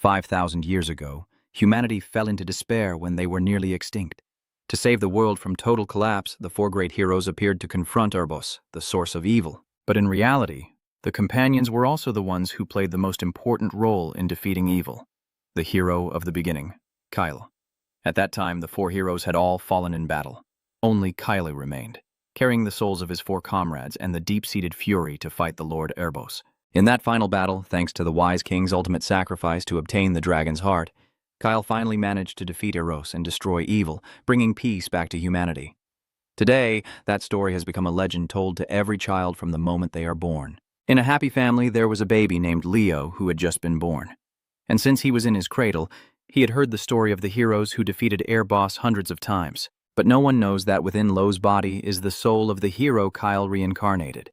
5,000 years ago, humanity fell into despair when they were nearly extinct. To save the world from total collapse, the four great heroes appeared to confront Erebos, the source of evil. But in reality, the companions were also the ones who played the most important role in defeating evil. The hero of the beginning, Kyle. At that time, the four heroes had all fallen in battle. Only Kyle remained, carrying the souls of his four comrades and the deep-seated fury to fight the Lord Erebos. In that final battle, thanks to the wise king's ultimate sacrifice to obtain the dragon's heart, Kyle finally managed to defeat Eros and destroy evil, bringing peace back to humanity. Today, that story has become a legend told to every child from the moment they are born. In a happy family, there was a baby named Leo who had just been born. And since he was in his cradle, he had heard the story of the heroes who defeated Erebos hundreds of times. But no one knows that within Lo's body is the soul of the hero Kyle reincarnated.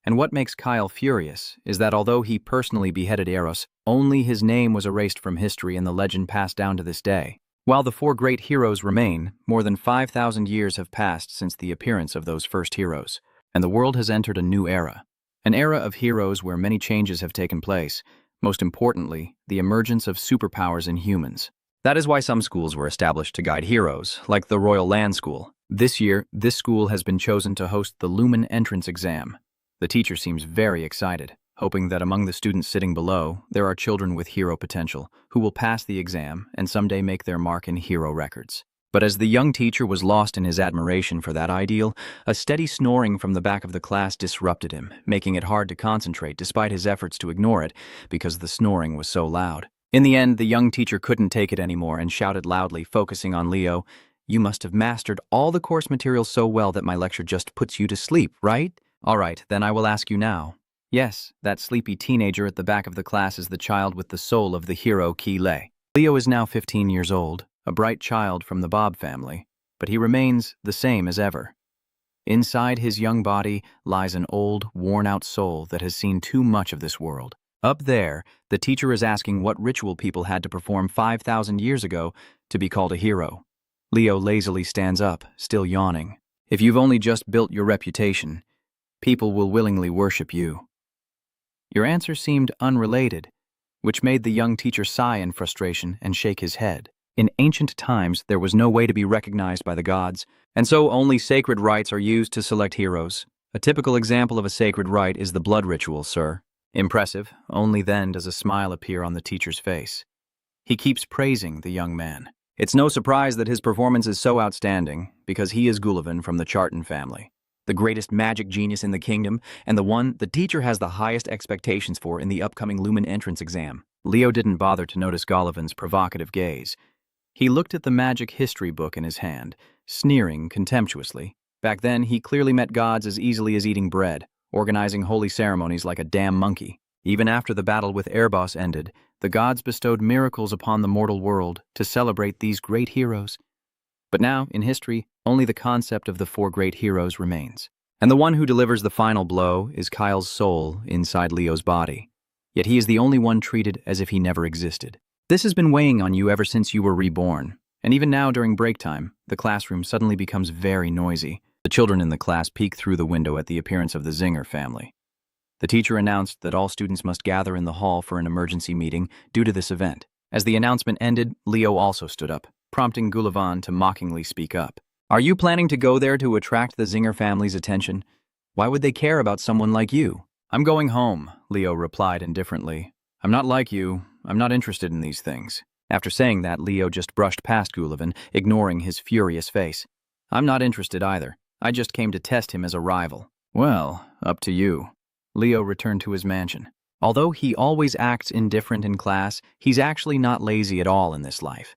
And what makes Kyle furious is that although he personally beheaded Eros, only his name was erased from history and the legend passed down to this day. While the four great heroes remain, more than 5,000 years have passed since the appearance of those first heroes, and the world has entered a new era. An era of heroes where many changes have taken place, most importantly, the emergence of superpowers in humans. That is why some schools were established to guide heroes, like the Royal Land School. This year, this school has been chosen to host the Lumen entrance exam. The teacher seems very excited, hoping that among the students sitting below, there are children with hero potential who will pass the exam and someday make their mark in hero records. But as the young teacher was lost in his admiration for that ideal, a steady snoring from the back of the class disrupted him, making it hard to concentrate despite his efforts to ignore it because the snoring was so loud. In the end, the young teacher couldn't take it anymore and shouted loudly, focusing on Leo, "You must have mastered all the course material so well that my lecture just puts you to sleep, right? All right, then I will ask you now." Yes, that sleepy teenager at the back of the class is the child with the soul of the hero Kyle. Leo is now 15 years old, a bright child from the Bob family, but he remains the same as ever. Inside his young body lies an old, worn-out soul that has seen too much of this world. Up there, the teacher is asking what ritual people had to perform 5,000 years ago to be called a hero. Leo lazily stands up, still yawning. If you've only just built your reputation, people will willingly worship you. Your answer seemed unrelated, which made the young teacher sigh in frustration and shake his head. In ancient times, there was no way to be recognized by the gods, and so only sacred rites are used to select heroes. A typical example of a sacred rite is the blood ritual, sir. Impressive, only then does a smile appear on the teacher's face. He keeps praising the young man. It's no surprise that his performance is so outstanding, because he is Gullivan from the Charton family, the greatest magic genius in the kingdom, and the one the teacher has the highest expectations for in the upcoming Lumen entrance exam. Leo didn't bother to notice Gullivan's provocative gaze. He looked at the magic history book in his hand, sneering contemptuously. Back then, he clearly met gods as easily as eating bread, organizing holy ceremonies like a damn monkey. Even after the battle with Erebos ended, the gods bestowed miracles upon the mortal world to celebrate these great heroes. But now, in history, only the concept of the four great heroes remains. And the one who delivers the final blow is Kyle's soul inside Leo's body. Yet he is the only one treated as if he never existed. This has been weighing on you ever since you were reborn. And even now during break time, the classroom suddenly becomes very noisy. The children in the class peek through the window at the appearance of the Zinger family. The teacher announced that all students must gather in the hall for an emergency meeting due to this event. As the announcement ended, Leo also stood up, prompting Gullivan to mockingly speak up. "Are you planning to go there to attract the Zinger family's attention? Why would they care about someone like you?" "I'm going home," Leo replied indifferently. "I'm not like you. I'm not interested in these things." After saying that, Leo just brushed past Gullivan, ignoring his furious face. "I'm not interested either. I just came to test him as a rival." "Well, up to you." Leo returned to his mansion. Although he always acts indifferent in class, he's actually not lazy at all in this life.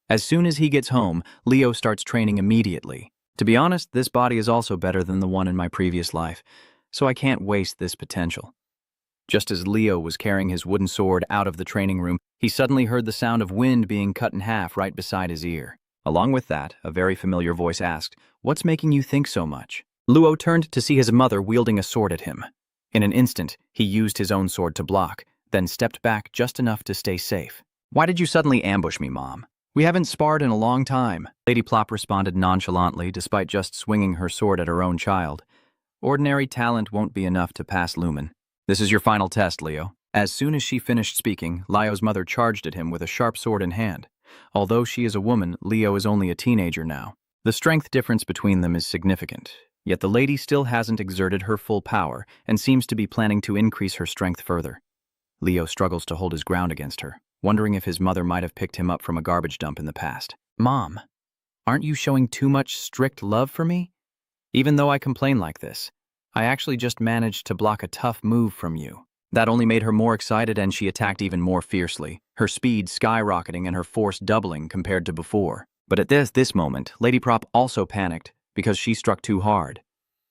As soon as he gets home, Leo starts training immediately. To be honest, this body is also better than the one in my previous life, so I can't waste this potential. Just as Leo was carrying his wooden sword out of the training room, he suddenly heard the sound of wind being cut in half right beside his ear. Along with that, a very familiar voice asked, "What's making you think so much?" Leo turned to see his mother wielding a sword at him. In an instant, he used his own sword to block, then stepped back just enough to stay safe. "Why did you suddenly ambush me, Mom? We haven't sparred in a long time." Lady Plop responded nonchalantly, despite just swinging her sword at her own child. "Ordinary talent won't be enough to pass Lumen. This is your final test, Leo. As soon as she finished speaking, Leo's mother charged at him with a sharp sword in hand. Although she is a woman, Leo is only a teenager now. The strength difference between them is significant, yet the lady still hasn't exerted her full power and seems to be planning to increase her strength further. Leo struggles to hold his ground against her, wondering if his mother might have picked him up from a garbage dump in the past. Mom, aren't you showing too much strict love for me? Even though I complain like this, I actually just managed to block a tough move from you. That only made her more excited, and she attacked even more fiercely, her speed skyrocketing and her force doubling compared to before. But at this moment, Lady Prop also panicked because she struck too hard.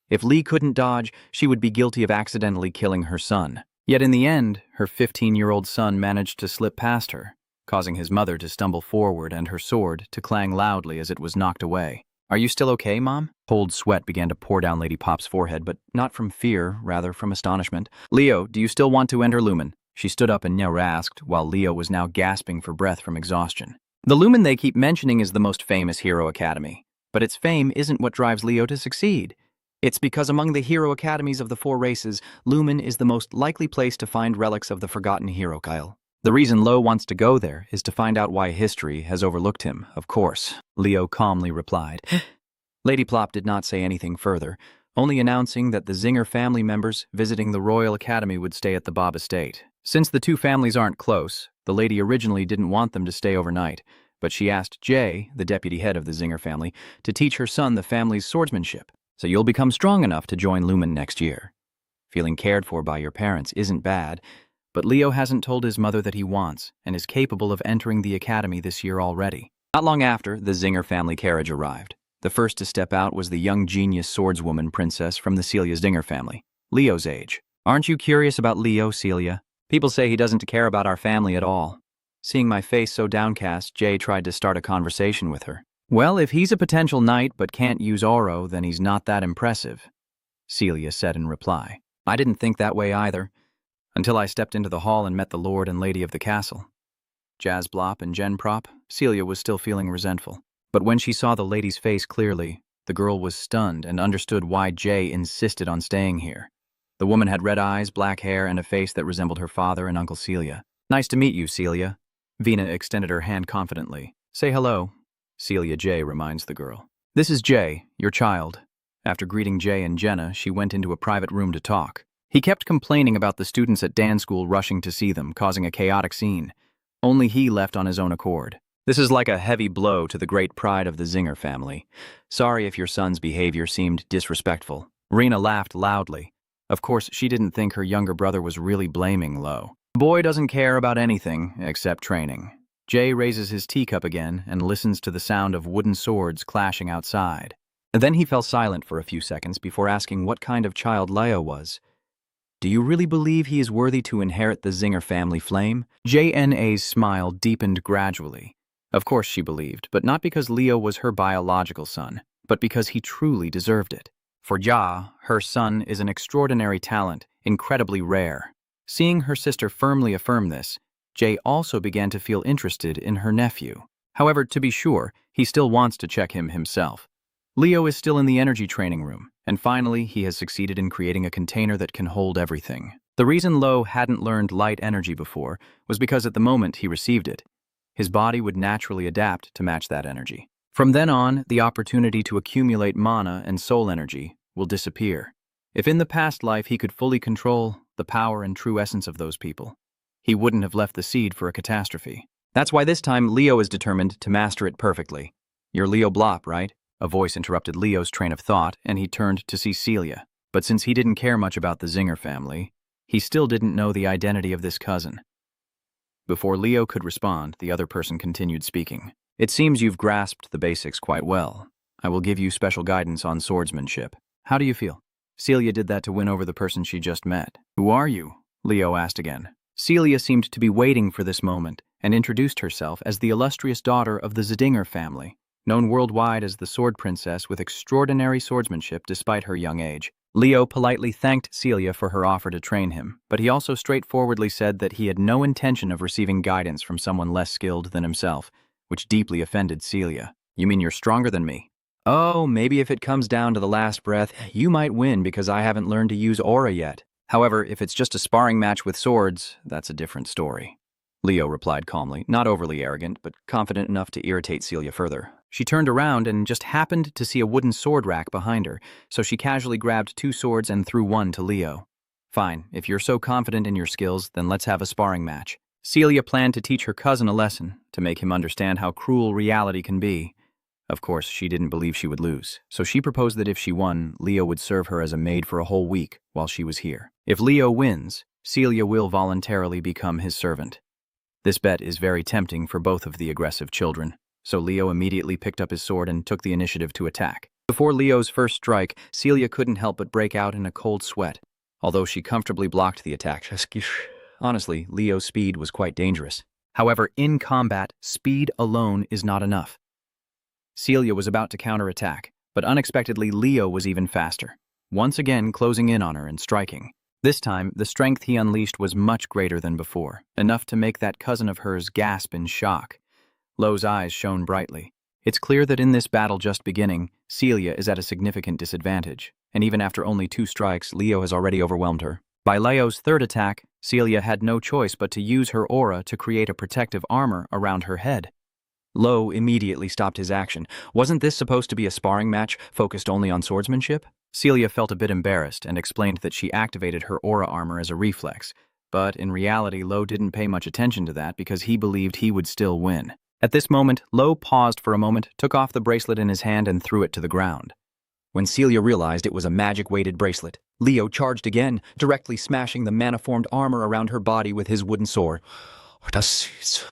If Lee couldn't dodge, she would be guilty of accidentally killing her son. Yet in the end, her 15-year-old son managed to slip past her, causing his mother to stumble forward and her sword to clang loudly as it was knocked away. Are you still okay, Mom? Cold sweat began to pour down Lady Pop's forehead, but not from fear, rather from astonishment. Leo, do you still want to enter Lumen? She stood up and now asked, while Leo was now gasping for breath from exhaustion. The Lumen they keep mentioning is the most famous hero academy, but its fame isn't what drives Leo to succeed. It's because among the hero academies of the 4 races, Lumen is the most likely place to find relics of the forgotten hero Kyle. The reason Lo wants to go there is to find out why history has overlooked him, of course, Leo calmly replied. Lady Plop did not say anything further, only announcing that the Zinger family members visiting the Royal Academy would stay at the Bob estate. Since the 2 families aren't close, the lady originally didn't want them to stay overnight, but she asked Jay, the deputy head of the Zinger family, to teach her son the family's swordsmanship, so you'll become strong enough to join Lumen next year. Feeling cared for by your parents isn't bad, but Leo hasn't told his mother that he wants and is capable of entering the academy this year already. Not long after, the Zinger family carriage arrived. The first to step out was the young genius swordswoman princess from the Celia Zinger family, Leo's age. Aren't you curious about Leo, Celia? People say he doesn't care about our family at all. Seeing my face so downcast, Jay tried to start a conversation with her. Well, if he's a potential knight but can't use Oro, then he's not that impressive, Celia said in reply. I didn't think that way either, until I stepped into the hall and met the lord and lady of the castle. Jazz Blop and Jen Prop, Celia was still feeling resentful. But when she saw the lady's face clearly, the girl was stunned and understood why Jay insisted on staying here. The woman had red eyes, black hair, and a face that resembled her father and Uncle Celia. Nice to meet you, Celia. Vina extended her hand confidently. Say hello, Celia Jay reminds the girl. This is Jay, your child. After greeting Jay and Jenna, she went into a private room to talk. He kept complaining about the students at dance school rushing to see them, causing a chaotic scene. Only he left on his own accord. This is like a heavy blow to the great pride of the Zinger family. Sorry if your son's behavior seemed disrespectful. Rena laughed loudly. Of course, she didn't think her younger brother was really blaming Lo. The boy doesn't care about anything except training. Jay raises his teacup again and listens to the sound of wooden swords clashing outside. Then he fell silent for a few seconds before asking what kind of child Leo was. Do you really believe he is worthy to inherit the Zinger family flame? JNA's smile deepened gradually. Of course she believed, but not because Leo was her biological son, but because he truly deserved it. For Ja, her son is an extraordinary talent, incredibly rare. Seeing her sister firmly affirm this, Jay also began to feel interested in her nephew. However, to be sure, he still wants to check him himself. Leo is still in the energy training room, and finally he has succeeded in creating a container that can hold everything. The reason Lo hadn't learned light energy before was because at the moment he received it, his body would naturally adapt to match that energy. From then on, the opportunity to accumulate mana and soul energy will disappear. If in the past life he could fully control the power and true essence of those people, he wouldn't have left the seed for a catastrophe. That's why this time Leo is determined to master it perfectly. You're Leo Blop, right? A voice interrupted Leo's train of thought, and he turned to see Celia. But since he didn't care much about the Zinger family, he still didn't know the identity of this cousin. Before Leo could respond, the other person continued speaking. It seems you've grasped the basics quite well. I will give you special guidance on swordsmanship. How do you feel? Celia did that to win over the person she just met. Who are you? Leo asked again. Celia seemed to be waiting for this moment and introduced herself as the illustrious daughter of the Zdinger family, known worldwide as the Sword Princess with extraordinary swordsmanship despite her young age. Leo politely thanked Celia for her offer to train him, but he also straightforwardly said that he had no intention of receiving guidance from someone less skilled than himself, which deeply offended Celia. You mean you're stronger than me? Oh, maybe if it comes down to the last breath, you might win because I haven't learned to use aura yet. However, if it's just a sparring match with swords, that's a different story. Leo replied calmly, not overly arrogant, but confident enough to irritate Celia further. She turned around and just happened to see a wooden sword rack behind her, so she casually grabbed 2 swords and threw one to Leo. Fine, if you're so confident in your skills, then let's have a sparring match. Celia planned to teach her cousin a lesson, to make him understand how cruel reality can be. Of course, she didn't believe she would lose, so she proposed that if she won, Leo would serve her as a maid for a whole week while she was here. If Leo wins, Celia will voluntarily become his servant. This bet is very tempting for both of the aggressive children, so Leo immediately picked up his sword and took the initiative to attack. Before Leo's first strike, Celia couldn't help but break out in a cold sweat, although she comfortably blocked the attack. Honestly, Leo's speed was quite dangerous. However, in combat, speed alone is not enough. Celia was about to counterattack, but unexpectedly Leo was even faster, once again closing in on her and striking. This time, the strength he unleashed was much greater than before, enough to make that cousin of hers gasp in shock. Lo's eyes shone brightly. It's clear that in this battle just beginning, Celia is at a significant disadvantage, and even after only 2 strikes, Leo has already overwhelmed her. By Leo's third attack, Celia had no choice but to use her aura to create a protective armor around her head. Lo immediately stopped his action. Wasn't this supposed to be a sparring match focused only on swordsmanship? Celia felt a bit embarrassed and explained that she activated her aura armor as a reflex, but in reality Lo didn't pay much attention to that because he believed he would still win. At this moment, Lo paused for a moment, took off the bracelet in his hand and threw it to the ground. When Celia realized it was a magic-weighted bracelet, Leo charged again, directly smashing the mana-formed armor around her body with his wooden sword.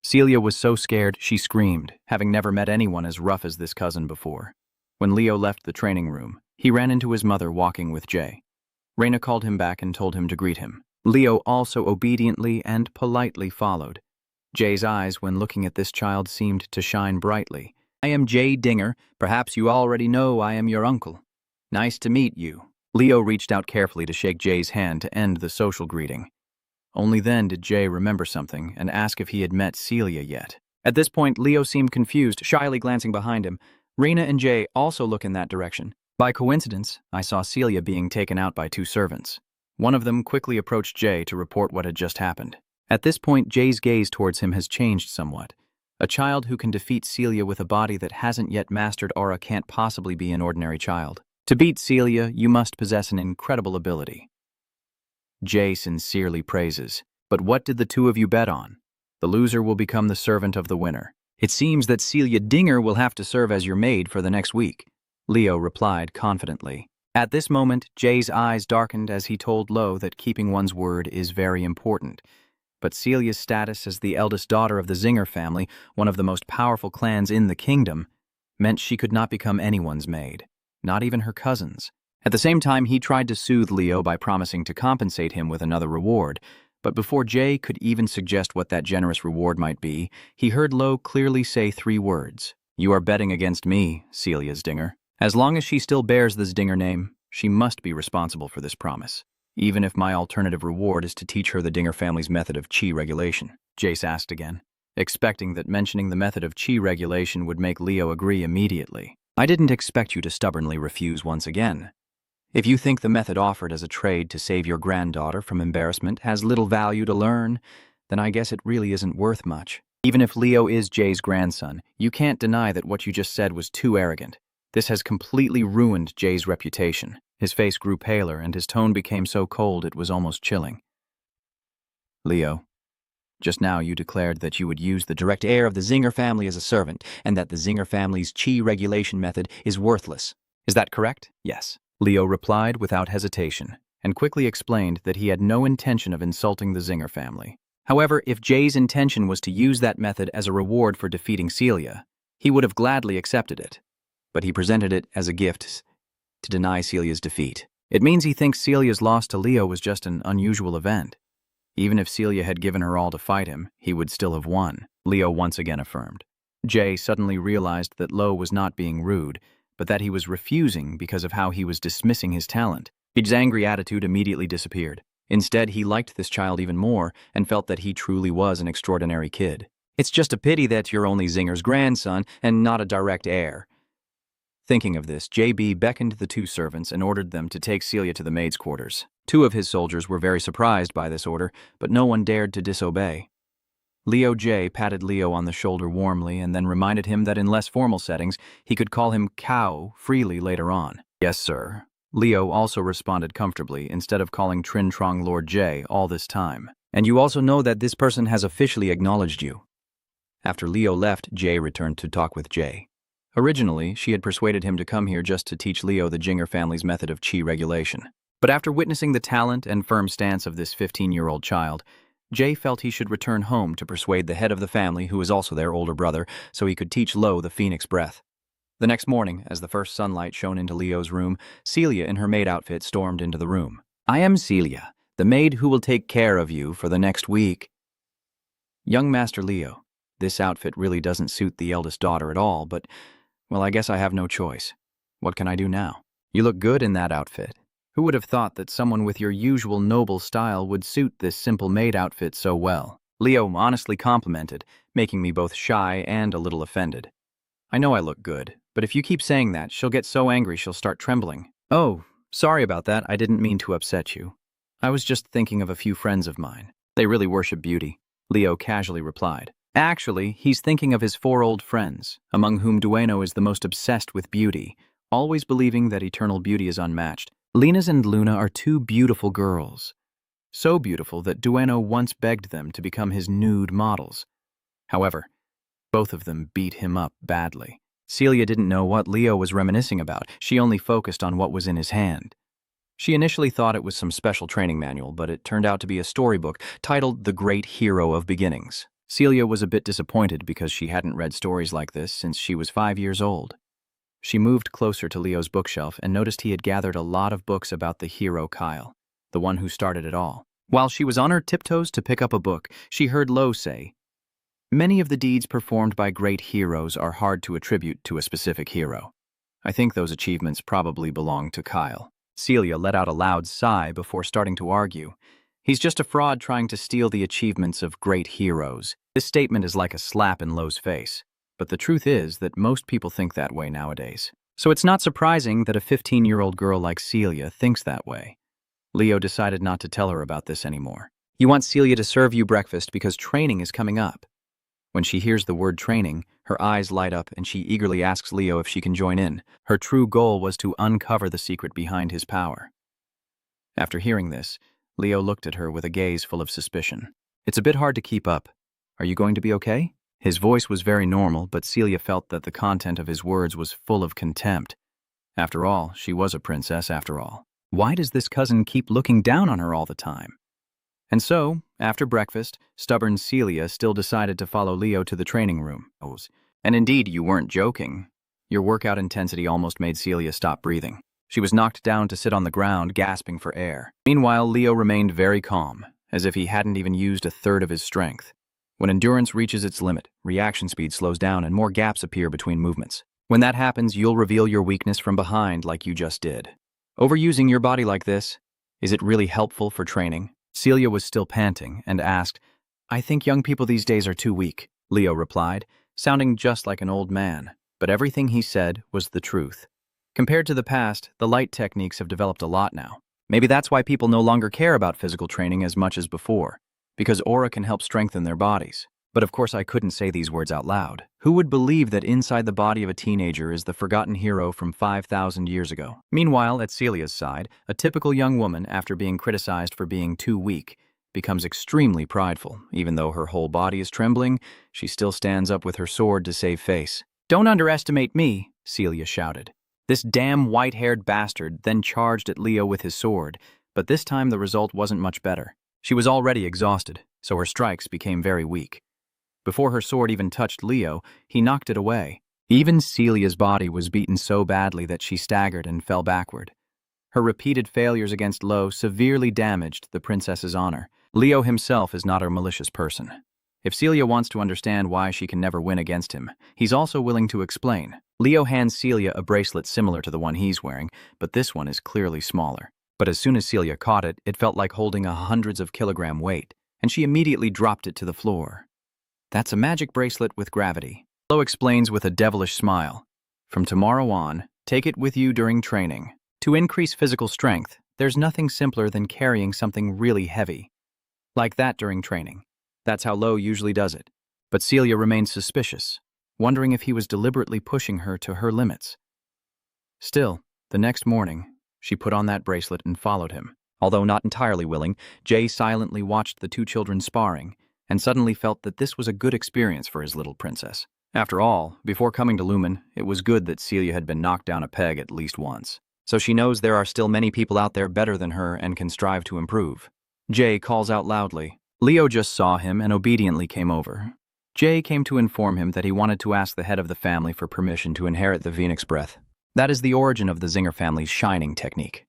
Celia was so scared she screamed, having never met anyone as rough as this cousin before. When Leo left the training room, he ran into his mother walking with Jay. Reina called him back and told him to greet him. Leo also obediently and politely followed. Jay's eyes, when looking at this child, seemed to shine brightly. "I am Jay Dinger. Perhaps you already know I am your uncle. Nice to meet you." Leo reached out carefully to shake Jay's hand to end the social greeting. Only then did Jay remember something and ask if he had met Celia yet. At this point, Leo seemed confused, shyly glancing behind him. Reina and Jay also look in that direction. By coincidence, I saw Celia being taken out by 2 servants. One of them quickly approached Jay to report what had just happened. At this point, Jay's gaze towards him has changed somewhat. A child who can defeat Celia with a body that hasn't yet mastered aura can't possibly be an ordinary child. To beat Celia, you must possess an incredible ability. Jay sincerely praises. But what did the 2 of you bet on? The loser will become the servant of the winner. It seems that Celia Dinger will have to serve as your maid for the next week, Leo replied confidently. At this moment, Jay's eyes darkened as he told Lo that keeping one's word is very important. But Celia's status as the eldest daughter of the Zinger family, one of the most powerful clans in the kingdom, meant she could not become anyone's maid, not even her cousin's. At the same time, he tried to soothe Leo by promising to compensate him with another reward, but before Jay could even suggest what that generous reward might be, he heard Lo clearly say 3 words. "You are betting against me, Celia Dinger. As long as she still bears the Dinger name, she must be responsible for this promise, even if my alternative reward is to teach her the Dinger family's method of chi regulation," Jace asked again, expecting that mentioning the method of chi regulation would make Leo agree immediately. "I didn't expect you to stubbornly refuse once again. If you think the method offered as a trade to save your granddaughter from embarrassment has little value to learn, then I guess it really isn't worth much. Even if Leo is Jay's grandson, you can't deny that what you just said was too arrogant. This has completely ruined Jay's reputation." His face grew paler and his tone became so cold it was almost chilling. "Leo, just now you declared that you would use the direct heir of the Zinger family as a servant, and that the Zinger family's chi regulation method is worthless. Is that correct?" "Yes," Leo replied without hesitation, and quickly explained that he had no intention of insulting the Zinger family. However, if Jay's intention was to use that method as a reward for defeating Celia, he would have gladly accepted it. But he presented it as a gift to deny Celia's defeat. It means he thinks Celia's loss to Leo was just an unusual event. Even if Celia had given her all to fight him, he would still have won, Leo once again affirmed. Jay suddenly realized that Lo was not being rude, but that he was refusing because of how he was dismissing his talent. His angry attitude immediately disappeared. Instead, he liked this child even more and felt that he truly was an extraordinary kid. "It's just a pity that you're only Zinger's grandson and not a direct heir. Thinking of this, JB beckoned the two servants and ordered them to take Celia to the maid's quarters. Two of his soldiers were very surprised by this order, but no one dared to disobey. Leo J patted Leo on the shoulder warmly and then reminded him that in less formal settings, he could call him Cow freely later on. Yes, sir. Leo also responded comfortably instead of calling Trin Trong Lord J all this time. And you also know that this person has officially acknowledged you. After Leo left, J returned to talk with J. Originally, she had persuaded him to come here just to teach Leo the Jinger family's method of chi regulation. But after witnessing the talent and firm stance of this 15-year-old child, Jay felt he should return home to persuade the head of the family, who was also their older brother, so he could teach Lo the Phoenix Breath. The next morning, as the first sunlight shone into Leo's room, Celia in her maid outfit stormed into the room. I am Celia, the maid who will take care of you for the next week. Young Master Leo, this outfit really doesn't suit the eldest daughter at all, but, well, I guess I have no choice. What can I do now? You look good in that outfit. Who would have thought that someone with your usual noble style would suit this simple maid outfit so well? Leo honestly complimented, making me both shy and a little offended. I know I look good, but if you keep saying that, she'll get so angry she'll start trembling. Oh, sorry about that. I didn't mean to upset you. I was just thinking of a few friends of mine. They really worship beauty, Leo casually replied. Actually, he's thinking of his 4 old friends, among whom Dueno is the most obsessed with beauty, always believing that eternal beauty is unmatched. Linus and Luna are 2 beautiful girls. So beautiful that Dueno once begged them to become his nude models. However, both of them beat him up badly. Celia didn't know what Leo was reminiscing about. She only focused on what was in his hand. She initially thought it was some special training manual, but it turned out to be a storybook titled The Great Hero of Beginnings. Celia was a bit disappointed because she hadn't read stories like this since she was 5 years old. She moved closer to Leo's bookshelf and noticed he had gathered a lot of books about the hero Kyle, the one who started it all. While she was on her tiptoes to pick up a book, she heard Lo say, "Many of the deeds performed by great heroes are hard to attribute to a specific hero. I think those achievements probably belong to Kyle." Celia let out a loud sigh before starting to argue. He's just a fraud trying to steal the achievements of great heroes. This statement is like a slap in Lo's face. But the truth is that most people think that way nowadays. So it's not surprising that a 15-year-old girl like Celia thinks that way. Leo decided not to tell her about this anymore. You want Celia to serve you breakfast because training is coming up. When she hears the word training, her eyes light up and she eagerly asks Leo if she can join in. Her true goal was to uncover the secret behind his power. After hearing this, Leo looked at her with a gaze full of suspicion. It's a bit hard to keep up. Are you going to be okay? His voice was very normal, but Celia felt that the content of his words was full of contempt. After all, she was a princess after all. Why does this cousin keep looking down on her all the time? And so, after breakfast, stubborn Celia still decided to follow Leo to the training room. And indeed, you weren't joking. Your workout intensity almost made Celia stop breathing. She was knocked down to sit on the ground, gasping for air. Meanwhile, Leo remained very calm, as if he hadn't even used a third of his strength. When endurance reaches its limit, reaction speed slows down and more gaps appear between movements. When that happens, you'll reveal your weakness from behind like you just did. Overusing your body like this, is it really helpful for training? Celia was still panting and asked, I think young people these days are too weak, Leo replied, sounding just like an old man. But everything he said was the truth. Compared to the past, the light techniques have developed a lot now. Maybe that's why people no longer care about physical training as much as before, because aura can help strengthen their bodies. But of course I couldn't say these words out loud. Who would believe that inside the body of a teenager is the forgotten hero from 5,000 years ago? Meanwhile, at Celia's side, a typical young woman, after being criticized for being too weak, becomes extremely prideful. Even though her whole body is trembling, she still stands up with her sword to save face. Don't underestimate me, Celia shouted. This damn white-haired bastard then charged at Leo with his sword, but this time the result wasn't much better. She was already exhausted, so her strikes became very weak. Before her sword even touched Leo, he knocked it away. Even Celia's body was beaten so badly that she staggered and fell backward. Her repeated failures against Lo severely damaged the princess's honor. Leo himself is not a malicious person. If Celia wants to understand why she can never win against him, he's also willing to explain. Leo hands Celia a bracelet similar to the one he's wearing, but this one is clearly smaller. But as soon as Celia caught it, it felt like holding a hundreds of kilogram weight, and she immediately dropped it to the floor. That's a magic bracelet with gravity. Leo explains with a devilish smile. From tomorrow on, Take it with you during training. To increase physical strength, there's nothing simpler than carrying something really heavy. Like that during training. That's how Lo usually does it. But Celia remained suspicious, wondering if he was deliberately pushing her to her limits. Still, the next morning, she put on that bracelet and followed him. Although not entirely willing, Jay silently watched the two children sparring and suddenly felt that this was a good experience for his little princess. After all, before coming to Lumen, it was good that Celia had been knocked down a peg at least once. So she knows there are still many people out there better than her and can strive to improve. Jay calls out loudly. Leo just saw him and obediently came over. Jay came to inform him that he wanted to ask the head of the family for permission to inherit the Phoenix Breath. That is the origin of the Zinger family's shining technique.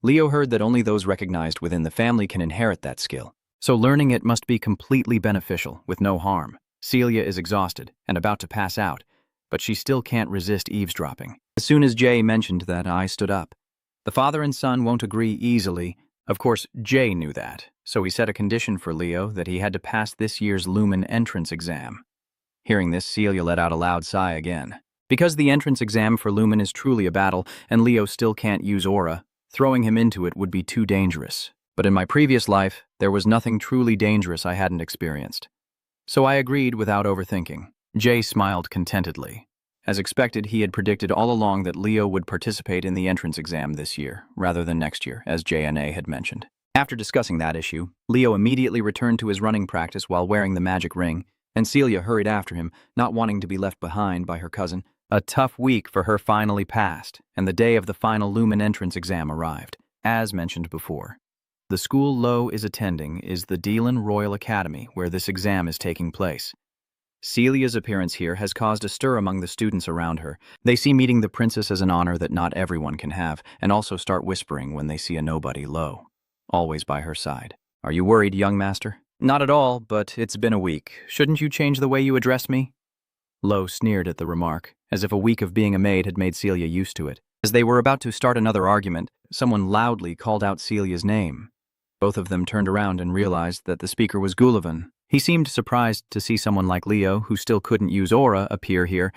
Leo heard that only those recognized within the family can inherit that skill. So learning it must be completely beneficial, with no harm. Celia is exhausted and about to pass out, but she still can't resist eavesdropping. As soon as Jay mentioned that, I stood up. The father and son won't agree easily. Of course, Jay knew that, so he set a condition for Leo that he had to pass this year's Lumen entrance exam. Hearing this, Celia let out a loud sigh again. Because the entrance exam for Lumen is truly a battle, and Leo still can't use aura, throwing him into it would be too dangerous. But in my previous life, there was nothing truly dangerous I hadn't experienced. So I agreed without overthinking. Jay smiled contentedly. As expected, he had predicted all along that Leo would participate in the entrance exam this year, rather than next year, as J&A had mentioned. After discussing that issue, Leo immediately returned to his running practice while wearing the magic ring, and Celia hurried after him, not wanting to be left behind by her cousin. A tough week for her finally passed, and the day of the final Lumen entrance exam arrived, as mentioned before. The school Lo is attending is the Delan Royal Academy, where this exam is taking place. Celia's appearance here has caused a stir among the students around her. They see meeting the princess as an honor that not everyone can have, and also start whispering when they see a nobody Lo, always by her side. Are you worried, young master? Not at all, but it's been a week. Shouldn't you change the way you address me? Lo sneered at the remark, as if a week of being a maid had made Celia used to it. As they were about to start another argument, someone loudly called out Celia's name. Both of them turned around and realized that the speaker was Gullivan. He seemed surprised to see someone like Leo, who still couldn't use aura, appear here,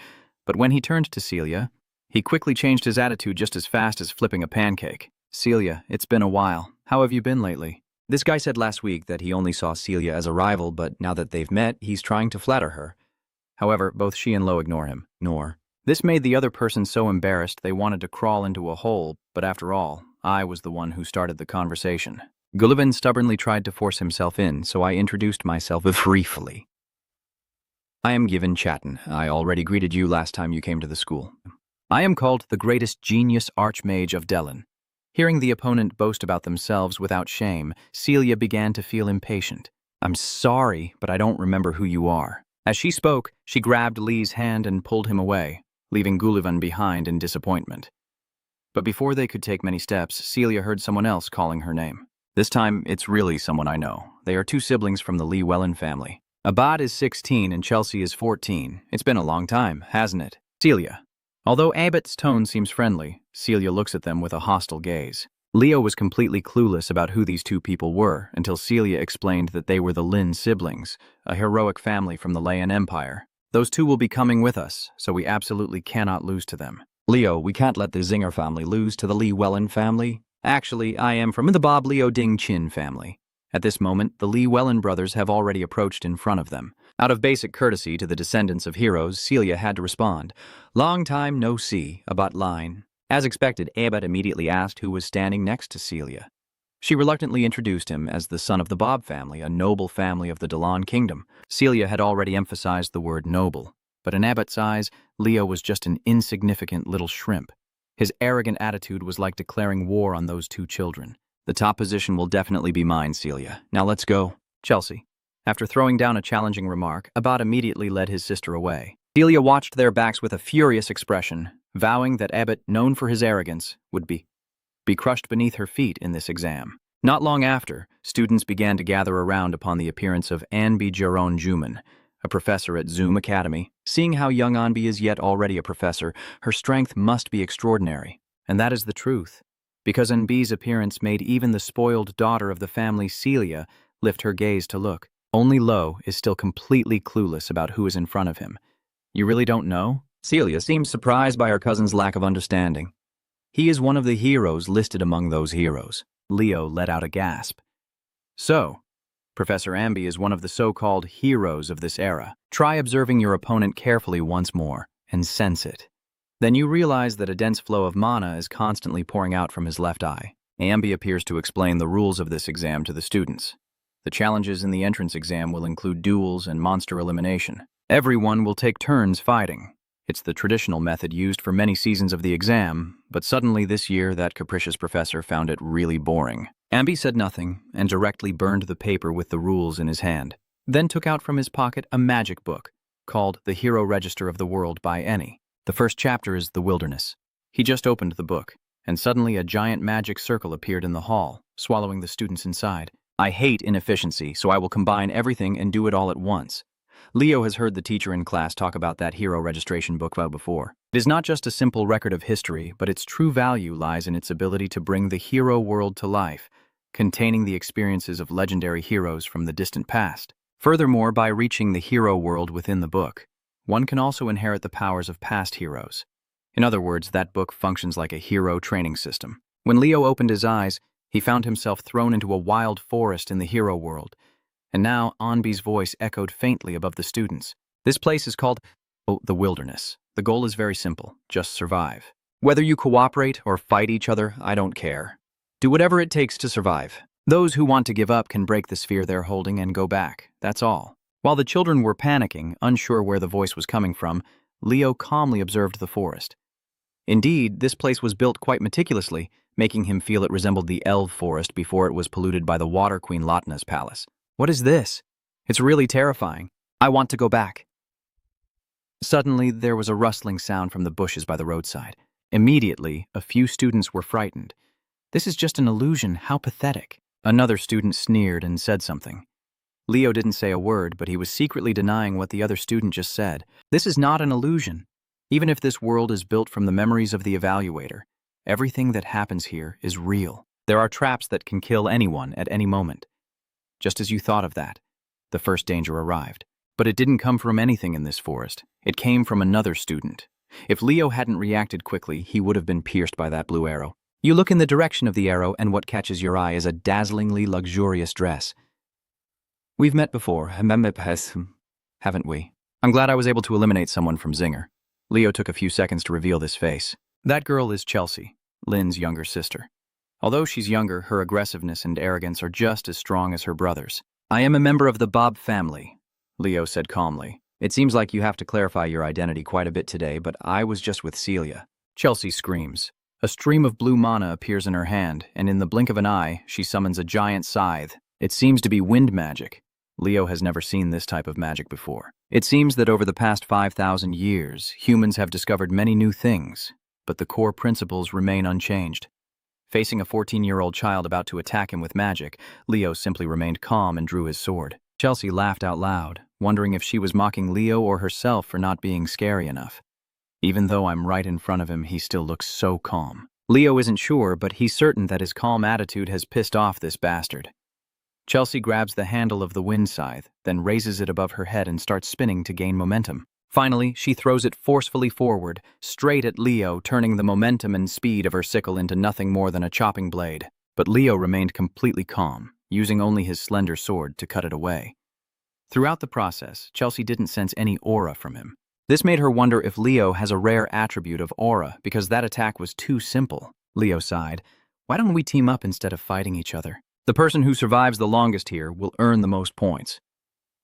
but when he turned to Celia, he quickly changed his attitude just as fast as flipping a pancake. Celia, it's been a while. How have you been lately? This guy said last week that he only saw Celia as a rival, but now that they've met, he's trying to flatter her. However, both she and Lo ignore him. This made the other person so embarrassed they wanted to crawl into a hole, but after all, I was the one who started the conversation. Gullivan stubbornly tried to force himself in, so I introduced myself briefly. I am Given Chatton. I already greeted you last time you came to the school. I am called the greatest genius archmage of Delan. Hearing the opponent boast about themselves without shame, Celia began to feel impatient. I'm sorry, but I don't remember who you are. As she spoke, she grabbed Lee's hand and pulled him away, leaving Gullivan behind in disappointment. But before they could take many steps, Celia heard someone else calling her name. This time, it's really someone I know. They are two siblings from the Lee Wellen family. Abad is 16 and Chelsea is 14. It's been a long time, hasn't it? Celia. Although Abbott's tone seems friendly, Celia looks at them with a hostile gaze. Leo was completely clueless about who these two people were until Celia explained that they were the Lin siblings, a heroic family from the Leyan Empire. Those two will be coming with us, so we absolutely cannot lose to them. Leo, we can't let the Zinger family lose to the Lee Wellen family. Actually, I am from the Bob Leo Ding Chin family. At this moment, the Lee Wellen brothers have already approached in front of them. Out of basic courtesy to the descendants of heroes, Celia had to respond. Long time no see, about line. As expected, Abbott immediately asked who was standing next to Celia. She reluctantly introduced him as the son of the Bob family, a noble family of the Delan kingdom. Celia had already emphasized the word noble, but in Abbott's eyes, Leo was just an insignificant little shrimp. His arrogant attitude was like declaring war on those two children. The top position will definitely be mine, Celia. Now let's go. Chelsea. After throwing down a challenging remark, Abbott immediately led his sister away. Celia watched their backs with a furious expression, vowing that Abbott, known for his arrogance, would be crushed beneath her feet in this exam. Not long after, students began to gather around upon the appearance of Anbi Jaron Juman, a professor at Zoom Academy. Seeing how young Anbi is yet already a professor, her strength must be extraordinary. And that is the truth, because Anbi's appearance made even the spoiled daughter of the family, Celia, lift her gaze to look. Only Lo is still completely clueless about who is in front of him. You really don't know? Celia seems surprised by her cousin's lack of understanding. He is one of the heroes listed among those heroes. Leo let out a gasp. So, Professor Amby is one of the so-called heroes of this era. Try observing your opponent carefully once more and sense it. Then you realize that a dense flow of mana is constantly pouring out from his left eye. Amby appears to explain the rules of this exam to the students. The challenges in the entrance exam will include duels and monster elimination. Everyone will take turns fighting. It's the traditional method used for many seasons of the exam, but suddenly this year that capricious professor found it really boring. Amby said nothing and directly burned the paper with the rules in his hand, then took out from his pocket a magic book called The Hero Register of the World by Any. The first chapter is The Wilderness. He just opened the book, and suddenly a giant magic circle appeared in the hall, swallowing the students inside. I hate inefficiency, so I will combine everything and do it all at once. Leo has heard the teacher in class talk about that hero registration book before. It is not just a simple record of history, but its true value lies in its ability to bring the hero world to life, containing the experiences of legendary heroes from the distant past. Furthermore, by reaching the hero world within the book, one can also inherit the powers of past heroes. In other words, that book functions like a hero training system. When Leo opened his eyes, he found himself thrown into a wild forest in the hero world, and now Amby's voice echoed faintly above the students. This place is called the Wilderness. The goal is very simple, just survive. Whether you cooperate or fight each other, I don't care. Do whatever it takes to survive. Those who want to give up can break the sphere they're holding and go back, that's all. While the children were panicking, unsure where the voice was coming from, Leo calmly observed the forest. Indeed, this place was built quite meticulously, making him feel it resembled the Elf Forest before it was polluted by the Water Queen Lautna's palace. What is this? It's really terrifying. I want to go back. Suddenly, there was a rustling sound from the bushes by the roadside. Immediately, a few students were frightened. This is just an illusion, how pathetic. Another student sneered and said something. Leo didn't say a word, but he was secretly denying what the other student just said. This is not an illusion. Even if this world is built from the memories of the evaluator, everything that happens here is real. There are traps that can kill anyone at any moment. Just as you thought of that, the first danger arrived. But it didn't come from anything in this forest. It came from another student. If Leo hadn't reacted quickly, he would have been pierced by that blue arrow. You look in the direction of the arrow, and what catches your eye is a dazzlingly luxurious dress. We've met before, haven't we? I'm glad I was able to eliminate someone from Zinger. Leo took a few seconds to reveal this face. That girl is Chelsea, Lynn's younger sister. Although she's younger, her aggressiveness and arrogance are just as strong as her brother's. I am a member of the Bob family, Leo said calmly. It seems like you have to clarify your identity quite a bit today, but I was just with Celia. Chelsea screams. A stream of blue mana appears in her hand, and in the blink of an eye, she summons a giant scythe. It seems to be wind magic. Leo has never seen this type of magic before. It seems that over the past 5,000 years, humans have discovered many new things, but the core principles remain unchanged. Facing a 14-year-old child about to attack him with magic, Leo simply remained calm and drew his sword. Chelsea laughed out loud, wondering if she was mocking Leo or herself for not being scary enough. Even though I'm right in front of him, he still looks so calm. Leo isn't sure, but he's certain that his calm attitude has pissed off this bastard. Chelsea grabs the handle of the wind scythe, then raises it above her head and starts spinning to gain momentum. Finally, she throws it forcefully forward, straight at Leo, turning the momentum and speed of her sickle into nothing more than a chopping blade. But Leo remained completely calm, using only his slender sword to cut it away. Throughout the process, Chelsea didn't sense any aura from him. This made her wonder if Leo has a rare attribute of aura, because that attack was too simple. Leo sighed. Why don't we team up instead of fighting each other? The person who survives the longest here will earn the most points.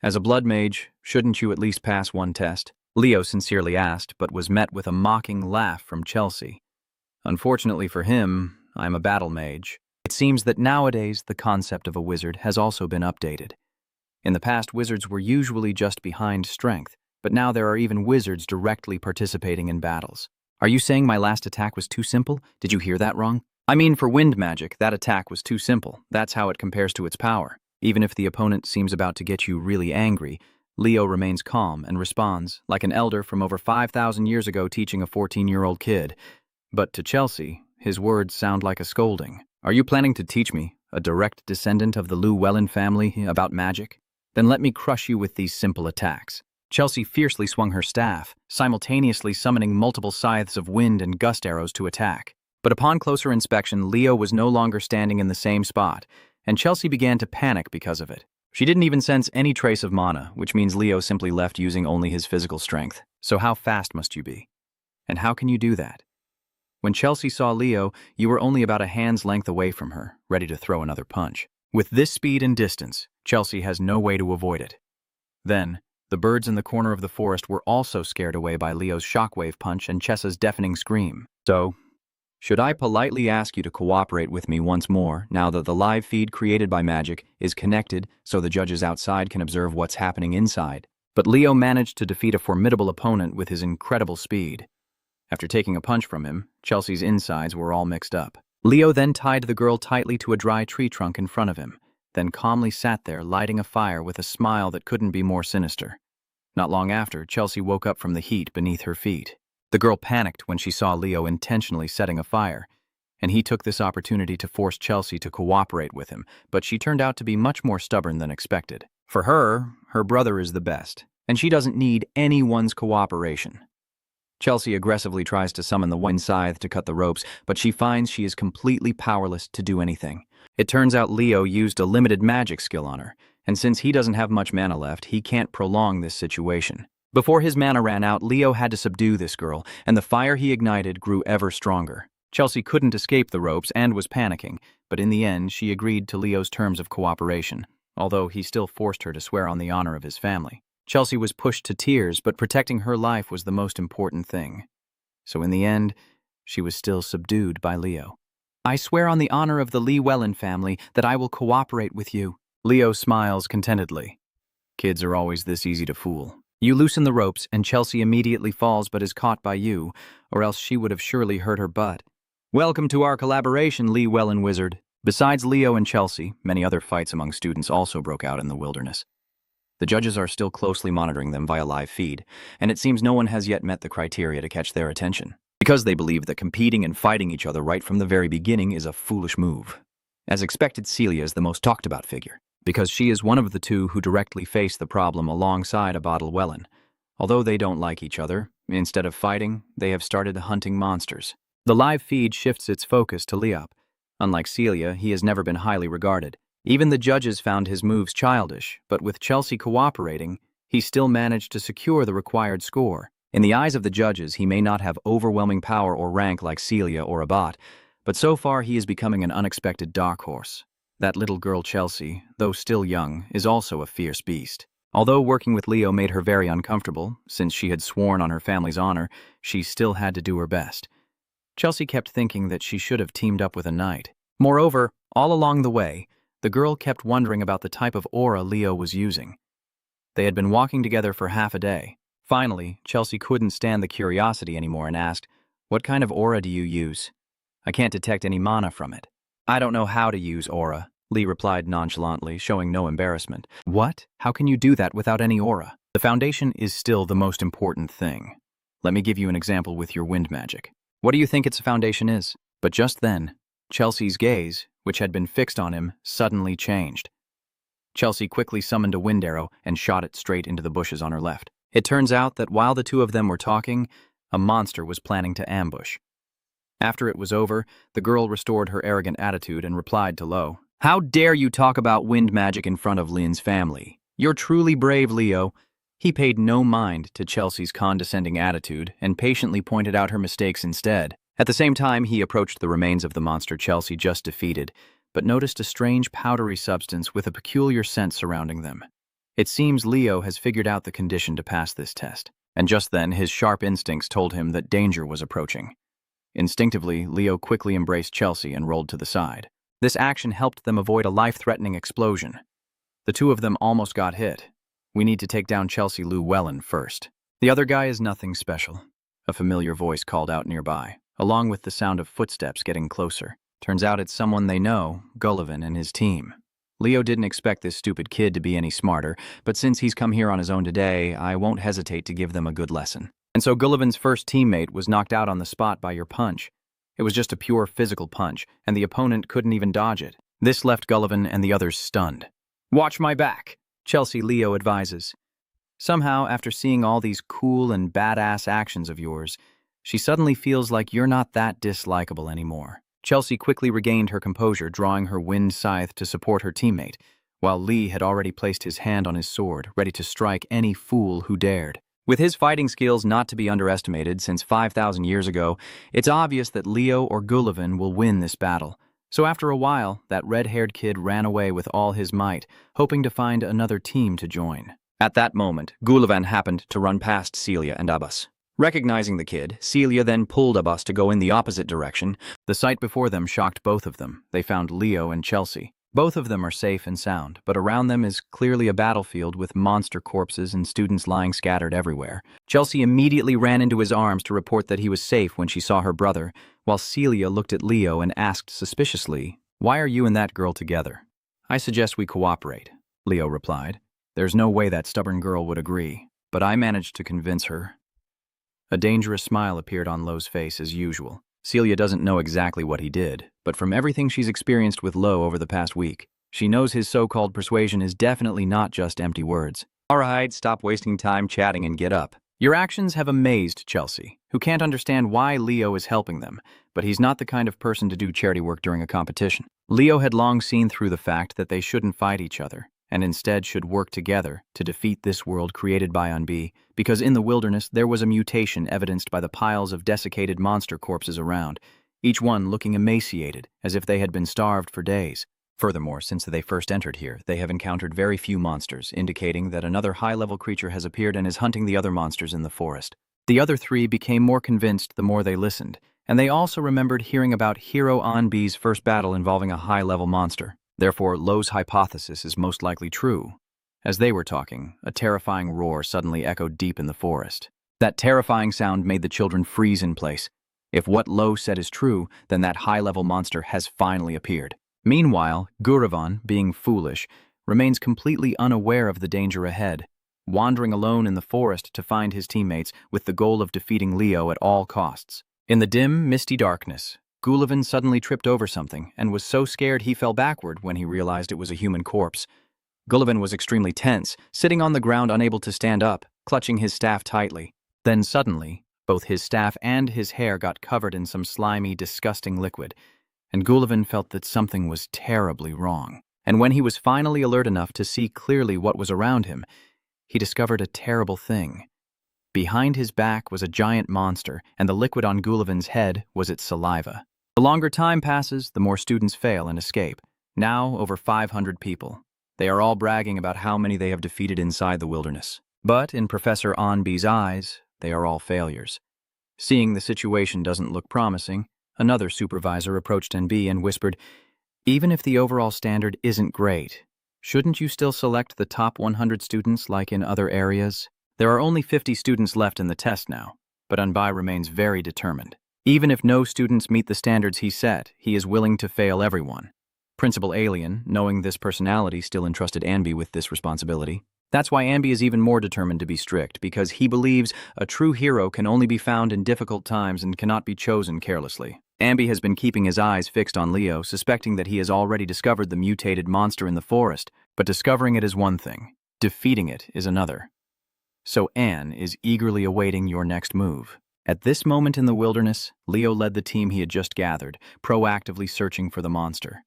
As a blood mage, shouldn't you at least pass one test? Leo sincerely asked, but was met with a mocking laugh from Chelsea. Unfortunately for him, I'm a battle mage. It seems that nowadays the concept of a wizard has also been updated. In the past, wizards were usually just behind strength, but now there are even wizards directly participating in battles. Are you saying my last attack was too simple? Did you hear that wrong? I mean, for wind magic, that attack was too simple. That's how it compares to its power. Even if the opponent seems about to get you really angry, Leo remains calm and responds, like an elder from over 5,000 years ago teaching a 14-year-old kid. But to Chelsea, his words sound like a scolding. Are you planning to teach me, a direct descendant of the Llewellyn family, about magic? Then let me crush you with these simple attacks. Chelsea fiercely swung her staff, simultaneously summoning multiple scythes of wind and gust arrows to attack. But upon closer inspection, Leo was no longer standing in the same spot, and Chelsea began to panic because of it. She didn't even sense any trace of mana, which means Leo simply left using only his physical strength. So how fast must you be? And how can you do that? When Chelsea saw Leo, you were only about a hand's length away from her, ready to throw another punch. With this speed and distance, Chelsea has no way to avoid it. Then, the birds in the corner of the forest were also scared away by Leo's shockwave punch and Chessa's deafening scream. So, should I politely ask you to cooperate with me once more, now that the live feed created by magic is connected so the judges outside can observe what's happening inside? But Leo managed to defeat a formidable opponent with his incredible speed. After taking a punch from him, Chelsea's insides were all mixed up. Leo then tied the girl tightly to a dry tree trunk in front of him, then calmly sat there lighting a fire with a smile that couldn't be more sinister. Not long after, Chelsea woke up from the heat beneath her feet. The girl panicked when she saw Leo intentionally setting a fire, and he took this opportunity to force Chelsea to cooperate with him, but she turned out to be much more stubborn than expected. For her, her brother is the best, and she doesn't need anyone's cooperation. Chelsea aggressively tries to summon the wind scythe to cut the ropes, but she finds she is completely powerless to do anything. It turns out Leo used a limited magic skill on her, and since he doesn't have much mana left, he can't prolong this situation. Before his mana ran out, Leo had to subdue this girl, and the fire he ignited grew ever stronger. Chelsea couldn't escape the ropes and was panicking, but in the end, she agreed to Leo's terms of cooperation, although he still forced her to swear on the honor of his family. Chelsea was pushed to tears, but protecting her life was the most important thing. So in the end, she was still subdued by Leo. I swear on the honor of the Llewellyn family that I will cooperate with you. Leo smiles contentedly. Kids are always this easy to fool. You loosen the ropes, and Chelsea immediately falls but is caught by you, or else she would have surely hurt her butt. Welcome to our collaboration, Llewellyn Wizard. Besides Leo and Chelsea, many other fights among students also broke out in the wilderness. The judges are still closely monitoring them via live feed, and it seems no one has yet met the criteria to catch their attention, because they believe that competing and fighting each other right from the very beginning is a foolish move. As expected, Celia is the most talked about figure, because she is one of the two who directly face the problem alongside Abad Llewellyn. Although they don't like each other, instead of fighting, they have started hunting monsters. The live feed shifts its focus to Leop. Unlike Celia, he has never been highly regarded. Even the judges found his moves childish, but with Chelsea cooperating, he still managed to secure the required score. In the eyes of the judges, he may not have overwhelming power or rank like Celia or Abad, but so far he is becoming an unexpected dark horse. That little girl Chelsea, though still young, is also a fierce beast. Although working with Leo made her very uncomfortable, since she had sworn on her family's honor, she still had to do her best. Chelsea kept thinking that she should have teamed up with a knight. Moreover, all along the way, the girl kept wondering about the type of aura Leo was using. They had been walking together for half a day. Finally, Chelsea couldn't stand the curiosity anymore and asked, "What kind of aura do you use? I can't detect any mana from it." "I don't know how to use aura," Lee replied nonchalantly, showing no embarrassment. "What? How can you do that without any aura? The foundation is still the most important thing. Let me give you an example with your wind magic. What do you think its foundation is?" But just then, Chelsea's gaze, which had been fixed on him, suddenly changed. Chelsea quickly summoned a wind arrow and shot it straight into the bushes on her left. It turns out that while the two of them were talking, a monster was planning to ambush. After it was over, the girl restored her arrogant attitude and replied to Lo, "How dare you talk about wind magic in front of Lynn's family? You're truly brave, Leo." He paid no mind to Chelsea's condescending attitude and patiently pointed out her mistakes instead. At the same time, he approached the remains of the monster Chelsea just defeated, but noticed a strange powdery substance with a peculiar scent surrounding them. It seems Leo has figured out the condition to pass this test, and just then his sharp instincts told him that danger was approaching. Instinctively, Leo quickly embraced Chelsea and rolled to the side. This action helped them avoid a life-threatening explosion. The two of them almost got hit. "We need to take down Chelsea Llewellyn first. The other guy is nothing special," a familiar voice called out nearby, along with the sound of footsteps getting closer. Turns out it's someone they know, Gullivan and his team. Leo didn't expect this stupid kid to be any smarter, but since he's come here on his own today, I won't hesitate to give them a good lesson. And so Gullivan's first teammate was knocked out on the spot by your punch. It was just a pure physical punch, and the opponent couldn't even dodge it. This left Gullivan and the others stunned. "Watch my back," Chelsea Leo advises. Somehow, after seeing all these cool and badass actions of yours, she suddenly feels like you're not that dislikable anymore. Chelsea quickly regained her composure, drawing her wind scythe to support her teammate, while Lee had already placed his hand on his sword, ready to strike any fool who dared. With his fighting skills not to be underestimated since 5,000 years ago, it's obvious that Leo or Gullivan will win this battle. So after a while, that red-haired kid ran away with all his might, hoping to find another team to join. At that moment, Gullivan happened to run past Celia and Abbas. Recognizing the kid, Celia then pulled Abbas to go in the opposite direction. The sight before them shocked both of them. They found Leo and Chelsea. Both of them are safe and sound, but around them is clearly a battlefield with monster corpses and students lying scattered everywhere. Chelsea immediately ran into his arms to report that he was safe when she saw her brother, while Celia looked at Leo and asked suspiciously, "Why are you and that girl together?" "I suggest we cooperate," Leo replied. "There's no way that stubborn girl would agree, but I managed to convince her." A dangerous smile appeared on Lo's face as usual. Celia doesn't know exactly what he did, but from everything she's experienced with Lo over the past week, she knows his so-called persuasion is definitely not just empty words. "Alright, stop wasting time chatting and get up." Your actions have amazed Chelsea, who can't understand why Leo is helping them, but he's not the kind of person to do charity work during a competition. Leo had long seen through the fact that they shouldn't fight each other, and instead should work together to defeat this world created by Unbi, because in the wilderness there was a mutation evidenced by the piles of desiccated monster corpses around, each one looking emaciated, as if they had been starved for days. Furthermore, since they first entered here, they have encountered very few monsters, indicating that another high-level creature has appeared and is hunting the other monsters in the forest. The other three became more convinced the more they listened, and they also remembered hearing about Hero Anbi's first battle involving a high-level monster. Therefore, Lo's hypothesis is most likely true. As they were talking, a terrifying roar suddenly echoed deep in the forest. That terrifying sound made the children freeze in place. If what Lo said is true, then that high-level monster has finally appeared. Meanwhile, Guravan, being foolish, remains completely unaware of the danger ahead, wandering alone in the forest to find his teammates with the goal of defeating Leo at all costs. In the dim, misty darkness, Gullivan suddenly tripped over something and was so scared he fell backward when he realized it was a human corpse. Gullivan was extremely tense, sitting on the ground unable to stand up, clutching his staff tightly. Then suddenly, both his staff and his hair got covered in some slimy, disgusting liquid, and Gullivan felt that something was terribly wrong. And when he was finally alert enough to see clearly what was around him, he discovered a terrible thing. Behind his back was a giant monster, and the liquid on Gullivan's head was its saliva. The longer time passes, the more students fail and escape. Now, over 500 people. They are all bragging about how many they have defeated inside the wilderness. But in Professor Anbi's eyes, they are all failures. Seeing the situation doesn't look promising, another supervisor approached Anbi and whispered, "Even if the overall standard isn't great, shouldn't you still select the top 100 students like in other areas?" There are only 50 students left in the test now, but Anbi remains very determined. Even if no students meet the standards he set, he is willing to fail everyone. Principal Alien, knowing this personality, still entrusted Anbi with this responsibility. That's why Anbi is even more determined to be strict, because he believes a true hero can only be found in difficult times and cannot be chosen carelessly. Anbi has been keeping his eyes fixed on Leo, suspecting that he has already discovered the mutated monster in the forest, but discovering it is one thing, defeating it is another. So Anne is eagerly awaiting your next move. At this moment in the wilderness, Leo led the team he had just gathered, proactively searching for the monster.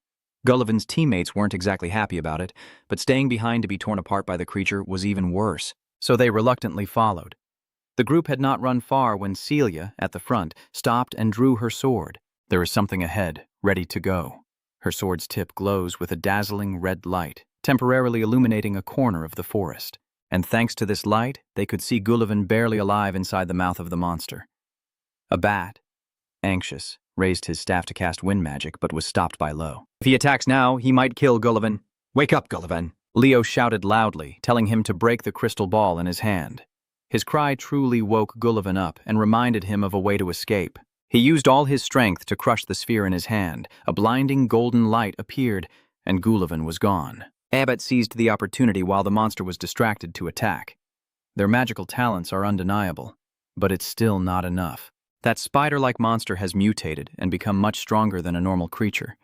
Gullivan's teammates weren't exactly happy about it, but staying behind to be torn apart by the creature was even worse, so they reluctantly followed. The group had not run far when Celia, at the front, stopped and drew her sword. There is something ahead, ready to go. Her sword's tip glows with a dazzling red light, temporarily illuminating a corner of the forest. And thanks to this light, they could see Gullivan barely alive inside the mouth of the monster. A bat, anxious, raised his staff to cast wind magic, but was stopped by Lo. "If he attacks now, he might kill Gullivan. Wake up, Gullivan!" Leo shouted loudly, telling him to break the crystal ball in his hand. His cry truly woke Gullivan up and reminded him of a way to escape. He used all his strength to crush the sphere in his hand. A blinding golden light appeared, and Gullivan was gone. Abbott seized the opportunity while the monster was distracted to attack. Their magical talents are undeniable, but it's still not enough. That spider-like monster has mutated and become much stronger than a normal creature.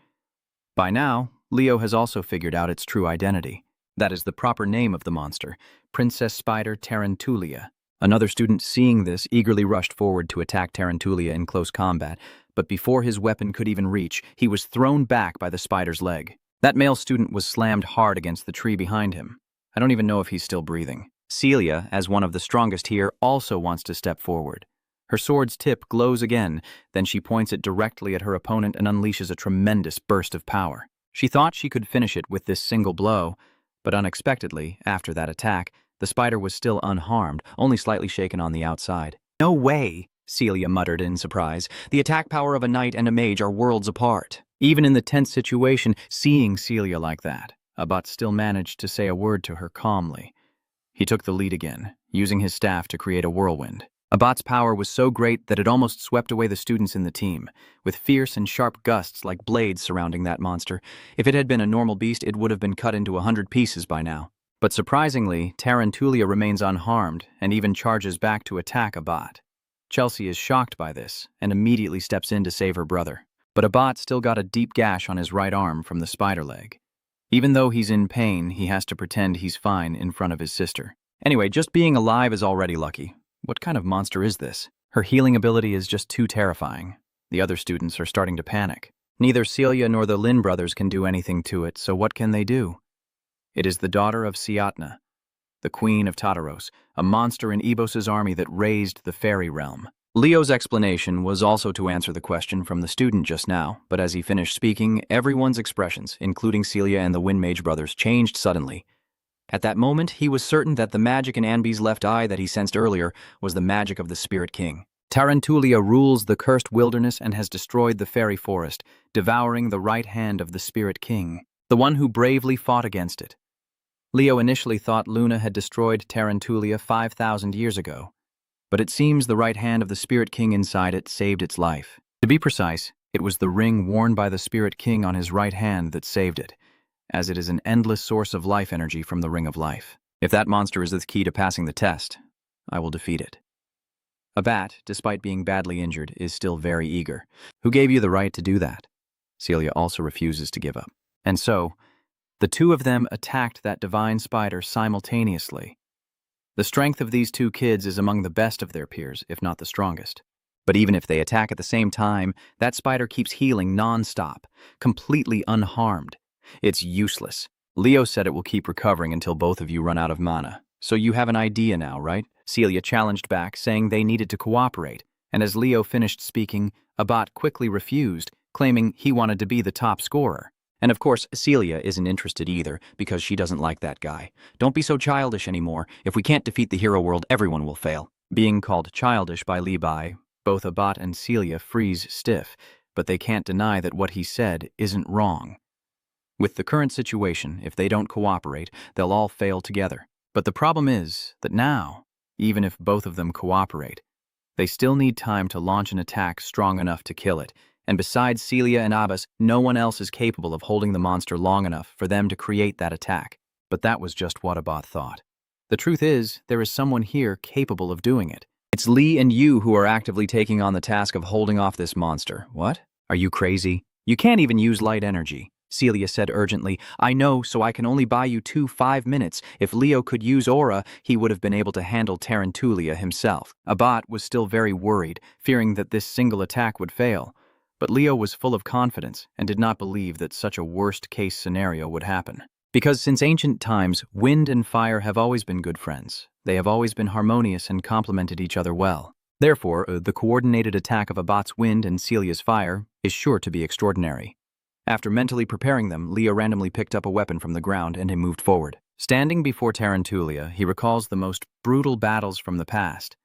By now, Leo has also figured out its true identity. That is the proper name of the monster, Princess Spider Tarantulia. Another student, seeing this, eagerly rushed forward to attack Tarantulia in close combat, but before his weapon could even reach, he was thrown back by the spider's leg. That male student was slammed hard against the tree behind him. I don't even know if he's still breathing. Celia, as one of the strongest here, also wants to step forward. Her sword's tip glows again, then she points it directly at her opponent and unleashes a tremendous burst of power. She thought she could finish it with this single blow, but unexpectedly, after that attack, the spider was still unharmed, only slightly shaken on the outside. "No way," Celia muttered in surprise. "The attack power of a knight and a mage are worlds apart." Even in the tense situation, seeing Celia like that, Abat still managed to say a word to her calmly. He took the lead again, using his staff to create a whirlwind. Abat's power was so great that it almost swept away the students in the team, with fierce and sharp gusts like blades surrounding that monster. If it had been a normal beast, it would have been cut into 100 pieces by now. But surprisingly, Tarantulia remains unharmed and even charges back to attack Abat. Chelsea is shocked by this and immediately steps in to save her brother. But Abat still got a deep gash on his right arm from the spider leg. Even though he's in pain, he has to pretend he's fine in front of his sister. Anyway, just being alive is already lucky. What kind of monster is this? Her healing ability is just too terrifying. The other students are starting to panic. Neither Celia nor the Lin brothers can do anything to it, so what can they do? It is the daughter of Siatna, the queen of Tartaros, a monster in Ebos's army that raised the fairy realm. Leo's explanation was also to answer the question from the student just now, but as he finished speaking, everyone's expressions, including Celia and the Wind Mage brothers, changed suddenly. At that moment, he was certain that the magic in Anby's left eye that he sensed earlier was the magic of the Spirit King. Tarantulia rules the cursed wilderness and has destroyed the fairy forest, devouring the right hand of the Spirit King, the one who bravely fought against it. Leo initially thought Luna had destroyed Tarantulia 5,000 years ago, but it seems the right hand of the Spirit King inside it saved its life. To be precise, it was the ring worn by the Spirit King on his right hand that saved it, as it is an endless source of life energy from the Ring of Life. If that monster is the key to passing the test, I will defeat it. Abat, despite being badly injured, is still very eager. Who gave you the right to do that? Celia also refuses to give up. And so, the two of them attacked that divine spider simultaneously. The strength of these two kids is among the best of their peers, if not the strongest. But even if they attack at the same time, that spider keeps healing non-stop, completely unharmed. It's useless. Leo said it will keep recovering until both of you run out of mana. So you have an idea now, right? Celia challenged back, saying they needed to cooperate. And as Leo finished speaking, Abat quickly refused, claiming he wanted to be the top scorer. And of course, Celia isn't interested either, because she doesn't like that guy. Don't be so childish anymore. If we can't defeat the hero world, everyone will fail. Being called childish by Levi, both Abat and Celia freeze stiff, but they can't deny that what he said isn't wrong. With the current situation, if they don't cooperate, they'll all fail together. But the problem is that now, even if both of them cooperate, they still need time to launch an attack strong enough to kill it. And besides Celia and Abbas, no one else is capable of holding the monster long enough for them to create that attack. But that was just what Abat thought. The truth is, there is someone here capable of doing it. It's Lee and you who are actively taking on the task of holding off this monster. What? Are you crazy? You can't even use light energy. Celia said urgently. I know, so I can only buy you 5 minutes. If Leo could use aura, he would have been able to handle Tarantulia himself. Abat was still very worried, fearing that this single attack would fail. But Leo was full of confidence and did not believe that such a worst-case scenario would happen. Because since ancient times, wind and fire have always been good friends. They have always been harmonious and complemented each other well. Therefore, the coordinated attack of Abat's wind and Celia's fire is sure to be extraordinary. After mentally preparing them, Leo randomly picked up a weapon from the ground and he moved forward. Standing before Tarantulia, he recalls the most brutal battles from the past.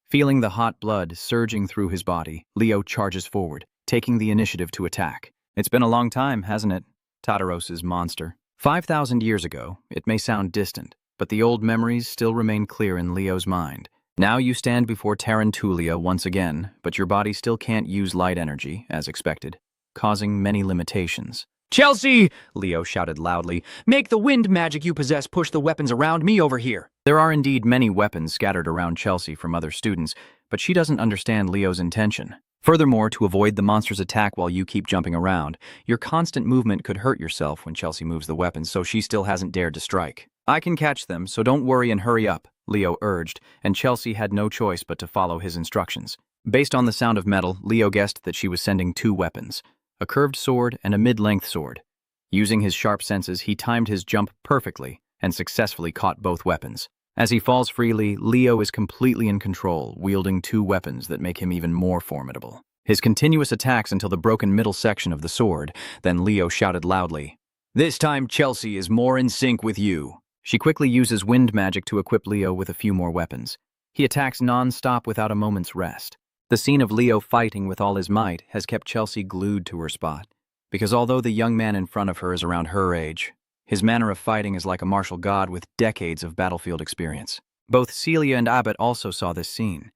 Feeling the hot blood surging through his body, Leo charges forward, taking the initiative to attack. It's been a long time, hasn't it? Tartaros's monster. 5,000 years ago, it may sound distant, but the old memories still remain clear in Leo's mind. Now you stand before Tarantulia once again, but your body still can't use light energy, as expected, causing many limitations. Chelsea! Leo shouted loudly. Make the wind magic you possess push the weapons around me over here. There are indeed many weapons scattered around Chelsea from other students, but she doesn't understand Leo's intention. Furthermore, to avoid the monster's attack while you keep jumping around, your constant movement could hurt yourself when Chelsea moves the weapons, so she still hasn't dared to strike. I can catch them, so don't worry and hurry up, Leo urged, and Chelsea had no choice but to follow his instructions. Based on the sound of metal, Leo guessed that she was sending two weapons, a curved sword and a mid-length sword. Using his sharp senses, he timed his jump perfectly and successfully caught both weapons. As he falls freely, Leo is completely in control, wielding two weapons that make him even more formidable. His continuous attacks until the broken middle section of the sword, then Leo shouted loudly, "This time Chelsea is more in sync with you." She quickly uses wind magic to equip Leo with a few more weapons. He attacks non-stop without a moment's rest. The scene of Leo fighting with all his might has kept Chelsea glued to her spot, because although the young man in front of her is around her age, his manner of fighting is like a martial god with decades of battlefield experience. Both Celia and Abbott also saw this scene.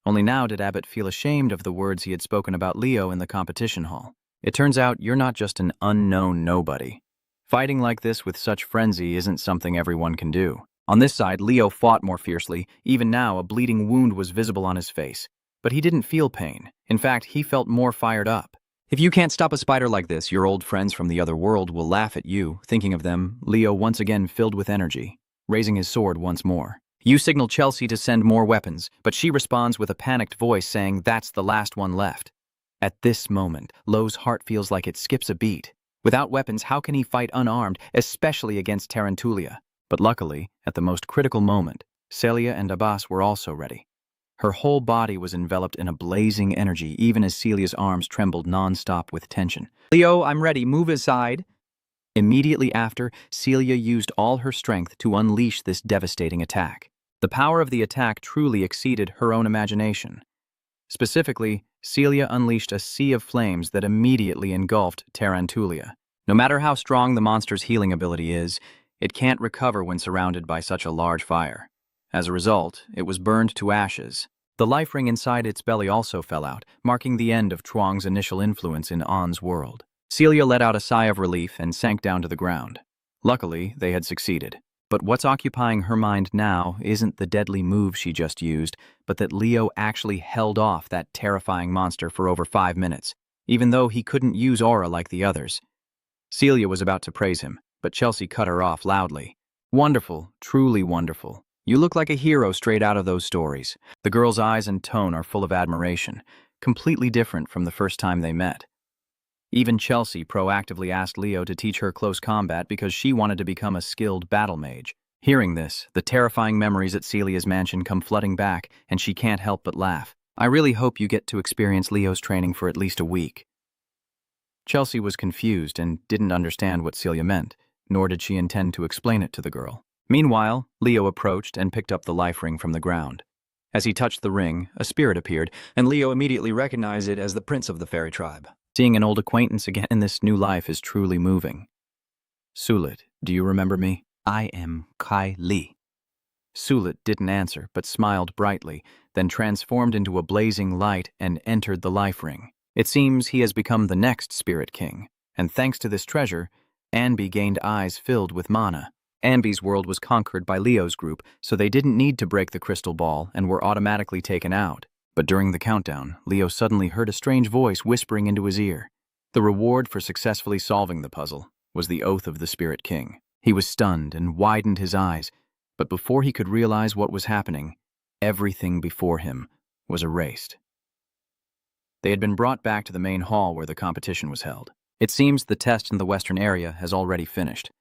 Only now did Abbott feel ashamed of the words he had spoken about Leo in the competition hall. It turns out you're not just an unknown nobody. Fighting like this with such frenzy isn't something everyone can do. On this side, Leo fought more fiercely. Even now, a bleeding wound was visible on his face. But he didn't feel pain. In fact, he felt more fired up. If you can't stop a spider like this, your old friends from the other world will laugh at you. Thinking of them, Leo once again filled with energy, raising his sword once more. You signal Chelsea to send more weapons, but she responds with a panicked voice saying that's the last one left. At this moment, Lo's heart feels like it skips a beat. Without weapons, how can he fight unarmed, especially against Tarantulia? But luckily, at the most critical moment, Celia and Abbas were also ready. Her whole body was enveloped in a blazing energy, even as Celia's arms trembled non-stop with tension. "Leo, I'm ready. Move aside." Immediately after, Celia used all her strength to unleash this devastating attack. The power of the attack truly exceeded her own imagination. Specifically, Celia unleashed a sea of flames that immediately engulfed Tarantulia. No matter how strong the monster's healing ability is, it can't recover when surrounded by such a large fire. As a result, it was burned to ashes. The life ring inside its belly also fell out, marking the end of Chuang's initial influence in An's world. Celia let out a sigh of relief and sank down to the ground. Luckily, they had succeeded. But what's occupying her mind now isn't the deadly move she just used, but that Leo actually held off that terrifying monster for over 5 minutes, even though he couldn't use aura like the others. Celia was about to praise him, but Chelsea cut her off loudly. "Wonderful, truly wonderful. You look like a hero straight out of those stories." The girl's eyes and tone are full of admiration, completely different from the first time they met. Even Chelsea proactively asked Leo to teach her close combat because she wanted to become a skilled battle mage. Hearing this, the terrifying memories at Celia's mansion come flooding back, and she can't help but laugh. "I really hope you get to experience Leo's training for at least a week." Chelsea was confused and didn't understand what Celia meant, nor did she intend to explain it to the girl. Meanwhile, Leo approached and picked up the life ring from the ground. As he touched the ring, a spirit appeared, and Leo immediately recognized it as the prince of the fairy tribe. Seeing an old acquaintance again in this new life is truly moving. "Sulit, do you remember me?" "I am Kai Li." Sulit didn't answer, but smiled brightly, then transformed into a blazing light and entered the life ring. It seems he has become the next Spirit King, and thanks to this treasure, Anby gained eyes filled with mana. Anby's world was conquered by Leo's group, so they didn't need to break the crystal ball and were automatically taken out. But during the countdown, Leo suddenly heard a strange voice whispering into his ear. The reward for successfully solving the puzzle was the oath of the Spirit King. He was stunned and widened his eyes, but before he could realize what was happening, everything before him was erased. They had been brought back to the main hall where the competition was held. It seems the test in the western area has already finished.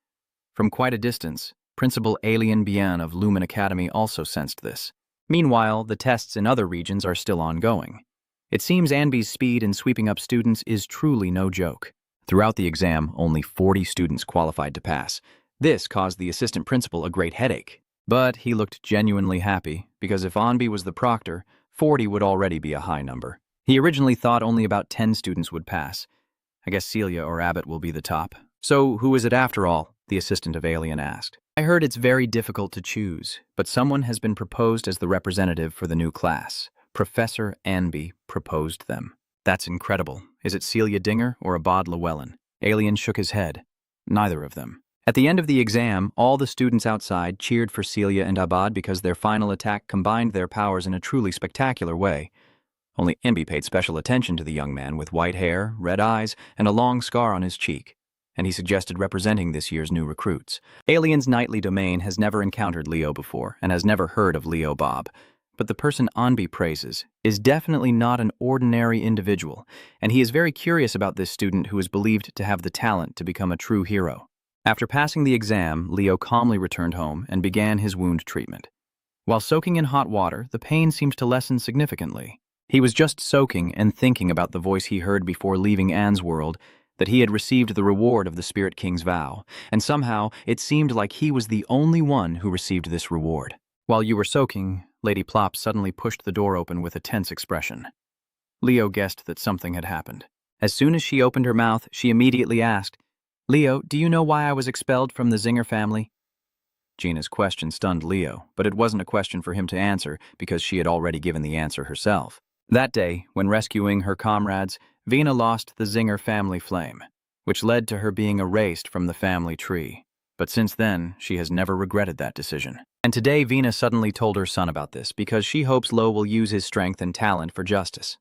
From quite a distance, Principal Alien Bien of Lumen Academy also sensed this. Meanwhile, the tests in other regions are still ongoing. It seems Anby's speed in sweeping up students is truly no joke. Throughout the exam, only 40 students qualified to pass. This caused the assistant principal a great headache. But he looked genuinely happy, because if Anby was the proctor, 40 would already be a high number. He originally thought only about 10 students would pass. "I guess Celia or Abbott will be the top." "So who is it after all?" the assistant of Alien asked. "I heard it's very difficult to choose, but someone has been proposed as the representative for the new class. Professor Anby proposed them." "That's incredible. Is it Celia Dinger or Abad Llewellyn?" Alien shook his head. "Neither of them." At the end of the exam, all the students outside cheered for Celia and Abad because their final attack combined their powers in a truly spectacular way. Only Enby paid special attention to the young man with white hair, red eyes, and a long scar on his cheek, and he suggested representing this year's new recruits. Alien's nightly domain has never encountered Leo before and has never heard of Leo Bob. But the person Enby praises is definitely not an ordinary individual, and he is very curious about this student who is believed to have the talent to become a true hero. After passing the exam, Leo calmly returned home and began his wound treatment. While soaking in hot water, the pain seemed to lessen significantly. He was just soaking and thinking about the voice he heard before leaving Anne's world, that he had received the reward of the Spirit King's vow, and somehow it seemed like he was the only one who received this reward. While you were soaking, Lady Plop suddenly pushed the door open with a tense expression. Leo guessed that something had happened. As soon as she opened her mouth, she immediately asked, "Leo, do you know why I was expelled from the Zinger family?" Gina's question stunned Leo, but it wasn't a question for him to answer because she had already given the answer herself. That day, when rescuing her comrades, Vina lost the Zinger family flame, which led to her being erased from the family tree. But since then, she has never regretted that decision. And today, Vina suddenly told her son about this because she hopes Lo will use his strength and talent for justice.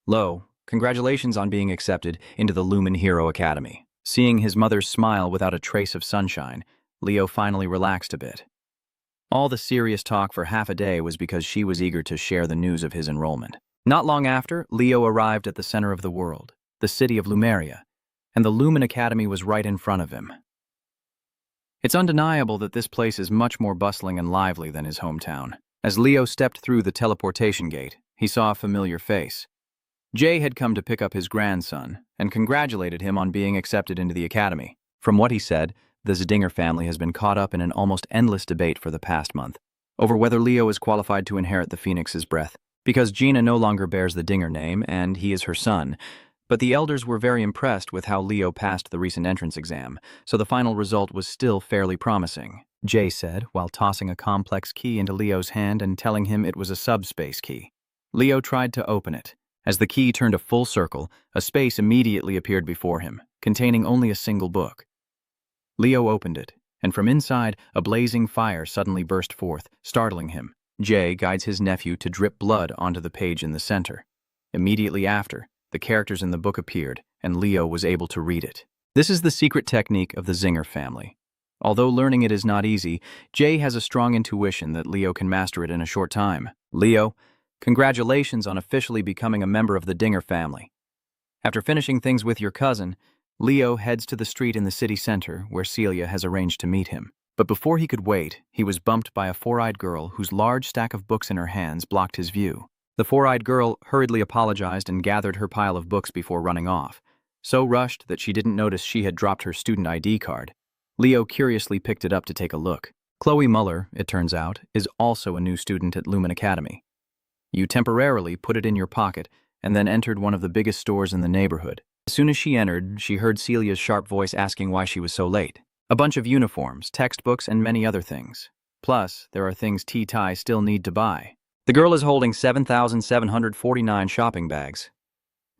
Lo, congratulations on being accepted into the Lumen Hero Academy. Seeing his mother's smile without a trace of sunshine, Leo finally relaxed a bit. All the serious talk for half a day was because she was eager to share the news of his enrollment. Not long after, Leo arrived at the center of the world, the city of Lumeria, and the Lumen Academy was right in front of him. It's undeniable that this place is much more bustling and lively than his hometown. As Leo stepped through the teleportation gate, he saw a familiar face. Jay had come to pick up his grandson and congratulated him on being accepted into the academy. From what he said, the Zdinger family has been caught up in an almost endless debate for the past month over whether Leo is qualified to inherit the Phoenix's breath, because Gina no longer bears the Dinger name and he is her son. But the elders were very impressed with how Leo passed the recent entrance exam, so the final result was still fairly promising, Jay said, while tossing a complex key into Leo's hand and telling him it was a subspace key. Leo tried to open it. As the key turned a full circle, a space immediately appeared before him, containing only a single book. Leo opened it, and from inside, a blazing fire suddenly burst forth, startling him. Jay guides his nephew to drip blood onto the page in the center. Immediately after, the characters in the book appeared, and Leo was able to read it. This is the secret technique of the Zinger family. Although learning it is not easy, Jay has a strong intuition that Leo can master it in a short time. Leo, congratulations on officially becoming a member of the Dinger family. After finishing things with your cousin, Leo heads to the street in the city center where Celia has arranged to meet him. But before he could wait, he was bumped by a four-eyed girl whose large stack of books in her hands blocked his view. The four-eyed girl hurriedly apologized and gathered her pile of books before running off, so rushed that she didn't notice she had dropped her student ID card. Leo curiously picked it up to take a look. Chloe Muller, it turns out, is also a new student at Lumen Academy. You temporarily put it in your pocket and then entered one of the biggest stores in the neighborhood. As soon as she entered, she heard Celia's sharp voice asking why she was so late. A bunch of uniforms, textbooks, and many other things. Plus, there are things T-Tai still need to buy. The girl is holding 7,749 shopping bags.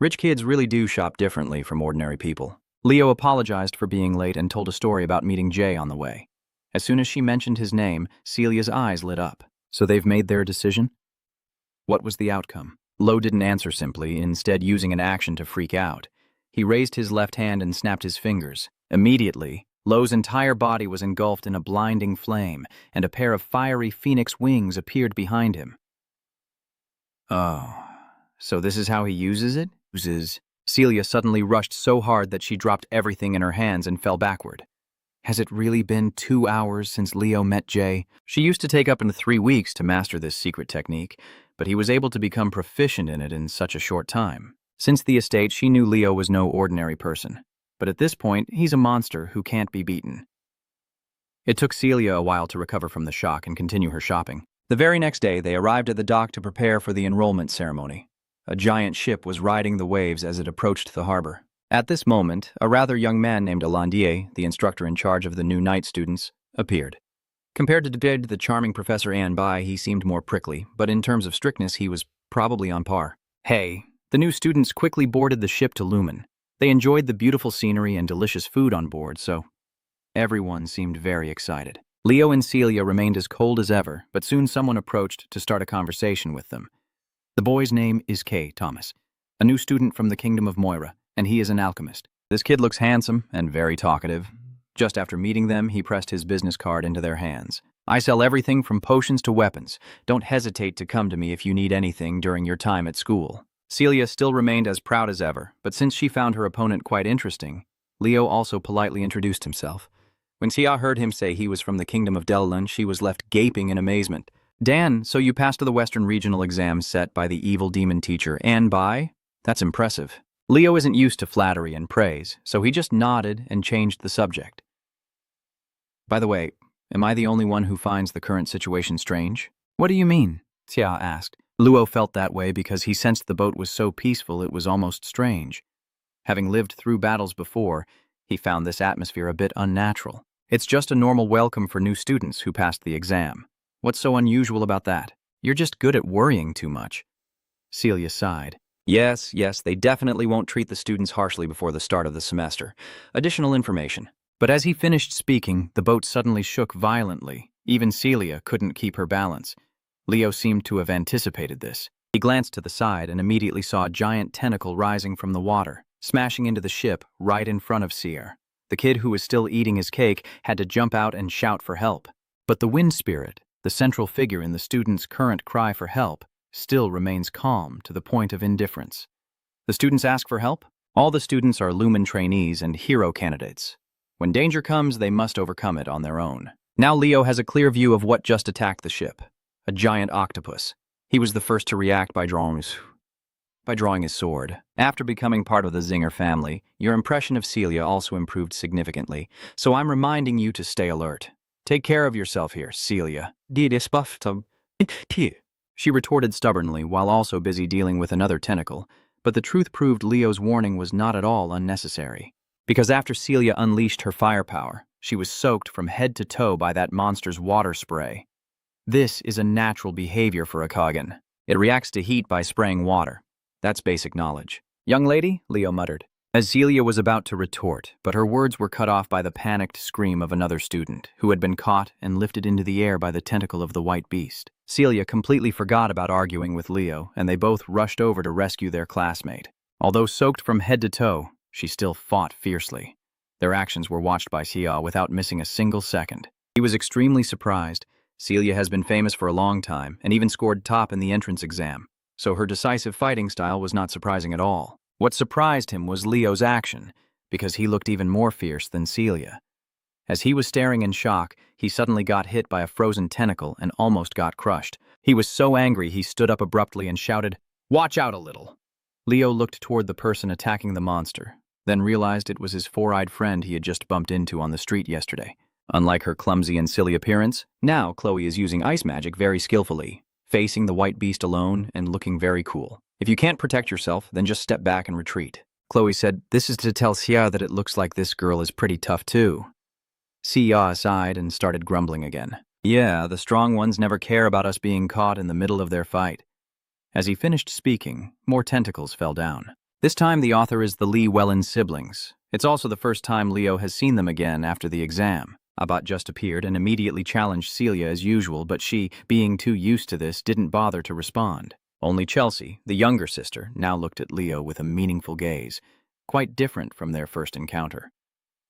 Rich kids really do shop differently from ordinary people. Leo apologized for being late and told a story about meeting Jay on the way. As soon as she mentioned his name, Celia's eyes lit up. So they've made their decision? What was the outcome? Lo didn't answer simply, instead using an action to freak out. He raised his left hand and snapped his fingers. Immediately, Lo's entire body was engulfed in a blinding flame, and a pair of fiery phoenix wings appeared behind him. Oh, so this is how he uses it? Celia suddenly rushed so hard that she dropped everything in her hands and fell backward. Has it really been 2 hours since Leo met Jay? She used to take up to 3 weeks to master this secret technique, but he was able to become proficient in it in such a short time. Since the estate, she knew Leo was no ordinary person. But at this point, he's a monster who can't be beaten. It took Celia a while to recover from the shock and continue her shopping. The very next day, they arrived at the dock to prepare for the enrollment ceremony. A giant ship was riding the waves as it approached the harbor. At this moment, a rather young man named Alandier, the instructor in charge of the new night students, appeared. Compared to the charming Professor Ann Bai, he seemed more prickly, but in terms of strictness, he was probably on par. Hey, the new students quickly boarded the ship to Lumen. They enjoyed the beautiful scenery and delicious food on board, so everyone seemed very excited. Leo and Celia remained as cold as ever, but soon someone approached to start a conversation with them. The boy's name is K. Thomas, a new student from the kingdom of Moira, and he is an alchemist. This kid looks handsome and very talkative. Just after meeting them, he pressed his business card into their hands. I sell everything from potions to weapons. Don't hesitate to come to me if you need anything during your time at school. Celia still remained as proud as ever, but since she found her opponent quite interesting, Leo also politely introduced himself. When Tia heard him say he was from the kingdom of Delun, she was left gaping in amazement. Dan, so you passed the Western Regional exam set by the evil demon teacher, and by? That's impressive. Leo isn't used to flattery and praise, so he just nodded and changed the subject. By the way, am I the only one who finds the current situation strange? What do you mean? Tia asked. Luo felt that way because he sensed the boat was so peaceful it was almost strange. Having lived through battles before, he found this atmosphere a bit unnatural. It's just a normal welcome for new students who passed the exam. What's so unusual about that? You're just good at worrying too much. Celia sighed. Yes, they definitely won't treat the students harshly before the start of the semester. Additional information. But as he finished speaking, the boat suddenly shook violently. Even Celia couldn't keep her balance. Leo seemed to have anticipated this. He glanced to the side and immediately saw a giant tentacle rising from the water, smashing into the ship right in front of Seer. The kid who was still eating his cake had to jump out and shout for help. But the wind spirit, the central figure in the student's current cry for help, still remains calm to the point of indifference. The students ask for help? All the students are Lumen trainees and hero candidates. When danger comes, they must overcome it on their own. Now Leo has a clear view of what just attacked the ship. A giant octopus. He was the first to react by drawing his sword. After becoming part of the Zinger family, your impression of Celia also improved significantly, so I'm reminding you to stay alert. Take care of yourself here, Celia. She retorted stubbornly while also busy dealing with another tentacle, but the truth proved Leo's warning was not at all unnecessary. Because after Celia unleashed her firepower, she was soaked from head to toe by that monster's water spray. This is a natural behavior for a Kagan. It reacts to heat by spraying water. That's basic knowledge. Young lady, Leo muttered, as Celia was about to retort, but her words were cut off by the panicked scream of another student, who had been caught and lifted into the air by the tentacle of the white beast. Celia completely forgot about arguing with Leo, and they both rushed over to rescue their classmate. Although soaked from head to toe, she still fought fiercely. Their actions were watched by Xia without missing a single second. He was extremely surprised. Celia has been famous for a long time and even scored top in the entrance exam, so her decisive fighting style was not surprising at all. What surprised him was Leo's action, because he looked even more fierce than Celia. As he was staring in shock, he suddenly got hit by a frozen tentacle and almost got crushed. He was so angry he stood up abruptly and shouted, "Watch out a little!" Leo looked toward the person attacking the monster, then realized it was his four-eyed friend he had just bumped into on the street yesterday. Unlike her clumsy and silly appearance, now Chloe is using ice magic very skillfully, facing the white beast alone and looking very cool. If you can't protect yourself, then just step back and retreat. Chloe said, "This is to tell Xia that it looks like this girl is pretty tough too." Xia sighed and started grumbling again. Yeah, the strong ones never care about us being caught in the middle of their fight. As he finished speaking, more tentacles fell down. This time the author is the Lee Wellen siblings. It's also the first time Leo has seen them again after the exam. Abat just appeared and immediately challenged Celia as usual, but she, being too used to this, didn't bother to respond. Only Chelsea, the younger sister, now looked at Leo with a meaningful gaze, quite different from their first encounter.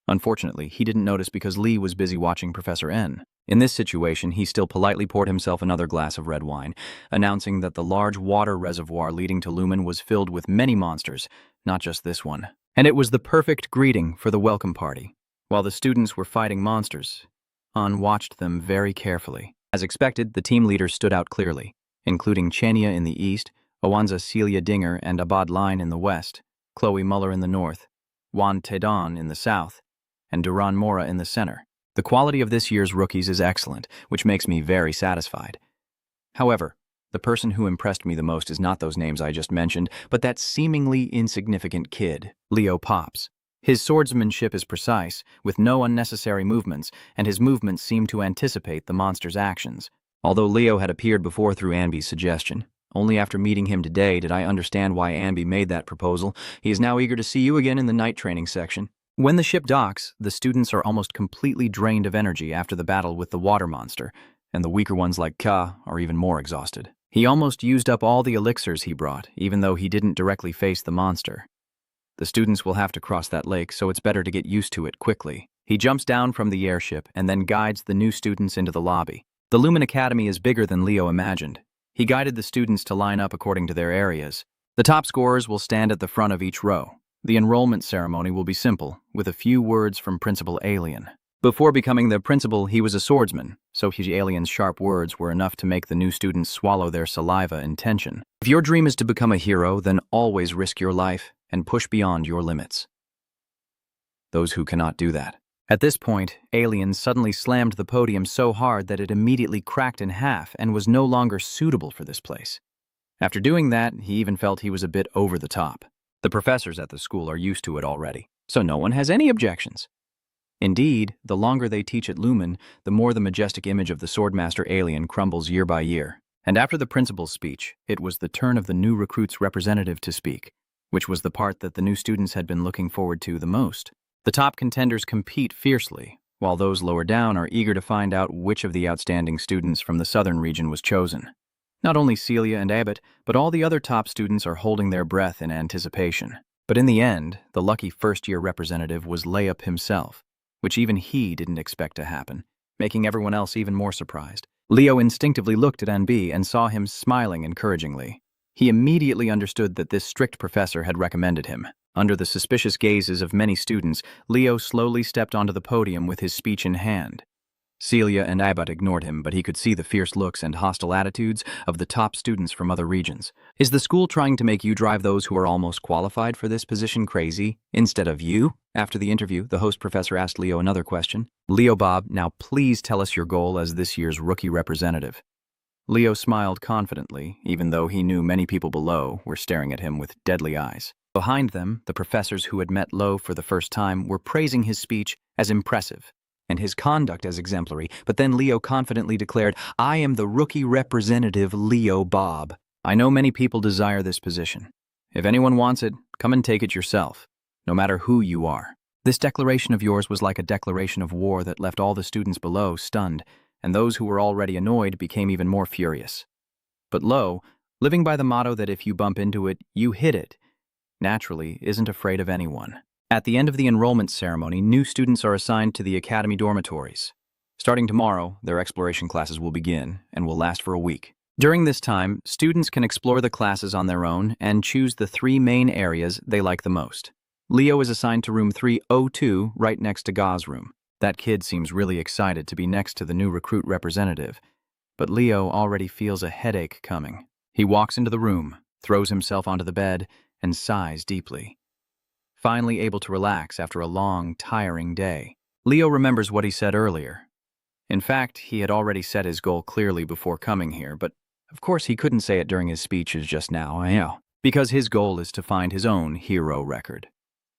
Unfortunately, he didn't notice because Lee was busy watching Professor N. In this situation, he still politely poured himself another glass of red wine, announcing that the large water reservoir leading to Lumen was filled with many monsters, not just this one. And it was the perfect greeting for the welcome party. While the students were fighting monsters, An watched them very carefully. As expected, the team leaders stood out clearly, including Chenia in the east, Owanza Celia Dinger and Abad Line in the west, Chloe Muller in the north, Juan Tedon in the south, and Duran Mora in the center. The quality of this year's rookies is excellent, which makes me very satisfied. However, the person who impressed me the most is not those names I just mentioned, but that seemingly insignificant kid, Leo Pops. His swordsmanship is precise, with no unnecessary movements, and his movements seem to anticipate the monster's actions. Although Leo had appeared before through Anby's suggestion, only after meeting him today did I understand why Anby made that proposal. He is now eager to see you again in the night training section. When the ship docks, the students are almost completely drained of energy after the battle with the water monster, and the weaker ones like Ka are even more exhausted. He almost used up all the elixirs he brought, even though he didn't directly face the monster. The students will have to cross that lake, so it's better to get used to it quickly. He jumps down from the airship and then guides the new students into the lobby. The Lumen Academy is bigger than Leo imagined. He guided the students to line up according to their areas. The top scorers will stand at the front of each row. The enrollment ceremony will be simple, with a few words from Principal Alien. Before becoming the principal, he was a swordsman, so his alien's sharp words were enough to make the new students swallow their saliva in tension. If your dream is to become a hero, then always risk your life and push beyond your limits. Those who cannot do that. At this point, Alien suddenly slammed the podium so hard that it immediately cracked in half and was no longer suitable for this place. After doing that, he even felt he was a bit over the top. The professors at the school are used to it already, so no one has any objections. Indeed, the longer they teach at Lumen, the more the majestic image of the Swordmaster Alien crumbles year by year. And after the principal's speech, it was the turn of the new recruit's representative to speak, which was the part that the new students had been looking forward to the most. The top contenders compete fiercely, while those lower down are eager to find out which of the outstanding students from the southern region was chosen. Not only Celia and Abbott, but all the other top students are holding their breath in anticipation. But in the end, the lucky first-year representative was Layup himself, which even he didn't expect to happen, making everyone else even more surprised. Leo instinctively looked at Anbi and saw him smiling encouragingly. He immediately understood that this strict professor had recommended him. Under the suspicious gazes of many students, Leo slowly stepped onto the podium with his speech in hand. Celia and Abbott ignored him, but he could see the fierce looks and hostile attitudes of the top students from other regions. Is the school trying to make you drive those who are almost qualified for this position crazy, instead of you? After the interview, the host professor asked Leo another question. Leo Bob, now please tell us your goal as this year's rookie representative. Leo smiled confidently, even though he knew many people below were staring at him with deadly eyes. Behind them, the professors who had met Lo for the first time were praising his speech as impressive and his conduct as exemplary, but then Leo confidently declared, "I am the rookie representative, Leo Bob. I know many people desire this position. If anyone wants it, come and take it yourself, no matter who you are." This declaration of yours was like a declaration of war that left all the students below stunned, and those who were already annoyed became even more furious. But Lo, living by the motto that if you bump into it, you hit it, naturally isn't afraid of anyone. At the end of the enrollment ceremony, new students are assigned to the academy dormitories. Starting tomorrow, their exploration classes will begin and will last for a week. During this time, students can explore the classes on their own and choose the 3 main areas they like the most. Leo is assigned to room 302, right next to Ga's room. That kid seems really excited to be next to the new recruit representative, but Leo already feels a headache coming. He walks into the room, throws himself onto the bed, and sighs deeply. Finally able to relax after a long, tiring day. Leo remembers what he said earlier. In fact, he had already set his goal clearly before coming here, but of course he couldn't say it during his speeches just now, because his goal is to find his own hero record.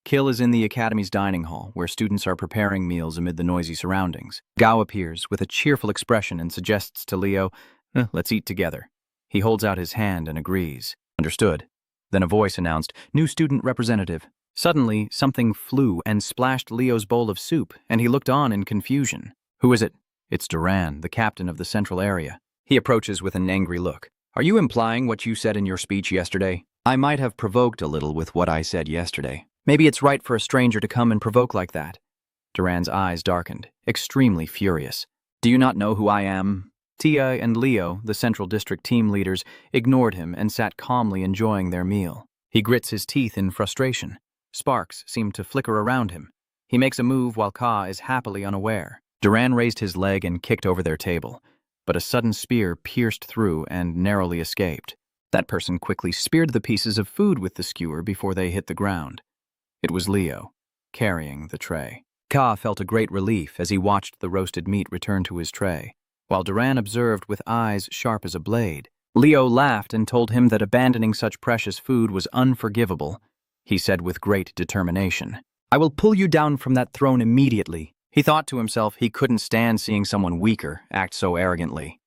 Kill is in the academy's dining hall, where students are preparing meals amid the noisy surroundings. Gao appears with a cheerful expression and suggests to Leo, "Let's eat together." He holds out his hand and agrees. Understood. Then a voice announced, "New student representative." Suddenly, something flew and splashed Leo's bowl of soup, and he looked on in confusion. "Who is it?" "It's Duran, the captain of the central area." He approaches with an angry look. "Are you implying what you said in your speech yesterday?" "I might have provoked a little with what I said yesterday. Maybe it's right for a stranger to come and provoke like that." Duran's eyes darkened, extremely furious. "Do you not know who I am?" Tia and Leo, the central district team leaders, ignored him and sat calmly enjoying their meal. He grits his teeth in frustration. Sparks seem to flicker around him. He makes a move while Ka is happily unaware. Duran raised his leg and kicked over their table, but a sudden spear pierced through and narrowly escaped. That person quickly speared the pieces of food with the skewer before they hit the ground. It was Leo, carrying the tray. Ka felt a great relief as he watched the roasted meat return to his tray, while Duran observed with eyes sharp as a blade. Leo laughed and told him that abandoning such precious food was unforgivable. He said with great determination, "I will pull you down from that throne immediately." He thought to himself he couldn't stand seeing someone weaker act so arrogantly.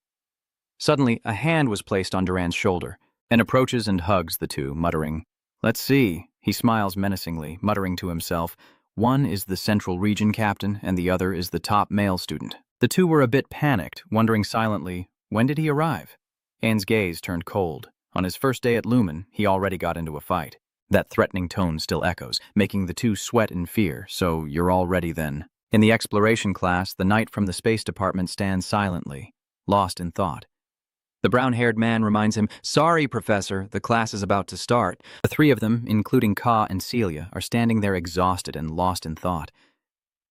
Suddenly, a hand was placed on Duran's shoulder, and approaches and hugs the two, muttering, "Let's see." He smiles menacingly, muttering to himself, "One is the Central Region captain, and the other is the top male student." The two were a bit panicked, wondering silently, when did he arrive? Anne's gaze turned cold. On his first day at Lumen, he already got into a fight. That threatening tone still echoes, making the two sweat in fear, so you're all ready then. In the exploration class, the knight from the space department stands silently, lost in thought. The brown-haired man reminds him, "Sorry, Professor, the class is about to start." The three of them, including Ka and Celia, are standing there exhausted and lost in thought.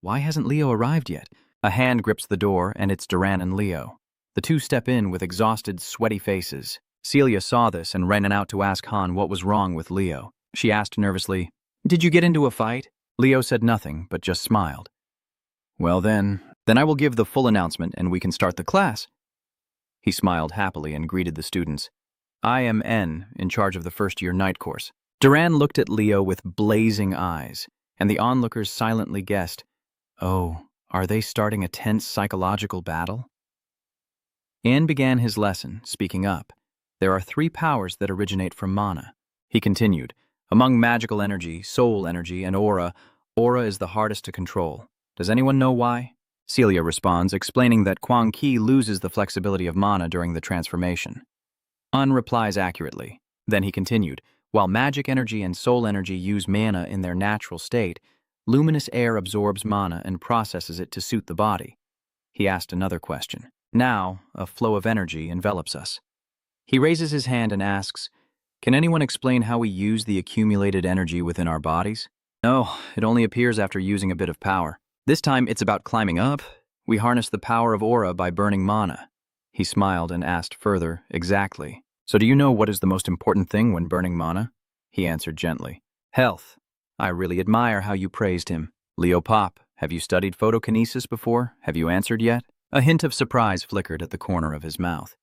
Why hasn't Leo arrived yet? A hand grips the door, and it's Duran and Leo. The two step in with exhausted, sweaty faces. Celia saw this and ran out to ask Han what was wrong with Leo. She asked nervously, "Did you get into a fight?" Leo said nothing, but just smiled. "Well then I will give the full announcement and we can start the class." He smiled happily and greeted the students. "I am N, in charge of the first-year night course." Duran looked at Leo with blazing eyes, and the onlookers silently guessed, "Oh, are they starting a tense psychological battle?" Anne began his lesson, speaking up. "There are 3 powers that originate from mana." He continued, "Among magical energy, soul energy, and aura is the hardest to control. Does anyone know why?" Celia responds, explaining that Kwang Ki loses the flexibility of mana during the transformation. Un replies accurately. Then he continued, "While magic energy and soul energy use mana in their natural state, luminous air absorbs mana and processes it to suit the body." He asked another question. Now, a flow of energy envelops us. He raises his hand and asks, "Can anyone explain how we use the accumulated energy within our bodies?" "No, it only appears after using a bit of power. This time it's about climbing up. We harness the power of aura by burning mana." He smiled and asked further, "Exactly. So do you know what is the most important thing when burning mana?" He answered gently, "Health. I really admire how you praised him. Leo Pop, have you studied photokinesis before? Have you answered yet?" A hint of surprise flickered at the corner of his mouth.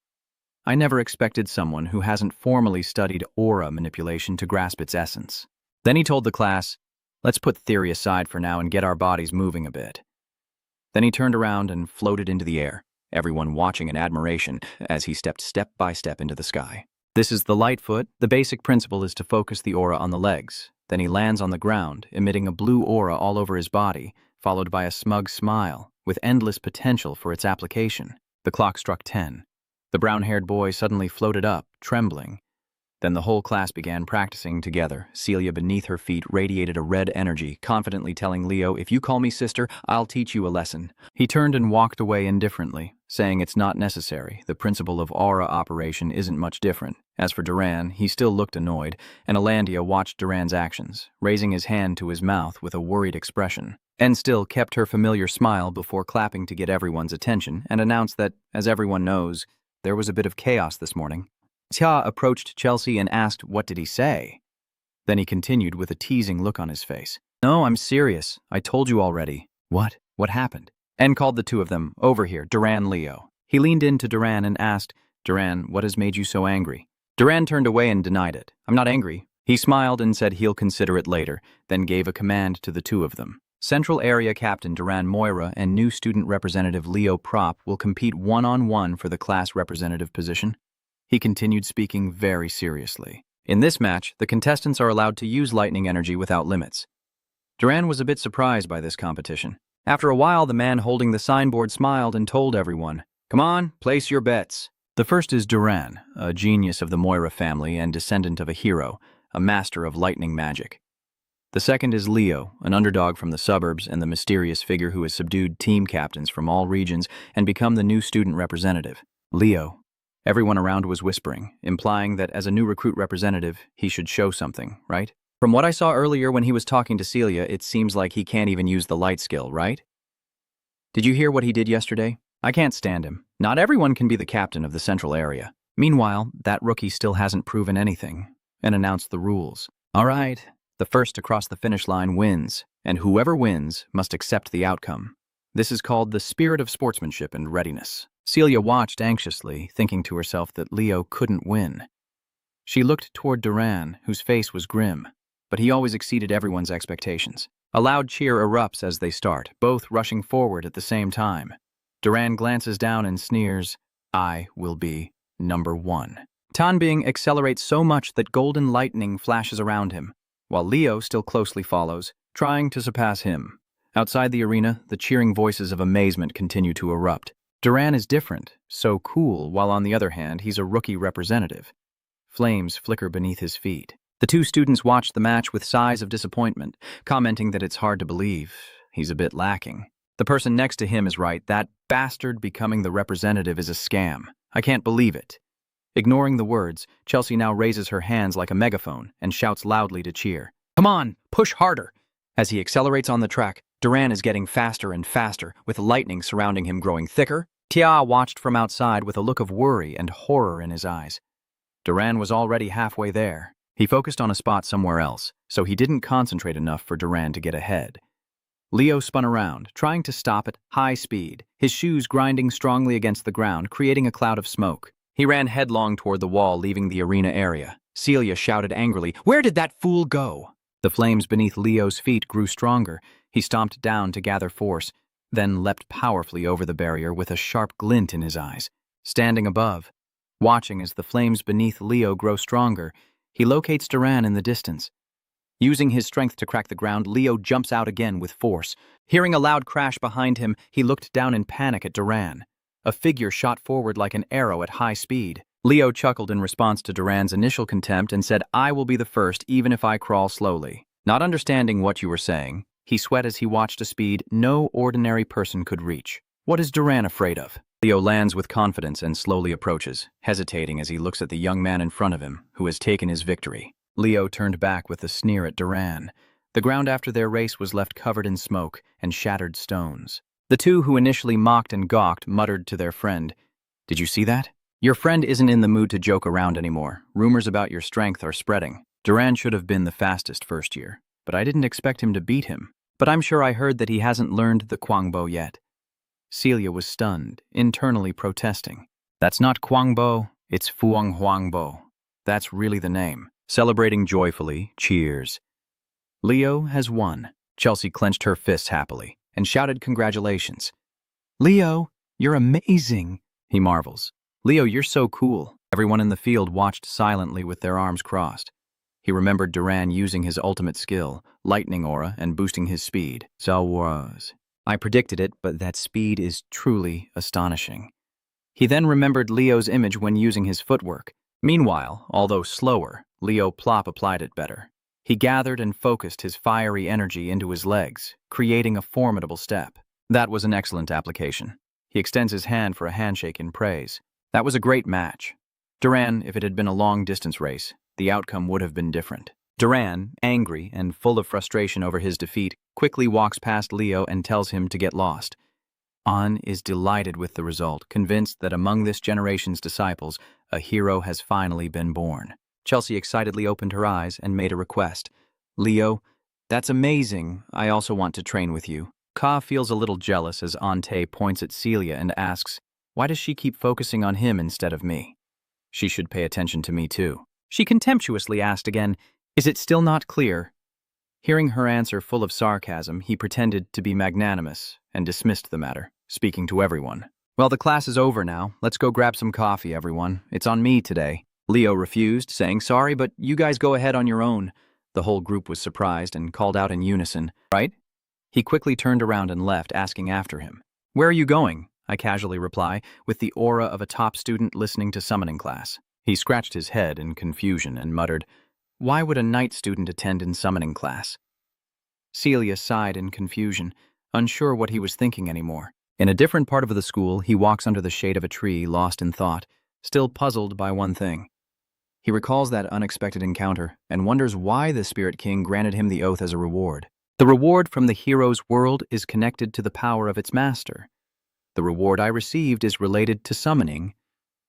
"I never expected someone who hasn't formally studied aura manipulation to grasp its essence." Then he told the class, "Let's put theory aside for now and get our bodies moving a bit." Then he turned around and floated into the air, everyone watching in admiration as he stepped step by step into the sky. This is the Lightfoot. The basic principle is to focus the aura on the legs. Then he lands on the ground, emitting a blue aura all over his body, followed by a smug smile, with endless potential for its application. The clock struck 10. The brown-haired boy suddenly floated up, trembling. Then the whole class began practicing together. Celia beneath her feet radiated a red energy, confidently telling Leo, "If you call me sister, I'll teach you a lesson." He turned and walked away indifferently, saying it's not necessary. The principle of aura operation isn't much different. As for Duran, he still looked annoyed, and Alandia watched Duran's actions, raising his hand to his mouth with a worried expression. And still kept her familiar smile before clapping to get everyone's attention and announced that, as everyone knows, there was a bit of chaos this morning. Tia approached Chelsea and asked, "What did he say?" Then he continued with a teasing look on his face. "No, I'm serious. I told you already." "What? What happened?" And called the two of them, "Over here, Duran, Leo." He leaned in to Duran and asked, "Duran, what has made you so angry?" Duran turned away and denied it. "I'm not angry." He smiled and said he'll consider it later, then gave a command to the two of them. Central Area Captain Duran Moira and new student representative Leo Prop will compete one-on-one for the class representative position. He continued speaking very seriously. In this match, the contestants are allowed to use lightning energy without limits. Duran was a bit surprised by this competition. After a while, the man holding the signboard smiled and told everyone, "Come on, place your bets." The first is Duran, a genius of the Moira family and descendant of a hero, a master of lightning magic. The second is Leo, an underdog from the suburbs and the mysterious figure who has subdued team captains from all regions and become the new student representative. Leo. Everyone around was whispering, implying that as a new recruit representative, he should show something, right? From what I saw earlier when he was talking to Celia, it seems like he can't even use the light skill, right? Did you hear what he did yesterday? I can't stand him. Not everyone can be the captain of the central area. Meanwhile, that rookie still hasn't proven anything, and announced the rules. All right, the first to cross the finish line wins, and whoever wins must accept the outcome. This is called the spirit of sportsmanship and readiness. Celia watched anxiously, thinking to herself that Leo couldn't win. She looked toward Duran, whose face was grim, but he always exceeded everyone's expectations. A loud cheer erupts as they start, both rushing forward at the same time. Duran glances down and sneers, "I will be number 1. Tanbing accelerates so much that golden lightning flashes around him, while Leo still closely follows, trying to surpass him. Outside the arena, the cheering voices of amazement continue to erupt. Duran is different, so cool, while on the other hand, he's a rookie representative. Flames flicker beneath his feet. The two students watched the match with sighs of disappointment, commenting that it's hard to believe he's a bit lacking. The person next to him is right. That bastard becoming the representative is a scam. I can't believe it. Ignoring the words, Chelsea now raises her hands like a megaphone and shouts loudly to cheer. Come on, push harder! As he accelerates on the track, Duran is getting faster and faster, with lightning surrounding him growing thicker. Tia watched from outside with a look of worry and horror in his eyes. Duran was already halfway there. He focused on a spot somewhere else, so he didn't concentrate enough for Duran to get ahead. Leo spun around, trying to stop at high speed, his shoes grinding strongly against the ground, creating a cloud of smoke. He ran headlong toward the wall, leaving the arena area. Celia shouted angrily, "Where did that fool go?" The flames beneath Leo's feet grew stronger. He stomped down to gather force, then leapt powerfully over the barrier with a sharp glint in his eyes. Standing above, watching as the flames beneath Leo grow stronger, he locates Duran in the distance. Using his strength to crack the ground, Leo jumps out again with force. Hearing a loud crash behind him, he looked down in panic at Duran. A figure shot forward like an arrow at high speed. Leo chuckled in response to Duran's initial contempt and said, "I will be the first, even if I crawl slowly." Not understanding what you were saying, he sweat as he watched a speed no ordinary person could reach. What is Duran afraid of? Leo lands with confidence and slowly approaches, hesitating as he looks at the young man in front of him, who has taken his victory. Leo turned back with a sneer at Duran. The ground after their race was left covered in smoke and shattered stones. The two who initially mocked and gawked muttered to their friend, "Did you see that? Your friend isn't in the mood to joke around anymore. Rumors about your strength are spreading. Duran should have been the fastest first year, but I didn't expect him to beat him. But I'm sure I heard that he hasn't learned the Kwangbo yet." Celia was stunned, internally protesting. "That's not Kwangbo, it's Fuang Huangbo. That's really the name." Celebrating joyfully, cheers. Leo has won. Chelsea clenched her fists happily and shouted congratulations. "Leo, you're amazing," he marvels. "Leo, you're so cool." Everyone in the field watched silently with their arms crossed. He remembered Duran using his ultimate skill, lightning aura, and boosting his speed. So was. I predicted it, but that speed is truly astonishing. He then remembered Leo's image when using his footwork. Meanwhile, although slower, Leo Plop applied it better. He gathered and focused his fiery energy into his legs, creating a formidable step. That was an excellent application. He extends his hand for a handshake in praise. That was a great match. Duran, if it had been a long-distance race, the outcome would have been different. Duran, angry and full of frustration over his defeat, quickly walks past Leo and tells him to get lost. An is delighted with the result, convinced that among this generation's disciples, a hero has finally been born. Chelsea excitedly opened her eyes and made a request. "Leo, that's amazing. I also want to train with you." Ka feels a little jealous as Ante points at Celia and asks, "Why does she keep focusing on him instead of me? She should pay attention to me too." She contemptuously asked again, "Is it still not clear?" Hearing her answer full of sarcasm, he pretended to be magnanimous and dismissed the matter, speaking to everyone. "Well, the class is over now. Let's go grab some coffee, everyone. It's on me today." Leo refused, saying, "Sorry, but you guys go ahead on your own." The whole group was surprised and called out in unison, "Right?" He quickly turned around and left, asking after him. "Where are you going?" I casually reply, with the aura of a top student listening to summoning class. He scratched his head in confusion and muttered, "Why would a night student attend in summoning class?" Celia sighed in confusion, unsure what he was thinking anymore. In a different part of the school, he walks under the shade of a tree, lost in thought, still puzzled by one thing. He recalls that unexpected encounter and wonders why the Spirit King granted him the oath as a reward. The reward from the hero's world is connected to the power of its master. The reward I received is related to summoning,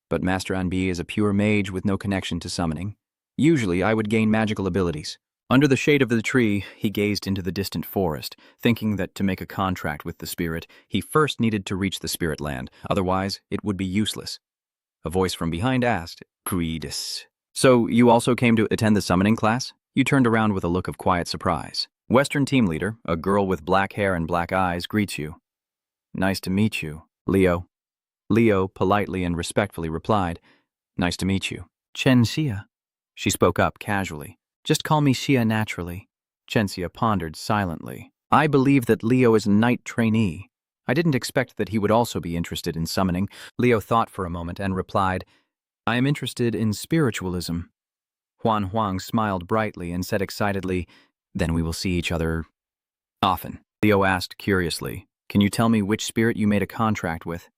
but Master Anbi is a pure mage with no connection to summoning. Usually, I would gain magical abilities. Under the shade of the tree, he gazed into the distant forest, thinking that to make a contract with the spirit, he first needed to reach the spirit land, otherwise it would be useless. A voice from behind asked, "Greedus. So you also came to attend the summoning class?" You turned around with a look of quiet surprise. Western team leader, a girl with black hair and black eyes, greets you. "Nice to meet you, Leo." Leo politely and respectfully replied, "Nice to meet you." "Chen Xia." She spoke up casually. "Just call me Xia naturally." Chen Xia pondered silently. "I believe that Leo is a knight trainee. I didn't expect that he would also be interested in summoning. Leo thought for a moment and replied, I am interested in spiritualism. Huan Huang smiled brightly and said excitedly, Then we will see each other often. Leo asked curiously, Can you tell me which spirit you made a contract with?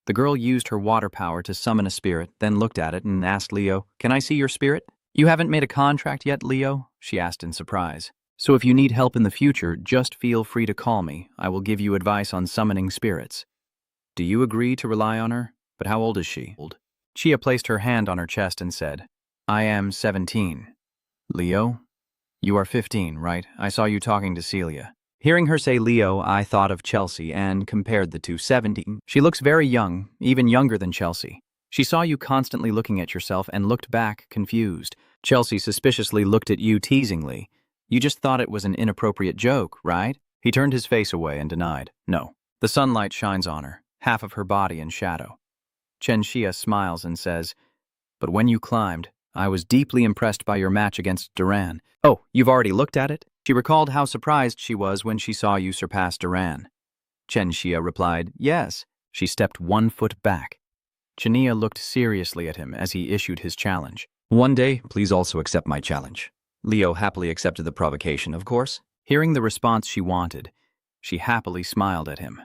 The girl used her water power to summon a spirit, then looked at it and asked Leo, Can I see your spirit? You haven't made a contract yet, Leo? She asked in surprise. So if you need help in the future, just feel free to call me. I will give you advice on summoning spirits. Do you agree to rely on her? But how old is she? Chia placed her hand on her chest and said, I am 17. Leo? You are 15, right? I saw you talking to Celia. Hearing her say Leo, I thought of Chelsea and compared the two. 17. She looks very young, even younger than Chelsea. She saw you constantly looking at yourself and looked back, confused. Chelsea suspiciously looked at you teasingly. You just thought it was an inappropriate joke, right? He turned his face away and denied. No. The sunlight shines on her, half of her body in shadow. Chen Xia smiles and says, But when you climbed, I was deeply impressed by your match against Duran. Oh, you've already looked at it? She recalled how surprised she was when she saw you surpass Duran. Chen Xia replied, Yes. She stepped 1 foot back. Chania looked seriously at him as he issued his challenge. One day, please also accept my challenge. Leo happily accepted the provocation, of course. Hearing the response she wanted, she happily smiled at him.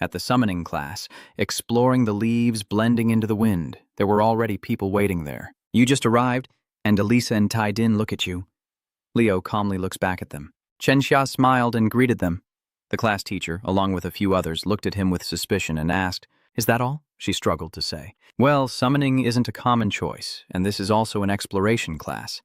At the summoning class, exploring the leaves blending into the wind, there were already people waiting there. You just arrived, and Elisa and Tai Din look at you. Leo calmly looks back at them. Chen Xia smiled and greeted them. The class teacher, along with a few others, looked at him with suspicion and asked, Is that all? She struggled to say. Well, summoning isn't a common choice, and this is also an exploration class.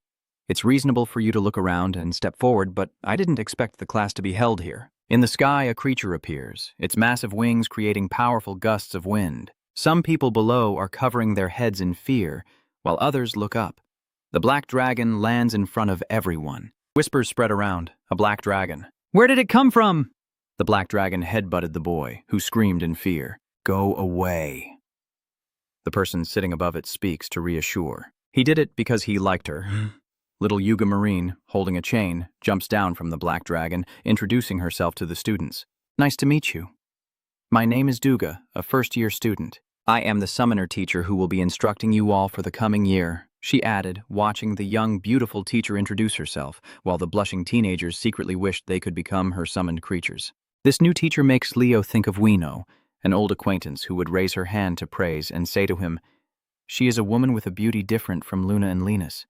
It's reasonable for you to look around and step forward, but I didn't expect the class to be held here. In the sky, a creature appears, its massive wings creating powerful gusts of wind. Some people below are covering their heads in fear, while others look up. The black dragon lands in front of everyone. Whispers spread around. A black dragon. Where did it come from? The black dragon headbutted the boy, who screamed in fear. Go away. The person sitting above it speaks to reassure. He did it because he liked her. Little Yuga Marine, holding a chain, jumps down from the black dragon, introducing herself to the students. Nice to meet you. My name is Duga, a first-year student. I am the summoner teacher who will be instructing you all for the coming year, she added, watching the young, beautiful teacher introduce herself, while the blushing teenagers secretly wished they could become her summoned creatures. This new teacher makes Leo think of Wino, an old acquaintance who would raise her hand to praise and say to him, She is a woman with a beauty different from Luna and Linus.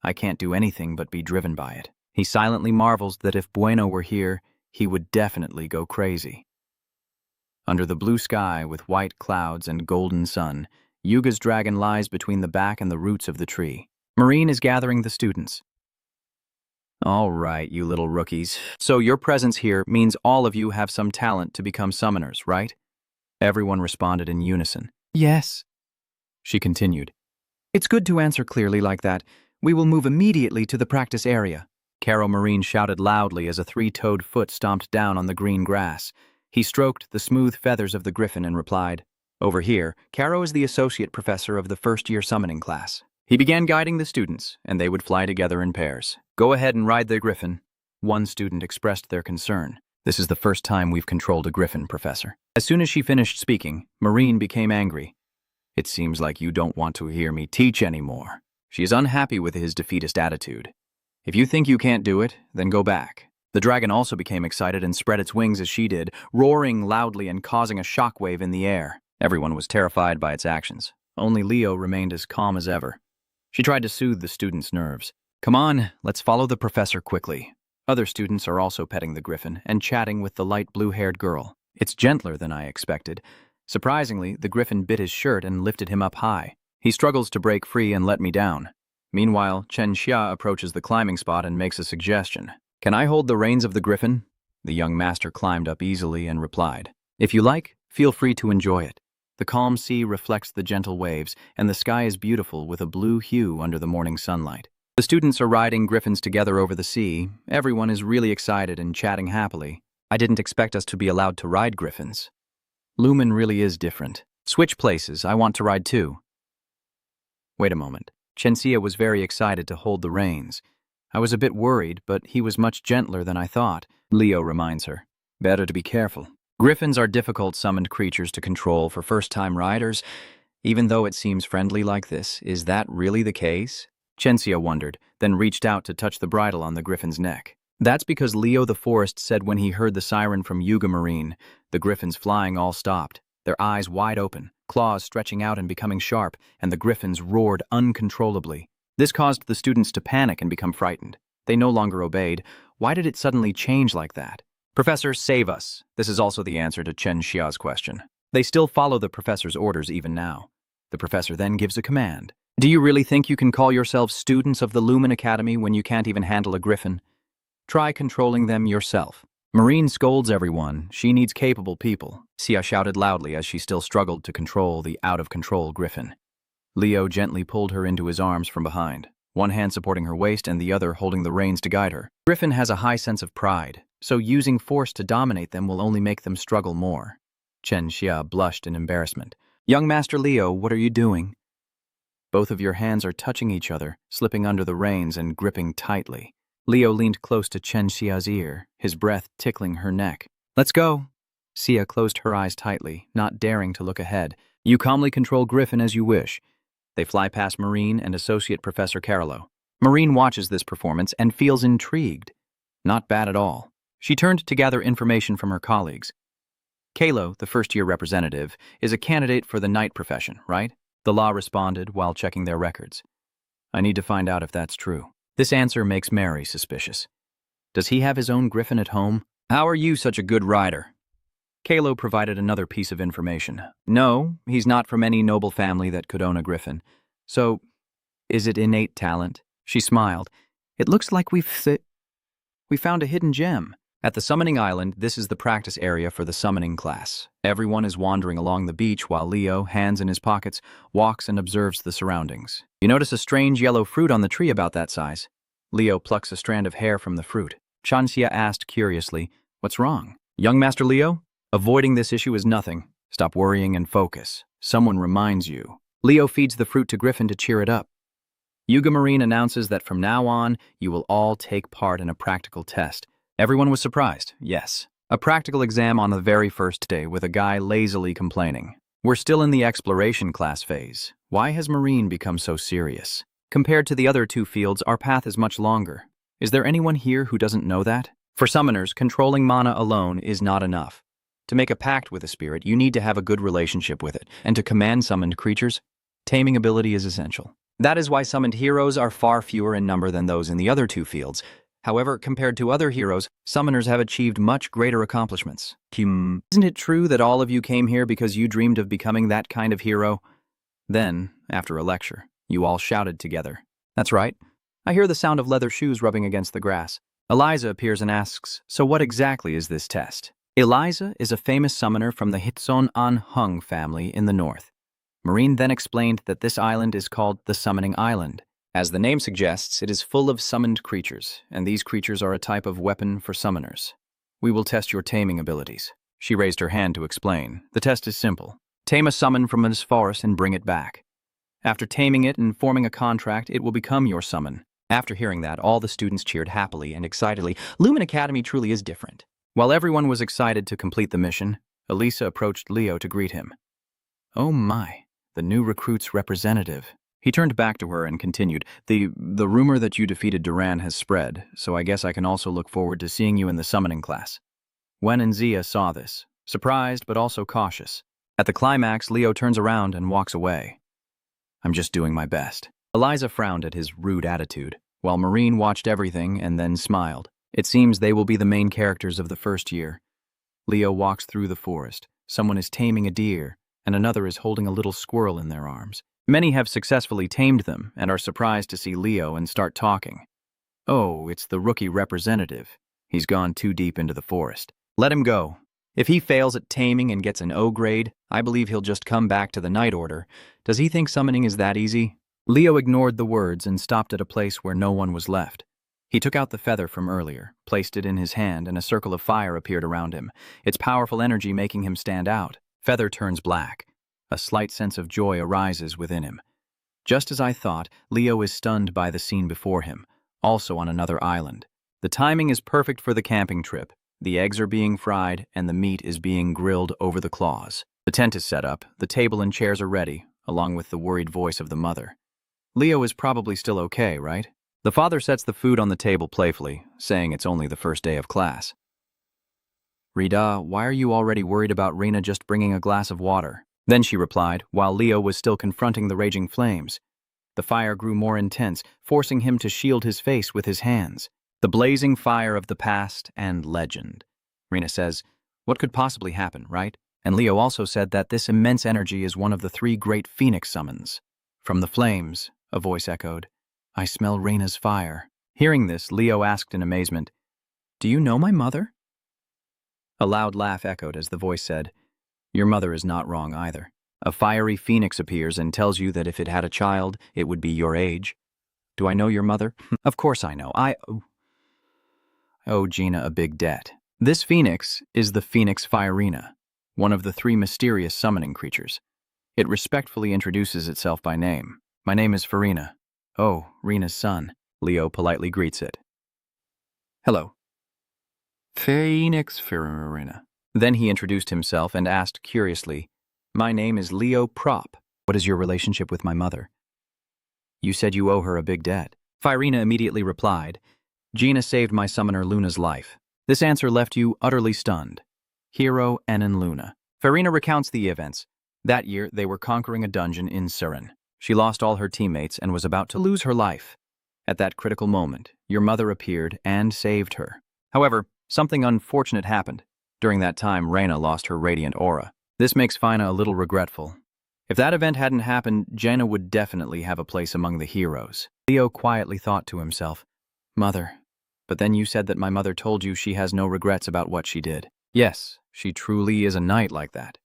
I can't do anything but be driven by it. He silently marvels that if Bueno were here, he would definitely go crazy. Under the blue sky with white clouds and golden sun, Yuga's dragon lies between the back and the roots of the tree. Marine is gathering the students. All right, you little rookies. So your presence here means all of you have some talent to become summoners, right? Everyone responded in unison. Yes. She continued. It's good to answer clearly like that. We will move immediately to the practice area. Caro Marine shouted loudly as a 3-toed foot stomped down on the green grass. He stroked the smooth feathers of the griffin and replied, Over here, Caro is the associate professor of the first-year summoning class. He began guiding the students, and they would fly together in pairs. Go ahead and ride the griffin. One student expressed their concern. This is the first time we've controlled a griffin, Professor. As soon as she finished speaking, Marine became angry. It seems like you don't want to hear me teach anymore. She is unhappy with his defeatist attitude. If you think you can't do it, then go back. The dragon also became excited and spread its wings as she did, roaring loudly and causing a shockwave in the air. Everyone was terrified by its actions. Only Leo remained as calm as ever. She tried to soothe the students' nerves. Come on, let's follow the professor quickly. Other students are also petting the griffin and chatting with the light blue-haired girl. It's gentler than I expected. Surprisingly, the griffin bit his shirt and lifted him up high. He struggles to break free and let me down. Meanwhile, Chen Xia approaches the climbing spot and makes a suggestion. Can I hold the reins of the griffin? The young master climbed up easily and replied, If you like, feel free to enjoy it. The calm sea reflects the gentle waves, and the sky is beautiful with a blue hue under the morning sunlight. The students are riding griffins together over the sea. Everyone is really excited and chatting happily. I didn't expect us to be allowed to ride griffins. Lumen really is different. Switch places, I want to ride too. Wait a moment. Chen Xia was very excited to hold the reins. I was a bit worried, but he was much gentler than I thought. Leo reminds her. Better to be careful. Griffins are difficult summoned creatures to control for first-time riders, even though it seems friendly like this. Is that really the case? Chensia wondered, then reached out to touch the bridle on the griffin's neck. That's because Leo the Forest said when he heard the siren from Yuga Marine, the griffins flying all stopped, their eyes wide open, claws stretching out and becoming sharp, and the griffins roared uncontrollably. This caused the students to panic and become frightened. They no longer obeyed. Why did it suddenly change like that? Professor, save us. This is also the answer to Chen Xia's question. They still follow the professor's orders even now. The professor then gives a command. Do you really think you can call yourselves students of the Lumen Academy when you can't even handle a griffin? Try controlling them yourself. Marine scolds everyone. She needs capable people, Xia shouted loudly as she still struggled to control the out-of-control griffin. Leo gently pulled her into his arms from behind, one hand supporting her waist and the other holding the reins to guide her. Griffin has a high sense of pride, so using force to dominate them will only make them struggle more. Chen Xia blushed in embarrassment. Young Master Leo, what are you doing? Both of your hands are touching each other, slipping under the reins and gripping tightly. Leo leaned close to Chen Xia's ear, his breath tickling her neck. Let's go. Xia closed her eyes tightly, not daring to look ahead. You calmly control Griffin as you wish. They fly past Marine and Associate Professor Carolo. Marine watches this performance and feels intrigued. Not bad at all. She turned to gather information from her colleagues. Kalo, the first-year representative, is a candidate for the knight profession, right? The law responded while checking their records. I need to find out if that's true. This answer makes Mary suspicious. Does he have his own griffin at home? How are you such a good rider? Kalo provided another piece of information. No, he's not from any noble family that could own a griffin. So, is it innate talent? She smiled. It looks like we found a hidden gem. At the summoning island, this is the practice area for the summoning class. Everyone is wandering along the beach while Leo, hands in his pockets, walks and observes the surroundings. You notice a strange yellow fruit on the tree about that size. Leo plucks a strand of hair from the fruit. Chanxia asked curiously, what's wrong? Young Master Leo? Avoiding this issue is nothing. Stop worrying and focus. Someone reminds you. Leo feeds the fruit to Griffin to cheer it up. Yuga Marine announces that from now on, you will all take part in a practical test. Everyone was surprised, yes. A practical exam on the very first day with a guy lazily complaining. We're still in the exploration class phase. Why has Marine become so serious? Compared to the other two fields, our path is much longer. Is there anyone here who doesn't know that? For summoners, controlling mana alone is not enough. To make a pact with a spirit, you need to have a good relationship with it, and to command summoned creatures, taming ability is essential. That is why summoned heroes are far fewer in number than those in the other two fields. However, compared to other heroes, summoners have achieved much greater accomplishments. Isn't it true that all of you came here because you dreamed of becoming that kind of hero? Then, after a lecture, you all shouted together. That's right. I hear the sound of leather shoes rubbing against the grass. Eliza appears and asks, so what exactly is this test? Eliza is a famous summoner from the Hitson An Hung family in the north. Marine then explained that this island is called the Summoning Island. As the name suggests, it is full of summoned creatures, and these creatures are a type of weapon for summoners. We will test your taming abilities. She raised her hand to explain. The test is simple. Tame a summon from this forest and bring it back. After taming it and forming a contract, it will become your summon. After hearing that, all the students cheered happily and excitedly. Lumen Academy truly is different. While everyone was excited to complete the mission, Elisa approached Leo to greet him. Oh my, the new recruit's representative. He turned back to her and continued, The rumor that you defeated Duran has spread, so I guess I can also look forward to seeing you in the summoning class. Wen and Xia saw this, surprised but also cautious. At the climax, Leo turns around and walks away. I'm just doing my best. Eliza frowned at his rude attitude, while Marine watched everything and then smiled. It seems they will be the main characters of the first year. Leo walks through the forest. Someone is taming a deer, and another is holding a little squirrel in their arms. Many have successfully tamed them and are surprised to see Leo and start talking. Oh, it's the rookie representative. He's gone too deep into the forest. Let him go. If he fails at taming and gets an O grade, I believe he'll just come back to the Knight Order. Does he think summoning is that easy? Leo ignored the words and stopped at a place where no one was left. He took out the feather from earlier, placed it in his hand, and a circle of fire appeared around him, its powerful energy making him stand out. Feather turns black. A slight sense of joy arises within him. Just as I thought, Leo is stunned by the scene before him, also on another island. The timing is perfect for the camping trip. The eggs are being fried, and the meat is being grilled over the claws. The tent is set up, the table and chairs are ready, along with the worried voice of the mother. Leo is probably still okay, right? The father sets the food on the table playfully, saying it's only the first day of class. Rita, why are you already worried about Rena just bringing a glass of water? Then she replied, while Leo was still confronting the raging flames. The fire grew more intense, forcing him to shield his face with his hands. The blazing fire of the past and legend. Rena says, what could possibly happen, right? And Leo also said that this immense energy is one of the 3 great phoenix summons. From the flames, a voice echoed, I smell Rena's fire. Hearing this, Leo asked in amazement, do you know my mother? A loud laugh echoed as the voice said, your mother is not wrong either. A fiery phoenix appears and tells you that if it had a child, it would be your age. Do I know your mother? Of course I know. I owe Gina a big debt. This phoenix is the Phoenix Firina, one of the 3 mysterious summoning creatures. It respectfully introduces itself by name. My name is Farina. Oh, Rena's son. Leo politely greets it. Hello. Phoenix Farina. Then he introduced himself and asked curiously, my name is Leo Prop. What is your relationship with my mother? You said you owe her a big debt. Firina immediately replied, Gina saved my summoner Luna's life. This answer left you utterly stunned. Hero Enon Luna. Farina recounts the events. That year, they were conquering a dungeon in Surin. She lost all her teammates and was about to lose her life. At that critical moment, your mother appeared and saved her. However, something unfortunate happened. During that time, Rena lost her radiant aura. This makes Fina a little regretful. If that event hadn't happened, Jenna would definitely have a place among the heroes. Leo quietly thought to himself, Mother, but then you said that my mother told you she has no regrets about what she did. Yes, she truly is a knight like that.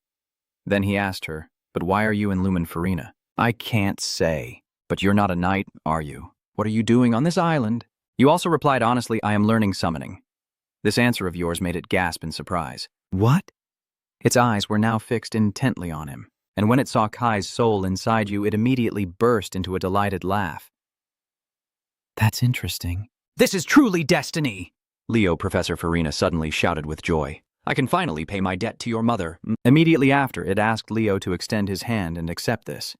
Then he asked her, but why are you in Lumen Farina? I can't say. But you're not a knight, are you? What are you doing on this island? You also replied honestly, I am learning summoning. This answer of yours made it gasp in surprise. What? Its eyes were now fixed intently on him, and when it saw Kai's soul inside you, it immediately burst into a delighted laugh. That's interesting. This is truly destiny! Leo Professor Farina suddenly shouted with joy. I can finally pay my debt to your mother. Immediately after, it asked Leo to extend his hand and accept this.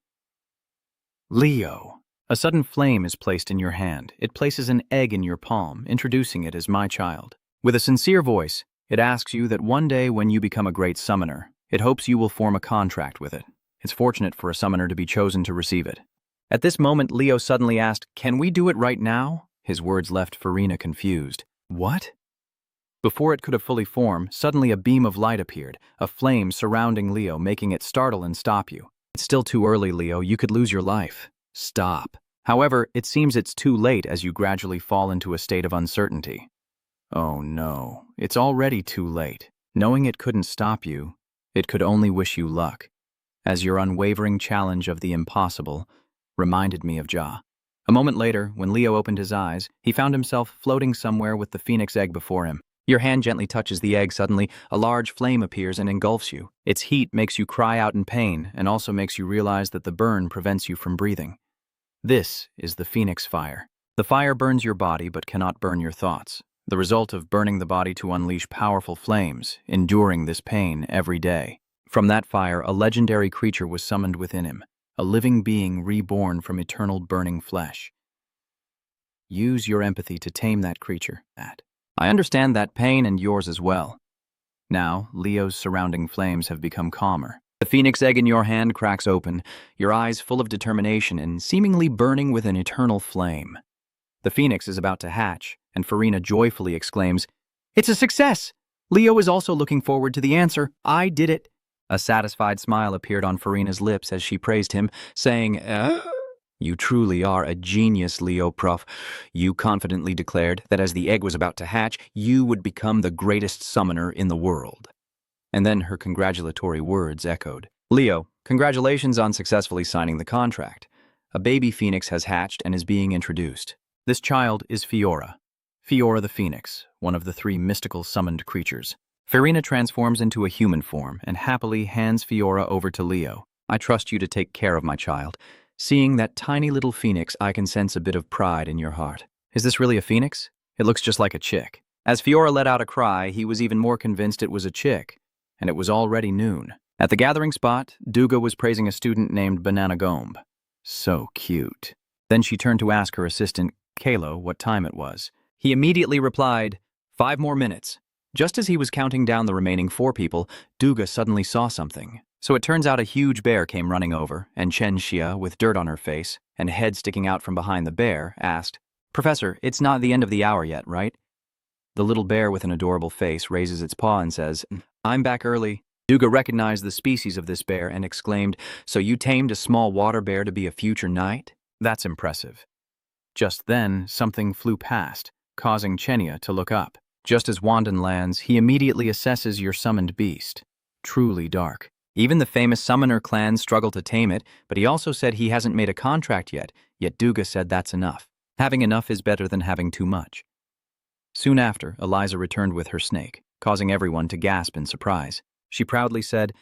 Leo, a sudden flame is placed in your hand. It places an egg in your palm, introducing it as my child. With a sincere voice, it asks you that one day when you become a great summoner, it hopes you will form a contract with it. It's fortunate for a summoner to be chosen to receive it. At this moment, Leo suddenly asked, can we do it right now? His words left Farina confused. What? Before it could have fully formed, suddenly a beam of light appeared, a flame surrounding Leo, making it startle and stop you. It's still too early, Leo. You could lose your life. Stop. However, it seems it's too late as you gradually fall into a state of uncertainty. Oh no, it's already too late. Knowing it couldn't stop you, it could only wish you luck, as your unwavering challenge of the impossible reminded me of Ja. A moment later, when Leo opened his eyes, he found himself floating somewhere with the phoenix egg before him. Your hand gently touches the egg. Suddenly, a large flame appears and engulfs you. Its heat makes you cry out in pain and also makes you realize that the burn prevents you from breathing. This is the phoenix fire. The fire burns your body but cannot burn your thoughts. The result of burning the body to unleash powerful flames, enduring this pain every day. From that fire, a legendary creature was summoned within him, a living being reborn from eternal burning flesh. Use your empathy to tame that creature. I understand that pain and yours as well. Now, Leo's surrounding flames have become calmer. The phoenix egg in your hand cracks open, your eyes full of determination and seemingly burning with an eternal flame. The phoenix is about to hatch, and Farina joyfully exclaims, "It's a success!" Leo is also looking forward to the answer. I did it. A satisfied smile appeared on Farina's lips as she praised him, saying, You truly are a genius, Leo Prof. You confidently declared that as the egg was about to hatch, you would become the greatest summoner in the world. And then her congratulatory words echoed. Leo, congratulations on successfully signing the contract. A baby phoenix has hatched and is being introduced. This child is Fiora. Fiora the Phoenix, one of the 3 mystical summoned creatures. Farina transforms into a human form and happily hands Fiora over to Leo. I trust you to take care of my child. Seeing that tiny little phoenix, I can sense a bit of pride in your heart. Is this really a phoenix? It looks just like a chick. As Fiora let out a cry, he was even more convinced it was a chick, and it was already noon. At the gathering spot, Duga was praising a student named Banana Gombe. So cute. Then she turned to ask her assistant, Kalo, what time it was. He immediately replied, 5 more minutes. Just as he was counting down the remaining 4 people, Duga suddenly saw something. So it turns out a huge bear came running over, and Chen Xia, with dirt on her face and head sticking out from behind the bear, asked, Professor, it's not the end of the hour yet, right? The little bear with an adorable face raises its paw and says, I'm back early. Duga recognized the species of this bear and exclaimed, So you tamed a small water bear to be a future knight? That's impressive. Just then, something flew past, causing Chenia to look up. Just as Wandon lands, he immediately assesses your summoned beast. Truly dark. Even the famous summoner clan struggle to tame it, but he also said he hasn't made a contract yet Duga said that's enough. Having enough is better than having too much. Soon after, Eliza returned with her snake, causing everyone to gasp in surprise. She proudly said,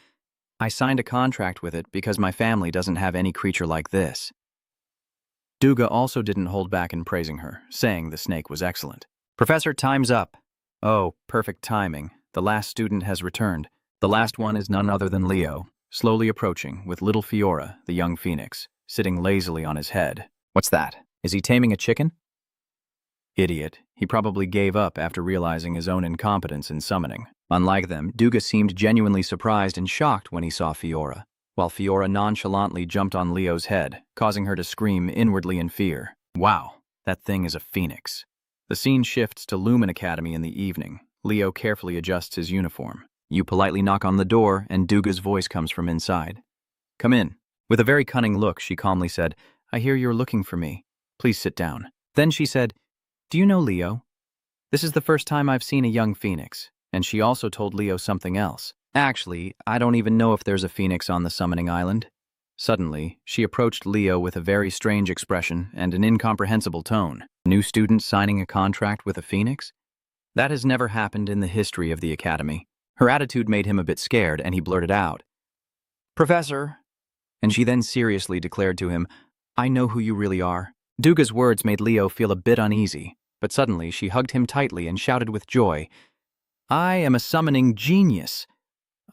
I signed a contract with it because my family doesn't have any creature like this. Duga also didn't hold back in praising her, saying the snake was excellent. Professor, time's up. Oh, perfect timing. The last student has returned. The last one is none other than Leo, slowly approaching with little Fiora, the young phoenix, sitting lazily on his head. What's that? Is he taming a chicken? Idiot. He probably gave up after realizing his own incompetence in summoning. Unlike them, Duga seemed genuinely surprised and shocked when he saw Fiora, while Fiora nonchalantly jumped on Leo's head, causing her to scream inwardly in fear. Wow, that thing is a phoenix. The scene shifts to Lumen Academy in the evening. Leo carefully adjusts his uniform. You politely knock on the door, and Duga's voice comes from inside. Come in. With a very cunning look, she calmly said, I hear you're looking for me. Please sit down. Then she said, Do you know Leo? This is the first time I've seen a young phoenix. And she also told Leo something else. Actually, I don't even know if there's a phoenix on the summoning island. Suddenly, she approached Leo with a very strange expression and an incomprehensible tone. A new student signing a contract with a phoenix? That has never happened in the history of the academy. Her attitude made him a bit scared, and he blurted out, Professor. And she then seriously declared to him, I know who you really are. Duga's words made Leo feel a bit uneasy, but suddenly she hugged him tightly and shouted with joy, I am a summoning genius.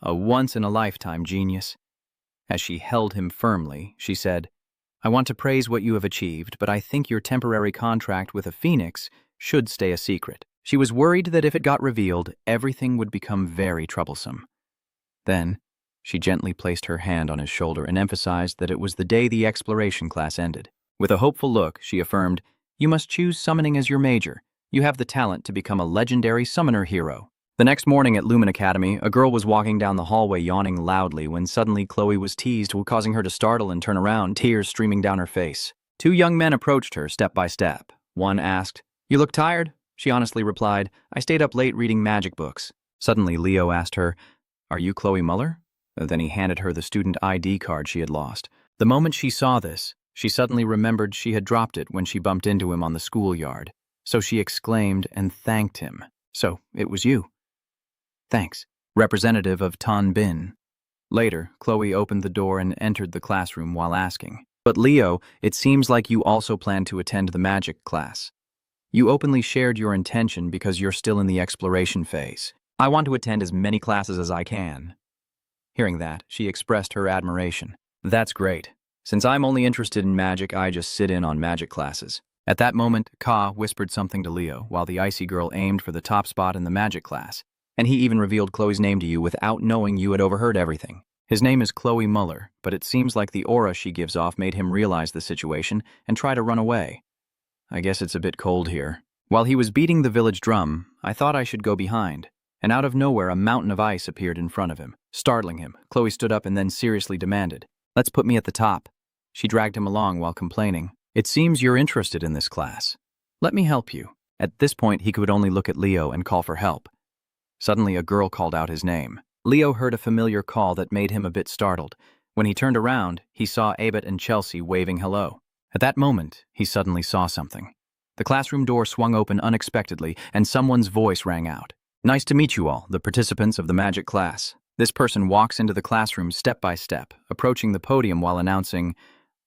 A once-in-a-lifetime genius. As she held him firmly, she said, I want to praise what you have achieved, but I think your temporary contract with a phoenix should stay a secret. She was worried that if it got revealed, everything would become very troublesome. Then, she gently placed her hand on his shoulder and emphasized that it was the day the exploration class ended. With a hopeful look, she affirmed, You must choose summoning as your major. You have the talent to become a legendary summoner hero. The next morning at Lumen Academy, a girl was walking down the hallway yawning loudly when suddenly Chloe was teased, causing her to startle and turn around, tears streaming down her face. 2 young men approached her step by step. One asked, You look tired? She honestly replied, I stayed up late reading magic books. Suddenly, Leo asked her, Are you Chloe Muller? Then he handed her the student ID card she had lost. The moment she saw this, she suddenly remembered she had dropped it when she bumped into him on the schoolyard. So she exclaimed and thanked him. So, it was you. Thanks. Representative of Tan Bin. Later, Chloe opened the door and entered the classroom while asking, But Leo, it seems like you also plan to attend the magic class. You openly shared your intention because you're still in the exploration phase. I want to attend as many classes as I can. Hearing that, she expressed her admiration. That's great. Since I'm only interested in magic, I just sit in on magic classes. At that moment, Ka whispered something to Leo while the icy girl aimed for the top spot in the magic class. And he even revealed Chloe's name to you without knowing you had overheard everything. His name is Chloe Muller, but it seems like the aura she gives off made him realize the situation and try to run away. I guess it's a bit cold here. While he was beating the village drum, I thought I should go behind, and out of nowhere a mountain of ice appeared in front of him. Startling him, Chloe stood up and then seriously demanded, Let's put me at the top. She dragged him along while complaining, It seems you're interested in this class. Let me help you. At this point, he could only look at Leo and call for help. Suddenly, a girl called out his name. Leo heard a familiar call that made him a bit startled. When he turned around, he saw Abed and Chelsea waving hello. At that moment, he suddenly saw something. The classroom door swung open unexpectedly, and someone's voice rang out. Nice to meet you all, the participants of the magic class. This person walks into the classroom step by step, approaching the podium while announcing,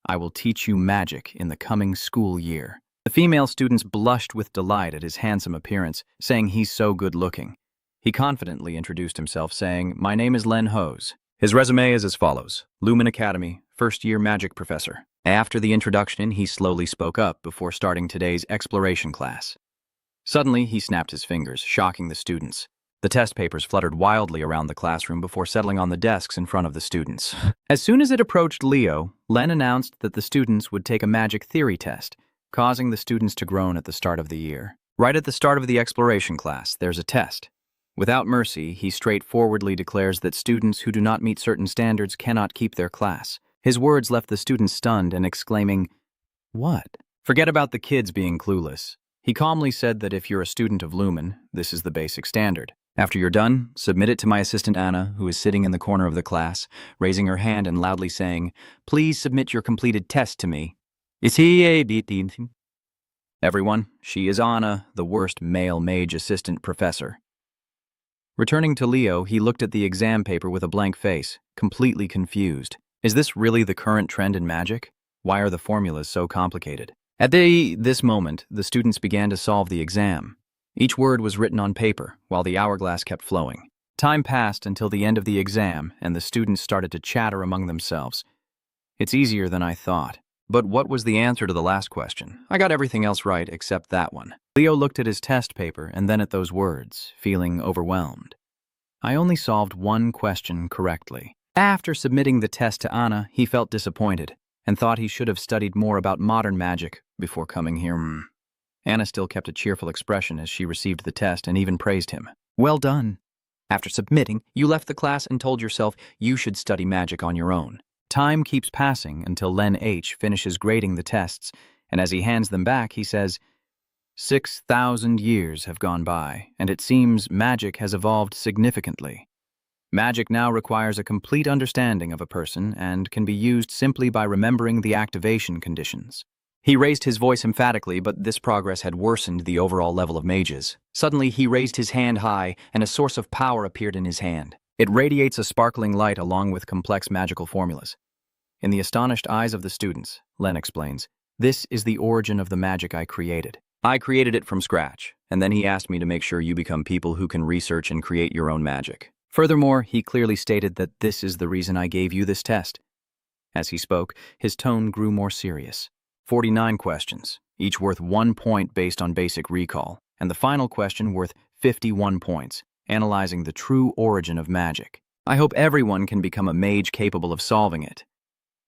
I will teach you magic in the coming school year. The female students blushed with delight at his handsome appearance, saying he's so good-looking. He confidently introduced himself, saying, "My name is Len Hose." His resume is as follows: Lumen Academy, first-year magic professor. After the introduction, he slowly spoke up before starting today's exploration class. Suddenly, he snapped his fingers, shocking the students. The test papers fluttered wildly around the classroom before settling on the desks in front of the students. As soon as it approached Leo, Len announced that the students would take a magic theory test, causing the students to groan at the start of the year. Right at the start of the exploration class, there's a test. Without mercy, he straightforwardly declares that students who do not meet certain standards cannot keep their class. His words left the students stunned and exclaiming, "What?" Forget about the kids being clueless. He calmly said that if you're a student of Lumen, this is the basic standard. After you're done, submit it to my assistant Anna, who is sitting in the corner of the class, raising her hand and loudly saying, "Please submit your completed test to me." Is he a beating? Everyone, she is Anna, the worst male mage assistant professor. Returning to Leo, he looked at the exam paper with a blank face, completely confused. Is this really the current trend in magic? Why are the formulas so complicated? At this moment, the students began to solve the exam. Each word was written on paper, while the hourglass kept flowing. Time passed until the end of the exam, and the students started to chatter among themselves. It's easier than I thought. But what was the answer to the last question? I got everything else right except that one. Leo looked at his test paper and then at those words, feeling overwhelmed. I only solved one question correctly. After submitting the test to Anna, he felt disappointed and thought he should have studied more about modern magic before coming here. Anna still kept a cheerful expression as she received the test and even praised him. Well done. After submitting, you left the class and told yourself you should study magic on your own. Time keeps passing until Len H. finishes grading the tests, and as he hands them back, he says, 6,000 years have gone by, and it seems magic has evolved significantly. Magic now requires a complete understanding of a person and can be used simply by remembering the activation conditions. He raised his voice emphatically, but this progress had worsened the overall level of mages. Suddenly, he raised his hand high, and a source of power appeared in his hand. It radiates a sparkling light along with complex magical formulas. In the astonished eyes of the students, Len explains, "This is the origin of the magic I created. I created it from scratch, and then he asked me to make sure you become people who can research and create your own magic. Furthermore, he clearly stated that this is the reason I gave you this test." As he spoke, his tone grew more serious. 49 questions, each worth 1 point based on basic recall, and the final question worth 51 points, analyzing the true origin of magic. I hope everyone can become a mage capable of solving it.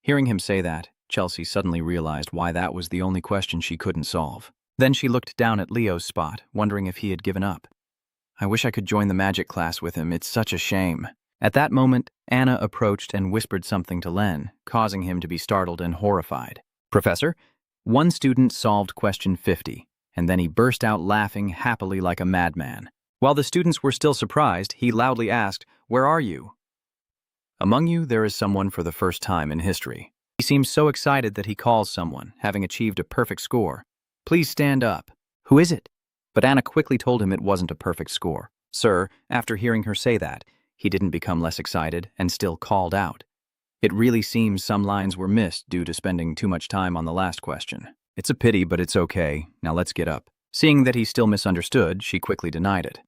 Hearing him say that, Chelsea suddenly realized why that was the only question she couldn't solve. Then she looked down at Leo's spot, wondering if he had given up. I wish I could join the magic class with him. It's such a shame. At that moment, Anna approached and whispered something to Len, causing him to be startled and horrified. Professor, one student solved question 50, and then he burst out laughing happily like a madman. While the students were still surprised, he loudly asked, "Where are you?" Among you, there is someone for the first time in history. He seems so excited that he calls someone, having achieved a perfect score. Please stand up. Who is it? But Anna quickly told him it wasn't a perfect score. Sir, after hearing her say that, he didn't become less excited and still called out. It really seems some lines were missed due to spending too much time on the last question. It's a pity, but it's okay. Now let's get up. Seeing that he still misunderstood, she quickly denied it.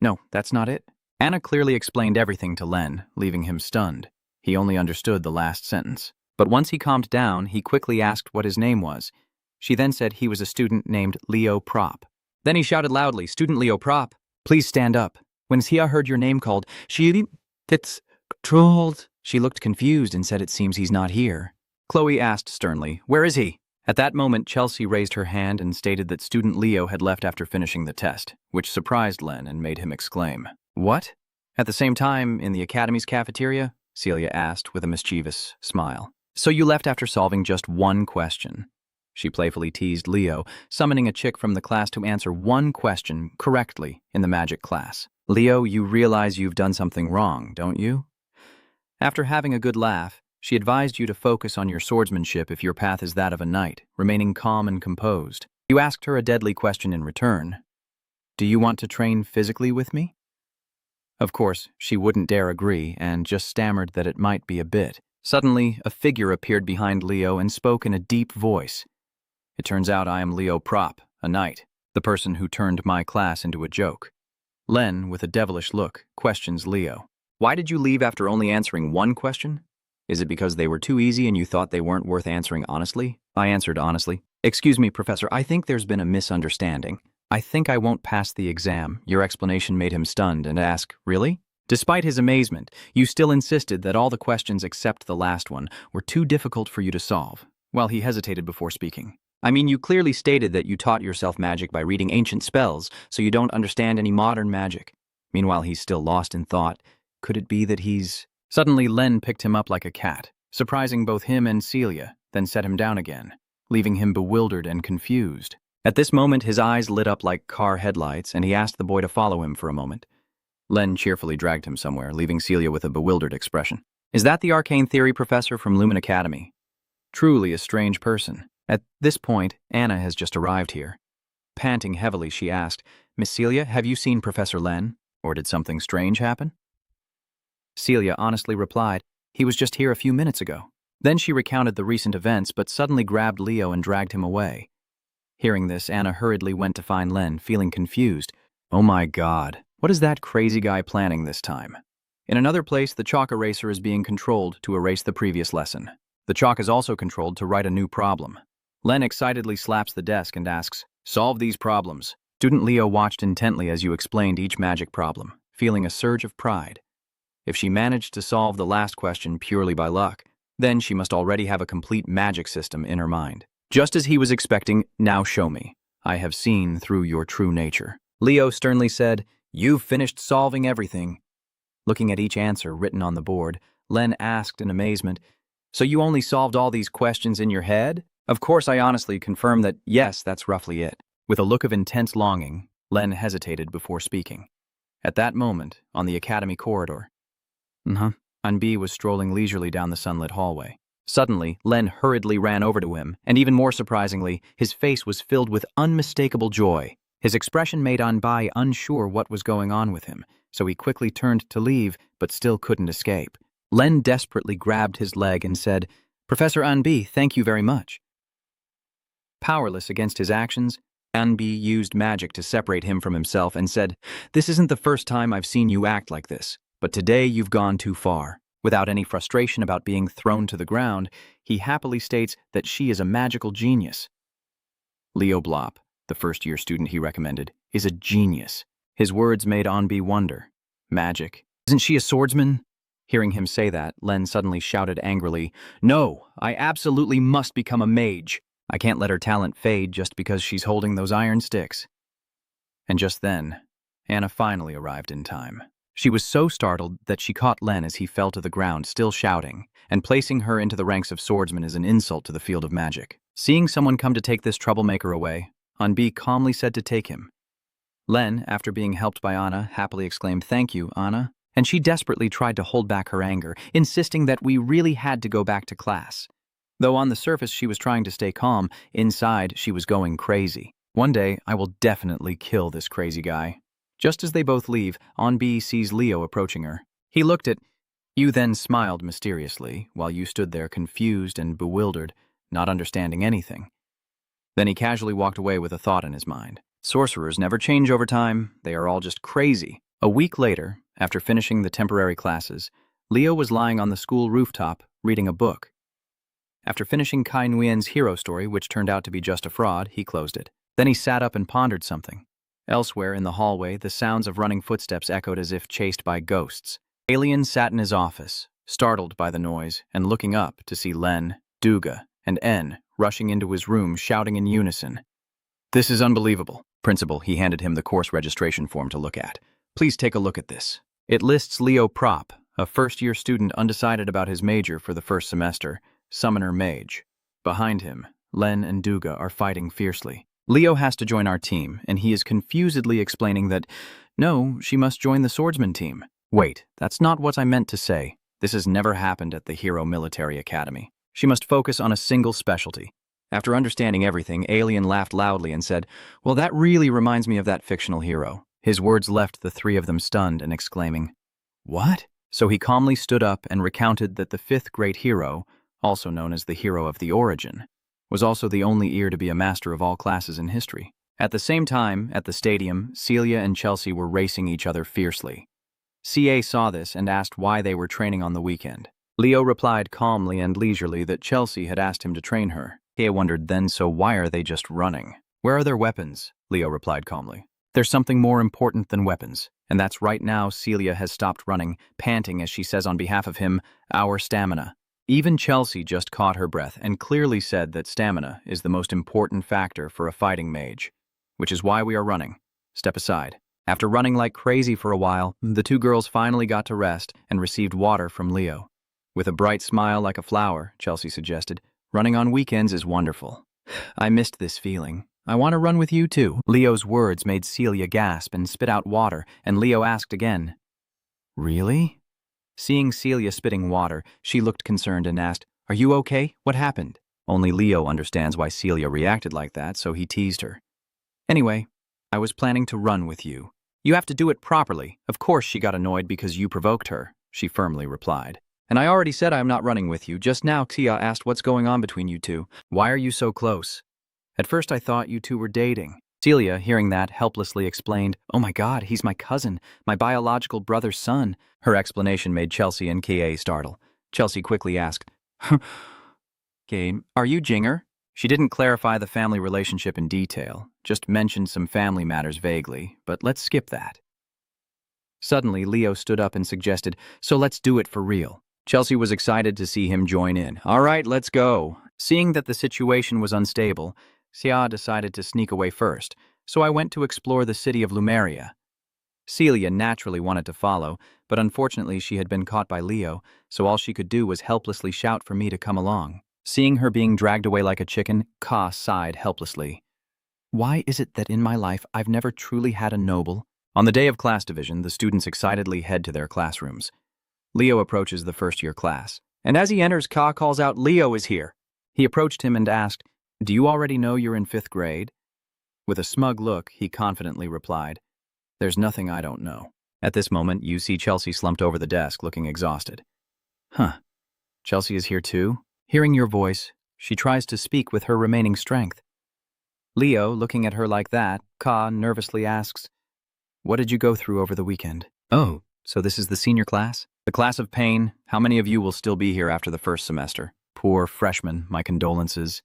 No, that's not it. Anna clearly explained everything to Len, leaving him stunned. He only understood the last sentence. But once he calmed down, he quickly asked what his name was. She then said he was a student named Leo Prop. Then he shouted loudly, "Student Leo Prop, please stand up." When Sia heard your name called, it's controlled. She looked confused and said it seems he's not here. Chloe asked sternly, "Where is he?" At that moment, Chelsea raised her hand and stated that student Leo had left after finishing the test, which surprised Len and made him exclaim, "What?" At the same time, in the Academy's cafeteria, Celia asked with a mischievous smile. "So you left after solving just one question?" She playfully teased Leo, summoning a chick from the class to answer one question correctly in the magic class. "Leo, you realize you've done something wrong, don't you?" After having a good laugh, she advised you to focus on your swordsmanship if your path is that of a knight, remaining calm and composed. You asked her a deadly question in return. "Do you want to train physically with me?" Of course, she wouldn't dare agree and just stammered that it might be a bit. Suddenly, a figure appeared behind Leo and spoke in a deep voice. It turns out I am Leo Prop, a knight, the person who turned my class into a joke. Len, with a devilish look, questions Leo. Why did you leave after only answering one question? Is it because they were too easy and you thought they weren't worth answering honestly? I answered honestly. Excuse me, Professor, I think there's been a misunderstanding. I think I won't pass the exam. Your explanation made him stunned and asked, really? Despite his amazement, you still insisted that all the questions except the last one were too difficult for you to solve, while he hesitated before speaking. I mean, you clearly stated that you taught yourself magic by reading ancient spells, so you don't understand any modern magic. Meanwhile, he's still lost in thought. Could it be that he's... Suddenly, Len picked him up like a cat, surprising both him and Celia, then set him down again, leaving him bewildered and confused. At this moment, his eyes lit up like car headlights, and he asked the boy to follow him for a moment. Len cheerfully dragged him somewhere, leaving Celia with a bewildered expression. Is that the arcane theory professor from Lumen Academy? Truly a strange person. At this point, Anna has just arrived here. Panting heavily, she asked, Miss Celia, have you seen Professor Len? Or did something strange happen? Celia honestly replied, he was just here a few minutes ago. Then she recounted the recent events, but suddenly grabbed Leo and dragged him away. Hearing this, Anna hurriedly went to find Len, feeling confused. Oh my God, what is that crazy guy planning this time? In another place, the chalk eraser is being controlled to erase the previous lesson. The chalk is also controlled to write a new problem. Len excitedly slaps the desk and asks, solve these problems. Student Leo watched intently as you explained each magic problem, feeling a surge of pride. If she managed to solve the last question purely by luck, then she must already have a complete magic system in her mind. Just as he was expecting, now show me. I have seen through your true nature. Leo sternly said, you've finished solving everything. Looking at each answer written on the board, Len asked in amazement, so you only solved all these questions in your head? Of course, I honestly confirmed that, yes, that's roughly it. With a look of intense longing, Len hesitated before speaking. At that moment, on the academy corridor, Anbi was strolling leisurely down the sunlit hallway. Suddenly, Len hurriedly ran over to him, and even more surprisingly, his face was filled with unmistakable joy. His expression made Anbi unsure what was going on with him, so he quickly turned to leave, but still couldn't escape. Len desperately grabbed his leg and said, Professor Anbi, thank you very much. Powerless against his actions, Anbi used magic to separate him from himself and said, this isn't the first time I've seen you act like this, but today you've gone too far. Without any frustration about being thrown to the ground, he happily states that she is a magical genius. Leo Blop, the first-year student he recommended, is a genius. His words made Anbi wonder. Magic. Isn't she a swordsman? Hearing him say that, Len suddenly shouted angrily, no, I absolutely must become a mage. I can't let her talent fade just because she's holding those iron sticks. And just then, Anna finally arrived in time. She was so startled that she caught Len as he fell to the ground, still shouting, and placing her into the ranks of swordsmen is an insult to the field of magic. Seeing someone come to take this troublemaker away, Anbi calmly said to take him. Len, after being helped by Anna, happily exclaimed, thank you, Anna, and she desperately tried to hold back her anger, insisting that we really had to go back to class. Though on the surface she was trying to stay calm, inside she was going crazy. One day, I will definitely kill this crazy guy. Just as they both leave, Anbi sees Leo approaching her. He looked at you, then smiled mysteriously, while you stood there confused and bewildered, not understanding anything. Then he casually walked away with a thought in his mind. Sorcerers never change over time, they are all just crazy. A week later, after finishing the temporary classes, Leo was lying on the school rooftop, reading a book. After finishing Kai Nguyen's hero story, which turned out to be just a fraud, he closed it. Then he sat up and pondered something. Elsewhere in the hallway, the sounds of running footsteps echoed as if chased by ghosts. Alien sat in his office, startled by the noise, and looking up to see Len, Duga, and En rushing into his room, shouting in unison. This is unbelievable. Principal, he handed him the course registration form to look at. Please take a look at this. It lists Leo Prop, a first-year student undecided about his major for the first semester, Summoner Mage. Behind him, Len and Duga are fighting fiercely. Leo has to join our team, and he is confusedly explaining that, no, she must join the swordsman team. Wait, that's not what I meant to say. This has never happened at the Hero Military Academy. She must focus on a single specialty. After understanding everything, Alien laughed loudly and said, well, that really reminds me of that fictional hero. His words left the three of them stunned and exclaiming, what? So he calmly stood up and recounted that the fifth great hero, also known as the hero of the origin, was also the only ear to be a master of all classes in history. At the same time, at the stadium, Celia and Chelsea were racing each other fiercely. CA saw this and asked why they were training on the weekend. Leo replied calmly and leisurely that Chelsea had asked him to train her. CA wondered then, so why are they just running? Where are their weapons? Leo replied calmly. There's something more important than weapons, and that's right now Celia has stopped running, panting as she says on behalf of him, our stamina. Even Chelsea just caught her breath and clearly said that stamina is the most important factor for a fighting mage, which is why we are running. Step aside. After running like crazy for a while, the two girls finally got to rest and received water from Leo. With a bright smile like a flower, Chelsea suggested, running on weekends is wonderful. I missed this feeling. I want to run with you too. Leo's words made Celia gasp and spit out water, and Leo asked again, Really? Seeing Celia spitting water, she looked concerned and asked, Are you okay? What happened? Only Leo understands why Celia reacted like that, so he teased her. Anyway, I was planning to run with you. You have to do it properly. Of course she got annoyed because you provoked her, she firmly replied. And I already said I'm not running with you. Just now Tia asked what's going on between you two. Why are you so close? At first I thought you two were dating. Celia, hearing that, helplessly explained, Oh my God, he's my cousin, my biological brother's son. Her explanation made Chelsea and Ka startle. Chelsea quickly asked, Okay, are you Jinger? She didn't clarify the family relationship in detail, just mentioned some family matters vaguely, but let's skip that. Suddenly, Leo stood up and suggested, So let's do it for real. Chelsea was excited to see him join in. All right, let's go. Seeing that the situation was unstable, Xia decided to sneak away first, so I went to explore the city of Lumeria. Celia naturally wanted to follow, but unfortunately she had been caught by Leo, so all she could do was helplessly shout for me to come along. Seeing her being dragged away like a chicken, Ka sighed helplessly. Why is it that in my life I've never truly had a noble? On the day of class division, the students excitedly head to their classrooms. Leo approaches the first-year class, and as he enters, Ka calls out, Leo is here. He approached him and asked, Do you already know you're in 5th grade? With a smug look, he confidently replied, There's nothing I don't know. At this moment, you see Chelsea slumped over the desk, looking exhausted. Huh. Chelsea is here too? Hearing your voice, she tries to speak with her remaining strength. Leo, looking at her like that, Ka nervously asks, What did you go through over the weekend? Oh, so this is the senior class? The class of pain. How many of you will still be here after the first semester? Poor freshmen, my condolences.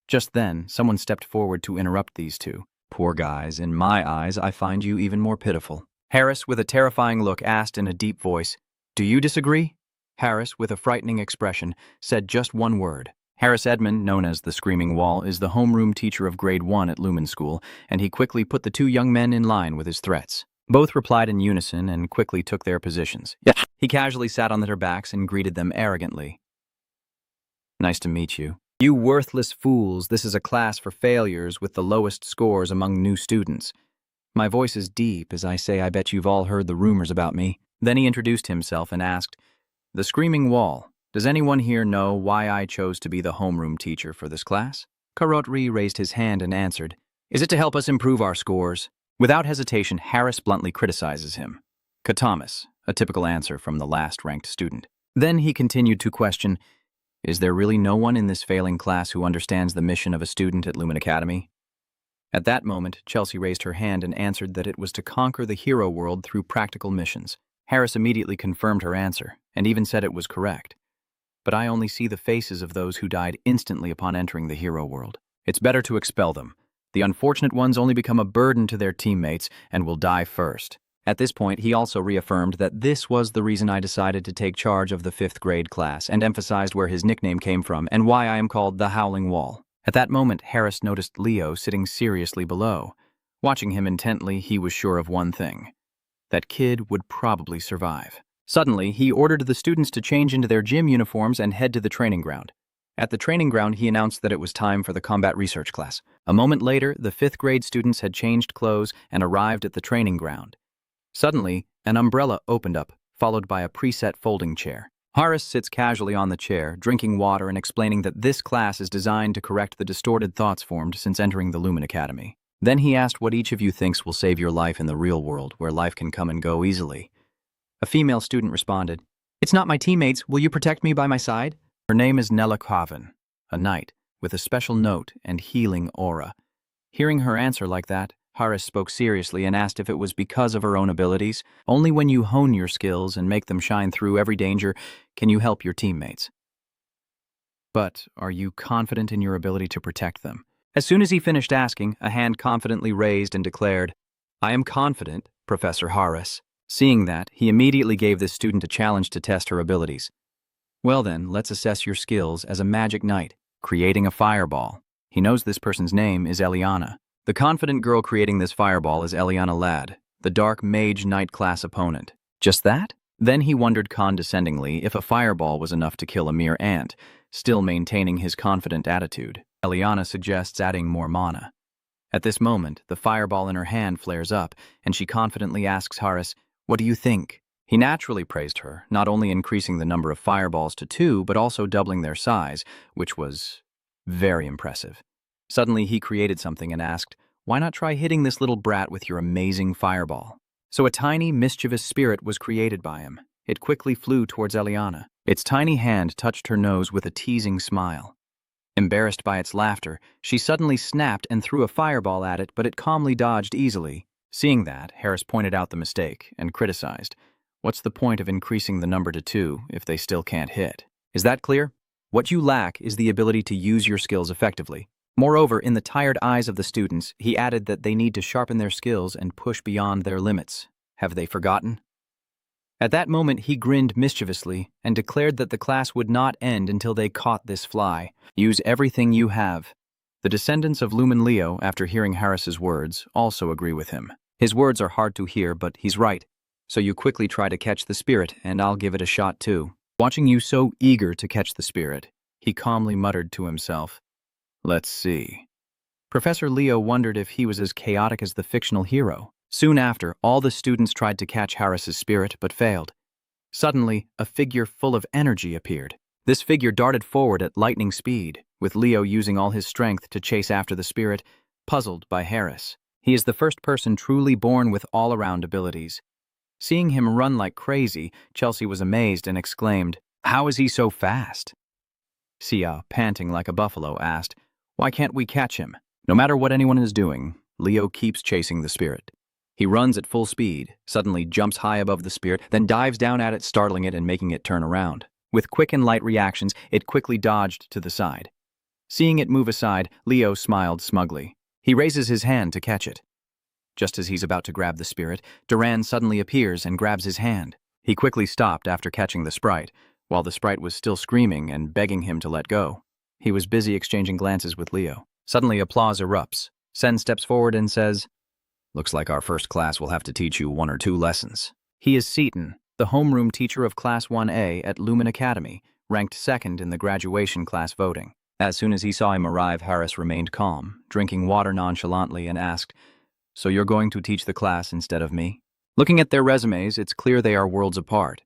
Just then, someone stepped forward to interrupt these two. Poor guys, in my eyes, I find you even more pitiful. Harris, with a terrifying look, asked in a deep voice, Do you disagree? Harris, with a frightening expression, said just one word. Harris Edmond, known as the Screaming Wall, is the homeroom teacher of grade 1 at Lumen School, and he quickly put the two young men in line with his threats. Both replied in unison and quickly took their positions. He casually sat on their backs and greeted them arrogantly. Nice to meet you. You worthless fools, this is a class for failures with the lowest scores among new students. My voice is deep as I say I bet you've all heard the rumors about me. Then he introduced himself and asked, The Screaming Wall. Does anyone here know why I chose to be the homeroom teacher for this class? Karotri raised his hand and answered, Is it to help us improve our scores? Without hesitation, Harris bluntly criticizes him. Katamas, a typical answer from the last-ranked student. Then he continued to question, Is there really no one in this failing class who understands the mission of a student at Lumen Academy? At that moment, Chelsea raised her hand and answered that it was to conquer the hero world through practical missions. Harris immediately confirmed her answer, and even said it was correct. But I only see the faces of those who died instantly upon entering the hero world. It's better to expel them. The unfortunate ones only become a burden to their teammates and will die first. At this point, he also reaffirmed that this was the reason I decided to take charge of the 5th grade class and emphasized where his nickname came from and why I am called the Howling Wall. At that moment, Harris noticed Leo sitting seriously below. Watching him intently, he was sure of one thing. That kid would probably survive. Suddenly, he ordered the students to change into their gym uniforms and head to the training ground. At the training ground, he announced that it was time for the combat research class. A moment later, the 5th grade students had changed clothes and arrived at the training ground. Suddenly, an umbrella opened up, followed by a preset folding chair. Harris sits casually on the chair, drinking water and explaining that this class is designed to correct the distorted thoughts formed since entering the Lumen Academy. Then he asked what each of you thinks will save your life in the real world, where life can come and go easily. A female student responded, It's not my teammates. Will you protect me by my side? Her name is Nella Coven, a knight. with a special note and healing aura. Hearing her answer like that, Harris spoke seriously and asked if it was because of her own abilities. Only when you hone your skills and make them shine through every danger can you help your teammates. But are you confident in your ability to protect them? As soon as he finished asking, a hand confidently raised and declared, "I am confident, Professor Harris." Seeing that, he immediately gave this student a challenge to test her abilities. Well then, let's assess your skills as a magic knight, creating a fireball. He knows this person's name is Eliana. The confident girl creating this fireball is Eliana Ladd, the dark mage knight class opponent. Just that? Then he wondered condescendingly if a fireball was enough to kill a mere ant, still maintaining his confident attitude. Eliana suggests adding more mana. At this moment, the fireball in her hand flares up, and she confidently asks Harris, "What do you think?" He naturally praised her, not only increasing the number of fireballs to 2, but also doubling their size, which was very impressive. Suddenly, he created something and asked, "Why not try hitting this little brat with your amazing fireball?" So a tiny, mischievous spirit was created by him. It quickly flew towards Eliana. Its tiny hand touched her nose with a teasing smile. Embarrassed by its laughter, she suddenly snapped and threw a fireball at it, but it calmly dodged easily. Seeing that, Harris pointed out the mistake and criticized, "What's the point of increasing the number to 2 if they still can't hit? Is that clear? What you lack is the ability to use your skills effectively." Moreover, in the tired eyes of the students, he added that they need to sharpen their skills and push beyond their limits. Have they forgotten? At that moment, he grinned mischievously and declared that the class would not end until they caught this fly. Use everything you have. The descendants of Lumen Leo, after hearing Harris's words, also agree with him. His words are hard to hear, but he's right. So you quickly try to catch the spirit, and I'll give it a shot too. Watching you so eager to catch the spirit, he calmly muttered to himself, "Let's see." Professor Leo wondered if he was as chaotic as the fictional hero. Soon after, all the students tried to catch Harris's spirit, but failed. Suddenly, a figure full of energy appeared. This figure darted forward at lightning speed, with Leo using all his strength to chase after the spirit, puzzled by Harris. He is the first person truly born with all-around abilities. Seeing him run like crazy, Chelsea was amazed and exclaimed, "How is he so fast?" Sia, panting like a buffalo, asked, "Why can't we catch him?" No matter what anyone is doing, Leo keeps chasing the spirit. He runs at full speed, suddenly jumps high above the spirit, then dives down at it, startling it and making it turn around. With quick and light reactions, it quickly dodged to the side. Seeing it move aside, Leo smiled smugly. He raises his hand to catch it. Just as he's about to grab the spirit, Duran suddenly appears and grabs his hand. He quickly stopped after catching the sprite, while the sprite was still screaming and begging him to let go. He was busy exchanging glances with Leo. Suddenly applause erupts. Sen steps forward and says, "Looks like our first class will have to teach you 1 or 2 lessons." He is Seaton, the homeroom teacher of Class 1A at Lumen Academy, ranked 2nd in the graduation class voting. As soon as he saw him arrive, Harris remained calm, drinking water nonchalantly, and asked, "So you're going to teach the class instead of me?" Looking at their resumes, it's clear they are worlds apart.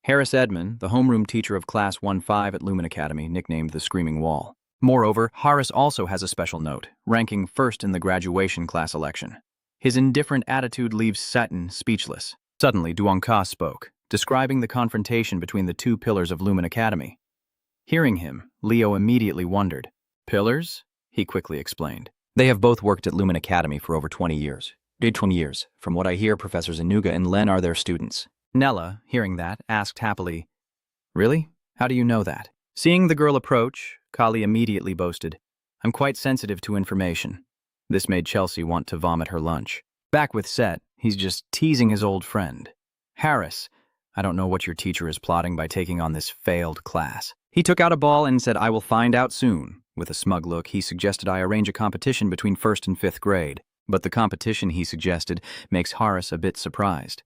Harris Edmond, the homeroom teacher of Class 1-5 at Lumen Academy, nicknamed the Screaming Wall. Moreover, Harris also has a special note, ranking 1st in the graduation class election. His indifferent attitude leaves Seton speechless. Suddenly, Duanka spoke, describing the confrontation between the 2 pillars of Lumen Academy. Hearing him, Leo immediately wondered. "Pillars?" he quickly explained. "They have both worked at Lumen Academy for over 20 years. 20 years. From what I hear, Professors Inuga and Len are their students." Nella, hearing that, asked happily, "Really? How do you know that?" Seeing the girl approach, Kali immediately boasted, "I'm quite sensitive to information." This made Chelsea want to vomit her lunch. Back with Set, he's just teasing his old friend. "Harris, I don't know what your teacher is plotting by taking on this failed class." He took out a ball and said, "I will find out soon." With a smug look, he suggested I arrange a competition between 1st and 5th grade. But the competition he suggested makes Harris a bit surprised.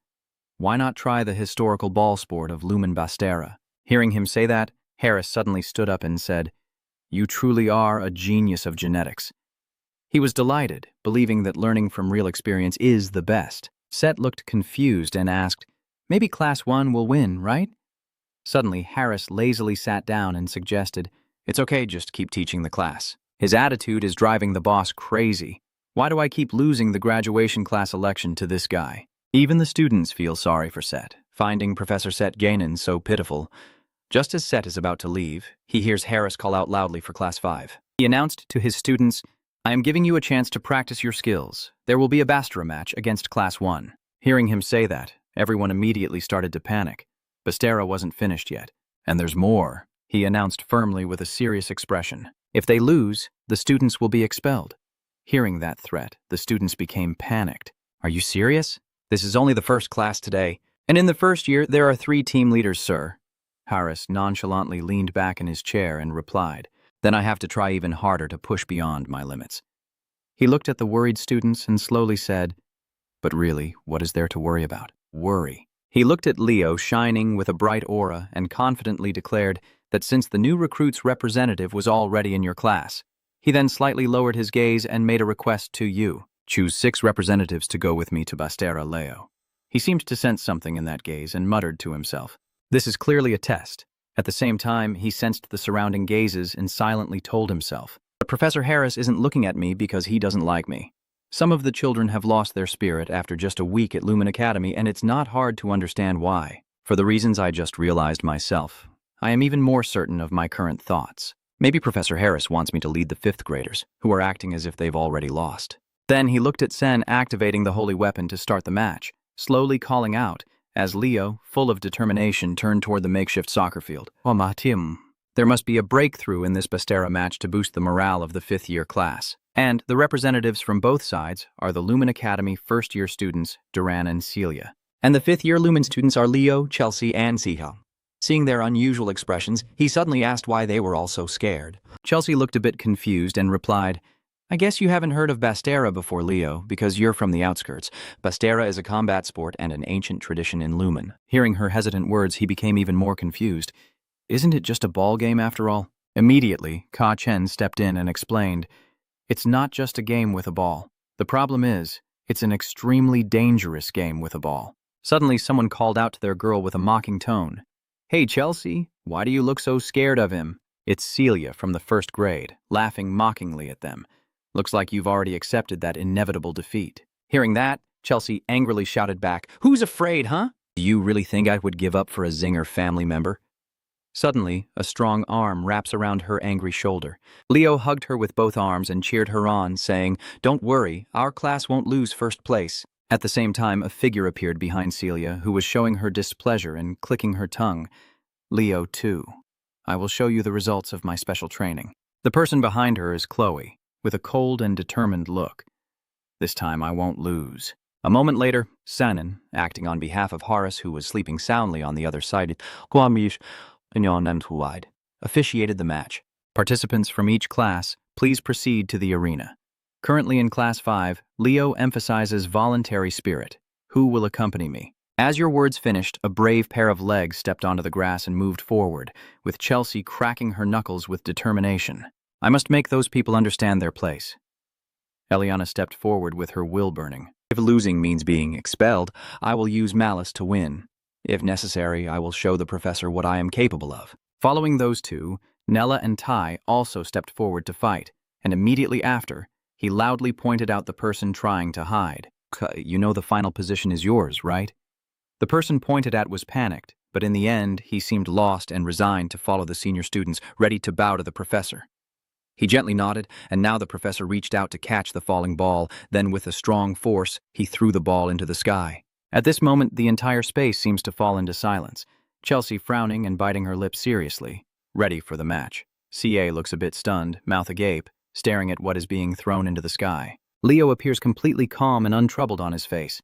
Why not try the historical ball sport of Lumen Bastera? Hearing him say that, Harris suddenly stood up and said, "You truly are a genius of genetics." He was delighted, believing that learning from real experience is the best. Set looked confused and asked, "Maybe Class 1 will win, right?" Suddenly, Harris lazily sat down and suggested, "It's okay, just keep teaching the class." His attitude is driving the boss crazy. Why do I keep losing the graduation class election to this guy? Even the students feel sorry for Set, finding Professor Set Gainen so pitiful. Just as Set is about to leave, he hears Harris call out loudly for Class 5. He announced to his students, "I am giving you a chance to practice your skills. There will be a Bastra match against Class 1. Hearing him say that, everyone immediately started to panic. Bastera wasn't finished yet. "And there's more," he announced firmly with a serious expression. "If they lose, the students will be expelled." Hearing that threat, the students became panicked. "Are you serious? This is only the first class today. And in the first year, there are 3 team leaders, sir." Harris nonchalantly leaned back in his chair and replied, "Then I have to try even harder to push beyond my limits." He looked at the worried students and slowly said, "But really, what is there to worry about? Worry." He looked at Leo, shining with a bright aura, and confidently declared that since the new recruit's representative was already in your class, he then slightly lowered his gaze and made a request to you. "Choose 6 representatives to go with me to Bastera, Leo." He seemed to sense something in that gaze and muttered to himself, "This is clearly a test." At the same time, he sensed the surrounding gazes and silently told himself, "But Professor Harris isn't looking at me because he doesn't like me." Some of the children have lost their spirit after just a week at Lumen Academy, and it's not hard to understand why. For the reasons I just realized myself, I am even more certain of my current thoughts. Maybe Professor Harris wants me to lead the 5th graders, who are acting as if they've already lost. Then he looked at Sen activating the holy weapon to start the match, slowly calling out, as Leo, full of determination, turned toward the makeshift soccer field. "Omatim. There must be a breakthrough in this Bastera match to boost the morale of the 5th-year class. And the representatives from both sides are the Lumen Academy first-year students, Duran and Celia. And the 5th-year Lumen students are Leo, Chelsea, and Siha." Seeing their unusual expressions, he suddenly asked why they were all so scared. Chelsea looked a bit confused and replied, "I guess you haven't heard of Bastera before, Leo, because you're from the outskirts. Bastera is a combat sport and an ancient tradition in Lumen." Hearing her hesitant words, he became even more confused. "Isn't it just a ball game after all?" Immediately, Ka Chen stepped in and explained, "It's not just a game with a ball. The problem is, it's an extremely dangerous game with a ball." Suddenly, someone called out to their girl with a mocking tone, "Hey, Chelsea, why do you look so scared of him?" It's Celia from the 1st grade, laughing mockingly at them. "Looks like you've already accepted that inevitable defeat." Hearing that, Chelsea angrily shouted back, "Who's afraid, huh? Do you really think I would give up for a Zinger family member?" Suddenly, a strong arm wraps around her angry shoulder. Leo hugged her with both arms and cheered her on, saying, "Don't worry, our class won't lose 1st place." At the same time, a figure appeared behind Celia, who was showing her displeasure and clicking her tongue. "Leo, too. I will show you the results of my special training." The person behind her is Chloe, with a cold and determined look. "This time I won't lose." A moment later, Sanan, acting on behalf of Horace, who was sleeping soundly on the other side, officiated the match. "Participants from each class, please proceed to the arena." Currently in Class 5, Leo emphasizes voluntary spirit. "Who will accompany me?" As your words finished, a brave pair of legs stepped onto the grass and moved forward, with Chelsea cracking her knuckles with determination. "I must make those people understand their place." Eliana stepped forward with her will burning. "If losing means being expelled, I will use malice to win. If necessary, I will show the professor what I am capable of." Following those two, Nella and Tai also stepped forward to fight, and immediately after, he loudly pointed out the person trying to hide. "You know the final position is yours, right?" The person pointed at was panicked, but in the end, he seemed lost and resigned to follow the senior students, ready to bow to the professor. He gently nodded, and now the professor reached out to catch the falling ball, then with a strong force, he threw the ball into the sky. At this moment, the entire space seems to fall into silence, Chelsea frowning and biting her lips seriously, ready for the match. CA looks a bit stunned, mouth agape, staring at what is being thrown into the sky. Leo appears completely calm and untroubled on his face.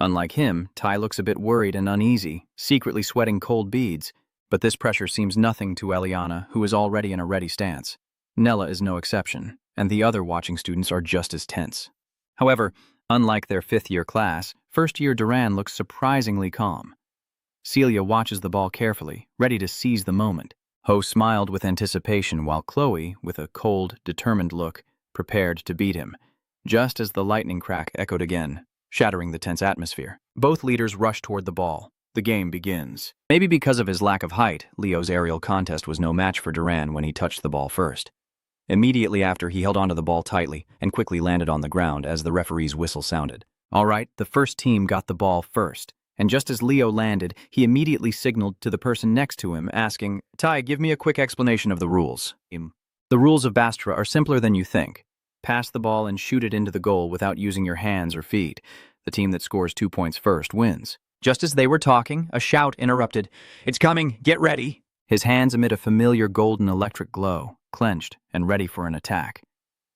Unlike him, Tai looks a bit worried and uneasy, secretly sweating cold beads, but this pressure seems nothing to Eliana, who is already in a ready stance. Nella is no exception, and the other watching students are just as tense. However, unlike their 5th-year class, 1st-year Duran looks surprisingly calm. Celia watches the ball carefully, ready to seize the moment. Ho smiled with anticipation while Chloe, with a cold, determined look, prepared to beat him, just as the lightning crack echoed again, shattering the tense atmosphere. Both leaders rush toward the ball. The game begins. Maybe because of his lack of height, Leo's aerial contest was no match for Duran when he touched the ball first. Immediately after, he held onto the ball tightly and quickly landed on the ground as the referee's whistle sounded. All right, the first team got the ball first, and just as Leo landed, he immediately signaled to the person next to him, asking, "Tai, give me a quick explanation of the rules." The rules of Bastra are simpler than you think. Pass the ball and shoot it into the goal without using your hands or feet. The team that scores 2 points first wins. Just as they were talking, a shout interrupted. It's coming, get ready. His hands emit a familiar golden electric glow, clenched and ready for an attack.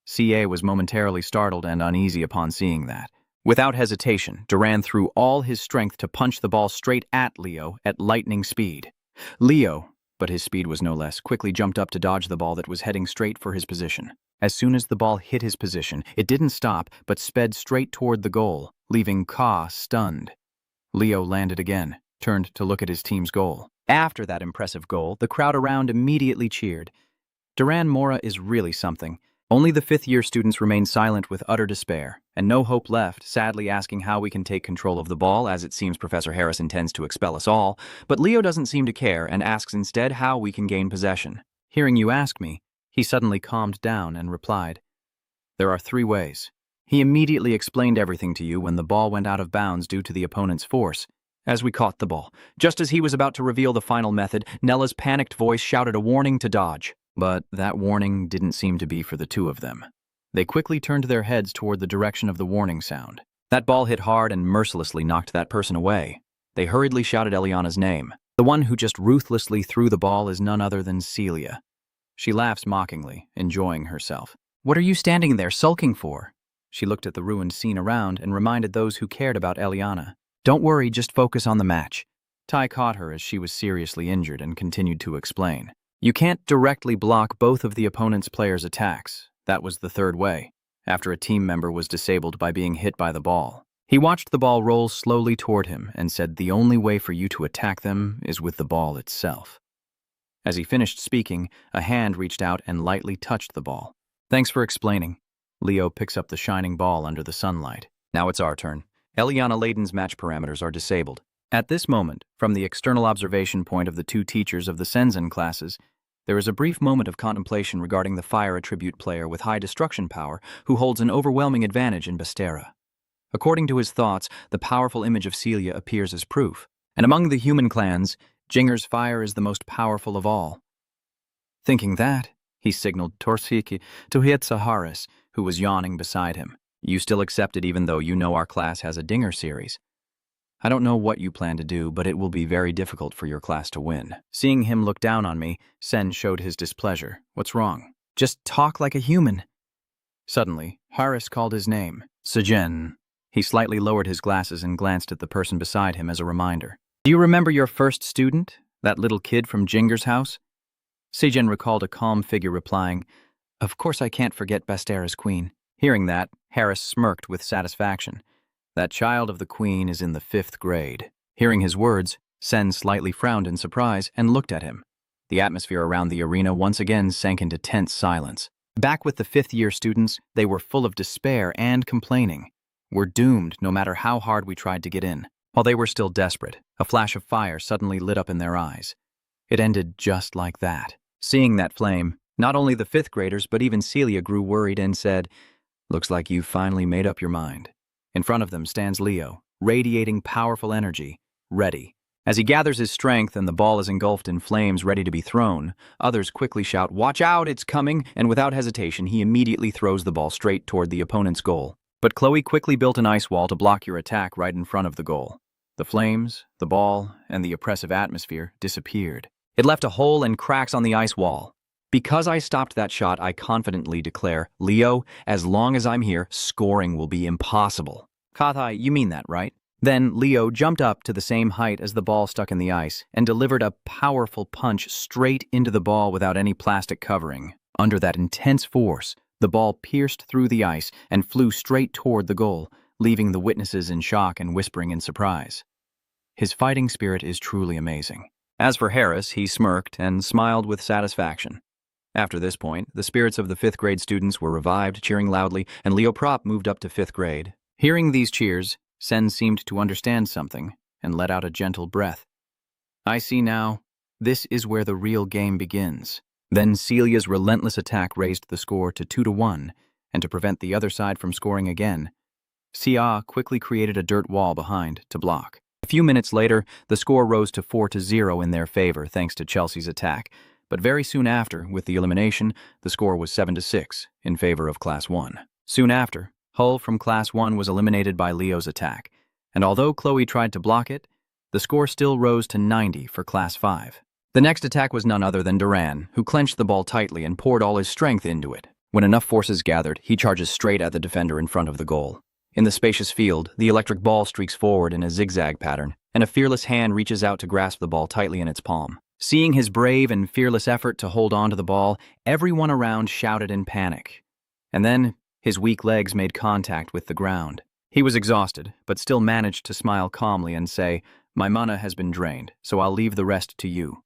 CA was momentarily startled and uneasy upon seeing that. Without hesitation, Duran threw all his strength to punch the ball straight at Leo at lightning speed. Leo, but his speed was no less, quickly jumped up to dodge the ball that was heading straight for his position. As soon as the ball hit his position, it didn't stop, but sped straight toward the goal, leaving Ka stunned. Leo landed again, turned to look at his team's goal. After that impressive goal, the crowd around immediately cheered. Duran Mora is really something. Only the fifth-year students remain silent with utter despair, and no hope left, sadly asking how we can take control of the ball, as it seems Professor Harris intends to expel us all. But Leo doesn't seem to care and asks instead how we can gain possession. Hearing you ask me, he suddenly calmed down and replied, "There are 3 ways." He immediately explained everything to you when the ball went out of bounds due to the opponent's force. As we caught the ball, just as he was about to reveal the final method, Nella's panicked voice shouted a warning to dodge. But that warning didn't seem to be for the 2 of them. They quickly turned their heads toward the direction of the warning sound. That ball hit hard and mercilessly knocked that person away. They hurriedly shouted Eliana's name. The one who just ruthlessly threw the ball is none other than Celia. She laughs mockingly, enjoying herself. "What are you standing there sulking for?" She looked at the ruined scene around and reminded those who cared about Eliana. "Don't worry, just focus on the match." Tai caught her as she was seriously injured and continued to explain. "You can't directly block both of the opponent's players' attacks. That was the 3rd way, after a team member was disabled by being hit by the ball. He watched the ball roll slowly toward him and said the only way for you to attack them is with the ball itself." As he finished speaking, a hand reached out and lightly touched the ball. "Thanks for explaining." Leo picks up the shining ball under the sunlight. Now it's our turn. Eliana Layden's match parameters are disabled. At this moment, from the external observation point of the 2 teachers of the Senzen classes, there is a brief moment of contemplation regarding the fire attribute player with high destruction power who holds an overwhelming advantage in Bestera. According to his thoughts, the powerful image of Celia appears as proof. And among the human clans, Jinger's fire is the most powerful of all. Thinking that, he signaled Torsiki to Hitsaharis, who was yawning beside him. "You still accept it even though you know our class has a Dinger series. I don't know what you plan to do, but it will be very difficult for your class to win." Seeing him look down on me, Sen showed his displeasure. "What's wrong? Just talk like a human." Suddenly, Harris called his name. "Sejen." He slightly lowered his glasses and glanced at the person beside him as a reminder. "Do you remember your first student? That little kid from Jinger's house?" Sejen recalled a calm figure replying, "Of course I can't forget Bestera's queen." Hearing that, Harris smirked with satisfaction. "That child of the queen is in the 5th grade. Hearing his words, Sen slightly frowned in surprise and looked at him. The atmosphere around the arena once again sank into tense silence. Back with the 5th-year students, they were full of despair and complaining. We're doomed no matter how hard we tried to get in. While they were still desperate, a flash of fire suddenly lit up in their eyes. It ended just like that. Seeing that flame, not only the 5th graders but even Celia grew worried and said, "Looks like you've finally made up your mind." In front of them stands Leo, radiating powerful energy, ready. As he gathers his strength and the ball is engulfed in flames ready to be thrown, others quickly shout, "Watch out, it's coming!" And without hesitation, he immediately throws the ball straight toward the opponent's goal. But Chloe quickly built an ice wall to block your attack right in front of the goal. The flames, the ball, and the oppressive atmosphere disappeared. It left a hole and cracks on the ice wall. Because I stopped that shot, I confidently declare, "Leo, as long as I'm here, scoring will be impossible." "Kathai, you mean that, right?" Then Leo jumped up to the same height as the ball stuck in the ice and delivered a powerful punch straight into the ball without any plastic covering. Under that intense force, the ball pierced through the ice and flew straight toward the goal, leaving the witnesses in shock and whispering in surprise. His fighting spirit is truly amazing. As for Harris, he smirked and smiled with satisfaction. After this point, the spirits of the 5th grade students were revived, cheering loudly, and Leo Prop moved up to 5th grade. Hearing these cheers, Sen seemed to understand something and let out a gentle breath. "I see now. This is where the real game begins." Then Celia's relentless attack raised the score to 2-1, and to prevent the other side from scoring again, Sia quickly created a dirt wall behind to block. A few minutes later, the score rose to 4-0 in their favor thanks to Chelsea's attack, But very soon after, with the elimination, the score was 7-6 in favor of Class 1. Soon after, Hull from Class 1 was eliminated by Leo's attack, and although Chloe tried to block it, the score still rose to 90 for Class 5. The next attack was none other than Duran, who clenched the ball tightly and poured all his strength into it. When enough forces gathered, he charges straight at the defender in front of the goal. In the spacious field, the electric ball streaks forward in a zigzag pattern, and a fearless hand reaches out to grasp the ball tightly in its palm. Seeing his brave and fearless effort to hold on to the ball, everyone around shouted in panic. And then, his weak legs made contact with the ground. He was exhausted, but still managed to smile calmly and say, "My mana has been drained, so I'll leave the rest to you."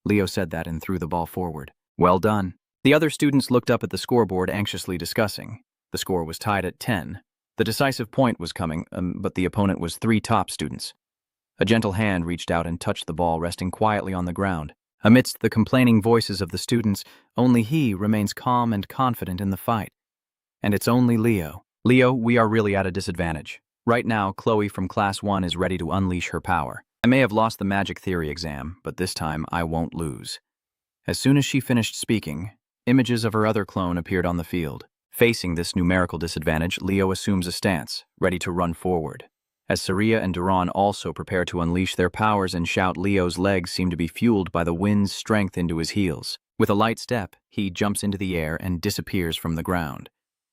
Leo said that and threw the ball forward. "Well done." The other students looked up at the scoreboard, anxiously discussing. The score was tied at 10. The decisive point was coming, but the opponent was 3 top students. A gentle hand reached out and touched the ball, resting quietly on the ground. Amidst the complaining voices of the students, only he remains calm and confident in the fight. And it's only Leo. "Leo, we are really at a disadvantage. Right now, Chloe from Class 1 is ready to unleash her power. I may have lost the magic theory exam, but this time I won't lose." As soon as she finished speaking, images of her other clone appeared on the field. Facing this numerical disadvantage, Leo assumes a stance, ready to run forward. As Saria and Duran also prepare to unleash their powers and shout, Leo's legs seem to be fueled by the wind's strength into his heels. With a light step, he jumps into the air and disappears from the ground.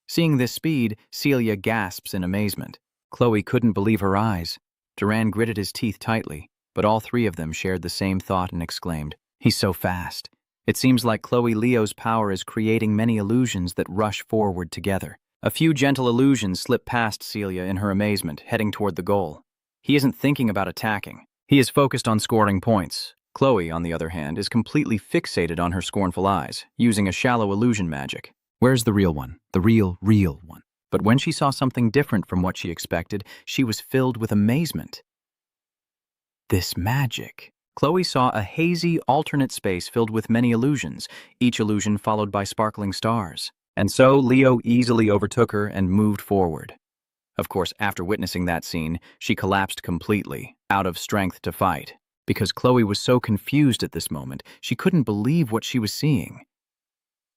Seeing this speed, Celia gasps in amazement. Chloe couldn't believe her eyes. Duran gritted his teeth tightly, but all 3 of them shared the same thought and exclaimed, "He's so fast." It seems like Chloe Leo's power is creating many illusions that rush forward together. A few gentle illusions slip past Celia in her amazement, heading toward the goal. He isn't thinking about attacking. He is focused on scoring points. Chloe, on the other hand, is completely fixated on her scornful eyes, using a shallow illusion magic. Where's the real one? The real one. But when she saw something different from what she expected, she was filled with amazement. This magic. Chloe saw a hazy, alternate space filled with many illusions, each illusion followed by sparkling stars. And so Leo easily overtook her and moved forward. Of course, after witnessing that scene, she collapsed completely, out of strength to fight. Because Chloe was so confused at this moment, she couldn't believe what she was seeing.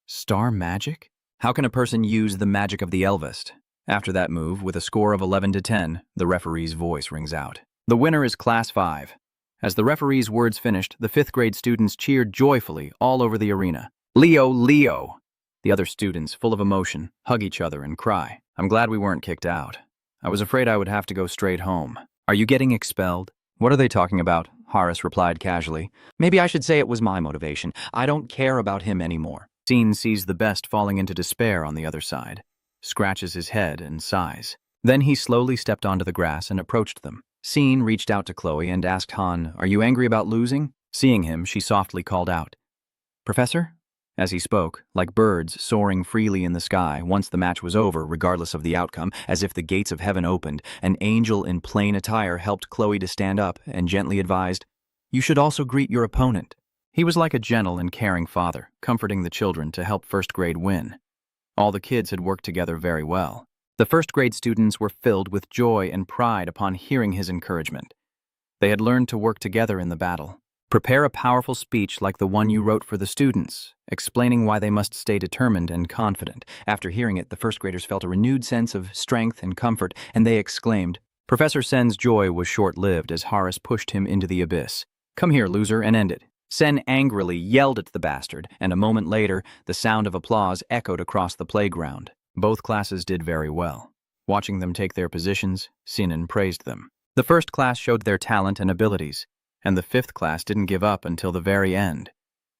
Star magic? How can a person use the magic of the Elvist? After that move, with a score of 11-10, the referee's voice rings out. The winner is Class 5. As the referee's words finished, the 5th grade students cheered joyfully all over the arena. "Leo, Leo!" The other students, full of emotion, hug each other and cry. "I'm glad we weren't kicked out. I was afraid I would have to go straight home." "Are you getting expelled?" "What are they talking about?" Horace replied casually. "Maybe I should say it was my motivation. I don't care about him anymore." Scene sees the best falling into despair on the other side, scratches his head and sighs. Then he slowly stepped onto the grass and approached them. Scene reached out to Chloe and asked Han, "Are you angry about losing?" Seeing him, she softly called out, "Professor?" As he spoke, like birds soaring freely in the sky, once the match was over, regardless of the outcome, as if the gates of heaven opened, an angel in plain attire helped Chloe to stand up and gently advised, "You should also greet your opponent." He was like a gentle and caring father, comforting the children to help 1st grade win. All the kids had worked together very well. The 1st grade students were filled with joy and pride upon hearing his encouragement. They had learned to work together in the battle. Prepare a powerful speech like the one you wrote for the students, explaining why they must stay determined and confident. After hearing it, the 1st graders felt a renewed sense of strength and comfort, and they exclaimed. Professor Sen's joy was short-lived as Horace pushed him into the abyss. "Come here, loser," and ended. Sen angrily yelled at the bastard, and a moment later, the sound of applause echoed across the playground. Both classes did very well. Watching them take their positions, Sinan praised them. The 1st class showed their talent and abilities, and the 5th class didn't give up until the very end,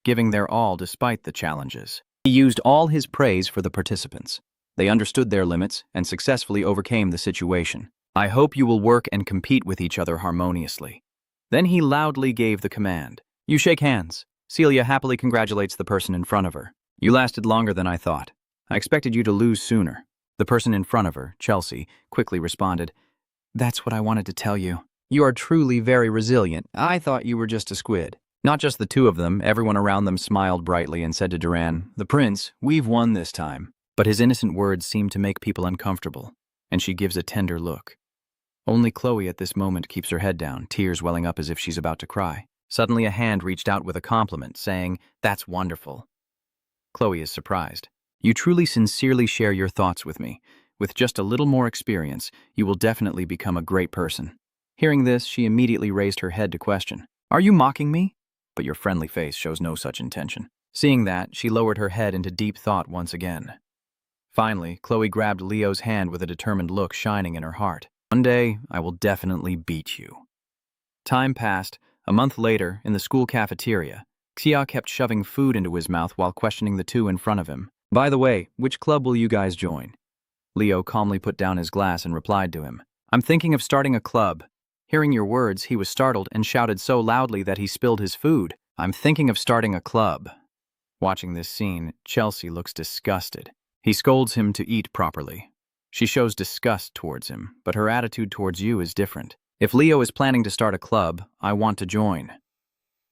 giving their all despite the challenges. He used all his praise for the participants. They understood their limits and successfully overcame the situation. "I hope you will work and compete with each other harmoniously." Then he loudly gave the command. "You shake hands." Celia happily congratulates the person in front of her. "You lasted longer than I thought. I expected you to lose sooner." The person in front of her, Chelsea, quickly responded, "That's what I wanted to tell you." "You are truly very resilient. I thought you were just a squid." Not just the 2 of them, everyone around them smiled brightly and said to Duran, "The prince, we've won this time." But his innocent words seemed to make people uncomfortable, and she gives a tender look. Only Chloe at this moment keeps her head down, tears welling up as if she's about to cry. Suddenly a hand reached out with a compliment, saying, "That's wonderful." Chloe is surprised. "You truly sincerely share your thoughts with me. With just a little more experience, you will definitely become a great person." Hearing this, she immediately raised her head to question, "Are you mocking me?" But your friendly face shows no such intention. Seeing that, she lowered her head into deep thought once again. Finally, Chloe grabbed Leo's hand with a determined look shining in her heart. "One day, I will definitely beat you." Time passed. A month later, in the school cafeteria, Xia kept shoving food into his mouth while questioning the two in front of him. "By the way, which club will you guys join?" Leo calmly put down his glass and replied to him, "I'm thinking of starting a club." Hearing your words, he was startled and shouted so loudly that he spilled his food. "I'm thinking of starting a club." Watching this scene, Chelsea looks disgusted. He scolds him to eat properly. She shows disgust towards him, but her attitude towards you is different. "If Leo is planning to start a club, I want to join."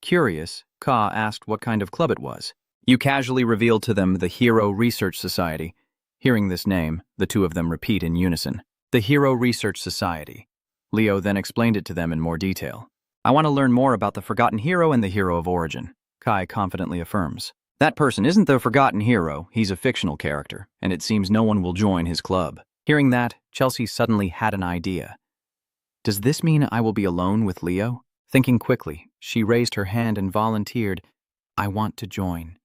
Curious, Ka asked what kind of club it was. You casually revealed to them the Hero Research Society. Hearing this name, the two of them repeat in unison, "The Hero Research Society." Leo then explained it to them in more detail. "I want to learn more about the Forgotten Hero and the Hero of Origin," Kai confidently affirms. "That person isn't the Forgotten Hero, he's a fictional character, and it seems no one will join his club." Hearing that, Chelsea suddenly had an idea. "Does this mean I will be alone with Leo?" Thinking quickly, she raised her hand and volunteered, "I want to join."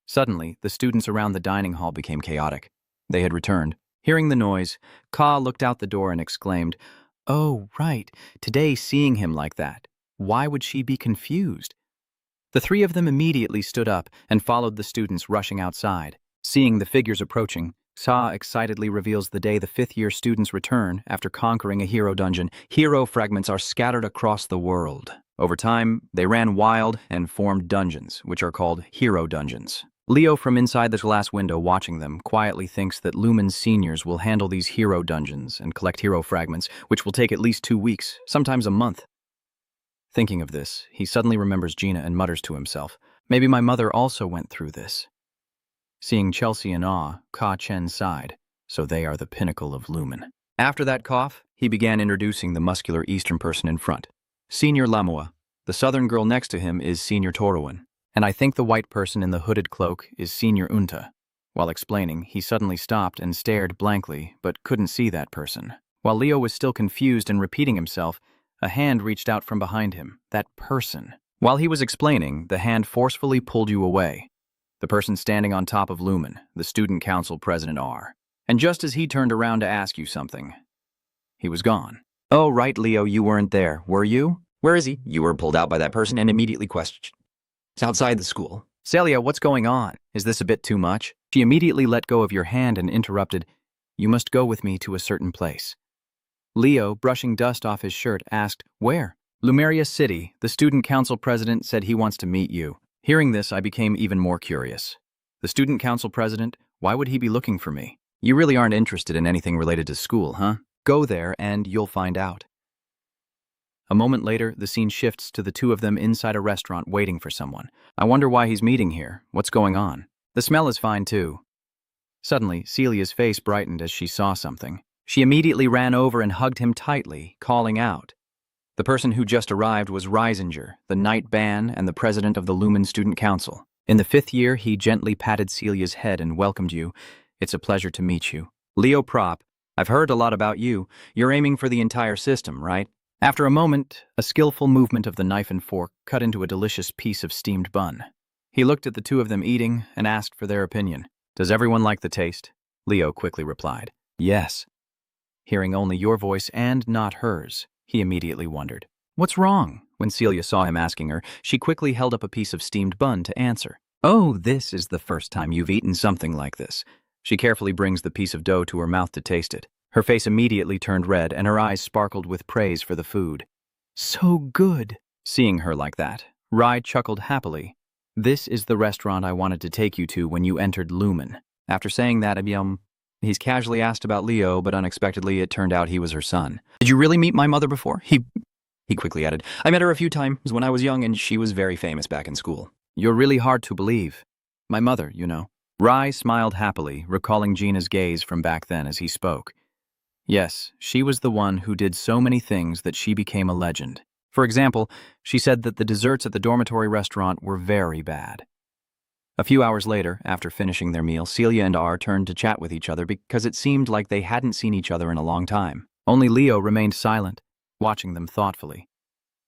Suddenly, the students around the dining hall became chaotic. They had returned. Hearing the noise, Ka looked out the door and exclaimed, "Oh, right, today seeing him like that. Why would she be confused?" The three of them immediately stood up and followed the students rushing outside. Seeing the figures approaching, Sa excitedly reveals the day the fifth-year students return after conquering a hero dungeon. Hero fragments are scattered across the world. Over time, they ran wild and formed dungeons, which are called hero dungeons. Leo, from inside the glass window watching them, quietly thinks that Lumen's seniors will handle these hero dungeons and collect hero fragments, which will take at least 2 weeks, sometimes a month. Thinking of this, he suddenly remembers Gina and mutters to himself, "Maybe my mother also went through this." Seeing Chelsea in awe, Ka Chen sighed, "So they are the pinnacle of Lumen." After that cough, he began introducing the muscular Eastern person in front. Senior Lamua. The southern girl next to him is Senior Torowin. And I think the white person in the hooded cloak is Senior Unta. While explaining, he suddenly stopped and stared blankly, but couldn't see that person. While Leo was still confused and repeating himself, a hand reached out from behind him, that person. While he was explaining, the hand forcefully pulled you away. The person standing on top of Lumen, the student council president R. And just as he turned around to ask you something, he was gone. "Oh, right, Leo, you weren't there, were you?" Where is he? You were pulled out by that person and immediately questioned. It's outside the school. "Celia, what's going on? Is this a bit too much?" She immediately let go of your hand and interrupted, "You must go with me to a certain place." Leo, brushing dust off his shirt, asked, "Where?" "Lumeria City. The student council president said he wants to meet you." Hearing this, I became even more curious. The student council president? Why would he be looking for me? You really aren't interested in anything related to school, huh? Go there and you'll find out. A moment later, the scene shifts to the two of them inside a restaurant waiting for someone. I wonder why he's meeting here. What's going on? The smell is fine too. Suddenly, Celia's face brightened as she saw something. She immediately ran over and hugged him tightly, calling out. The person who just arrived was Reisinger, the Knight Ban and the president of the Lumen Student Council. In the 5th year, he gently patted Celia's head and welcomed you. "It's a pleasure to meet you. Leo Prop, I've heard a lot about you. You're aiming for the entire system, right?" After a moment, a skillful movement of the knife and fork cut into a delicious piece of steamed bun. He looked at the two of them eating and asked for their opinion. "Does everyone like the taste?" Leo quickly replied, "Yes." Hearing only your voice and not hers, he immediately wondered, "What's wrong?" When Celia saw him asking her, she quickly held up a piece of steamed bun to answer. "Oh, this is the first time you've eaten something like this." She carefully brings the piece of dough to her mouth to taste it. Her face immediately turned red and her eyes sparkled with praise for the food. "So good." Seeing her like that, Rai chuckled happily. "This is the restaurant I wanted to take you to when you entered Lumen." After saying that, he's casually asked about Leo, but unexpectedly it turned out he was her son. "Did you really meet my mother before?" He quickly added, "I met her a few times when I was young and she was very famous back in school." "You're really hard to believe. My mother, you know." Rai smiled happily, recalling Gina's gaze from back then as he spoke. Yes, she was the one who did so many things that she became a legend. For example, she said that the desserts at the dormitory restaurant were very bad. A few hours later, after finishing their meal, Celia and R turned to chat with each other because it seemed like they hadn't seen each other in a long time. Only Leo remained silent, watching them thoughtfully.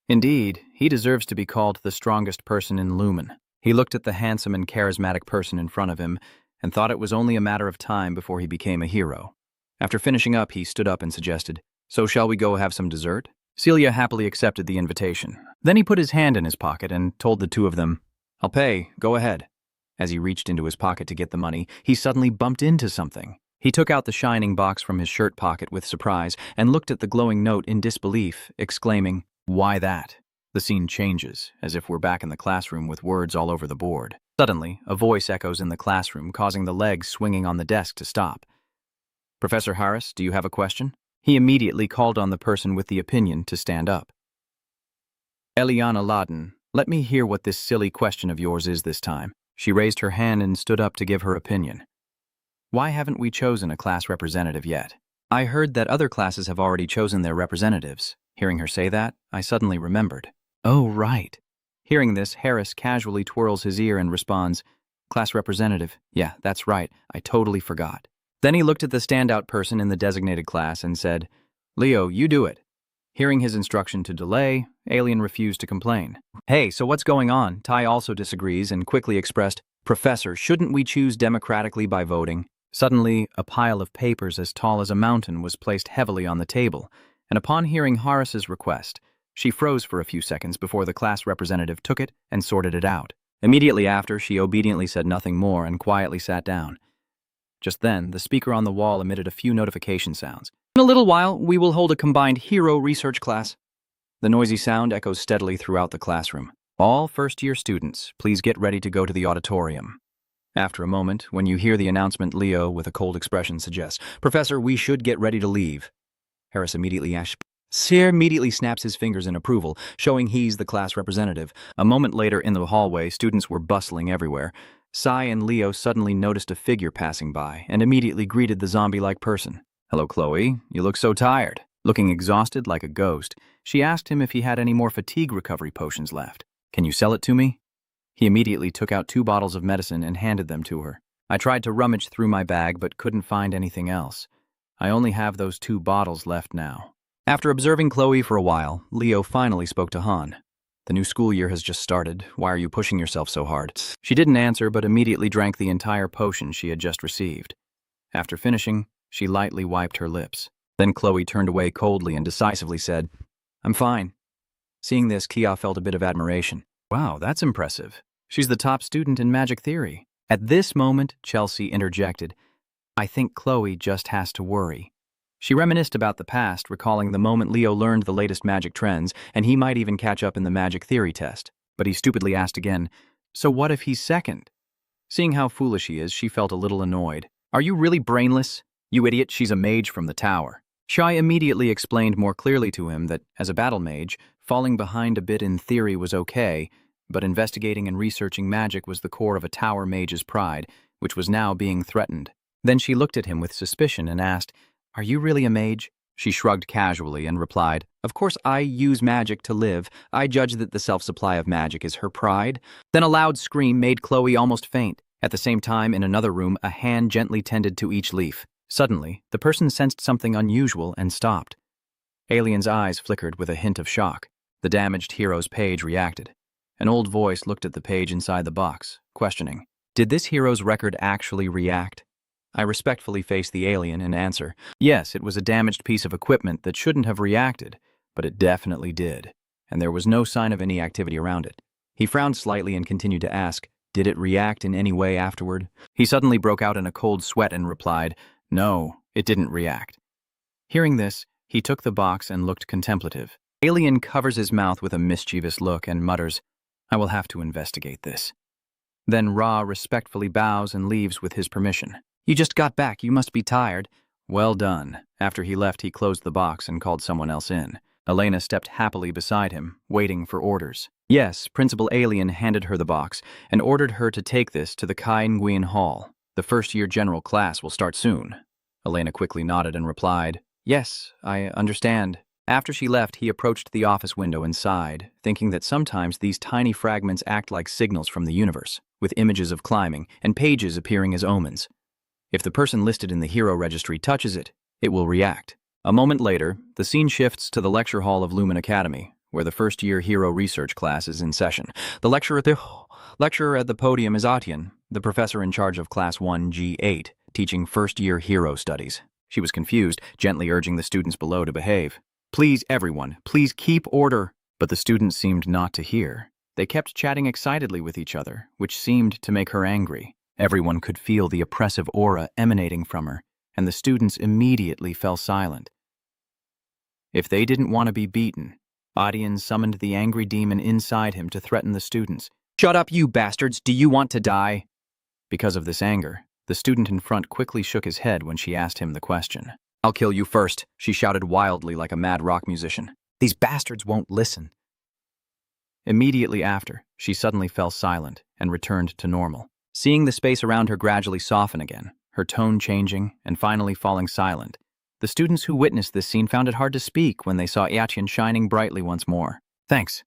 Indeed, he deserves to be called the strongest person in Lumen. He looked at the handsome and charismatic person in front of him and thought it was only a matter of time before he became a hero. After finishing up, he stood up and suggested, "So shall we go have some dessert?" Celia happily accepted the invitation. Then he put his hand in his pocket and told the two of them, "I'll pay, go ahead." As he reached into his pocket to get the money, he suddenly bumped into something. He took out the shining box from his shirt pocket with surprise and looked at the glowing note in disbelief, exclaiming, "Why that?" The scene changes, as if we're back in the classroom with words all over the board. Suddenly, a voice echoes in the classroom, causing the legs swinging on the desk to stop. "Professor Harris, do you have a question?" He immediately called on the person with the opinion to stand up. "Eliana Laden, let me hear what this silly question of yours is this time." She raised her hand and stood up to give her opinion. "Why haven't we chosen a class representative yet?" "I heard that other classes have already chosen their representatives." Hearing her say that, I suddenly remembered. "Oh, right." Hearing this, Harris casually twirls his ear and responds, "Class representative. Yeah, that's right. I totally forgot." Then he looked at the standout person in the designated class and said, "Leo, you do it." Hearing his instruction to delay, Alien refused to complain. "Hey, so what's going on?" Tai also disagrees and quickly expressed, "Professor, shouldn't we choose democratically by voting?" Suddenly, a pile of papers as tall as a mountain was placed heavily on the table, and upon hearing Harris's request, she froze for a few seconds before the class representative took it and sorted it out. Immediately after, she obediently said nothing more and quietly sat down. Just then, the speaker on the wall emitted a few notification sounds. "In a little while, we will hold a combined hero research class." The noisy sound echoes steadily throughout the classroom. "All first-year students, please get ready to go to the auditorium." After a moment, when you hear the announcement, Leo, with a cold expression, suggests, "Professor, we should get ready to leave." Harris immediately snaps his fingers in approval, showing he's the class representative. A moment later, in the hallway, students were bustling everywhere. Sai and Leo suddenly noticed a figure passing by and immediately greeted the zombie-like person. "Hello, Chloe. You look so tired." Looking exhausted like a ghost, she asked him if he had any more fatigue recovery potions left. "Can you sell it to me?" He immediately took out 2 bottles of medicine and handed them to her. "I tried to rummage through my bag but couldn't find anything else. I only have those 2 bottles left now." After observing Chloe for a while, Leo finally spoke to Han. "The new school year has just started. Why are you pushing yourself so hard?" She didn't answer but immediately drank the entire potion she had just received. After finishing, she lightly wiped her lips. Then Chloe turned away coldly and decisively said, "I'm fine." Seeing this, Kia felt a bit of admiration. "Wow, that's impressive. She's the top student in magic theory." At this moment, Chelsea interjected, "I think Chloe just has to worry." She reminisced about the past, recalling the moment Leo learned the latest magic trends, and he might even catch up in the magic theory test. But he stupidly asked again, "So what if he's second?" Seeing how foolish he is, she felt a little annoyed. "Are you really brainless? You idiot, she's a mage from the tower." Shai immediately explained more clearly to him that, as a battle mage, falling behind a bit in theory was okay, but investigating and researching magic was the core of a tower mage's pride, which was now being threatened. Then she looked at him with suspicion and asked, "Are you really a mage?" She shrugged casually and replied, "Of course I use magic to live. I judge that the self-supply of magic is her pride." Then a loud scream made Chloe almost faint. At the same time, in another room, a hand gently tended to each leaf. Suddenly, the person sensed something unusual and stopped. Alien's eyes flickered with a hint of shock. The damaged hero's page reacted. An old voice looked at the page inside the box, questioning, "Did this hero's record actually react?" I respectfully faced the alien and answer, "Yes, it was a damaged piece of equipment that shouldn't have reacted, but it definitely did, and there was no sign of any activity around it." He frowned slightly and continued to ask, "Did it react in any way afterward?" He suddenly broke out in a cold sweat and replied, "No, it didn't react." Hearing this, he took the box and looked contemplative. Alien covers his mouth with a mischievous look and mutters, "I will have to investigate this." Then Ra respectfully bows and leaves with his permission. "You just got back, you must be tired." "Well done." After he left, he closed the box and called someone else in. Elena stepped happily beside him, waiting for orders. Yes, Principal Alien handed her the box and ordered her to take this to the Kai Nguyen Hall. "The first-year general class will start soon." Elena quickly nodded and replied, "Yes, I understand." After she left, he approached the office window and sighed, thinking that sometimes these tiny fragments act like signals from the universe, with images of climbing and pages appearing as omens. If the person listed in the hero registry touches it, it will react. A moment later, the scene shifts to the lecture hall of Lumen Academy, where the first-year hero research class is in session. The lecturer at the podium is Atian, the professor in charge of Class 1G8, teaching first-year hero studies. She was confused, gently urging the students below to behave. "Please, everyone, please keep order." But the students seemed not to hear. They kept chatting excitedly with each other, which seemed to make her angry. Everyone could feel the oppressive aura emanating from her, and the students immediately fell silent. If they didn't want to be beaten, Atian summoned the angry demon inside him to threaten the students. "Shut up, you bastards! Do you want to die?" Because of this anger, the student in front quickly shook his head when she asked him the question. "I'll kill you first," she shouted wildly like a mad rock musician. "These bastards won't listen." Immediately after, she suddenly fell silent and returned to normal. Seeing the space around her gradually soften again, her tone changing and finally falling silent, the students who witnessed this scene found it hard to speak when they saw Atian shining brightly once more. "Thanks."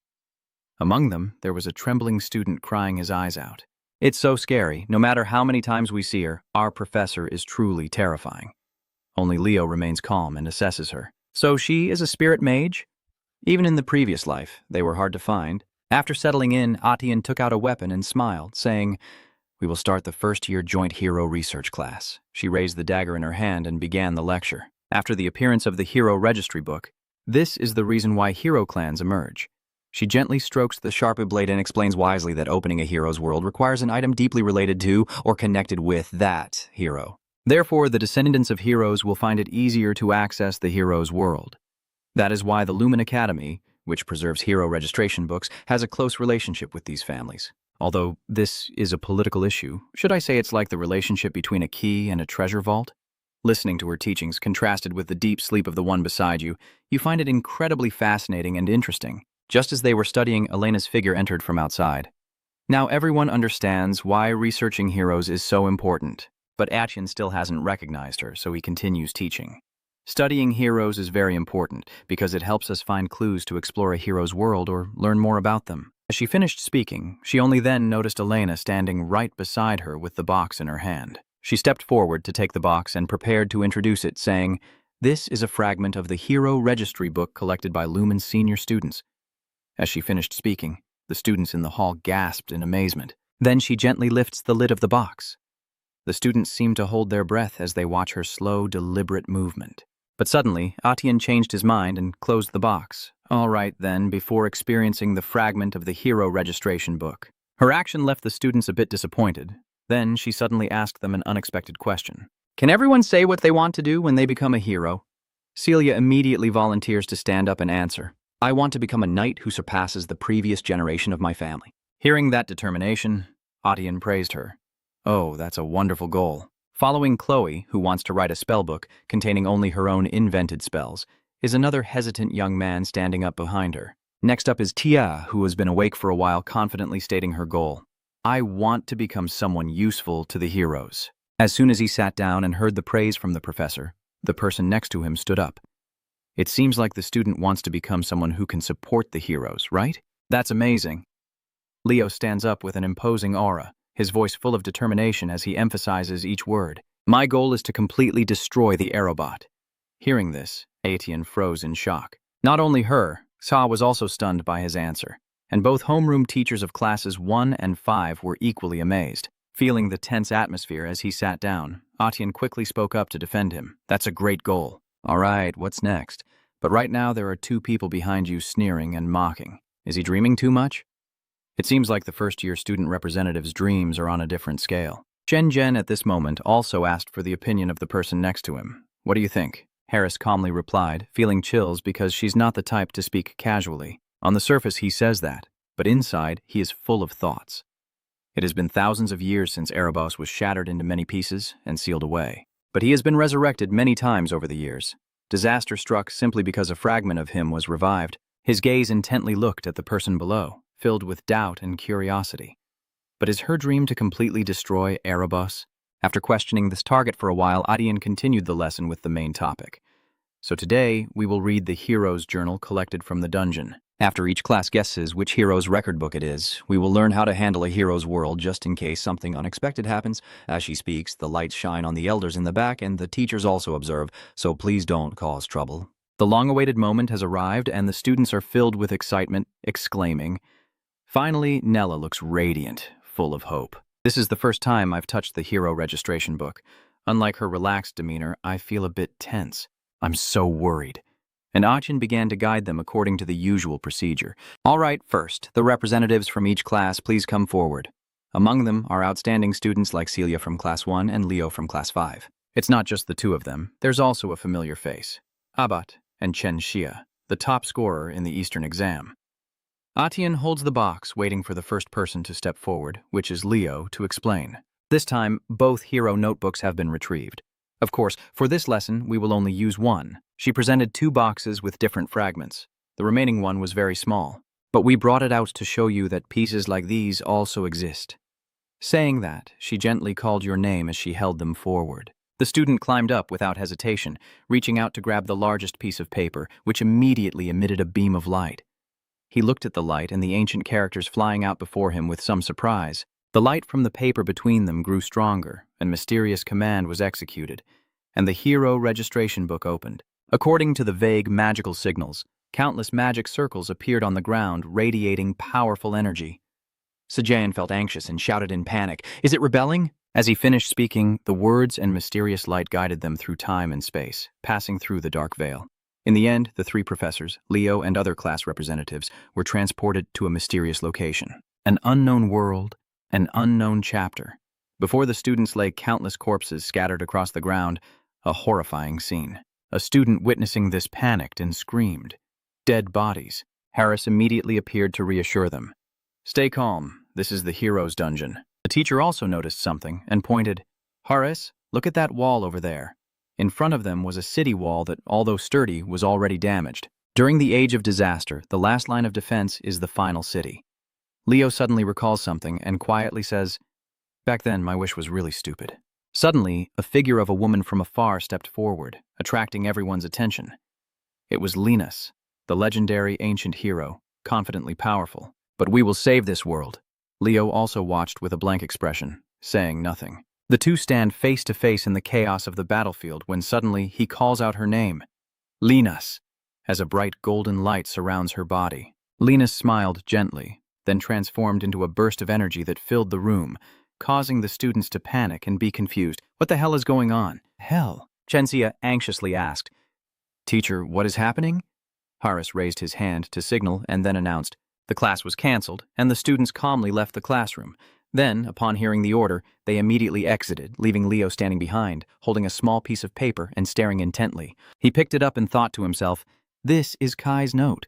Among them, there was a trembling student crying his eyes out. "It's so scary. No matter how many times we see her, our professor is truly terrifying." Only Leo remains calm and assesses her. "So she is a spirit mage?" Even in the previous life, they were hard to find. After settling in, Atian took out a weapon and smiled, saying, "We will start the first-year joint hero research class." She raised the dagger in her hand and began the lecture. After the appearance of the hero registry book, this is the reason why hero clans emerge. She gently strokes the sharp blade and explains wisely that opening a hero's world requires an item deeply related to or connected with that hero. Therefore, the descendants of heroes will find it easier to access the hero's world. That is why the Lumen Academy, which preserves hero registration books, has a close relationship with these families. Although this is a political issue, should I say it's like the relationship between a key and a treasure vault? Listening to her teachings, contrasted with the deep sleep of the one beside you, you find it incredibly fascinating and interesting. Just as they were studying, Elena's figure entered from outside. Now everyone understands why researching heroes is so important, but Atian still hasn't recognized her, so he continues teaching. Studying heroes is very important because it helps us find clues to explore a hero's world or learn more about them. As she finished speaking, she only then noticed Elena standing right beside her with the box in her hand. She stepped forward to take the box and prepared to introduce it, saying, "This is a fragment of the hero registry book collected by Lumen's senior students." As she finished speaking, the students in the hall gasped in amazement. Then she gently lifts the lid of the box. The students seem to hold their breath as they watch her slow, deliberate movement. But suddenly, Atian changed his mind and closed the box. All right, then, before experiencing the fragment of the hero registration book. Her action left the students a bit disappointed. Then she suddenly asked them an unexpected question. "Can everyone say what they want to do when they become a hero?" Celia immediately volunteers to stand up and answer. "I want to become a knight who surpasses the previous generation of my family." Hearing that determination, Atian praised her. "Oh, that's a wonderful goal." Following Chloe, who wants to write a spellbook containing only her own invented spells, is another hesitant young man standing up behind her. Next up is Tia, who has been awake for a while, confidently stating her goal. "I want to become someone useful to the heroes." As soon as he sat down and heard the praise from the professor, the person next to him stood up. "It seems like the student wants to become someone who can support the heroes, right? That's amazing." Leo stands up with an imposing aura, his voice full of determination as he emphasizes each word. "My goal is to completely destroy the Aerobot." Hearing this, Atian froze in shock. Not only her, Sa was also stunned by his answer, and both homeroom teachers of classes 1 and 5 were equally amazed. Feeling the tense atmosphere as he sat down, Atian quickly spoke up to defend him. "That's a great goal. All right, what's next? But right now there are 2 people behind you sneering and mocking. Is he dreaming too much?" It seems like the first-year student representative's dreams are on a different scale. Jen at this moment also asked for the opinion of the person next to him. "What do you think?" Harris calmly replied, feeling chills because she's not the type to speak casually. On the surface he says that, but inside he is full of thoughts. It has been thousands of years since Erebos was shattered into many pieces and sealed away. But he has been resurrected many times over the years. Disaster struck simply because a fragment of him was revived. His gaze intently looked at the person below, filled with doubt and curiosity. But is her dream to completely destroy Erebos? After questioning this target for a while, Atian continued the lesson with the main topic. So today, we will read the hero's journal collected from the dungeon. After each class guesses which hero's record book it is, we will learn how to handle a hero's world just in case something unexpected happens. As she speaks, the lights shine on the elders in the back and the teachers also observe, so please don't cause trouble. The long-awaited moment has arrived and the students are filled with excitement, exclaiming. Finally, Nella looks radiant, full of hope. This is the first time I've touched the hero registration book. Unlike her relaxed demeanor, I feel a bit tense. I'm so worried. And Achin began to guide them according to the usual procedure. All right, first, the representatives from each class, please come forward. Among them are outstanding students like Celia from Class 1 and Leo from Class 5. It's not just the two of them. There's also a familiar face. Abat and Chen Xia, the top scorer in the Eastern exam. Atian holds the box, waiting for the first person to step forward, which is Leo, to explain. This time, both hero notebooks have been retrieved. Of course, for this lesson, we will only use one. She presented 2 boxes with different fragments. The remaining one was very small. But we brought it out to show you that pieces like these also exist. Saying that, she gently called your name as she held them forward. The student climbed up without hesitation, reaching out to grab the largest piece of paper, which immediately emitted a beam of light. He looked at the light and the ancient characters flying out before him with some surprise. The light from the paper between them grew stronger, and mysterious command was executed, and the hero registration book opened. According to the vague magical signals, countless magic circles appeared on the ground, radiating powerful energy. Sajayan felt anxious and shouted in panic, "Is it rebelling?" As he finished speaking, the words and mysterious light guided them through time and space, passing through the dark veil. In the end, the 3 professors, Leo and other class representatives, were transported to a mysterious location. An unknown world, an unknown chapter. Before the students lay countless corpses scattered across the ground, a horrifying scene. A student witnessing this panicked and screamed. Dead bodies. Harris immediately appeared to reassure them. Stay calm, this is the hero's dungeon. The teacher also noticed something and pointed. Harris, look at that wall over there. In front of them was a city wall that, although sturdy, was already damaged. During the age of disaster, the last line of defense is the final city. Leo suddenly recalls something and quietly says, "Back then, my wish was really stupid." Suddenly, a figure of a woman from afar stepped forward, attracting everyone's attention. It was Linus, the legendary ancient hero, confidently powerful. But we will save this world. Leo also watched with a blank expression, saying nothing. The two stand face to face in the chaos of the battlefield when suddenly he calls out her name, Linus, as a bright golden light surrounds her body. Linus smiled gently, then transformed into a burst of energy that filled the room, causing the students to panic and be confused. What the hell is going on? Hell? Chenxia anxiously asked. Teacher, what is happening? Harris raised his hand to signal and then announced. The class was canceled, and the students calmly left the classroom. Then, upon hearing the order, they immediately exited, leaving Leo standing behind, holding a small piece of paper and staring intently. He picked it up and thought to himself, "This is Kai's note."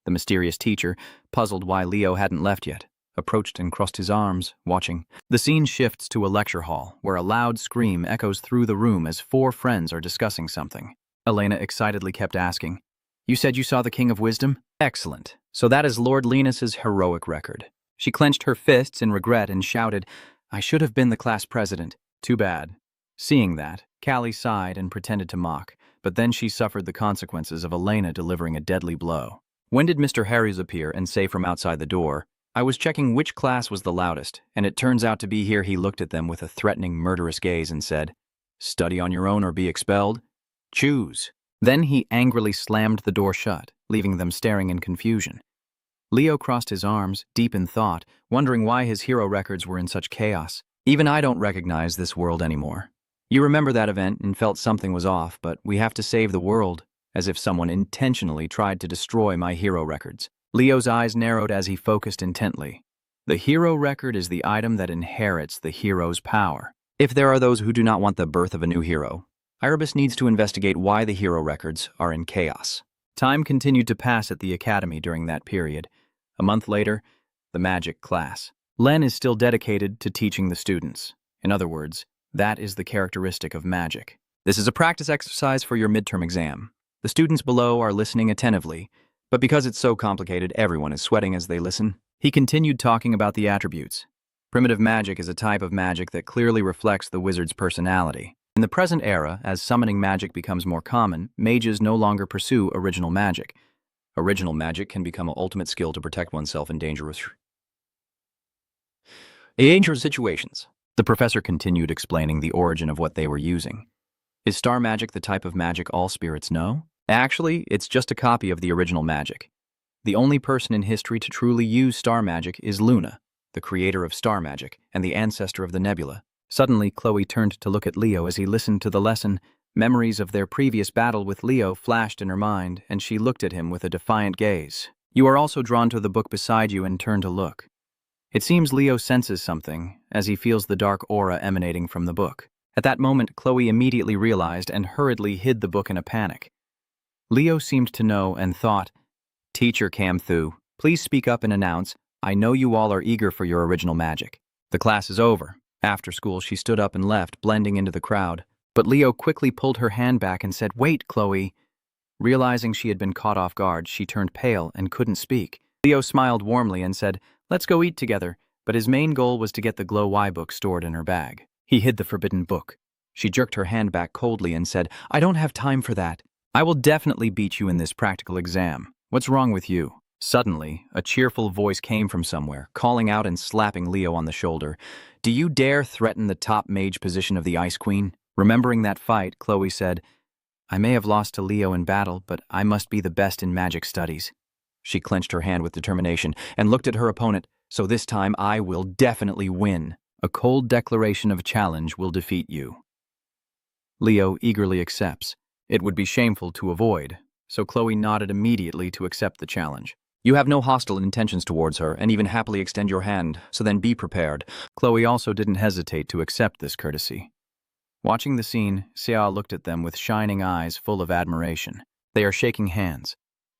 The mysterious teacher, puzzled why Leo hadn't left yet, approached and crossed his arms, watching. The scene shifts to a lecture hall, where a loud scream echoes through the room as 4 friends are discussing something. Elena excitedly kept asking, "You said you saw the King of Wisdom?" "Excellent. So that is Lord Linus's heroic record." She clenched her fists in regret and shouted, "I should have been the class president. Too bad." Seeing that, Callie sighed and pretended to mock, but then she suffered the consequences of Elena delivering a deadly blow. When did Mr. Harris appear and say from outside the door, "I was checking which class was the loudest, and it turns out to be here." He looked at them with a threatening, murderous gaze and said, "Study on your own or be expelled? Choose." Then he angrily slammed the door shut, leaving them staring in confusion. Leo crossed his arms, deep in thought, wondering why his hero records were in such chaos. "Even I don't recognize this world anymore. You remember that event and felt something was off, but we have to save the world, as if someone intentionally tried to destroy my hero records." Leo's eyes narrowed as he focused intently. The hero record is the item that inherits the hero's power. If there are those who do not want the birth of a new hero, Erebus needs to investigate why the hero records are in chaos. Time continued to pass at the academy during that period. A month later, the magic class. Len is still dedicated to teaching the students. In other words, that is the characteristic of magic. This is a practice exercise for your midterm exam. The students below are listening attentively, but because it's so complicated, everyone is sweating as they listen. He continued talking about the attributes. Primitive magic is a type of magic that clearly reflects the wizard's personality. In the present era, as summoning magic becomes more common, mages no longer pursue original magic. Original magic can become an ultimate skill to protect oneself in dangerous situations. The professor continued explaining the origin of what they were using. Is star magic the type of magic all spirits know? Actually, it's just a copy of the original magic. The only person in history to truly use star magic is Luna, The creator of star magic and the ancestor of the nebula. Suddenly, Chloe turned to look at Leo as he listened to the lesson. Memories of their previous battle with Leo flashed in her mind, and she looked at him with a defiant gaze. You are also drawn to the book beside you and turn to look. It seems Leo senses something, as he feels the dark aura emanating from the book. At that moment, Chloe immediately realized and hurriedly hid the book in a panic. Leo seemed to know and thought, "Teacher Camthu, please speak up and announce, I know you all are eager for your original magic. The class is over." After school, she stood up and left, blending into the crowd. But Leo quickly pulled her hand back and said, "Wait, Chloe." Realizing she had been caught off guard, she turned pale and couldn't speak. Leo smiled warmly and said, "Let's go eat together," but his main goal was to get the Glow Y book stored in her bag. He hid the forbidden book. She jerked her hand back coldly and said, "I don't have time for that. "I will definitely beat you in this practical exam. What's wrong with you?" Suddenly, a cheerful voice came from somewhere, calling out and slapping Leo on the shoulder. "Do you dare threaten the top mage position of the Ice Queen?" Remembering that fight, Chloe said, "I may have lost to Leo in battle, but I must be the best in magic studies." She clenched her hand with determination and looked at her opponent. "So this time I will definitely win." "A cold declaration of challenge will defeat you." Leo eagerly accepts. It would be shameful to avoid, so Chloe nodded immediately to accept the challenge. "You have no hostile intentions towards her and even happily extend your hand, so then be prepared." Chloe also didn't hesitate to accept this courtesy. Watching the scene, Sia looked at them with shining eyes full of admiration. They are shaking hands.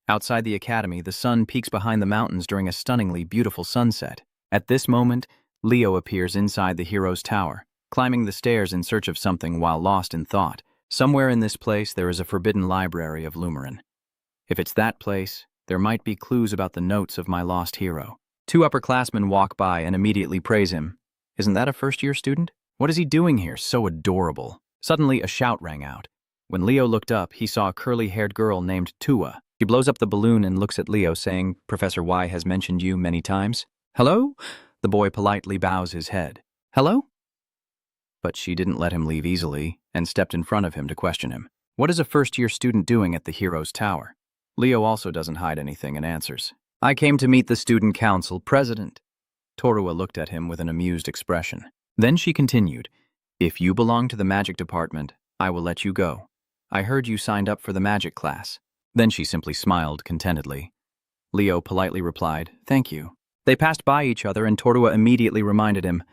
Outside the academy, the sun peaks behind the mountains during a stunningly beautiful sunset. At this moment, Leo appears inside the hero's tower, climbing the stairs in search of something while lost in thought. Somewhere in this place, there is a forbidden library of Lumerin. If it's that place, there might be clues about the notes of my lost hero. Two upperclassmen walk by and immediately praise him. Isn't that a first-year student? What is he doing here? So adorable. Suddenly, a shout rang out. When Leo looked up, he saw a curly-haired girl named Tua. She blows up the balloon and looks at Leo, saying, "Professor Y has mentioned you many times." "Hello?" The boy politely bows his head. "Hello?" But she didn't let him leave easily and stepped in front of him to question him. "What is a first-year student doing at the hero's tower?" Leo also doesn't hide anything and answers, "I came to meet the student council president." Torua looked at him with an amused expression. Then she continued, "If you belong to the magic department, I will let you go. I heard you signed up for the magic class." Then she simply smiled contentedly. Leo politely replied, "Thank you." They passed by each other and Torua immediately reminded him,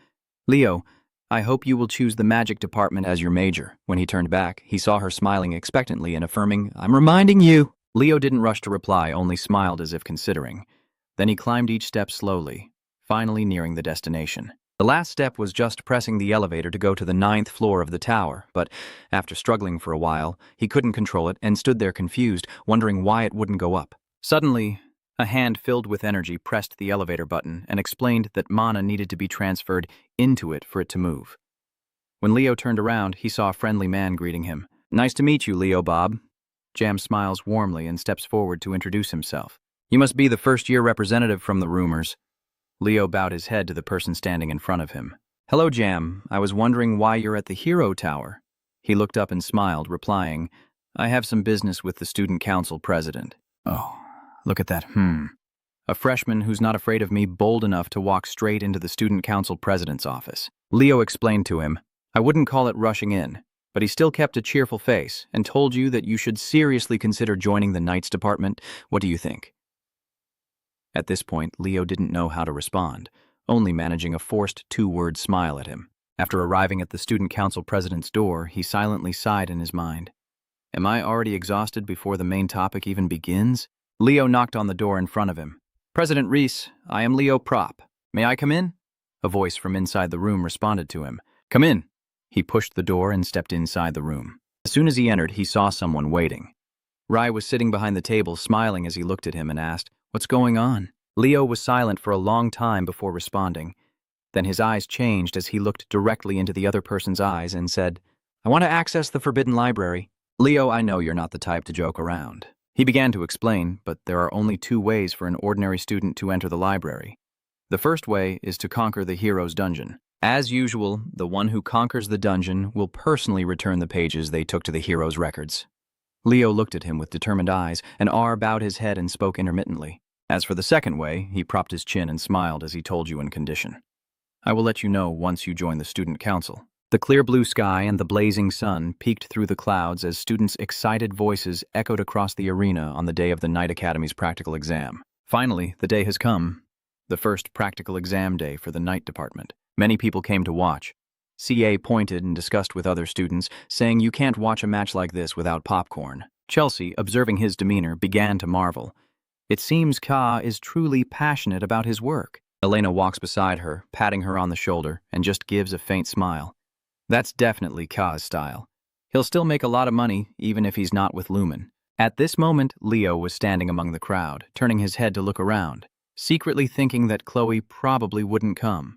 "Leo, I hope you will choose the magic department as your major." When he turned back, he saw her smiling expectantly and affirming, "I'm reminding you." Leo didn't rush to reply, only smiled as if considering. Then he climbed each step slowly, finally nearing the destination. The last step was just pressing the elevator to go to the 9th floor of the tower, but after struggling for a while, he couldn't control it and stood there confused, wondering why it wouldn't go up. Suddenly, a hand filled with energy pressed the elevator button and explained that mana needed to be transferred into it for it to move. When Leo turned around, he saw a friendly man greeting him. "Nice to meet you, Leo Bob." Jam smiles warmly and steps forward to introduce himself. "You must be the first-year representative from the rumors." Leo bowed his head to the person standing in front of him. "Hello, Jam. I was wondering why you're at the Hero Tower." He looked up and smiled, replying, "I have some business with the student council president." "Oh, look at that, A freshman who's not afraid of me, bold enough to walk straight into the student council president's office." Leo explained to him, "I wouldn't call it rushing in, but he still kept a cheerful face and told you that you should seriously consider joining the Knights department. What do you think?" At this point, Leo didn't know how to respond, only managing a forced two-word smile at him. After arriving at the student council president's door, he silently sighed in his mind. Am I already exhausted before the main topic even begins? Leo knocked on the door in front of him. "President Reese, I am Leo Prop. May I come in?" A voice from inside the room responded to him. "Come in." He pushed the door and stepped inside the room. As soon as he entered, he saw someone waiting. Rai was sitting behind the table, smiling as he looked at him and asked, "What's going on?" Leo was silent for a long time before responding. Then his eyes changed as he looked directly into the other person's eyes and said, I want to access the forbidden library. Leo, I know you're not the type to joke around. He began to explain, but there are only two ways for an ordinary student to enter the library. The first way is to conquer the hero's dungeon. As usual, the one who conquers the dungeon will personally return the pages they took to the hero's records. Leo looked at him with determined eyes, and R bowed his head and spoke intermittently. As for the second way, he propped his chin and smiled as he told you in condition. I will let you know once you join the student council. The clear blue sky and the blazing sun peeked through the clouds as students' excited voices echoed across the arena on the day of the Night Academy's practical exam. Finally, the day has come. The first practical exam day for the night department. Many people came to watch. CA pointed and discussed with other students, saying you can't watch a match like this without popcorn. Chelsea, observing his demeanor, began to marvel. It seems Ka is truly passionate about his work. Elena walks beside her, patting her on the shoulder, and just gives a faint smile. That's definitely Ka's style. He'll still make a lot of money, even if he's not with Lumen. At this moment, Leo was standing among the crowd, turning his head to look around, secretly thinking that Chloe probably wouldn't come.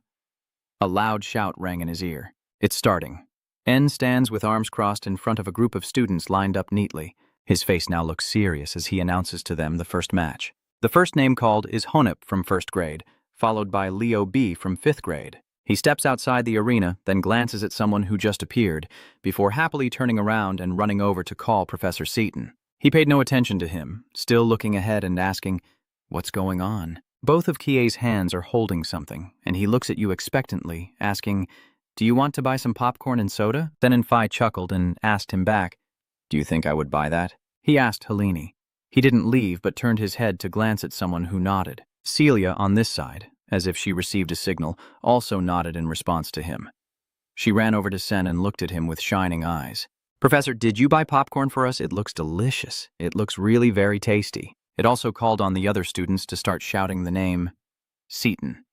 A loud shout rang in his ear. It's starting. N stands with arms crossed in front of a group of students lined up neatly. His face now looks serious as he announces to them the first match. The first name called is Honep from 1st grade, followed by Leo B from 5th grade. He steps outside the arena, then glances at someone who just appeared, before happily turning around and running over to call Professor Seaton. He paid no attention to him, still looking ahead and asking, "What's going on?" Both of Kie's hands are holding something, and he looks at you expectantly, asking, "Do you want to buy some popcorn and soda?" Then Enfi chuckled and asked him back, "Do you think I would buy that?" He asked Helene. He didn't leave but turned his head to glance at someone who nodded. Celia, on this side, as if she received a signal, also nodded in response to him. She ran over to Sen and looked at him with shining eyes. "Professor, did you buy popcorn for us? It looks delicious. It looks really very tasty." It also called on the other students to start shouting the name Seaton.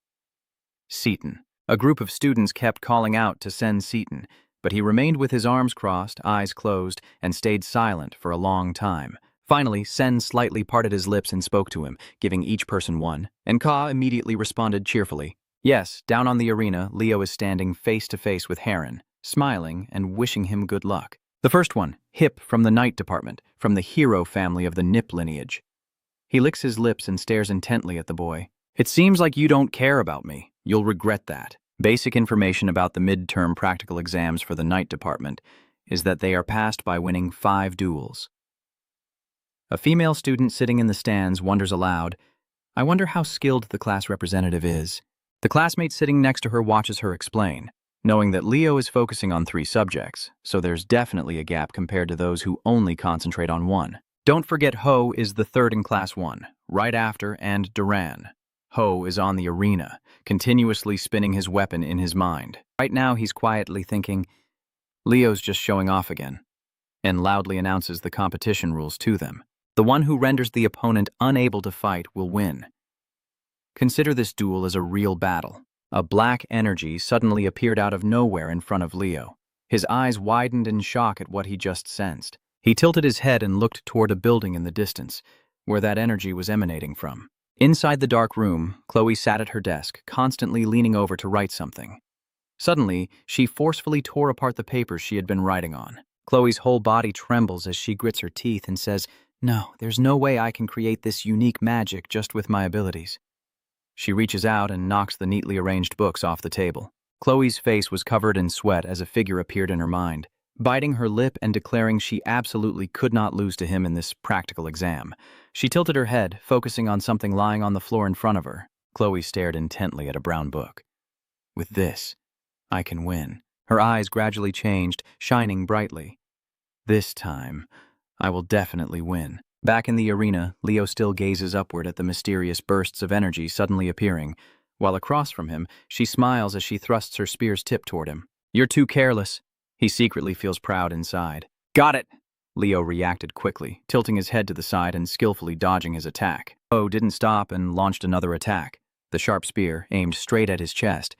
Seaton. A group of students kept calling out to send Seaton, but he remained with his arms crossed, eyes closed, and stayed silent for a long time. Finally, Sen slightly parted his lips and spoke to him, giving each person one, and Ka immediately responded cheerfully. Yes, down on the arena, Leo is standing face to face with Heron, smiling and wishing him good luck. The first one, Hip from the Night Department, from the hero family of the Nip lineage. He licks his lips and stares intently at the boy. "It seems like you don't care about me. You'll regret that." Basic information about the midterm practical exams for the Night Department is that they are passed by winning 5 duels. A female student sitting in the stands wonders aloud, "I wonder how skilled the class representative is." The classmate sitting next to her watches her explain, knowing that Leo is focusing on 3 subjects, so there's definitely a gap compared to those who only concentrate on one. Don't forget Ho is the 3rd in Class 1, right after and Duran. Ho is on the arena, continuously spinning his weapon in his mind. Right now he's quietly thinking, Leo's just showing off again, and loudly announces the competition rules to them. The one who renders the opponent unable to fight will win. Consider this duel as a real battle. A black energy suddenly appeared out of nowhere in front of Leo. His eyes widened in shock at what he just sensed. He tilted his head and looked toward a building in the distance, where that energy was emanating from. Inside the dark room, Chloe sat at her desk, constantly leaning over to write something. Suddenly, she forcefully tore apart the papers she had been writing on. Chloe's whole body trembles as she grits her teeth and says, "No, there's no way I can create this unique magic just with my abilities." She reaches out and knocks the neatly arranged books off the table. Chloe's face was covered in sweat as a figure appeared in her mind. Biting her lip and declaring she absolutely could not lose to him in this practical exam, she tilted her head, focusing on something lying on the floor in front of her. Chloe stared intently at a brown book. "With this, I can win." Her eyes gradually changed, shining brightly. "This time, I will definitely win." Back in the arena, Leo still gazes upward at the mysterious bursts of energy suddenly appearing, while across from him, she smiles as she thrusts her spear's tip toward him. "You're too careless." He secretly feels proud inside. "Got it!" Leo reacted quickly, tilting his head to the side and skillfully dodging his attack. Ho didn't stop and launched another attack, the sharp spear aimed straight at his chest.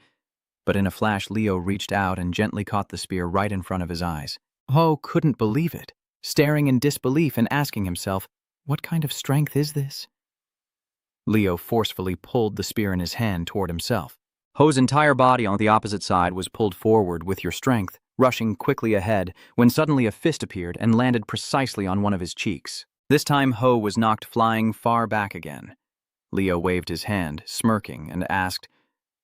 But in a flash, Leo reached out and gently caught the spear right in front of his eyes. Ho couldn't believe it, staring in disbelief and asking himself, "What kind of strength is this?" Leo forcefully pulled the spear in his hand toward himself. Ho's entire body on the opposite side was pulled forward with your strength. rushing quickly ahead, when suddenly a fist appeared and landed precisely on one of his cheeks. This time Ho was knocked flying far back again. Leo waved his hand, smirking, and asked,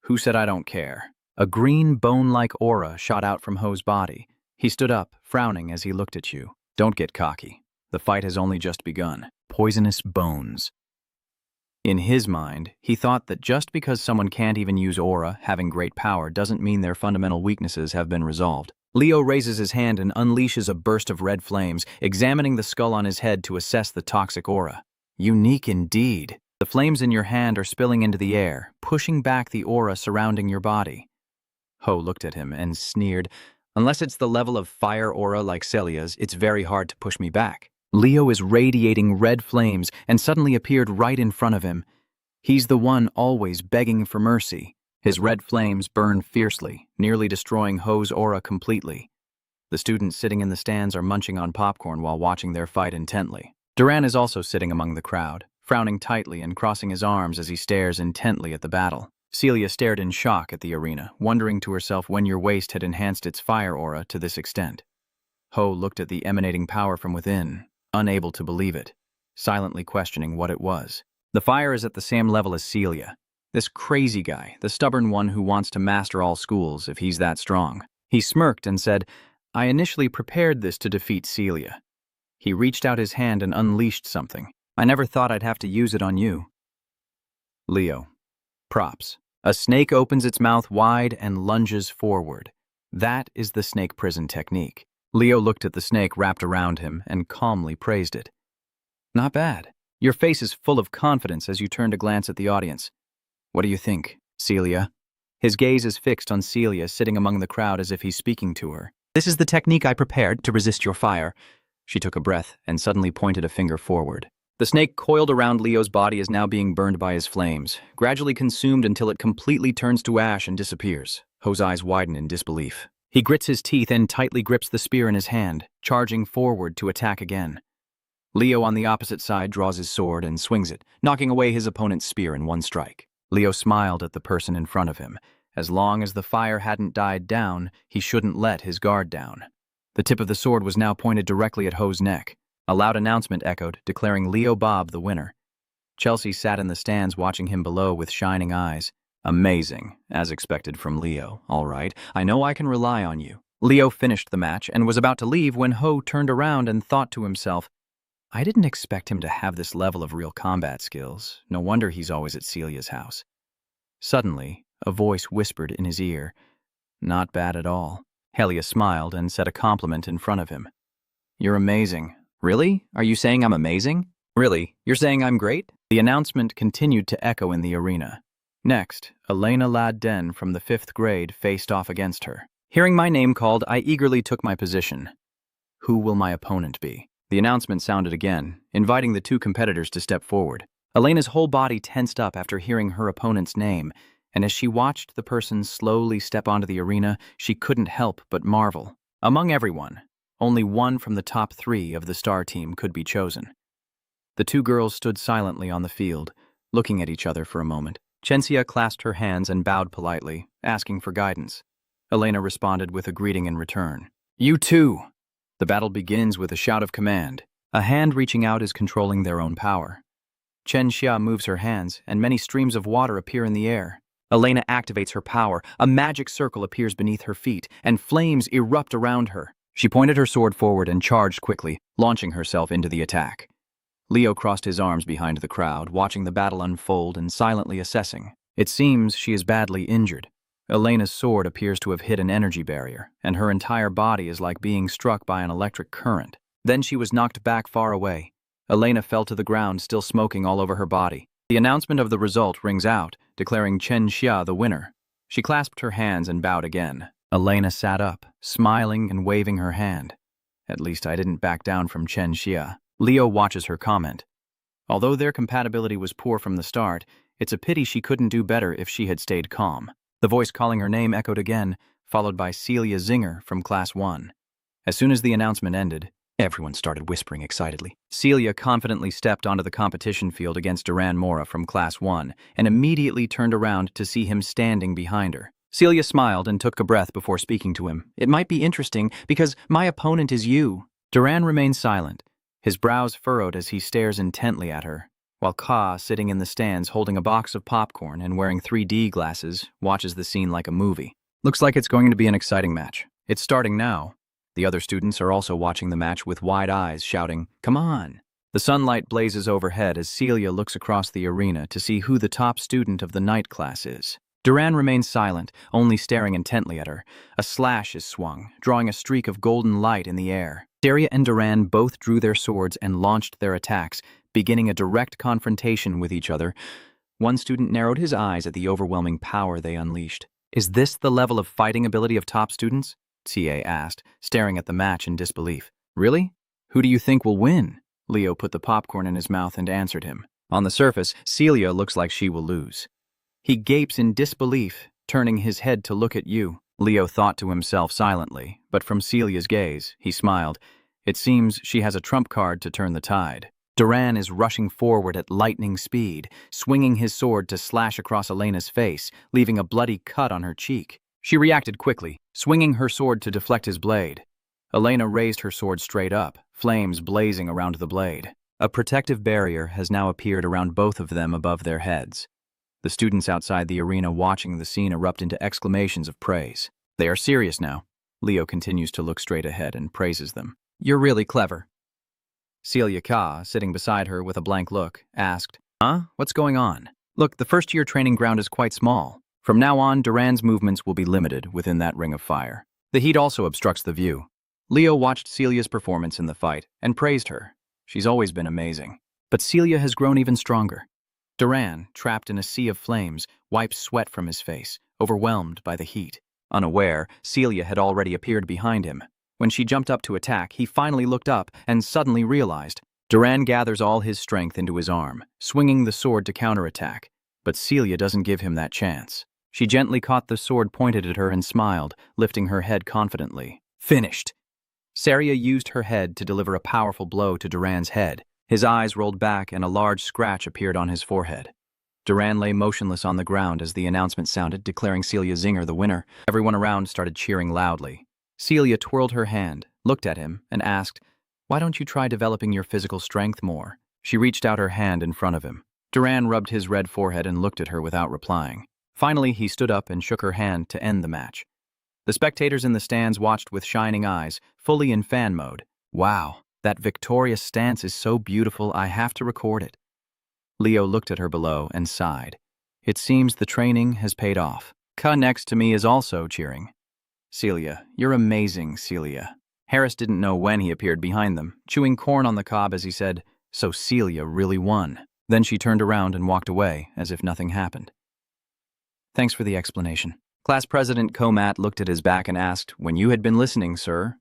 "Who said I don't care?" A green bone-like aura shot out from Ho's body. He stood up, frowning as he looked at you. "Don't get cocky. The fight has only just begun." Poisonous bones. In his mind, he thought that just because someone can't even use aura, having great power, doesn't mean their fundamental weaknesses have been resolved. Leo raises his hand and unleashes a burst of red flames, examining the skull on his head to assess the toxic aura. Unique indeed. The flames in your hand are spilling into the air, pushing back the aura surrounding your body. Ho looked at him and sneered, "Unless it's the level of fire aura like Celia's, it's very hard to push me back." Leo is radiating red flames and suddenly appeared right in front of him. He's the one always begging for mercy. His red flames burn fiercely, nearly destroying Ho's aura completely. The students sitting in the stands are munching on popcorn while watching their fight intently. Duran is also sitting among the crowd, frowning tightly and crossing his arms as he stares intently at the battle. Celia stared in shock at the arena, wondering to herself when your waist had enhanced its fire aura to this extent. Ho looked at the emanating power from within, unable to believe it, silently questioning what it was. The fire is at the same level as Celia. This crazy guy, the stubborn one who wants to master all schools if he's that strong. He smirked and said, "I initially prepared this to defeat Celia." He reached out his hand and unleashed something. "I never thought I'd have to use it on you." Leo. Props. A snake opens its mouth wide and lunges forward. That is the snake prison technique. Leo looked at the snake wrapped around him and calmly praised it. "Not bad. Your face is full of confidence as you turn to glance at the audience. What do you think, Celia?" His gaze is fixed on Celia, sitting among the crowd as if he's speaking to her. "This is the technique I prepared to resist your fire." She took a breath and suddenly pointed a finger forward. The snake coiled around Leo's body is now being burned by his flames, gradually consumed until it completely turns to ash and disappears. Ho's eyes widen in disbelief. He grits his teeth and tightly grips the spear in his hand, charging forward to attack again. Leo on the opposite side draws his sword and swings it, knocking away his opponent's spear in one strike. Leo smiled at the person in front of him. As long as the fire hadn't died down, he shouldn't let his guard down. The tip of the sword was now pointed directly at Ho's neck. A loud announcement echoed, declaring Leo Bob the winner. Chelsea sat in the stands watching him below with shining eyes. "Amazing, as expected from Leo. All right, I know I can rely on you." Leo finished the match and was about to leave when Ho turned around and thought to himself, "I didn't expect him to have this level of real combat skills. No wonder he's always at Celia's house." Suddenly, a voice whispered in his ear, "Not bad at all." Helia smiled and said a compliment in front of him. "You're amazing." "Really? Are you saying I'm amazing?" "Really? You're saying I'm great?" The announcement continued to echo in the arena. Next, Elena Lad-Den from the 5th grade faced off against her. Hearing my name called, I eagerly took my position. Who will my opponent be? The announcement sounded again, inviting the two competitors to step forward. Elena's whole body tensed up after hearing her opponent's name, and as she watched the person slowly step onto the arena, she couldn't help but marvel. Among everyone, only one from the top 3 of the star team could be chosen. The two girls stood silently on the field, looking at each other for a moment. Chensia clasped her hands and bowed politely, asking for guidance. Elena responded with a greeting in return. "You too!" The battle begins with a shout of command. A hand reaching out is controlling their own power. Chen Xia moves her hands, and many streams of water appear in the air. Elena activates her power. A magic circle appears beneath her feet, and flames erupt around her. She pointed her sword forward and charged quickly, launching herself into the attack. Leo crossed his arms behind the crowd, watching the battle unfold and silently assessing. It seems she is badly injured. Elena's sword appears to have hit an energy barrier, and her entire body is like being struck by an electric current. Then she was knocked back far away. Elena fell to the ground, still smoking all over her body. The announcement of the result rings out, declaring Chen Xia the winner. She clasped her hands and bowed again. Elena sat up, smiling and waving her hand. At least I didn't back down from Chen Xia. Leo watches her comment. Although their compatibility was poor from the start, it's a pity she couldn't do better if she had stayed calm. The voice calling her name echoed again, followed by Celia Zinger from Class 1. As soon as the announcement ended, everyone started whispering excitedly. Celia confidently stepped onto the competition field against Duran Mora from Class 1 and immediately turned around to see him standing behind her. Celia smiled and took a breath before speaking to him. It might be interesting because my opponent is you. Duran remains silent, his brows furrowed as he stares intently at her, while Ka, sitting in the stands holding a box of popcorn and wearing 3D glasses, watches the scene like a movie. Looks like it's going to be an exciting match. It's starting now. The other students are also watching the match with wide eyes, shouting, "Come on!" The sunlight blazes overhead as Celia looks across the arena to see who the top student of the night class is. Duran remains silent, only staring intently at her. A slash is swung, drawing a streak of golden light in the air. Celia and Duran both drew their swords and launched their attacks, beginning a direct confrontation with each other. One student narrowed his eyes at the overwhelming power they unleashed. "Is this the level of fighting ability of top students?" Cie asked, staring at the match in disbelief. "Really? Who do you think will win?" Leo put the popcorn in his mouth and answered him. On the surface, Celia looks like she will lose. He gapes in disbelief, turning his head to look at you. Leo thought to himself silently, but from Celia's gaze, he smiled. It seems she has a trump card to turn the tide. Duran is rushing forward at lightning speed, swinging his sword to slash across Elena's face, leaving a bloody cut on her cheek. She reacted quickly, swinging her sword to deflect his blade. Elena raised her sword straight up, flames blazing around the blade. A protective barrier has now appeared around both of them above their heads. The students outside the arena watching the scene erupt into exclamations of praise. They are serious now. Leo continues to look straight ahead and praises them. "You're really clever." Celia Ka, sitting beside her with a blank look, asked, "Huh? What's going on?" "Look, the first-year training ground is quite small. From now on, Duran's movements will be limited within that ring of fire. The heat also obstructs the view." Leo watched Celia's performance in the fight and praised her. She's always been amazing. But Celia has grown even stronger. Duran, trapped in a sea of flames, wipes sweat from his face, overwhelmed by the heat. Unaware, Celia had already appeared behind him. When she jumped up to attack, he finally looked up and suddenly realized. Duran gathers all his strength into his arm, swinging the sword to counterattack. But Celia doesn't give him that chance. She gently caught the sword pointed at her and smiled, lifting her head confidently. "Finished!" Celia used her head to deliver a powerful blow to Duran's head. His eyes rolled back and a large scratch appeared on his forehead. Duran lay motionless on the ground as the announcement sounded, declaring Celia Zinger the winner. Everyone around started cheering loudly. Celia twirled her hand, looked at him, and asked, "Why don't you try developing your physical strength more?" She reached out her hand in front of him. Duran rubbed his red forehead and looked at her without replying. Finally, he stood up and shook her hand to end the match. The spectators in the stands watched with shining eyes, fully in fan mode. "Wow, that victorious stance is so beautiful, I have to record it." Leo looked at her below and sighed. It seems the training has paid off. Ka next to me is also cheering. "Celia, you're amazing, Celia." Harris didn't know when he appeared behind them, chewing corn on the cob as he said, "So Celia really won." Then she turned around and walked away, as if nothing happened. "Thanks for the explanation." Class President Komat looked at his back and asked, "When you had been listening, sir?"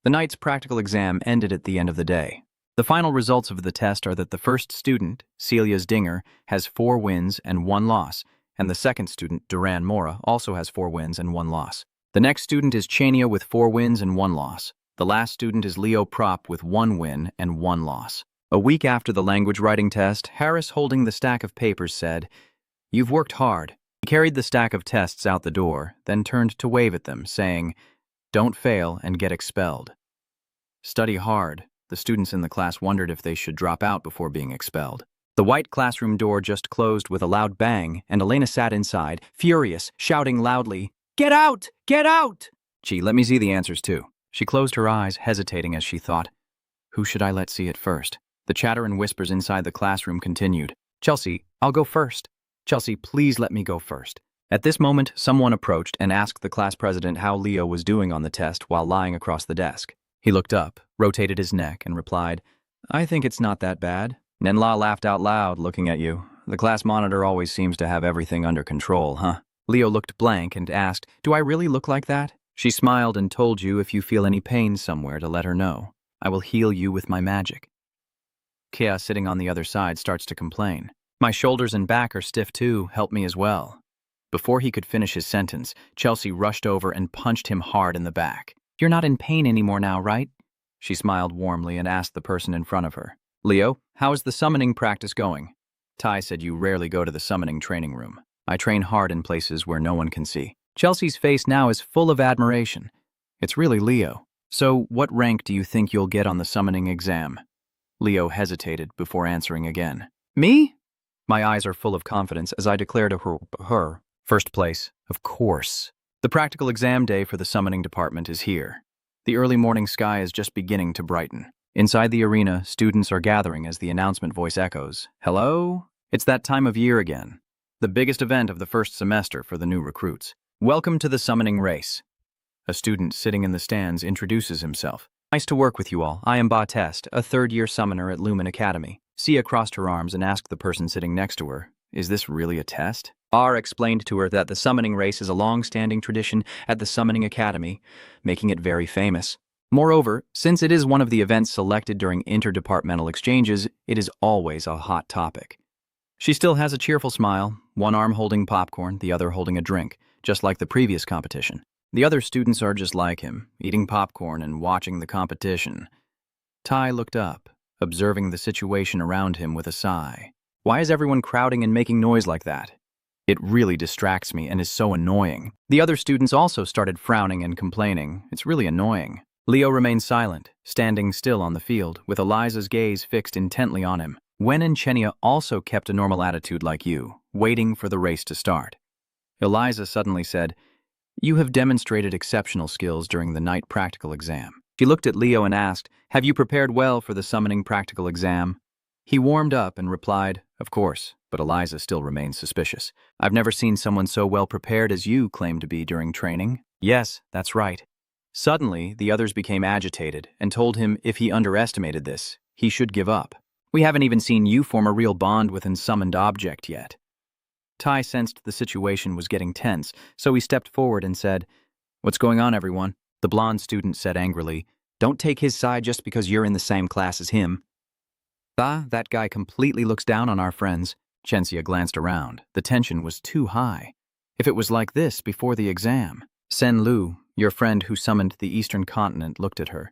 The night's practical exam ended at the end of the day. The final results of the test are that the first student, Celia's Dinger, has 4 wins and 1 loss, and the second student, Duran Mora, also has 4 wins and 1 loss. The next student is Chania with 4 wins and 1 loss. The last student is Leo Prop with 1 win and 1 loss. A week after the language writing test, Harris, holding the stack of papers, said, "You've worked hard." He carried the stack of tests out the door, then turned to wave at them, saying, "Don't fail and get expelled." Study hard. The students in the class wondered if they should drop out before being expelled. The white classroom door just closed with a loud bang, and Elena sat inside, furious, shouting loudly, "Get out! Get out!" "Gee, let me see the answers too." She closed her eyes, hesitating as she thought, "Who should I let see it first?" The chatter and whispers inside the classroom continued. "Chelsea, I'll go first. Chelsea, please let me go first." At this moment, someone approached and asked the class president how Leo was doing on the test while lying across the desk. He looked up, rotated his neck, and replied, "I think it's not that bad." Nenla laughed out loud, looking at you. "The class monitor always seems to have everything under control, huh?" Leo looked blank and asked, "Do I really look like that?" She smiled and told you if you feel any pain somewhere to let her know. "I will heal you with my magic." Kea, sitting on the other side, starts to complain. "My shoulders and back are stiff too, help me as well." Before he could finish his sentence, Chelsea rushed over and punched him hard in the back. "You're not in pain anymore now, right?" She smiled warmly and asked the person in front of her. "Leo, how is the summoning practice going?" Tai said you rarely go to the summoning training room. "I train hard in places where no one can see." Chelsea's face now is full of admiration. It's really Leo. So, what rank do you think you'll get on the summoning exam? Leo hesitated before answering again. Me? My eyes are full of confidence as I declare to her, first place, of course. The practical exam day for the summoning department is here. The early morning sky is just beginning to brighten. Inside the arena, students are gathering as the announcement voice echoes. Hello? It's that time of year again. The biggest event of the first semester for the new recruits. Welcome to the summoning race. A student sitting in the stands introduces himself. Nice to work with you all. I am Ba Test, a third-year summoner at Lumen Academy. Sia crossed her arms and asked the person sitting next to her, is this really a test? R explained to her that the summoning race is a long-standing tradition at the Summoning Academy, making it very famous. Moreover, since it is one of the events selected during interdepartmental exchanges, it is always a hot topic. She still has a cheerful smile, one arm holding popcorn, the other holding a drink, just like the previous competition. The other students are just like him, eating popcorn and watching the competition. Tai looked up, observing the situation around him with a sigh. Why is everyone crowding and making noise like that? It really distracts me and is so annoying. The other students also started frowning and complaining. It's really annoying. Leo remained silent, standing still on the field, with Eliza's gaze fixed intently on him. Wen and Chenia also kept a normal attitude like you, waiting for the race to start. Eliza suddenly said, "You have demonstrated exceptional skills during the night practical exam." She looked at Leo and asked, "Have you prepared well for the summoning practical exam?" He warmed up and replied, "Of course," but Eliza still remained suspicious. "I've never seen someone so well prepared as you claim to be during training." "Yes, that's right." Suddenly, the others became agitated and told him if he underestimated this, he should give up. "We haven't even seen you form a real bond with an summoned object yet." Tai sensed the situation was getting tense, so he stepped forward and said, "What's going on, everyone?" The blonde student said angrily, "Don't take his side just because you're in the same class as him." That guy completely looks down on our friends." Chensia glanced around. The tension was too high. If it was like this before the exam. Sen Lu, your friend who summoned the Eastern Continent, looked at her.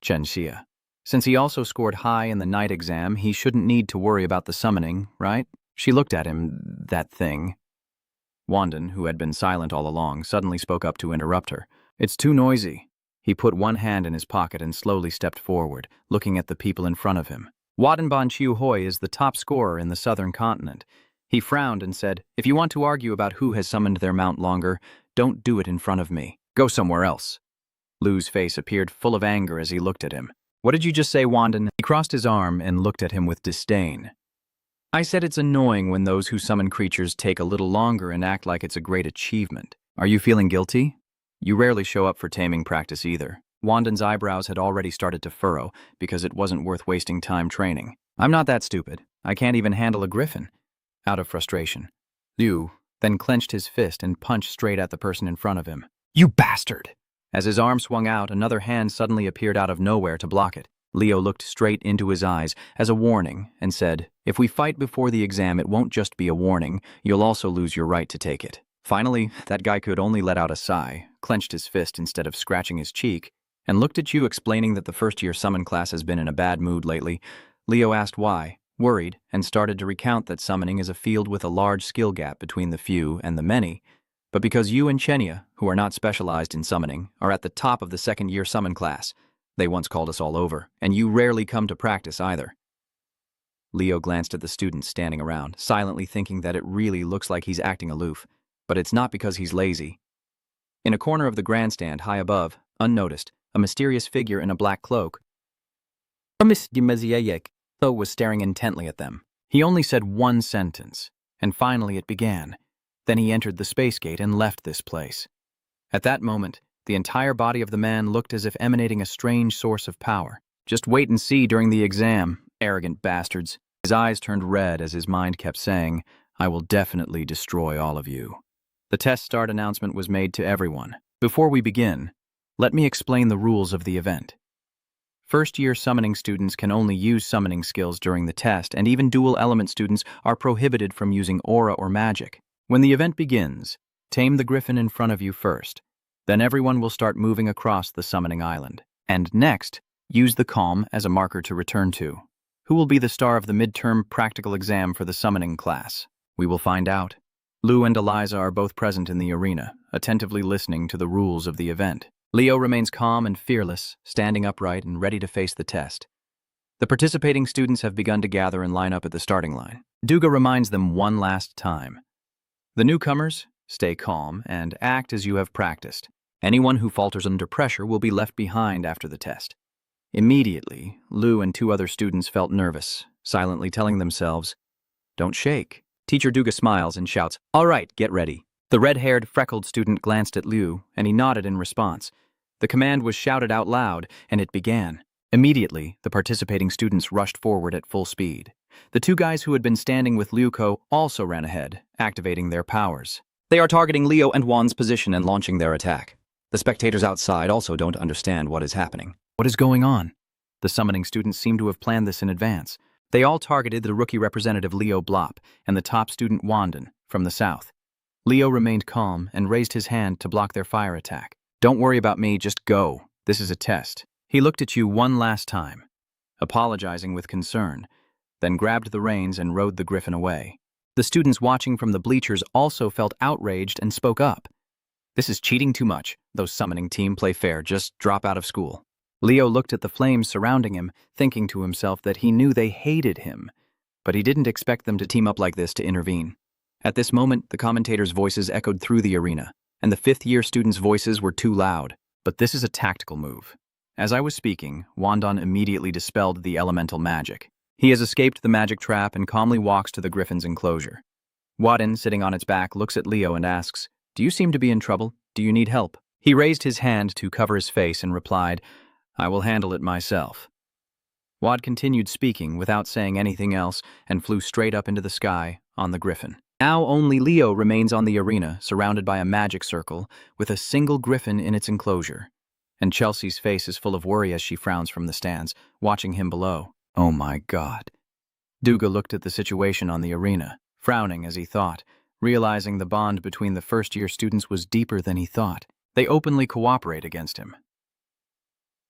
Chensia. Since he also scored high in the night exam, he shouldn't need to worry about the summoning, right? She looked at him, that thing. Wanden, who had been silent all along, suddenly spoke up to interrupt her. "It's too noisy." He put one hand in his pocket and slowly stepped forward, looking at the people in front of him. Wadenban Chiu Hoi is the top scorer in the Southern Continent. He frowned and said, "If you want to argue about who has summoned their mount longer, don't do it in front of me. Go somewhere else." Lu's face appeared full of anger as he looked at him. "What did you just say, Wanden?" He crossed his arm and looked at him with disdain. "I said it's annoying when those who summon creatures take a little longer and act like it's a great achievement. Are you feeling guilty? You rarely show up for taming practice either." Wanden's eyebrows had already started to furrow because it wasn't worth wasting time training. "I'm not that stupid. I can't even handle a griffin." Out of frustration, Liu then clenched his fist and punched straight at the person in front of him. "You bastard!" As his arm swung out, another hand suddenly appeared out of nowhere to block it. Leo looked straight into his eyes as a warning and said, "If we fight before the exam, it won't just be a warning. You'll also lose your right to take it." Finally, that guy could only let out a sigh, clenched his fist instead of scratching his cheek, and looked at you explaining that the first-year summon class has been in a bad mood lately. Leo asked why, worried, and started to recount that summoning is a field with a large skill gap between the few and the many. But because you and Chenia, who are not specialized in summoning, are at the top of the second-year summon class, they once called us all over, and you rarely come to practice either. Leo glanced at the students standing around, silently thinking that it really looks like he's acting aloof, but it's not because he's lazy. In a corner of the grandstand high above, unnoticed, a mysterious figure in a black cloak was staring intently at them. He only said one sentence, and finally it began. Then he entered the space gate and left this place. At that moment, the entire body of the man looked as if emanating a strange source of power. "Just wait and see during the exam, arrogant bastards." His eyes turned red as his mind kept saying, "I will definitely destroy all of you." The test start announcement was made to everyone. Before we begin, let me explain the rules of the event. First-year summoning students can only use summoning skills during the test, and even dual-element students are prohibited from using aura or magic. When the event begins, tame the griffin in front of you first. Then everyone will start moving across the summoning island. And next, use the calm as a marker to return to. Who will be the star of the midterm practical exam for the summoning class? We will find out. Lou and Eliza are both present in the arena, attentively listening to the rules of the event. Leo remains calm and fearless, standing upright and ready to face the test. The participating students have begun to gather and line up at the starting line. Duga reminds them one last time. The newcomers, stay calm and act as you have practiced. Anyone who falters under pressure will be left behind after the test. Immediately, Lou and two other students felt nervous, silently telling themselves, "Don't shake." Teacher Duga smiles and shouts, "All right, get ready." The red-haired, freckled student glanced at Liu, and he nodded in response. The command was shouted out loud, and it began. Immediately, the participating students rushed forward at full speed. The two guys who had been standing with Liu Ko also ran ahead, activating their powers. They are targeting Leo and Juan's position and launching their attack. The spectators outside also don't understand what is happening. What is going on? The summoning students seem to have planned this in advance. They all targeted the rookie representative Leo Blop and the top student Wandon from the south. Leo remained calm and raised his hand to block their fire attack. "Don't worry about me, just go. This is a test." He looked at you one last time, apologizing with concern, then grabbed the reins and rode the griffin away. The students watching from the bleachers also felt outraged and spoke up. "This is cheating too much. Those summoning team play fair, just drop out of school." Leo looked at the flames surrounding him, thinking to himself that he knew they hated him, but he didn't expect them to team up like this to intervene. At this moment, the commentators' voices echoed through the arena, and the fifth-year students' voices were too loud. But this is a tactical move. As I was speaking, Wandon immediately dispelled the elemental magic. He has escaped the magic trap and calmly walks to the griffin's enclosure. Wadin, sitting on its back, looks at Leo and asks, "Do you seem to be in trouble? Do you need help?" He raised his hand to cover his face and replied, "I will handle it myself." Wad continued speaking without saying anything else and flew straight up into the sky on the griffin. Now only Leo remains on the arena, surrounded by a magic circle, with a single griffin in its enclosure. And Chelsea's face is full of worry as she frowns from the stands, watching him below. Oh my God. Duga looked at the situation on the arena, frowning as he thought, realizing the bond between the first-year students was deeper than he thought. They openly cooperate against him.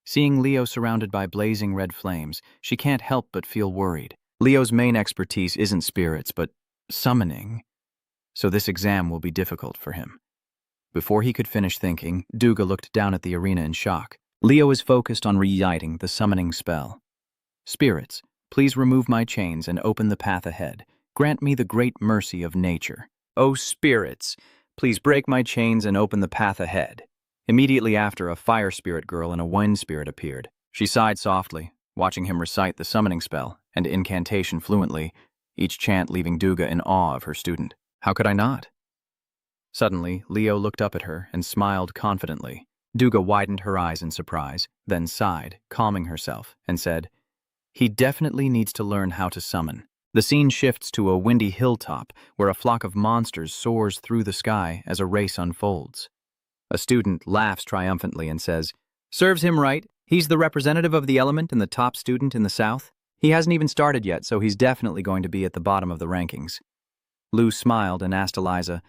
Seeing Leo surrounded by blazing red flames, she can't help but feel worried. Leo's main expertise isn't spirits, but summoning, so this exam will be difficult for him. Before he could finish thinking, Duga looked down at the arena in shock. Leo is focused on reuniting the summoning spell. "Spirits, please remove my chains and open the path ahead. Grant me the great mercy of nature. Oh, spirits, please break my chains and open the path ahead." Immediately after, a fire spirit girl and a wind spirit appeared. She sighed softly, watching him recite the summoning spell and incantation fluently, each chant leaving Duga in awe of her student. How could I not? Suddenly, Leo looked up at her and smiled confidently. Duga widened her eyes in surprise, then sighed, calming herself, and said, "He definitely needs to learn how to summon." The scene shifts to a windy hilltop where a flock of monsters soars through the sky as a race unfolds. A student laughs triumphantly and says, "Serves him right. He's the representative of the element and the top student in the South. He hasn't even started yet, so he's definitely going to be at the bottom of the rankings." Lou smiled and asked Eliza,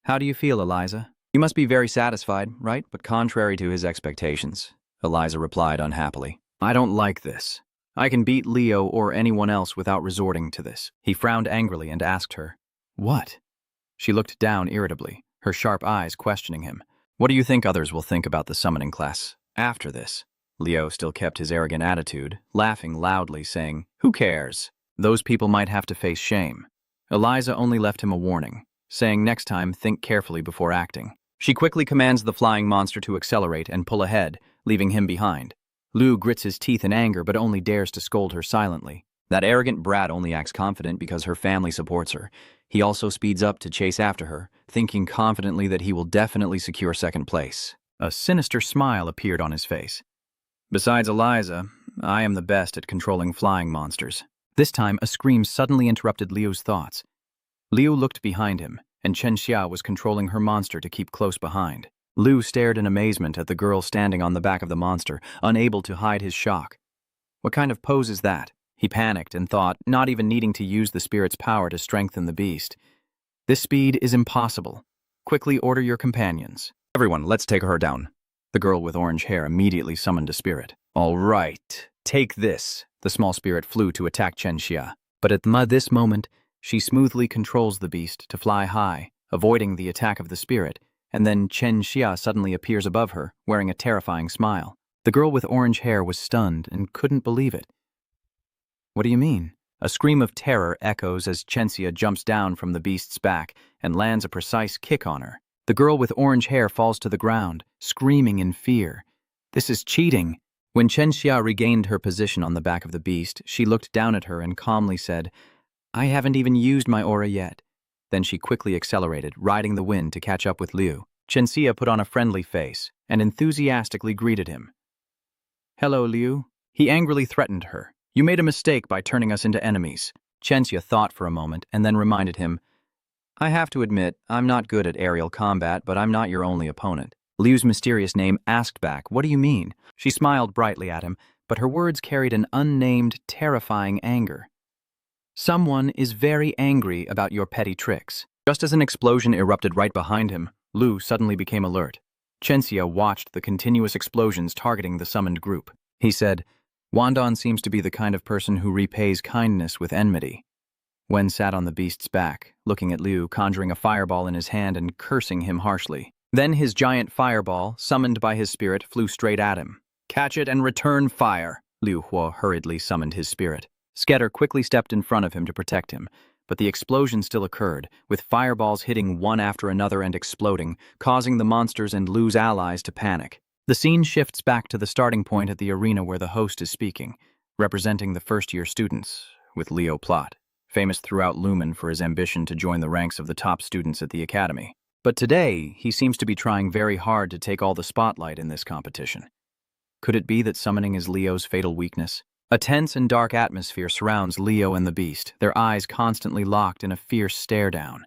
"How do you feel, Eliza?" "You must be very satisfied, right? But contrary to his expectations," Eliza replied unhappily. "I don't like this. I can beat Leo or anyone else without resorting to this." He frowned angrily and asked her, "What?" She looked down irritably, her sharp eyes questioning him. "What do you think others will think about the summoning class after this?" Leo still kept his arrogant attitude, laughing loudly, saying, "Who cares? Those people might have to face shame." Eliza only left him a warning, saying next time think carefully before acting. She quickly commands the flying monster to accelerate and pull ahead, leaving him behind. Lou grits his teeth in anger but only dares to scold her silently. That arrogant brat only acts confident because her family supports her. He also speeds up to chase after her, thinking confidently that he will definitely secure second place. A sinister smile appeared on his face. "Besides Eliza, I am the best at controlling flying monsters." This time, a scream suddenly interrupted Leo's thoughts. Leo looked behind him, and Chen Xia was controlling her monster to keep close behind. Liu stared in amazement at the girl standing on the back of the monster, unable to hide his shock. What kind of pose is that? He panicked and thought, not even needing to use the spirit's power to strengthen the beast. This speed is impossible. Quickly order your companions. "Everyone, let's take her down." The girl with orange hair immediately summoned a spirit. "All right, take this." The small spirit flew to attack Chen Xia. But at this moment, she smoothly controls the beast to fly high, avoiding the attack of the spirit, and then Chen Xia suddenly appears above her, wearing a terrifying smile. The girl with orange hair was stunned and couldn't believe it. "What do you mean?" A scream of terror echoes as Chen Xia jumps down from the beast's back and lands a precise kick on her. The girl with orange hair falls to the ground, screaming in fear. "This is cheating." When Chen Xia regained her position on the back of the beast, she looked down at her and calmly said, "I haven't even used my aura yet." Then she quickly accelerated, riding the wind to catch up with Liu. Chen Xia put on a friendly face and enthusiastically greeted him. "Hello, Liu." He angrily threatened her. "You made a mistake by turning us into enemies." Chen Xia thought for a moment and then reminded him, "I have to admit, I'm not good at aerial combat, but I'm not your only opponent." Liu's mysterious name asked back, "What do you mean?" She smiled brightly at him, but her words carried an unnamed, terrifying anger. "Someone is very angry about your petty tricks." Just as an explosion erupted right behind him, Liu suddenly became alert. Chen Xia watched the continuous explosions targeting the summoned group. He said, "Wandan seems to be the kind of person who repays kindness with enmity." Wen sat on the beast's back, looking at Liu, conjuring a fireball in his hand and cursing him harshly. Then his giant fireball, summoned by his spirit, flew straight at him. "Catch it and return fire!" Liu Huo hurriedly summoned his spirit. Sketter quickly stepped in front of him to protect him, but the explosion still occurred, with fireballs hitting one after another and exploding, causing the monsters and Liu's allies to panic. The scene shifts back to the starting point at the arena where the host is speaking, representing the first-year students, with Leo Plot, famous throughout Lumen for his ambition to join the ranks of the top students at the academy. But today, he seems to be trying very hard to take all the spotlight in this competition. Could it be that summoning is Leo's fatal weakness? A tense and dark atmosphere surrounds Leo and the beast, their eyes constantly locked in a fierce stare-down.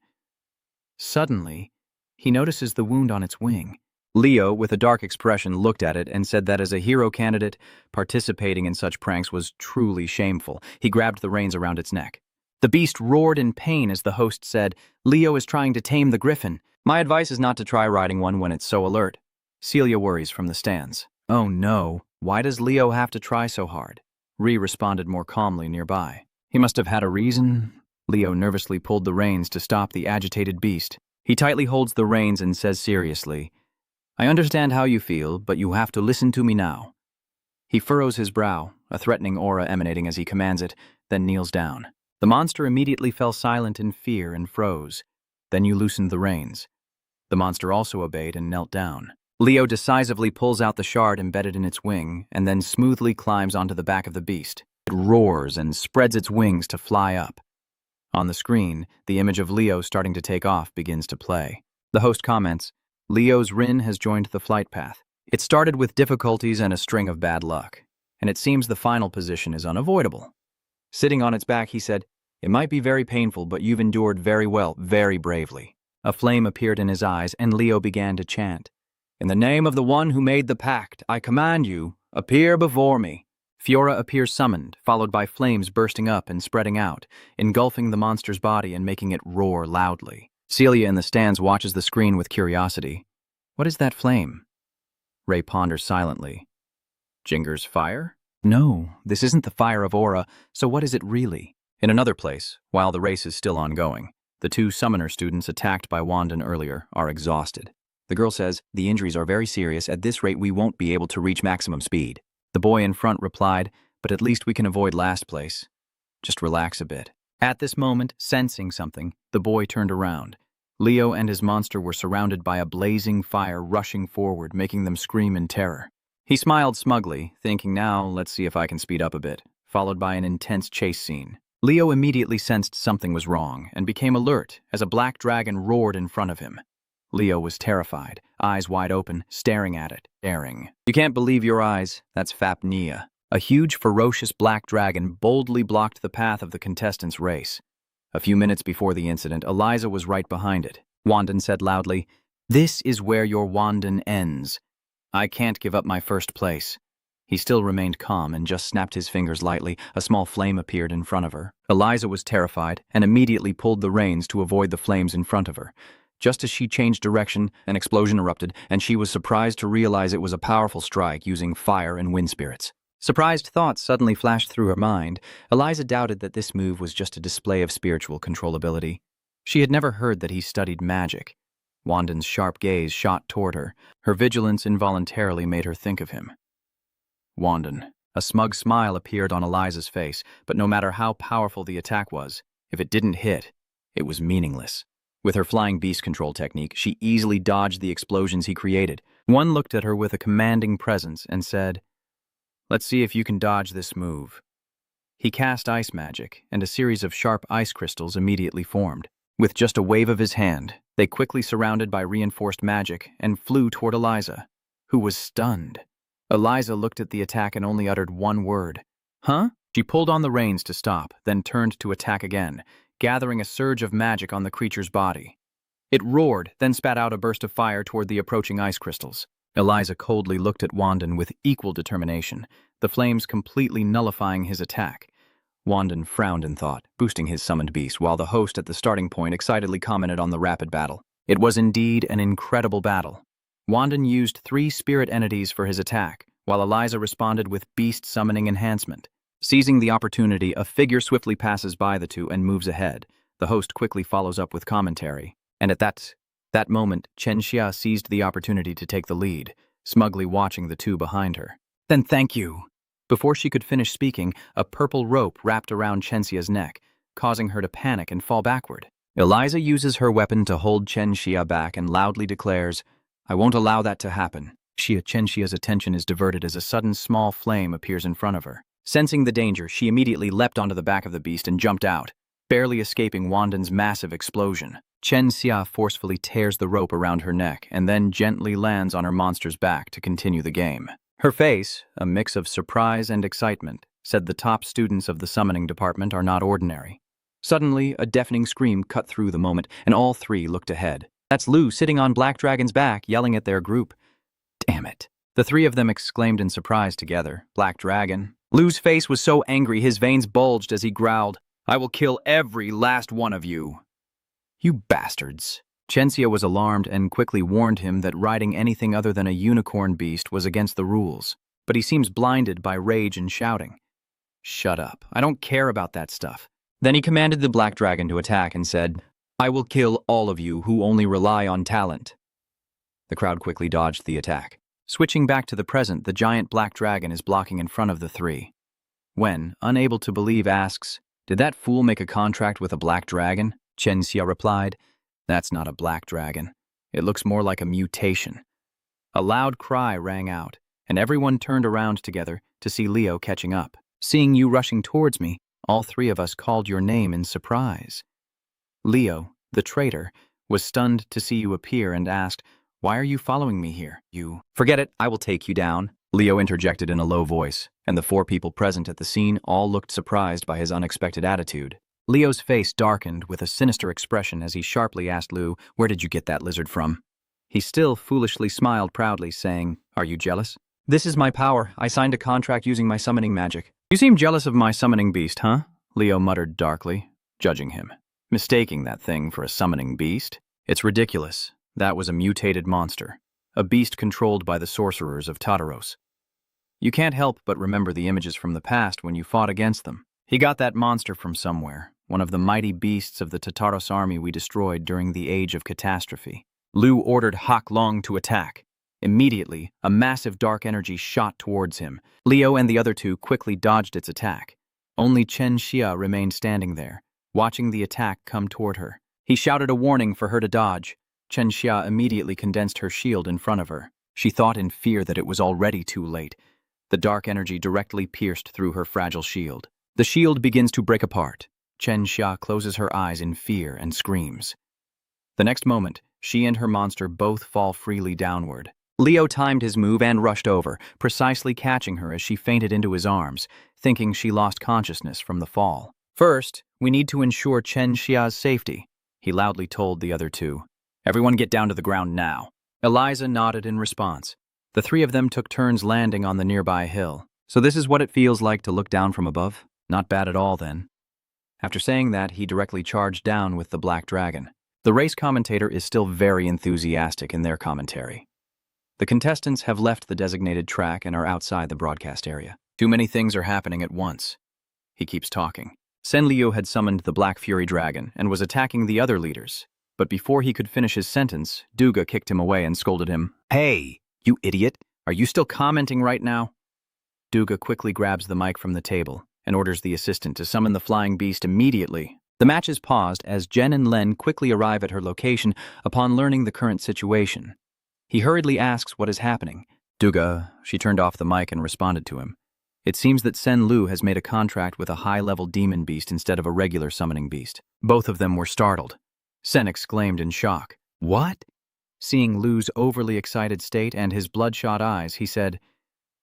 Suddenly, he notices the wound on its wing. Leo, with a dark expression, looked at it and said that as a hero candidate, participating in such pranks was truly shameful. He grabbed the reins around its neck. The beast roared in pain as the host said, "Leo is trying to tame the griffin. My advice is not to try riding one when it's so alert." Celia worries from the stands. "Oh no, why does Leo have to try so hard?" Ree responded more calmly nearby. "He must have had a reason." Leo nervously pulled the reins to stop the agitated beast. He tightly holds the reins and says seriously, "I understand how you feel, but you have to listen to me now." He furrows his brow, a threatening aura emanating as he commands it, then kneels down. The monster immediately fell silent in fear and froze. Then you loosened the reins. The monster also obeyed and knelt down. Leo decisively pulls out the shard embedded in its wing and then smoothly climbs onto the back of the beast. It roars and spreads its wings to fly up. On the screen, the image of Leo starting to take off begins to play. The host comments, "Leo's Rin has joined the flight path. It started with difficulties and a string of bad luck, and it seems the final position is unavoidable." Sitting on its back, he said, "It might be very painful, but you've endured very well, very bravely." A flame appeared in his eyes, and Leo began to chant, "In the name of the one who made the pact, I command you, appear before me." Fiora appears summoned, followed by flames bursting up and spreading out, engulfing the monster's body and making it roar loudly. Celia in the stands watches the screen with curiosity. "What is that flame?" Ray ponders silently. "Jinger's fire?" "No, this isn't the fire of aura, so what is it really?" In another place, while the race is still ongoing, the two summoner students attacked by Wandan earlier are exhausted. The girl says, "The injuries are very serious. At this rate, we won't be able to reach maximum speed." The boy in front replied, "But at least we can avoid last place. Just relax a bit." At this moment, sensing something, the boy turned around. Leo and his monster were surrounded by a blazing fire rushing forward, making them scream in terror. He smiled smugly, thinking, "Now, let's see if I can speed up a bit," followed by an intense chase scene. Leo immediately sensed something was wrong and became alert as a black dragon roared in front of him. Leo was terrified, eyes wide open, staring at it, staring. "You can't believe your eyes. That's Fapnea." A huge, ferocious black dragon boldly blocked the path of the contestants' race. A few minutes before the incident, Eliza was right behind it. Wandan said loudly, "This is where your Wandan ends. I can't give up my first place." He still remained calm and just snapped his fingers lightly. A small flame appeared in front of her. Eliza was terrified and immediately pulled the reins to avoid the flames in front of her. Just as she changed direction, an explosion erupted, and she was surprised to realize it was a powerful strike using fire and wind spirits. Surprised thoughts suddenly flashed through her mind. Eliza doubted that this move was just a display of spiritual controllability. She had never heard that he studied magic. Wandan's sharp gaze shot toward her. Her vigilance involuntarily made her think of him. Wandan. A smug smile appeared on Eliza's face, but no matter how powerful the attack was, if it didn't hit, it was meaningless. With her flying beast control technique, she easily dodged the explosions he created. One looked at her with a commanding presence and said, "Let's see if you can dodge this move." He cast ice magic, and a series of sharp ice crystals immediately formed. With just a wave of his hand, they quickly surrounded by reinforced magic and flew toward Eliza, who was stunned. Eliza looked at the attack and only uttered one word. "Huh?" She pulled on the reins to stop, then turned to attack again, gathering a surge of magic on the creature's body. It roared, then spat out a burst of fire toward the approaching ice crystals. Eliza coldly looked at Wandan with equal determination, the flames completely nullifying his attack. Wandan frowned in thought, boosting his summoned beast, while the host at the starting point excitedly commented on the rapid battle. It was indeed an incredible battle. Wandan used 3 spirit entities for his attack, while Eliza responded with beast summoning enhancement. Seizing the opportunity, a figure swiftly passes by the two and moves ahead. The host quickly follows up with commentary. And at that moment, Chen Xia seized the opportunity to take the lead, smugly watching the two behind her. "Then thank you." Before she could finish speaking, a purple rope wrapped around Chen Xia's neck, causing her to panic and fall backward. Eliza uses her weapon to hold Chen Xia back and loudly declares, "I won't allow that to happen." Chen Xia's attention is diverted as a sudden small flame appears in front of her. Sensing the danger, she immediately leapt onto the back of the beast and jumped out, barely escaping Wandan's massive explosion. Chen Xia forcefully tears the rope around her neck and then gently lands on her monster's back to continue the game. Her face, a mix of surprise and excitement, said the top students of the summoning department are not ordinary. Suddenly, a deafening scream cut through the moment, and all 3 looked ahead. That's Lu sitting on Black Dragon's back, yelling at their group. "Damn it." The 3 of them exclaimed in surprise together. Black Dragon. Lu's face was so angry his veins bulged as he growled, "I will kill every last one of you." "You bastards." Chen Xia was alarmed and quickly warned him that riding anything other than a unicorn beast was against the rules, but he seems blinded by rage and shouting. "Shut up. I don't care about that stuff." Then he commanded the Black Dragon to attack and said, "I will kill all of you who only rely on talent." The crowd quickly dodged the attack. Switching back to the present, the giant Black Dragon is blocking in front of the 3. Wen, unable to believe, asks, "Did that fool make a contract with a Black Dragon?" Chen Xia replied, "That's not a Black Dragon. It looks more like a mutation." A loud cry rang out, and everyone turned around together to see Leo catching up. "Seeing you rushing towards me, all 3 of us called your name in surprise." Leo, the traitor, was stunned to see you appear and asked, "Why are you following me here? You..." "Forget it, I will take you down," Leo interjected in a low voice, and the 4 people present at the scene all looked surprised by his unexpected attitude. Leo's face darkened with a sinister expression as he sharply asked Lu, "Where did you get that lizard from?" He still foolishly smiled proudly, saying, "Are you jealous?" "This is my power. I signed a contract using my summoning magic." "You seem jealous of my summoning beast, huh?" Leo muttered darkly, judging him. "Mistaking that thing for a summoning beast? It's ridiculous. That was a mutated monster, a beast controlled by the sorcerers of Tartaros. You can't help but remember the images from the past when you fought against them. He got that monster from somewhere, one of the mighty beasts of the Tartaros army we destroyed during the Age of Catastrophe." Lu ordered Hak Long to attack. Immediately, a massive dark energy shot towards him. Leo and the other 2 quickly dodged its attack. Only Chen Xia remained standing there, watching the attack come toward her. He shouted a warning for her to dodge. Chen Xia immediately condensed her shield in front of her. She thought in fear that it was already too late. The dark energy directly pierced through her fragile shield. The shield begins to break apart. Chen Xia closes her eyes in fear and screams. The next moment, she and her monster both fall freely downward. Leo timed his move and rushed over, precisely catching her as she fainted into his arms, thinking she lost consciousness from the fall. "First, we need to ensure Chen Xia's safety," he loudly told the other 2. "Everyone get down to the ground now." Eliza nodded in response. The 3 of them took turns landing on the nearby hill. "So this is what it feels like to look down from above? Not bad at all, then." After saying that, he directly charged down with the Black Dragon. The race commentator is still very enthusiastic in their commentary. The contestants have left the designated track and are outside the broadcast area. "Too many things are happening at once." He keeps talking. Sen Liu had summoned the Black Fury Dragon and was attacking the other leaders. But before he could finish his sentence, Duga kicked him away and scolded him. "Hey, you idiot! Are you still commenting right now?" Duga quickly grabs the mic from the table and orders the assistant to summon the flying beast immediately. The match is paused as Jen and Len quickly arrive at her location upon learning the current situation. He hurriedly asks what is happening. She turned off the mic and responded to him. It seems that Sen Lu has made a contract with a high-level demon beast instead of a regular summoning beast. Both of them were startled. Sen exclaimed in shock. "What?" Seeing Lu's overly excited state and his bloodshot eyes, he said,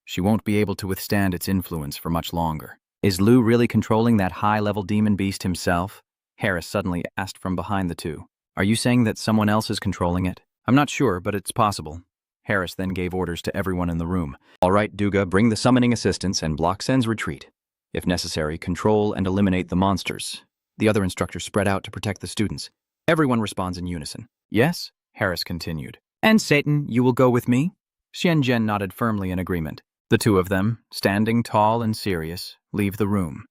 "She won't be able to withstand its influence for much longer." "Is Lu really controlling that high-level demon beast himself?" Harris suddenly asked from behind the two. "Are you saying that someone else is controlling it?" "I'm not sure, but it's possible." Harris then gave orders to everyone in the room. "All right, Duga, bring the summoning assistants and block Sen's retreat. If necessary, control and eliminate the monsters." The other instructors spread out to protect the students. Everyone responds in unison. "Yes," Harris continued. "And Satan, you will go with me?" Xian Zhen nodded firmly in agreement. The two of them, standing tall and serious, leave the room.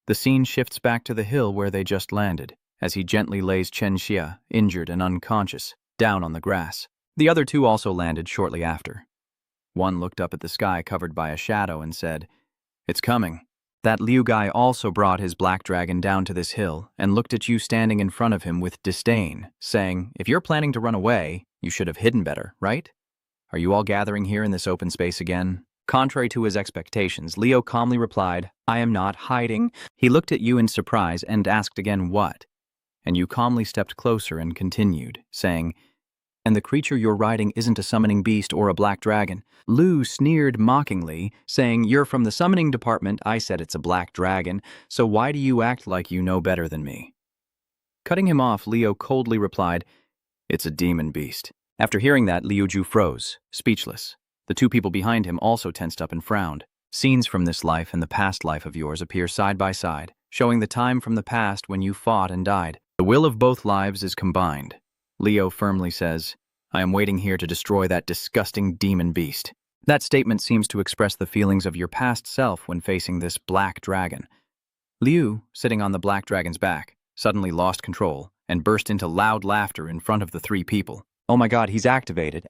The scene shifts back to the hill where they just landed, as he gently lays Chen Xia, injured and unconscious, down on the grass. The other two also landed shortly after. One looked up at the sky covered by a shadow and said, "It's coming." That Liu guy also brought his black dragon down to this hill and looked at you standing in front of him with disdain, saying, "If you're planning to run away, you should have hidden better, right? Are you all gathering here in this open space again?" Contrary to his expectations, Leo calmly replied, "I am not hiding." He looked at you in surprise and asked again, "What?" And you calmly stepped closer and continued, saying, "And the creature you're riding isn't a summoning beast or a black dragon." Lu sneered mockingly, saying, "You're from the summoning department. I said it's a black dragon, so why do you act like you know better than me?" Cutting him off, Leo coldly replied, "It's a demon beast." After hearing that, Liu Ju froze, speechless. The two people behind him also tensed up and frowned. Scenes from this life and the past life of yours appear side by side, showing the time from the past when you fought and died. The will of both lives is combined. Leo firmly says, "I am waiting here to destroy that disgusting demon beast." That statement seems to express the feelings of your past self when facing this black dragon. Liu, sitting on the black dragon's back, suddenly lost control and burst into loud laughter in front of the three people. "Oh my God, he's activated.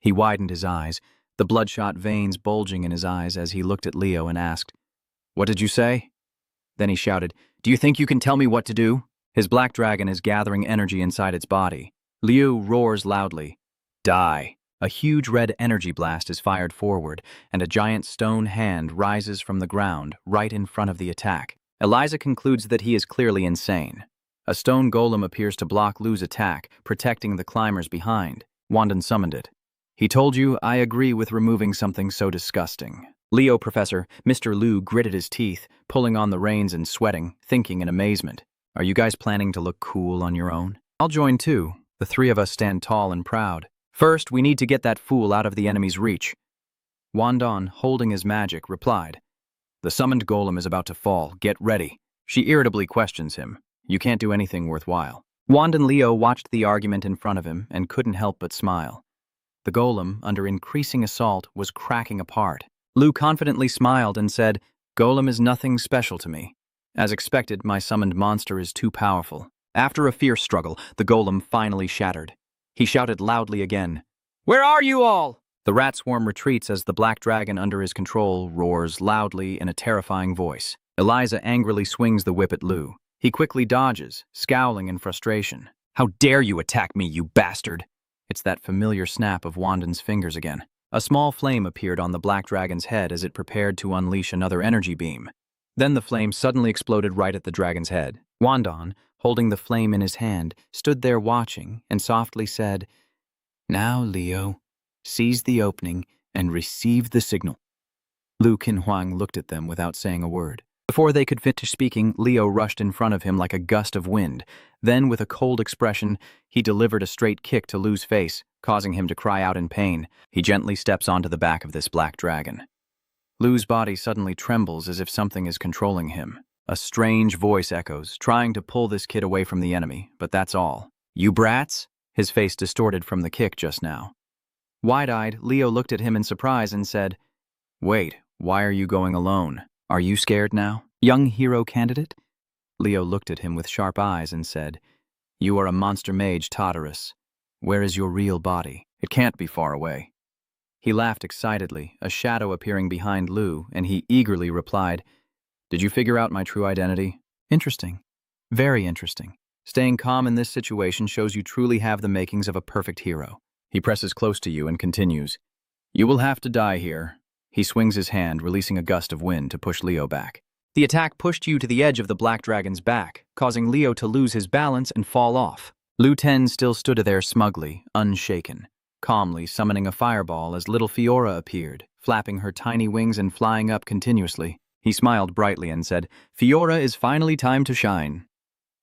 He widened his eyes, the bloodshot veins bulging in his eyes as he looked at Leo and asked, "What did you say?" Then he shouted, "Do you think you can tell me what to do?" His black dragon is gathering energy inside its body. Liu roars loudly, "Die!" A huge red energy blast is fired forward, and a giant stone hand rises from the ground right in front of the attack. Eliza concludes that he is clearly insane. A stone golem appears to block Lu's attack, protecting the climbers behind. Wandan summoned it. "He told you, I agree with removing something so disgusting." Leo, Professor, Mr. Lu gritted his teeth, pulling on the reins and sweating, thinking in amazement. "Are you guys planning to look cool on your own?" "I'll join too." The three of us stand tall and proud. "First, we need to get that fool out of the enemy's reach." Wandan, holding his magic, replied, "The summoned golem is about to fall. Get ready." She irritably questions him. "You can't do anything worthwhile." Wandan Leo watched the argument in front of him and couldn't help but smile. The golem, under increasing assault, was cracking apart. Lu confidently smiled and said, "Golem is nothing special to me. As expected, my summoned monster is too powerful." After a fierce struggle, the golem finally shattered. He shouted loudly again, "Where are you all?" The rat swarm retreats as the black dragon under his control roars loudly in a terrifying voice. Eliza angrily swings the whip at Lu. He quickly dodges, scowling in frustration. "How dare you attack me, you bastard!" It's that familiar snap of Wandan's fingers again. A small flame appeared on the black dragon's head as it prepared to unleash another energy beam. Then the flame suddenly exploded right at the dragon's head. Wandan, holding the flame in his hand, stood there watching and softly said, "Now, Leo, seize the opening and receive the signal." Lu Qinhuang looked at them without saying a word. Before they could finish speaking, Leo rushed in front of him like a gust of wind. Then, with a cold expression, he delivered a straight kick to Lu's face, causing him to cry out in pain. He gently steps onto the back of this black dragon. Lu's body suddenly trembles as if something is controlling him. A strange voice echoes, trying to pull this kid away from the enemy, but that's all. "You brats?" His face distorted from the kick just now. Wide-eyed, Leo looked at him in surprise and said, "Wait, why are you going alone? Are you scared now, young hero candidate?" Leo looked at him with sharp eyes and said, "You are a monster mage, Tartarus. Where is your real body? It can't be far away." He laughed excitedly, a shadow appearing behind Lu, and he eagerly replied, "Did you figure out my true identity? Interesting. Very interesting. Staying calm in this situation shows you truly have the makings of a perfect hero." He presses close to you and continues, "You will have to die here." He swings his hand, releasing a gust of wind to push Leo back. The attack pushed you to the edge of the black dragon's back, causing Leo to lose his balance and fall off. Lu Ten still stood there smugly, unshaken, calmly summoning a fireball as little Fiora appeared, flapping her tiny wings and flying up continuously. He smiled brightly and said, "Fiora, is finally time to shine."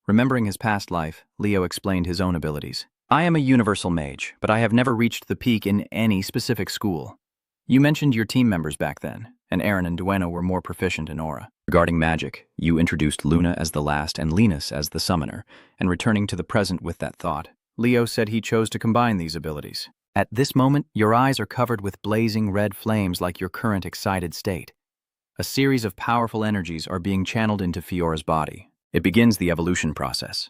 Remembering his past life, Leo explained his own abilities. "I am a universal mage, but I have never reached the peak in any specific school. You mentioned your team members back then, and Aaron and Dueno were more proficient in aura. Regarding magic, you introduced Luna as the last and Linus as the summoner, and returning to the present with that thought, Leo said he chose to combine these abilities. At this moment, your eyes are covered with blazing red flames like your current excited state. A series of powerful energies are being channeled into Fiora's body. It begins the evolution process.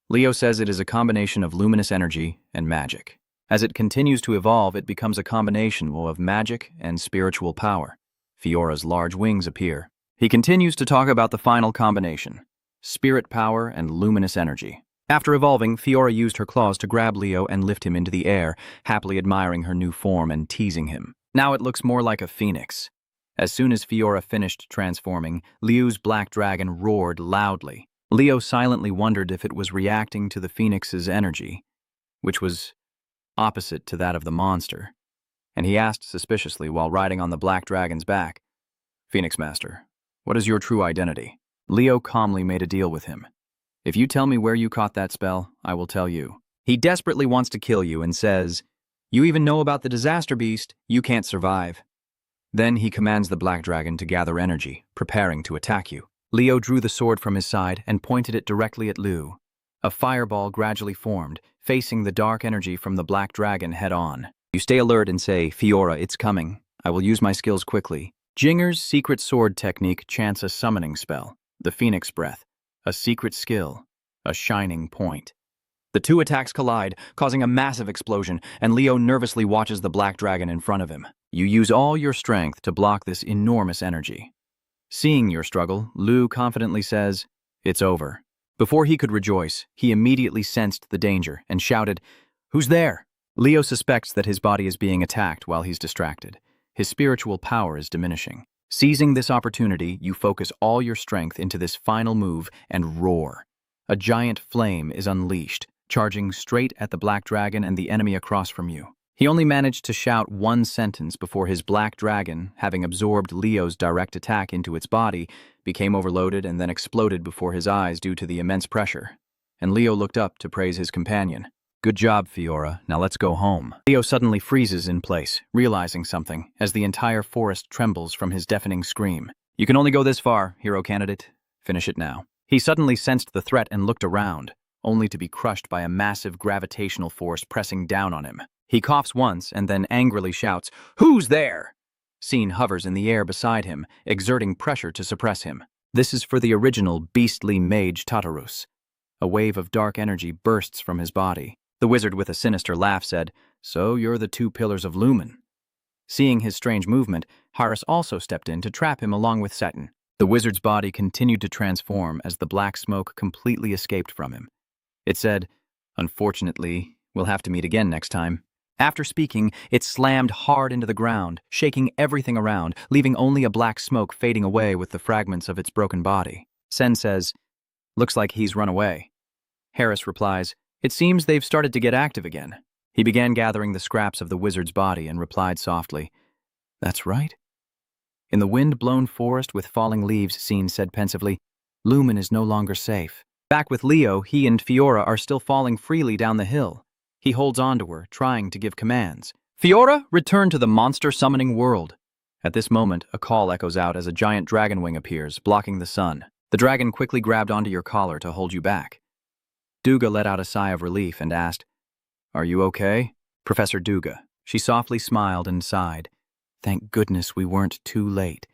Leo says it is a combination of luminous energy and magic. As it continues to evolve, it becomes a combination of magic and spiritual power. Fiora's large wings appear. He continues to talk about the final combination, spirit power and luminous energy. After evolving, Fiora used her claws to grab Leo and lift him into the air, happily admiring her new form and teasing him. Now it looks more like a phoenix. As soon as Fiora finished transforming, Leo's black dragon roared loudly. Leo silently wondered if it was reacting to the phoenix's energy, which was opposite to that of the monster, and he asked suspiciously while riding on the black dragon's back, "Phoenix Master, what is your true identity?" Leo calmly made a deal with him. "If you tell me where you caught that spell, I will tell you." He desperately wants to kill you and says, "You even know about the disaster beast, you can't survive." Then he commands the black dragon to gather energy, preparing to attack you. Leo drew the sword from his side and pointed it directly at Lu. A fireball gradually formed, facing the dark energy from the black dragon head-on. You stay alert and say, "Fiora, it's coming. I will use my skills quickly." Jinger's secret sword technique chants a summoning spell, the Phoenix Breath, a secret skill, a shining point. The two attacks collide, causing a massive explosion, and Leo nervously watches the black dragon in front of him. You use all your strength to block this enormous energy. Seeing your struggle, Lu confidently says, "It's over." Before he could rejoice, he immediately sensed the danger and shouted, "Who's there?" Leo suspects that his body is being attacked while he's distracted. His spiritual power is diminishing. Seizing this opportunity, you focus all your strength into this final move and roar. A giant flame is unleashed, charging straight at the black dragon and the enemy across from you. He only managed to shout one sentence before his black dragon, having absorbed Leo's direct attack into its body, became overloaded and then exploded before his eyes due to the immense pressure. And Leo looked up to praise his companion. "Good job, Fiora. Now let's go home." Leo suddenly freezes in place, realizing something, as the entire forest trembles from his deafening scream. "You can only go this far, hero candidate. Finish it now." He suddenly sensed the threat and looked around, only to be crushed by a massive gravitational force pressing down on him. He coughs once and then angrily shouts, "Who's there?" Scene hovers in the air beside him, exerting pressure to suppress him. This is for the original beastly mage Tartarus. A wave of dark energy bursts from his body. The wizard with a sinister laugh said, "So you're the two pillars of Lumen." Seeing his strange movement, Harris also stepped in to trap him along with Seton. The wizard's body continued to transform as the black smoke completely escaped from him. It said, "Unfortunately, we'll have to meet again next time." After speaking, it slammed hard into the ground, shaking everything around, leaving only a black smoke fading away with the fragments of its broken body. Sen says, "Looks like he's run away." Harris replies, "It seems they've started to get active again." He began gathering the scraps of the wizard's body and replied softly, "That's right." In the wind-blown forest with falling leaves, Scene said pensively, "Lumen is no longer safe." Back with Leo, he and Fiora are still falling freely down the hill. He holds on to her, trying to give commands. "Fiora, return to the monster summoning world." At this moment, a call echoes out as a giant dragon wing appears, blocking the sun. The dragon quickly grabbed onto your collar to hold you back. Duga let out a sigh of relief and asked, "Are you okay?" "Professor Duga." She softly smiled and sighed. "Thank goodness we weren't too late."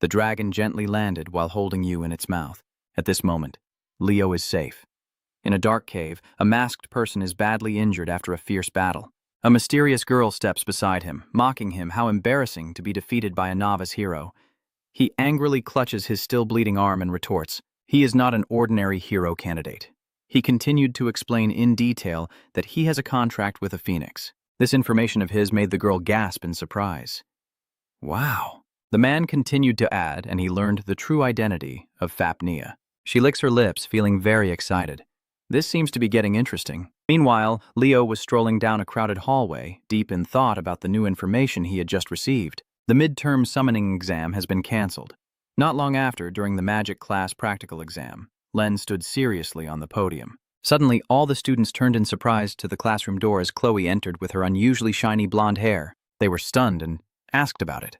The dragon gently landed while holding you in its mouth, At this moment, Leo is safe. In a dark cave, a masked person is badly injured after a fierce battle. A mysterious girl steps beside him, mocking him how embarrassing to be defeated by a novice hero. He angrily clutches his still bleeding arm and retorts, he is not an ordinary hero candidate. He continued to explain in detail that he has a contract with a phoenix. This information of his made the girl gasp in surprise. Wow. The man continued to add, and he learned the true identity of Fapnea. She licks her lips, feeling very excited. This seems to be getting interesting. Meanwhile, Leo was strolling down a crowded hallway, deep in thought about the new information he had just received. The midterm summoning exam has been cancelled. Not long after, during the magic class practical exam, Len stood seriously on the podium. Suddenly, all the students turned in surprise to the classroom door as Chloe entered with her unusually shiny blonde hair. They were stunned and asked about it.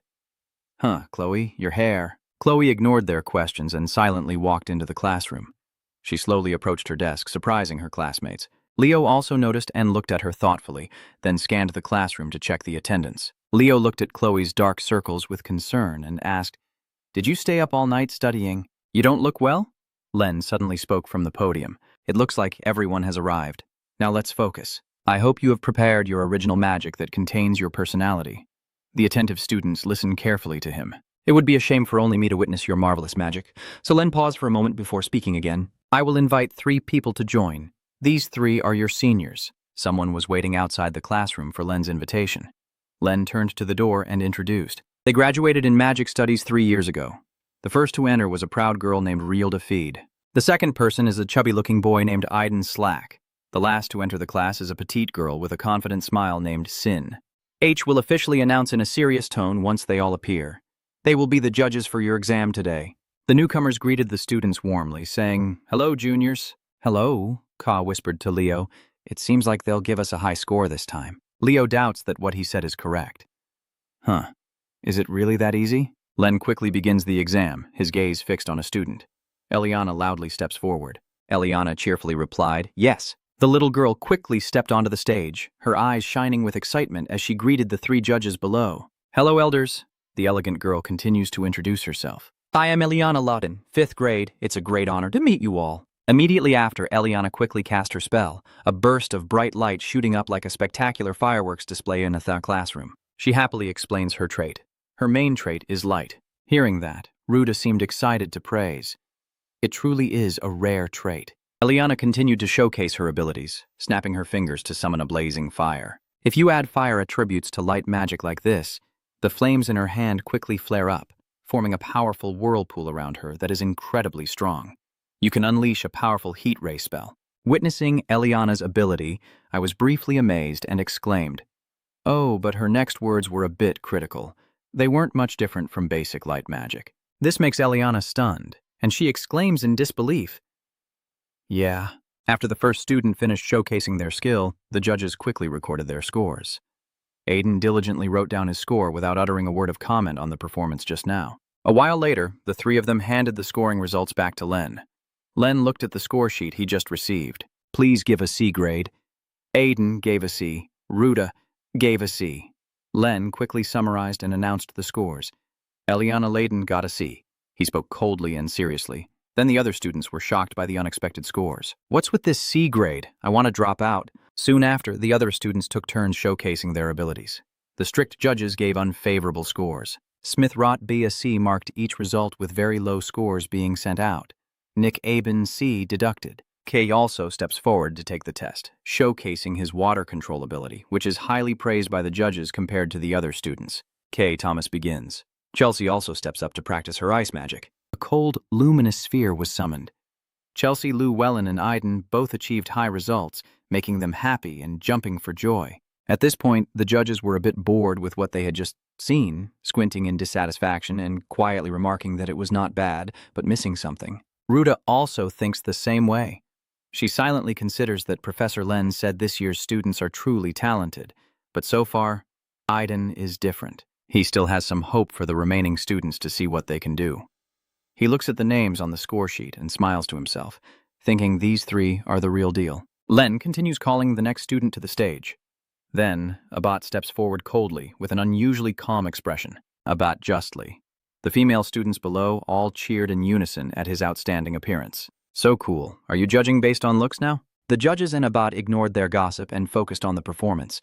Huh, Chloe, your hair. Chloe ignored their questions and silently walked into the classroom. She slowly approached her desk, surprising her classmates. Leo also noticed and looked at her thoughtfully, then scanned the classroom to check the attendance. Leo looked at Chloe's dark circles with concern and asked, "Did you stay up all night studying? You don't look well?" Len suddenly spoke from the podium. "It looks like everyone has arrived. Now let's focus. I hope you have prepared your original magic that contains your personality." The attentive students listened carefully to him. "It would be a shame for only me to witness your marvelous magic." So Len paused for a moment before speaking again. "I will invite 3 people to join. These 3 are your seniors." Someone was waiting outside the classroom for Len's invitation. Len turned to the door and introduced. They graduated in magic studies 3 years ago. The first to enter was a proud girl named Rielda Feed. The second person is a chubby-looking boy named Aiden Slack. The last to enter the class is a petite girl with a confident smile named Sin. H will officially announce in a serious tone once they all appear. They will be the judges for your exam today. The newcomers greeted the students warmly, saying, "Hello, juniors." "Hello," Ka whispered to Leo. "It seems like they'll give us a high score this time." Leo doubts that what he said is correct. Huh. Is it really that easy? Len quickly begins the exam, his gaze fixed on a student. Eliana loudly steps forward. Eliana cheerfully replied, "Yes." The little girl quickly stepped onto the stage, her eyes shining with excitement as she greeted the 3 judges below. "Hello, elders." The elegant girl continues to introduce herself. "I am Eliana Lawton, 5th grade. It's a great honor to meet you all." Immediately after, Eliana quickly cast her spell, a burst of bright light shooting up like a spectacular fireworks display in a classroom. She happily explains her trait. Her main trait is light. Hearing that, Ruda seemed excited to praise. It truly is a rare trait. Eliana continued to showcase her abilities, snapping her fingers to summon a blazing fire. If you add fire attributes to light magic like this, the flames in her hand quickly flare up, forming a powerful whirlpool around her that is incredibly strong. You can unleash a powerful heat ray spell. Witnessing Eliana's ability, I was briefly amazed and exclaimed, "Oh," but her next words were a bit critical. They weren't much different from basic light magic. This makes Eliana stunned, and she exclaims in disbelief, "Yeah." After the first student finished showcasing their skill, the judges quickly recorded their scores. Aiden diligently wrote down his score without uttering a word of comment on the performance just now. A while later, the 3 of them handed the scoring results back to Len. Len looked at the score sheet he just received. "Please give a C grade." Aiden gave a C. Ruda gave a C. Len quickly summarized and announced the scores. Eliana Layden got a C. He spoke coldly and seriously. Then the other students were shocked by the unexpected scores. "What's with this C grade? I want to drop out." Soon after, the other students took turns showcasing their abilities. The strict judges gave unfavorable scores. Smith Rott B a C marked each result with very low scores being sent out. Nick Aben C deducted. Kay also steps forward to take the test, showcasing his water control ability, which is highly praised by the judges compared to the other students. Kay Thomas begins. Chelsea also steps up to practice her ice magic. A cold, luminous sphere was summoned. Chelsea, Lou Wellen, and Aiden both achieved high results, making them happy and jumping for joy. At this point, the judges were a bit bored with what they had just seen, squinting in dissatisfaction and quietly remarking that it was not bad, but missing something. Ruda also thinks the same way. She silently considers that Professor Len said this year's students are truly talented, but so far, Aiden is different. He still has some hope for the remaining students to see what they can do. He looks at the names on the score sheet and smiles to himself, thinking these 3 are the real deal. Len continues calling the next student to the stage. Then, Abat steps forward coldly with an unusually calm expression. Abat justly. The The female students below all cheered in unison at his outstanding appearance. So cool. Are you judging based on looks now? The judges and Abbat ignored their gossip and focused on the performance.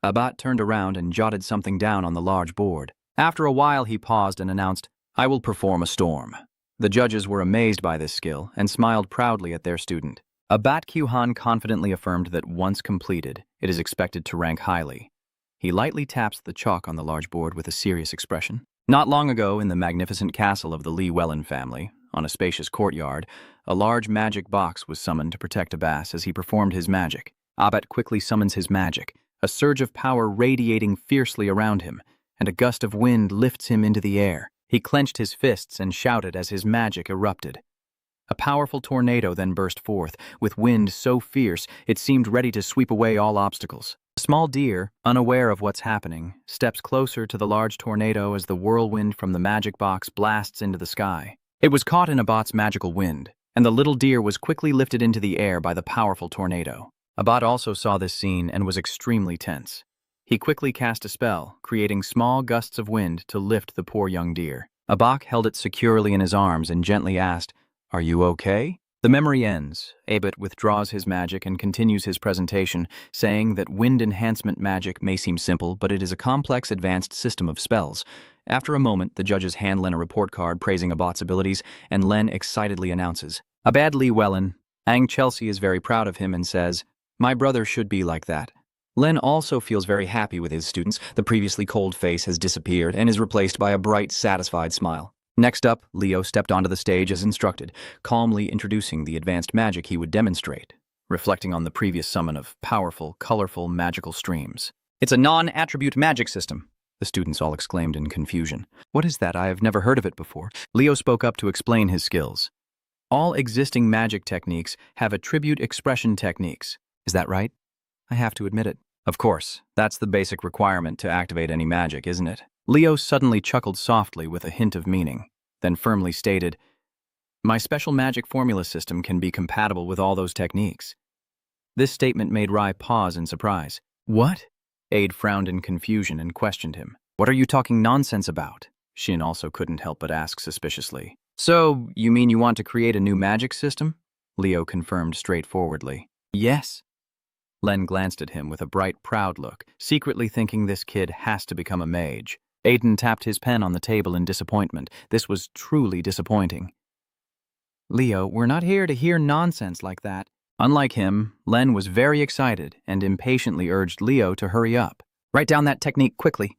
Abbat turned around and jotted something down on the large board. After a while, he paused and announced, "I will perform a storm." The judges were amazed by this skill and smiled proudly at their student. Abbat Kyuhan confidently affirmed that once completed, it is expected to rank highly. He lightly taps the chalk on the large board with a serious expression. Not long ago, in the magnificent castle of the Lee Wellen family, on a spacious courtyard, a large magic box was summoned to protect Abbas as he performed his magic. Abbat quickly summons his magic, a surge of power radiating fiercely around him, and a gust of wind lifts him into the air. He clenched his fists and shouted as his magic erupted. A powerful tornado then burst forth, with wind so fierce it seemed ready to sweep away all obstacles. A small deer, unaware of what's happening, steps closer to the large tornado as the whirlwind from the magic box blasts into the sky. It was caught in Abbat's magical wind, and the little deer was quickly lifted into the air by the powerful tornado. Abbat also saw this scene and was extremely tense. He quickly cast a spell, creating small gusts of wind to lift the poor young deer. Abbat held it securely in his arms and gently asked, "Are you okay?" The memory ends. Abbat withdraws his magic and continues his presentation, saying that wind enhancement magic may seem simple, but it is a complex, advanced system of spells. After a moment, the judges hand Len a report card praising Abbat's abilities, and Len excitedly announces, "Abad Lee Wellen. Ang Chelsea is very proud of him and says, 'My brother should be like that.'" Len also feels very happy with his students. The previously cold face has disappeared and is replaced by a bright, satisfied smile. Next up, Leo stepped onto the stage as instructed, calmly introducing the advanced magic he would demonstrate, reflecting on the previous summon of powerful, colorful, magical streams. "It's a non-attribute magic system," the students all exclaimed in confusion. "What is that? I have never heard of it before." Leo spoke up to explain his skills. "All existing magic techniques have attribute expression techniques. Is that right? I have to admit it." "Of course, that's the basic requirement to activate any magic, isn't it?" Leo suddenly chuckled softly with a hint of meaning, then firmly stated, "My special magic formula system can be compatible with all those techniques." This statement made Rai pause in surprise. "What?" Aide frowned in confusion and questioned him. "What are you talking nonsense about?" Shin also couldn't help but ask suspiciously. "So, you mean you want to create a new magic system?" Leo confirmed straightforwardly. "Yes." Len glanced at him with a bright, proud look, secretly thinking this kid has to become a mage. Aiden tapped his pen on the table in disappointment. This was truly disappointing. "Leo, we're not here to hear nonsense like that." Unlike him, Len was very excited and impatiently urged Leo to hurry up. "Write down that technique quickly."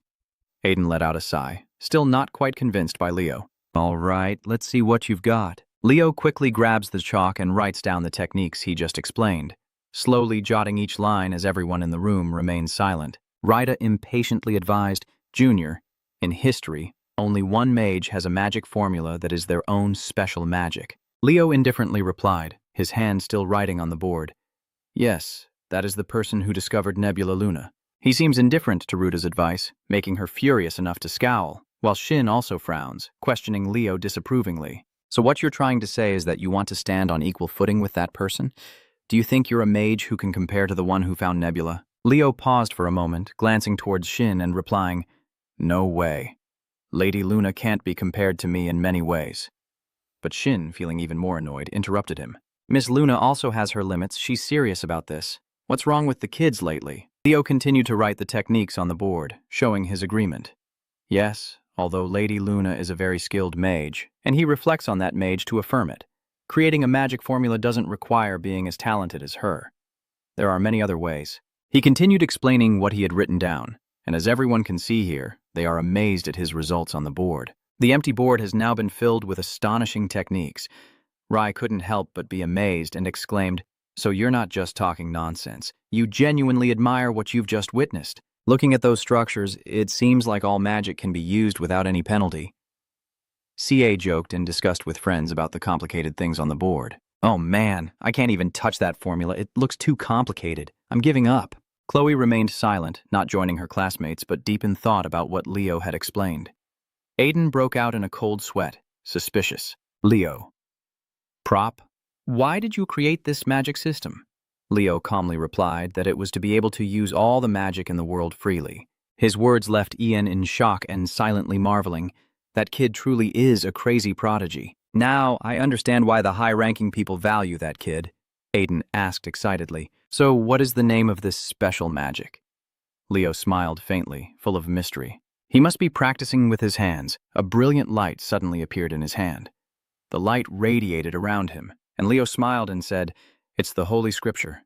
Aiden let out a sigh, still not quite convinced by Leo. "All right, let's see what you've got." Leo quickly grabs the chalk and writes down the techniques he just explained, slowly jotting each line as everyone in the room remained silent. Rida impatiently advised, "Junior, in history, only one mage has a magic formula that is their own special magic." Leo indifferently replied, his hand still writing on the board, "Yes, that is the person who discovered Nebula Luna." He seems indifferent to Ruda's advice, making her furious enough to scowl, while Shin also frowns, questioning Leo disapprovingly. "So what you're trying to say is that you want to stand on equal footing with that person? Do you think you're a mage who can compare to the one who found Nebula?" Leo paused for a moment, glancing towards Shin and replying, "No way. Lady Luna can't be compared to me in many ways." But Shin, feeling even more annoyed, interrupted him. "Miss Luna also has her limits. She's serious about this. What's wrong with the kids lately?" Leo continued to write the techniques on the board, showing his agreement. Yes, although Lady Luna is a very skilled mage, and he reflects on that mage to affirm it. Creating a magic formula doesn't require being as talented as her. There are many other ways. He continued explaining what he had written down, and as everyone can see here, they are amazed at his results on the board. The empty board has now been filled with astonishing techniques. Rai couldn't help but be amazed and exclaimed, "So you're not just talking nonsense. You genuinely admire what you've just witnessed. Looking at those structures, it seems like all magic can be used without any penalty." CA joked and discussed with friends about the complicated things on the board. "Oh man, I can't even touch that formula. It looks too complicated. I'm giving up." Chloe remained silent, not joining her classmates, but deep in thought about what Leo had explained. Aiden broke out in a cold sweat, suspicious. "Leo. Prop, why did you create this magic system?" Leo calmly replied that it was to be able to use all the magic in the world freely. His words left Ian in shock and silently marveling. That kid truly is a crazy prodigy. Now, I understand why the high-ranking people value that kid, Aiden asked excitedly. So what is the name of this special magic? Leo smiled faintly, full of mystery. He must be practicing with his hands. A brilliant light suddenly appeared in his hand. The light radiated around him, and Leo smiled and said, "It's the Holy Scripture.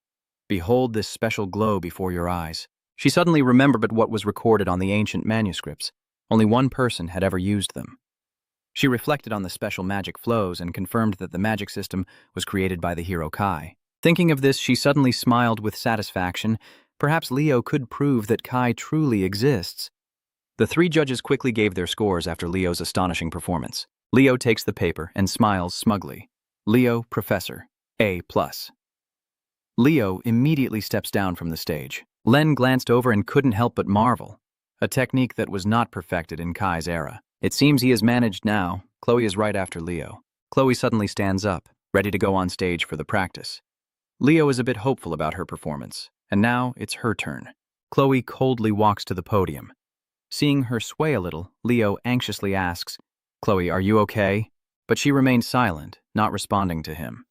Behold this special glow before your eyes." She suddenly remembered what was recorded on the ancient manuscripts. Only one person had ever used them. She reflected on the special magic flows and confirmed that the magic system was created by the hero Kai. Thinking of this, she suddenly smiled with satisfaction. Perhaps Leo could prove that Kai truly exists. The three judges quickly gave their scores after Leo's astonishing performance. Leo takes the paper and smiles smugly. Leo, Professor, A+. Leo immediately steps down from the stage. Len glanced over and couldn't help but marvel. A technique that was not perfected in Kai's era. It seems he is managed now. Chloe is right after Leo. Chloe suddenly stands up, ready to go on stage for the practice. Leo is a bit hopeful about her performance, and now it's her turn. Chloe coldly walks to the podium. Seeing her sway a little, Leo anxiously asks, "Chloe, are you okay?" But she remained silent, not responding to him.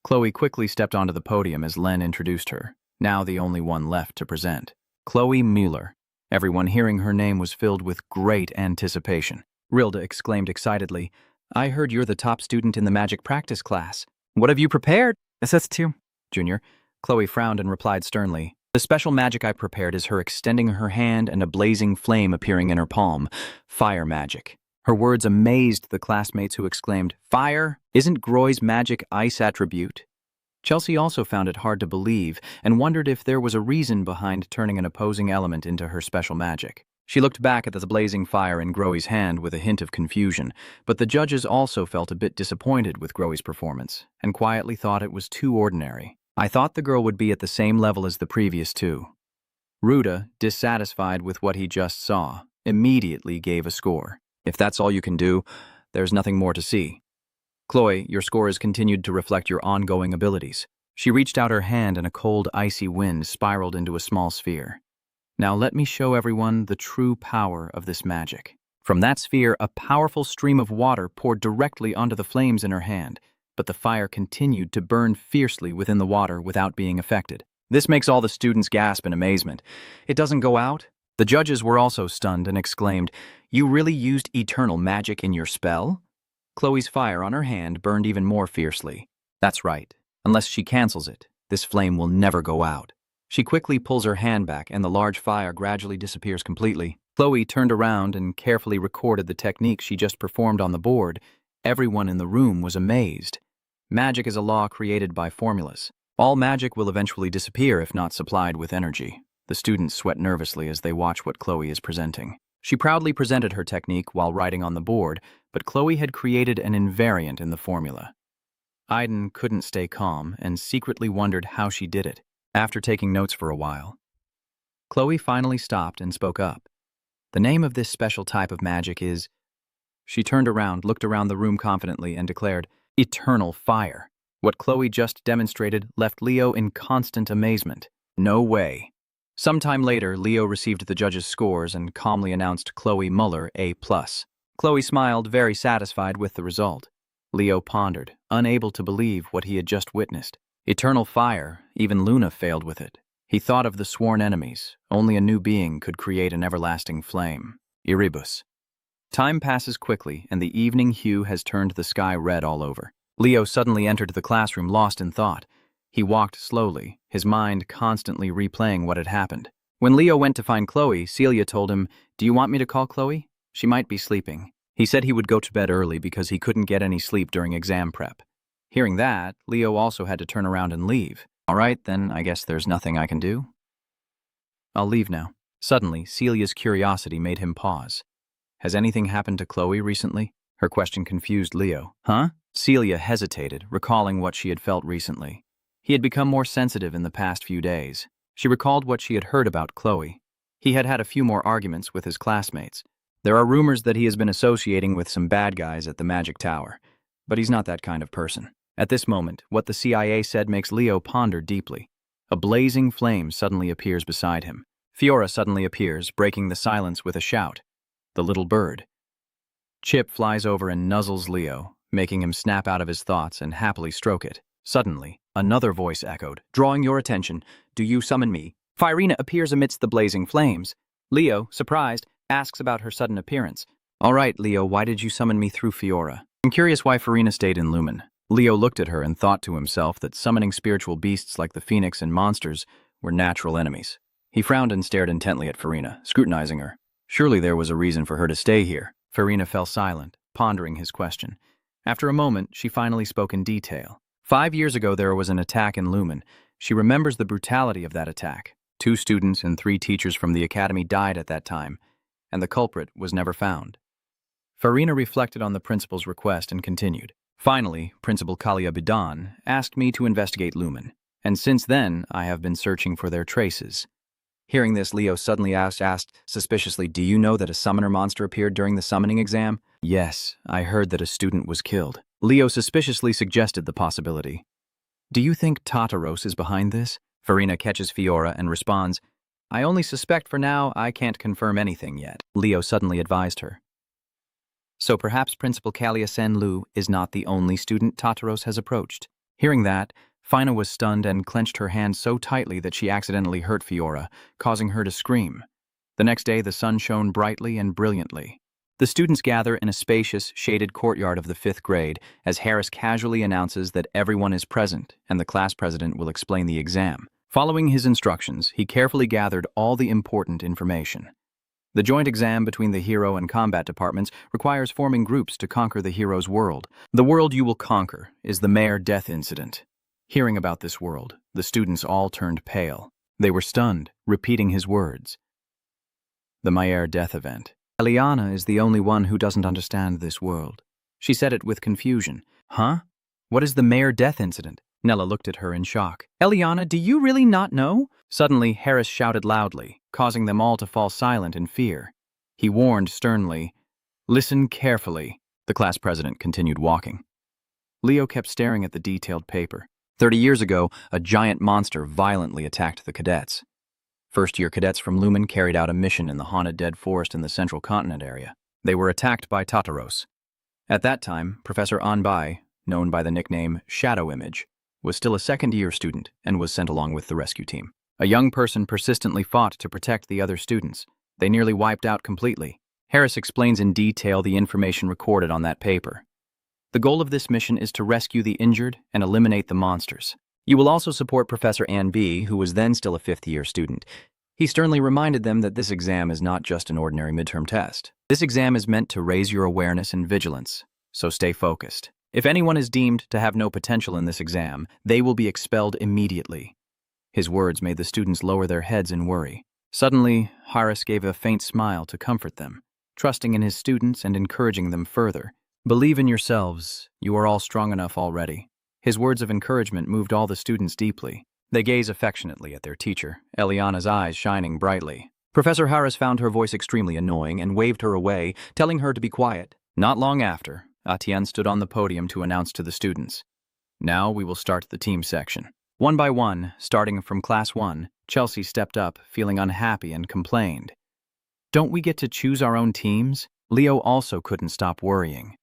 Chloe quickly stepped onto the podium as Len introduced her, now the only one left to present. Chloe Mueller. Everyone hearing her name was filled with great anticipation. Rilda exclaimed excitedly, "I heard you're the top student in the magic practice class. What have you prepared?" "SS2. Junior." Chloe frowned and replied sternly, "The special magic I prepared is her extending her hand and a blazing flame appearing in her palm. Fire magic." Her words amazed the classmates who exclaimed, "Fire? Isn't Groy's magic ice attribute?" Chelsea also found it hard to believe and wondered if there was a reason behind turning an opposing element into her special magic. She looked back at the blazing fire in Groy's hand with a hint of confusion, but the judges also felt a bit disappointed with Groy's performance and quietly thought it was too ordinary. "I thought the girl would be at the same level as the previous two." Ruda, dissatisfied with what he just saw, immediately gave a score. "If that's all you can do, there's nothing more to see." "Chloe, your score has continued to reflect your ongoing abilities." She reached out her hand and a cold, icy wind spiraled into a small sphere. "Now let me show everyone the true power of this magic." From that sphere, a powerful stream of water poured directly onto the flames in her hand, but the fire continued to burn fiercely within the water without being affected. This makes all the students gasp in amazement. "It doesn't go out?" The judges were also stunned and exclaimed, "You really used eternal magic in your spell?" Chloe's fire on her hand burned even more fiercely. "That's right. Unless she cancels it, this flame will never go out." She quickly pulls her hand back and the large fire gradually disappears completely. Chloe turned around and carefully recorded the technique she just performed on the board. Everyone in the room was amazed. Magic is a law created by formulas. All magic will eventually disappear if not supplied with energy. The students sweat nervously as they watch what Chloe is presenting. She proudly presented her technique while writing on the board, but Chloe had created an invariant in the formula. Aiden couldn't stay calm and secretly wondered how she did it. After taking notes for a while, Chloe finally stopped and spoke up. "The name of this special type of magic is..." She turned around, looked around the room confidently, and declared, "Eternal fire." What Chloe just demonstrated left Leo in constant amazement. No way. Sometime later, Leo received the judges' scores and calmly announced Chloe Mueller A+. Chloe smiled, very satisfied with the result. Leo pondered, unable to believe what he had just witnessed. Eternal fire, even Luna failed with it. He thought of the sworn enemies. Only a new being could create an everlasting flame. Erebus. Time passes quickly, and the evening hue has turned the sky red all over. Leo suddenly entered the classroom lost in thought. He walked slowly, his mind constantly replaying what had happened. When Leo went to find Chloe, Celia told him, "Do you want me to call Chloe? She might be sleeping." He said he would go to bed early because he couldn't get any sleep during exam prep. Hearing that, Leo also had to turn around and leave. "All right, then I guess there's nothing I can do. I'll leave now." Suddenly, Celia's curiosity made him pause. "Has anything happened to Chloe recently?" Her question confused Leo. "Huh?" Celia hesitated, recalling what she had felt recently. He had become more sensitive in the past few days. She recalled what she had heard about Chloe. He had had a few more arguments with his classmates. There are rumors that he has been associating with some bad guys at the Magic Tower, but he's not that kind of person. At this moment, what the CIA said makes Leo ponder deeply. A blazing flame suddenly appears beside him. Fiora suddenly appears, breaking the silence with a shout. The little bird. Chip flies over and nuzzles Leo, making him snap out of his thoughts and happily stroke it. Suddenly, another voice echoed, "Drawing your attention, do you summon me?" Firina appears amidst the blazing flames. Leo, surprised, asks about her sudden appearance. "All right, Leo, why did you summon me through Fiora?" I'm curious why Firina stayed in Lumen. Leo looked at her and thought to himself that summoning spiritual beasts like the Phoenix and monsters were natural enemies. He frowned and stared intently at Firina, scrutinizing her. Surely there was a reason for her to stay here. Firina fell silent, pondering his question. After a moment, she finally spoke in detail. 5 years ago, there was an attack in Lumen. She remembers the brutality of that attack. 2 students and 3 teachers from the academy died at that time, and the culprit was never found. Farina reflected on the principal's request and continued. Finally, Principal Kalia Bidan asked me to investigate Lumen, and since then, I have been searching for their traces. Hearing this, Leo suddenly asked suspiciously, "Do you know that a summoner monster appeared during the summoning exam?" "Yes, I heard that a student was killed." Leo suspiciously suggested the possibility. "Do you think Tartaros is behind this?" Farina catches Fiora and responds, "I only suspect for now. I can't confirm anything yet." Leo suddenly advised her. "So perhaps Principal Kalia Senlu is not the only student Tartaros has approached." Hearing that, Fina was stunned and clenched her hand so tightly that she accidentally hurt Fiora, causing her to scream. The next day, the sun shone brightly and brilliantly. The students gather in a spacious, shaded courtyard of the 5th grade as Harris casually announces that everyone is present and the class president will explain the exam. Following his instructions, he carefully gathered all the important information. The joint exam between the hero and combat departments requires forming groups to conquer the hero's world. The world you will conquer is the Mare Death Incident. Hearing about this world, the students all turned pale. They were stunned, repeating his words. The Mare Death Event. Eliana is the only one who doesn't understand this world. She said it with confusion. "Huh? What is the Mare Death Incident?" Nella looked at her in shock. "Eliana, do you really not know?" Suddenly, Harris shouted loudly, causing them all to fall silent in fear. He warned sternly, "Listen carefully." The class president continued walking. Leo kept staring at the detailed paper. 30 years ago, a giant monster violently attacked the cadets. First-year cadets from Lumen carried out a mission in the haunted dead forest in the central continent area. They were attacked by Tartaros. At that time, Professor Anbai, known by the nickname Shadow Image, was still a second-year student and was sent along with the rescue team. A young person persistently fought to protect the other students. They nearly wiped out completely. Harris explains in detail the information recorded on that paper. The goal of this mission is to rescue the injured and eliminate the monsters. You will also support Professor Ann B., who was then still a 5th-year student. He sternly reminded them that this exam is not just an ordinary midterm test. This exam is meant to raise your awareness and vigilance, so stay focused. If anyone is deemed to have no potential in this exam, they will be expelled immediately. His words made the students lower their heads in worry. Suddenly, Harris gave a faint smile to comfort them, trusting in his students and encouraging them further. "Believe in yourselves. You are all strong enough already." His words of encouragement moved all the students deeply. They gazed affectionately at their teacher, Eliana's eyes shining brightly. Professor Harris found her voice extremely annoying and waved her away, telling her to be quiet. Not long after, Atienne stood on the podium to announce to the students, "Now we will start the team section." One by one, starting from Class 1, Chelsea stepped up, feeling unhappy and complained. "Don't we get to choose our own teams?" Leo also couldn't stop worrying.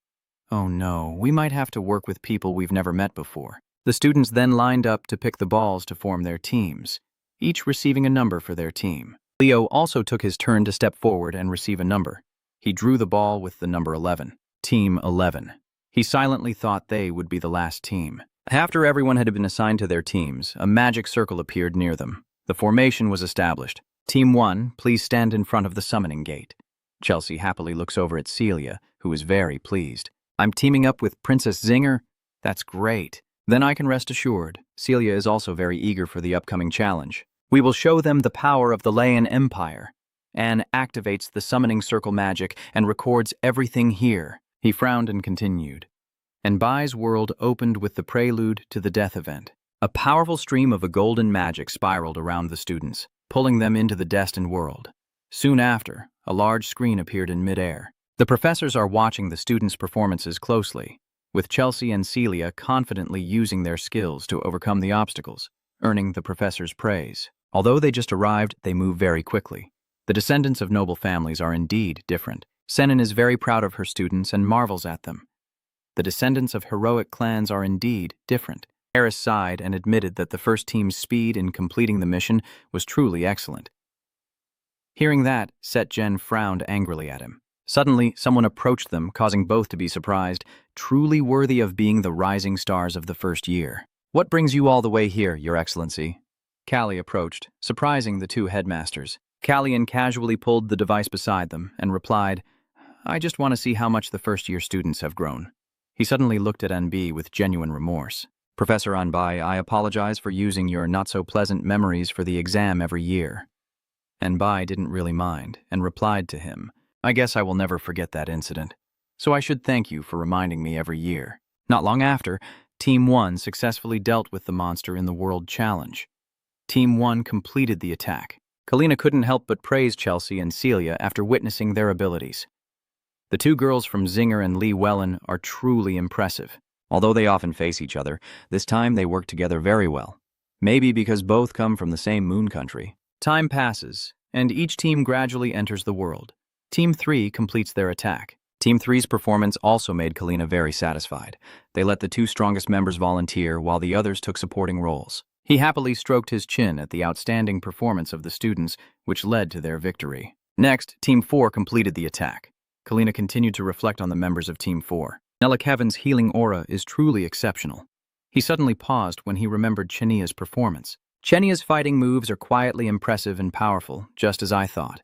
"Oh no, we might have to work with people we've never met before." The students then lined up to pick the balls to form their teams, each receiving a number for their team. Leo also took his turn to step forward and receive a number. He drew the ball with the number 11. Team 11. He silently thought they would be the last team. After everyone had been assigned to their teams, a magic circle appeared near them. The formation was established. Team 1, please stand in front of the summoning gate. Chelsea happily looks over at Celia, who is very pleased. "I'm teaming up with Princess Zinger? That's great. Then I can rest assured." Celia is also very eager for the upcoming challenge. "We will show them the power of the Layan Empire." Anne activates the summoning circle magic and records everything here. He frowned and continued. And Bai's world opened with the prelude to the death event. A powerful stream of a golden magic spiraled around the students, pulling them into the destined world. Soon after, a large screen appeared in midair. The professors are watching the students' performances closely, with Chelsea and Celia confidently using their skills to overcome the obstacles, earning the professor's praise. Although they just arrived, they move very quickly. The descendants of noble families are indeed different. Senin is very proud of her students and marvels at them. The descendants of heroic clans are indeed different. Eris sighed and admitted that the first team's speed in completing the mission was truly excellent. Hearing that, Set-Gen frowned angrily at him. Suddenly, someone approached them, causing both to be surprised, truly worthy of being the rising stars of the first year. "What brings you all the way here, Your Excellency?" Callie approached, surprising the two headmasters. Callian casually pulled the device beside them and replied, "I just want to see how much the first-year students have grown." He suddenly looked at NB with genuine remorse. "Professor Anbai, I apologize for using your not-so-pleasant memories for the exam every year." Anbai didn't really mind and replied to him, "I guess I will never forget that incident. So I should thank you for reminding me every year." Not long after, Team 1 successfully dealt with the monster in the World Challenge. Team 1 completed the attack. Kalina couldn't help but praise Chelsea and Celia after witnessing their abilities. The two girls from Zinger and Lee Wellen are truly impressive. Although they often face each other, this time they work together very well. Maybe because both come from the same moon country. Time passes, and each team gradually enters the world. Team 3 completes their attack. Team 3's performance also made Kalina very satisfied. They let the two strongest members volunteer while the others took supporting roles. He happily stroked his chin at the outstanding performance of the students, which led to their victory. Next, Team 4 completed the attack. Kalina continued to reflect on the members of Team 4. Nella Kevin's healing aura is truly exceptional. He suddenly paused when he remembered Chenia's performance. Chenia's fighting moves are quietly impressive and powerful, just as I thought.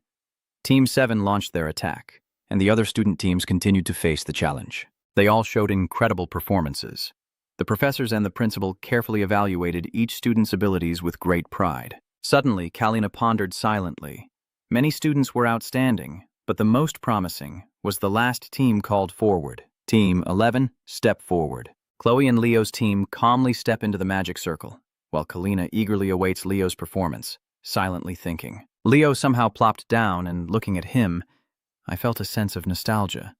Team 7 launched their attack, and the other student teams continued to face the challenge. They all showed incredible performances. The professors and the principal carefully evaluated each student's abilities with great pride. Suddenly, Kalina pondered silently. Many students were outstanding, but the most promising was the last team called forward. Team 11, step forward. Chloe and Leo's team calmly step into the magic circle, while Kalina eagerly awaits Leo's performance, silently thinking. Leo somehow plopped down, and looking at him, I felt a sense of nostalgia.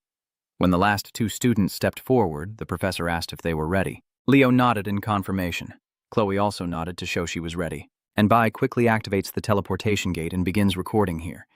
When the last two students stepped forward, the professor asked if they were ready. Leo nodded in confirmation. Chloe also nodded to show she was ready. Anbai quickly activates the teleportation gate and begins recording here.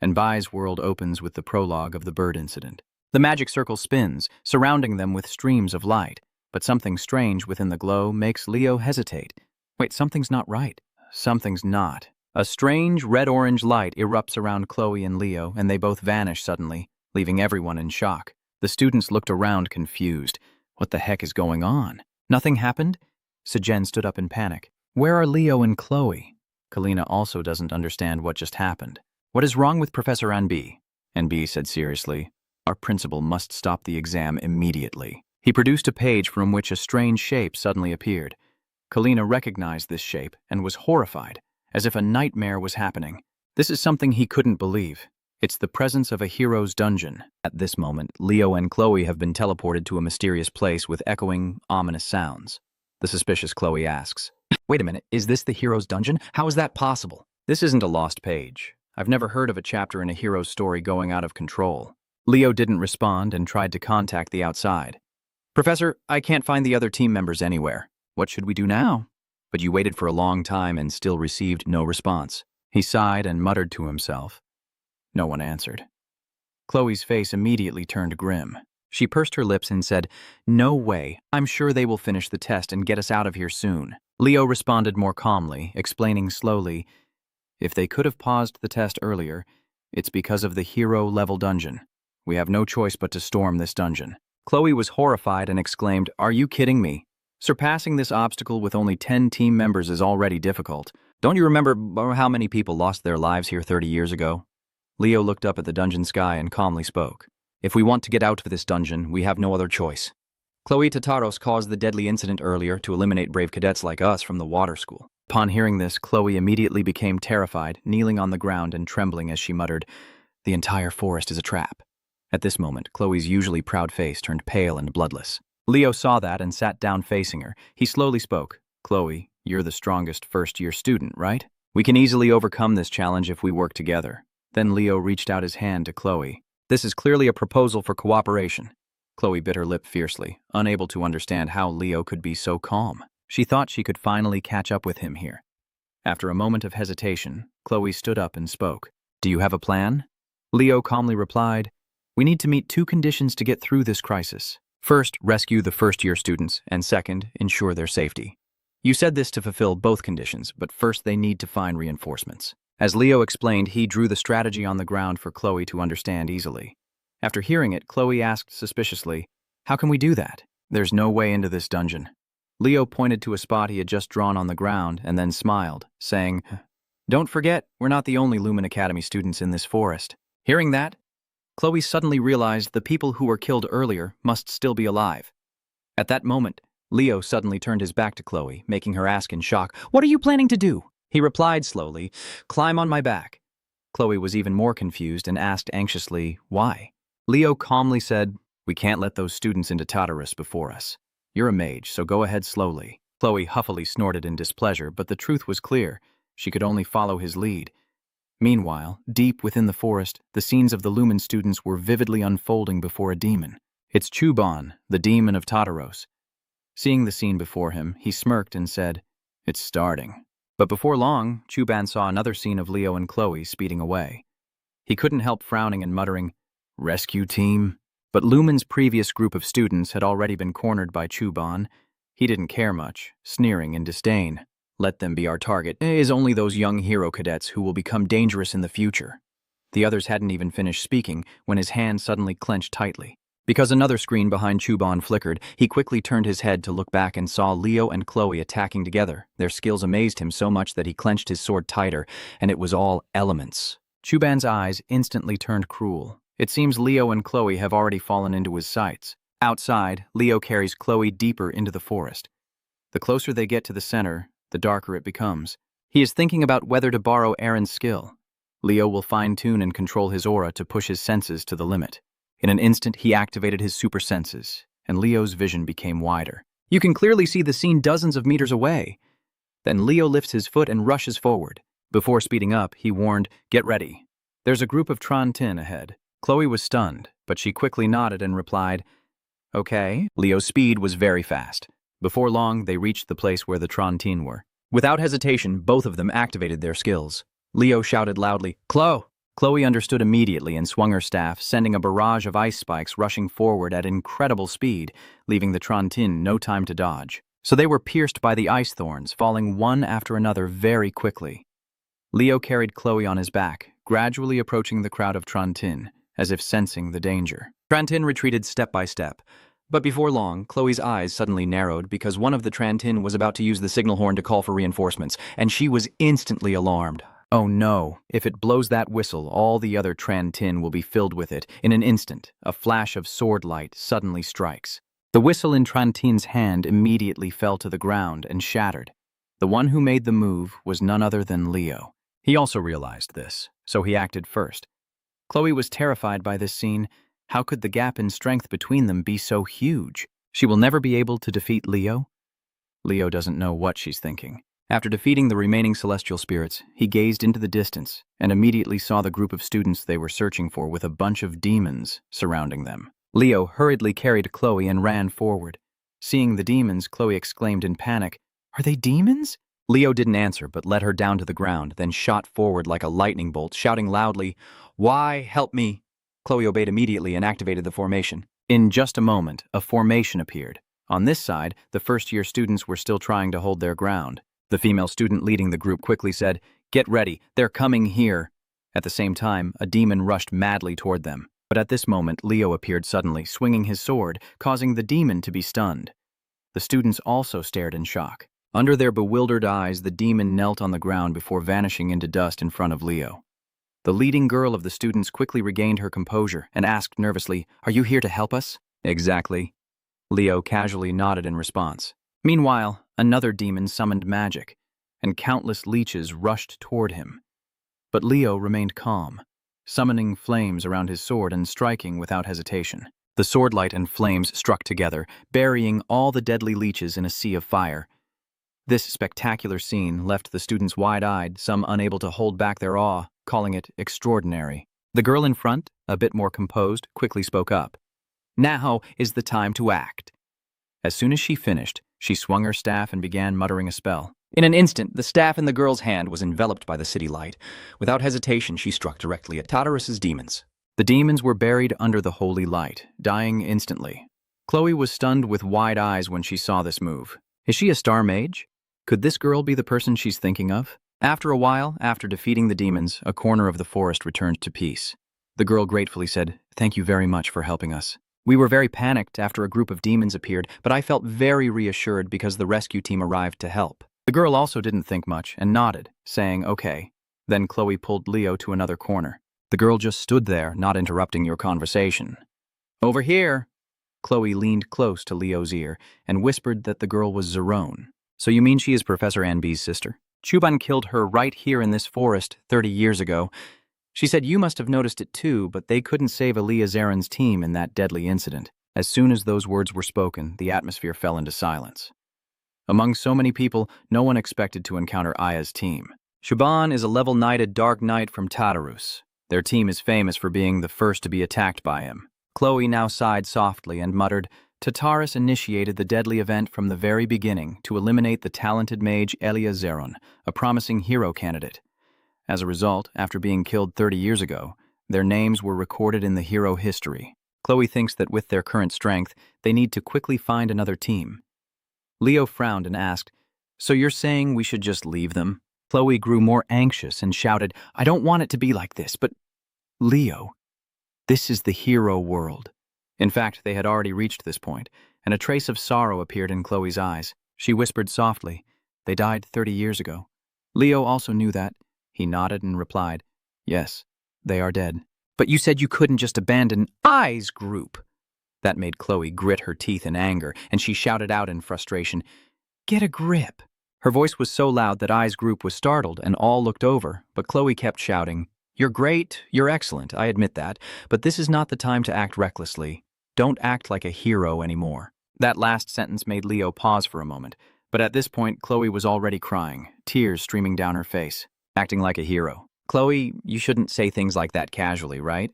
Anbai's world opens with the prologue of the bird incident. The magic circle spins, surrounding them with streams of light, but something strange within the glow makes Leo hesitate. Wait, something's not right. Something's not. A strange red-orange light erupts around Chloe and Leo, and they both vanish suddenly, leaving everyone in shock. The students looked around confused. What the heck is going on? Nothing happened? Sejen stood up in panic. Where are Leo and Chloe? Kalina also doesn't understand what just happened. What is wrong with Professor Anbi? Anbi said seriously, "Our principal must stop the exam immediately." He produced a page from which a strange shape suddenly appeared. Kalina recognized this shape and was horrified, as if a nightmare was happening. This is something he couldn't believe. It's the presence of a hero's dungeon. At this moment, Leo and Chloe have been teleported to a mysterious place with echoing, ominous sounds. The suspicious Chloe asks, "Wait a minute, is this the hero's dungeon? How is that possible?" This isn't a lost page. I've never heard of a chapter in a hero's story going out of control. Leo didn't respond and tried to contact the outside. "Professor, I can't find the other team members anywhere. What should we do now?" "But you waited for a long time and still received no response." He sighed and muttered to himself. No one answered. Chloe's face immediately turned grim. She pursed her lips and said, "No way. I'm sure they will finish the test and get us out of here soon." Leo responded more calmly, explaining slowly, "If they could have paused the test earlier, it's because of the hero-level dungeon. We have no choice but to storm this dungeon." Chloe was horrified and exclaimed, "Are you kidding me? Surpassing this obstacle with only 10 team members is already difficult. Don't you remember how many people lost their lives here 30 years ago?" Leo looked up at the dungeon sky and calmly spoke. "If we want to get out of this dungeon, we have no other choice. Chloe Tataros caused the deadly incident earlier to eliminate brave cadets like us from the water school." Upon hearing this, Chloe immediately became terrified, kneeling on the ground and trembling as she muttered, "The entire forest is a trap." At this moment, Chloe's usually proud face turned pale and bloodless. Leo saw that and sat down facing her. He slowly spoke, "Chloe, you're the strongest first-year student, right? We can easily overcome this challenge if we work together." Then Leo reached out his hand to Chloe. "This is clearly a proposal for cooperation." Chloe bit her lip fiercely, unable to understand how Leo could be so calm. She thought she could finally catch up with him here. After a moment of hesitation, Chloe stood up and spoke. "Do you have a plan?" Leo calmly replied, We need to meet two conditions to get through this crisis. First, rescue the first-year students, and second, ensure their safety. You said this to fulfill both conditions, but first they need to find reinforcements. As Leo explained, he drew the strategy on the ground for Chloe to understand easily. After hearing it, Chloe asked suspiciously, "How can we do that?" "There's no way into this dungeon." Leo pointed to a spot he had just drawn on the ground and then smiled, saying, "Don't forget, we're not the only Lumen Academy students in this forest." Hearing that, Chloe suddenly realized the people who were killed earlier must still be alive. At that moment, Leo suddenly turned his back to Chloe, making her ask in shock, "What are you planning to do?" He replied slowly, "Climb on my back." Chloe was even more confused and asked anxiously, "Why?" Leo calmly said, "We can't let those students into Tartarus before us. You're a mage, so go ahead slowly." Chloe huffily snorted in displeasure, but the truth was clear. She could only follow his lead. Meanwhile, deep within the forest, the scenes of the Lumen students were vividly unfolding before a demon. It's Chuban, the demon of Tartarus. Seeing the scene before him, he smirked and said, "It's starting." But before long, Chuban saw another scene of Leo and Chloe speeding away. He couldn't help frowning and muttering, "Rescue team?" But Lumen's previous group of students had already been cornered by Chuban. He didn't care much, sneering in disdain. "Let them be our target. It is only those young hero cadets who will become dangerous in the future." The others hadn't even finished speaking when his hand suddenly clenched tightly. Because another screen behind Chuban flickered, he quickly turned his head to look back and saw Leo and Chloe attacking together. Their skills amazed him so much that he clenched his sword tighter, and it was all elements. Chuban's eyes instantly turned cruel. It seems Leo and Chloe have already fallen into his sights. Outside, Leo carries Chloe deeper into the forest. The closer they get to the center, the darker it becomes. He is thinking about whether to borrow Aaron's skill. Leo will fine-tune and control his aura to push his senses to the limit. In an instant, he activated his super senses, and Leo's vision became wider. You can clearly see the scene dozens of meters away. Then Leo lifts his foot and rushes forward. Before speeding up, he warned, "Get ready. There's a group of Tron-Tin ahead." Chloe was stunned, but she quickly nodded and replied, "Okay." Leo's speed was very fast. Before long, they reached the place where the Tron-Tin were. Without hesitation, both of them activated their skills. Leo shouted loudly, "Chloe!" Chloe understood immediately and swung her staff, sending a barrage of ice spikes rushing forward at incredible speed, leaving the Tron-Tin no time to dodge. So they were pierced by the ice thorns, falling one after another very quickly. Leo carried Chloe on his back, gradually approaching the crowd of Tron-Tin, as if sensing the danger. Tron-Tin retreated step by step. But before long, Chloe's eyes suddenly narrowed because one of the Tron-Tin was about to use the signal horn to call for reinforcements, and she was instantly alarmed. Oh no, if it blows that whistle, all the other Tron-Tin will be filled with it. In an instant, a flash of sword light suddenly strikes. The whistle in Tron-Tin's hand immediately fell to the ground and shattered. The one who made the move was none other than Leo. He also realized this, so he acted first. Chloe was terrified by this scene. How could the gap in strength between them be so huge? She will never be able to defeat Leo? Leo doesn't know what she's thinking. After defeating the remaining celestial spirits, he gazed into the distance and immediately saw the group of students they were searching for with a bunch of demons surrounding them. Leo hurriedly carried Chloe and ran forward. Seeing the demons, Chloe exclaimed in panic, "Are they demons?" Leo didn't answer but led her down to the ground, then shot forward like a lightning bolt, shouting loudly, "Why, help me!" Chloe obeyed immediately and activated the formation. In just a moment, a formation appeared. On this side, the first-year students were still trying to hold their ground. The female student leading the group quickly said, "Get ready, they're coming here." At the same time, a demon rushed madly toward them. But at this moment, Leo appeared suddenly, swinging his sword, causing the demon to be stunned. The students also stared in shock. Under their bewildered eyes, the demon knelt on the ground before vanishing into dust in front of Leo. The leading girl of the students quickly regained her composure and asked nervously, "Are you here to help us?" "Exactly." Leo casually nodded in response. Meanwhile, another demon summoned magic, and countless leeches rushed toward him. But Leo remained calm, summoning flames around his sword and striking without hesitation. The sword light and flames struck together, burying all the deadly leeches in a sea of fire. This spectacular scene left the students wide-eyed, some unable to hold back their awe, calling it extraordinary. The girl in front, a bit more composed, quickly spoke up. "Now is the time to act." As soon as she finished, she swung her staff and began muttering a spell. In an instant, the staff in the girl's hand was enveloped by the city light. Without hesitation, she struck directly at Tartarus's demons. The demons were buried under the holy light, dying instantly. Chloe was stunned with wide eyes when she saw this move. Is she a star mage? Could this girl be the person she's thinking of? After a while, after defeating the demons, a corner of the forest returned to peace. The girl gratefully said, "Thank you very much for helping us. We were very panicked after a group of demons appeared, but I felt very reassured because the rescue team arrived to help." The girl also didn't think much and nodded, saying, "Okay." Then Chloe pulled Leo to another corner. The girl just stood there, not interrupting your conversation. "Over here." Chloe leaned close to Leo's ear and whispered that the girl was Zerone. "So you mean she is Professor Anbi's sister? Chuban killed her right here in this forest 30 years ago. She said you must have noticed it too, but they couldn't save Aaliyah Zaren's team in that deadly incident." As soon as those words were spoken, the atmosphere fell into silence. Among so many people, no one expected to encounter Aya's team. Chuban is a level-knighted dark knight from Tartarus. Their team is famous for being the first to be attacked by him. Chloe now sighed softly and muttered, "Tartarus initiated the deadly event from the very beginning to eliminate the talented mage Aaliyah Zaren, a promising hero candidate. As a result, after being killed 30 years ago, their names were recorded in the hero history. Chloe thinks that with their current strength, they need to quickly find another team." Leo frowned and asked, "So you're saying we should just leave them?" Chloe grew more anxious and shouted, "I don't want it to be like this, but Leo, this is the hero world." In fact, they had already reached this point, and a trace of sorrow appeared in Chloe's eyes. She whispered softly, "They died 30 years ago." Leo also knew that. He nodded and replied, "Yes, they are dead." "But you said you couldn't just abandon I's group." That made Chloe grit her teeth in anger, and she shouted out in frustration, "Get a grip." Her voice was so loud that I's group was startled and all looked over, but Chloe kept shouting, "You're great, you're excellent, I admit that, but this is not the time to act recklessly. Don't act like a hero anymore." That last sentence made Leo pause for a moment, but at this point Chloe was already crying, tears streaming down her face. "Acting like a hero. Chloe, you shouldn't say things like that casually, right?"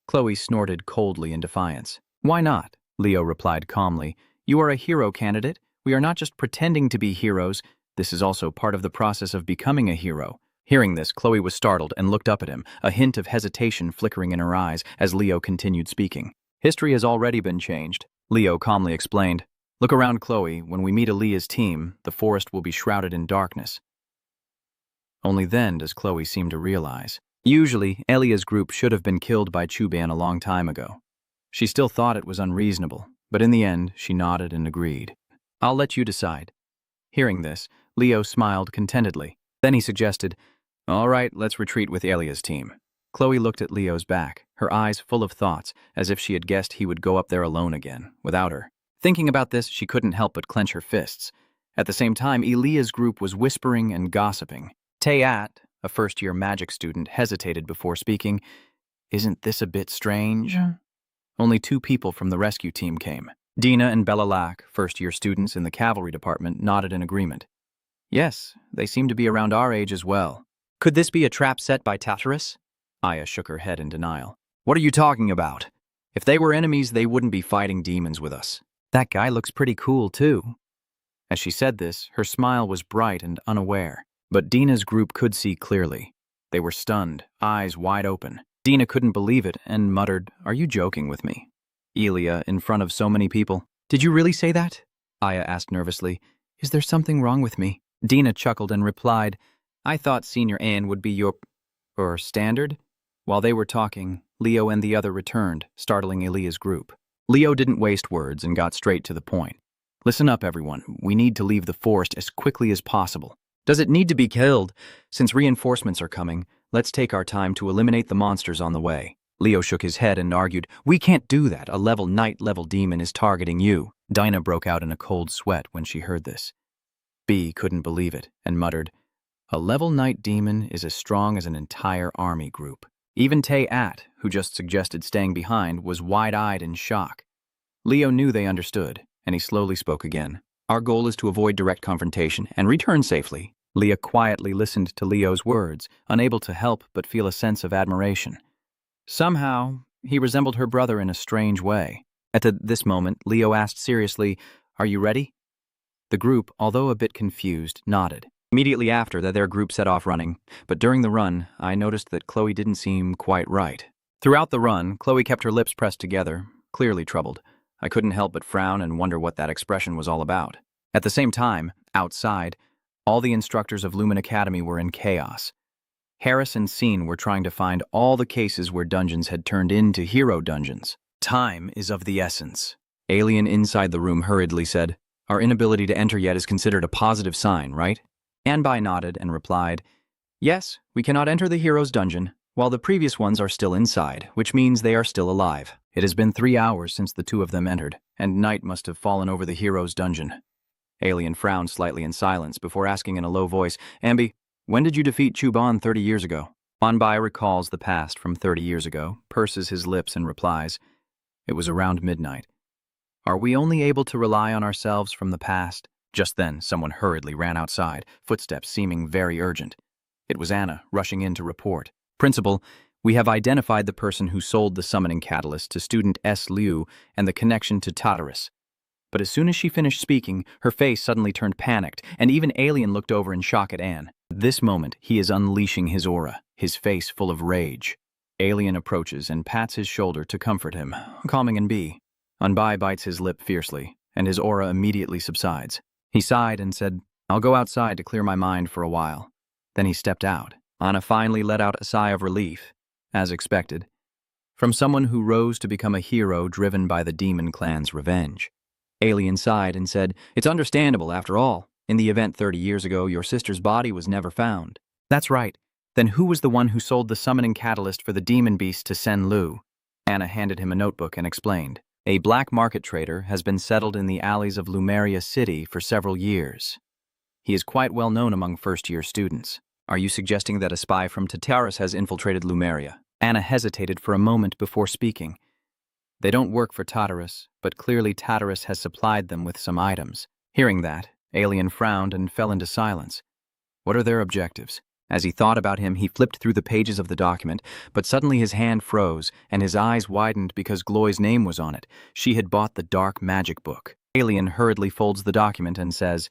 Chloe snorted coldly in defiance. "Why not?" Leo replied calmly. "You are a hero candidate. We are not just pretending to be heroes. This is also part of the process of becoming a hero." Hearing this, Chloe was startled and looked up at him, a hint of hesitation flickering in her eyes as Leo continued speaking. "History has already been changed," Leo calmly explained. "Look around, Chloe. When we meet Aaliyah's team, the forest will be shrouded in darkness." Only then does Chloe seem to realize. Usually, Aaliyah's group should have been killed by Chuban a long time ago. She still thought it was unreasonable, but in the end, she nodded and agreed. "I'll let you decide." Hearing this, Leo smiled contentedly. Then he suggested, "All right, let's retreat with Aaliyah's team." Chloe looked at Leo's back, her eyes full of thoughts, as if she had guessed he would go up there alone again, without her. Thinking about this, she couldn't help but clench her fists. At the same time, Aaliyah's group was whispering and gossiping. Tayat, a first-year magic student, hesitated before speaking. "Isn't this a bit strange?" Only 2 people from the rescue team came. Dina and Belalak, first-year students in the cavalry department, nodded in agreement. "Yes, they seem to be around our age as well." "Could this be a trap set by Tartarus?" Aya shook her head in denial. "What are you talking about? If they were enemies, they wouldn't be fighting demons with us." "That guy looks pretty cool, too." As she said this, her smile was bright and unaware. But Dina's group could see clearly. They were stunned, eyes wide open. Dina couldn't believe it and muttered, "Are you joking with me?" "Elia, in front of so many people." "Did you really say that?" Aya asked nervously. "Is there something wrong with me?" Dina chuckled and replied, "I thought Senior Anne would be your standard." While they were talking, Leo and the other returned, startling Elia's group. Leo didn't waste words and got straight to the point. "Listen up, everyone. We need to leave the forest as quickly as possible." "Does it need to be killed? Since reinforcements are coming, let's take our time to eliminate the monsters on the way." Leo shook his head and argued, "We can't do that. A level knight, level demon is targeting you." Dinah broke out in a cold sweat when she heard this. B couldn't believe it and muttered, "A level knight demon is as strong as an entire army group." Even Tay-At, who just suggested staying behind, was wide-eyed in shock. Leo knew they understood, and he slowly spoke again. "Our goal is to avoid direct confrontation and return safely." Leah quietly listened to Leo's words, unable to help but feel a sense of admiration. Somehow, he resembled her brother in a strange way. At this moment, Leo asked seriously, "Are you ready?" The group, although a bit confused, nodded. Immediately after that, their group set off running, but during the run, I noticed that Chloe didn't seem quite right. Throughout the run, Chloe kept her lips pressed together, clearly troubled. I couldn't help but frown and wonder what that expression was all about. At the same time, outside, all the instructors of Lumen Academy were in chaos. Harris and Scene were trying to find all the cases where dungeons had turned into hero dungeons. Time is of the essence. Alien inside the room hurriedly said, "Our inability to enter yet is considered a positive sign, right?" Anbai nodded and replied, "Yes, we cannot enter the hero's dungeon, while the previous ones are still inside, which means they are still alive. It has been 3 hours since the two of them entered, and night must have fallen over the hero's dungeon." Alien frowned slightly in silence before asking in a low voice, "Ambi, when did you defeat Chuban 30 years ago?" Anbai recalls the past from 30 years ago, purses his lips and replies, "It was around midnight." Are we only able to rely on ourselves from the past? Just then, someone hurriedly ran outside, footsteps seeming very urgent. It was Anna, rushing in to report. "Principal, we have identified the person who sold the summoning catalyst to student S. Liu and the connection to Tartarus." But as soon as she finished speaking, her face suddenly turned panicked, and even Alien looked over in shock at Anne. This moment, he is unleashing his aura, his face full of rage. Alien approaches and pats his shoulder to comfort him, calming and be. Anbai bites his lip fiercely, and his aura immediately subsides. He sighed and said, "I'll go outside to clear my mind for a while." Then he stepped out. Anna finally let out a sigh of relief, as expected, from someone who rose to become a hero driven by the demon clan's revenge. Alien sighed and said, "It's understandable, after all. In the event 30 years ago, your sister's body was never found." "That's right. Then who was the one who sold the summoning catalyst for the demon beast to Sen Lu?" Anna handed him a notebook and explained, "A black market trader has been settled in the alleys of Lumeria City for several years. He is quite well known among first-year students." "Are you suggesting that a spy from Tartarus has infiltrated Lumeria?" Anna hesitated for a moment before speaking. "They don't work for Tartarus, but clearly Tartarus has supplied them with some items." Hearing that, Alien frowned and fell into silence. What are their objectives? As he thought about him, he flipped through the pages of the document, but suddenly his hand froze, and his eyes widened because Gloy's name was on it. She had bought the dark magic book. Alien hurriedly folds the document and says,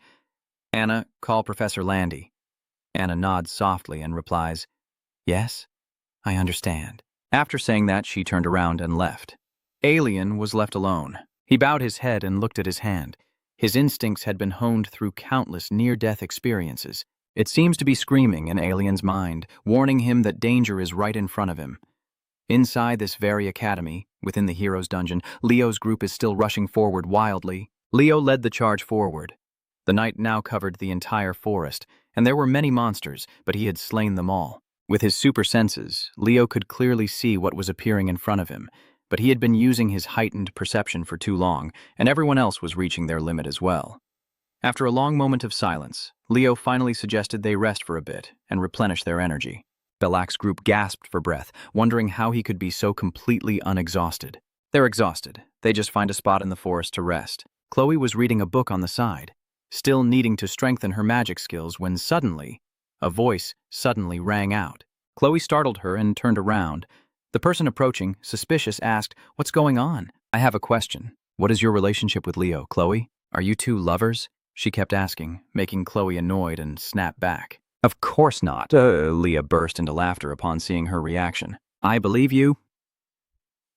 "Anna, call Professor Landy." Anna nods softly and replies, "Yes, I understand." After saying that, she turned around and left. Alien was left alone. He bowed his head and looked at his hand. His instincts had been honed through countless near-death experiences. It seems to be screaming in Alien's mind, warning him that danger is right in front of him. Inside this very academy, within the hero's dungeon, Leo's group is still rushing forward wildly. Leo led the charge forward. The night now covered the entire forest, and there were many monsters, but he had slain them all. With his super senses, Leo could clearly see what was appearing in front of him, but he had been using his heightened perception for too long, and everyone else was reaching their limit as well. After a long moment of silence, Leo finally suggested they rest for a bit and replenish their energy. Belak's group gasped for breath, wondering how he could be so completely unexhausted. They're exhausted. They just find a spot in the forest to rest. Chloe was reading a book on the side, still needing to strengthen her magic skills when suddenly, a voice suddenly rang out. Chloe startled her and turned around. The person approaching, suspicious, asked, "What's going on?" "I have a question. What is your relationship with Leo, Chloe? Are you two lovers?" She kept asking, making Chloe annoyed and snapped back. "Of course not." Leah burst into laughter upon seeing her reaction. "I believe you."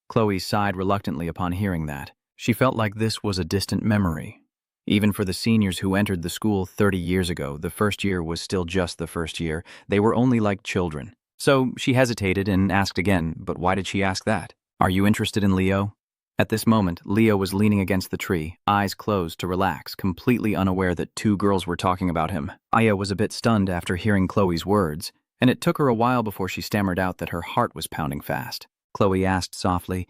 Chloe sighed reluctantly upon hearing that. She felt like this was a distant memory. Even for the seniors who entered the school 30 years ago, the first year was still just the first year. They were only like children. So she hesitated and asked again, but why did she ask that? "Are you interested in Leo?" At this moment, Leo was leaning against the tree, eyes closed to relax, completely unaware that two girls were talking about him. Aya was a bit stunned after hearing Chloe's words, and it took her a while before she stammered out that her heart was pounding fast. Chloe asked softly,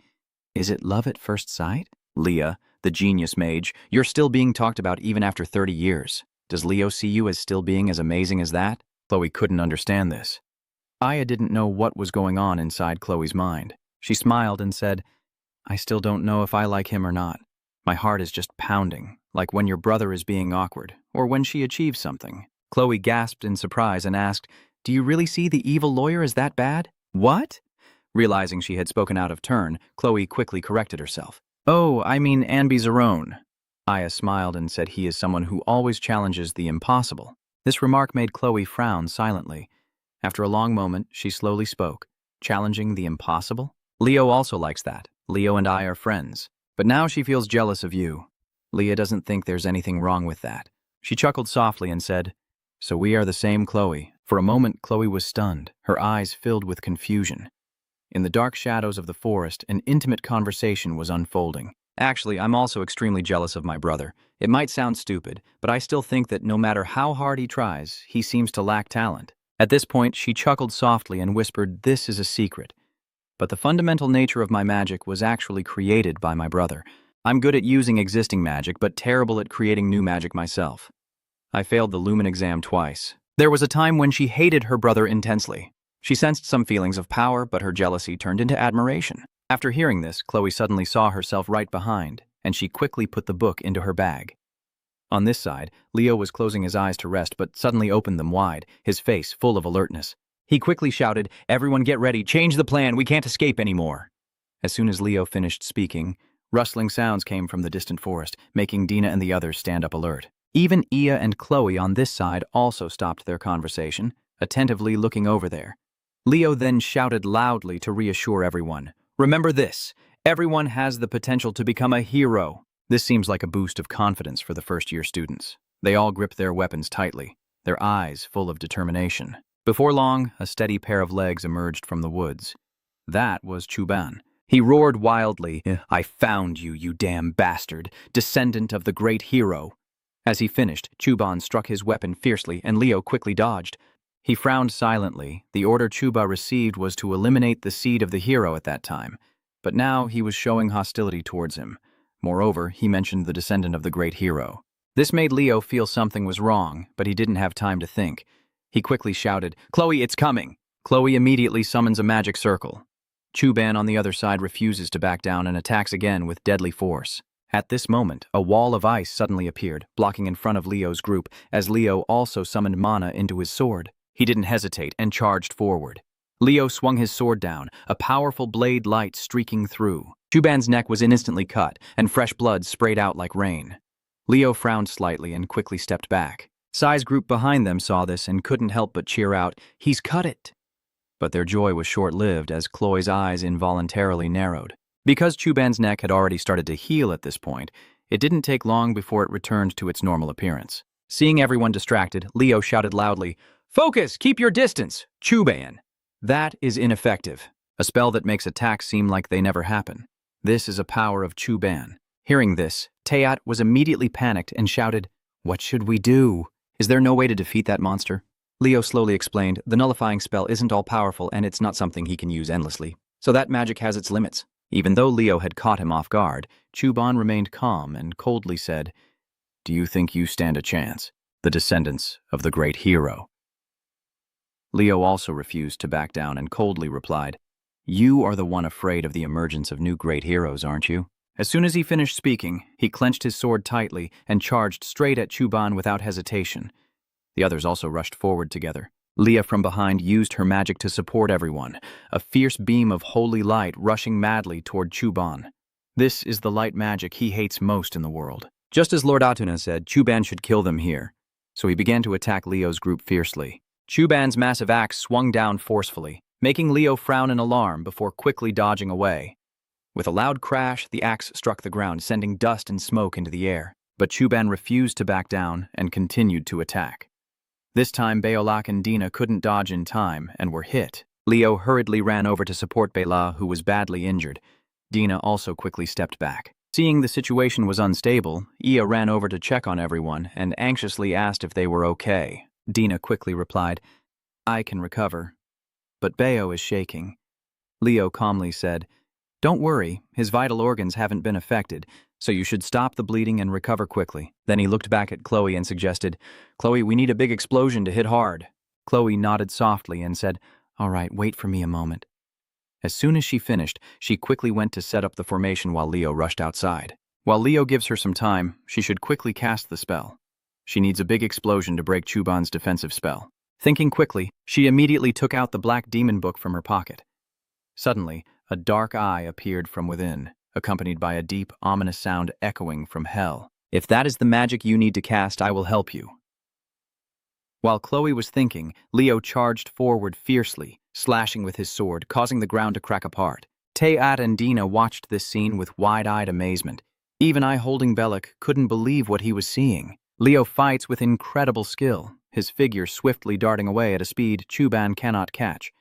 "Is it love at first sight?" "Leah, the genius mage, you're still being talked about even after 30 years. Does Leo see you as still being as amazing as that?" Chloe couldn't understand this. Aya didn't know what was going on inside Chloe's mind. She smiled and said, "I still don't know if I like him or not. My heart is just pounding, like when your brother is being awkward, or when she achieves something." Chloe gasped in surprise and asked, "Do you really see the evil lawyer as that bad?" "What?" Realizing she had spoken out of turn, Chloe quickly corrected herself. "Oh, I mean Anby Zarone." Aya smiled and said he is someone who always challenges the impossible. This remark made Chloe frown silently. After a long moment, she slowly spoke. "Challenging the impossible?" Leo also likes that. Leo and I are friends. But now she feels jealous of you. Leah doesn't think there's anything wrong with that. She chuckled softly and said, "So we are the same, Chloe." For a moment, Chloe was stunned, her eyes filled with confusion. In the dark shadows of the forest, an intimate conversation was unfolding. Actually, I'm also extremely jealous of my brother. It might sound stupid, but I still think that no matter how hard he tries, he seems to lack talent. At this point, she chuckled softly and whispered, "This is a secret. But the fundamental nature of my magic was actually created by my brother. I'm good at using existing magic, but terrible at creating new magic myself." I failed the Lumen exam twice. There was a time when she hated her brother intensely. She sensed some feelings of power, but her jealousy turned into admiration. After hearing this, Chloe suddenly saw herself right behind, and she quickly put the book into her bag. On this side, Leo was closing his eyes to rest, but suddenly opened them wide, his face full of alertness. He quickly shouted, "Everyone get ready, change the plan, we can't escape anymore." As soon as Leo finished speaking, rustling sounds came from the distant forest, making Dina and the others stand up alert. Even Ia and Chloe on this side also stopped their conversation, attentively looking over there. Leo then shouted loudly to reassure everyone, "Remember this, everyone has the potential to become a hero." This seems like a boost of confidence for the first-year students. They all gripped their weapons tightly, their eyes full of determination. Before long, a steady pair of legs emerged from the woods. That was Chuban. He roared wildly, "I found you, you damn bastard, descendant of the great hero." As he finished, Chuban struck his weapon fiercely, and Leo quickly dodged. He frowned silently. The order Chuba received was to eliminate the seed of the hero at that time, but now he was showing hostility towards him. Moreover, he mentioned the descendant of the great hero. This made Leo feel something was wrong, but he didn't have time to think. He quickly shouted, "Chloe, it's coming!" Chloe immediately summons a magic circle. Chuban on the other side refuses to back down and attacks again with deadly force. At this moment, a wall of ice suddenly appeared, blocking in front of Leo's group, as Leo also summoned mana into his sword. He didn't hesitate and charged forward. Leo swung his sword down, a powerful blade light streaking through. Chuban's neck was instantly cut, and fresh blood sprayed out like rain. Leo frowned slightly and quickly stepped back. Sai's group behind them saw this and couldn't help but cheer out, "He's cut it!" But their joy was short-lived as Chloe's eyes involuntarily narrowed. Because Chuban's neck had already started to heal at this point, it didn't take long before it returned to its normal appearance. Seeing everyone distracted, Leo shouted loudly, "Focus! Keep your distance! Chuban!" That is ineffective. A spell that makes attacks seem like they never happen. This is a power of Chuban. Hearing this, Teat was immediately panicked and shouted, "What should we do? Is there no way to defeat that monster?" Leo slowly explained, "The nullifying spell isn't all-powerful and it's not something he can use endlessly. So that magic has its limits." Even though Leo had caught him off guard, Chuban remained calm and coldly said, "Do you think you stand a chance, the descendants of the great hero?" Leo also refused to back down and coldly replied, "You are the one afraid of the emergence of new great heroes, aren't you?" As soon as he finished speaking, he clenched his sword tightly and charged straight at Chuban without hesitation. The others also rushed forward together. Leah from behind used her magic to support everyone, a fierce beam of holy light rushing madly toward Chuban. This is the light magic he hates most in the world. Just as Lord Atuna said, Chuban should kill them here. So he began to attack Leo's group fiercely. Chuban's massive axe swung down forcefully, making Leo frown in alarm before quickly dodging away. With a loud crash, the axe struck the ground, sending dust and smoke into the air. But Chuban refused to back down and continued to attack. This time, Beolak and Dina couldn't dodge in time and were hit. Leo hurriedly ran over to support Bela, who was badly injured. Dina also quickly stepped back. Seeing the situation was unstable, Ia ran over to check on everyone and anxiously asked if they were okay. Dina quickly replied, "I can recover, but Beo is shaking." Leo calmly said, "Don't worry, his vital organs haven't been affected, so you should stop the bleeding and recover quickly." Then he looked back at Chloe and suggested, "Chloe, we need a big explosion to hit hard." Chloe nodded softly and said, "All right, wait for me a moment." As soon as she finished, she quickly went to set up the formation while Leo rushed outside. While Leo gives her some time, she should quickly cast the spell. She needs a big explosion to break Chuban's defensive spell. Thinking quickly, she immediately took out the black demon book from her pocket. Suddenly, a dark eye appeared from within, accompanied by a deep, ominous sound echoing from hell. "If that is the magic you need to cast, I will help you." While Chloe was thinking, Leo charged forward fiercely, slashing with his sword, causing the ground to crack apart. Taeat and Dina watched this scene with wide-eyed amazement. Even I, holding Bellic, couldn't believe what he was seeing. Leo fights with incredible skill, his figure swiftly darting away at a speed Chuban cannot catch.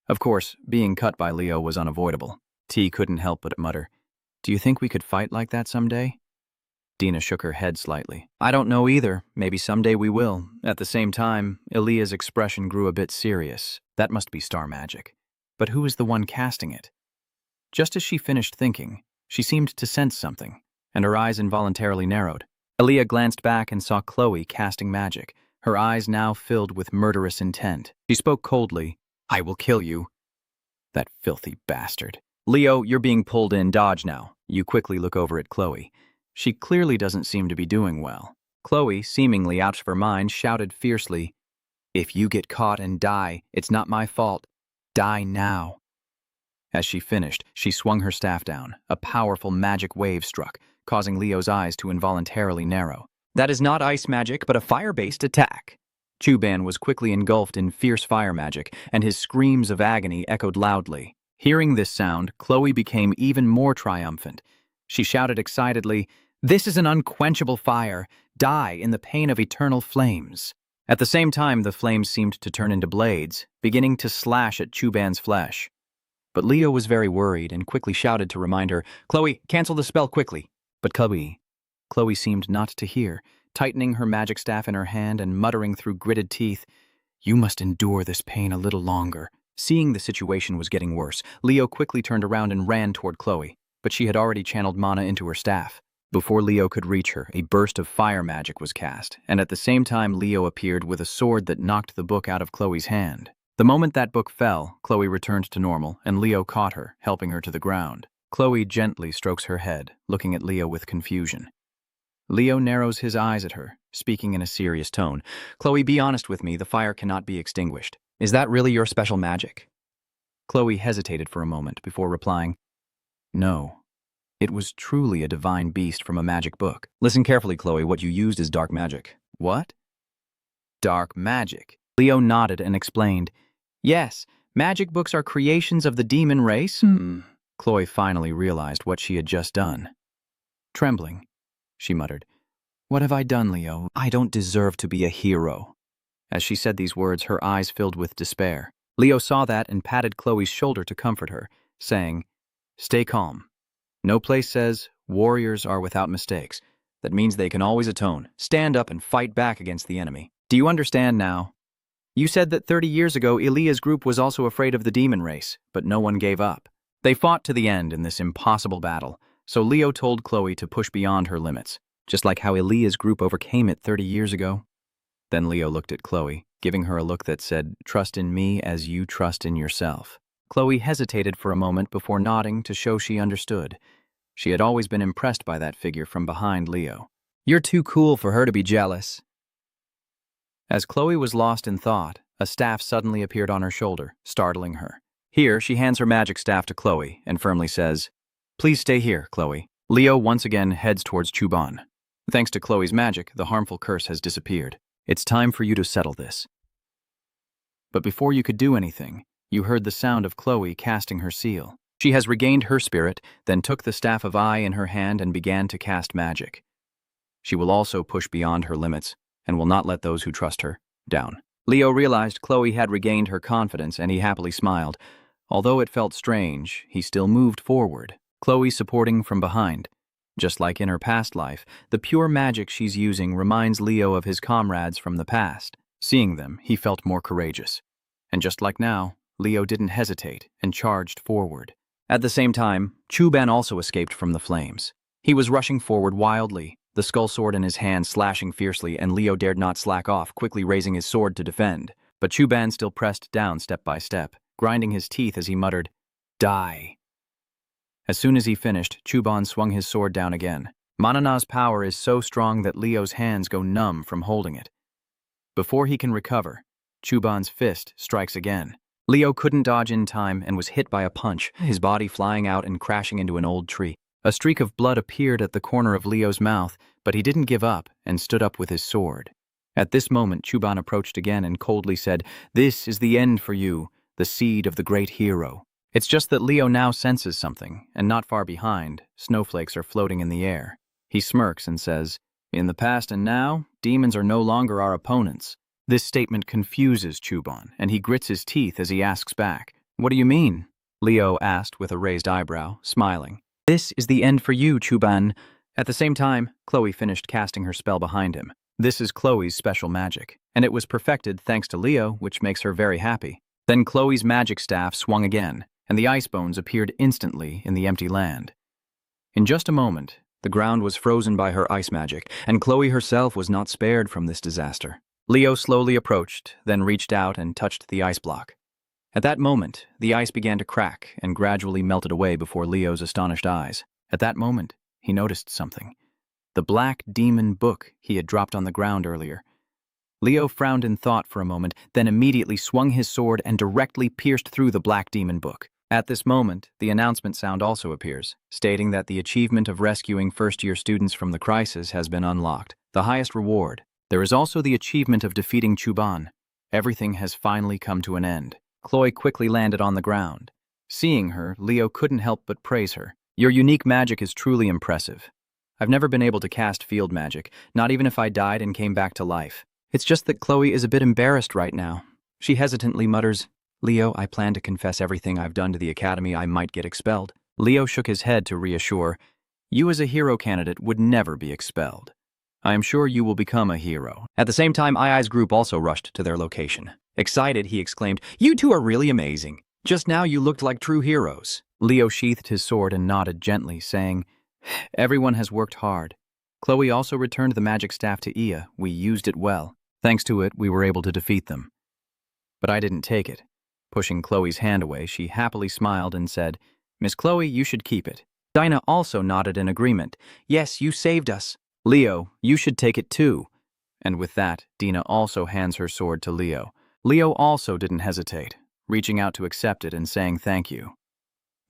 Of course, being cut by Leo was unavoidable. T couldn't help but mutter, "Do you think we could fight like that someday?" Dina shook her head slightly. "I don't know either. Maybe someday we will." At the same time, Elia's expression grew a bit serious. That must be star magic. But who is the one casting it? Just as she finished thinking, she seemed to sense something, and her eyes involuntarily narrowed. Elia glanced back and saw Chloe casting magic, her eyes now filled with murderous intent. She spoke coldly, "I will kill you." That filthy bastard. "Leo, you're being pulled in. Dodge now." You quickly look over at Chloe. She clearly doesn't seem to be doing well. Chloe, seemingly out of her mind, shouted fiercely, "If you get caught and die, it's not my fault. Die now." As she finished, she swung her staff down. A powerful magic wave struck, causing Leo's eyes to involuntarily narrow. "That is not ice magic, but a fire-based attack." Chuban was quickly engulfed in fierce fire magic, and his screams of agony echoed loudly. Hearing this sound, Chloe became even more triumphant. She shouted excitedly, "This is an unquenchable fire. Die in the pain of eternal flames." At the same time, the flames seemed to turn into blades, beginning to slash at Chuban's flesh. But Leo was very worried and quickly shouted to remind her, "Chloe, cancel the spell quickly." But Chloe seemed not to hear, tightening her magic staff in her hand and muttering through gritted teeth, "You must endure this pain a little longer." Seeing the situation was getting worse, Leo quickly turned around and ran toward Chloe, but she had already channeled mana into her staff. Before Leo could reach her, a burst of fire magic was cast, and at the same time Leo appeared with a sword that knocked the book out of Chloe's hand. The moment that book fell, Chloe returned to normal, and Leo caught her, helping her to the ground. Chloe gently strokes her head, looking at Leo with confusion. Leo narrows his eyes at her, speaking in a serious tone. "Chloe, be honest with me, the fire cannot be extinguished. Is that really your special magic?" Chloe hesitated for a moment before replying, "No. It was truly a divine beast from a magic book." "Listen carefully, Chloe. What you used is dark magic." "What?" "Dark magic." Leo nodded and explained, "Yes, magic books are creations of the demon race." Chloe finally realized what she had just done. Trembling, she muttered, "What have I done, Leo? I don't deserve to be a hero." As she said these words, her eyes filled with despair. Leo saw that and patted Chloe's shoulder to comfort her, saying, "Stay calm. No place says warriors are without mistakes. That means they can always atone, stand up and fight back against the enemy. Do you understand now? You said that 30 years ago Elia's group was also afraid of the demon race, but no one gave up. They fought to the end in this impossible battle, so Leo told Chloe to push beyond her limits, just like how Elia's group overcame it 30 years ago." Then Leo looked at Chloe, giving her a look that said, "Trust in me as you trust in yourself." Chloe hesitated for a moment before nodding to show she understood. She had always been impressed by that figure from behind Leo. "You're too cool for her to be jealous." As Chloe was lost in thought, a staff suddenly appeared on her shoulder, startling her. Here, she hands her magic staff to Chloe and firmly says, "Please stay here, Chloe." Leo once again heads towards Chuban. Thanks to Chloe's magic, the harmful curse has disappeared. "It's time for you to settle this." But before you could do anything, you heard the sound of Chloe casting her seal. She has regained her spirit, then took the staff of eye in her hand and began to cast magic. She will also push beyond her limits, and will not let those who trust her down. Leo realized Chloe had regained her confidence, and he happily smiled. Although it felt strange, he still moved forward, Chloe supporting from behind. Just like in her past life, the pure magic she's using reminds Leo of his comrades from the past. Seeing them, he felt more courageous. And just like now, Leo didn't hesitate and charged forward. At the same time, Chuban also escaped from the flames. He was rushing forward wildly, the skull sword in his hand slashing fiercely, and Leo dared not slack off, quickly raising his sword to defend. But Chuban still pressed down step by step, grinding his teeth as he muttered, "Die." As soon as he finished, Chuban swung his sword down again. Manhwa's power is so strong that Leo's hands go numb from holding it. Before he can recover, Chuban's fist strikes again. Leo couldn't dodge in time and was hit by a punch, his body flying out and crashing into an old tree. A streak of blood appeared at the corner of Leo's mouth, but he didn't give up and stood up with his sword. At this moment, Chuban approached again and coldly said, "This is the end for you, the seed of the great hero." It's just that Leo now senses something, and not far behind, snowflakes are floating in the air. He smirks and says, "In the past and now, demons are no longer our opponents." This statement confuses Chuban, and he grits his teeth as he asks back, "What do you mean?" Leo asked with a raised eyebrow, smiling. "This is the end for you, Chuban." At the same time, Chloe finished casting her spell behind him. This is Chloe's special magic, and it was perfected thanks to Leo, which makes her very happy. Then Chloe's magic staff swung again, and the ice bones appeared instantly in the empty land. In just a moment, the ground was frozen by her ice magic, and Chloe herself was not spared from this disaster. Leo slowly approached, then reached out and touched the ice block. At that moment, the ice began to crack and gradually melted away before Leo's astonished eyes. At that moment, he noticed something. The black demon book he had dropped on the ground earlier. Leo frowned in thought for a moment, then immediately swung his sword and directly pierced through the black demon book. At this moment, the announcement sound also appears, stating that the achievement of rescuing first-year students from the crisis has been unlocked, the highest reward. There is also the achievement of defeating Chuban. Everything has finally come to an end. Chloe quickly landed on the ground. Seeing her, Leo couldn't help but praise her. "Your unique magic is truly impressive. I've never been able to cast field magic, not even if I died and came back to life. It's just that Chloe is a bit embarrassed right now." She hesitantly mutters, "Leo, I plan to confess everything I've done to the academy. I might get expelled." Leo shook his head to reassure, "You as a hero candidate would never be expelled. I am sure you will become a hero." At the same time, Ai's group also rushed to their location. Excited, he exclaimed, "You two are really amazing. Just now you looked like true heroes." Leo sheathed his sword and nodded gently, saying, "Everyone has worked hard. Chloe also returned the magic staff to Ia. We used it well. Thanks to it, we were able to defeat them. But I didn't take it." Pushing Chloe's hand away, she happily smiled and said, "Miss Chloe, you should keep it." Dinah also nodded in agreement. "Yes, you saved us." "Leo, you should take it too." And with that, Dina also hands her sword to Leo. Leo also didn't hesitate, reaching out to accept it and saying thank you.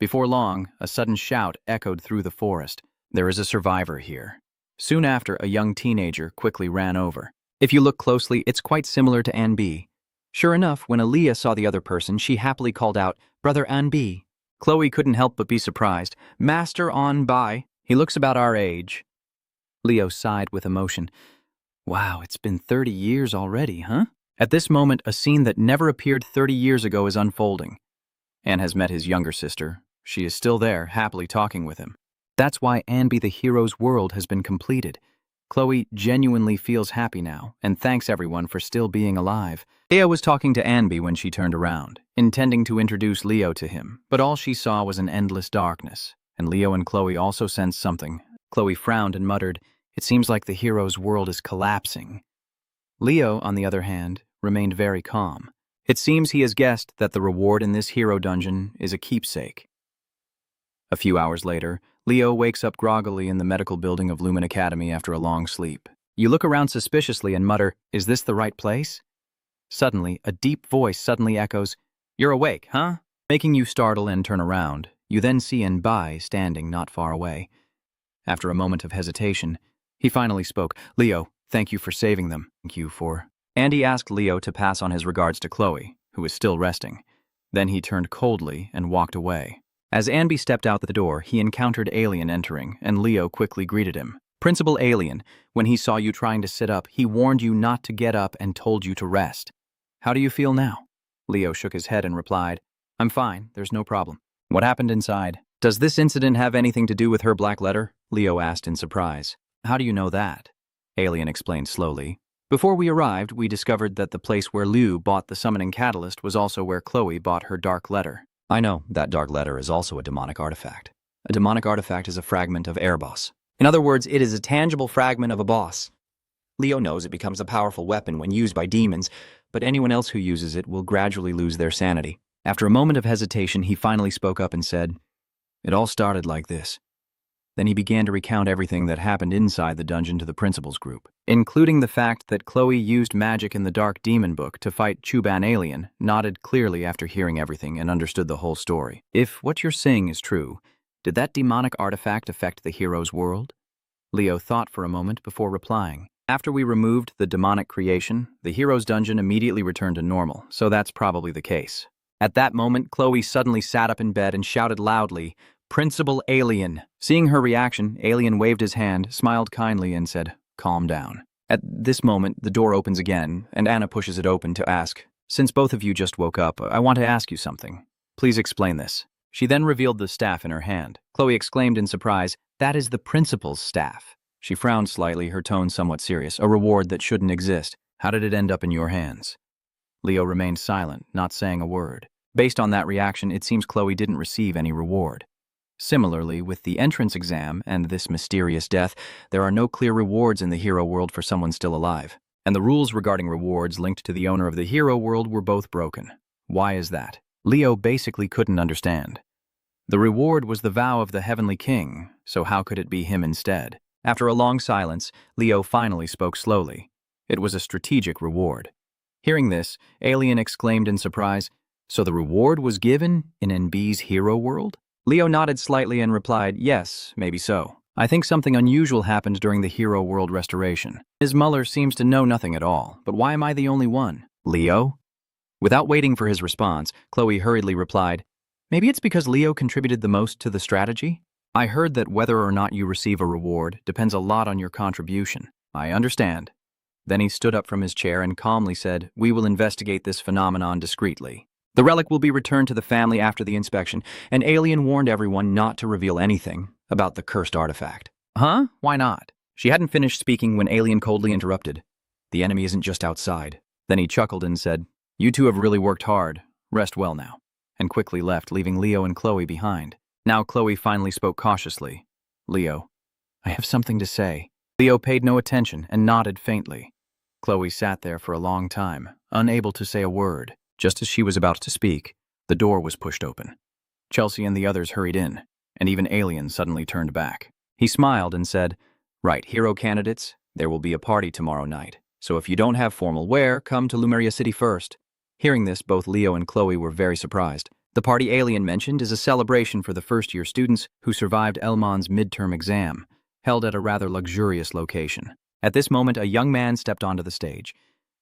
Before long, a sudden shout echoed through the forest. "There is a survivor here." Soon after, a young teenager quickly ran over. If you look closely, it's quite similar to Ann B. Sure enough, when Aaliyah saw the other person, she happily called out, "Brother Ann B." Chloe couldn't help but be surprised. "Master on by. He looks about our age." Leo sighed with emotion. "Wow, it's been 30 years already, huh?" At this moment, a scene that never appeared 30 years ago is unfolding. Ann has met his younger sister. She is still there, happily talking with him. That's why Anby the hero's world has been completed. Chloe genuinely feels happy now, and thanks everyone for still being alive. Aya was talking to Anby when she turned around, intending to introduce Leo to him, but all she saw was an endless darkness, and Leo and Chloe also sensed something. Chloe frowned and muttered, "It seems like the hero's world is collapsing." Leo, on the other hand, remained very calm. It seems he has guessed that the reward in this hero dungeon is a keepsake. A few hours later, Leo wakes up groggily in the medical building of Lumen Academy after a long sleep. You look around suspiciously and mutter, "Is this the right place?" Suddenly, a deep voice suddenly echoes, "You're awake, huh?" Making you startle and turn around. You then see Nbai standing not far away. After a moment of hesitation, he finally spoke. "Leo, thank you for saving them." "Thank you for..." Andy asked Leo to pass on his regards to Chloe, who was still resting. Then he turned coldly and walked away. As Anby stepped out the door, he encountered Alien entering, and Leo quickly greeted him. "Principal Alien, when he saw you trying to sit up, he warned you not to get up and told you to rest. How do you feel now?" Leo shook his head and replied, "I'm fine, there's no problem." "What happened inside? Does this incident have anything to do with her black letter?" Leo asked in surprise. "How do you know that?" Alien explained slowly. "Before we arrived, we discovered that the place where Liu bought the summoning catalyst was also where Chloe bought her dark letter." "I know, that dark letter is also a demonic artifact. A demonic artifact is a fragment of Air Boss. In other words, it is a tangible fragment of a boss. Leo knows it becomes a powerful weapon when used by demons, but anyone else who uses it will gradually lose their sanity." After a moment of hesitation, he finally spoke up and said, "It all started like this." Then he began to recount everything that happened inside the dungeon to the principal's group, including the fact that Chloe used magic in the Dark Demon Book to fight Chuban Alien, nodded clearly after hearing everything and understood the whole story. "If what you're saying is true, did that demonic artifact affect the hero's world?" Leo thought for a moment before replying. "After we removed the demonic creation, the hero's dungeon immediately returned to normal, so that's probably the case." At that moment, Chloe suddenly sat up in bed and shouted loudly, "Principal Alien!" Seeing her reaction, Alien waved his hand, smiled kindly, and said, "Calm down." At this moment, the door opens again, and Anna pushes it open to ask, "Since both of you just woke up, I want to ask you something. Please explain this." She then revealed the staff in her hand. Chloe exclaimed in surprise, "That is the principal's staff." She frowned slightly, her tone somewhat serious. "A reward that shouldn't exist. How did it end up in your hands?" Leo remained silent, not saying a word. Based on that reaction, it seems Chloe didn't receive any reward. Similarly, with the entrance exam and this mysterious death, there are no clear rewards in the hero world for someone still alive. And the rules regarding rewards linked to the owner of the hero world were both broken. Why is that? Leo basically couldn't understand. The reward was the vow of the Heavenly King, so how could it be him instead? After a long silence, Leo finally spoke slowly. It was a strategic reward. Hearing this, Alien exclaimed in surprise, "So the reward was given in NB's hero world?" Leo nodded slightly and replied, "Yes, maybe so. I think something unusual happened during the hero world restoration. Ms. Muller seems to know nothing at all, but why am I the only one?" "Leo?" Without waiting for his response, Chloe hurriedly replied, "Maybe it's because Leo contributed the most to the strategy? I heard that whether or not you receive a reward depends a lot on your contribution." "I understand." Then he stood up from his chair and calmly said, "We will investigate this phenomenon discreetly. The relic will be returned to the family after the inspection, and Alien warned everyone not to reveal anything about the cursed artifact." "Huh? Why not?" She hadn't finished speaking when Alien coldly interrupted. "The enemy isn't just outside." Then he chuckled and said, "You two have really worked hard. Rest well now," and quickly left, leaving Leo and Chloe behind. Now Chloe finally spoke cautiously. "Leo, I have something to say." Leo paid no attention and nodded faintly. Chloe sat there for a long time, unable to say a word. Just as she was about to speak, the door was pushed open. Chelsea and the others hurried in, and even Alien suddenly turned back. He smiled and said, "Right, hero candidates, there will be a party tomorrow night. So if you don't have formal wear, come to Lumeria City first." Hearing this, both Leo and Chloe were very surprised. The party Alien mentioned is a celebration for the first-year students who survived Elmon's midterm exam, held at a rather luxurious location. At this moment, a young man stepped onto the stage.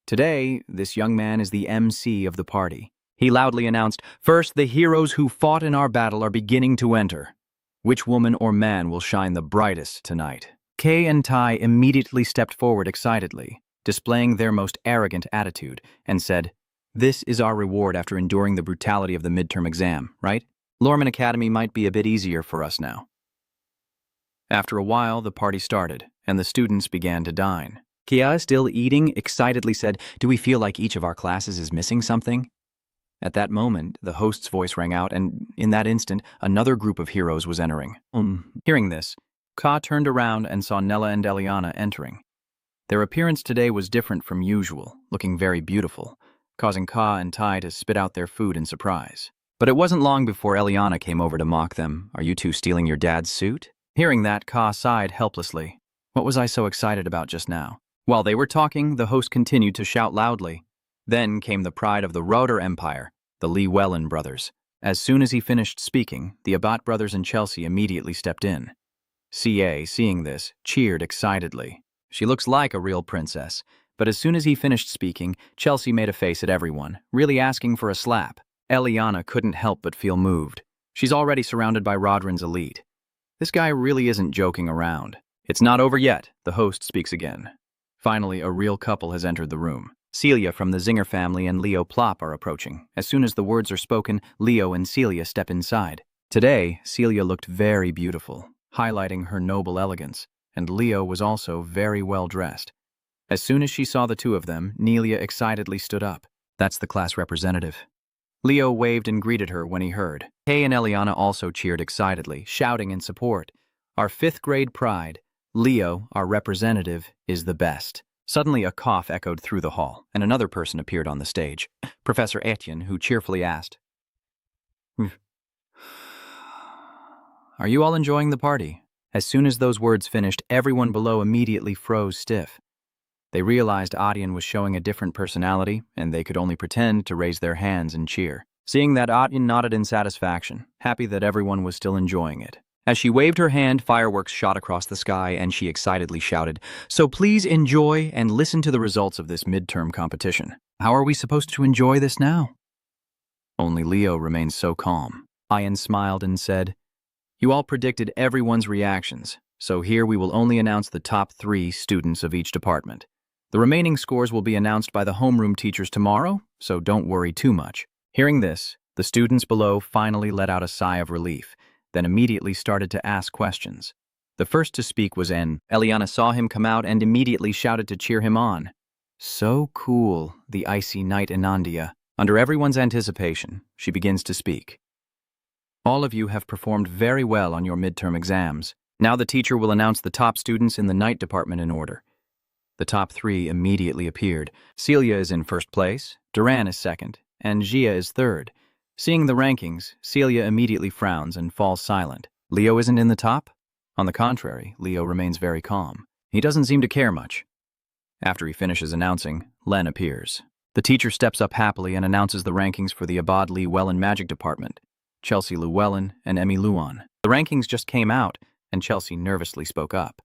Today, this young man is the MC of the party. He loudly announced, "First, the heroes who fought in our battle are beginning to enter. Which woman or man will shine the brightest tonight?" Kay and Tai immediately stepped forward excitedly, displaying their most arrogant attitude, and said, "This is our reward after enduring the brutality of the midterm exam, right? Lorman Academy might be a bit easier for us now." After a while, the party started, and the students began to dine. Kia, still eating, excitedly said, "Do we feel like each of our classes is missing something?" At that moment, the host's voice rang out, and in that instant, another group of heroes was entering. Hearing this, Ka turned around and saw Nella and Eliana entering. Their appearance today was different from usual, looking very beautiful, causing Ka and Tai to spit out their food in surprise. But it wasn't long before Eliana came over to mock them. "Are you two stealing your dad's suit?" Hearing that, Ka sighed helplessly. What was I so excited about just now? While they were talking, the host continued to shout loudly. Then came the pride of the Roder Empire, the Llewellyn brothers. As soon as he finished speaking, the Abbott brothers and Chelsea immediately stepped in. CA, seeing this, cheered excitedly. She looks like a real princess, but as soon as he finished speaking, Chelsea made a face at everyone, really asking for a slap. Eliana couldn't help but feel moved. She's already surrounded by Rodrin's elite. This guy really isn't joking around. "It's not over yet," the host speaks again. Finally, a real couple has entered the room. Celia from the Zinger family and Leo Plop are approaching. As soon as the words are spoken, Leo and Celia step inside. Today, Celia looked very beautiful, highlighting her noble elegance, and Leo was also very well dressed. As soon as she saw the two of them, Nelia excitedly stood up. "That's the class representative." Leo waved and greeted her when he heard. Kay and Eliana also cheered excitedly, shouting in support. "Our fifth-grade pride, Leo, our representative, is the best." Suddenly a cough echoed through the hall, and another person appeared on the stage, Professor Etienne, who cheerfully asked, "Are you all enjoying the party?" As soon as those words finished, everyone below immediately froze stiff. They realized Etienne was showing a different personality, and they could only pretend to raise their hands and cheer. Seeing that, Etienne nodded in satisfaction, happy that everyone was still enjoying it. As she waved her hand, fireworks shot across the sky, and she excitedly shouted, "So please enjoy and listen to the results of this midterm competition." "How are we supposed to enjoy this now?" Only Leo remained so calm. Ian smiled and said, "You all predicted everyone's reactions, so here we will only announce the top 3 students of each department. The remaining scores will be announced by the homeroom teachers tomorrow, so don't worry too much." Hearing this, the students below finally let out a sigh of relief, then immediately started to ask questions. The first to speak was N. Eliana saw him come out and immediately shouted to cheer him on. "So cool, the icy night in India." Under everyone's anticipation, she begins to speak. "All of you have performed very well on your midterm exams. Now the teacher will announce the top students in the night department in order." The top 3 immediately appeared. Celia is in first place, Duran is second, and Gia is third. Seeing the rankings, Celia immediately frowns and falls silent. Leo isn't in the top? On the contrary, Leo remains very calm. He doesn't seem to care much. After he finishes announcing, Len appears. The teacher steps up happily and announces the rankings for the Abad Llewellyn Magic Department, Chelsea Llewellyn and Emmy Luan. The rankings just came out, and Chelsea nervously spoke up.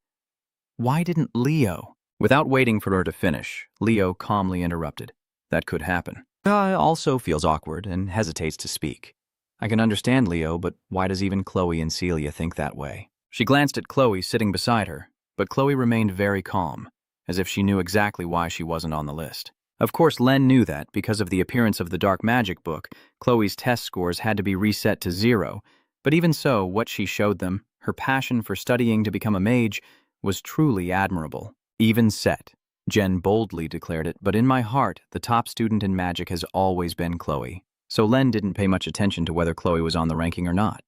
"Why didn't Leo?" Without waiting for her to finish, Leo calmly interrupted. "That could happen." Also feels awkward and hesitates to speak. "I can understand Leo, but why does even Chloe and Celia think that way?" She glanced at Chloe sitting beside her, but Chloe remained very calm, as if she knew exactly why she wasn't on the list. Of course, Len knew that, because of the appearance of the Dark Magic book, Chloe's test scores had to be reset to 0, but even so, what she showed them, her passion for studying to become a mage, was truly admirable. "Even set," Jen boldly declared it, "but in my heart, the top student in magic has always been Chloe." So Len didn't pay much attention to whether Chloe was on the ranking or not.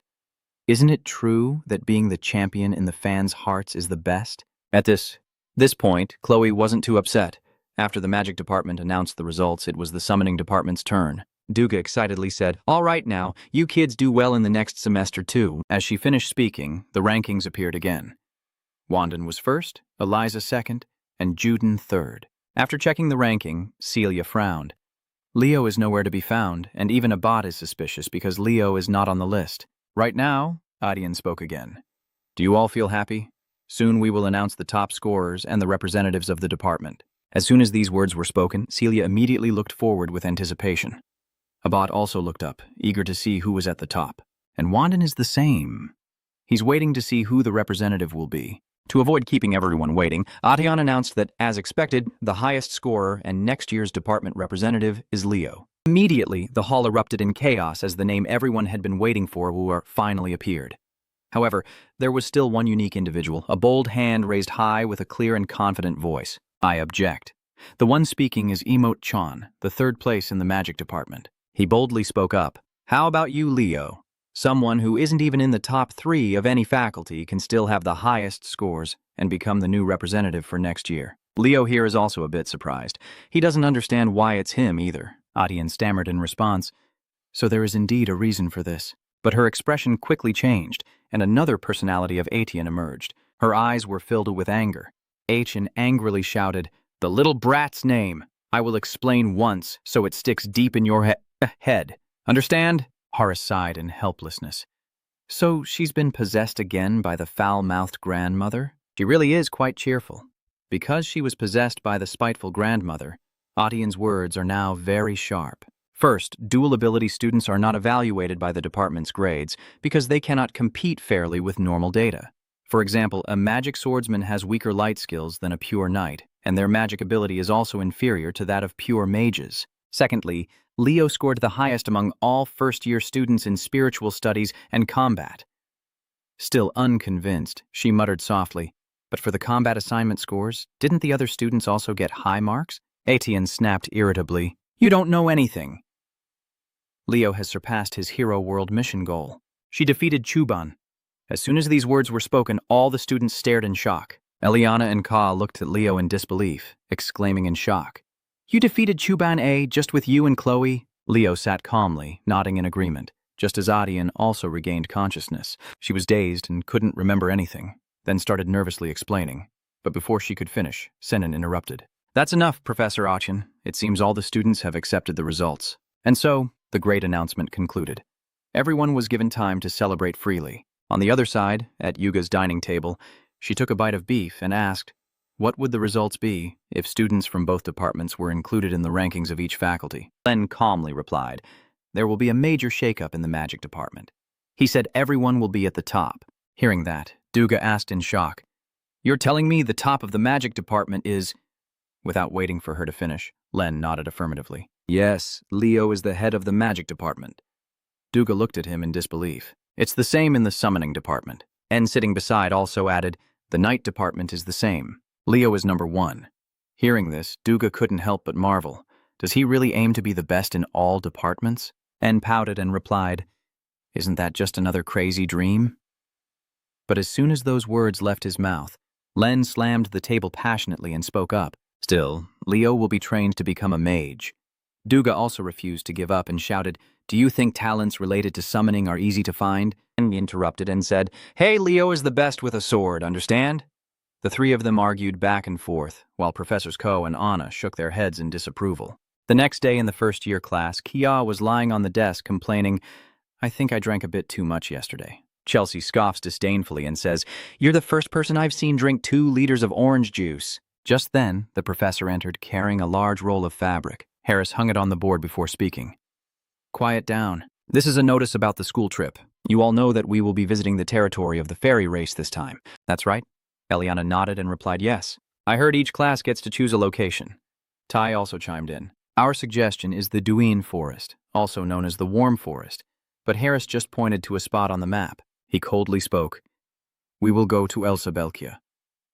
Isn't it true that being the champion in the fans' hearts is the best? At this point, Chloe wasn't too upset. After the magic department announced the results, it was the summoning department's turn. Duga excitedly said, "All right now, you kids do well in the next semester too." As she finished speaking, the rankings appeared again. Wandon was first, Eliza second, and Juden third. After checking the ranking, Celia frowned. Leo is nowhere to be found, and even Abad is suspicious because Leo is not on the list. "Right now," Adian spoke again. "Do you all feel happy? Soon we will announce the top scorers and the representatives of the department." As soon as these words were spoken, Celia immediately looked forward with anticipation. Abad also looked up, eager to see who was at the top. And Wandon is the same. He's waiting to see who the representative will be. To avoid keeping everyone waiting, Adian announced that, as expected, the highest scorer and next year's department representative is Leo. Immediately, the hall erupted in chaos as the name everyone had been waiting for finally appeared. However, there was still one unique individual, a bold hand raised high with a clear and confident voice. "I object." The one speaking is Emote Chan, the third place in the magic department. He boldly spoke up. "How about you, Leo? Someone who isn't even in the top 3 of any faculty can still have the highest scores and become the new representative for next year." Leo here is also a bit surprised. He doesn't understand why it's him either. Adian stammered in response. "So there is indeed a reason for this." But her expression quickly changed, and another personality of Atian emerged. Her eyes were filled with anger. Atian angrily shouted, "The little brat's name! I will explain once, so it sticks deep in your head. Understand?" Horace sighed in helplessness. "So she's been possessed again by the foul-mouthed grandmother? She really is quite cheerful." Because she was possessed by the spiteful grandmother, Adian's words are now very sharp. First, dual ability students are not evaluated by the department's grades because they cannot compete fairly with normal data. For example, a magic swordsman has weaker light skills than a pure knight, and their magic ability is also inferior to that of pure mages. Secondly, Leo scored the highest among all first-year students in spiritual studies and combat. Still unconvinced, she muttered softly, "But for the combat assignment scores, didn't the other students also get high marks?" Atian snapped irritably, "You don't know anything." Leo has surpassed his Hero World mission goal. She defeated Chuban. As soon as these words were spoken, all the students stared in shock. Eliana and Ka looked at Leo in disbelief, exclaiming in shock, "You defeated Chuban A just with you and Chloe?" Leo sat calmly, nodding in agreement, just as Adian also regained consciousness. She was dazed and couldn't remember anything, then started nervously explaining. But before she could finish, Senan interrupted. "That's enough, Professor Achin. It seems all the students have accepted the results." And so, the great announcement concluded. Everyone was given time to celebrate freely. On the other side, at Yuga's dining table, she took a bite of beef and asked, what would the results be if students from both departments were included in the rankings of each faculty? Len calmly replied, there will be a major shakeup in the magic department. He said everyone will be at the top. Hearing that, Duga asked in shock, "You're telling me the top of the magic department is—" Without waiting for her to finish, Len nodded affirmatively. "Yes, Leo is the head of the magic department." Duga looked at him in disbelief. "It's the same in the summoning department." En sitting beside also added, "The night department is the same. Leo is number 1. Hearing this, Duga couldn't help but marvel. Does he really aim to be the best in all departments? En pouted and replied, "Isn't that just another crazy dream?" But as soon as those words left his mouth, Len slammed the table passionately and spoke up. "Still, Leo will be trained to become a mage." Duga also refused to give up and shouted, "Do you think talents related to summoning are easy to find?" And interrupted and said, "Hey, Leo is the best with a sword, understand?" The three of them argued back and forth, while Professors Ko and Anna shook their heads in disapproval. The next day in the first-year class, Kia was lying on the desk complaining, "I think I drank a bit too much yesterday." Chelsea scoffs disdainfully and says, "You're the first person I've seen drink 2 liters of orange juice." Just then, the professor entered carrying a large roll of fabric. Harris hung it on the board before speaking. "Quiet down. This is a notice about the school trip. You all know that we will be visiting the territory of the fairy race this time. That's right?" Eliana nodded and replied yes. "I heard each class gets to choose a location." Tai also chimed in. "Our suggestion is the Duin Forest, also known as the Warm Forest, but Harris just pointed to a spot on the map. He coldly spoke, "We will go to Elsa Belkia."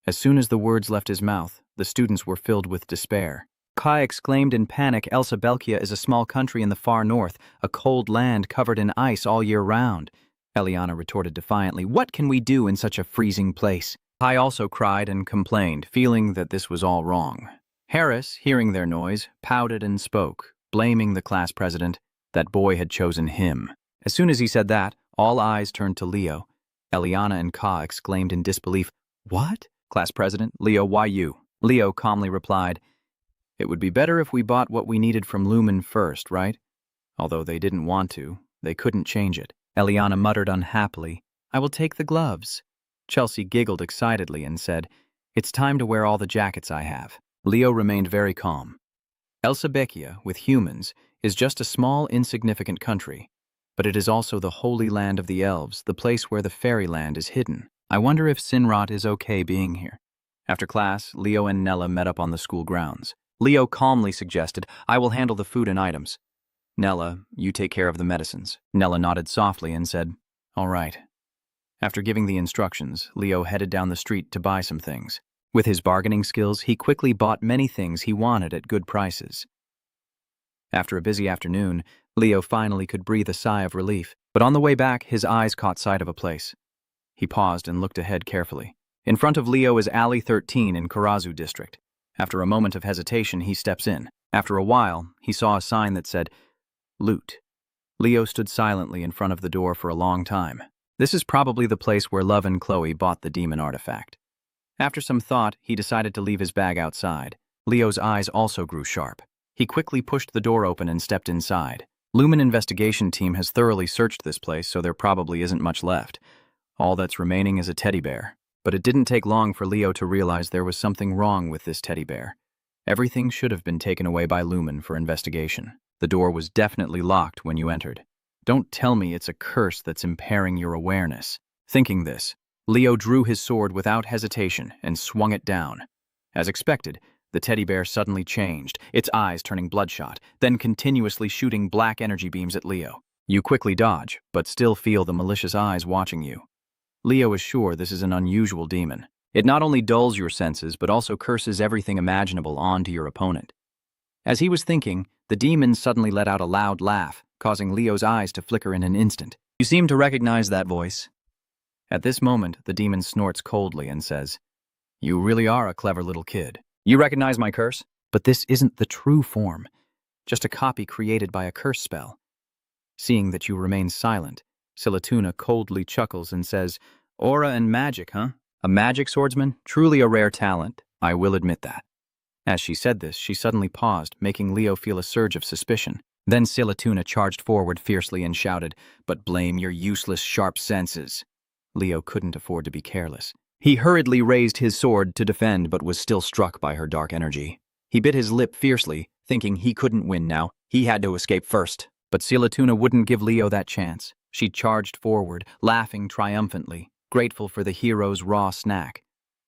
As soon as the words left his mouth, the students were filled with despair. Kai exclaimed in panic, "Elsa Belkia is a small country in the far north, a cold land covered in ice all year round." Eliana retorted defiantly, "What can we do in such a freezing place?" Kai also cried and complained, feeling that this was all wrong. Harris, hearing their noise, pouted and spoke, blaming the class president. That boy had chosen him. As soon as he said that, all eyes turned to Leo. Eliana and Ka exclaimed in disbelief, "What? Class president, Leo, why you?" Leo calmly replied, "It would be better if we bought what we needed from Lumen first, right?" Although they didn't want to, they couldn't change it. Eliana muttered unhappily, "I will take the gloves." Chelsea giggled excitedly and said, "It's time to wear all the jackets I have." Leo remained very calm. Elsabekia, with humans, is just a small, insignificant country, but it is also the holy land of the elves, the place where the fairyland is hidden. I wonder if Sinrot is okay being here. After class, Leo and Nella met up on the school grounds. Leo calmly suggested, "I will handle the food and items. Nella, you take care of the medicines." Nella nodded softly and said, "All right." After giving the instructions, Leo headed down the street to buy some things. With his bargaining skills, he quickly bought many things he wanted at good prices. After a busy afternoon, Leo finally could breathe a sigh of relief, but on the way back, his eyes caught sight of a place. He paused and looked ahead carefully. In front of Leo is Alley 13 in Karazu district. After a moment of hesitation, he steps in. After a while, he saw a sign that said, "Loot." Leo stood silently in front of the door for a long time. This is probably the place where Love and Chloe bought the demon artifact. After some thought, he decided to leave his bag outside. Leo's eyes also grew sharp. He quickly pushed the door open and stepped inside. Lumen investigation team has thoroughly searched this place, so there probably isn't much left. All that's remaining is a teddy bear. But it didn't take long for Leo to realize there was something wrong with this teddy bear. Everything should have been taken away by Lumen for investigation. The door was definitely locked when you entered. Don't tell me it's a curse that's impairing your awareness. Thinking this, Leo drew his sword without hesitation and swung it down. As expected, the teddy bear suddenly changed, its eyes turning bloodshot, then continuously shooting black energy beams at Leo. You quickly dodge, but still feel the malicious eyes watching you. Leo is sure this is an unusual demon. It not only dulls your senses, but also curses everything imaginable onto your opponent. As he was thinking, the demon suddenly let out a loud laugh, causing Leo's eyes to flicker in an instant. "You seem to recognize that voice." At this moment, the demon snorts coldly and says, "You really are a clever little kid. You recognize my curse? But this isn't the true form, just a copy created by a curse spell." Seeing that you remain silent, Silatuna coldly chuckles and says, "Aura and magic, huh? A magic swordsman? Truly a rare talent. I will admit that." As she said this, she suddenly paused, making Leo feel a surge of suspicion. Then Silatuna charged forward fiercely and shouted, "But blame your useless sharp senses." Leo couldn't afford to be careless. He hurriedly raised his sword to defend but was still struck by her dark energy. He bit his lip fiercely, thinking he couldn't win now. He had to escape first. But Silatuna wouldn't give Leo that chance. She charged forward, laughing triumphantly, grateful for the hero's raw snack.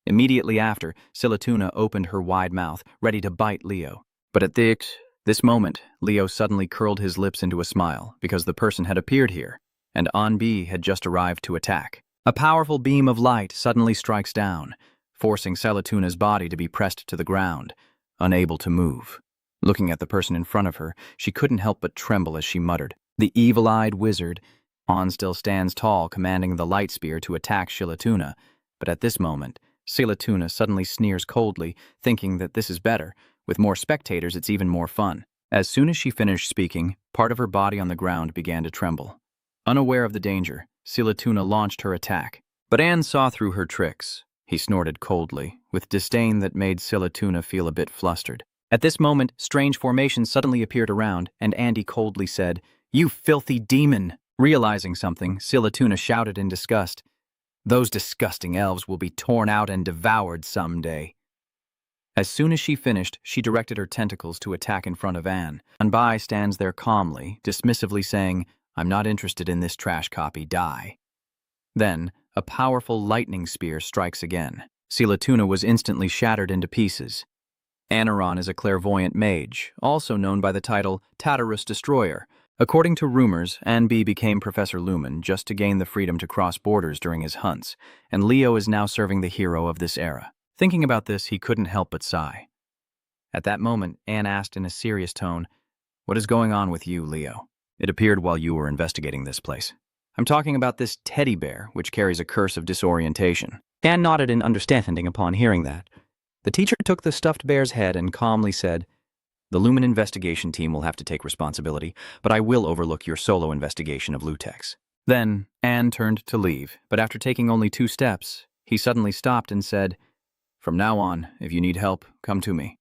Immediately after, Silatuna opened her wide mouth, ready to bite Leo. But at this moment, Leo suddenly curled his lips into a smile, because the person had appeared here, and Anbi had just arrived to attack. A powerful beam of light suddenly strikes down, forcing Silatuna's body to be pressed to the ground, unable to move. Looking at the person in front of her, she couldn't help but tremble as she muttered. The evil-eyed wizard, On still stands tall, commanding the light spear to attack Silatuna, but at this moment, Silatuna suddenly sneers coldly, thinking that this is better. With more spectators, it's even more fun. As soon as she finished speaking, part of her body on the ground began to tremble. Unaware of the danger, Silatuna launched her attack. But Anne saw through her tricks. He snorted coldly, with disdain that made Silatuna feel a bit flustered. At this moment, strange formations suddenly appeared around, and Andy coldly said, "You filthy demon!" Realizing something, Silatuna shouted in disgust, "Those disgusting elves will be torn out and devoured someday." As soon as she finished, she directed her tentacles to attack in front of Anne. Anbi stands there calmly, dismissively saying, "I'm not interested in this trash copy, die." Then, a powerful lightning spear strikes again. Silatuna was instantly shattered into pieces. Anaron is a clairvoyant mage, also known by the title Tartarus Destroyer. According to rumors, Anbi became Professor Lumen just to gain the freedom to cross borders during his hunts, and Leo is now serving the hero of this era. Thinking about this, he couldn't help but sigh. At that moment, Anne asked in a serious tone, "What is going on with you, Leo? It appeared while you were investigating this place." "I'm talking about this teddy bear, which carries a curse of disorientation." Anne nodded in understanding upon hearing that. The teacher took the stuffed bear's head and calmly said, "The Lumen investigation team will have to take responsibility, but I will overlook your solo investigation of Lutex." Then, Anne turned to leave, but after taking only 2 steps, he suddenly stopped and said, "From now on, if you need help, come to me.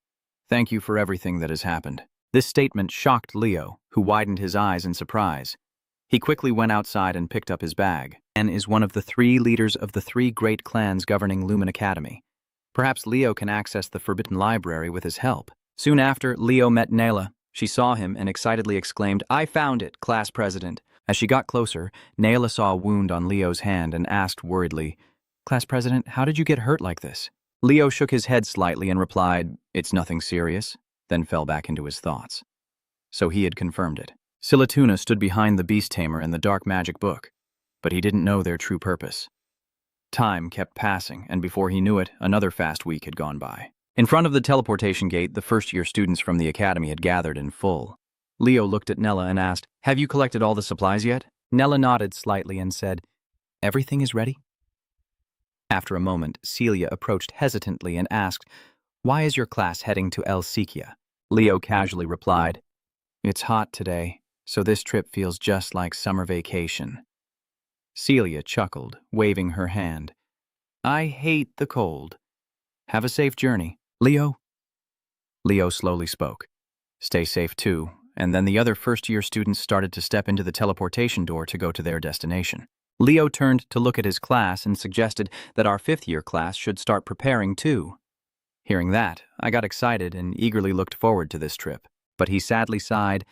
Thank you for everything that has happened." This statement shocked Leo, who widened his eyes in surprise. He quickly went outside and picked up his bag. Anne is one of the 3 leaders of the 3 great clans governing Lumen Academy. Perhaps Leo can access the Forbidden Library with his help. Soon after, Leo met Nayla. She saw him and excitedly exclaimed, "I found it, class president." As she got closer, Nayla saw a wound on Leo's hand and asked worriedly, "Class president, how did you get hurt like this?" Leo shook his head slightly and replied, "It's nothing serious," then fell back into his thoughts. So he had confirmed it. Silatuna stood behind the beast tamer and the dark magic book, but he didn't know their true purpose. Time kept passing, and before he knew it, another fast week had gone by. In front of the teleportation gate, the first-year students from the academy had gathered in full. Leo looked at Nella and asked, "Have you collected all the supplies yet?" Nella nodded slightly and said, "Everything is ready?" After a moment, Celia approached hesitantly and asked, "Why is your class heading to El Sikia?" Leo casually replied, "It's hot today, so this trip feels just like summer vacation." Celia chuckled, waving her hand. "I hate the cold. Have a safe journey, Leo." Leo slowly spoke. "Stay safe too," and then the other first-year students started to step into the teleportation door to go to their destination. Leo turned to look at his class and suggested that our 5th-year class should start preparing too. Hearing that, I got excited and eagerly looked forward to this trip. But he sadly sighed,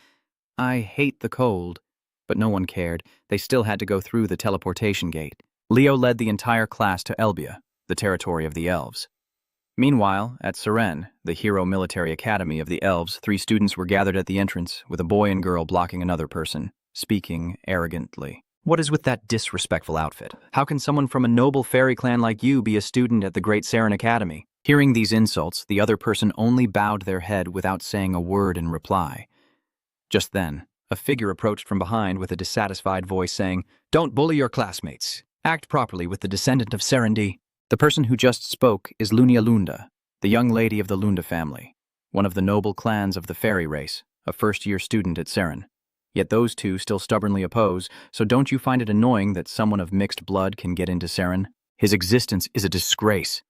"I hate the cold." But no one cared. They still had to go through the teleportation gate. Leo led the entire class to Elbia, the territory of the elves. Meanwhile, at Seren, the hero military academy of the elves, 3 students were gathered at the entrance, with a boy and girl blocking another person, speaking arrogantly. "What is with that disrespectful outfit? How can someone from a noble fairy clan like you be a student at the Great Seren Academy?" Hearing these insults, the other person only bowed their head without saying a word in reply. Just then, a figure approached from behind with a dissatisfied voice saying, "Don't bully your classmates. Act properly with the descendant of Serendi." The person who just spoke is Lunia Lunda, the young lady of the Lunda family, one of the noble clans of the fairy race, a first-year student at Seren. Yet those 2 still stubbornly oppose, so don't you find it annoying that someone of mixed blood can get into Seren? His existence is a disgrace.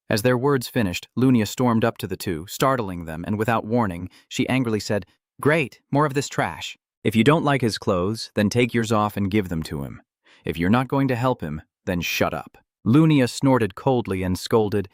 As their words finished, Lunia stormed up to the 2, startling them, and without warning, she angrily said, "Great, more of this trash. If you don't like his clothes, then take yours off and give them to him. If you're not going to help him, then shut up." Lunia snorted coldly and scolded,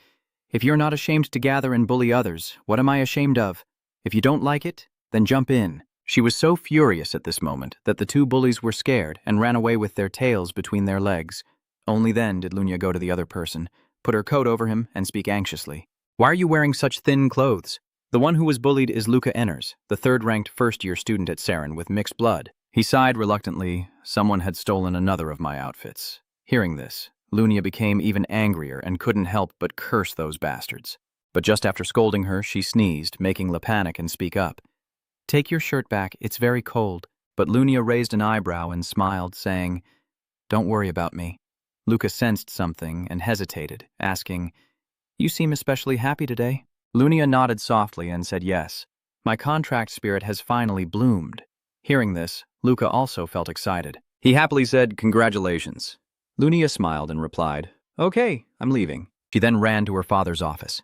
"If you're not ashamed to gather and bully others, what am I ashamed of? If you don't like it, then jump in. She was so furious at this moment that the two bullies were scared and ran away with their tails between their legs. Only then did Lunia go to the other person, put her coat over him, and speak anxiously. "Why are you wearing such thin clothes?" The one who was bullied is Luca Enners, the third-ranked first-year student at Saren with mixed blood. He sighed reluctantly. Someone had stolen another of my outfits. Hearing this, Lunia became even angrier and couldn't help but curse those bastards. But just after scolding her, she sneezed, making La panic and speak up. "Take your shirt back, it's very cold." But Lunia raised an eyebrow and smiled, saying, "Don't worry about me." Luca sensed something and hesitated, asking, "You seem especially happy today?" Lunia nodded softly and said yes. "My contract spirit has finally bloomed." Hearing this, Luca also felt excited. He happily said, "Congratulations." Lunia smiled and replied, "Okay, I'm leaving." She then ran to her father's office.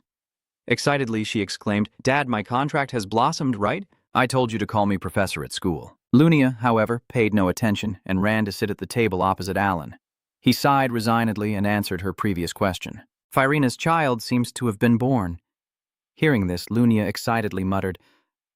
Excitedly, she exclaimed, "Dad, my contract has blossomed, right? I told you to call me professor at school." Lunia, however, paid no attention and ran to sit at the table opposite Alan. He sighed resignedly and answered her previous question. "Firina's child seems to have been born." Hearing this, Lunia excitedly muttered,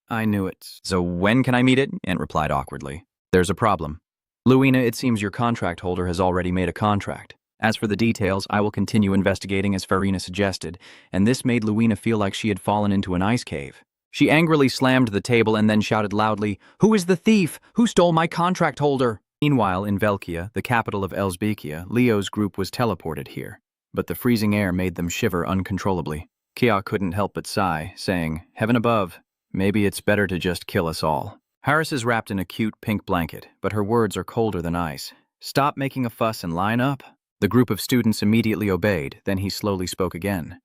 "I knew it." "So when can I meet it?" Aunt replied awkwardly. "There's a problem. Luina, it seems your contract holder has already made a contract. As for the details, I will continue investigating as Farina suggested," and this made Luina feel like she had fallen into an ice cave. She angrily slammed the table and then shouted loudly, "Who is the thief? Who stole my contract holder?" Meanwhile, in Velkia, the capital of Elsbekia, Leo's group was teleported here, but the freezing air made them shiver uncontrollably. Kia couldn't help but sigh, saying, "Heaven above, maybe it's better to just kill us all." Harris is wrapped in a cute pink blanket, but her words are colder than ice. "Stop making a fuss and line up." The group of students immediately obeyed, then he slowly spoke again.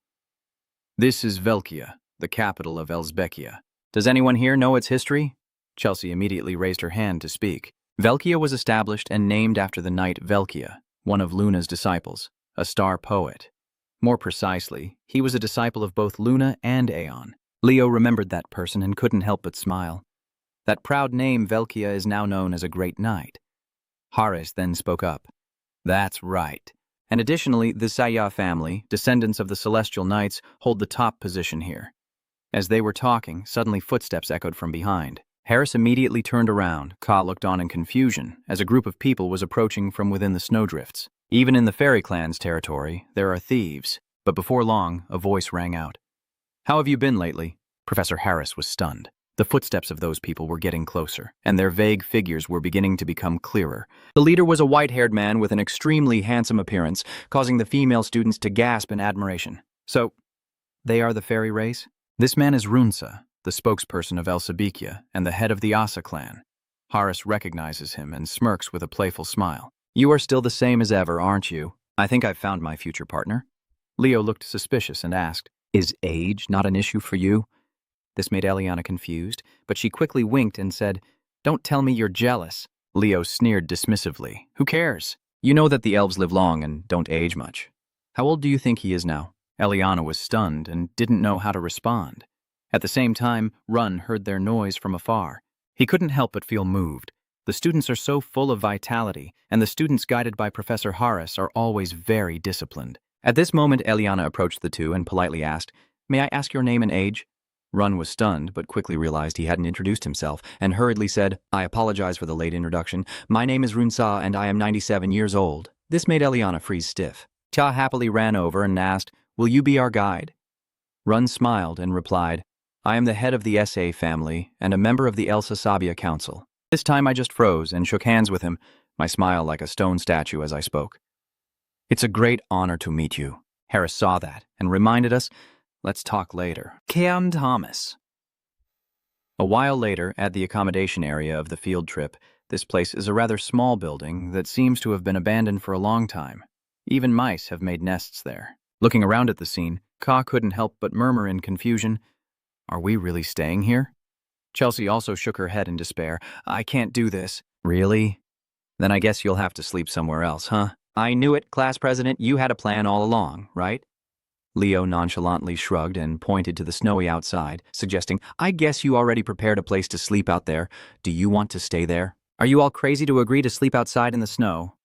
"This is Velkia, the capital of Elsbekia. Does anyone here know its history?" Chelsea immediately raised her hand to speak. Velkia was established and named after the knight Velkia, one of Luna's disciples, a star poet. More precisely, he was a disciple of both Luna and Aeon. Leo remembered that person and couldn't help but smile. That proud name Velkia is now known as a great knight. Haris then spoke up. "That's right. And additionally, the Saya family, descendants of the Celestial Knights, hold the top position here." As they were talking, suddenly footsteps echoed from behind. Harris immediately turned around. Ka looked on in confusion, as a group of people was approaching from within the snowdrifts. Even in the Fairy Clan's territory, there are thieves. But before long, a voice rang out. "How have you been lately?" Professor Harris was stunned. The footsteps of those people were getting closer, and their vague figures were beginning to become clearer. The leader was a white-haired man with an extremely handsome appearance, causing the female students to gasp in admiration. "So, they are the fairy race?" "This man is Runsa, the spokesperson of Elsabekia and the head of the Asa clan." Harris recognizes him and smirks with a playful smile. "You are still the same as ever, aren't you? I think I've found my future partner." Leo looked suspicious and asked, "Is age not an issue for you?" This made Eliana confused, but she quickly winked and said, "Don't tell me you're jealous." Leo sneered dismissively. "Who cares? You know that the elves live long and don't age much." "How old do you think he is now?" Eliana was stunned and didn't know how to respond. At the same time, Run heard their noise from afar. He couldn't help but feel moved. The students are so full of vitality, and the students guided by Professor Harris are always very disciplined. At this moment, Eliana approached the two and politely asked, "May I ask your name and age?" Run was stunned, but quickly realized he hadn't introduced himself, and hurriedly said, "I apologize for the late introduction. My name is Runsa, and I am 97 years old." This made Eliana freeze stiff. Tia happily ran over and asked, "Will you be our guide?" Run smiled and replied, "I am the head of the SA family and a member of the Elsa Sabia Council." This time I just froze and shook hands with him, my smile like a stone statue as I spoke. "It's a great honor to meet you." Harris saw that and reminded us, "Let's talk later." Kean Thomas. A while later, at the accommodation area of the field trip, this place is a rather small building that seems to have been abandoned for a long time. Even mice have made nests there. Looking around at the scene, Ka couldn't help but murmur in confusion, "Are we really staying here?" Chelsea also shook her head in despair. "I can't do this." "Really? Then I guess you'll have to sleep somewhere else, huh?" "I knew it, class president. You had a plan all along, right?" Leo nonchalantly shrugged and pointed to the snowy outside, suggesting, "I guess you already prepared a place to sleep out there. Do you want to stay there?" "Are you all crazy to agree to sleep outside in the snow?"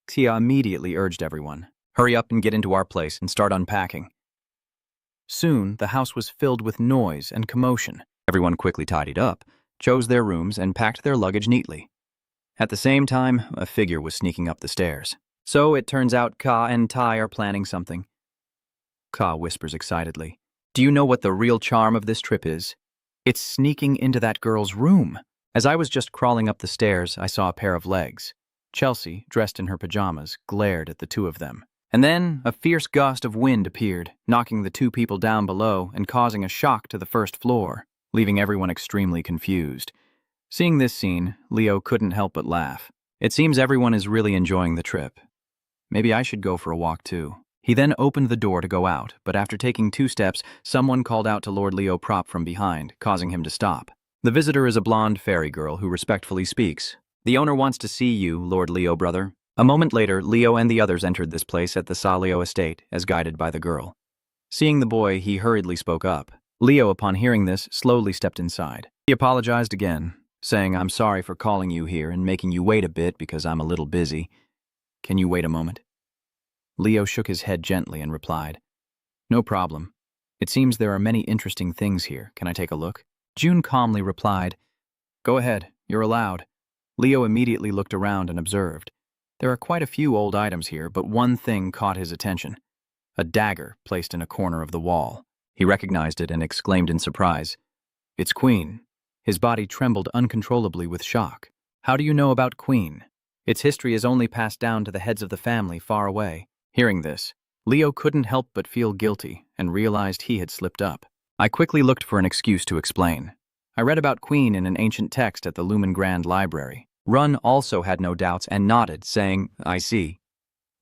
Tia immediately urged everyone, "Hurry up and get into our place and start unpacking." Soon, the house was filled with noise and commotion. Everyone quickly tidied up, chose their rooms, and packed their luggage neatly. At the same time, a figure was sneaking up the stairs. So it turns out Ka and Tai are planning something. Ka whispers excitedly. Do you know what the real charm of this trip is? It's sneaking into that girl's room. As I was just crawling up the stairs, I saw a pair of legs. Chelsea, dressed in her pajamas, glared at the two of them. And then a fierce gust of wind appeared, knocking the two people down below and causing a shock to the first floor, leaving everyone extremely confused. Seeing this scene, Leo couldn't help but laugh. It seems everyone is really enjoying the trip. Maybe I should go for a walk too. He then opened the door to go out, but after taking 2 steps, someone called out to Lord Leo Prop from behind, causing him to stop. The visitor is a blonde fairy girl who respectfully speaks. The owner wants to see you, Lord Leo, brother. A moment later, Leo and the others entered this place at the Salio estate, as guided by the girl. Seeing the boy, he hurriedly spoke up. Leo, upon hearing this, slowly stepped inside. He apologized again, saying, I'm sorry for calling you here and making you wait a bit because I'm a little busy. Can you wait a moment? Leo shook his head gently and replied, No problem. It seems there are many interesting things here. Can I take a look? June calmly replied, Go ahead, you're allowed. Leo immediately looked around and observed. There are quite a few old items here, but one thing caught his attention. A dagger placed in a corner of the wall. He recognized it and exclaimed in surprise, It's Queen. His body trembled uncontrollably with shock. How do you know about Queen? Its history is only passed down to the heads of the family far away. Hearing this, Leo couldn't help but feel guilty and realized he had slipped up. I quickly looked for an excuse to explain. I read about Queen in an ancient text at the Lumen Grand Library. Run also had no doubts and nodded, saying, I see.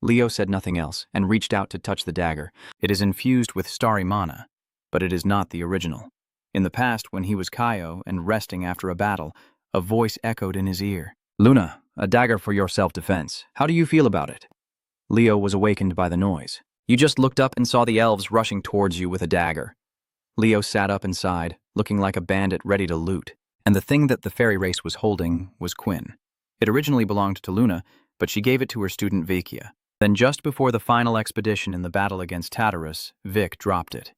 Leo said nothing else and reached out to touch the dagger. It is infused with starry mana, but it is not the original. In the past, when he was Kaio and resting after a battle, a voice echoed in his ear. Luna, a dagger for your self-defense. How do you feel about it? Leo was awakened by the noise. You just looked up and saw the elves rushing towards you with a dagger. Leo sat up and sighed, looking like a bandit ready to loot. And the thing that the fairy race was holding was Quinn. It originally belonged to Luna, but she gave it to her student Vikia. Then just before the final expedition in the battle against Tartarus, Vic dropped it.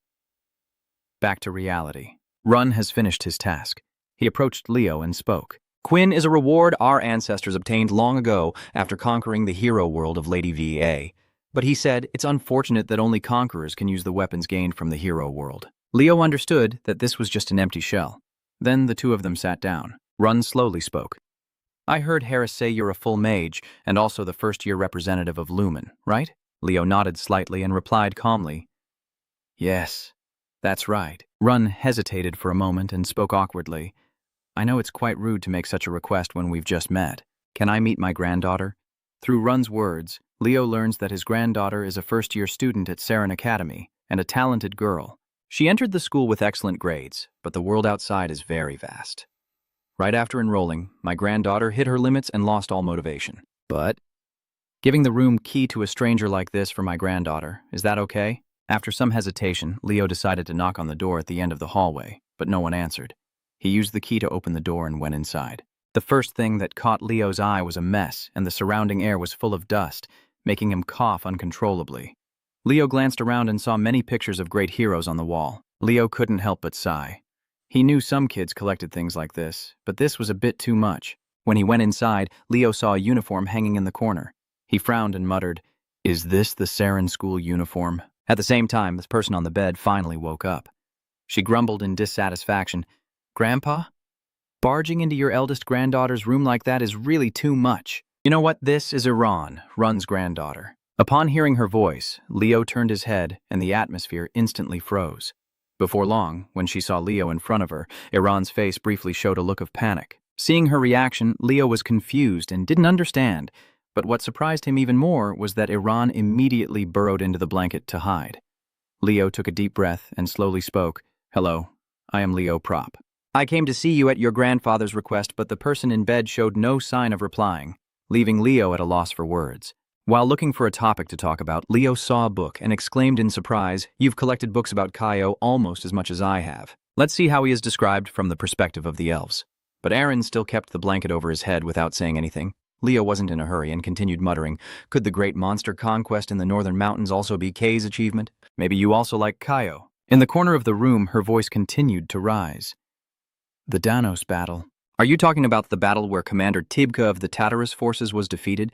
Back to reality. Run has finished his task. He approached Leo and spoke. Quinn is a reward our ancestors obtained long ago after conquering the hero world of Lady VA. But he said it's unfortunate that only conquerors can use the weapons gained from the hero world. Leo understood that this was just an empty shell. Then the two of them sat down. Run slowly spoke. I heard Harris say you're a full mage and also the first-year representative of Lumen, right? Leo nodded slightly and replied calmly, Yes, that's right. Run hesitated for a moment and spoke awkwardly. I know it's quite rude to make such a request when we've just met. Can I meet my granddaughter? Through Run's words, Leo learns that his granddaughter is a first-year student at Saren Academy and a talented girl. She entered the school with excellent grades, but the world outside is very vast. Right after enrolling, my granddaughter hit her limits and lost all motivation. But giving the room key to a stranger like this for my granddaughter, is that okay? After some hesitation, Leo decided to knock on the door at the end of the hallway, but no one answered. He used the key to open the door and went inside. The first thing that caught Leo's eye was a mess, and the surrounding air was full of dust, making him cough uncontrollably. Leo glanced around and saw many pictures of great heroes on the wall. Leo couldn't help but sigh. He knew some kids collected things like this, but this was a bit too much. When he went inside, Leo saw a uniform hanging in the corner. He frowned and muttered, Is this the Saren school uniform? At the same time, the person on the bed finally woke up. She grumbled in dissatisfaction, Grandpa? Barging into your eldest granddaughter's room like that is really too much. You know what? This is Iran, Run's granddaughter. Upon hearing her voice, Leo turned his head and the atmosphere instantly froze. Before long, when she saw Leo in front of her, Iran's face briefly showed a look of panic. Seeing her reaction, Leo was confused and didn't understand, but what surprised him even more was that Iran immediately burrowed into the blanket to hide. Leo took a deep breath and slowly spoke, Hello, I am Leo Prop. I came to see you at your grandfather's request, but the person in bed showed no sign of replying, leaving Leo at a loss for words. While looking for a topic to talk about, Leo saw a book and exclaimed in surprise, You've collected books about Kaio almost as much as I have. Let's see how he is described from the perspective of the elves. But Aaron still kept the blanket over his head without saying anything. Leo wasn't in a hurry and continued muttering, Could the great monster conquest in the northern mountains also be Kay's achievement? Maybe you also like Kaio. In the corner of the room, her voice continued to rise. The Danos battle. Are you talking about the battle where Commander Tibka of the Tartarus forces was defeated?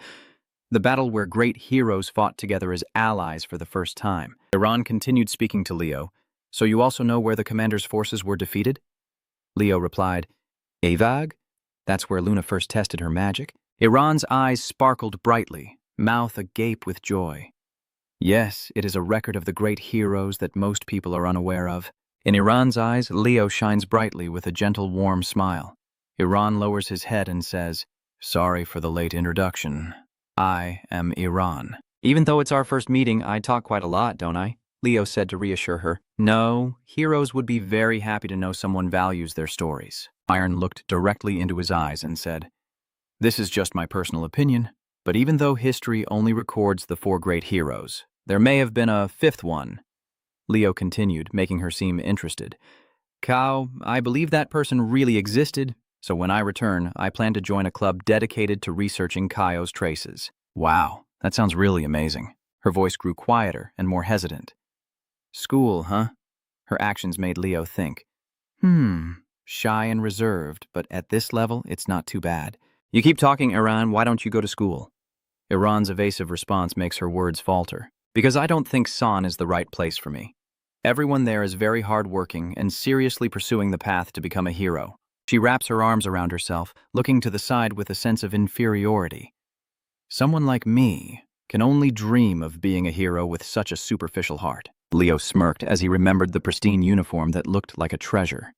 The battle where great heroes fought together as allies for the first time. Iran continued speaking to Leo. So you also know where the commander's forces were defeated? Leo replied, Avag? That's where Luna first tested her magic? Iran's eyes sparkled brightly, mouth agape with joy. Yes, it is a record of the great heroes that most people are unaware of. In Iran's eyes, Leo shines brightly with a gentle, warm smile. Iran lowers his head and says, "Sorry for the late introduction. I am Iran." Even though it's our first meeting, I talk quite a lot, don't I? Leo said to reassure her. No, heroes would be very happy to know someone values their stories. Iron looked directly into his eyes and said, "This is just my personal opinion, but even though history only records the 4 great heroes, there may have been a 5th one." Leo continued, making her seem interested. "Kao, I believe that person really existed, so when I return, I plan to join a club dedicated to researching Kaio's traces." Wow, that sounds really amazing. Her voice grew quieter and more hesitant. School, huh? Her actions made Leo think. Shy and reserved, but at this level, it's not too bad. You keep talking, Iran, why don't you go to school? Iran's evasive response makes her words falter. Because I don't think San is the right place for me. Everyone there is very hardworking and seriously pursuing the path to become a hero. She wraps her arms around herself, looking to the side with a sense of inferiority. Someone like me can only dream of being a hero with such a superficial heart. Leo smirked as he remembered the pristine uniform that looked like a treasure.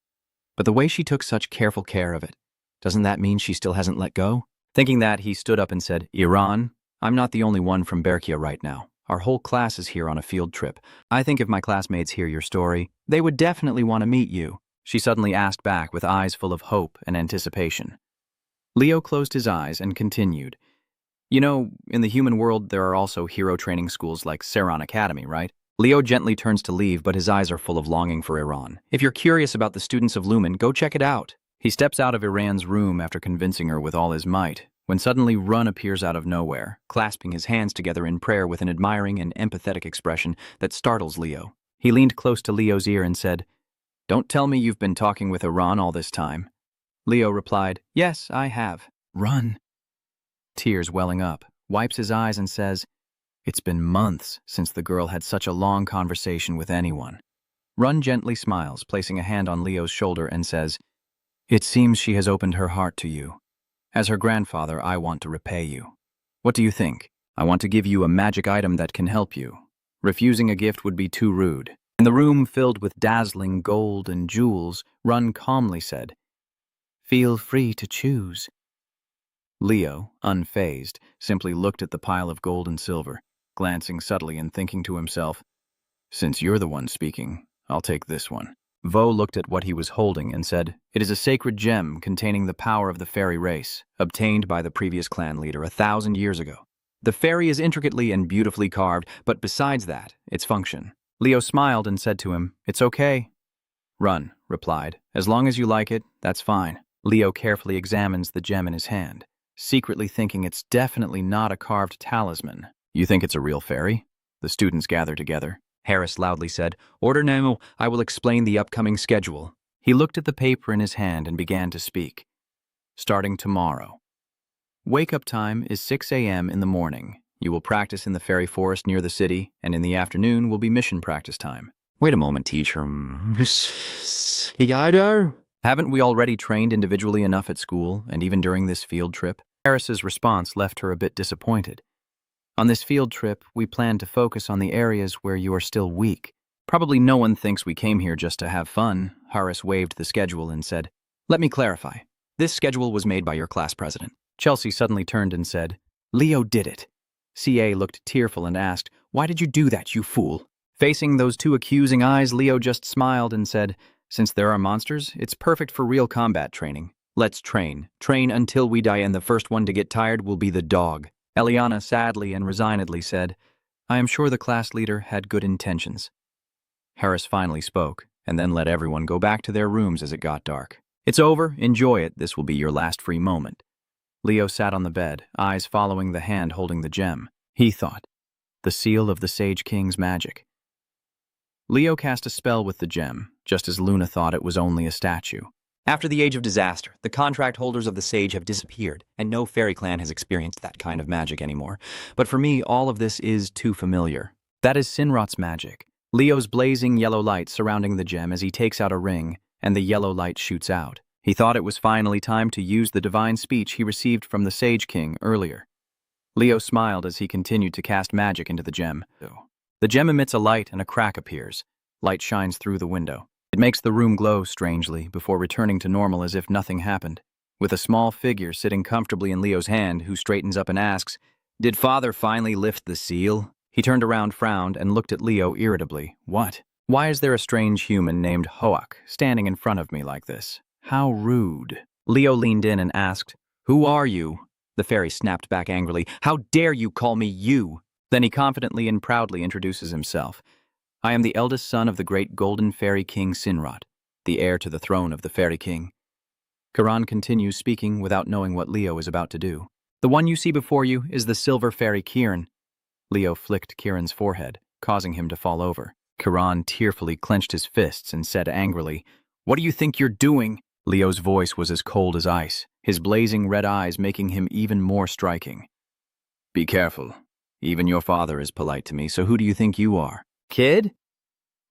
But the way she took such careful care of it, doesn't that mean she still hasn't let go? Thinking that, he stood up and said, Iran, I'm not the only one from Berkia right now. Our whole class is here on a field trip. I think if my classmates hear your story, they would definitely want to meet you. She suddenly asked back with eyes full of hope and anticipation. Leo closed his eyes and continued. You know, in the human world, there are also hero training schools like Saron Academy, right? Leo gently turns to leave, but his eyes are full of longing for Iran. If you're curious about the students of Lumen, go check it out. He steps out of Iran's room after convincing her with all his might, when suddenly Run appears out of nowhere, clasping his hands together in prayer with an admiring and empathetic expression that startles Leo. He leaned close to Leo's ear and said, Don't tell me you've been talking with Iran all this time. Leo replied, Yes, I have. Run. Tears welling up, wipes his eyes and says, It's been months since the girl had such a long conversation with anyone. Run gently smiles, placing a hand on Leo's shoulder and says, It seems she has opened her heart to you. As her grandfather, I want to repay you. What do you think? I want to give you a magic item that can help you. Refusing a gift would be too rude. In the room filled with dazzling gold and jewels, Run calmly said, Feel free to choose. Leo, unfazed, simply looked at the pile of gold and silver, glancing subtly and thinking to himself, Since you're the one speaking, I'll take this one. Vo looked at what he was holding and said, It is a sacred gem containing the power of the fairy race, obtained by the previous clan leader 1,000 years ago. The fairy is intricately and beautifully carved, but besides that, its function. Leo smiled and said to him, It's okay. Run, replied. As long as you like it, that's fine. Leo carefully examines the gem in his hand, secretly thinking it's definitely not a carved talisman. You think it's a real fairy? The students gather together. Harris loudly said, Order now, I will explain the upcoming schedule. He looked at the paper in his hand and began to speak. Starting tomorrow. Wake-up time is 6 a.m. in the morning. You will practice in the fairy forest near the city, and in the afternoon will be mission practice time. Wait a moment, teacher. Haven't we already trained individually enough at school, and even during this field trip? Harris's response left her a bit disappointed. On this field trip, we plan to focus on the areas where you are still weak. Probably no one thinks we came here just to have fun. Harris waved the schedule and said, Let me clarify. This schedule was made by your class president. Chelsea suddenly turned and said, Leo did it. CA looked tearful and asked, Why did you do that, you fool? Facing those 2 accusing eyes, Leo just smiled and said, Since there are monsters, it's perfect for real combat training. Let's train. Train until we die, and the first one to get tired will be the dog. Eliana sadly and resignedly said, I am sure the class leader had good intentions. Harris finally spoke, and then let everyone go back to their rooms as it got dark. It's over, enjoy it, this will be your last free moment. Leo sat on the bed, eyes following the hand holding the gem. He thought, the seal of the Sage King's magic. Leo cast a spell with the gem, just as Luna thought it was only a statue. After the Age of Disaster, the contract holders of the Sage have disappeared, and no fairy clan has experienced that kind of magic anymore. But for me, all of this is too familiar. That is Sinrot's magic. Leo's blazing yellow light surrounding the gem as he takes out a ring, and the yellow light shoots out. He thought it was finally time to use the divine speech he received from the Sage King earlier. Leo smiled as he continued to cast magic into the gem. The gem emits a light and a crack appears. Light shines through the window. It makes the room glow strangely before returning to normal as if nothing happened, with a small figure sitting comfortably in Leo's hand who straightens up and asks, "Did Father finally lift the seal?" He turned around, frowned, and looked at Leo irritably. "What? Why is there a strange human named Hoak standing in front of me like this? How rude." Leo leaned in and asked, "Who are you?" The fairy snapped back angrily, "How dare you call me you?" Then he confidently and proudly introduces himself. "I am the eldest son of the great golden fairy king Sinrot, the heir to the throne of the fairy king." Karan continues speaking without knowing what Leo is about to do. "The one you see before you is the silver fairy Kiran." Leo flicked Kiran's forehead, causing him to fall over. Karan tearfully clenched his fists and said angrily, "What do you think you're doing?" Leo's voice was as cold as ice, his blazing red eyes making him even more striking. "Be careful. Even your father is polite to me, so who do you think you are? Kid?"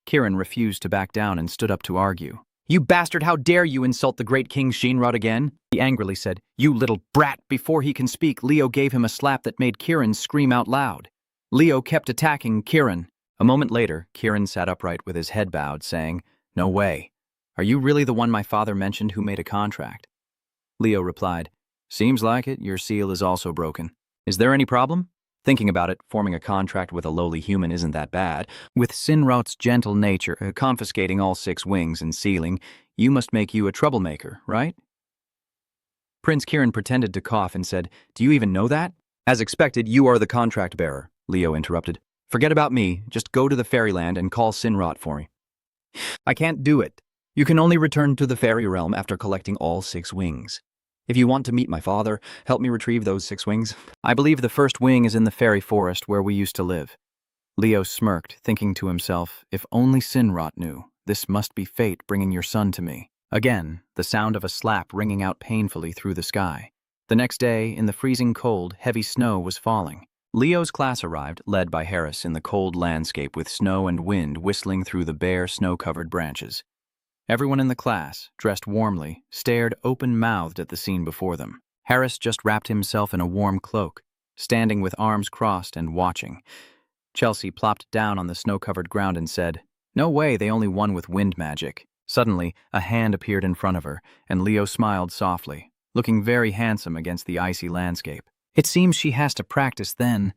Kiran refused to back down and stood up to argue. "You bastard, how dare you insult the great King Shinrod again?" He angrily said, "You little brat." Before he can speak, Leo gave him a slap that made Kiran scream out loud. Leo kept attacking Kiran. A moment later, Kiran sat upright with his head bowed, saying, "No way. Are you really the one my father mentioned who made a contract?" Leo replied, "Seems like it. Your seal is also broken. Is there any problem?" Thinking about it, forming a contract with a lowly human isn't that bad. With Sinrot's gentle nature, confiscating all 6 wings and sealing, you must make you a troublemaker, right? Prince Kiran pretended to cough and said, "Do you even know that?" "As expected, you are the contract bearer," Leo interrupted. "Forget about me. Just go to the fairyland and call Sinrot for me." "I can't do it. You can only return to the fairy realm after collecting all 6 wings. If you want to meet my father, help me retrieve those 6 wings." "I believe the first wing is in the fairy forest where we used to live." Leo smirked, thinking to himself, if only Sinrot knew. This must be fate bringing your son to me. Again, the sound of a slap ringing out painfully through the sky. The next day, in the freezing cold, heavy snow was falling. Leo's class arrived, led by Harris, in the cold landscape with snow and wind whistling through the bare, snow-covered branches. Everyone in the class, dressed warmly, stared open-mouthed at the scene before them. Harris just wrapped himself in a warm cloak, standing with arms crossed and watching. Chelsea plopped down on the snow-covered ground and said, "No way, they only won with wind magic." Suddenly, a hand appeared in front of her, and Leo smiled softly, looking very handsome against the icy landscape. "It seems she has to practice then."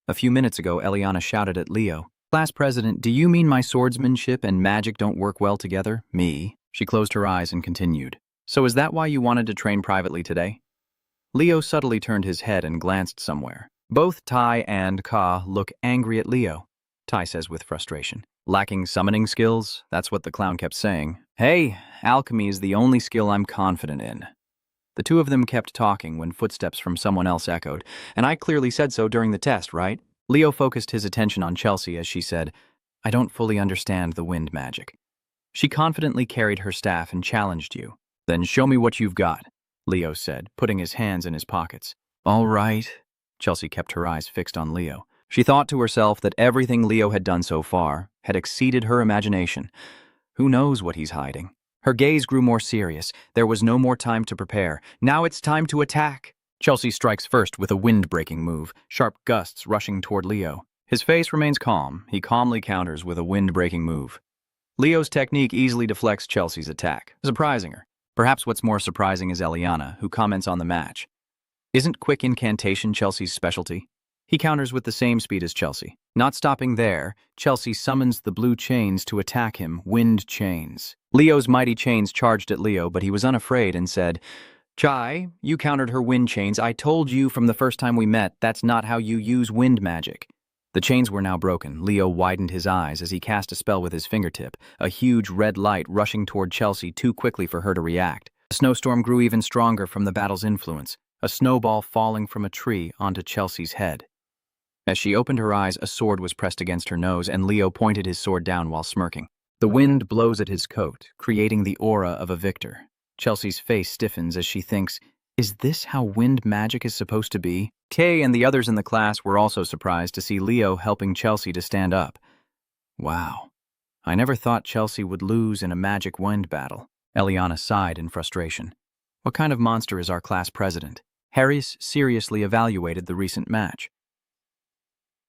A few minutes ago, Eliana shouted at Leo, "Class president, do you mean my swordsmanship and magic don't work well together?" "Me?" She closed her eyes and continued, "So is that why you wanted to train privately today?" Leo subtly turned his head and glanced somewhere. Both Tai and Ka look angry at Leo. Tai says with frustration, "Lacking summoning skills? That's what the clown kept saying. Hey, alchemy is the only skill I'm confident in." The two of them kept talking when footsteps from someone else echoed, "And I clearly said so during the test, right?" Leo focused his attention on Chelsea as she said, "I don't fully understand the wind magic." She confidently carried her staff and challenged you. "Then show me what you've got," Leo said, putting his hands in his pockets. "All right." Chelsea kept her eyes fixed on Leo. She thought to herself that everything Leo had done so far had exceeded her imagination. Who knows what he's hiding? Her gaze grew more serious. There was no more time to prepare. Now it's time to attack. Chelsea strikes first with a wind-breaking move, sharp gusts rushing toward Leo. His face remains calm. He calmly counters with a wind-breaking move. Leo's technique easily deflects Chelsea's attack, surprising her. Perhaps what's more surprising is Eliana, who comments on the match. Isn't quick incantation Chelsea's specialty? He counters with the same speed as Chelsea. Not stopping there, Chelsea summons the blue chains to attack him, wind chains. Leo's mighty chains charged at Leo, but he was unafraid and said, "Chai, you countered her wind chains. I told you from the first time we met, that's not how you use wind magic." The chains were now broken. Leo widened his eyes as he cast a spell with his fingertip, a huge red light rushing toward Chelsea too quickly for her to react. The snowstorm grew even stronger from the battle's influence, a snowball falling from a tree onto Chelsea's head. As she opened her eyes, a sword was pressed against her nose, and Leo pointed his sword down while smirking. The wind blows at his coat, creating the aura of a victor. Chelsea's face stiffens as she thinks, is this how wind magic is supposed to be? Kay and the others in the class were also surprised to see Leo helping Chelsea to stand up. Wow. I never thought Chelsea would lose in a magic wind battle. Eliana sighed in frustration. What kind of monster is our class president? Harris seriously evaluated the recent match.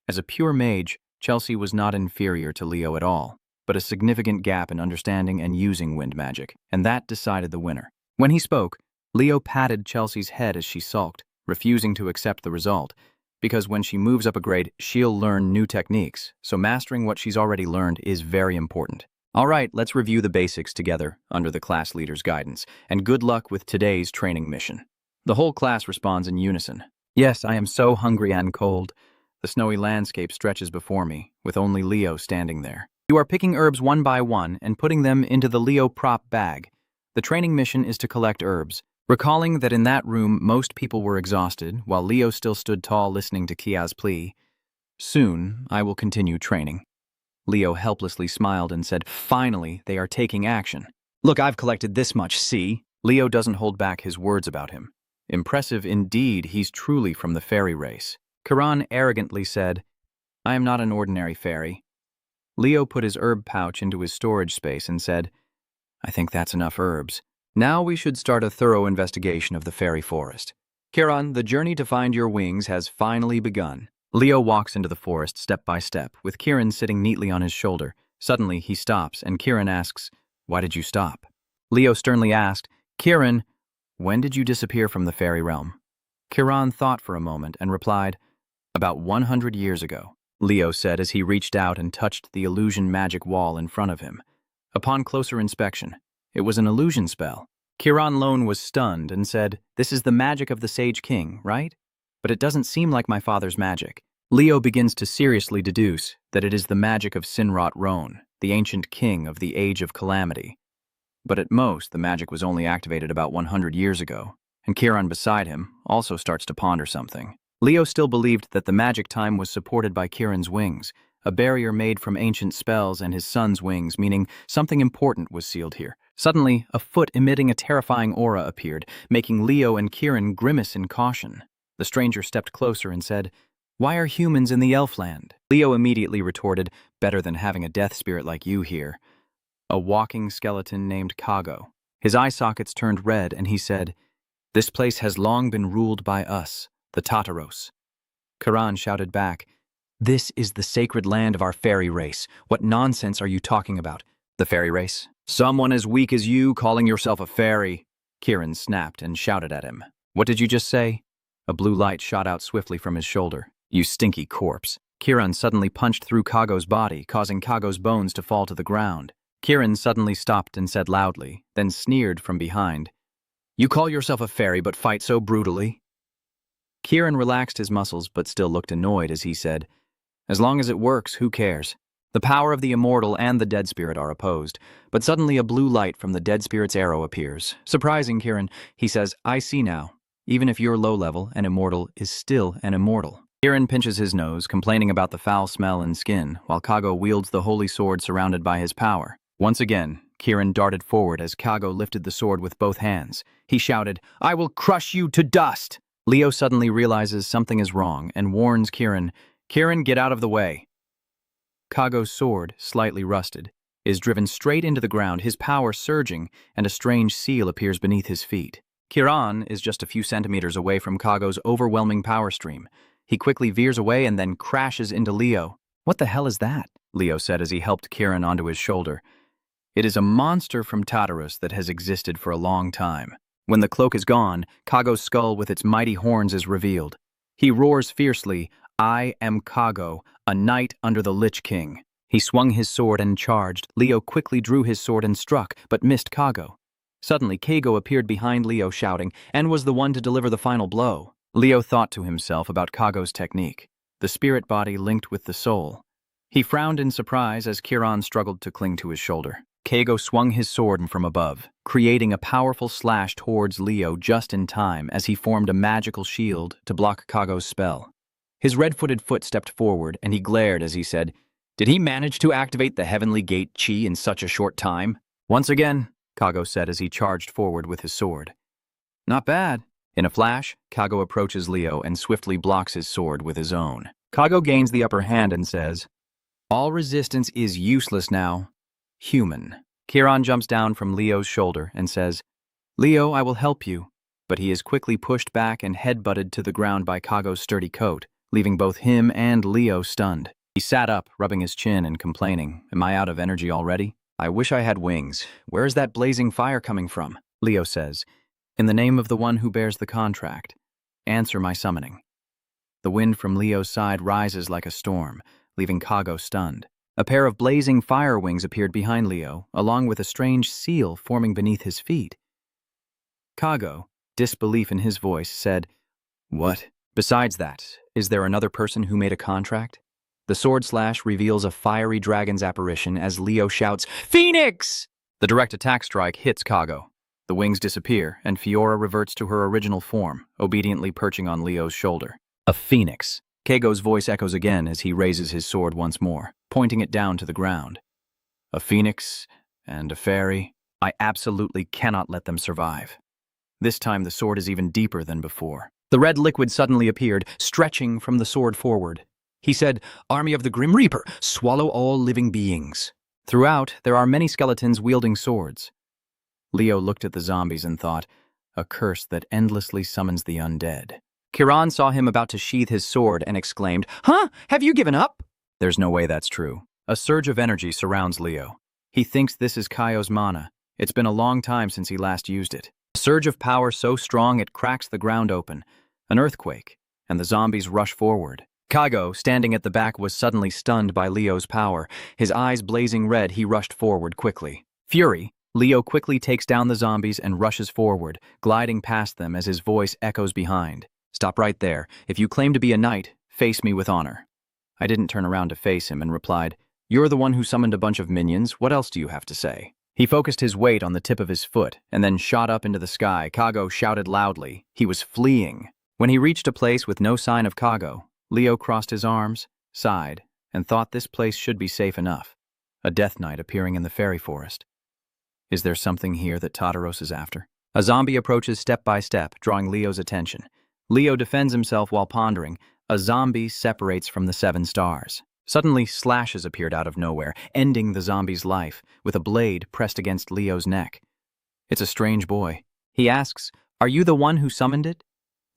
As a pure mage, Chelsea was not inferior to Leo at all, but a significant gap in understanding and using wind magic, and that decided the winner. When he spoke, Leo patted Chelsea's head as she sulked, refusing to accept the result, because when she moves up a grade, she'll learn new techniques, so mastering what she's already learned is very important. All right, let's review the basics together under the class leader's guidance, and good luck with today's training mission. The whole class responds in unison. Yes, I am so hungry and cold. The snowy landscape stretches before me, with only Leo standing there. You are picking herbs one by one and putting them into the Leo prop bag. The training mission is to collect herbs. Recalling that in that room most people were exhausted, while Leo still stood tall listening to Kia's plea. Soon, I will continue training. Leo helplessly smiled and said, finally, they are taking action. Look, I've collected this much, see? Leo doesn't hold back his words about him. Impressive indeed, he's truly from the fairy race. Kiran arrogantly said, I am not an ordinary fairy. Leo put his herb pouch into his storage space and said, I think that's enough herbs. Now we should start a thorough investigation of the fairy forest. Kiran, the journey to find your wings has finally begun. Leo walks into the forest step by step, with Kiran sitting neatly on his shoulder. Suddenly, he stops, and Kiran asks, why did you stop? Leo sternly asked, Kiran, when did you disappear from the fairy realm? Kiran thought for a moment and replied, about 100 years ago, Leo said as he reached out and touched the illusion magic wall in front of him. Upon closer inspection, it was an illusion spell. Kiran Lone was stunned and said, this is the magic of the Sage King, right? But it doesn't seem like my father's magic. Leo begins to seriously deduce that it is the magic of Sinrot Roan, the ancient king of the Age of Calamity. But at most, the magic was only activated about 100 years ago, and Kiran beside him also starts to ponder something. Leo still believed that the magic time was supported by Kiran's wings, a barrier made from ancient spells and his son's wings, meaning something important was sealed here. Suddenly, a foot emitting a terrifying aura appeared, making Leo and Kiran grimace in caution. The stranger stepped closer and said, why are humans in the Elfland? Leo immediately retorted, better than having a death spirit like you here. A walking skeleton named Kago. His eye sockets turned red and he said, this place has long been ruled by us, the Tataros. Kiran shouted back, this is the sacred land of our fairy race. What nonsense are you talking about? The fairy race? Someone as weak as you calling yourself a fairy. Kiran snapped and shouted at him. What did you just say? A blue light shot out swiftly from his shoulder. You stinky corpse. Kiran suddenly punched through Kago's body, causing Kago's bones to fall to the ground. Kiran suddenly stopped and said loudly, then sneered from behind, you call yourself a fairy but fight so brutally? Kiran relaxed his muscles but still looked annoyed as he said, as long as it works, who cares? The power of the immortal and the dead spirit are opposed, but suddenly a blue light from the dead spirit's arrow appears. Surprising Kiran, he says, I see now. Even if you're low level, an immortal is still an immortal. Kiran pinches his nose, complaining about the foul smell and skin, while Kago wields the holy sword surrounded by his power. Once again, Kiran darted forward as Kago lifted the sword with both hands. He shouted, I will crush you to dust! Leo suddenly realizes something is wrong and warns Kiran, Kiran, get out of the way. Kago's sword, slightly rusted, is driven straight into the ground, his power surging, and a strange seal appears beneath his feet. Kiran is just a few centimeters away from Kago's overwhelming power stream. He quickly veers away and then crashes into Leo. What the hell is that? Leo said as he helped Kiran onto his shoulder. It is a monster from Tartarus that has existed for a long time. When the cloak is gone, Kago's skull with its mighty horns is revealed. He roars fiercely, I am Kago, a knight under the Lich King. He swung his sword and charged. Leo quickly drew his sword and struck, but missed Kago. Suddenly, Kago appeared behind Leo shouting, and was the one to deliver the final blow. Leo thought to himself about Kago's technique, the spirit body linked with the soul. He frowned in surprise as Kiran struggled to cling to his shoulder. Kago swung his sword from above, creating a powerful slash towards Leo just in time as he formed a magical shield to block Kago's spell. His red-footed foot stepped forward, and he glared as he said, Did he manage to activate the Heavenly Gate Chi in such a short time? Once again, Kago said as he charged forward with his sword. Not bad. In a flash, Kago approaches Leo and swiftly blocks his sword with his own. Kago gains the upper hand and says, All resistance is useless now. Human. Kiran jumps down from Leo's shoulder and says, Leo, I will help you. But he is quickly pushed back and headbutted to the ground by Kago's sturdy coat, leaving both him and Leo stunned. He sat up, rubbing his chin and complaining, Am I out of energy already? I wish I had wings. Where is that blazing fire coming from? Leo says, In the name of the one who bears the contract, answer my summoning. The wind from Leo's side rises like a storm, leaving Kago stunned. A pair of blazing fire wings appeared behind Leo, along with a strange seal forming beneath his feet. Kago, disbelief in his voice, said, What? Besides that, is there another person who made a contract? The sword slash reveals a fiery dragon's apparition as Leo shouts, Phoenix! The direct attack strike hits Kago. The wings disappear, and Fiora reverts to her original form, obediently perching on Leo's shoulder. A phoenix. Kago's voice echoes again as he raises his sword once more, pointing it down to the ground. A phoenix and a fairy. I absolutely cannot let them survive. This time the sword is even deeper than before. The red liquid suddenly appeared, stretching from the sword forward. He said, Army of the Grim Reaper, swallow all living beings. Throughout, there are many skeletons wielding swords. Leo looked at the zombies and thought, a curse that endlessly summons the undead. Kiran saw him about to sheath his sword and exclaimed, Huh? Have you given up? There's no way that's true. A surge of energy surrounds Leo. He thinks this is Kaio's mana. It's been a long time since he last used it. A surge of power so strong it cracks the ground open. An earthquake, and the zombies rush forward. Kago, standing at the back, was suddenly stunned by Leo's power. His eyes blazing red, he rushed forward quickly. Fury, Leo quickly takes down the zombies and rushes forward, gliding past them as his voice echoes behind. Stop right there. If you claim to be a knight, face me with honor. I didn't turn around to face him and replied, You're the one who summoned a bunch of minions. What else do you have to say? He focused his weight on the tip of his foot and then shot up into the sky. Kago shouted loudly. He was fleeing. When he reached a place with no sign of Kago, Leo crossed his arms, sighed, and thought this place should be safe enough. A death knight appearing in the fairy forest. Is there something here that Tataros is after? A zombie approaches step by step, drawing Leo's attention. Leo defends himself while pondering. A zombie separates from the 7 stars. Suddenly, slashes appeared out of nowhere, ending the zombie's life, with a blade pressed against Leo's neck. It's a strange boy. He asks, Are you the one who summoned it?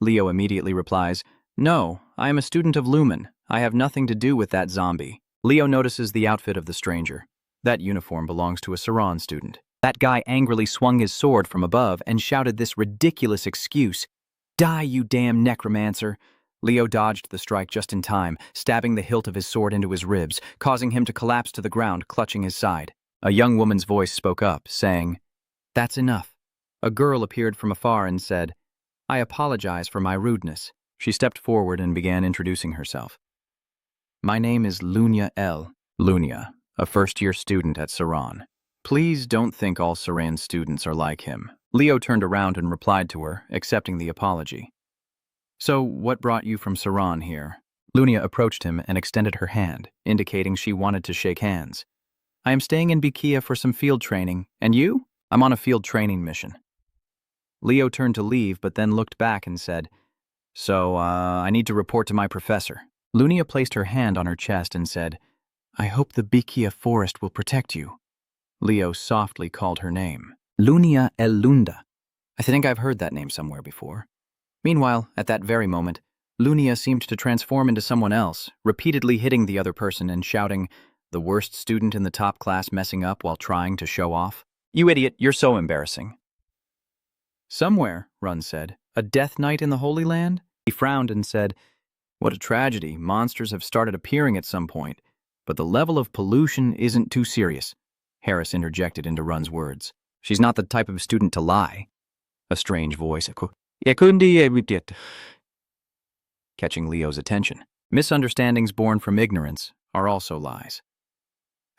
Leo immediately replies, No, I am a student of Lumen. I have nothing to do with that zombie. Leo notices the outfit of the stranger. That uniform belongs to a Saran student. That guy angrily swung his sword from above and shouted this ridiculous excuse. Die, you damn necromancer! Leo dodged the strike just in time, stabbing the hilt of his sword into his ribs, causing him to collapse to the ground, clutching his side. A young woman's voice spoke up, saying, That's enough. A girl appeared from afar and said, I apologize for my rudeness. She stepped forward and began introducing herself. My name is Lunia L. Lunia, a first-year student at Saran. Please don't think all Saran students are like him. Leo turned around and replied to her, accepting the apology. So, what brought you from Saran here? Lunia approached him and extended her hand, indicating she wanted to shake hands. I am staying in Bikia for some field training. And you? I'm on a field training mission. Leo turned to leave, but then looked back and said, So, I need to report to my professor. Lunia placed her hand on her chest and said, I hope the Bikia forest will protect you. Leo softly called her name. Lunia Elunda. I think I've heard that name somewhere before. Meanwhile, at that very moment, Lunia seemed to transform into someone else, repeatedly hitting the other person and shouting, The worst student in the top class messing up while trying to show off. You idiot, you're so embarrassing. Somewhere, Run said. A death knight in the Holy Land? He frowned and said, What a tragedy. Monsters have started appearing at some point, but the level of pollution isn't too serious. Harris interjected into Run's words. She's not the type of student to lie. A strange voice catching Leo's attention. Misunderstandings born from ignorance are also lies.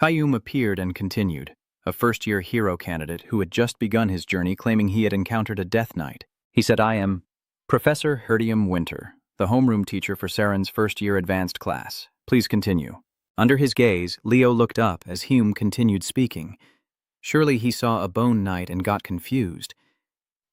Hayum appeared and continued, a first-year hero candidate who had just begun his journey claiming he had encountered a death knight. He said, I am Professor Herdium Winter, the homeroom teacher for Saren's first-year advanced class. Please continue. Under his gaze, Leo looked up as Hume continued speaking. Surely he saw a bone knight and got confused.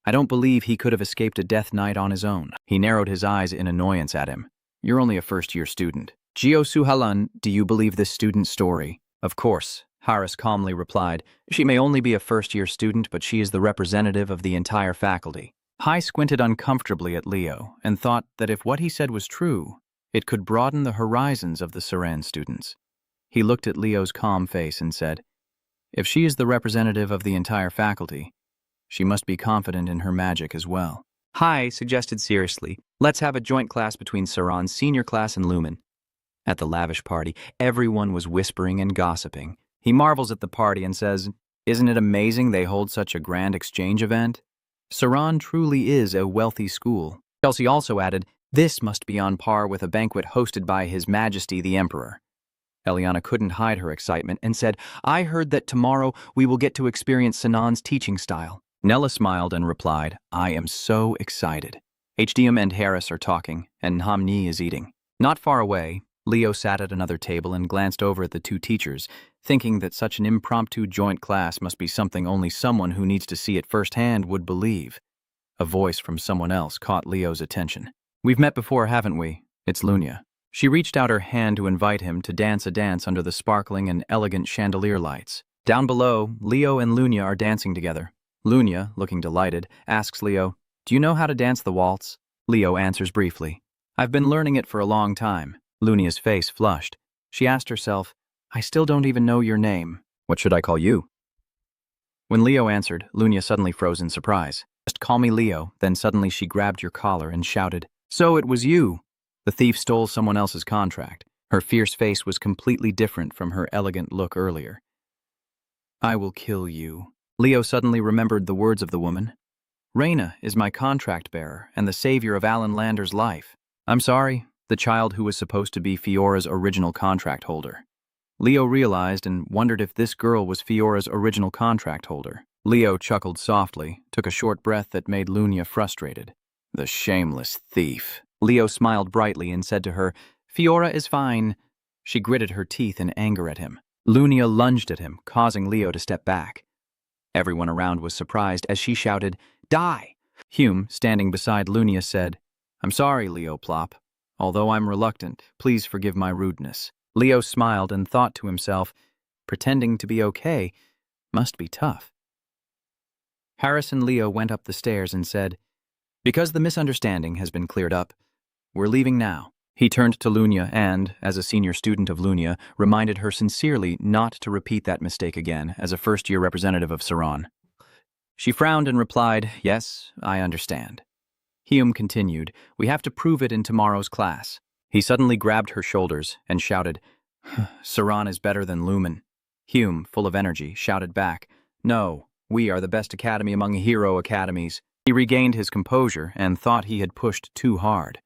I don't believe he could have escaped a death knight on his own. He narrowed his eyes in annoyance at him. You're only a first-year student. Gio Suhalan, do you believe this student's story? Of course, Harris calmly replied. She may only be a first-year student, but she is the representative of the entire faculty. Hai squinted uncomfortably at Leo and thought that if what he said was true, it could broaden the horizons of the Saran students. He looked at Leo's calm face and said, if she is the representative of the entire faculty, she must be confident in her magic as well. Hai suggested seriously, let's have a joint class between Saran's senior class and Lumen. At the lavish party, everyone was whispering and gossiping. He marvels at the party and says, isn't it amazing they hold such a grand exchange event? Saran truly is a wealthy school. Chelsea also added, this must be on par with a banquet hosted by His Majesty the Emperor. Eliana couldn't hide her excitement and said, I heard that tomorrow we will get to experience Sanan's teaching style. Nella smiled and replied, I am so excited. HDM and Harris are talking, and Hamni is eating. Not far away, Leo sat at another table and glanced over at the two teachers, thinking that such an impromptu joint class must be something only someone who needs to see it firsthand would believe. A voice from someone else caught Leo's attention. We've met before, haven't we? It's Lunia. She reached out her hand to invite him to dance a dance under the sparkling and elegant chandelier lights. Down below, Leo and Lunia are dancing together. Lunia, looking delighted, asks Leo, do you know how to dance the waltz? Leo answers briefly, I've been learning it for a long time. Lunia's face flushed. She asked herself, I still don't even know your name. What should I call you? When Leo answered, Lunia suddenly froze in surprise. Just call me Leo. Then suddenly she grabbed your collar and shouted, so it was you. The thief stole someone else's contract. Her fierce face was completely different from her elegant look earlier. I will kill you. Leo suddenly remembered the words of the woman. Raina is my contract bearer and the savior of Alan Lander's life. I'm sorry, the child who was supposed to be Fiora's original contract holder. Leo realized and wondered if this girl was Fiora's original contract holder. Leo chuckled softly, took a short breath that made Lunia frustrated. The shameless thief. Leo smiled brightly and said to her, Fiora is fine. She gritted her teeth in anger at him. Lunia lunged at him, causing Leo to step back. Everyone around was surprised as she shouted, Die! Hume, standing beside Lunia, said, I'm sorry, Leo Plop. Although I'm reluctant, please forgive my rudeness. Leo smiled and thought to himself, pretending to be okay must be tough. Harris and Leo went up the stairs and said, because the misunderstanding has been cleared up, we're leaving now. He turned to Lunia and, as a senior student of Lunia, reminded her sincerely not to repeat that mistake again as a first-year representative of Saran. She frowned and replied, yes, I understand. Hume continued, we have to prove it in tomorrow's class. He suddenly grabbed her shoulders and shouted, Saran is better than Lumen. Hume, full of energy, shouted back, no, we are the best academy among hero academies. He regained his composure and thought he had pushed too hard.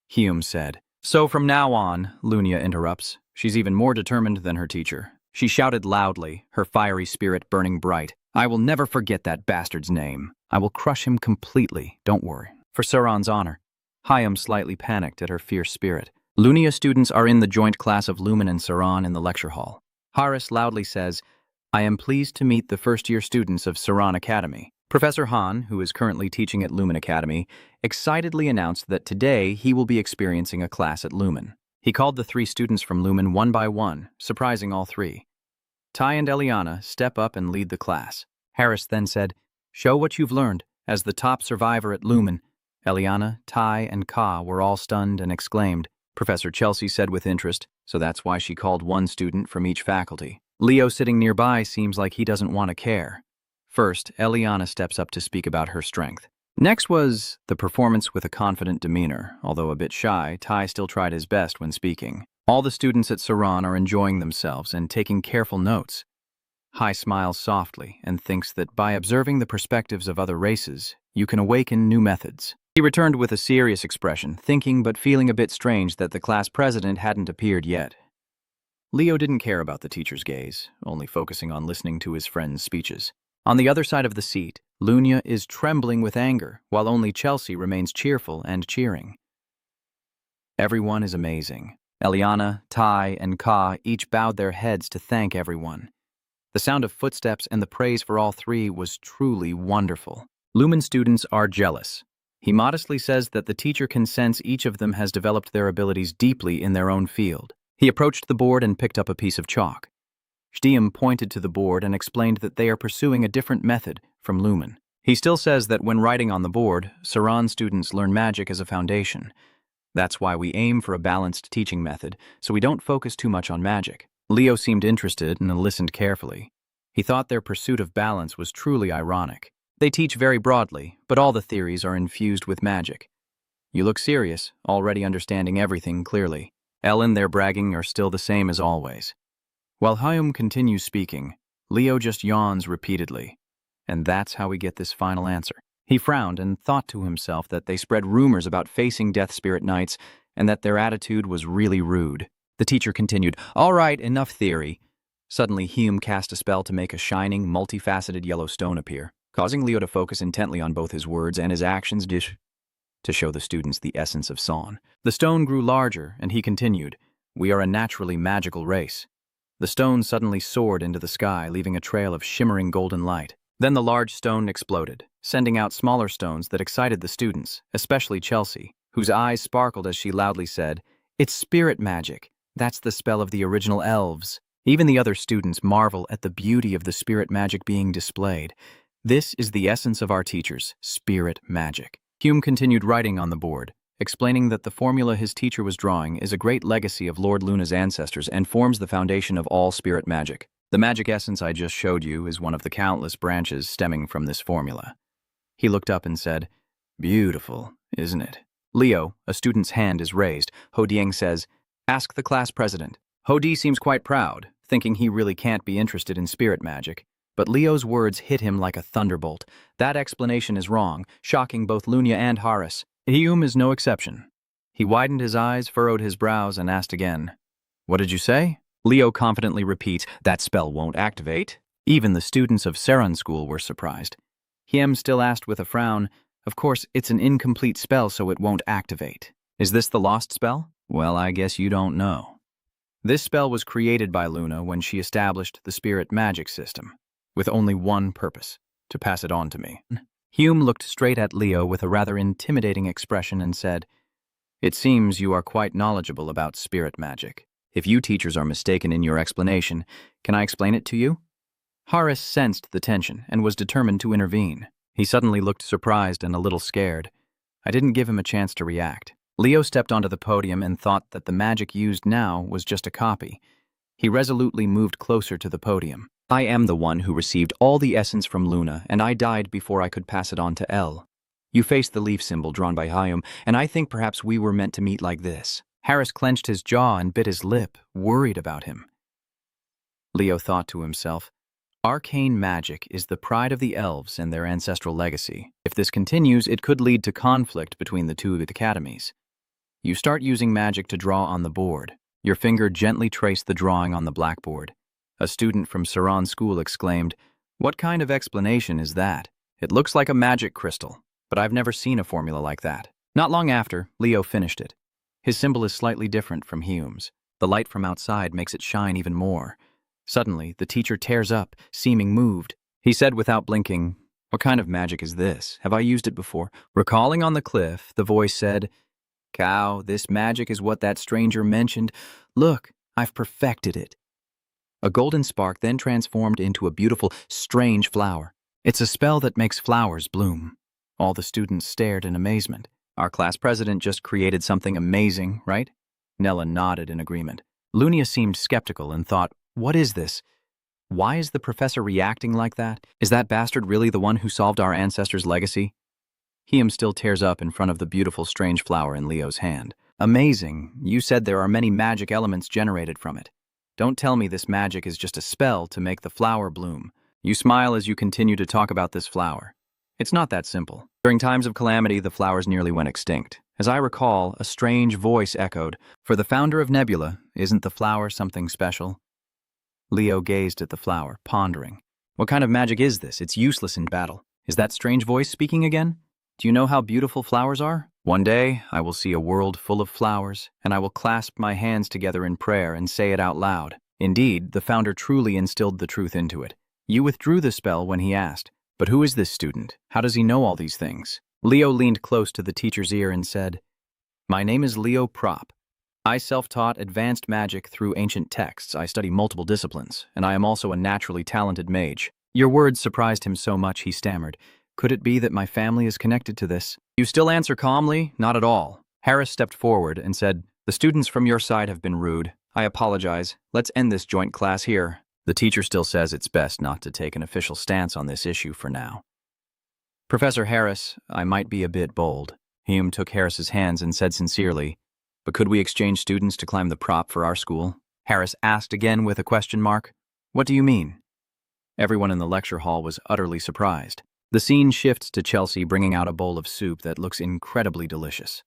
Hume said, so from now on, Lunia interrupts, she's even more determined than her teacher. She shouted loudly, her fiery spirit burning bright, I will never forget that bastard's name. I will crush him completely, don't worry. For Saran's honor. Hyam slightly panicked at her fierce spirit. Lunia students are in the joint class of Lumen and Saran in the lecture hall. Harris loudly says, I am pleased to meet the first-year students of Saran Academy. Professor Han, who is currently teaching at Lumen Academy, excitedly announced that today he will be experiencing a class at Lumen. He called the 3 students from Lumen one by one, surprising all 3. Ty and Eliana step up and lead the class. Harris then said, show what you've learned. As the top survivor at Lumen, Eliana, Ty, and Ka were all stunned and exclaimed. Professor Chelsea said with interest, so that's why she called one student from each faculty. Leo sitting nearby seems like he doesn't want to care. First, Eliana steps up to speak about her strength. Next was the performance with a confident demeanor. Although a bit shy, Ty still tried his best when speaking. All the students at Saran are enjoying themselves and taking careful notes. Hai smiles softly and thinks that by observing the perspectives of other races, you can awaken new methods. He returned with a serious expression, thinking but feeling a bit strange that the class president hadn't appeared yet. Leo didn't care about the teacher's gaze, only focusing on listening to his friend's speeches. On the other side of the seat, Lunia is trembling with anger, while only Chelsea remains cheerful and cheering. Everyone is amazing. Eliana, Tai, and Ka each bowed their heads to thank everyone. The sound of footsteps and the praise for all three was truly wonderful. Lumen students are jealous. He modestly says that the teacher can sense each of them has developed their abilities deeply in their own field. He approached the board and picked up a piece of chalk. Shdiem pointed to the board and explained that they are pursuing a different method from Lumen. He still says that when writing on the board, Saran students learn magic as a foundation. That's why we aim for a balanced teaching method, so we don't focus too much on magic. Leo seemed interested and listened carefully. He thought their pursuit of balance was truly ironic. They teach very broadly, but all the theories are infused with magic. You look serious, already understanding everything clearly. Ellen, their bragging, are still the same as always. While Hyum continues speaking, Leo just yawns repeatedly. And that's how we get this final answer. He frowned and thought to himself that they spread rumors about facing Death Spirit Knights and that their attitude was really rude. The teacher continued, "All right, enough theory." Suddenly, Hyum cast a spell to make a shining, multifaceted yellow stone appear, causing Leo to focus intently on both his words and his actions to show the students the essence of Son. The stone grew larger, and he continued, "We are a naturally magical race." The stone suddenly soared into the sky, leaving a trail of shimmering golden light. Then the large stone exploded, sending out smaller stones that excited the students, especially Chelsea, whose eyes sparkled as she loudly said, "It's spirit magic. That's the spell of the original elves." Even the other students marvel at the beauty of the spirit magic being displayed. This is the essence of our teachers, spirit magic. Hume continued writing on the board, explaining that the formula his teacher was drawing is a great legacy of Lord Luna's ancestors and forms the foundation of all spirit magic. The magic essence I just showed you is one of the countless branches stemming from this formula. He looked up and said, "Beautiful, isn't it?" Leo, a student's hand is raised. Hodieng says, "Ask the class president." Hodi seems quite proud, thinking he really can't be interested in spirit magic. But Leo's words hit him like a thunderbolt. That explanation is wrong, shocking both Lunia and Haris. Hyum is no exception. He widened his eyes, furrowed his brows, and asked again, "What did you say?" Leo confidently repeats, "That spell won't activate." Even the students of Saran school were surprised. Hyum still asked with a frown, "Of course, it's an incomplete spell, so it won't activate. Is this the lost spell?" "Well, I guess you don't know." This spell was created by Luna when she established the spirit magic system, with only one purpose, to pass it on to me. Hume looked straight at Leo with a rather intimidating expression and said, "It seems you are quite knowledgeable about spirit magic. If you teachers are mistaken in your explanation, can I explain it to you?" Haris sensed the tension and was determined to intervene. He suddenly looked surprised and a little scared. I didn't give him a chance to react. Leo stepped onto the podium and thought that the magic used now was just a copy. He resolutely moved closer to the podium. "I am the one who received all the essence from Luna, and I died before I could pass it on to El. You faced the leaf symbol drawn by Hyum, and I think perhaps we were meant to meet like this." Haris clenched his jaw and bit his lip, worried about him. Leo thought to himself, arcane magic is the pride of the elves and their ancestral legacy. If this continues, it could lead to conflict between the two academies. You start using magic to draw on the board. Your finger gently traced the drawing on the blackboard. A student from Saran school exclaimed, "What kind of explanation is that? It looks like a magic crystal, but I've never seen a formula like that." Not long after, Leo finished it. His symbol is slightly different from Hume's. The light from outside makes it shine even more. Suddenly, the teacher tears up, seeming moved. He said without blinking, "What kind of magic is this? Have I used it before?" Recalling on the cliff, the voice said, "Cow, this magic is what that stranger mentioned. Look, I've perfected it." A golden spark then transformed into a beautiful, strange flower. It's a spell that makes flowers bloom. All the students stared in amazement. Our class president just created something amazing, right? Nella nodded in agreement. Lunia seemed skeptical and thought, "What is this? Why is the professor reacting like that? Is that bastard really the one who solved our ancestors' legacy?" Hyum still tears up in front of the beautiful strange flower in Leo's hand. "Amazing. You said there are many magic elements generated from it. Don't tell me this magic is just a spell to make the flower bloom." You smile as you continue to talk about this flower. It's not that simple. During times of calamity, the flowers nearly went extinct. As I recall, a strange voice echoed, "For the founder of Nebula, isn't the flower something special?" Leo gazed at the flower, pondering. What kind of magic is this? It's useless in battle. Is that strange voice speaking again? Do you know how beautiful flowers are? One day, I will see a world full of flowers, and I will clasp my hands together in prayer and say it out loud. Indeed, the founder truly instilled the truth into it. You withdrew the spell when he asked, "But who is this student? How does he know all these things?" Leo leaned close to the teacher's ear and said, "My name is Leo Prop. I self-taught advanced magic through ancient texts. I study multiple disciplines, and I am also a naturally talented mage." Your words surprised him so much he stammered. "Could it be that my family is connected to this?" You still answer calmly, "Not at all." Harris stepped forward and said, "The students from your side have been rude. I apologize. Let's end this joint class here." The teacher still says it's best not to take an official stance on this issue for now. "Professor Harris, I might be a bit bold." Hume took Harris's hands and said sincerely, "But could we exchange students to climb the prop for our school?" Harris asked again with a question mark. "What do you mean?" Everyone in the lecture hall was utterly surprised. The scene shifts to Chelsea bringing out a bowl of soup that looks incredibly delicious.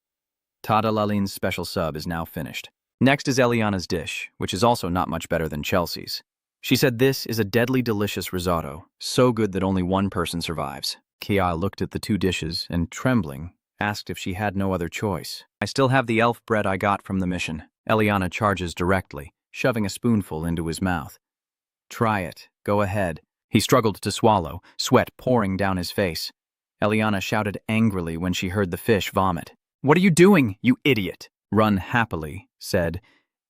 Tada Lalin's special sub is now finished. Next is Eliana's dish, which is also not much better than Chelsea's. She said this is a deadly delicious risotto, so good that only one person survives. Kia looked at the two dishes and, trembling, asked if she had no other choice. "I still have the elf bread I got from the mission." Eliana charges directly, shoving a spoonful into his mouth. "Try it. Go ahead." He struggled to swallow, sweat pouring down his face. Eliana shouted angrily when she heard the fish vomit. "What are you doing, you idiot?" Run happily said,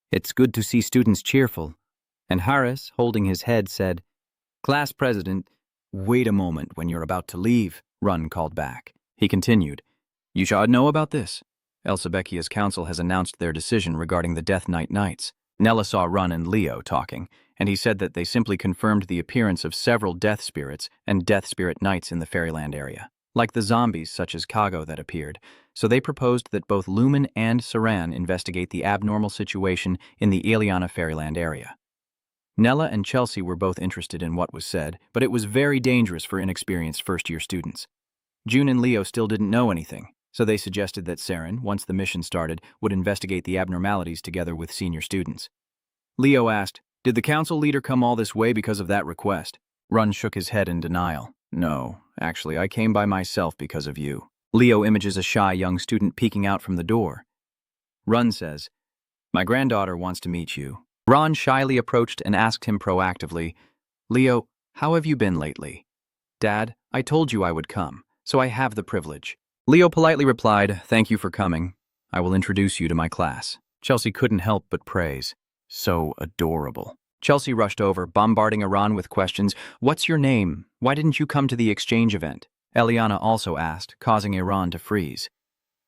"It's good to see students cheerful." And Harris, holding his head, said, "Class president, wait a moment when you're about to leave," Run called back. He continued, "You should know about this. Elsabekia's council has announced their decision regarding the Death Knight Knights." Nella saw Run and Leo talking, and he said that they simply confirmed the appearance of several death spirits and death spirit knights in the Fairyland area, like the zombies such as Kago that appeared, so they proposed that both Lumen and Saran investigate the abnormal situation in the Eliana Fairyland area. Nella and Chelsea were both interested in what was said, but it was very dangerous for inexperienced first-year students. June and Leo still didn't know anything, so they suggested that Saren, once the mission started, would investigate the abnormalities together with senior students. Leo asked, "Did the council leader come all this way because of that request?" Run shook his head in denial. "No, actually, I came by myself because of you." Leo images a shy young student peeking out from the door. Run says, "My granddaughter wants to meet you." Ron shyly approached and asked him proactively, "Leo, how have you been lately?" "Dad, I told you I would come, so I have the privilege." Leo politely replied, "Thank you for coming. I will introduce you to my class." Chelsea couldn't help but praise. "So adorable." Chelsea rushed over, bombarding Iran with questions. "What's your name? Why didn't you come to the exchange event?" Eliana also asked, causing Iran to freeze.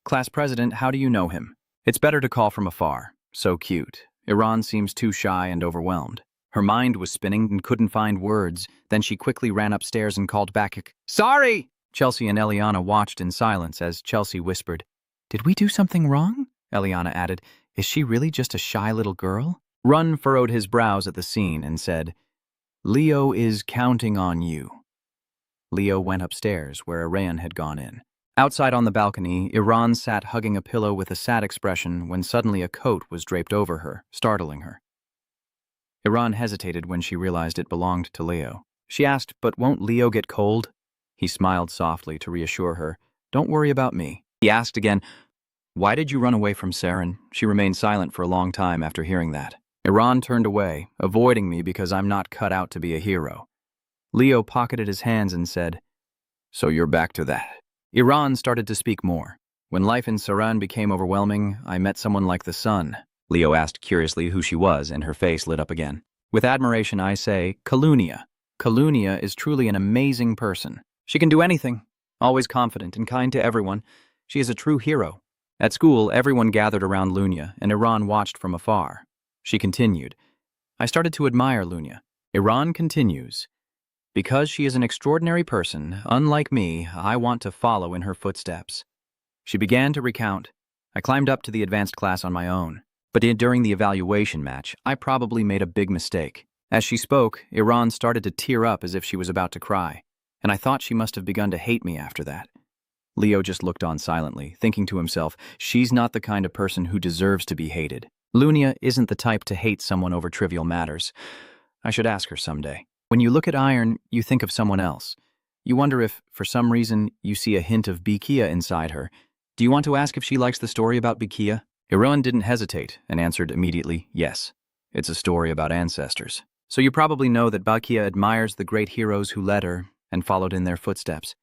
"Class president, how do you know him?" "It's better to call from afar. So cute." Iran seems too shy and overwhelmed. Her mind was spinning and couldn't find words. Then she quickly ran upstairs and called back, "Sorry!" Chelsea and Eliana watched in silence as Chelsea whispered, "Did we do something wrong?" Eliana added, "Is she really just a shy little girl?" Run furrowed his brows at the scene and said, "Leo is counting on you." Leo went upstairs, where Iran had gone in. Outside on the balcony, Iran sat hugging a pillow with a sad expression when suddenly a coat was draped over her, startling her. Iran hesitated when she realized it belonged to Leo. She asked, "But won't Leo get cold?" He smiled softly to reassure her, "Don't worry about me." He asked again, "Why did you run away from Saren?" She remained silent for a long time after hearing that. Iran turned away, avoiding me because I'm not cut out to be a hero. Leo pocketed his hands and said, "So you're back to that." Iran started to speak more. "When life in Saran became overwhelming, I met someone like the sun." Leo asked curiously who she was, and her face lit up again. With admiration, I say, Kalunia. Kalunia is truly an amazing person. She can do anything, always confident and kind to everyone. She is a true hero. At school, everyone gathered around Lunia, and Iran watched from afar. She continued, "I started to admire Lunia." Iran continues, "Because she is an extraordinary person, unlike me, I want to follow in her footsteps." She began to recount, "I climbed up to the advanced class on my own, but during the evaluation match, I probably made a big mistake." As she spoke, Iran started to tear up as if she was about to cry, and I thought she must have begun to hate me after that. Leo just looked on silently, thinking to himself, she's not the kind of person who deserves to be hated. Lunia isn't the type to hate someone over trivial matters. I should ask her someday. When you look at Iron, you think of someone else. You wonder if, for some reason, you see a hint of Bikia inside her. Do you want to ask if she likes the story about Bikia? Iroan didn't hesitate and answered immediately, yes. It's a story about ancestors. So you probably know that Bakia admires the great heroes who led her and followed in their footsteps.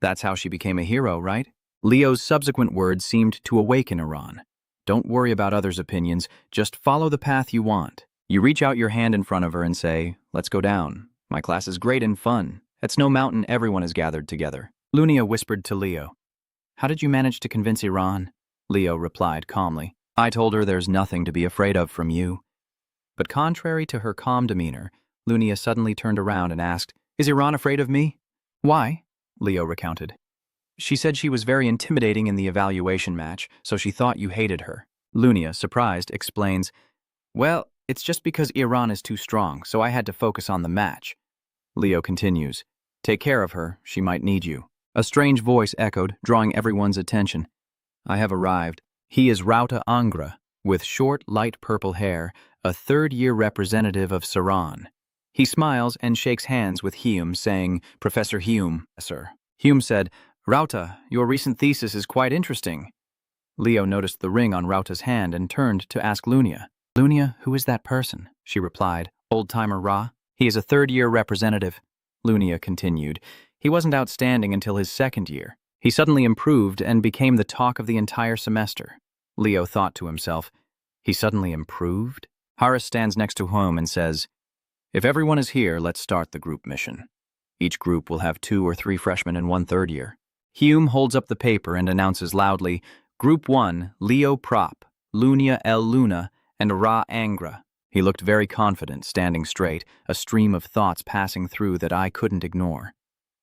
That's how she became a hero, right? Leo's subsequent words seemed to awaken Iran. Don't worry about others' opinions, just follow the path you want. You reach out your hand in front of her and say, let's go down. My class is great and fun. At Snow Mountain, everyone is gathered together. Lunia whispered to Leo. How did you manage to convince Iran? Leo replied calmly. I told her there's nothing to be afraid of from you. But contrary to her calm demeanor, Lunia suddenly turned around and asked, Is Iran afraid of me? Why? Leo recounted. She said she was very intimidating in the evaluation match, so she thought you hated her. Lunia, surprised, explains, Well, it's just because Iran is too strong, so I had to focus on the match. Leo continues, Take care of her, she might need you. A strange voice echoed, drawing everyone's attention. I have arrived. He is Rauta Angra, with short, light purple hair, a third-year representative of Saran. He smiles and shakes hands with Hume, saying, Professor Hume, sir. Hume said, Rauta, your recent thesis is quite interesting. Leo noticed the ring on Rauta's hand and turned to ask Lunia. Lunia, who is that person? She replied, Old-timer Ra. He is a third-year representative. Lunia continued. He wasn't outstanding until his second year. He suddenly improved and became the talk of the entire semester. Leo thought to himself, he suddenly improved? Harris stands next to Hume and says, If everyone is here, let's start the group mission. Each group will have 2 or 3 freshmen and 1 third year. Hume holds up the paper and announces loudly, Group 1, Leo Prop, Lunia El Luna, and Ra Angra. He looked very confident, standing straight, a stream of thoughts passing through that I couldn't ignore.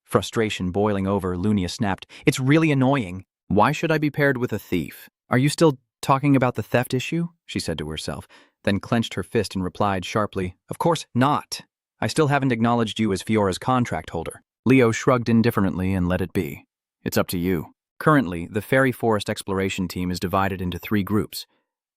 Frustration boiling over, Lunia snapped, It's really annoying. Why should I be paired with a thief? Are you still talking about the theft issue? She said to herself, then clenched her fist and replied sharply, Of course not. I still haven't acknowledged you as Fiora's contract holder. Leo shrugged indifferently and let it be. It's up to you. Currently, the Fairy Forest Exploration Team is divided into 3 groups.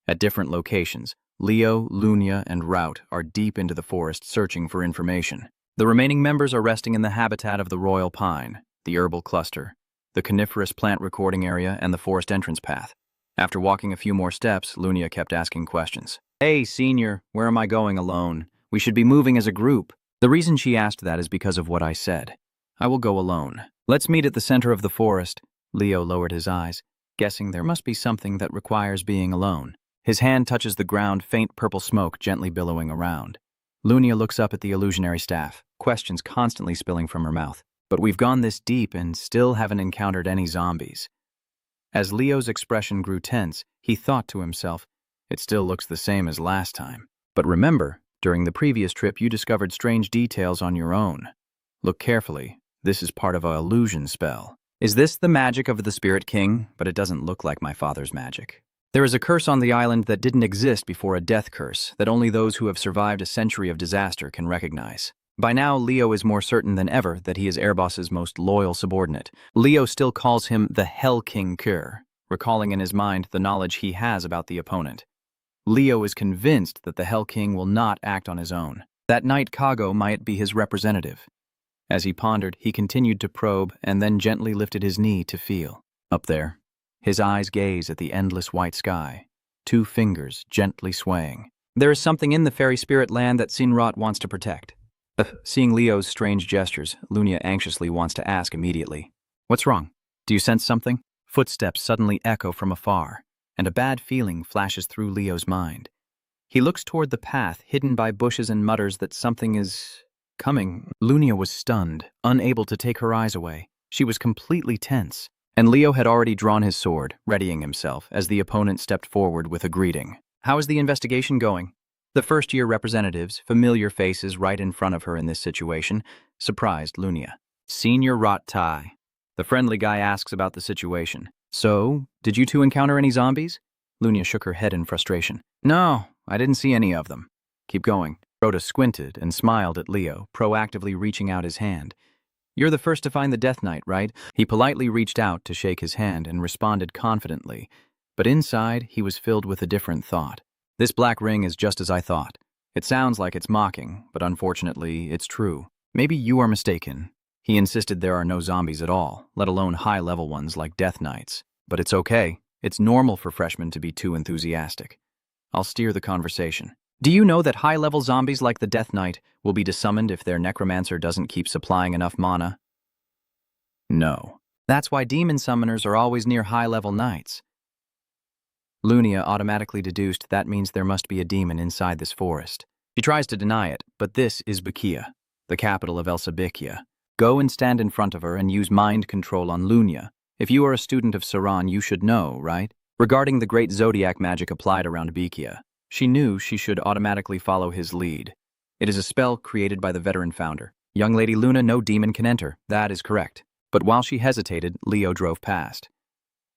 At different locations, Leo, Lunia, and Rout are deep into the forest searching for information. The remaining members are resting in the habitat of the Royal Pine, the herbal cluster, the coniferous plant recording area, and the forest entrance path. After walking a few more steps, Lunia kept asking questions. Hey, senior, where am I going alone? We should be moving as a group. The reason she asked that is because of what I said. I will go alone. Let's meet at the center of the forest. Leo lowered his eyes, guessing there must be something that requires being alone. His hand touches the ground, faint purple smoke gently billowing around. Lunia looks up at the illusionary staff, questions constantly spilling from her mouth. But we've gone this deep and still haven't encountered any zombies. As Leo's expression grew tense, he thought to himself, It still looks the same as last time. But remember, during the previous trip you discovered strange details on your own. Look carefully. This is part of an illusion spell. Is this the magic of the Spirit King? But it doesn't look like my father's magic. There is a curse on the island that didn't exist before, a death curse that only those who have survived a century of disaster can recognize. By now, Leo is more certain than ever that he is Airboss's most loyal subordinate. Leo still calls him the Hell King Kur, recalling in his mind the knowledge he has about the opponent. Leo is convinced that the Hell King will not act on his own. That night Kago might be his representative. As he pondered, he continued to probe and then gently lifted his knee to feel. Up there, his eyes gaze at the endless white sky, 2 fingers gently swaying. There is something in the fairy spirit land that Sinrot wants to protect. Seeing Leo's strange gestures, Lunia anxiously wants to ask immediately. What's wrong? Do you sense something? Footsteps suddenly echo from afar, and a bad feeling flashes through Leo's mind. He looks toward the path, hidden by bushes, and mutters that something is coming. Lunia was stunned, unable to take her eyes away. She was completely tense. And Leo had already drawn his sword, readying himself, as the opponent stepped forward with a greeting. How is the investigation going? The first-year representatives, familiar faces right in front of her in this situation, surprised Lunia. Senior Rot Tai. The friendly guy asks about the situation. So, did you 2 encounter any zombies? Lunia shook her head in frustration. No, I didn't see any of them. Keep going. Rhoda squinted and smiled at Leo, proactively reaching out his hand. You're the first to find the Death Knight, right? He politely reached out to shake his hand and responded confidently, but inside he was filled with a different thought. This black ring is just as I thought. It sounds like it's mocking, but unfortunately, it's true. Maybe you are mistaken. He insisted there are no zombies at all, let alone high-level ones like Death Knights. But it's okay. It's normal for freshmen to be too enthusiastic. I'll steer the conversation. Do you know that high-level zombies like the Death Knight will be desummoned if their necromancer doesn't keep supplying enough mana? No. That's why demon summoners are always near high-level knights. Lunia automatically deduced that means there must be a demon inside this forest. She tries to deny it, but this is Bakia, the capital of Elsabikia. Go and stand in front of her and use mind control on Lunia. If you are a student of Saran, you should know, right? Regarding the great zodiac magic applied around Bikia, she knew she should automatically follow his lead. It is a spell created by the veteran founder. Young Lady Luna, no demon can enter. That is correct. But while she hesitated, Leo drove past.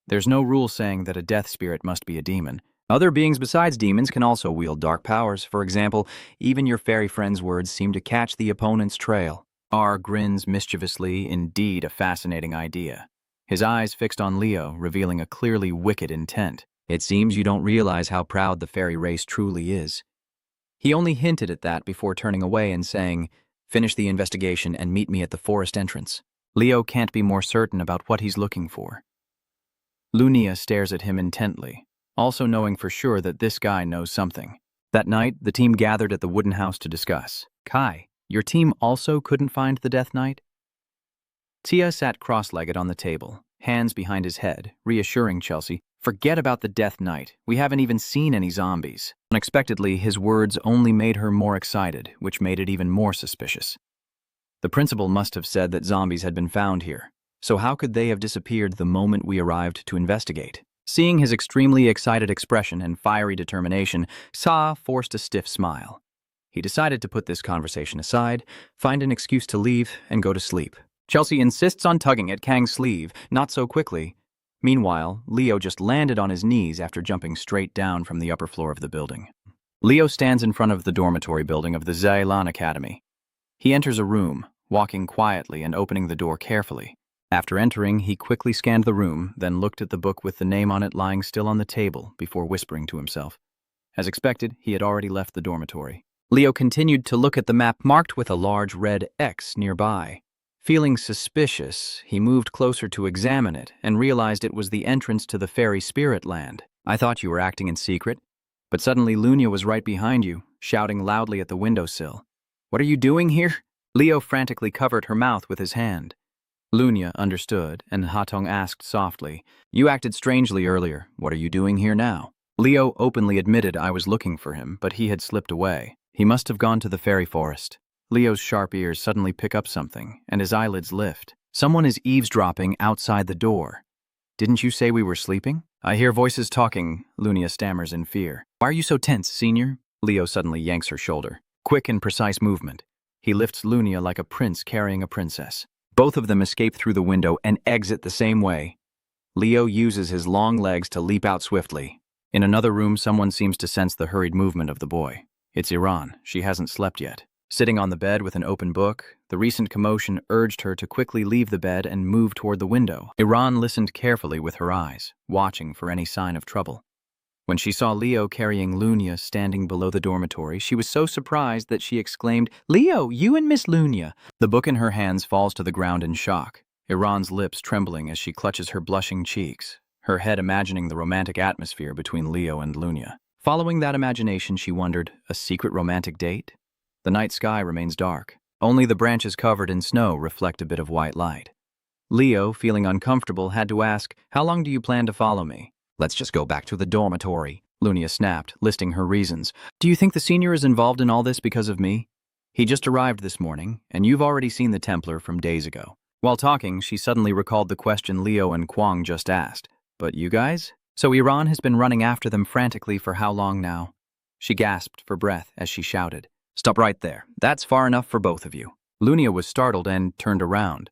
There's no rule saying that a death spirit must be a demon. Other beings besides demons can also wield dark powers. For example, even your fairy friend's words seem to catch the opponent's trail. R grins mischievously, indeed a fascinating idea. His eyes fixed on Leo, revealing a clearly wicked intent. It seems you don't realize how proud the fairy race truly is. He only hinted at that before turning away and saying, "Finish the investigation and meet me at the forest entrance." Leo can't be more certain about what he's looking for. Lunia stares at him intently, also knowing for sure that this guy knows something. That night, the team gathered at the wooden house to discuss. Kai, your team also couldn't find the Death Knight? Tia sat cross-legged on the table, hands behind his head, reassuring Chelsea, "Forget about the Death Knight. We haven't even seen any zombies." Unexpectedly, his words only made her more excited, which made it even more suspicious. The principal must have said that zombies had been found here, so how could they have disappeared the moment we arrived to investigate? Seeing his extremely excited expression and fiery determination, Sa forced a stiff smile. He decided to put this conversation aside, find an excuse to leave, and go to sleep. Chelsea insists on tugging at Kang's sleeve, not so quickly. Meanwhile, Leo just landed on his knees after jumping straight down from the upper floor of the building. Leo stands in front of the dormitory building of the Zailan Academy. He enters a room, walking quietly and opening the door carefully. After entering, he quickly scanned the room, then looked at the book with the name on it lying still on the table before whispering to himself. As expected, he had already left the dormitory. Leo continued to look at the map marked with a large red X nearby. Feeling suspicious, he moved closer to examine it and realized it was the entrance to the fairy spirit land. "I thought you were acting in secret." But suddenly Lunia was right behind you, shouting loudly at the windowsill. "What are you doing here?" Leo frantically covered her mouth with his hand. Lunia understood, and Hatong asked softly, "You acted strangely earlier. What are you doing here now?" Leo openly admitted I was looking for him, but he had slipped away. He must have gone to the fairy forest. Leo's sharp ears suddenly pick up something, and his eyelids lift. Someone is eavesdropping outside the door. "Didn't you say we were sleeping?" "I hear voices talking," Lunia stammers in fear. "Why are you so tense, senior?" Leo suddenly yanks her shoulder. Quick and precise movement. He lifts Lunia like a prince carrying a princess. Both of them escape through the window and exit the same way. Leo uses his long legs to leap out swiftly. In another room, someone seems to sense the hurried movement of the boy. It's Iran. She hasn't slept yet. Sitting on the bed with an open book, the recent commotion urged her to quickly leave the bed and move toward the window. Iran listened carefully with her eyes, watching for any sign of trouble. When she saw Leo carrying Lunia standing below the dormitory, she was so surprised that she exclaimed, "Leo, you and Miss Lunia!" The book in her hands falls to the ground in shock, Iran's lips trembling as she clutches her blushing cheeks, her head imagining the romantic atmosphere between Leo and Lunia. Following that imagination, she wondered, a secret romantic date? The night sky remains dark. Only the branches covered in snow reflect a bit of white light. Leo, feeling uncomfortable, had to ask, "How long do you plan to follow me?" "Let's just go back to the dormitory," Lunia snapped, listing her reasons. "Do you think the senior is involved in all this because of me? He just arrived this morning, and you've already seen the Templar from days ago." While talking, she suddenly recalled the question Leo and Kwang just asked. "But you guys?" "So Iran has been running after them frantically for how long now?" She gasped for breath as she shouted, "Stop right there. That's far enough for both of you." Lunia was startled and turned around.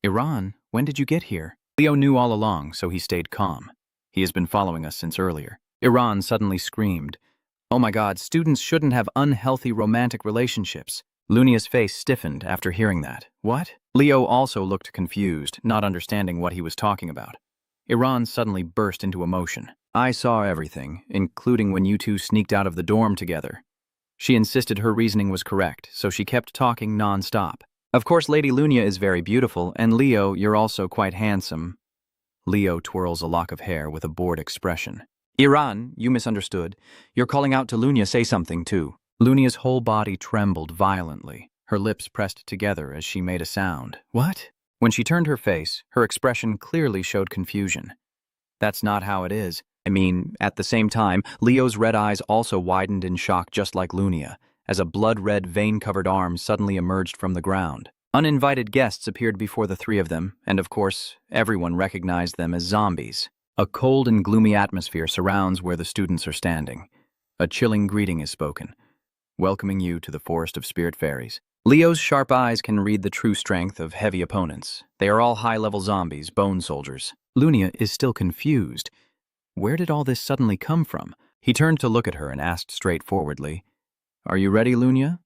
"Iran, when did you get here?" Leo knew all along, so he stayed calm. "He has been following us since earlier." Iran suddenly screamed, "Oh my God, students shouldn't have unhealthy romantic relationships." Lunia's face stiffened after hearing that. "What?" Leo also looked confused, not understanding what he was talking about. Iran suddenly burst into emotion. "I saw everything, including when you two sneaked out of the dorm together." She insisted her reasoning was correct, so she kept talking non-stop. "Of course, Lady Lunia is very beautiful, and Leo, you're also quite handsome." Leo twirls a lock of hair with a bored expression. Iran, you misunderstood. You're calling out to Lunia, say something too. Lunia's whole body trembled violently. Her lips pressed together as she made a sound. What? When she turned her face, her expression clearly showed confusion. That's not how it is. I mean, at the same time, Leo's red eyes also widened in shock just like Lunia, as a blood-red vein-covered arm suddenly emerged from the ground. Uninvited guests appeared before the three of them, and of course, everyone recognized them as zombies. A cold and gloomy atmosphere surrounds where the students are standing. A chilling greeting is spoken, welcoming you to the Forest of Spirit Fairies. Leo's sharp eyes can read the true strength of heavy opponents. They are all high-level zombies, bone soldiers. Lunia is still confused. Where did all this suddenly come from? He turned to look at her and asked straightforwardly, "Are you ready, Lunia?"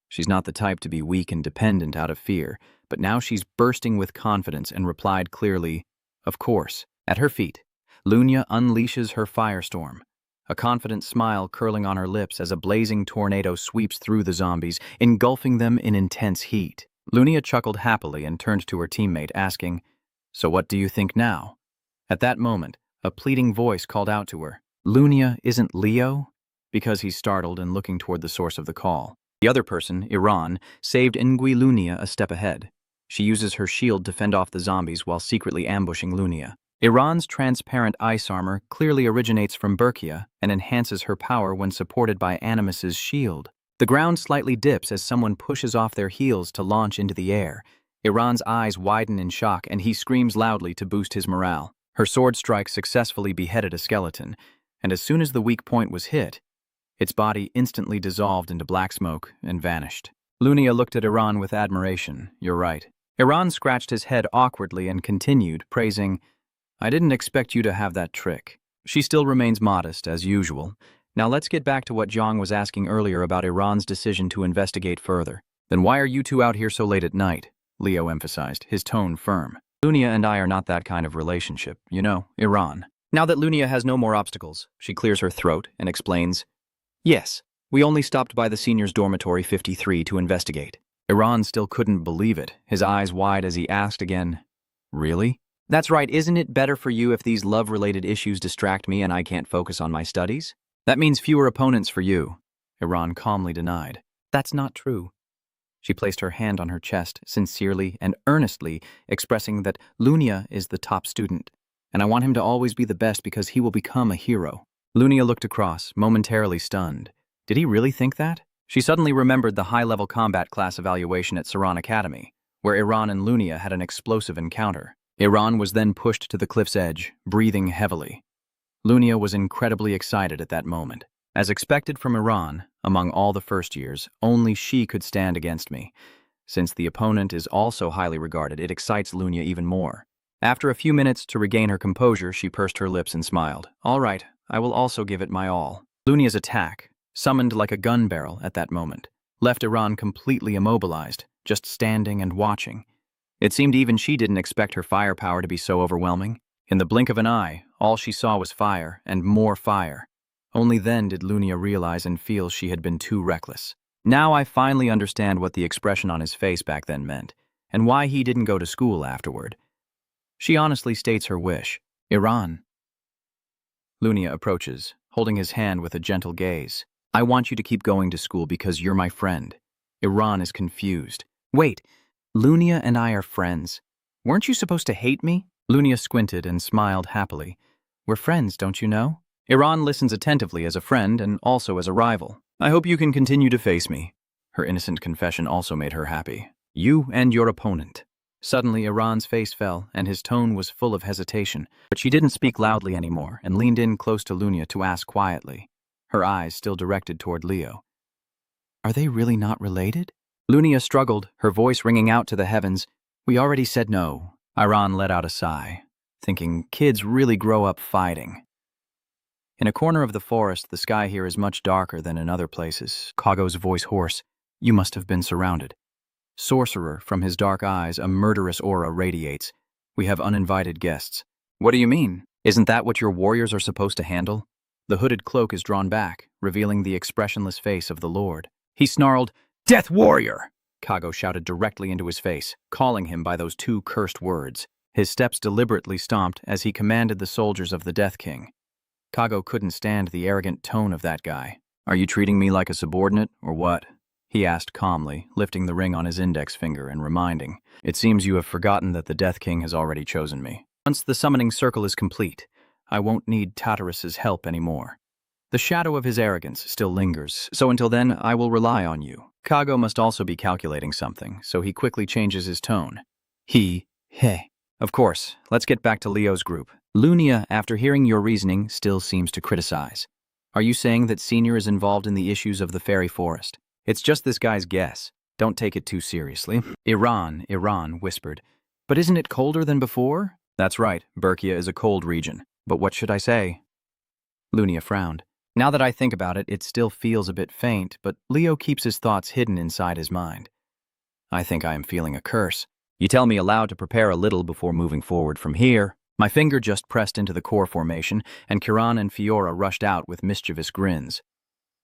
She's not the type to be weak and dependent out of fear, but now she's bursting with confidence and replied clearly, "Of course." At her feet, Lunia unleashes her firestorm, a confident smile curling on her lips as a blazing tornado sweeps through the zombies, engulfing them in intense heat. Lunia chuckled happily and turned to her teammate, asking, "So what do you think now?" At that moment, a pleading voice called out to her, "Lunia isn't Leo?" Because he's startled and looking toward the source of the call. The other person, Iran, saved Ngui Lunia a step ahead. She uses her shield to fend off the zombies while secretly ambushing Lunia. Iran's transparent ice armor clearly originates from Berkia and enhances her power when supported by Animus's shield. The ground slightly dips as someone pushes off their heels to launch into the air. Iran's eyes widen in shock and he screams loudly to boost his morale. Her sword strike successfully beheaded a skeleton, and as soon as the weak point was hit, its body instantly dissolved into black smoke and vanished. Lunia looked at Iran with admiration. "You're right." Iran scratched his head awkwardly and continued, praising, "I didn't expect you to have that trick." She still remains modest, as usual. Now let's get back to what Zhang was asking earlier about Iran's decision to investigate further. "Then why are you two out here so late at night?" Leo emphasized, his tone firm. "Lunia and I are not that kind of relationship, you know, Iran." Now that Lunia has no more obstacles, she clears her throat and explains, "Yes, we only stopped by the seniors' dormitory 53 to investigate." Iran still couldn't believe it, his eyes wide as he asked again, "Really?" "That's right, isn't it better for you if these love-related issues distract me and I can't focus on my studies?" "That means fewer opponents for you," Iran calmly denied. "That's not true." She placed her hand on her chest, sincerely and earnestly, expressing that Lunia is the top student, and I want him to always be the best because he will become a hero. Lunia looked across, momentarily stunned. Did he really think that? She suddenly remembered the high-level combat class evaluation at Saran Academy, where Iran and Lunia had an explosive encounter. Iran was then pushed to the cliff's edge, breathing heavily. Lunia was incredibly excited at that moment. As expected from Iran, among all the first years, only she could stand against me. Since the opponent is also highly regarded, it excites Lunia even more. After a few minutes to regain her composure, she pursed her lips and smiled. "All right, I will also give it my all." Lunia's attack, summoned like a gun barrel at that moment, left Iran completely immobilized, just standing and watching. It seemed even she didn't expect her firepower to be so overwhelming. In the blink of an eye, all she saw was fire and more fire. Only then did Lunia realize and feel she had been too reckless. Now I finally understand what the expression on his face back then meant, and why he didn't go to school afterward. She honestly states her wish. "Iran." Lunia approaches, holding his hand with a gentle gaze. "I want you to keep going to school because you're my friend." Iran is confused. "Wait, Lunia and I are friends. Weren't you supposed to hate me?" Lunia squinted and smiled happily. "We're friends, don't you know?" Iran listens attentively as a friend and also as a rival. "I hope you can continue to face me." Her innocent confession also made her happy. "You and your opponent." Suddenly, Iran's face fell, and his tone was full of hesitation. But she didn't speak loudly anymore and leaned in close to Lunia to ask quietly, her eyes still directed toward Leo. "Are they really not related?" Lunia struggled, her voice ringing out to the heavens. "We already said no." Iran let out a sigh, thinking kids really grow up fighting. In a corner of the forest, the sky here is much darker than in other places. Kago's voice hoarse. "You must have been surrounded." Sorcerer, from his dark eyes, a murderous aura radiates. "We have uninvited guests." "What do you mean? Isn't that what your warriors are supposed to handle?" The hooded cloak is drawn back, revealing the expressionless face of the Lord. He snarled, "Death Warrior!" Kago shouted directly into his face, calling him by those two cursed words. His steps deliberately stomped as he commanded the soldiers of the Death King. Kago couldn't stand the arrogant tone of that guy. "Are you treating me like a subordinate, or what?" he asked calmly, lifting the ring on his index finger and reminding, "It seems you have forgotten that the Death King has already chosen me. Once the summoning circle is complete, I won't need Tartarus's help anymore. The shadow of his arrogance still lingers, so until then I will rely on you." Kago must also be calculating something, so he quickly changes his tone. Hey. Of course, let's get back to Leo's group. Lunia, after hearing your reasoning, still seems to criticize. Are you saying that Senior is involved in the issues of the fairy forest? It's just this guy's guess. Don't take it too seriously. Iran whispered. But isn't it colder than before? That's right, Berkia is a cold region. But what should I say? Lunia frowned. Now that I think about it, it still feels a bit faint, but Leo keeps his thoughts hidden inside his mind. I think I am feeling a curse. You tell me aloud to prepare a little before moving forward from here. My finger just pressed into the core formation, and Kiran and Fiora rushed out with mischievous grins.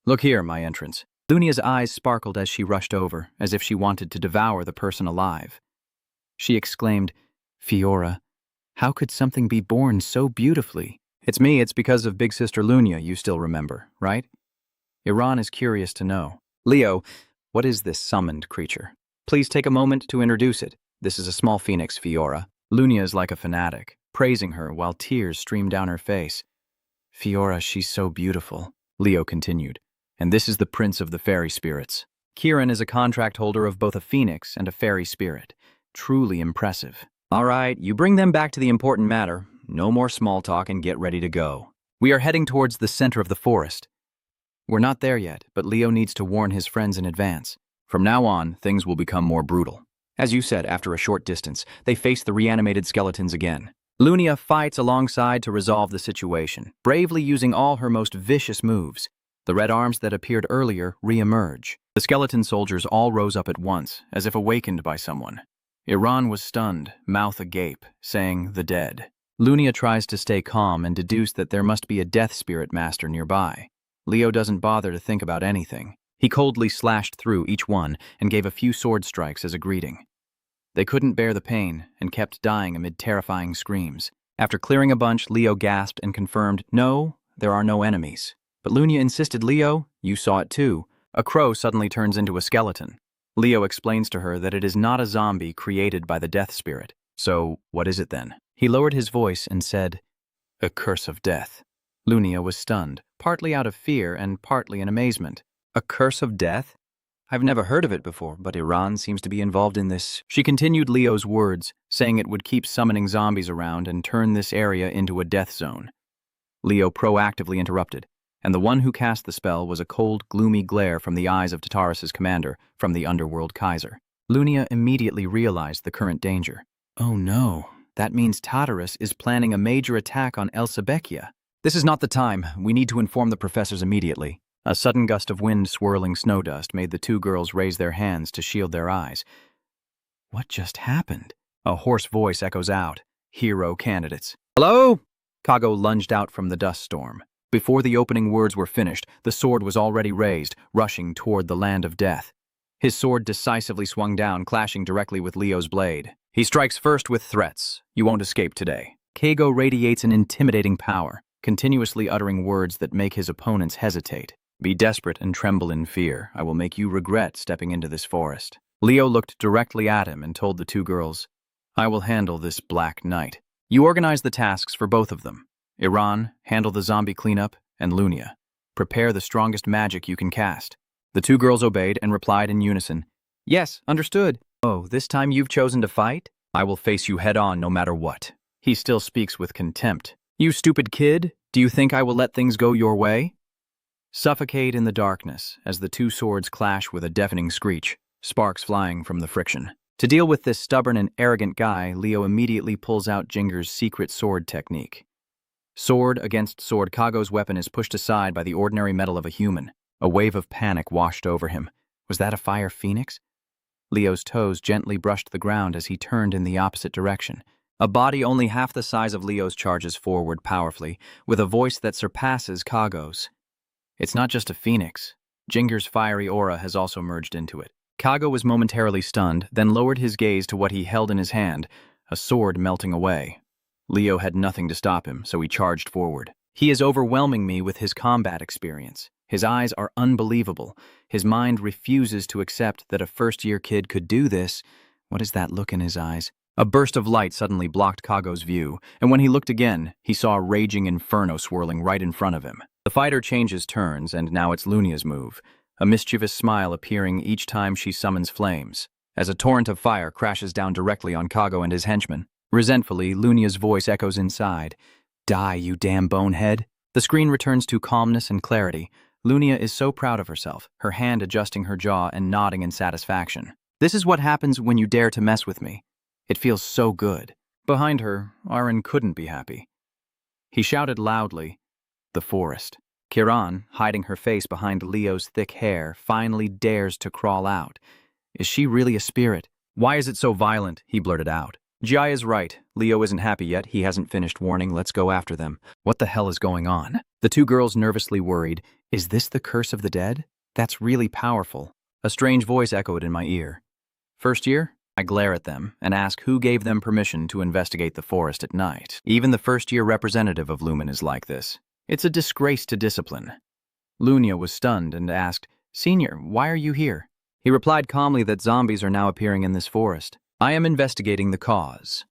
Look here, my entrance. Lunia's eyes sparkled as she rushed over, as if she wanted to devour the person alive. She exclaimed, Fiora, how could something be born so beautifully? It's me, it's because of Big Sister Lunia, you still remember, right? Iran is curious to know. Leo, what is this summoned creature? Please take a moment to introduce it. This is a small phoenix, Fiora. Lunia is like a fanatic, praising her while tears stream down her face. Fiora, she's so beautiful, Leo continued. And this is the prince of the fairy spirits. Kiran is a contract holder of both a phoenix and a fairy spirit. Truly impressive. All right, you bring them back to the important matter. No more small talk and get ready to go. We are heading towards the center of the forest. We're not there yet, but Leo needs to warn his friends in advance. From now on, things will become more brutal. As you said, after a short distance, they face the reanimated skeletons again. Lunia fights alongside to resolve the situation, bravely using all her most vicious moves. The red arms that appeared earlier re-emerge. The skeleton soldiers all rose up at once, as if awakened by someone. Iran was stunned, mouth agape, saying, the dead. Lunia tries to stay calm and deduce that there must be a death spirit master nearby. Leo doesn't bother to think about anything. He coldly slashed through each one and gave a few sword strikes as a greeting. They couldn't bear the pain and kept dying amid terrifying screams. After clearing a bunch, Leo gasped and confirmed, no, there are no enemies. But Lunia insisted, Leo, you saw it too. A crow suddenly turns into a skeleton. Leo explains to her that it is not a zombie created by the death spirit. So, what is it then? He lowered his voice and said, a curse of death. Lunia was stunned, partly out of fear and partly in amazement. A curse of death? I've never heard of it before, but Iran seems to be involved in this. She continued Leo's words, saying it would keep summoning zombies around and turn this area into a death zone. Leo proactively interrupted, and the one who cast the spell was a cold, gloomy glare from the eyes of Tartarus's commander, from the underworld Kaiser. Lunia immediately realized the current danger. Oh no, that means Tartarus is planning a major attack on El Sabekia. This is not the time. We need to inform the professors immediately. A sudden gust of wind swirling snow dust made the two girls raise their hands to shield their eyes. What just happened? A hoarse voice echoes out. Hero candidates. Hello? Kago lunged out from the dust storm. Before the opening words were finished, the sword was already raised, rushing toward the land of death. His sword decisively swung down, clashing directly with Leo's blade. He strikes first with threats. You won't escape today. Kago radiates an intimidating power, continuously uttering words that make his opponents hesitate. Be desperate and tremble in fear. I will make you regret stepping into this forest. Leo looked directly at him and told the two girls, I will handle this black night. You organize the tasks for both of them. Iran, handle the zombie cleanup, and Lunia, prepare the strongest magic you can cast. The two girls obeyed and replied in unison, Yes, understood. Oh, this time you've chosen to fight? I will face you head on no matter what. He still speaks with contempt. You stupid kid, do you think I will let things go your way? Suffocate in the darkness as the two swords clash with a deafening screech, sparks flying from the friction. To deal with this stubborn and arrogant guy, Leo immediately pulls out Jinger's secret sword technique. Sword against sword, Kago's weapon is pushed aside by the ordinary metal of a human. A wave of panic washed over him. Was that a fire phoenix? Leo's toes gently brushed the ground as he turned in the opposite direction. A body only half the size of Leo's charges forward powerfully, with a voice that surpasses Kago's. It's not just a phoenix. Jinger's fiery aura has also merged into it. Kago was momentarily stunned, then lowered his gaze to what he held in his hand, a sword melting away. Leo had nothing to stop him, so he charged forward. He is overwhelming me with his combat experience. His eyes are unbelievable. His mind refuses to accept that a first-year kid could do this. What is that look in his eyes? A burst of light suddenly blocked Kago's view, and when he looked again, he saw a raging inferno swirling right in front of him. The fighter changes turns, and now it's Lunia's move, a mischievous smile appearing each time she summons flames, as a torrent of fire crashes down directly on Kago and his henchmen. Resentfully, Lunia's voice echoes inside. Die, you damn bonehead. The screen returns to calmness and clarity. Lunia is so proud of herself, her hand adjusting her jaw and nodding in satisfaction. This is what happens when you dare to mess with me. It feels so good. Behind her, Aaron couldn't be happy. He shouted loudly, "The forest." Kiran, hiding her face behind Leo's thick hair, finally dares to crawl out. Is she really a spirit? Why is it so violent? He blurted out. Jai is right. Leo isn't happy yet. He hasn't finished warning. Let's go after them. What the hell is going on? The two girls nervously worried. Is this the curse of the dead? That's really powerful. A strange voice echoed in my ear. First year? I glare at them and ask who gave them permission to investigate the forest at night. Even the first-year representative of Lumen is like this. It's a disgrace to discipline. Lunia was stunned and asked, Senior, why are you here? He replied calmly that zombies are now appearing in this forest. I am investigating the cause.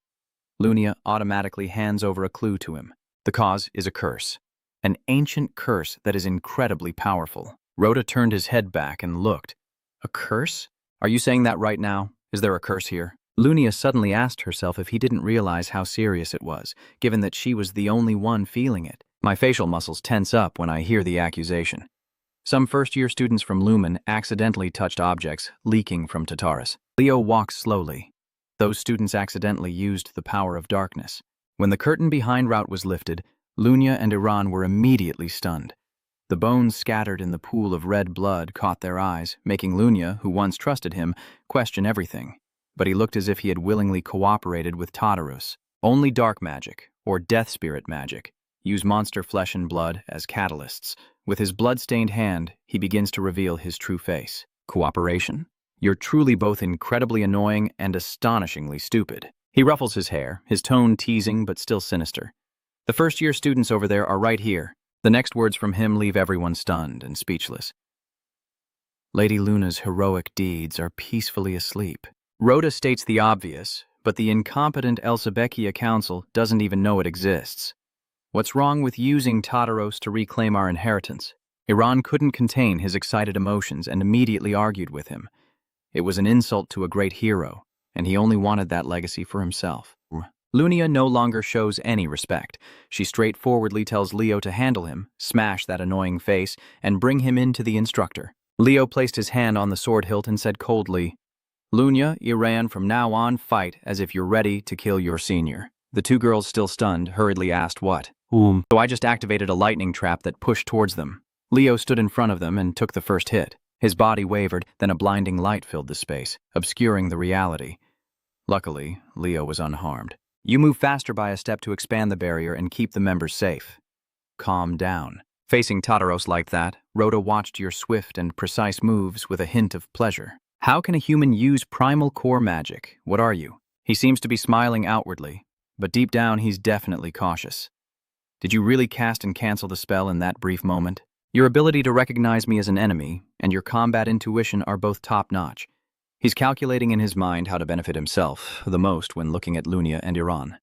Lunia automatically hands over a clue to him. The cause is a curse. An ancient curse that is incredibly powerful. Rhoda turned his head back and looked. A curse? Are you saying that right now? Is there a curse here? Lunia suddenly asked herself if he didn't realize how serious it was, given that she was the only one feeling it. My facial muscles tense up when I hear the accusation. Some first-year students from Lumen accidentally touched objects leaking from Tartarus. Leo walked slowly. Those students accidentally used the power of darkness. When the curtain behind Rout was lifted, Lunia and Iran were immediately stunned. The bones scattered in the pool of red blood caught their eyes, making Lunia, who once trusted him, question everything. But he looked as if he had willingly cooperated with Tartarus. Only dark magic, or death spirit magic, use monster flesh and blood as catalysts. With his blood-stained hand, he begins to reveal his true face. Cooperation? You're truly both incredibly annoying and astonishingly stupid. He ruffles his hair, his tone teasing but still sinister. The first-year students over there are right here. The next words from him leave everyone stunned and speechless. Lady Luna's heroic deeds are peacefully asleep. Rhoda states the obvious, but the incompetent Elsebeckia Council doesn't even know it exists. What's wrong with using Tartaros to reclaim our inheritance? Iran couldn't contain his excited emotions and immediately argued with him. It was an insult to a great hero, and he only wanted that legacy for himself. Lunia no longer shows any respect. She straightforwardly tells Leo to handle him, smash that annoying face, and bring him in to the instructor. Leo placed his hand on the sword hilt and said coldly, Lunia, Iran, from now on, fight as if you're ready to kill your senior. The two girls, still stunned, hurriedly asked what. So I just activated a lightning trap that pushed towards them. Leo stood in front of them and took the first hit. His body wavered, then a blinding light filled the space, obscuring the reality. Luckily, Leo was unharmed. You move faster by a step to expand the barrier and keep the members safe. Calm down. Facing Tartaros like that, Rhoda watched your swift and precise moves with a hint of pleasure. How can a human use primal core magic? What are you? He seems to be smiling outwardly, but deep down he's definitely cautious. Did you really cast and cancel the spell in that brief moment? Your ability to recognize me as an enemy and your combat intuition are both top-notch. He's calculating in his mind how to benefit himself the most when looking at Lunia and Iran.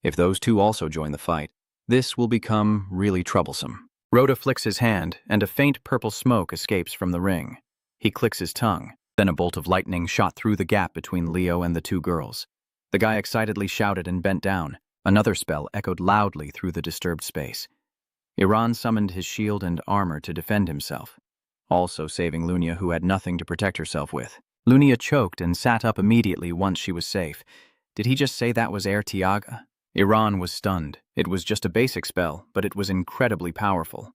If those two also join the fight, this will become really troublesome. Rhoda flicks his hand, and a faint purple smoke escapes from the ring. He clicks his tongue. Then a bolt of lightning shot through the gap between Leo and the two girls. The guy excitedly shouted and bent down. Another spell echoed loudly through the disturbed space. Iran summoned his shield and armor to defend himself, also saving Lunia, who had nothing to protect herself with. Lunia choked and sat up immediately once she was safe. Did he just say that was Air Tiaga? Iran was stunned. It was just a basic spell, but it was incredibly powerful.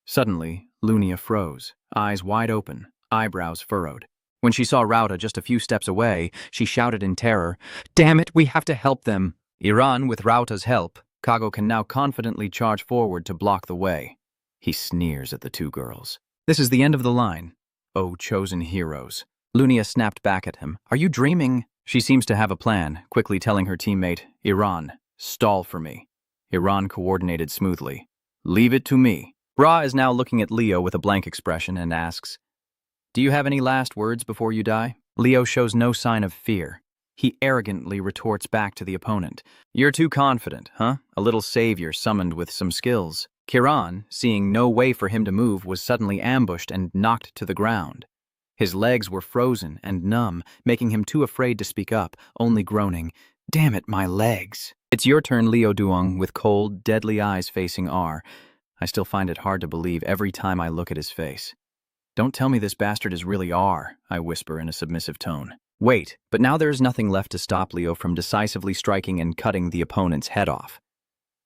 Suddenly, Lunia froze, eyes wide open, eyebrows furrowed. When she saw Rauta just a few steps away, she shouted in terror, "Damn it, we have to help them!" Iran, with Rauta's help, Kago can now confidently charge forward to block the way. He sneers at the two girls. This is the end of the line. Oh, chosen heroes. Lunia snapped back at him. Are you dreaming? She seems to have a plan, quickly telling her teammate, Iran, stall for me. Iran coordinated smoothly. Leave it to me. Ra is now looking at Leo with a blank expression and asks, do you have any last words before you die? Leo shows no sign of fear. He arrogantly retorts back to the opponent. You're too confident, huh? A little savior summoned with some skills. Kiran, seeing no way for him to move, was suddenly ambushed and knocked to the ground. His legs were frozen and numb, making him too afraid to speak up, only groaning, damn it, my legs. It's your turn, Leo Duong, with cold, deadly eyes facing R. I still find it hard to believe every time I look at his face. Don't tell me this bastard is really R, I whisper in a submissive tone. Wait, but now there is nothing left to stop Leo from decisively striking and cutting the opponent's head off.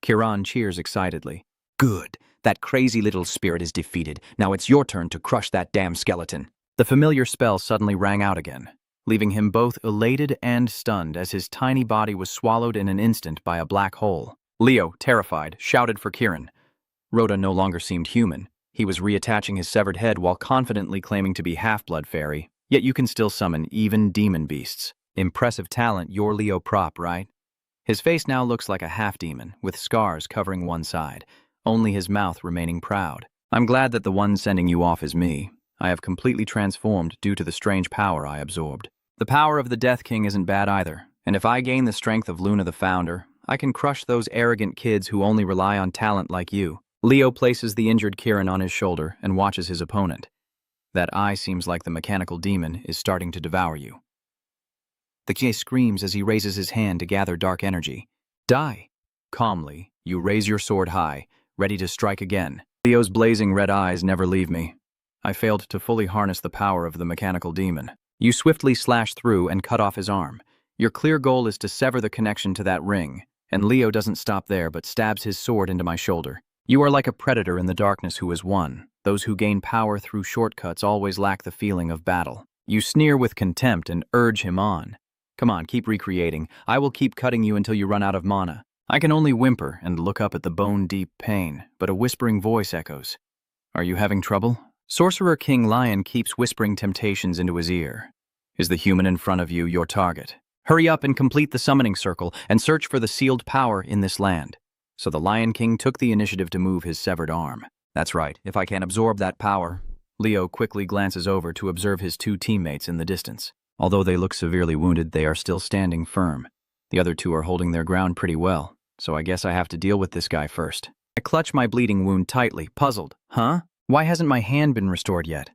Kiran cheers excitedly. Good, that crazy little spirit is defeated. Now it's your turn to crush that damn skeleton. The familiar spell suddenly rang out again, leaving him both elated and stunned as his tiny body was swallowed in an instant by a black hole. Leo, terrified, shouted for Kiran. Rhoda no longer seemed human. He was reattaching his severed head while confidently claiming to be half-blood fairy. Yet you can still summon even demon beasts. Impressive talent, your Leo prop, right? His face now looks like a half-demon, with scars covering one side, only his mouth remaining proud. I'm glad that the one sending you off is me. I have completely transformed due to the strange power I absorbed. The power of the Death King isn't bad either, and if I gain the strength of Luna the Founder, I can crush those arrogant kids who only rely on talent like you. Leo places the injured Kiran on his shoulder and watches his opponent. That eye seems like the mechanical demon is starting to devour you. The Kie screams as he raises his hand to gather dark energy. Die. Calmly, you raise your sword high, ready to strike again. Leo's blazing red eyes never leave me. I failed to fully harness the power of the mechanical demon. You swiftly slash through and cut off his arm. Your clear goal is to sever the connection to that ring, and Leo doesn't stop there but stabs his sword into my shoulder. You are like a predator in the darkness who has won. Those who gain power through shortcuts always lack the feeling of battle. You sneer with contempt and urge him on. Come on, keep recreating. I will keep cutting you until you run out of mana. I can only whimper and look up at the bone-deep pain, but a whispering voice echoes. Are you having trouble? Sorcerer King Lion keeps whispering temptations into his ear. Is the human in front of you your target? Hurry up and complete the summoning circle and search for the sealed power in this land. So the Lion King took the initiative to move his severed arm. That's right, if I can absorb that power. Leo quickly glances over to observe his two teammates in the distance. Although they look severely wounded, they are still standing firm. The other two are holding their ground pretty well, so I guess I have to deal with this guy first. I clutch my bleeding wound tightly, puzzled. Huh? Why hasn't my hand been restored yet?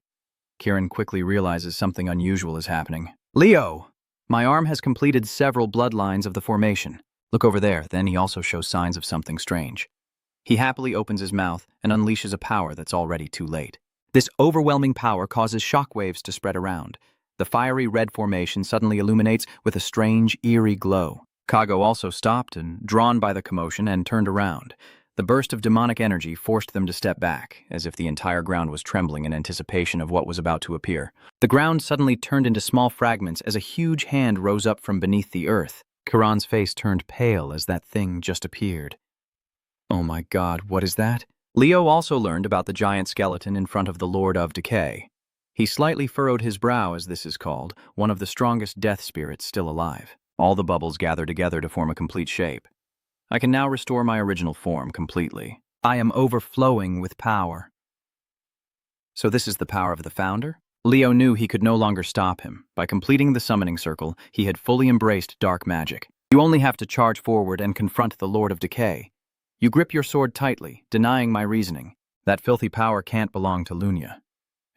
Kiran quickly realizes something unusual is happening. Leo! My arm has completed several bloodlines of the formation. Look over there, then he also shows signs of something strange. He happily opens his mouth and unleashes a power that's already too late. This overwhelming power causes shockwaves to spread around. The fiery red formation suddenly illuminates with a strange, eerie glow. Kago also stopped and, drawn by the commotion, and turned around. The burst of demonic energy forced them to step back, as if the entire ground was trembling in anticipation of what was about to appear. The ground suddenly turned into small fragments as a huge hand rose up from beneath the earth. Kiran's face turned pale as that thing just appeared. Oh my God, what is that? Leo also learned about the giant skeleton in front of the Lord of Decay. He slightly furrowed his brow, as this is called, one of the strongest death spirits still alive. All the bubbles gather together to form a complete shape. I can now restore my original form completely. I am overflowing with power. So this is the power of the Founder? Leo knew he could no longer stop him. By completing the summoning circle, he had fully embraced dark magic. You only have to charge forward and confront the Lord of Decay. You grip your sword tightly, denying my reasoning. That filthy power can't belong to Lunya.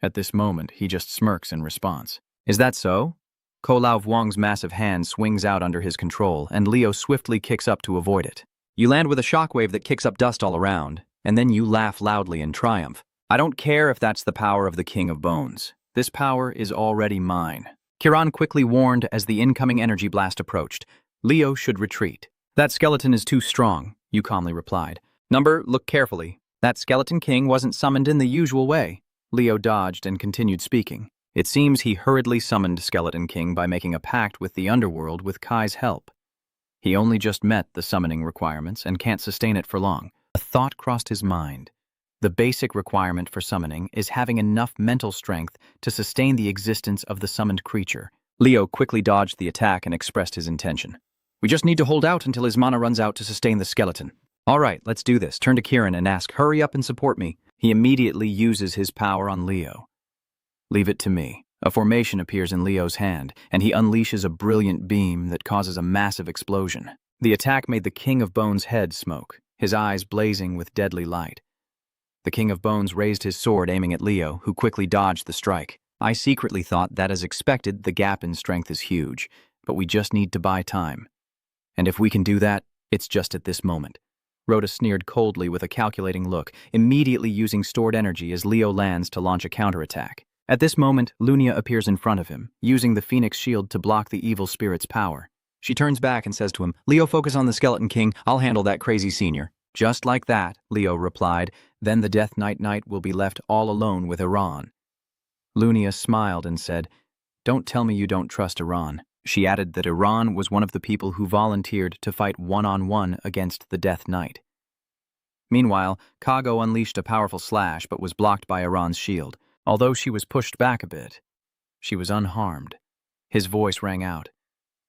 At this moment, he just smirks in response. Is that so? Ko Lao Vuong's massive hand swings out under his control, and Leo swiftly kicks up to avoid it. You land with a shockwave that kicks up dust all around, and then you laugh loudly in triumph. I don't care if that's the power of the King of Bones. This power is already mine. Kiran quickly warned as the incoming energy blast approached. Leo should retreat. That skeleton is too strong, you calmly replied. Number, look carefully. That skeleton king wasn't summoned in the usual way. Leo dodged and continued speaking. It seems he hurriedly summoned Skeleton King by making a pact with the underworld with Kai's help. He only just met the summoning requirements and can't sustain it for long. A thought crossed his mind. The basic requirement for summoning is having enough mental strength to sustain the existence of the summoned creature, Leo quickly dodged the attack and expressed his intention. We just need to hold out until his mana runs out to sustain the skeleton. All right, let's do this. Turn to Kieran and ask, hurry up and support me. He immediately uses his power on Leo. Leave it to me. A formation appears in Leo's hand, and he unleashes a brilliant beam that causes a massive explosion. The attack made the King of Bones' head smoke, his eyes blazing with deadly light. The King of Bones raised his sword aiming at Leo, who quickly dodged the strike. I secretly thought that, as expected, the gap in strength is huge, but we just need to buy time. And if we can do that, it's just at this moment. Rhoda sneered coldly with a calculating look, immediately using stored energy as Leo lands to launch a counterattack. At this moment, Lunia appears in front of him, using the Phoenix Shield to block the evil spirit's power. She turns back and says to him, Leo, focus on the Skeleton King. I'll handle that crazy senior. Just like that, Leo replied. Then the Death Knight will be left all alone with Iran. Lunia smiled and said, Don't tell me you don't trust Iran. She added that Iran was one of the people who volunteered to fight one-on-one against the Death Knight. Meanwhile, Kago unleashed a powerful slash but was blocked by Iran's shield. Although she was pushed back a bit, she was unharmed. His voice rang out.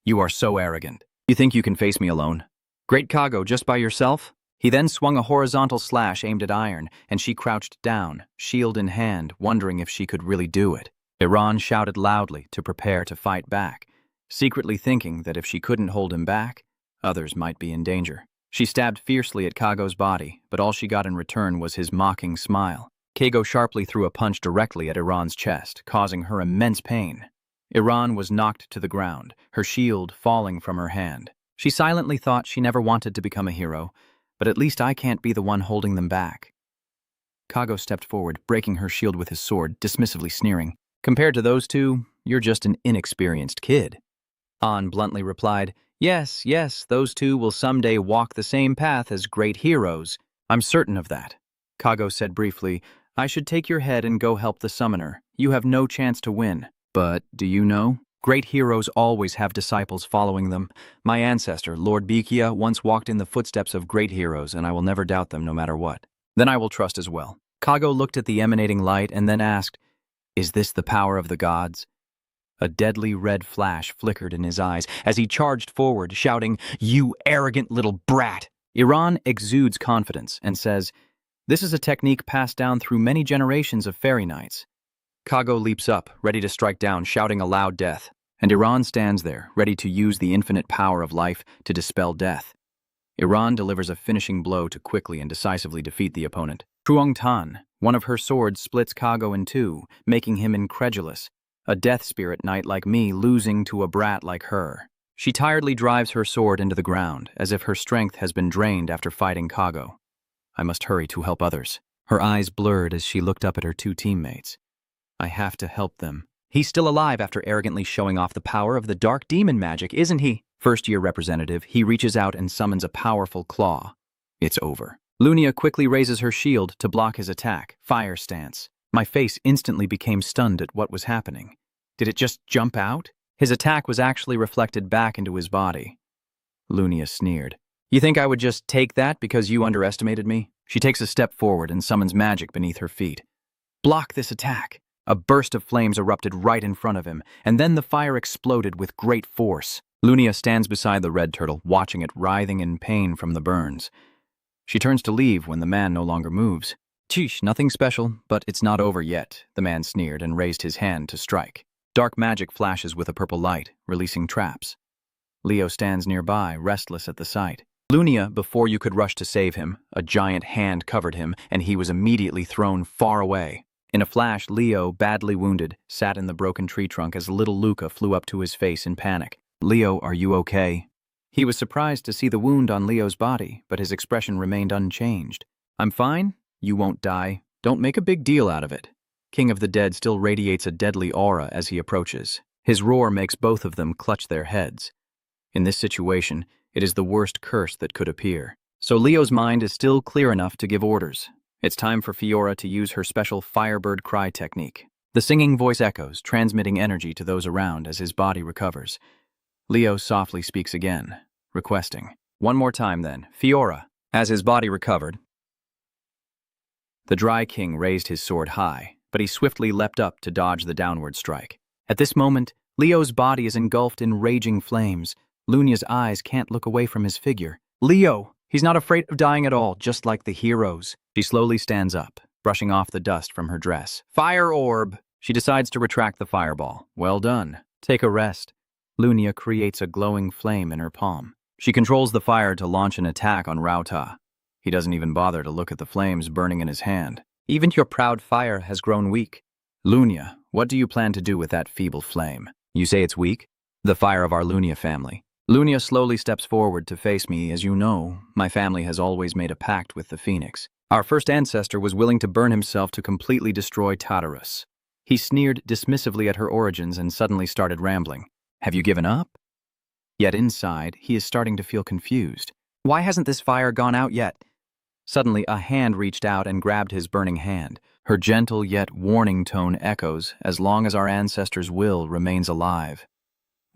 You are so arrogant. You think you can face me alone? Great Kago, just by yourself? He then swung a horizontal slash aimed at Iron, and she crouched down, shield in hand, wondering if she could really do it. Iran shouted loudly to prepare to fight back, secretly thinking that if she couldn't hold him back, others might be in danger. She stabbed fiercely at Kago's body, but all she got in return was his mocking smile. Kago sharply threw a punch directly at Iran's chest, causing her immense pain. Iran was knocked to the ground, her shield falling from her hand. She silently thought she never wanted to become a hero, but at least I can't be the one holding them back. Kago stepped forward, breaking her shield with his sword, dismissively sneering. Compared to those two, you're just an inexperienced kid. An bluntly replied, Yes, those two will someday walk the same path as great heroes. I'm certain of that. Kago said briefly, I should take your head and go help the summoner. You have no chance to win. But, do you know? Great heroes always have disciples following them. My ancestor, Lord Bikia, once walked in the footsteps of great heroes, and I will never doubt them no matter what. Then I will trust as well. Kago looked at the emanating light and then asked, Is this the power of the gods? A deadly red flash flickered in his eyes as he charged forward, shouting, You arrogant little brat! Iran exudes confidence and says, This is a technique passed down through many generations of fairy knights. Kago leaps up, ready to strike down, shouting aloud death, and Iran stands there, ready to use the infinite power of life to dispel death. Iran delivers a finishing blow to quickly and decisively defeat the opponent. Truong Tan, one of her swords, splits Kago in two, making him incredulous, a death spirit knight like me losing to a brat like her. She tiredly drives her sword into the ground, as if her strength has been drained after fighting Kago. I must hurry to help others. Her eyes blurred as she looked up at her two teammates. I have to help them. He's still alive after arrogantly showing off the power of the dark demon magic, isn't he? First-year representative, he reaches out and summons a powerful claw. It's over. Lunia quickly raises her shield to block his attack, fire stance. My face instantly became stunned at what was happening. Did it just jump out? His attack was actually reflected back into his body. Lunia sneered. You think I would just take that because you underestimated me? She takes a step forward and summons magic beneath her feet. Block this attack. A burst of flames erupted right in front of him, and then the fire exploded with great force. Lunia stands beside the red turtle, watching it writhing in pain from the burns. She turns to leave when the man no longer moves. Sheesh, nothing special, but it's not over yet, the man sneered and raised his hand to strike. Dark magic flashes with a purple light, releasing traps. Leo stands nearby, restless at the sight. Lunia, before you could rush to save him, a giant hand covered him, and he was immediately thrown far away. In a flash, Leo, badly wounded, sat in the broken tree trunk as little Luca flew up to his face in panic. Leo, are you okay? He was surprised to see the wound on Leo's body, but his expression remained unchanged. I'm fine. You won't die. Don't make a big deal out of it. King of the Dead still radiates a deadly aura as he approaches. His roar makes both of them clutch their heads. In this situation, it is the worst curse that could appear. So Leo's mind is still clear enough to give orders. It's time for Fiora to use her special Firebird Cry technique. The singing voice echoes, transmitting energy to those around as his body recovers. Leo softly speaks again, requesting, One more time then, Fiora. As his body recovered, the Dry King raised his sword high, but he swiftly leapt up to dodge the downward strike. At this moment, Leo's body is engulfed in raging flames. Lunia's eyes can't look away from his figure. Leo! He's not afraid of dying at all, just like the heroes. She slowly stands up, brushing off the dust from her dress. Fire orb! She decides to retract the fireball. Well done. Take a rest. Lunia creates a glowing flame in her palm. She controls the fire to launch an attack on Rauta. He doesn't even bother to look at the flames burning in his hand. Even your proud fire has grown weak. Lunia, what do you plan to do with that feeble flame? You say it's weak? The fire of our Lunia family. Lunia slowly steps forward to face me. As you know, my family has always made a pact with the Phoenix. Our first ancestor was willing to burn himself to completely destroy Tartarus. He sneered dismissively at her origins and suddenly started rambling. Have you given up? Yet inside, he is starting to feel confused. Why hasn't this fire gone out yet? Suddenly, a hand reached out and grabbed his burning hand. Her gentle yet warning tone echoes, as long as our ancestors' will remains alive.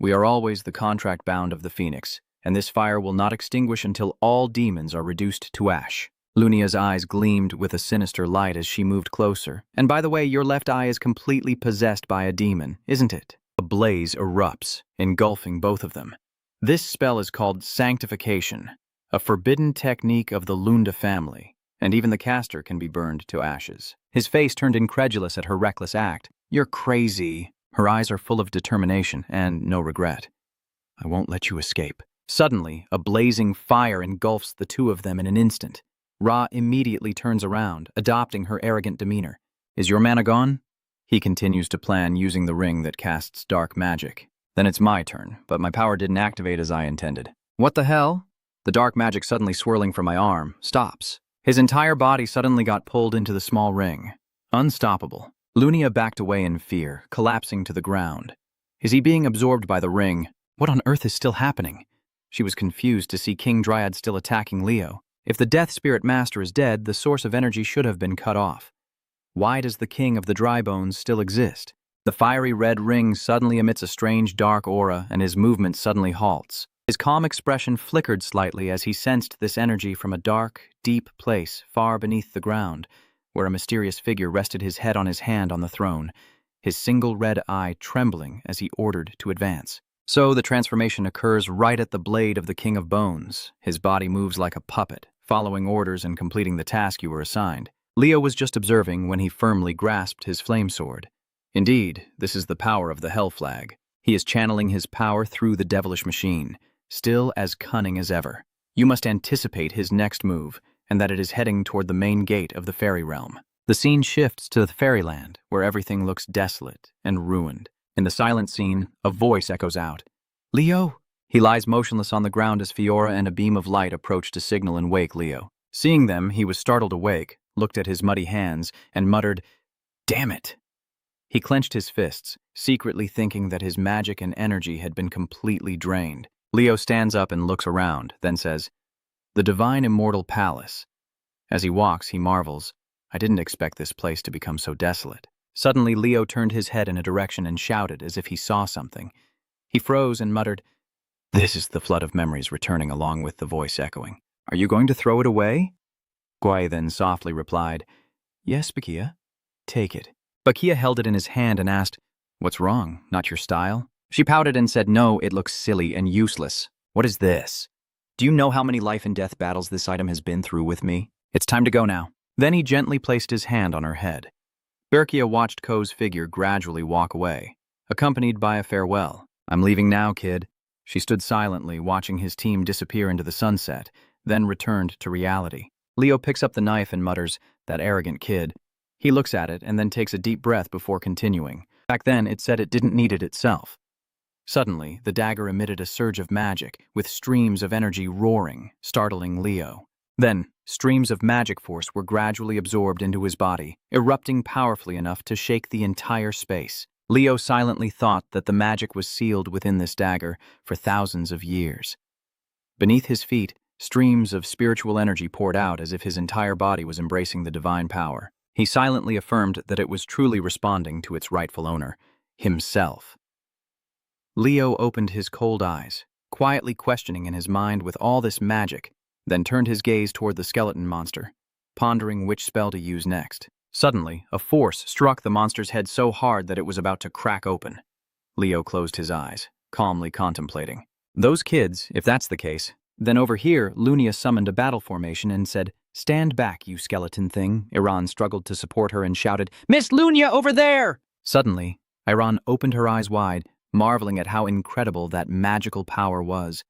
We are always the contract bound of the Phoenix, and this fire will not extinguish until all demons are reduced to ash. Lunia's eyes gleamed with a sinister light as she moved closer. And by the way, your left eye is completely possessed by a demon, isn't it? A blaze erupts, engulfing both of them. This spell is called Sanctification, a forbidden technique of the Lunda family, and even the caster can be burned to ashes. His face turned incredulous at her reckless act. You're crazy. Her eyes are full of determination and no regret. I won't let you escape. Suddenly, a blazing fire engulfs the two of them in an instant. Ra immediately turns around, adopting her arrogant demeanor. Is your mana gone? He continues to plan using the ring that casts dark magic. Then it's my turn, but my power didn't activate as I intended. What the hell? The dark magic suddenly swirling from my arm stops. His entire body suddenly got pulled into the small ring. Unstoppable. Lunia backed away in fear, collapsing to the ground. Is he being absorbed by the ring? What on earth is still happening? She was confused to see King Dryad still attacking Leo. If the Death Spirit Master is dead, the source of energy should have been cut off. Why does the King of the Dry Bones still exist? The fiery red ring suddenly emits a strange dark aura, and his movement suddenly halts. His calm expression flickered slightly as he sensed this energy from a dark, deep place far beneath the ground, where a mysterious figure rested his head on his hand on the throne, his single red eye trembling as he ordered to advance. So the transformation occurs right at the blade of the King of Bones. His body moves like a puppet, following orders and completing the task you were assigned. Leo was just observing when he firmly grasped his flame sword. Indeed, this is the power of the Hell Flag. He is channeling his power through the devilish machine, still as cunning as ever. You must anticipate his next move, and that it is heading toward the main gate of the fairy realm. The scene shifts to the fairyland, where everything looks desolate and ruined. In the silent scene, a voice echoes out. Leo? He lies motionless on the ground as Fiora and a beam of light approach to signal and wake Leo. Seeing them, he was startled awake, looked at his muddy hands, and muttered, "Damn it!" He clenched his fists, secretly thinking that his magic and energy had been completely drained. Leo stands up and looks around, then says, "The Divine Immortal Palace." As he walks, he marvels, "I didn't expect this place to become so desolate." Suddenly, Leo turned his head in a direction and shouted as if he saw something. He froze and muttered, "This is the flood of memories returning along with the voice echoing. Are you going to throw it away?" Guai then softly replied, "Yes, Bakia. Take it." Bakia held it in his hand and asked, "What's wrong? Not your style?" She pouted and said, "No, it looks silly and useless." "What is this? Do you know how many life and death battles this item has been through with me? It's time to go now." Then he gently placed his hand on her head. Berkia watched Ko's figure gradually walk away, accompanied by a farewell. "I'm leaving now, kid." She stood silently, watching his team disappear into the sunset, then returned to reality. Leo picks up the knife and mutters, "That arrogant kid." He looks at it and then takes a deep breath before continuing. Back then, it said it didn't need it itself. Suddenly, the dagger emitted a surge of magic, with streams of energy roaring, startling Leo. Then, streams of magic force were gradually absorbed into his body, erupting powerfully enough to shake the entire space. Leo silently thought that the magic was sealed within this dagger for thousands of years. Beneath his feet, streams of spiritual energy poured out as if his entire body was embracing the divine power. He silently affirmed that it was truly responding to its rightful owner, himself. Leo opened his cold eyes, quietly questioning in his mind with all this magic, then turned his gaze toward the skeleton monster, pondering which spell to use next. Suddenly, a force struck the monster's head so hard that it was about to crack open. Leo closed his eyes, calmly contemplating. Those kids, if that's the case. Then over here, Lunia summoned a battle formation and said, "Stand back, you skeleton thing." Iran struggled to support her and shouted, "Miss Lunia, over there!" Suddenly, Iran opened her eyes wide, marveling at how incredible that magical power was.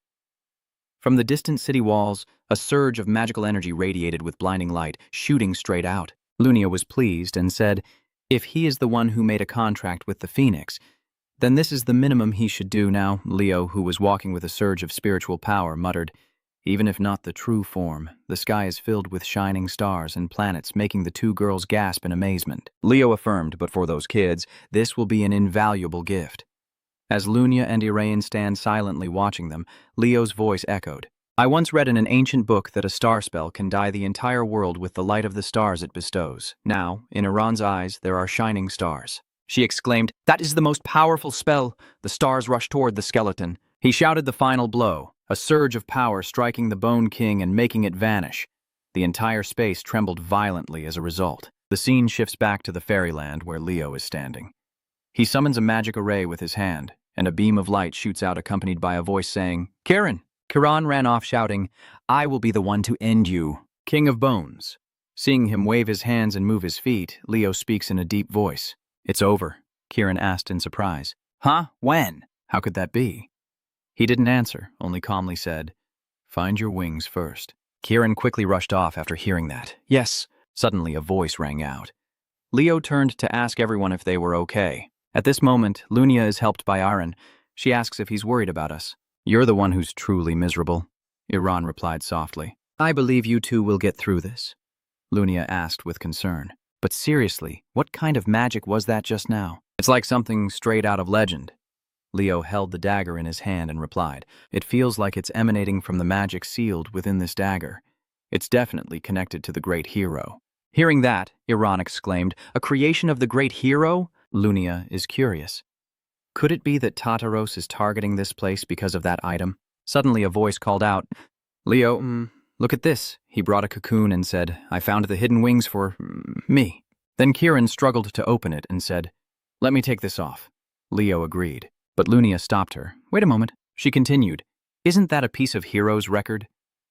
From the distant city walls, a surge of magical energy radiated with blinding light, shooting straight out. Lunia was pleased and said, "If he is the one who made a contract with the Phoenix, then this is the minimum he should do now." Leo, who was walking with a surge of spiritual power, muttered, "Even if not the true form, the sky is filled with shining stars and planets," making the two girls gasp in amazement. Leo affirmed, "But for those kids, this will be an invaluable gift." As Lunia and Irain stand silently watching them, Leo's voice echoed, "I once read in an ancient book that a star spell can dye the entire world with the light of the stars it bestows. Now, in Iran's eyes, there are shining stars." She exclaimed, "That is the most powerful spell!" The stars rushed toward the skeleton. He shouted the final blow, a surge of power striking the Bone King and making it vanish. The entire space trembled violently as a result. The scene shifts back to the fairyland where Leo is standing. He summons a magic array with his hand, and a beam of light shoots out accompanied by a voice saying, "Kiran!" Kiran ran off shouting, "I will be the one to end you, King of Bones." Seeing him wave his hands and move his feet, Leo speaks in a deep voice. "It's over," Kiran asked in surprise. "Huh? When? How could that be?" He didn't answer, only calmly said, "Find your wings first." Kiran quickly rushed off after hearing that. "Yes." Suddenly a voice rang out. Leo turned to ask everyone if they were okay. At this moment, Lunia is helped by Aaron. She asks if he's worried about us. "You're the one who's truly miserable," Iran replied softly. "I believe you two will get through this," Lunia asked with concern. "But seriously, what kind of magic was that just now?" "It's like something straight out of legend." Leo held the dagger in his hand and replied, "It feels like it's emanating from the magic sealed within this dagger. It's definitely connected to the great hero." Hearing that, Iran exclaimed, "A creation of the great hero?" Lunia is curious. Could it be that Tartaros is targeting this place because of that item? Suddenly a voice called out, "Leo, look at this." He brought a cocoon and said, "I found the hidden wings for me." Then Kiran struggled to open it and said, "Let me take this off." Leo agreed, but Lunia stopped her. "Wait a moment." She continued, "Isn't that a piece of hero's record?"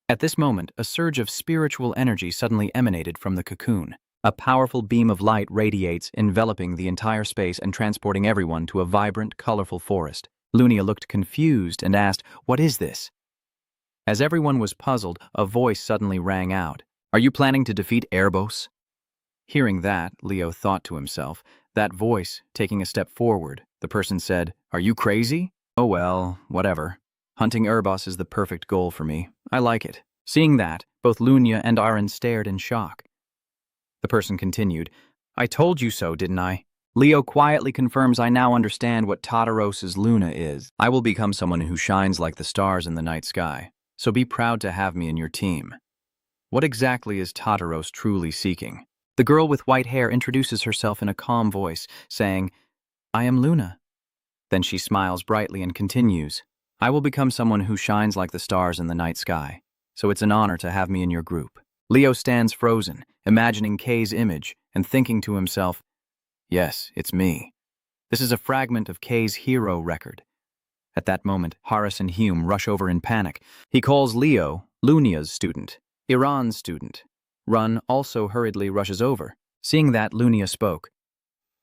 At this moment, a surge of spiritual energy suddenly emanated from the cocoon. A powerful beam of light radiates, enveloping the entire space and transporting everyone to a vibrant, colorful forest. Lunia looked confused and asked, "What is this?" As everyone was puzzled, a voice suddenly rang out, "Are you planning to defeat Erebos?" Hearing that, Leo thought to himself, that voice, taking a step forward, the person said, "Are you crazy?" "Oh well, whatever. Hunting Erebos is the perfect goal for me. I like it." Seeing that, both Lunia and Aaron stared in shock. The person continued, "I told you so, didn't I?" Leo quietly confirms, "I now understand what Tartaros's Luna is. I will become someone who shines like the stars in the night sky. So be proud to have me in your team." What exactly is Tartaros truly seeking? The girl with white hair introduces herself in a calm voice, saying, "I am Luna." Then she smiles brightly and continues, "I will become someone who shines like the stars in the night sky. So it's an honor to have me in your group." Leo stands frozen, imagining Kay's image and thinking to himself, "Yes, it's me." This is a fragment of Kay's hero record. At that moment, Horace and Hume rush over in panic. He calls Leo, Lunia's student, Iran's student. Run also hurriedly rushes over. Seeing that, Lunia spoke,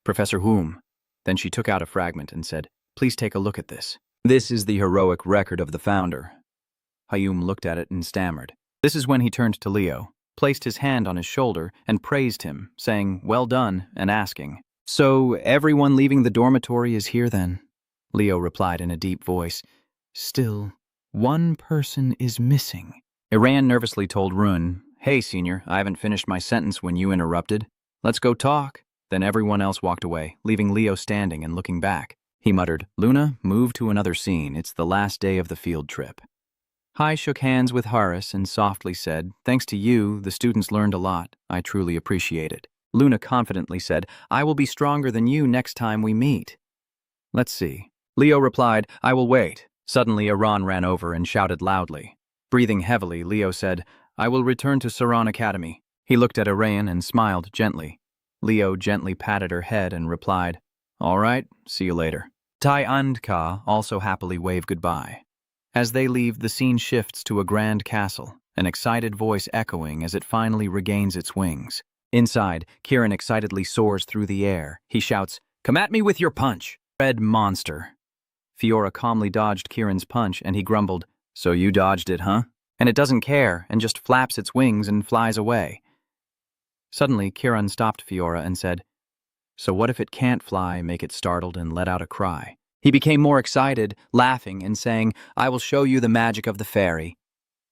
"Professor Hume." Then she took out a fragment and said, "Please take a look at this. This is the heroic record of the founder." Hume looked at it and stammered. This is when he turned to Leo, placed his hand on his shoulder, and praised him, saying, "Well done," and asking, "So everyone leaving the dormitory is here then?" Leo replied in a deep voice, "Still, one person is missing." Iran nervously told Rune, "Hey, senior, I haven't finished my sentence when you interrupted. Let's go talk." Then everyone else walked away, leaving Leo standing and looking back. He muttered, "Luna, move to another scene. It's the last day of the field trip." Hai shook hands with Horace and softly said, "Thanks to you, the students learned a lot. I truly appreciate it." Luna confidently said, "I will be stronger than you next time we meet." "Let's see." Leo replied, "I will wait." Suddenly, Iran ran over and shouted loudly. Breathing heavily, Leo said, "I will return to Saran Academy." He looked at Irain and smiled gently. Leo gently patted her head and replied, "All right, see you later." Tai and Ka also happily wave goodbye. As they leave, the scene shifts to a grand castle, an excited voice echoing as it finally regains its wings. Inside, Kieran excitedly soars through the air. He shouts, "Come at me with your punch, red monster." Fiora calmly dodged Kieran's punch and he grumbled, "So you dodged it, huh?" And it doesn't care and just flaps its wings and flies away. Suddenly, Kieran stopped Fiora and said, "So what if it can't fly, make it startled and let out a cry?" He became more excited, laughing and saying, "I will show you the magic of the fairy."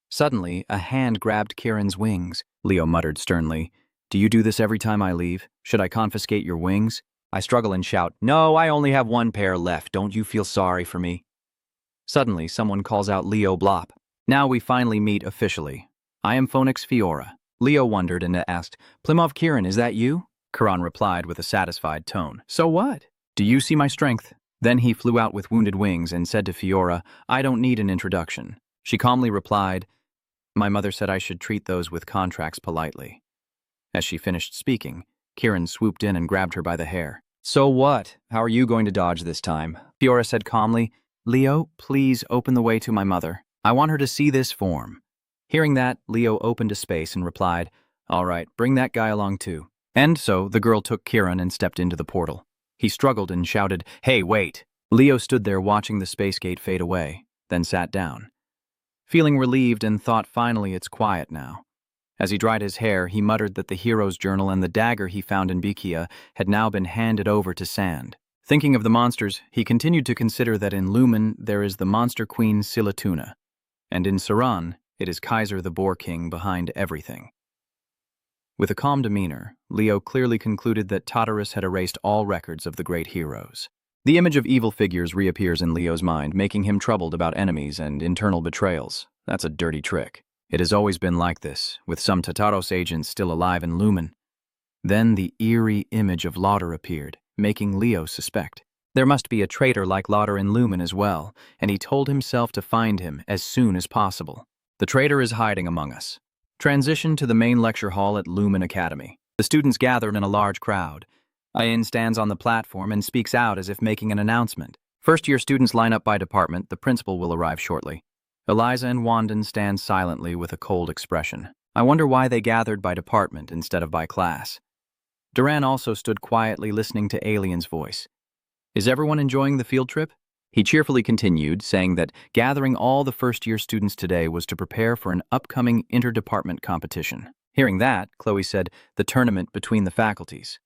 Suddenly, a hand grabbed Kieran's wings. Leo muttered sternly, "Do you do this every time I leave? Should I confiscate your wings?" I struggle and shout, "No, I only have one pair left. Don't you feel sorry for me?" Suddenly, someone calls out Leo Blop. Now we finally meet officially. I am Phoenix Fiora. Leo wondered and asked, "Plymouth Kieran, is that you?" Kiran replied with a satisfied tone, "So what? Do you see my strength?" Then he flew out with wounded wings and said to Fiora, "I don't need an introduction." She calmly replied, "My mother said I should treat those with contracts politely." As she finished speaking, Kieran swooped in and grabbed her by the hair. "So what? How are you going to dodge this time?" Fiora said calmly, "Leo, please open the way to my mother. I want her to see this form." Hearing that, Leo opened a space and replied, "All right, bring that guy along too." And so the girl took Kieran and stepped into the portal. He struggled and shouted, "Hey, wait!" Leo stood there watching the space gate fade away, then sat down, feeling relieved and thought finally it's quiet now. As he dried his hair, he muttered that the hero's journal and the dagger he found in Bikia had now been handed over to Sand. Thinking of the monsters, he continued to consider that in Lumen there is the monster queen Silatuna, and in Saran it is Kaiser the Boar King behind everything. With a calm demeanor, Leo clearly concluded that Tartarus had erased all records of the great heroes. The image of evil figures reappears in Leo's mind, making him troubled about enemies and internal betrayals. That's a dirty trick. It has always been like this, with some Tartaros agents still alive in Lumen. Then the eerie image of Lauder appeared, making Leo suspect. There must be a traitor like Lauder in Lumen as well, and he told himself to find him as soon as possible. The traitor is hiding among us. Transition to the main lecture hall at Lumen Academy. The students gather in a large crowd. Ayin stands on the platform and speaks out as if making an announcement. First-year students line up by department. The principal will arrive shortly. Eliza and Wandon stand silently with a cold expression. I wonder why they gathered by department instead of by class. Duran also stood quietly listening to Alien's voice. Is everyone enjoying the field trip? He cheerfully continued, saying that gathering all the first-year students today was to prepare for an upcoming interdepartment competition. Hearing that, Chloe said, the tournament between the faculties.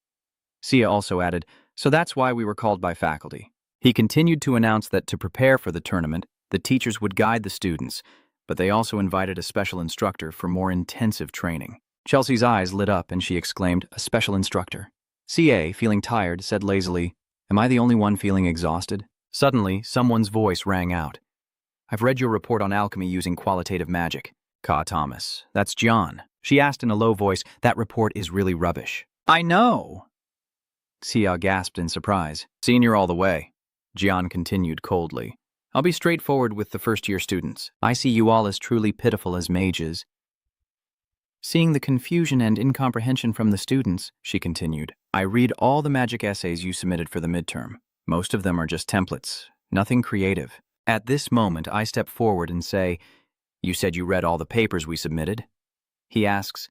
Sia also added, so that's why we were called by faculty. He continued to announce that to prepare for the tournament, the teachers would guide the students, but they also invited a special instructor for more intensive training. Chelsea's eyes lit up and she exclaimed, a special instructor. CA, feeling tired, said lazily, am I the only one feeling exhausted? Suddenly, someone's voice rang out. I've read your report on alchemy using qualitative magic. Ka Thomas. That's John. She asked in a low voice, that report is really rubbish. I know. Sia gasped in surprise. Senior all the way. Gian continued coldly. I'll be straightforward with the first-year students. I see you all as truly pitiful as mages. Seeing the confusion and incomprehension from the students, she continued, I read all the magic essays you submitted for the midterm. Most of them are just templates, nothing creative. At this moment, I step forward and say, you said you read all the papers we submitted? He asks,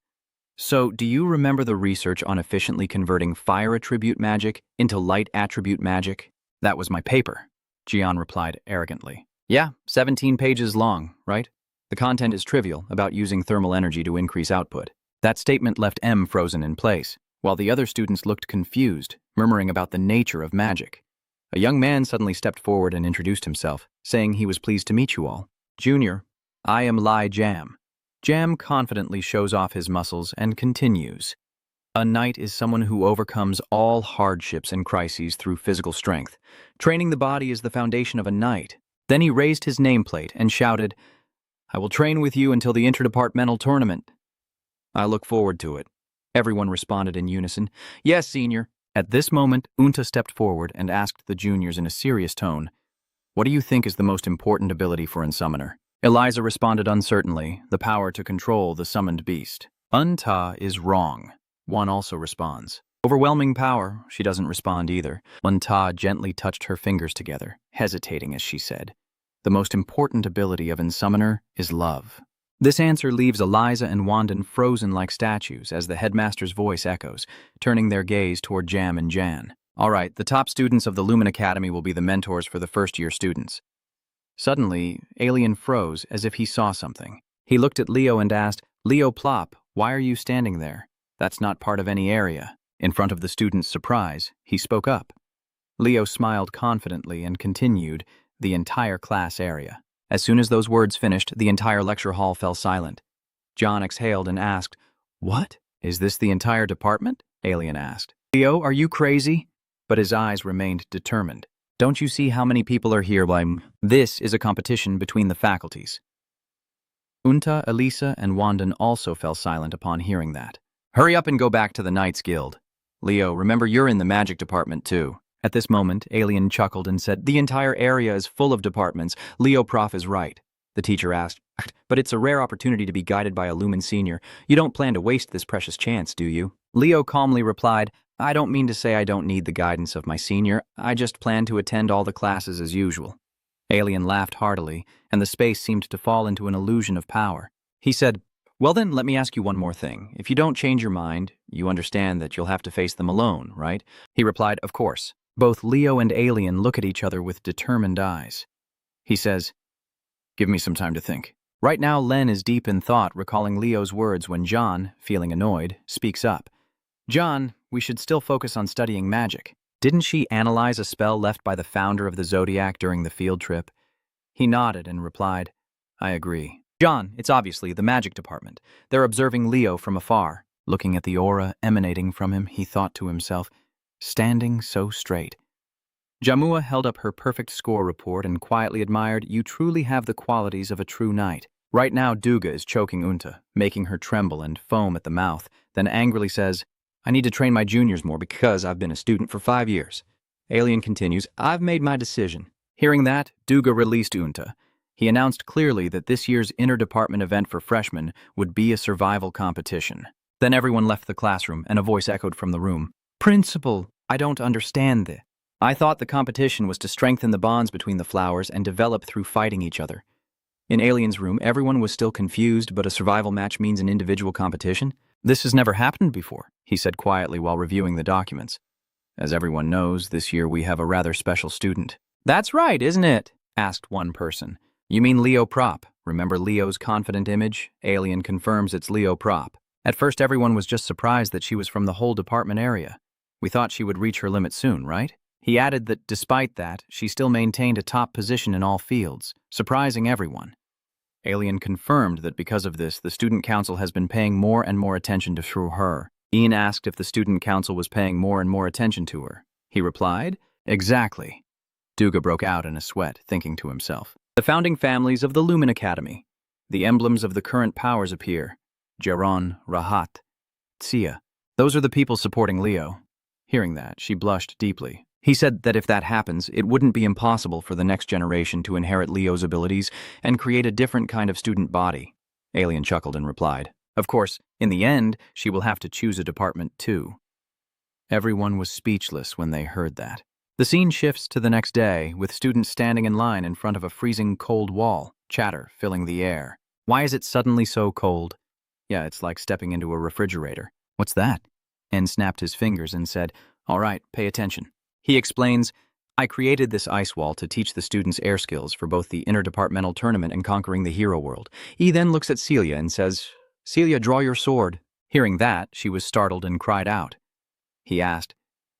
so do you remember the research on efficiently converting fire attribute magic into light attribute magic? That was my paper. Gian replied arrogantly. Yeah, 17 pages long, right? The content is trivial, about using thermal energy to increase output. That statement left M frozen in place, while the other students looked confused, murmuring about the nature of magic. A young man suddenly stepped forward and introduced himself, saying he was pleased to meet you all. Junior, I am Lai Jam. Jam confidently shows off his muscles and continues. A knight is someone who overcomes all hardships and crises through physical strength. Training the body is the foundation of a knight. Then he raised his nameplate and shouted, I will train with you until the interdepartmental tournament. I look forward to it. Everyone responded in unison, yes, senior. At this moment, Unta stepped forward and asked the juniors in a serious tone, what do you think is the most important ability for a summoner? Eliza responded uncertainly, the power to control the summoned beast. Unta is wrong. One also responds. Overwhelming power. She doesn't respond either. Munta gently touched her fingers together, hesitating as she said, "The most important ability of Insummoner is love." This answer leaves Eliza and Wandon frozen like statues as the headmaster's voice echoes, turning their gaze toward Jam and Jan. "All right, the top students of the Lumen Academy will be the mentors for the first-year students." Suddenly, Alien froze as if he saw something. He looked at Leo and asked, "Leo Plop, why are you standing there? That's not part of any area." In front of the students' surprise, he spoke up. Leo smiled confidently and continued, "The entire class area." As soon as those words finished, the entire lecture hall fell silent. John exhaled and asked, "What? Is this the entire department?" Alien asked. "Leo, are you crazy?" But his eyes remained determined. "Don't you see how many people are here? This is a competition between the faculties." Unta, Elisa, and Wandon also fell silent upon hearing that. "Hurry up and go back to the Knights Guild. Leo, remember you're in the magic department too." At this moment, Alien chuckled and said, "The entire area is full of departments. Leo Prof is right." The teacher asked, "But it's a rare opportunity to be guided by a Lumen senior. You don't plan to waste this precious chance, do you?" Leo calmly replied, "I don't mean to say I don't need the guidance of my senior. I just plan to attend all the classes as usual." Alien laughed heartily, and the space seemed to fall into an illusion of power. He said, "Well then, let me ask you one more thing. If you don't change your mind, you understand that you'll have to face them alone, right?" He replied, "Of course." Both Leo and Alien look at each other with determined eyes. He says, "Give me some time to think." Right now, Len is deep in thought, recalling Leo's words when John, feeling annoyed, speaks up. "John, we should still focus on studying magic. Didn't she analyze a spell left by the founder of the Zodiac during the field trip?" He nodded and replied, "I agree." "John, it's obviously the magic department. They're observing Leo from afar." Looking at the aura emanating from him, he thought to himself, "Standing so straight." Jamua held up her perfect score report and quietly admired, "You truly have the qualities of a true knight." Right now, Duga is choking Unta, making her tremble and foam at the mouth, then angrily says, "I need to train my juniors more because I've been a student for 5 years. Alien continues, "I've made my decision." Hearing that, Duga released Unta. He announced clearly that this year's inter-department event for freshmen would be a survival competition. Then everyone left the classroom, and a voice echoed from the room, "Principal, I don't understand this. I thought the competition was to strengthen the bonds between the flowers and develop through fighting each other." In Alien's room, everyone was still confused, but a survival match means an individual competition? "This has never happened before," he said quietly while reviewing the documents. "As everyone knows, this year we have a rather special student." "That's right, isn't it?" asked one person. "You mean Leo Prop. Remember Leo's confident image?" Alien confirms it's Leo Prop. At first, everyone was just surprised that she was from the whole department area. "We thought she would reach her limit soon, right?" He added that, despite that, she still maintained a top position in all fields, surprising everyone. Alien confirmed that because of this, the student council has been paying more and more attention to her. Ian asked if the student council was paying more and more attention to her. He replied, "Exactly." Duga broke out in a sweat, thinking to himself, "The founding families of the Lumen Academy. The emblems of the current powers appear. Jaron, Rahat, Tsia. Those are the people supporting Leo." Hearing that, she blushed deeply. He said that if that happens, it wouldn't be impossible for the next generation to inherit Leo's abilities and create a different kind of student body. Alien chuckled and replied, "Of course, in the end, she will have to choose a department too." Everyone was speechless when they heard that. The scene shifts to the next day, with students standing in line in front of a freezing cold wall, chatter filling the air. "Why is it suddenly so cold?" "Yeah, it's like stepping into a refrigerator." "What's that?" En snapped his fingers and said, "All right, pay attention." He explains, "I created this ice wall to teach the students air skills for both the interdepartmental tournament and conquering the hero world." He then looks at Celia and says, "Celia, draw your sword." Hearing that, she was startled and cried out. He asked,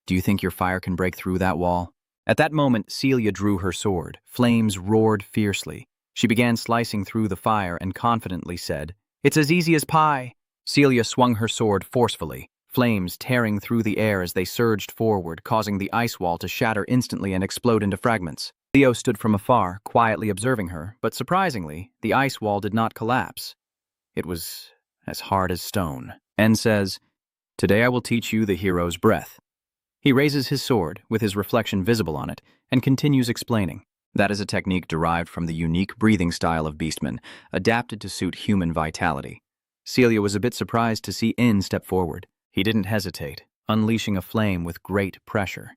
"Do you think your fire can break through that wall?" At that moment, Celia drew her sword. Flames roared fiercely. She began slicing through the fire and confidently said, "It's as easy as pie." Celia swung her sword forcefully, flames tearing through the air as they surged forward, causing the ice wall to shatter instantly and explode into fragments. Leo stood from afar, quietly observing her, but surprisingly, the ice wall did not collapse. It was as hard as stone. En says, "Today I will teach you the hero's breath." He raises his sword, with his reflection visible on it, and continues explaining. That is a technique derived from the unique breathing style of beastmen, adapted to suit human vitality. Celia was a bit surprised to see In step forward. He didn't hesitate. unleashing a flame with great pressure.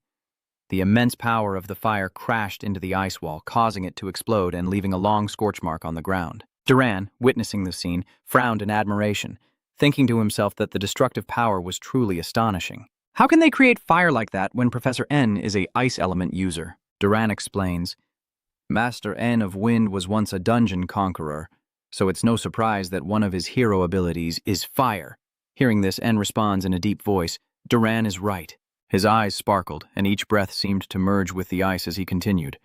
The immense power of the fire crashed into the ice wall, causing it to explode and leaving a long scorch mark on the ground. Duran, witnessing the scene, frowned in admiration, thinking to himself that the destructive power was truly astonishing. How can they create fire like that when Professor N is a ice element user? Duran explains, Master N of Wind was once a dungeon conqueror, so it's no surprise that one of his hero abilities is fire. Hearing this, N responds in a deep voice, Duran is right. His eyes sparkled, and each breath seemed to merge with the ice as he continued.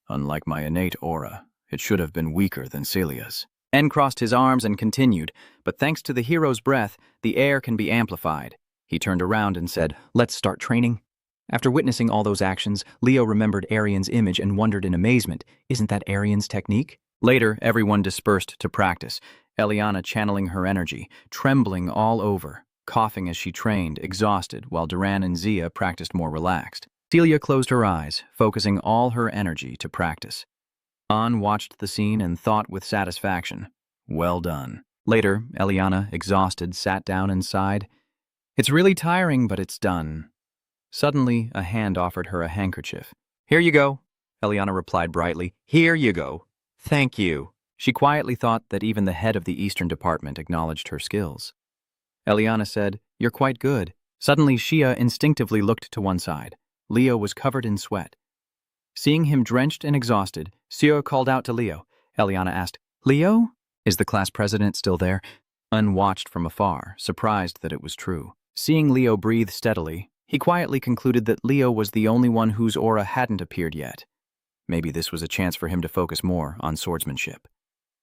Unlike my innate aura, it should have been weaker than Celia's. N crossed his arms and continued, but thanks to the hero's breath, the air can be amplified. He turned around and said, let's start training. After witnessing all those actions, Leo remembered Arian's image and wondered in amazement, isn't that Arian's technique? Later, everyone dispersed to practice, Eliana channeling her energy, trembling all over, coughing as she trained, exhausted, while Duran and Zia practiced more relaxed. Celia closed her eyes, focusing all her energy to practice. An watched the scene and thought with satisfaction, well done. Later, Eliana, exhausted, sat down and sighed, it's really tiring, but it's done. Suddenly, a hand offered her a handkerchief. Here you go, Eliana replied brightly. Here you go. Thank you. She quietly thought that even the head of the Eastern Department acknowledged her skills. Eliana said, you're quite good. Suddenly, Shia instinctively looked to one side. Leo was covered in sweat. Seeing him drenched and exhausted, Sio called out to Leo. Eliana asked, Leo? Is the class president still there? Un watched from afar, surprised that it was true. Seeing Leo breathe steadily, he quietly concluded that Leo was the only one whose aura hadn't appeared yet. Maybe this was a chance for him to focus more on swordsmanship.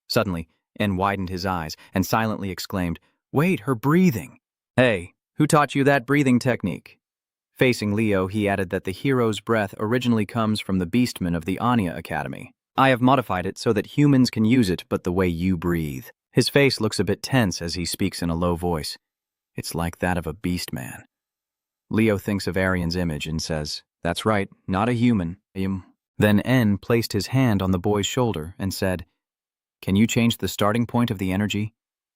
Suddenly, En widened his eyes and silently exclaimed, Wait, her breathing! Hey, who taught you that breathing technique? Facing Leo, he added that the hero's breath originally comes from the beastmen of the Anya Academy. I have modified it so that humans can use it, but the way you breathe. His face looks a bit tense as he speaks in a low voice. It's like that of a beast man. Leo thinks of Arian's image and says, That's right, not a human. Then En placed his hand on the boy's shoulder and said, Can you change the starting point of the energy?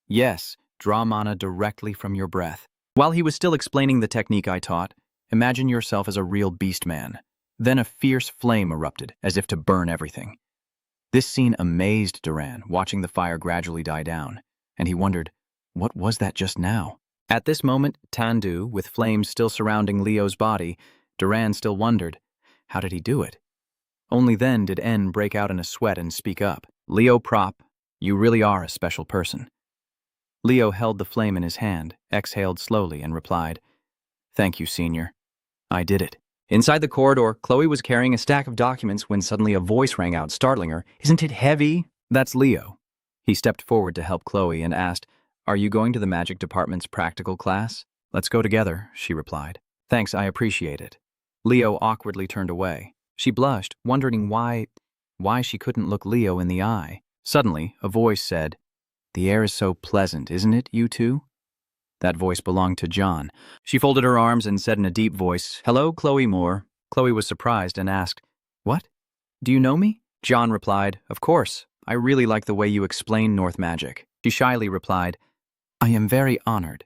Yes, draw mana directly from your breath. While he was still explaining the technique I taught, imagine yourself as a real beast man. Then a fierce flame erupted, as if to burn everything. This scene amazed Duran, watching the fire gradually die down, and he wondered, what was that just now? At this moment, Tandu, with flames still surrounding Leo's body, Duran still wondered, how did he do it? Only then did En break out in a sweat and speak up. Leo Prop, you really are a special person. Leo held the flame in his hand, exhaled slowly, and replied, Thank you, Senior. I did it. Inside the corridor, Chloe was carrying a stack of documents when suddenly a voice rang out, startling her. Isn't it heavy? That's Leo. He stepped forward to help Chloe and asked, Are you going to the magic department's practical class? Let's go together, she replied. Thanks, I appreciate it. Leo awkwardly turned away. She blushed, wondering why she couldn't look Leo in the eye. Suddenly, a voice said, The air is so pleasant, isn't it, you two? That voice belonged to John. She folded her arms and said in a deep voice, Hello, Chloe Moore. Chloe was surprised and asked, What? Do you know me? John replied, Of course. I really like the way you explain North magic. She shyly replied, I am very honored.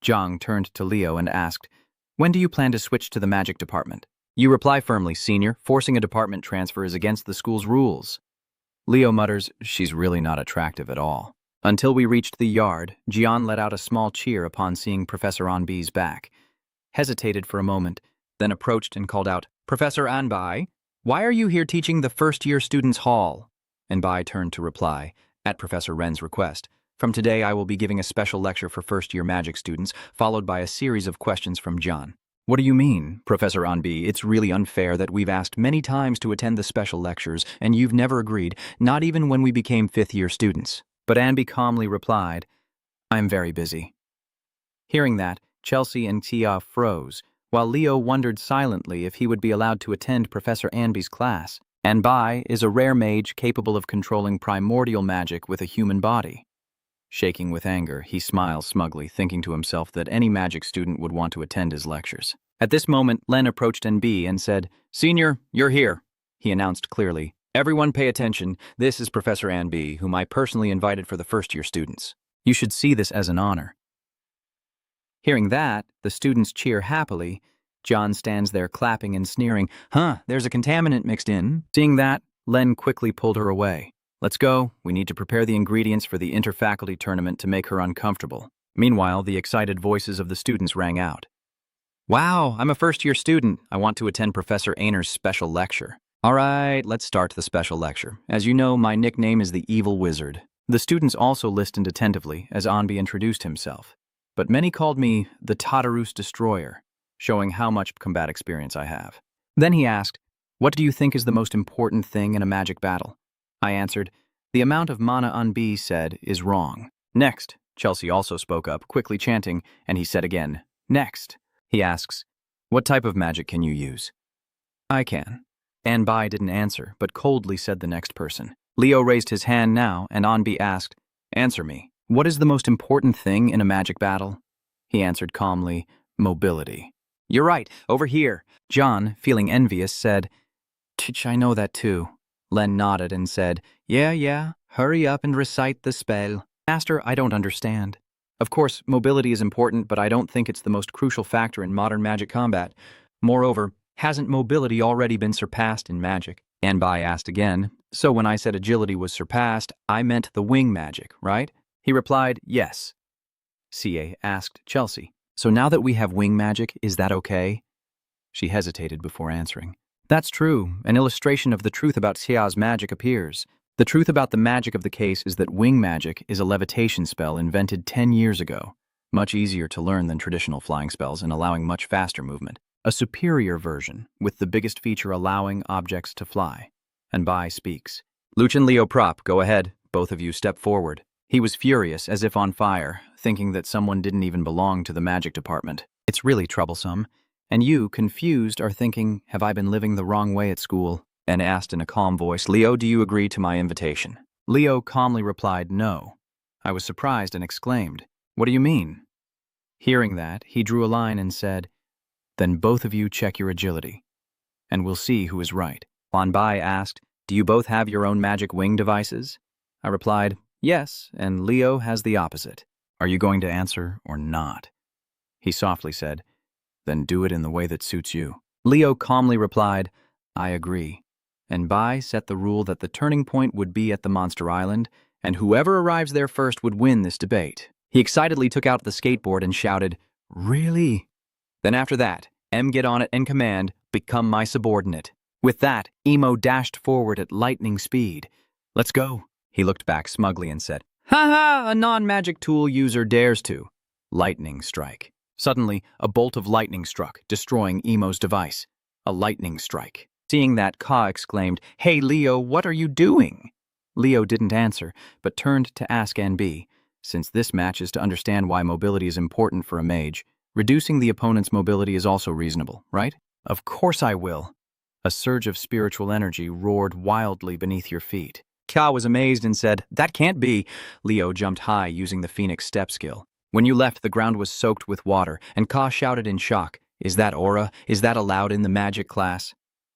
John turned to Leo and asked, When do you plan to switch to the magic department? You reply firmly, Senior. Forcing a department transfer is against the school's rules. Leo mutters, She's really not attractive at all. Until we reached the yard, Jian let out a small cheer upon seeing Professor Anbi's back, hesitated for a moment, then approached and called out, Professor Anbai, why are you here teaching the first-year students' hall? Anbai turned to reply, at Professor Ren's request, From today I will be giving a special lecture for first-year magic students, followed by a series of questions from John. What do you mean, Professor Anbi? It's really unfair that we've asked many times to attend the special lectures, and you've never agreed, not even when we became fifth-year students. But Anbi calmly replied, I'm very busy. Hearing that, Chelsea and Tia froze, while Leo wondered silently if he would be allowed to attend Professor Anbi's class. Anbai is a rare mage capable of controlling primordial magic with a human body. Shaking with anger, he smiles smugly, thinking to himself that any magic student would want to attend his lectures. At this moment, Len approached NB and said, Senior, you're here, he announced clearly. Everyone pay attention. This is Professor Anbi, whom I personally invited for the first-year students. You should see this as an honor. Hearing that, the students cheer happily. John stands there clapping and sneering. Huh, there's a contaminant mixed in. Seeing that, Len quickly pulled her away. Let's go. We need to prepare the ingredients for the interfaculty tournament to make her uncomfortable. Meanwhile, the excited voices of the students rang out. Wow, I'm a first-year student. I want to attend Professor Ainer's special lecture. All right, let's start the special lecture. As you know, my nickname is the Evil Wizard. The students also listened attentively as Anbi introduced himself, but many called me the Tatarus Destroyer, showing how much combat experience I have. Then he asked, what do you think is the most important thing in a magic battle? I answered, the amount of mana Anbi said is wrong. Next, Chelsea also spoke up, quickly chanting, and he said again, next. He asks, what type of magic can you use? I can. Anbi didn't answer, but coldly said the next person. Leo raised his hand now, and Anbi asked, answer me. What is the most important thing in a magic battle? He answered calmly, mobility. You're right, over here. John, feeling envious, said, Tch, I know that too. Len nodded and said, yeah, hurry up and recite the spell. Master, I don't understand. Of course, mobility is important, but I don't think it's the most crucial factor in modern magic combat. Moreover, hasn't mobility already been surpassed in magic? Anbi asked again, so when I said agility was surpassed, I meant the wing magic, right? He replied, yes. CA asked Chelsea, so now that we have wing magic, is that okay? She hesitated before answering. That's true. An illustration of the truth about Xia's magic appears. The truth about the magic of the case is that wing magic is a levitation spell invented 10 years ago, much easier to learn than traditional flying spells and allowing much faster movement. A superior version, with the biggest feature allowing objects to fly. Anbi speaks. Luchin Leo Prop, go ahead. Both of you step forward. He was furious, as if on fire, thinking that someone didn't even belong to the magic department. It's really troublesome. And you, confused, are thinking, have I been living the wrong way at school? And asked in a calm voice, Leo, do you agree to my invitation? Leo calmly replied, no. I was surprised and exclaimed, what do you mean? Hearing that, he drew a line and said, then both of you check your agility, and we'll see who is right. Anbi asked, do you both have your own magic wing devices? I replied, yes, and Leo has the opposite. Are you going to answer or not? He softly said, then do it in the way that suits you. Leo calmly replied, I agree. Anbi set the rule that the turning point would be at the Monster Island, and whoever arrives there first would win this debate. He excitedly took out the skateboard and shouted, really? Then after that, get on it and command, become my subordinate. With that, Emo dashed forward at lightning speed. Let's go. He looked back smugly and said, ha, a non-magic tool user dares to. Lightning strike. Suddenly, a bolt of lightning struck, destroying Emo's device. A lightning strike. Seeing that, Ka exclaimed, hey Leo, what are you doing? Leo didn't answer, but turned to ask Anbi, since this match is to understand why mobility is important for a mage. Reducing the opponent's mobility is also reasonable, right? Of course I will. A surge of spiritual energy roared wildly beneath your feet. Ka was amazed and said, that can't be. Leo jumped high using the Phoenix step skill. When you left, the ground was soaked with water, and Ka shouted in shock, is that aura? Is that allowed in the magic class?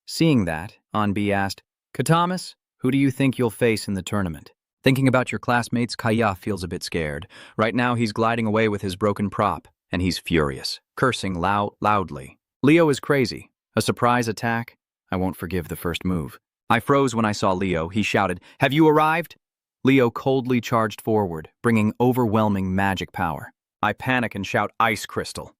Seeing that, Anbi asked, Katamas, who do you think you'll face in the tournament? Thinking about your classmates, Kaya feels a bit scared. Right now he's gliding away with his broken prop. And he's furious, cursing loudly. Leo is crazy. A surprise attack? I won't forgive the first move. I froze when I saw Leo. He shouted, have you arrived? Leo coldly charged forward, bringing overwhelming magic power. I panic and shout, ice crystal.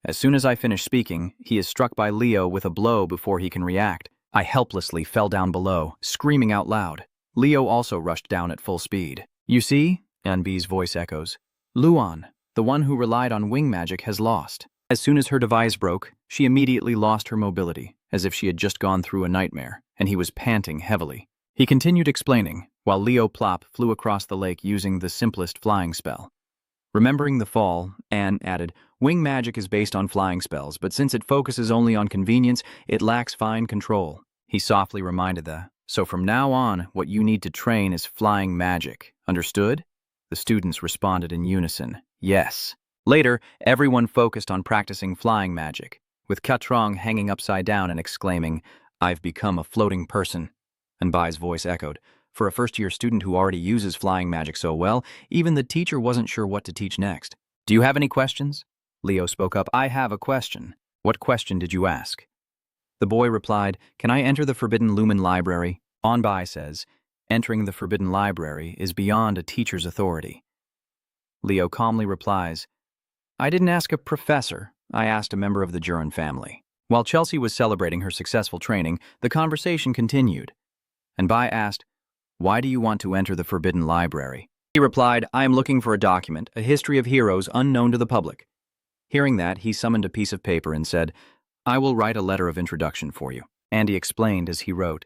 As soon as I finish speaking, he is struck by Leo with a blow before he can react. I helplessly fell down below, screaming out loud. Leo also rushed down at full speed. You see? Anbi's voice echoes. Luan, the one who relied on wing magic, has lost. As soon as her device broke, she immediately lost her mobility, as if she had just gone through a nightmare, and he was panting heavily. He continued explaining, while Leo Plop flew across the lake using the simplest flying spell. Remembering the fall, Anne added, wing magic is based on flying spells, but since it focuses only on convenience, it lacks fine control. He softly reminded the, so from now on, what you need to train is flying magic. Understood? The students responded in unison. Yes. Later, everyone focused on practicing flying magic, with Katrong hanging upside down and exclaiming, I've become a floating person. Anbi's voice echoed. For a first-year student who already uses flying magic so well, even the teacher wasn't sure what to teach next. Do you have any questions? Leo spoke up. I have a question. What question did you ask? The boy replied, Can I enter the Forbidden Lumen Library? Onbai says, entering the Forbidden Library is beyond a teacher's authority. Leo calmly replies, I didn't ask a professor, I asked a member of the Jurin family. While Chelsea was celebrating her successful training, the conversation continued. And Bai asked, Why do you want to enter the Forbidden Library? He replied, I am looking for a document, a history of heroes unknown to the public. Hearing that, he summoned a piece of paper and said, I will write a letter of introduction for you. Andy explained as he wrote,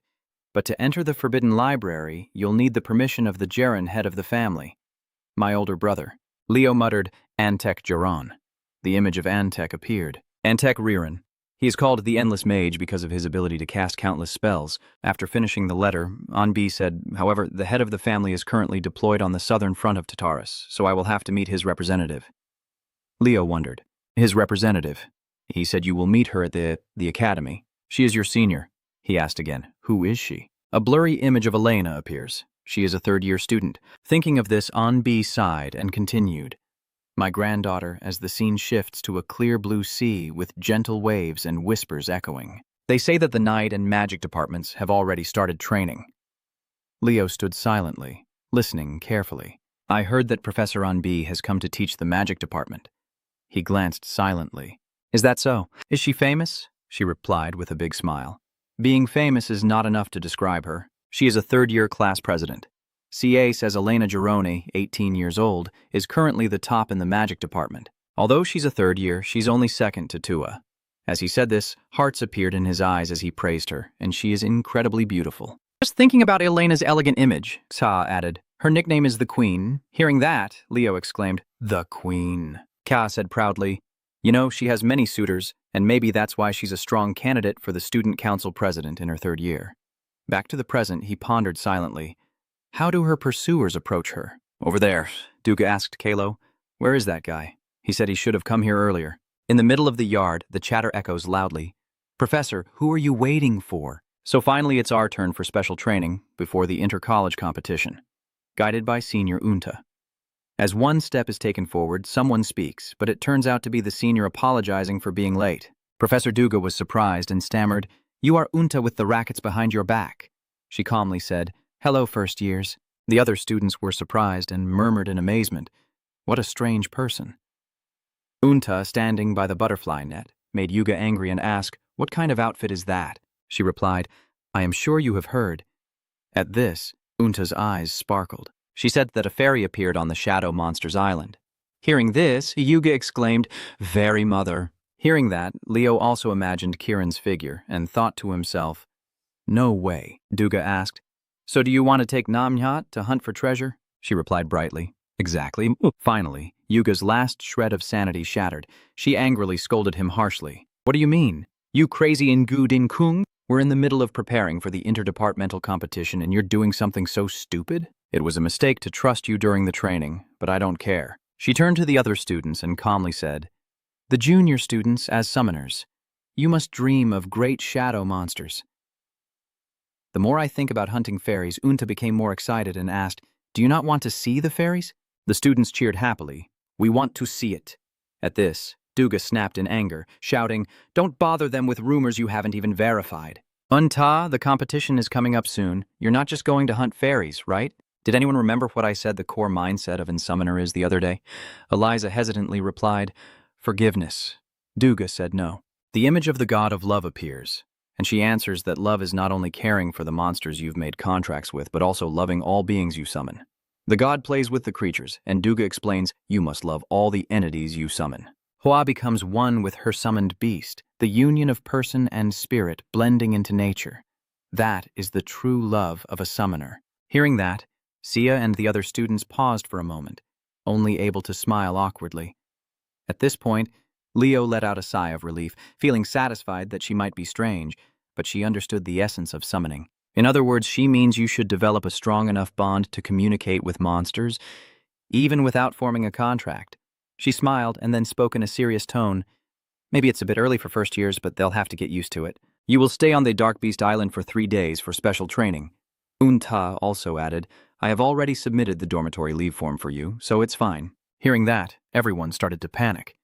But to enter the Forbidden Library, you'll need the permission of the Jurin head of the family. My older brother. Leo muttered, Antek Juron. The image of Antek appeared. Antek Ririn. He is called the Endless Mage because of his ability to cast countless spells. After finishing the letter, Anbi said, However, the head of the family is currently deployed on the southern front of Tartarus, so I will have to meet his representative. Leo wondered. His representative. He said you will meet her at the academy. She is your senior. He asked again, Who is she? A blurry image of Elena appears. She is a third-year student. Thinking of this, Anbi sighed and continued. My granddaughter, as the scene shifts to a clear blue sea with gentle waves and whispers echoing. They say that the night and magic departments have already started training. Leo stood silently, listening carefully. I heard that Professor Anbi has come to teach the magic department. He glanced silently. Is that so? Is she famous? She replied with a big smile. Being famous is not enough to describe her. She is a third-year class president. CA says Elena Gironi, 18 years old, is currently the top in the magic department. Although she's a third year, she's only second to Tua. As he said this, hearts appeared in his eyes as he praised her, and she is incredibly beautiful. Just thinking about Elena's elegant image, Ka added. Her nickname is the Queen. Hearing that, Leo exclaimed, The Queen. Ka said proudly, You know, she has many suitors, and maybe that's why she's a strong candidate for the student council president in her third year. Back to the present, he pondered silently. How do her pursuers approach her? Over there, Duga asked Kalo. Where is that guy? He said he should have come here earlier. In the middle of the yard, the chatter echoes loudly. Professor, who are you waiting for? So finally it's our turn for special training before the inter-college competition. Guided by Senior Unta. As one step is taken forward, someone speaks, but it turns out to be the senior apologizing for being late. Professor Duga was surprised and stammered, You are Unta with the rackets behind your back. She calmly said, Hello, first years. The other students were surprised and murmured in amazement. What a strange person. Unta, standing by the butterfly net, made Yuga angry and asked, What kind of outfit is that? She replied, I am sure you have heard. At this, Unta's eyes sparkled. She said that a fairy appeared on the Shadow Monsters Island. Hearing this, Yuga exclaimed, Very mother. Hearing that, Leo also imagined Kiran's figure and thought to himself, No way. Duga asked, So do you want to take Namnyat to hunt for treasure? She replied brightly. Exactly. Finally, Yuga's last shred of sanity shattered. She angrily scolded him harshly. What do you mean? You crazy Ngu Din Kung? We're in the middle of preparing for the interdepartmental competition and you're doing something so stupid? It was a mistake to trust you during the training, but I don't care. She turned to the other students and calmly said, The junior students as summoners. You must dream of great shadow monsters. The more I think about hunting fairies, Unta became more excited and asked, Do you not want to see the fairies? The students cheered happily. We want to see it. At this, Duga snapped in anger, shouting, Don't bother them with rumors you haven't even verified. Unta, the competition is coming up soon. You're not just going to hunt fairies, right? Did anyone remember what I said the core mindset of Insummoner is the other day? Eliza hesitantly replied, Forgiveness. Duga said no. The image of the god of love appears, and she answers that love is not only caring for the monsters you've made contracts with, but also loving all beings you summon. The god plays with the creatures, and Duga explains, You must love all the entities you summon. Hoa becomes one with her summoned beast, the union of person and spirit blending into nature. That is the true love of a summoner. Hearing that, Sia and the other students paused for a moment, only able to smile awkwardly. At this point, Leo let out a sigh of relief, feeling satisfied that she might be strange, but she understood the essence of summoning. In other words, she means you should develop a strong enough bond to communicate with monsters, even without forming a contract. She smiled and then spoke in a serious tone. Maybe it's a bit early for first years, but they'll have to get used to it. You will stay on the Dark Beast Island for 3 days for special training. Unta also added, I have already submitted the dormitory leave form for you, so it's fine. Hearing that, everyone started to panic.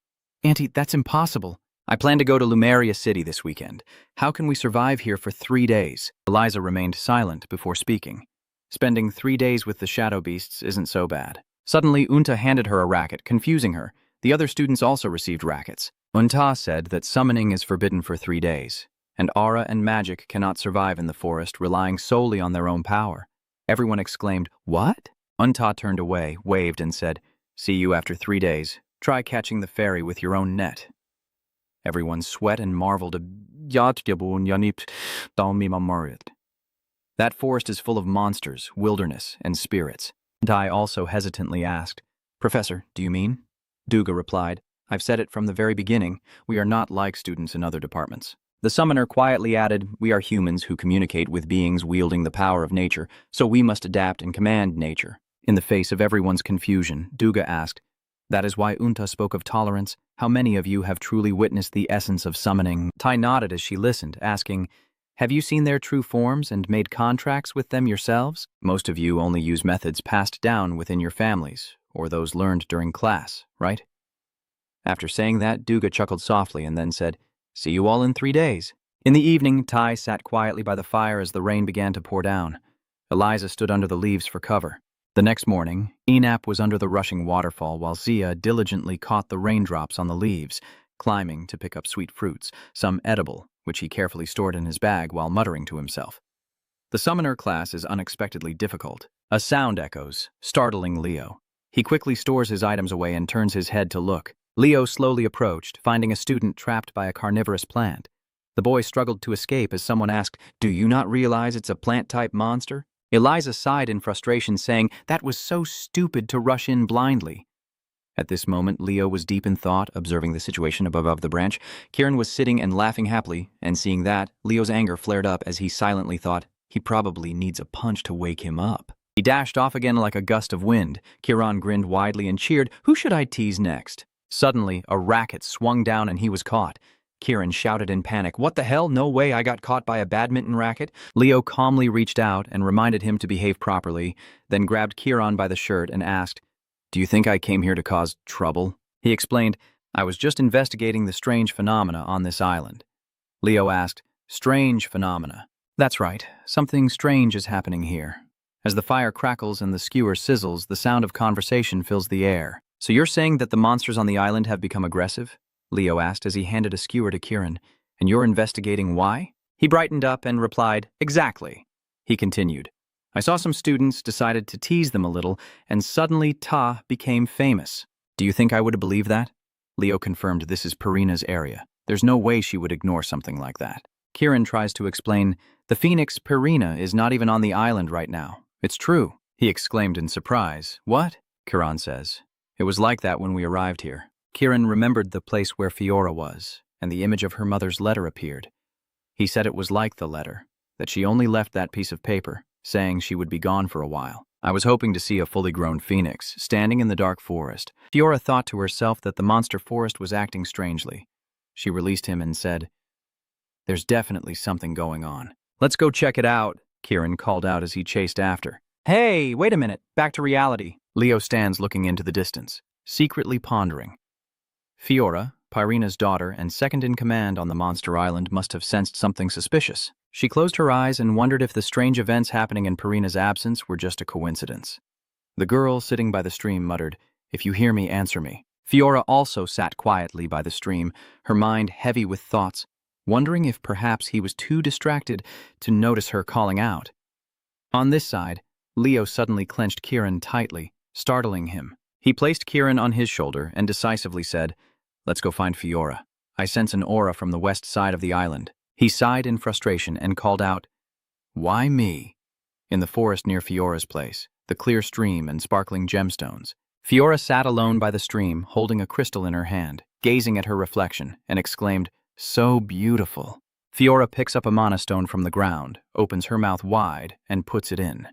Auntie, that's impossible. I plan to go to Lumeria City this weekend. How can we survive here for 3 days? Eliza remained silent before speaking. Spending 3 days with the shadow beasts isn't so bad. Suddenly, Unta handed her a racket, confusing her. The other students also received rackets. Unta said that summoning is forbidden for 3 days, and aura and magic cannot survive in the forest relying solely on their own power. Everyone exclaimed, "What?" Unta turned away, waved, and said, "See you after 3 days. Try catching the fairy with your own net." Everyone sweat and marveled. That forest is full of monsters, wilderness, and spirits. Dai also hesitantly asked, "Professor, do you mean?" Duga replied, "I've said it from the very beginning. We are not like students in other departments." The summoner quietly added, "We are humans who communicate with beings wielding the power of nature, so we must adapt and command nature." In the face of everyone's confusion, Duga asked, "That is why Unta spoke of tolerance? How many of you have truly witnessed the essence of summoning?" Tai nodded as she listened, asking, "Have you seen their true forms and made contracts with them yourselves? Most of you only use methods passed down within your families, or those learned during class, right?" After saying that, Duga chuckled softly and then said, "See you all in 3 days." In the evening, Tai sat quietly by the fire as the rain began to pour down. Eliza stood under the leaves for cover. The next morning, Enap was under the rushing waterfall while Zia diligently caught the raindrops on the leaves, climbing to pick up sweet fruits, some edible, which he carefully stored in his bag while muttering to himself. The summoner class is unexpectedly difficult. A sound echoes, startling Leo. He quickly stores his items away and turns his head to look. Leo slowly approached, finding a student trapped by a carnivorous plant. The boy struggled to escape as someone asked, "Do you not realize it's a plant-type monster?" Eliza sighed in frustration, saying, "That was so stupid to rush in blindly." At this moment, Leo was deep in thought, observing the situation above the branch. Kieran was sitting and laughing happily, and seeing that, Leo's anger flared up as he silently thought, he probably needs a punch to wake him up. He dashed off again like a gust of wind. Kieran grinned widely and cheered, "Who should I tease next?" Suddenly, a racket swung down and he was caught. Kieran shouted in panic, "What the hell? No way I got caught by a badminton racket." Leo calmly reached out and reminded him to behave properly, then grabbed Kieran by the shirt and asked, "Do you think I came here to cause trouble?" He explained, "I was just investigating the strange phenomena on this island." Leo asked, "Strange phenomena?" "That's right. Something strange is happening here." As the fire crackles and the skewer sizzles, the sound of conversation fills the air. "So you're saying that the monsters on the island have become aggressive?" Leo asked as he handed a skewer to Kieran. "And you're investigating why?" He brightened up and replied, "Exactly." He continued, "I saw some students, decided to tease them a little, and suddenly Ta became famous." "Do you think I would believe that?" Leo confirmed, "This is Purina's area. There's no way she would ignore something like that." Kieran tries to explain, "The phoenix Purina is not even on the island right now. It's true." He exclaimed in surprise. "What?" Kieran says. "It was like that when we arrived here." Kieran remembered the place where Fiora was, and the image of her mother's letter appeared. He said it was like the letter, that she only left that piece of paper, saying she would be gone for a while. "I was hoping to see a fully grown phoenix, standing in the dark forest." Fiora thought to herself that the monster forest was acting strangely. She released him and said, "There's definitely something going on. Let's go check it out," Kieran called out as he chased after. "Hey, wait a minute, back to reality." Leo stands looking into the distance, secretly pondering. Fiora, Pyrina's daughter and second in command on the monster island, must have sensed something suspicious. She closed her eyes and wondered if the strange events happening in Pyrina's absence were just a coincidence. The girl sitting by the stream muttered, "If you hear me, answer me." Fiora also sat quietly by the stream, her mind heavy with thoughts, wondering if perhaps he was too distracted to notice her calling out. On this side, Leo suddenly clenched Kieran tightly, startling him. He placed Kieran on his shoulder and decisively said, "Let's go find Fiora. I sense an aura from the west side of the island." He sighed in frustration and called out, "Why me?" In the forest near Fiora's place, the clear stream and sparkling gemstones, Fiora sat alone by the stream, holding a crystal in her hand, gazing at her reflection, and exclaimed, "So beautiful." Fiora picks up a mana stone from the ground, opens her mouth wide, and puts it in.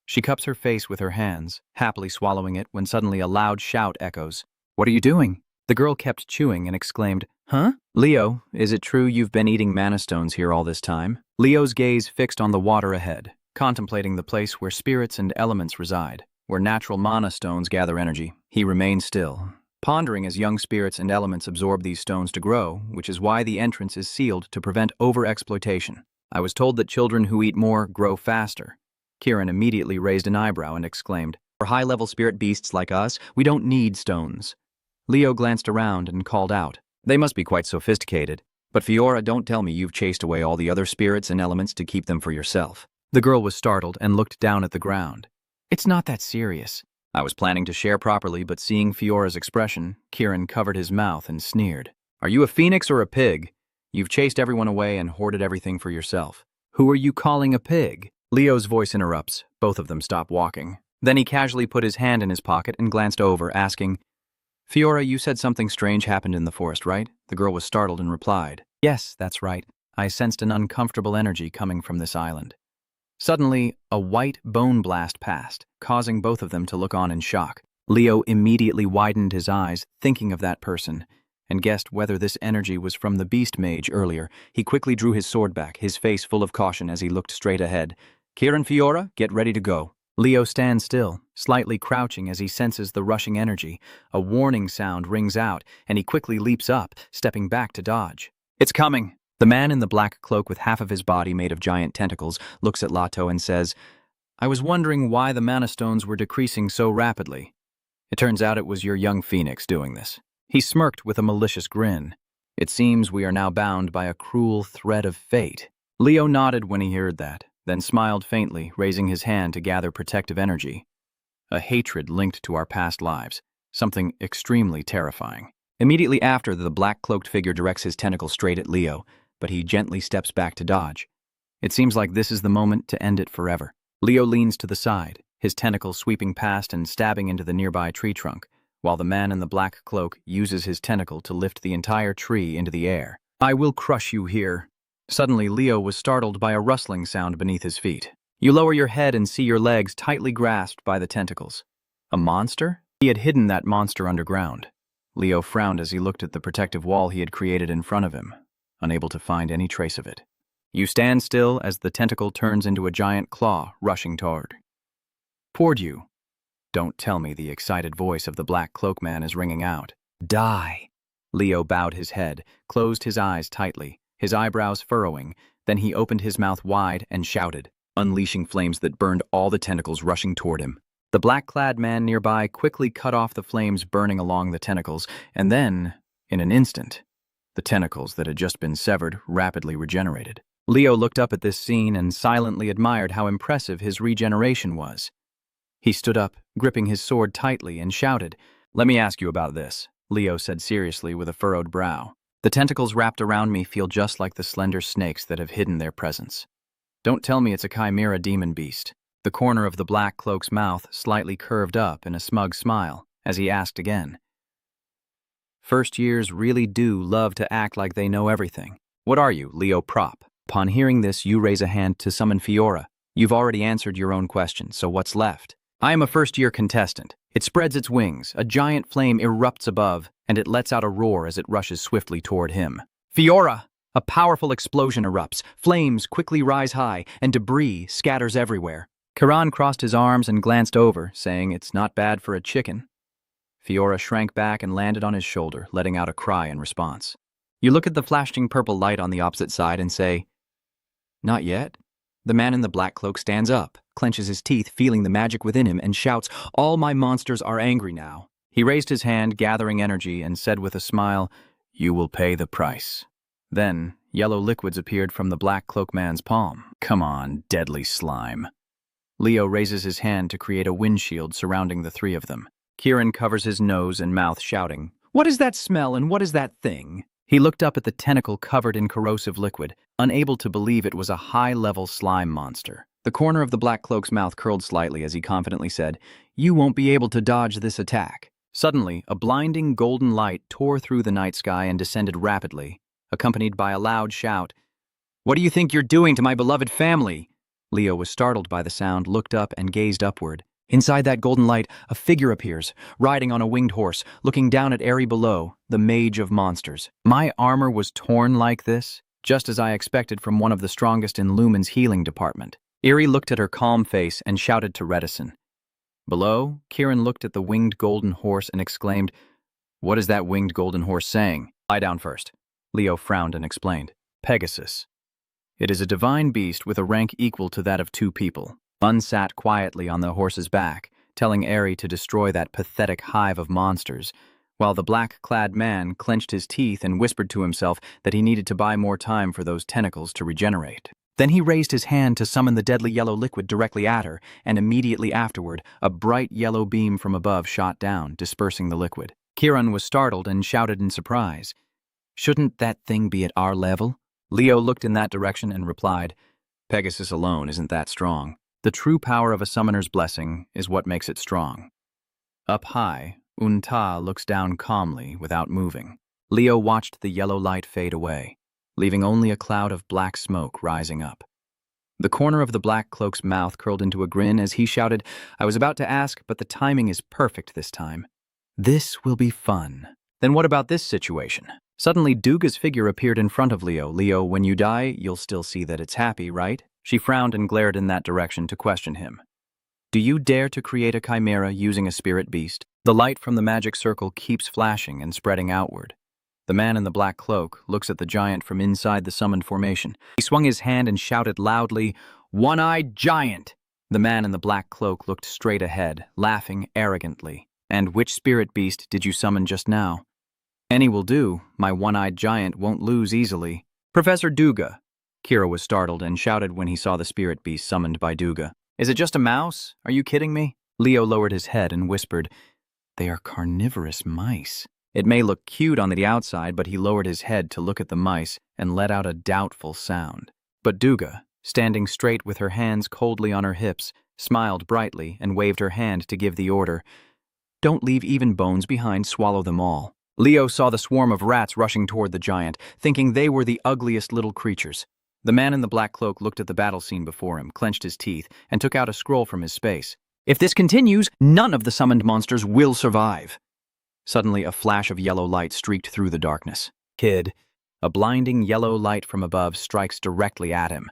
She cups her face with her hands, happily swallowing it when suddenly a loud shout echoes. "What are you doing?" The girl kept chewing and exclaimed, "Huh? Leo, is it true you've been eating mana stones here all this time?" Leo's gaze fixed on the water ahead, contemplating the place where spirits and elements reside, where natural mana stones gather energy. He remained still, pondering as young spirits and elements absorb these stones to grow, which is why the entrance is sealed to prevent overexploitation. I was told that children who eat more grow faster. Kieran immediately raised an eyebrow and exclaimed, "For high-level spirit beasts like us, we don't need stones." Leo glanced around and called out, "They must be quite sophisticated. But Fiora, don't tell me you've chased away all the other spirits and elements to keep them for yourself." The girl was startled and looked down at the ground. "It's not that serious." I was planning to share properly, but seeing Fiora's expression, Kieran covered his mouth and sneered. "Are you a phoenix or a pig? You've chased everyone away and hoarded everything for yourself. Who are you calling a pig?" Leo's voice interrupts. Both of them stop walking. Then he casually put his hand in his pocket and glanced over, asking, "Fiora, you said something strange happened in the forest, right?" The girl was startled and replied, "Yes, that's right. I sensed an uncomfortable energy coming from this island." Suddenly, a white bone blast passed, causing both of them to look on in shock. Leo immediately widened his eyes, thinking of that person, and guessed whether this energy was from the beast mage earlier. He quickly drew his sword back, his face full of caution as he looked straight ahead. "Kieran, Fiora, get ready to go." Leo stands still, slightly crouching as he senses the rushing energy. A warning sound rings out, and he quickly leaps up, stepping back to dodge. "It's coming!" The man in the black cloak with half of his body made of giant tentacles looks at Lato and says, "I was wondering why the mana stones were decreasing so rapidly. It turns out it was your young phoenix doing this." He smirked with a malicious grin. "It seems we are now bound by a cruel thread of fate." Leo nodded when he heard that, then smiled faintly, raising his hand to gather protective energy. A hatred linked to our past lives, something extremely terrifying. Immediately after, the black-cloaked figure directs his tentacle straight at Leo, but he gently steps back to dodge. It seems like this is the moment to end it forever. Leo leans to the side, his tentacle sweeping past and stabbing into the nearby tree trunk, while the man in the black cloak uses his tentacle to lift the entire tree into the air. "I will crush you here." Suddenly, Leo was startled by a rustling sound beneath his feet. You lower your head and see your legs tightly grasped by the tentacles. A monster? He had hidden that monster underground. Leo frowned as he looked at the protective wall he had created in front of him, unable to find any trace of it. You stand still as the tentacle turns into a giant claw rushing toward you. Don't tell me the excited voice of the black cloak man is ringing out. Die! Leo bowed his head, closed his eyes tightly, his eyebrows furrowing, then he opened his mouth wide and shouted, unleashing flames that burned all the tentacles rushing toward him. The black-clad man nearby quickly cut off the flames burning along the tentacles, and then, in an instant, the tentacles that had just been severed rapidly regenerated. Leo looked up at this scene and silently admired how impressive his regeneration was. He stood up, gripping his sword tightly, and shouted, "Let me ask you about this," Leo said seriously with a furrowed brow. "The tentacles wrapped around me feel just like the slender snakes that have hidden their presence. Don't tell me it's a chimera demon beast." The corner of the black cloak's mouth slightly curved up in a smug smile as he asked again. First years really do love to act like they know everything. What are you, Leo Prop? Upon hearing this, you raise a hand to summon Fiora. You've already answered your own question, so what's left? I am a first-year contestant. It spreads its wings, a giant flame erupts above, and it lets out a roar as it rushes swiftly toward him. Fiora! A powerful explosion erupts, flames quickly rise high, and debris scatters everywhere. Kiran crossed his arms and glanced over, saying, "It's not bad for a chicken." Fiora shrank back and landed on his shoulder, letting out a cry in response. You look at the flashing purple light on the opposite side and say, "Not yet." The man in the black cloak stands up, clenches his teeth, feeling the magic within him, and shouts, "All my monsters are angry now." He raised his hand, gathering energy, and said with a smile, "You will pay the price." Then, yellow liquids appeared from the black cloak man's palm. "Come on, deadly slime." Leo raises his hand to create a windshield surrounding the three of them. Kieran covers his nose and mouth, shouting, "What is that smell and what is that thing?" He looked up at the tentacle covered in corrosive liquid, unable to believe it was a high-level slime monster. The corner of the black cloak's mouth curled slightly as he confidently said, "You won't be able to dodge this attack." Suddenly, a blinding golden light tore through the night sky and descended rapidly, accompanied by a loud shout, "What do you think you're doing to my beloved family?" Leo was startled by the sound, looked up, and gazed upward. Inside that golden light, a figure appears, riding on a winged horse, looking down at Eri below, the mage of monsters. My armor was torn like this, just as I expected from one of the strongest in Lumen's healing department. Eri looked at her calm face and shouted to Redison. Below, Kieran looked at the winged golden horse and exclaimed, What is that winged golden horse saying? Lie down first. Leo frowned and explained. Pegasus. It is a divine beast with a rank equal to that of 2 people. Un sat quietly on the horse's back, telling Eri to destroy that pathetic hive of monsters, while the black-clad man clenched his teeth and whispered to himself that he needed to buy more time for those tentacles to regenerate. Then he raised his hand to summon the deadly yellow liquid directly at her, and immediately afterward, a bright yellow beam from above shot down, dispersing the liquid. Kiran was startled and shouted in surprise. Shouldn't that thing be at our level? Leo looked in that direction and replied, Pegasus alone isn't that strong. The true power of a summoner's blessing is what makes it strong. Up high, Unta looks down calmly without moving. Leo watched the yellow light fade away, leaving only a cloud of black smoke rising up. The corner of the black cloak's mouth curled into a grin as he shouted, I was about to ask, but the timing is perfect this time. This will be fun. Then what about this situation? Suddenly, Duga's figure appeared in front of Leo. Leo, when you die, you'll still see that it's happy, right? She frowned and glared in that direction to question him. Do you dare to create a chimera using a spirit beast? The light from the magic circle keeps flashing and spreading outward. The man in the black cloak looks at the giant from inside the summoned formation. He swung his hand and shouted loudly, One-eyed giant! The man in the black cloak looked straight ahead, laughing arrogantly. And which spirit beast did you summon just now? Any will do. My one-eyed giant won't lose easily. Professor Duga. Kira was startled and shouted when he saw the spirit beast summoned by Duga. Is it just a mouse? Are you kidding me? Leo lowered his head and whispered, They are carnivorous mice. It may look cute on the outside, but he lowered his head to look at the mice and let out a doubtful sound. But Duga, standing straight with her hands coldly on her hips, smiled brightly and waved her hand to give the order, Don't leave even bones behind, swallow them all. Leo saw the swarm of rats rushing toward the giant, thinking they were the ugliest little creatures. The man in the black cloak looked at the battle scene before him, clenched his teeth, and took out a scroll from his space. If this continues, none of the summoned monsters will survive. Suddenly, a flash of yellow light streaked through the darkness. Kid, a blinding yellow light from above strikes directly at him.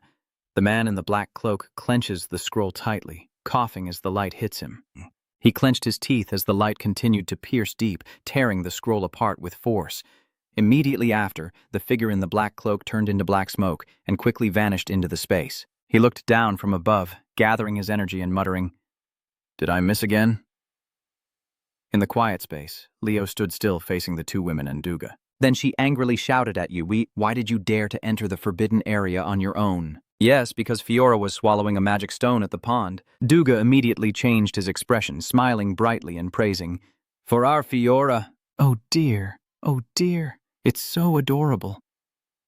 The man in the black cloak clenches the scroll tightly, coughing as the light hits him. He clenched his teeth as the light continued to pierce deep, tearing the scroll apart with force. Immediately after, the figure in the black cloak turned into black smoke and quickly vanished into the space. He looked down from above, gathering his energy and muttering, Did I miss again? In the quiet space, Leo stood still facing the 2 women and Duga. Then she angrily shouted at you, Why did you dare to enter the forbidden area on your own? Yes, because Fiora was swallowing a magic stone at the pond. Duga immediately changed his expression, smiling brightly and praising, For our Fiora. Oh dear, it's so adorable.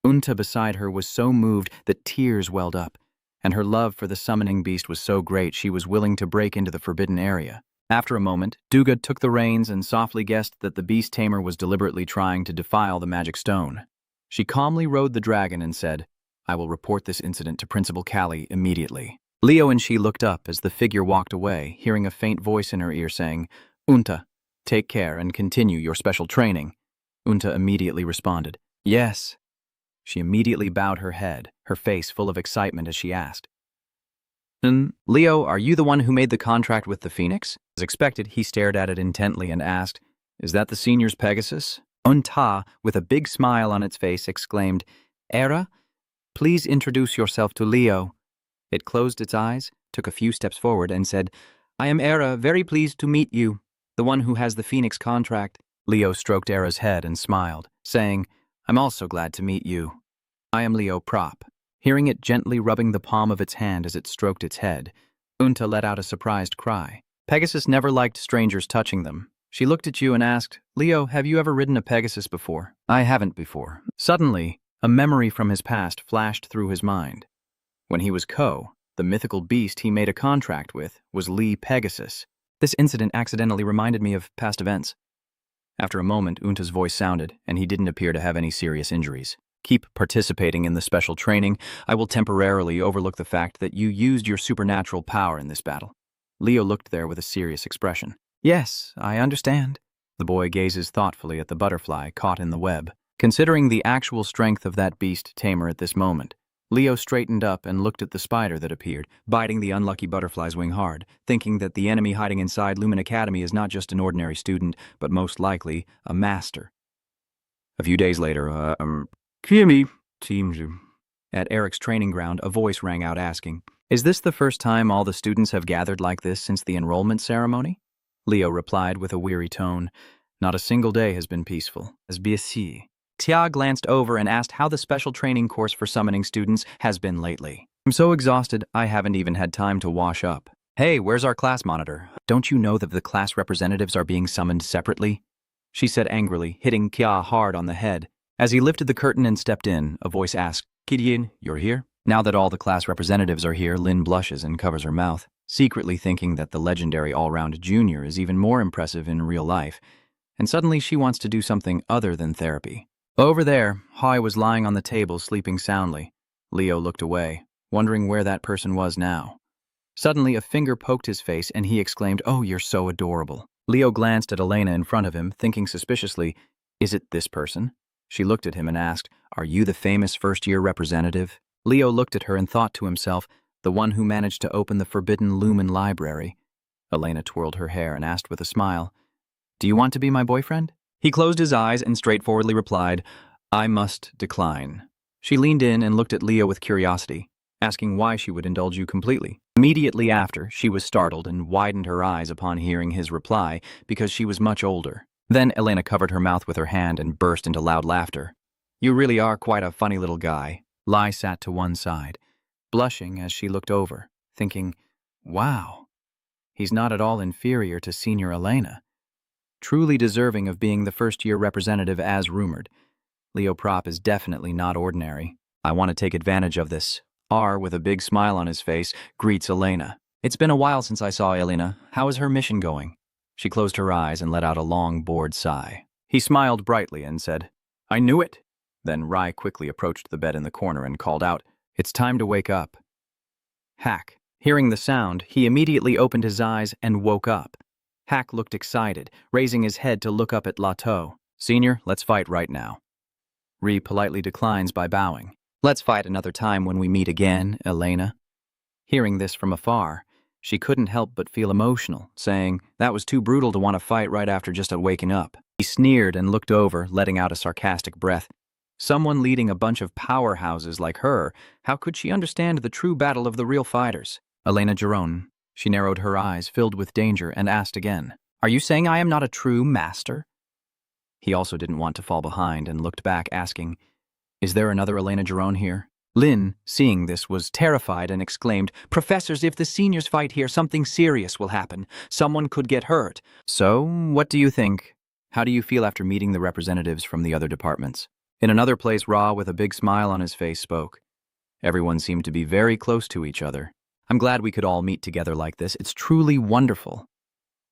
Unta beside her was so moved that tears welled up, and her love for the summoning beast was so great she was willing to break into the forbidden area. After a moment, Duga took the reins and softly guessed that the beast tamer was deliberately trying to defile the magic stone. She calmly rode the dragon and said, I will report this incident to Principal Callie immediately. Leo and she looked up as the figure walked away, hearing a faint voice in her ear saying, Unta, take care and continue your special training. Unta immediately responded, Yes. She immediately bowed her head, her face full of excitement as she asked, Leo, are you the one who made the contract with the Phoenix? As expected, he stared at it intently and asked, Is that the senior's Pegasus? Unta, with a big smile on its face, exclaimed, Era, please introduce yourself to Leo. It closed its eyes, took a few steps forward, and said, I am Era, very pleased to meet you, the one who has the Phoenix contract. Leo stroked Era's head and smiled, saying, I'm also glad to meet you. I am Leo Prop. Hearing it gently rubbing the palm of its hand as it stroked its head, Unta let out a surprised cry. Pegasus never liked strangers touching them. She looked at you and asked, Leo, have you ever ridden a Pegasus before? I haven't before. Suddenly, a memory from his past flashed through his mind. When he was Ko, the mythical beast he made a contract with was Lee Pegasus. This incident accidentally reminded me of past events. After a moment, Unta's voice sounded, and he didn't appear to have any serious injuries. Keep participating in the special training. I will temporarily overlook the fact that you used your supernatural power in this battle. Leo looked there with a serious expression. Yes, I understand. The boy gazes thoughtfully at the butterfly caught in the web. Considering the actual strength of that beast tamer at this moment, Leo straightened up and looked at the spider that appeared, biting the unlucky butterfly's wing hard, thinking that the enemy hiding inside Lumen Academy is not just an ordinary student, but most likely a master. A few days later, Kimmy, seems at Eric's training ground, a voice rang out asking, "Is this the first time all the students have gathered like this since the enrollment ceremony?" Leo replied with a weary tone, "Not a single day has been peaceful. As BSc." Tia glanced over and asked how the special training course for summoning students has been lately. "I'm so exhausted, I haven't even had time to wash up." "Hey, where's our class monitor? "Don't you know that the class representatives are being summoned separately?" she said angrily, hitting Kya hard on the head. As he lifted the curtain and stepped in, a voice asked, "Kidyin, you're here?" Now that all the class representatives are here, Lin blushes and covers her mouth, secretly thinking that the legendary all-round junior is even more impressive in real life, and suddenly she wants to do something other than therapy. Over there, Hai was lying on the table sleeping soundly. Leo looked away, wondering where that person was now. Suddenly, a finger poked his face and he exclaimed, "Oh, you're so adorable." Leo glanced at Elena in front of him, thinking suspiciously, "Is it this person?" She looked at him and asked, "Are you the famous first-year representative?" Leo looked at her and thought to himself, "The one who managed to open the forbidden Lumen library." Elena twirled her hair and asked with a smile, "Do you want to be my boyfriend?" He closed his eyes and straightforwardly replied, "I must decline." She leaned in and looked at Leo with curiosity, asking why she would indulge you completely. Immediately after, she was startled and widened her eyes upon hearing his reply because she was much older. Then Elena covered her mouth with her hand and burst into loud laughter. "You really are quite a funny little guy." Lai sat to one side, blushing as she looked over, thinking, "Wow, he's not at all inferior to Senior Elena. Truly deserving of being the first-year representative as rumored. Leo Prop is definitely not ordinary." "I want to take advantage of this." R, with a big smile on his face, greets Elena. "It's been a while since I saw Elena. How is her mission going?" She closed her eyes and let out a long, bored sigh. He smiled brightly and said, "I knew it." Then Rai quickly approached the bed in the corner and called out, "It's time to wake up." Hack. Hearing the sound, he immediately opened his eyes and woke up. Hack looked excited, raising his head to look up at Lato. "Senior, let's fight right now." Ri politely declines by bowing. "Let's fight another time when we meet again, Elena." Hearing this from afar, she couldn't help but feel emotional, saying, "That was too brutal to want to fight right after just waking up." He sneered and looked over, letting out a sarcastic breath. Someone leading a bunch of powerhouses like her, how could she understand the true battle of the real fighters? Elena Giron. She narrowed her eyes, filled with danger, and asked again, "Are you saying I am not a true master?" He also didn't want to fall behind and looked back, asking, "Is there another Elena Giron here?" Lin, seeing this, was terrified and exclaimed, "Professors, if the seniors fight here, something serious will happen. Someone could get hurt." "So, what do you think? How do you feel after meeting the representatives from the other departments?" In another place, Ra, with a big smile on his face, spoke. Everyone seemed to be very close to each other. "I'm glad we could all meet together like this. It's truly wonderful.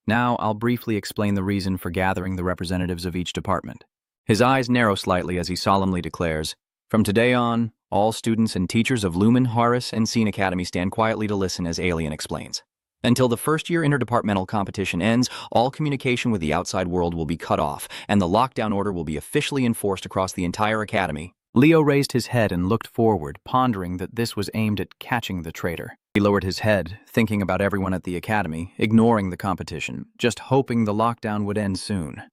Now, I'll briefly explain the reason for gathering the representatives of each department." His eyes narrow slightly as he solemnly declares, "From today on, all students and teachers of Lumen, Horus, and Scene Academy stand quietly to listen as Alien explains. Until the first-year interdepartmental competition ends, all communication with the outside world will be cut off, and the lockdown order will be officially enforced across the entire academy." Leo raised his head and looked forward, pondering that this was aimed at catching the traitor. He lowered his head, thinking about everyone at the academy, ignoring the competition, just hoping the lockdown would end soon.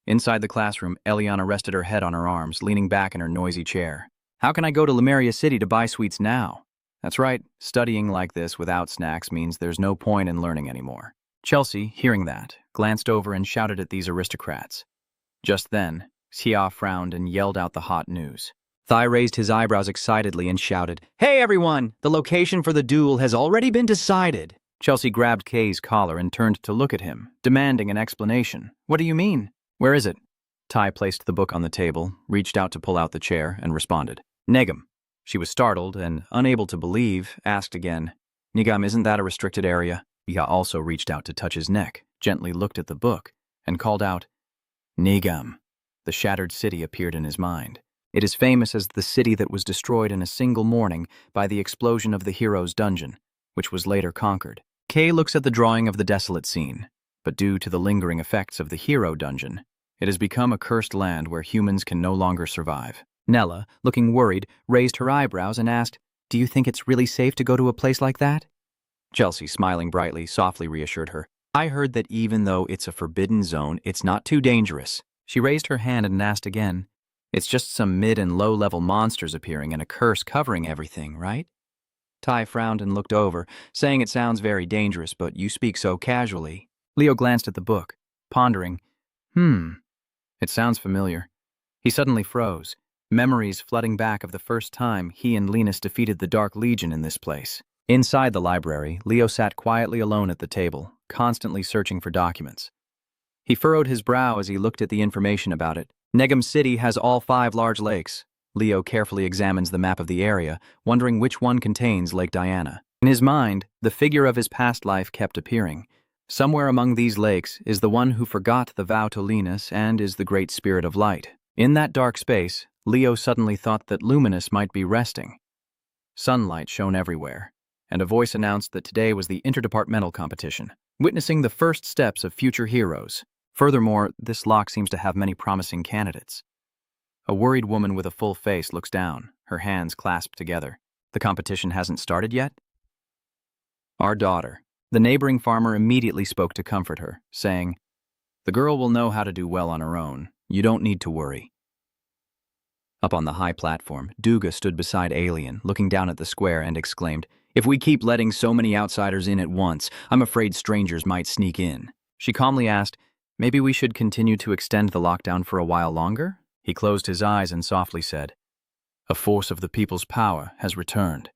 Inside the classroom, Eliana rested her head on her arms, leaning back in her noisy chair. "How can I go to Lemuria City to buy sweets now?" That's right, studying like this without snacks means there's no point in learning anymore. Chelsea, hearing that, glanced over and shouted at these aristocrats. Just then, Xia frowned and yelled out the hot news. Thai raised his eyebrows excitedly and shouted, "Hey everyone, the location for the duel has already been decided." Chelsea grabbed Kay's collar and turned to look at him, demanding an explanation. "What do you mean? Where is it?" Tai placed the book on the table, reached out to pull out the chair, and responded, "Negam." She was startled and, unable to believe, asked again, "Nigam, isn't that a restricted area?" Xia also reached out to touch his neck, gently looked at the book, and called out, "Nigam." The shattered city appeared in his mind. It is famous as the city that was destroyed in a single morning by the explosion of the hero's dungeon, which was later conquered. Kay looks at the drawing of the desolate scene, but due to the lingering effects of the hero dungeon, it has become a cursed land where humans can no longer survive. Nella, looking worried, raised her eyebrows and asked, "Do you think it's really safe to go to a place like that?" Chelsea, smiling brightly, softly reassured her. I heard that even though it's a forbidden zone, it's not too dangerous. She raised her hand and asked again, "It's just some mid- and low-level monsters appearing and a curse covering everything, right?" Tai frowned and looked over, saying it sounds very dangerous, but you speak so casually. Leo glanced at the book, pondering, it sounds familiar. He suddenly froze, memories flooding back of the first time he and Linus defeated the Dark Legion in this place. Inside the library, Leo sat quietly alone at the table, constantly searching for documents. He furrowed his brow as he looked at the information about it. Negum City has all 5 large lakes. Leo carefully examines the map of the area, wondering which one contains Lake Diana. In his mind, the figure of his past life kept appearing. Somewhere among these lakes is the one who forgot the vow to Linus and is the great spirit of light. In that dark space, Leo suddenly thought that Luminous might be resting. Sunlight shone everywhere, and a voice announced that today was the interdepartmental competition, witnessing the first steps of future heroes. Furthermore, this lock seems to have many promising candidates. A worried woman with a full face looks down, her hands clasped together. The competition hasn't started yet? Our daughter. The neighboring farmer immediately spoke to comfort her, saying, "The girl will know how to do well on her own. You don't need to worry." Up on the high platform, Duga stood beside Alien, looking down at the square, and exclaimed, "If we keep letting so many outsiders in at once, I'm afraid strangers might sneak in." She calmly asked, "Maybe we should continue to extend the lockdown for a while longer?" He closed his eyes and softly said, "A force of the people's power has returned."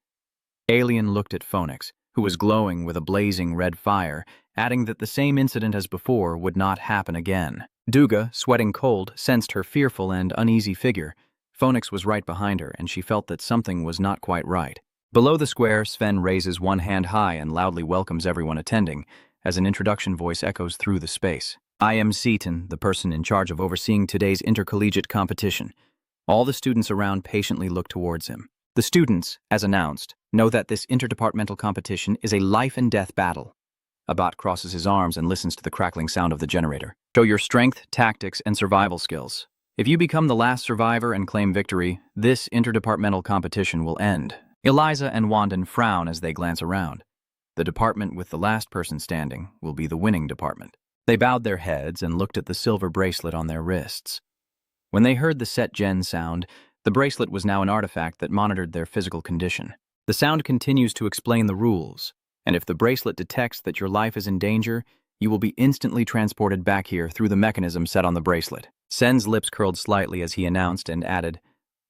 Alien looked at Phoenix, who was glowing with a blazing red fire, adding that the same incident as before would not happen again. Duga, sweating cold, sensed her fearful and uneasy figure. Phoenix was right behind her, and she felt that something was not quite right. Below the square, Sven raises one hand high and loudly welcomes everyone attending, as an introduction voice echoes through the space. "I am Seaton, the person in charge of overseeing today's intercollegiate competition." All the students around patiently look towards him. The students, as announced, know that this interdepartmental competition is a life-and-death battle. Abat crosses his arms and listens to the crackling sound of the generator. Show your strength, tactics, and survival skills. If you become the last survivor and claim victory, this interdepartmental competition will end. Eliza and Wandon frown as they glance around. The department with the last person standing will be the winning department. They bowed their heads and looked at the silver bracelet on their wrists. When they heard the set gen sound, the bracelet was now an artifact that monitored their physical condition. The sound continues to explain the rules, and if the bracelet detects that your life is in danger, you will be instantly transported back here through the mechanism set on the bracelet. Sen's lips curled slightly as he announced and added,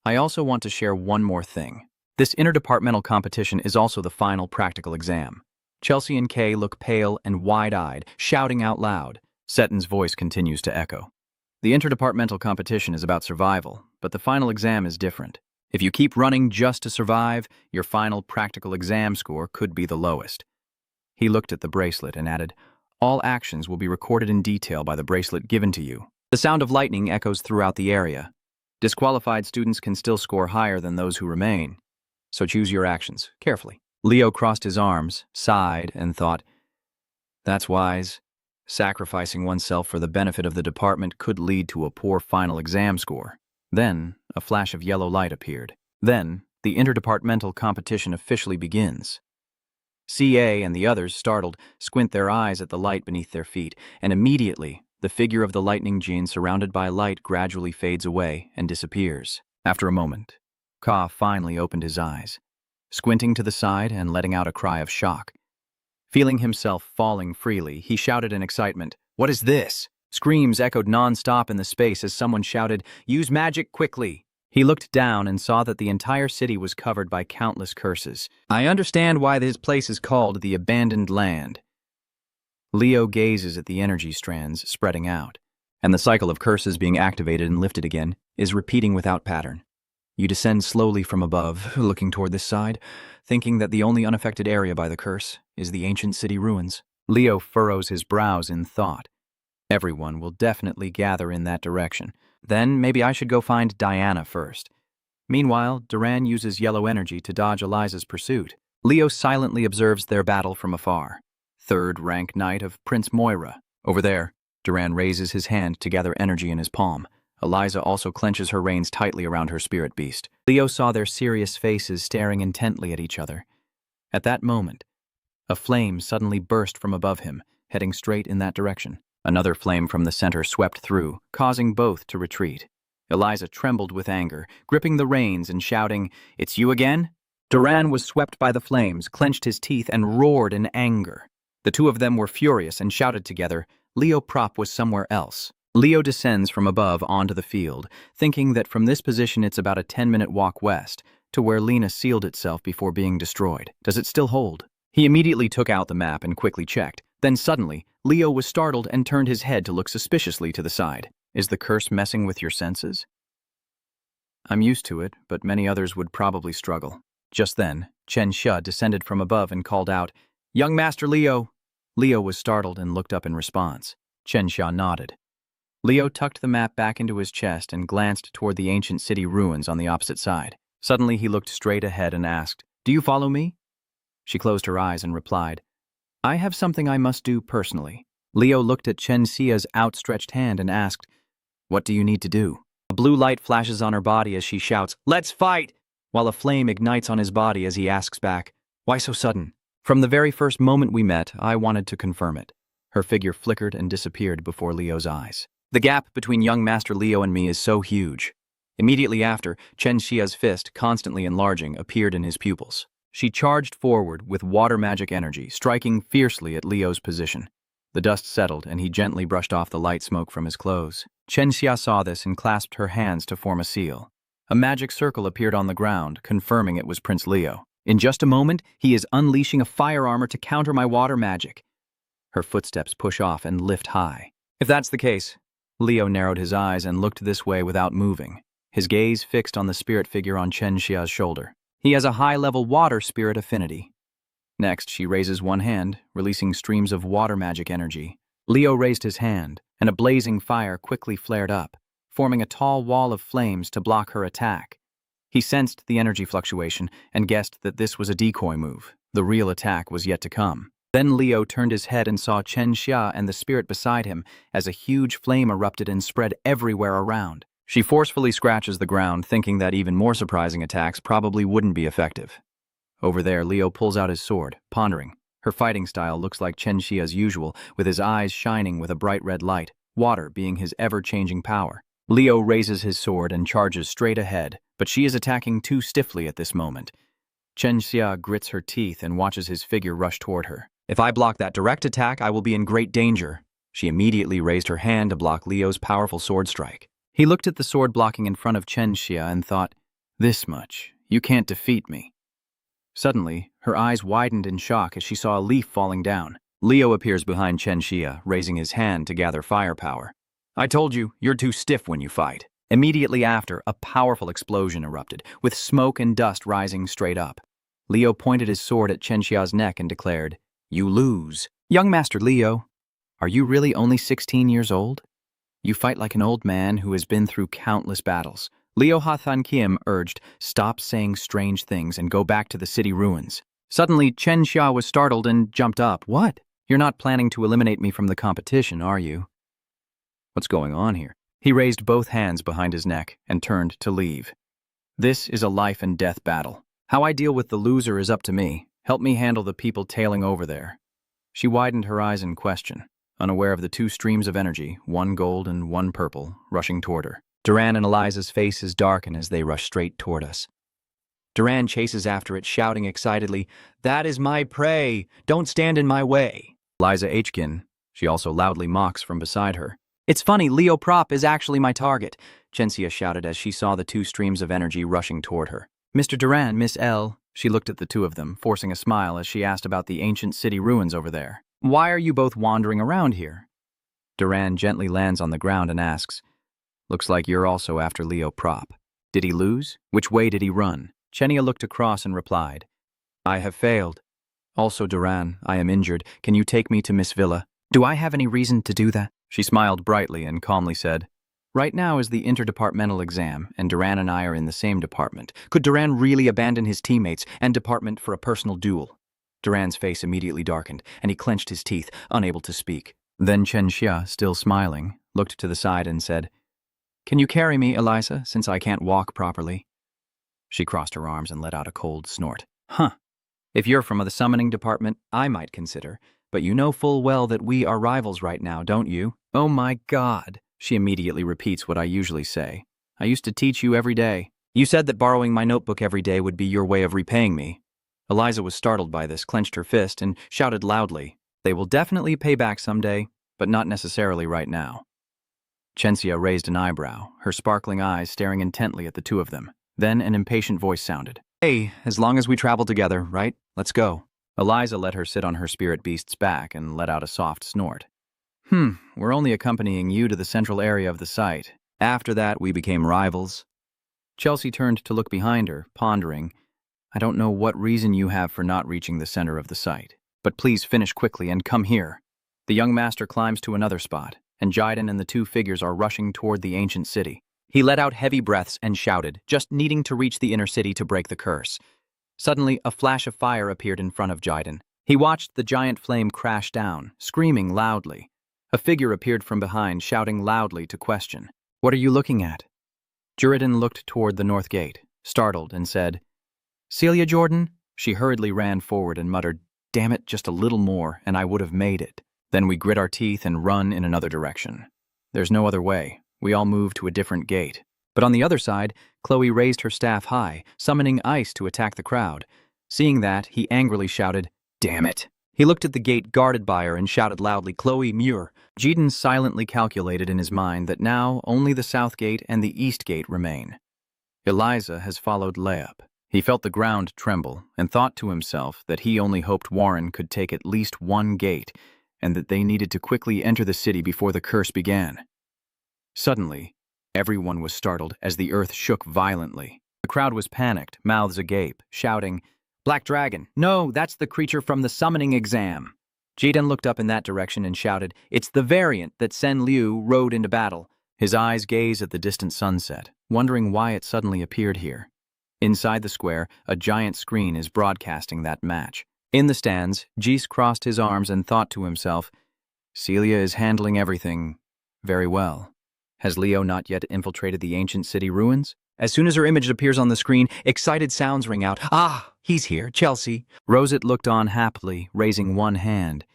"I also want to share one more thing. This interdepartmental competition is also the final practical exam." Chelsea and Kay look pale and wide-eyed, shouting out loud. Seton's voice continues to echo. "The interdepartmental competition is about survival, but the final exam is different. If you keep running just to survive, your final practical exam score could be the lowest." He looked at the bracelet and added, "All actions will be recorded in detail by the bracelet given to you." The sound of lightning echoes throughout the area. Disqualified students can still score higher than those who remain, so choose your actions carefully. Leo crossed his arms, sighed, and thought, "That's wise. Sacrificing oneself for the benefit of the department could lead to a poor final exam score." Then, a flash of yellow light appeared. Then, the interdepartmental competition officially begins. CA and the others, startled, squint their eyes at the light beneath their feet, and immediately, the figure of the lightning Jin surrounded by light gradually fades away and disappears. After a moment, Ka finally opened his eyes, squinting to the side and letting out a cry of shock. Feeling himself falling freely, he shouted in excitement, "What is this?" Screams echoed non-stop in the space as someone shouted, "Use magic quickly!" He looked down and saw that the entire city was covered by countless curses. "I understand why this place is called the Abandoned Land." Leo gazes at the energy strands spreading out, and the cycle of curses being activated and lifted again is repeating without pattern. You descend slowly from above, looking toward this side, thinking that the only unaffected area by the curse is the ancient city ruins. Leo furrows his brows in thought. Everyone will definitely gather in that direction. Then maybe I should go find Diana first. Meanwhile, Duran uses yellow energy to dodge Eliza's pursuit. Leo silently observes their battle from afar. Third-rank knight of Prince Moira. Over there, Duran raises his hand to gather energy in his palm. Eliza also clenches her reins tightly around her spirit beast. Leo saw their serious faces staring intently at each other. At that moment, a flame suddenly burst from above him, heading straight in that direction. Another flame from the center swept through, causing both to retreat. Eliza trembled with anger, gripping the reins and shouting, "It's you again?" Duran was swept by the flames, clenched his teeth, and roared in anger. The two of them were furious and shouted together. Leo Prop was somewhere else. Leo descends from above onto the field, thinking that from this position it's about a 10-minute walk west, to where Lena sealed itself before being destroyed. Does it still hold? He immediately took out the map and quickly checked. Then suddenly, Leo was startled and turned his head to look suspiciously to the side. Is the curse messing with your senses? I'm used to it, but many others would probably struggle. Just then, Chen Xia descended from above and called out, "Young Master Leo!" Leo was startled and looked up in response. Chen Xia nodded. Leo tucked the map back into his chest and glanced toward the ancient city ruins on the opposite side. Suddenly, he looked straight ahead and asked, "Do you follow me?" She closed her eyes and replied, "I have something I must do personally." Leo looked at Chen Xia's outstretched hand and asked, "What do you need to do?" A blue light flashes on her body as she shouts, "Let's fight!" while a flame ignites on his body as he asks back, "Why so sudden?" From the very first moment we met, I wanted to confirm it. Her figure flickered and disappeared before Leo's eyes. The gap between young Master Leo and me is so huge. Immediately after, Chen Xia's fist, constantly enlarging, appeared in his pupils. She charged forward with water magic energy, striking fiercely at Leo's position. The dust settled, and he gently brushed off the light smoke from his clothes. Chen Xia saw this and clasped her hands to form a seal. A magic circle appeared on the ground, confirming it was Prince Leo. In just a moment, he is unleashing a fire armor to counter my water magic. Her footsteps push off and lift high. If that's the case, Leo narrowed his eyes and looked this way without moving, his gaze fixed on the spirit figure on Chen Xia's shoulder. He has a high-level water spirit affinity. Next, she raises one hand, releasing streams of water magic energy. Leo raised his hand, and a blazing fire quickly flared up, forming a tall wall of flames to block her attack. He sensed the energy fluctuation and guessed that this was a decoy move. The real attack was yet to come. Then Leo turned his head and saw Chen Xia and the spirit beside him as a huge flame erupted and spread everywhere around. She forcefully scratches the ground, thinking that even more surprising attacks probably wouldn't be effective. Over there, Leo pulls out his sword, pondering. Her fighting style looks like Chen Xia's usual, with his eyes shining with a bright red light, water being his ever-changing power. Leo raises his sword and charges straight ahead, but she is attacking too stiffly at this moment. Chen Xia grits her teeth and watches his figure rush toward her. If I block that direct attack, I will be in great danger. She immediately raised her hand to block Leo's powerful sword strike. He looked at the sword blocking in front of Chen Xia and thought, "This much. You can't defeat me." Suddenly, her eyes widened in shock as she saw a leaf falling down. Leo appears behind Chen Xia, raising his hand to gather firepower. "I told you, you're too stiff when you fight." Immediately after, a powerful explosion erupted, with smoke and dust rising straight up. Leo pointed his sword at Chen Xia's neck and declared, "You lose." "Young Master Leo, are you really only 16 years old? You fight like an old man who has been through countless battles." Leo Hathan Kim urged, "Stop saying strange things and go back to the city ruins." Suddenly, Chen Xia was startled and jumped up. "What? You're not planning to eliminate me from the competition, are you?" "What's going on here?" He raised both hands behind his neck and turned to leave. "This is a life and death battle. How I deal with the loser is up to me. Help me handle the people tailing over there." She widened her eyes in question, unaware of the two streams of energy, one gold and one purple, rushing toward her. Duran and Eliza's faces darken as they rush straight toward us. Duran chases after it, shouting excitedly, "That is my prey! Don't stand in my way!" Eliza Aitken, she also loudly mocks from beside her. "It's funny, Leo Prop is actually my target," Chen Xia shouted as she saw the two streams of energy rushing toward her. "Mr. Duran, Miss L." She looked at the two of them, forcing a smile as she asked about the ancient city ruins over there. "Why are you both wandering around here?" Duran gently lands on the ground and asks, "Looks like you're also after Leo Prop. Did he lose? Which way did he run?" Chenia looked across and replied, "I have failed. Also, Duran, I am injured. Can you take me to Miss Villa?" "Do I have any reason to do that?" She smiled brightly and calmly said, "Right now is the interdepartmental exam, and Duran and I are in the same department. Could Duran really abandon his teammates and department for a personal duel?" Duran's face immediately darkened, and he clenched his teeth, unable to speak. Then Chen Xia, still smiling, looked to the side and said, Can you carry me, Eliza, since I can't walk properly? She crossed her arms and let out a cold snort. Huh. If you're from the summoning department, I might consider, but you know full well that we are rivals right now, don't you? Oh my God. She immediately repeats what I usually say. I used to teach you every day. You said that borrowing my notebook every day would be your way of repaying me. Eliza was startled by this, clenched her fist, and shouted loudly. They will definitely pay back someday, but not necessarily right now. Chensia raised an eyebrow, her sparkling eyes staring intently at the two of them. Then an impatient voice sounded. Hey, as long as we travel together, right? Let's go. Eliza let her sit on her spirit beast's back and let out a soft snort. We're only accompanying you to the central area of the site. After that, we became rivals. Chelsea turned to look behind her, pondering. I don't know what reason you have for not reaching the center of the site, but please finish quickly and come here. The young master climbs to another spot, and Jiden and the two figures are rushing toward the ancient city. He let out heavy breaths and shouted, just needing to reach the inner city to break the curse. Suddenly, a flash of fire appeared in front of Jiden. He watched the giant flame crash down, screaming loudly. A figure appeared from behind, shouting loudly to question. What are you looking at? Juridan looked toward the north gate, startled, and said, Celia Jordan? She hurriedly ran forward and muttered, Damn it, just a little more, and I would have made it. Then we grit our teeth and run in another direction. There's no other way. We all moved to a different gate. But on the other side, Chloe raised her staff high, summoning ice to attack the crowd. Seeing that, he angrily shouted, Damn it. He looked at the gate guarded by her and shouted loudly, Chloe Muir. Jiden silently calculated in his mind that now only the south gate and the east gate remain. Eliza has followed Leop. He felt the ground tremble and thought to himself that he only hoped Warren could take at least one gate and that they needed to quickly enter the city before the curse began. Suddenly, everyone was startled as the earth shook violently. The crowd was panicked, mouths agape, shouting, Black Dragon! No, that's the creature from the summoning exam! Jiden looked up in that direction and shouted, It's the variant that Sen Liu rode into battle. His eyes gazed at the distant sunset, wondering why it suddenly appeared here. Inside the square, a giant screen is broadcasting that match. In the stands, Jis crossed his arms and thought to himself, Celia is handling everything very well. Has Leo not yet infiltrated the ancient city ruins? As soon as her image appears on the screen, excited sounds ring out. Ah, he's here, Chelsea. Rosette looked on happily, raising one hand.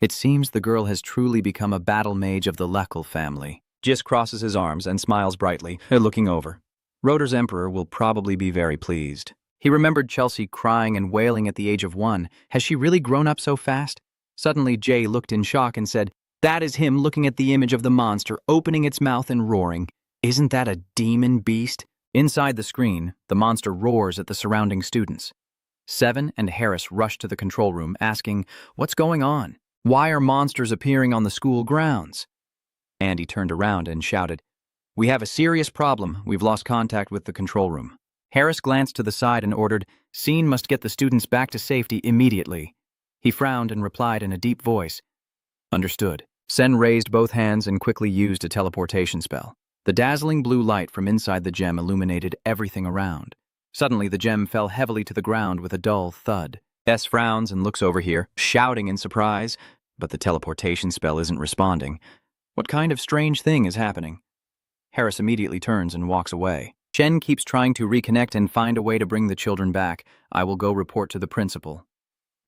It seems the girl has truly become a battle mage of the Leckel family. Jis crosses his arms and smiles brightly, looking over. Roder's emperor will probably be very pleased. He remembered Chelsea crying and wailing at the age of 1. Has she really grown up so fast? Suddenly, Jay looked in shock and said, That is him looking at the image of the monster, opening its mouth and roaring. Isn't that a demon beast? Inside the screen, the monster roars at the surrounding students. Seven and Harris rush to the control room, asking, What's going on? Why are monsters appearing on the school grounds? Andy turned around and shouted, We have a serious problem. We've lost contact with the control room. Harris glanced to the side and ordered, Scene must get the students back to safety immediately. He frowned and replied in a deep voice, Understood. Sen raised both hands and quickly used a teleportation spell. The dazzling blue light from inside the gem illuminated everything around. Suddenly, the gem fell heavily to the ground with a dull thud. S frowns and looks over here, shouting in surprise, but the teleportation spell isn't responding. What kind of strange thing is happening? Harris immediately turns and walks away. Chen keeps trying to reconnect and find a way to bring the children back. I will go report to the principal.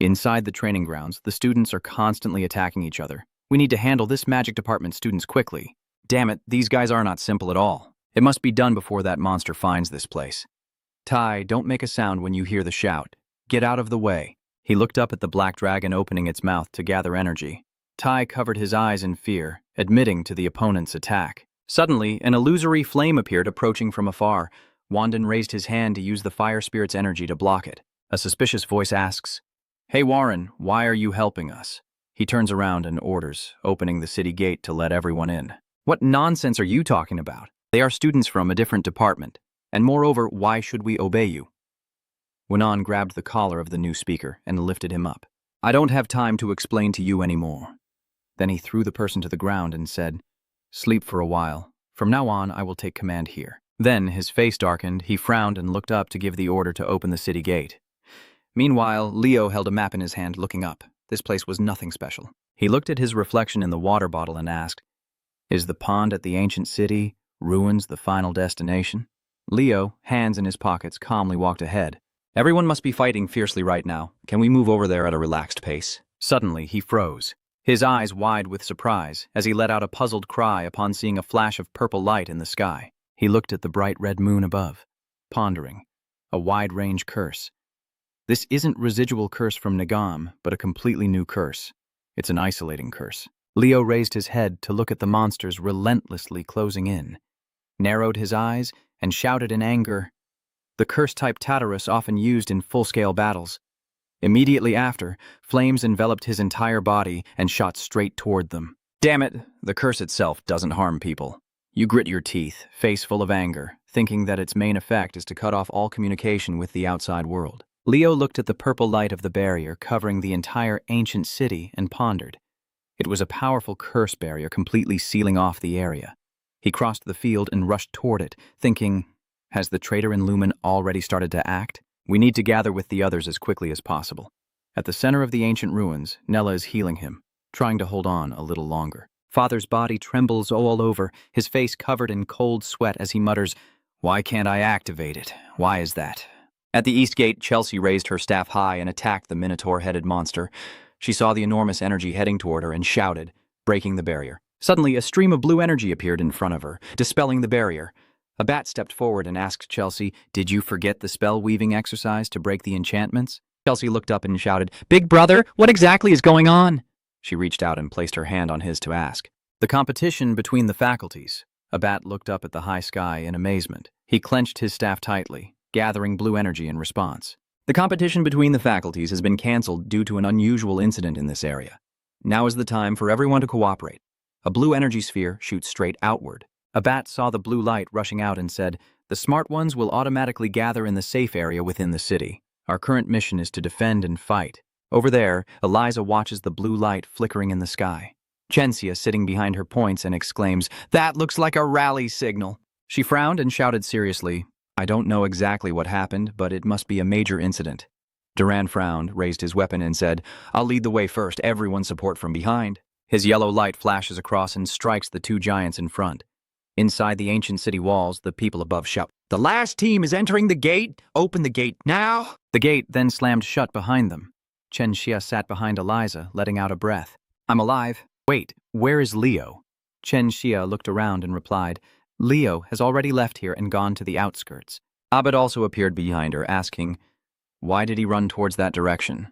Inside the training grounds, the students are constantly attacking each other. We need to handle this magic department students quickly. Damn it, these guys are not simple at all. It must be done before that monster finds this place. Tai, don't make a sound when you hear the shout. Get out of the way. He looked up at the black dragon opening its mouth to gather energy. Tai covered his eyes in fear, admitting to the opponent's attack. Suddenly, an illusory flame appeared approaching from afar. Wandon raised his hand to use the fire spirit's energy to block it. A suspicious voice asks, Hey Warren, why are you helping us? He turns around and orders, opening the city gate to let everyone in. What nonsense are you talking about? They are students from a different department. And moreover, why should we obey you? Winan grabbed the collar of the new speaker and lifted him up. I don't have time to explain to you anymore. Then he threw the person to the ground and said, Sleep for a while. From now on, I will take command here. Then, his face darkened, he frowned and looked up to give the order to open the city gate. Meanwhile, Leo held a map in his hand, looking up. This place was nothing special. He looked at his reflection in the water bottle and asked, Is the pond at the ancient city Ruins the final destination? Leo, hands in his pockets, calmly walked ahead. Everyone must be fighting fiercely right now. Can we move over there at a relaxed pace? Suddenly, he froze, his eyes wide with surprise as he let out a puzzled cry upon seeing a flash of purple light in the sky. He looked at the bright red moon above, pondering. A wide-range curse. This isn't residual curse from Nagam, but a completely new curse. It's an isolating curse. Leo raised his head to look at the monsters relentlessly closing in, narrowed his eyes, and shouted in anger, the curse-type Tartarus often used in full-scale battles. Immediately after, flames enveloped his entire body and shot straight toward them. Damn it, the curse itself doesn't harm people. You grit your teeth, face full of anger, thinking that its main effect is to cut off all communication with the outside world. Leo looked at the purple light of the barrier covering the entire ancient city and pondered. It was a powerful curse barrier completely sealing off the area. He crossed the field and rushed toward it, thinking, has the traitor in Lumen already started to act? We need to gather with the others as quickly as possible. At the center of the ancient ruins, Nella is healing him, trying to hold on a little longer. Father's body trembles all over, his face covered in cold sweat as he mutters, why can't I activate it? Why is that? At the east gate, Chelsea raised her staff high and attacked the minotaur-headed monster. She saw the enormous energy heading toward her and shouted, breaking the barrier. Suddenly, a stream of blue energy appeared in front of her, dispelling the barrier. A bat stepped forward and asked Chelsea, did you forget the spell-weaving exercise to break the enchantments? Chelsea looked up and shouted, Big brother, what exactly is going on? She reached out and placed her hand on his to ask. The competition between the faculties. A bat looked up at the high sky in amazement. He clenched his staff tightly, gathering blue energy in response. The competition between the faculties has been cancelled due to an unusual incident in this area. Now is the time for everyone to cooperate. A blue energy sphere shoots straight outward. A bat saw the blue light rushing out and said, the smart ones will automatically gather in the safe area within the city. Our current mission is to defend and fight. Over there, Eliza watches the blue light flickering in the sky. Chensia, sitting behind her, points and exclaims, that looks like a rally signal. She frowned and shouted seriously, I don't know exactly what happened, but it must be a major incident. Duran frowned, raised his weapon and said, I'll lead the way first, everyone support from behind. His yellow light flashes across and strikes the two giants in front. Inside the ancient city walls, the people above shout, the last team is entering the gate. Open the gate now. The gate then slammed shut behind them. Chen Xia sat behind Eliza, letting out a breath. I'm alive. Wait, where is Leo? Chen Xia looked around and replied, Leo has already left here and gone to the outskirts. Abed also appeared behind her, asking, why did he run towards that direction?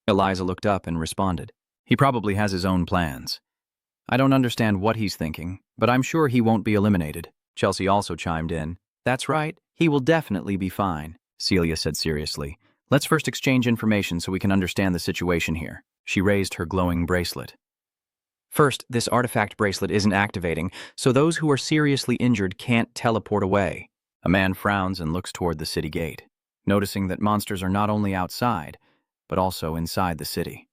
Eliza looked up and responded, he probably has his own plans. I don't understand what he's thinking, but I'm sure he won't be eliminated. Chelsea also chimed in. That's right, he will definitely be fine, Celia said seriously. Let's first exchange information so we can understand the situation here. She raised her glowing bracelet. First, this artifact bracelet isn't activating, so those who are seriously injured can't teleport away. A man frowns and looks toward the city gate, noticing that monsters are not only outside, but also inside the city.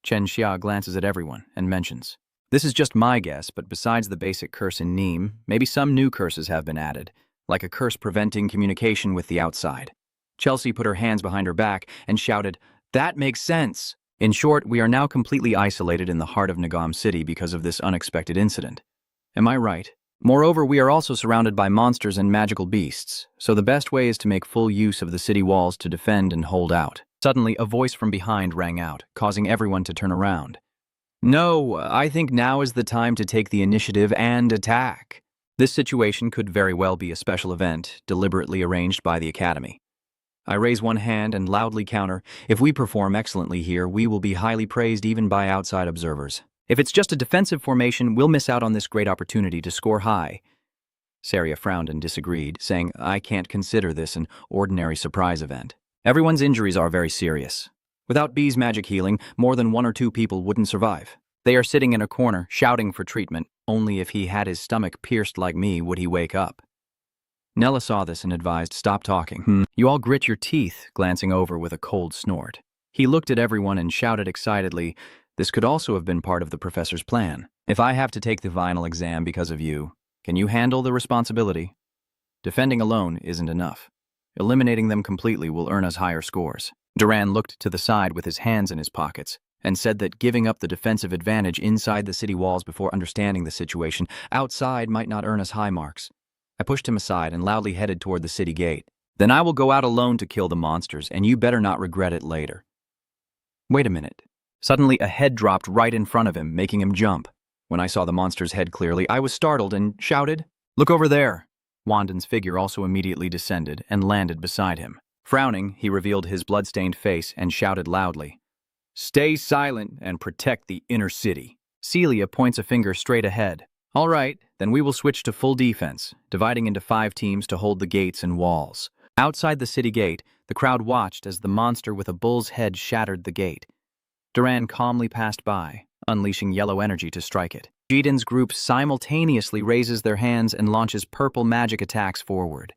Chen Xia glances at everyone and mentions, this is just my guess, but besides the basic curse in Neem, maybe some new curses have been added, like a curse preventing communication with the outside. Chelsea put her hands behind her back and shouted, that makes sense. In short, we are now completely isolated in the heart of Nagam City because of this unexpected incident. Am I right? Moreover, we are also surrounded by monsters and magical beasts, so the best way is to make full use of the city walls to defend and hold out. Suddenly, a voice from behind rang out, causing everyone to turn around. No, I think now is the time to take the initiative and attack. This situation could very well be a special event, deliberately arranged by the Academy. I raise one hand and loudly counter, if we perform excellently here, we will be highly praised even by outside observers. If it's just a defensive formation, we'll miss out on this great opportunity to score high. Saria frowned and disagreed, saying, I can't consider this an ordinary surprise event. Everyone's injuries are very serious. Without B's magic healing, more than 1 or 2 people wouldn't survive. They are sitting in a corner, shouting for treatment. Only if he had his stomach pierced like me would he wake up. Nella saw this and advised, stop talking. You all grit your teeth, glancing over with a cold snort. He looked at everyone and shouted excitedly, this could also have been part of the professor's plan. If I have to take the final exam because of you, can you handle the responsibility? Defending alone isn't enough. Eliminating them completely will earn us higher scores. Duran looked to the side with his hands in his pockets. and said that giving up the defensive advantage inside the city walls before understanding the situation outside might not earn us high marks. I pushed him aside and loudly headed toward the city gate. Then I will go out alone to kill the monsters, and you better not regret it later. Wait a minute. Suddenly, a head dropped right in front of him, making him jump. When I saw the monster's head clearly, I was startled and shouted, "Look over there!" Wandan's figure also immediately descended and landed beside him. Frowning, he revealed his blood-stained face and shouted loudly, "Stay silent and protect the inner city." Celia points a finger straight ahead. "All right, then we will switch to full defense, dividing into 5 teams to hold the gates and walls." Outside the city gate, the crowd watched as the monster with a bull's head shattered the gate. Duran calmly passed by, unleashing yellow energy to strike it. Jiden's group simultaneously raises their hands and launches purple magic attacks forward.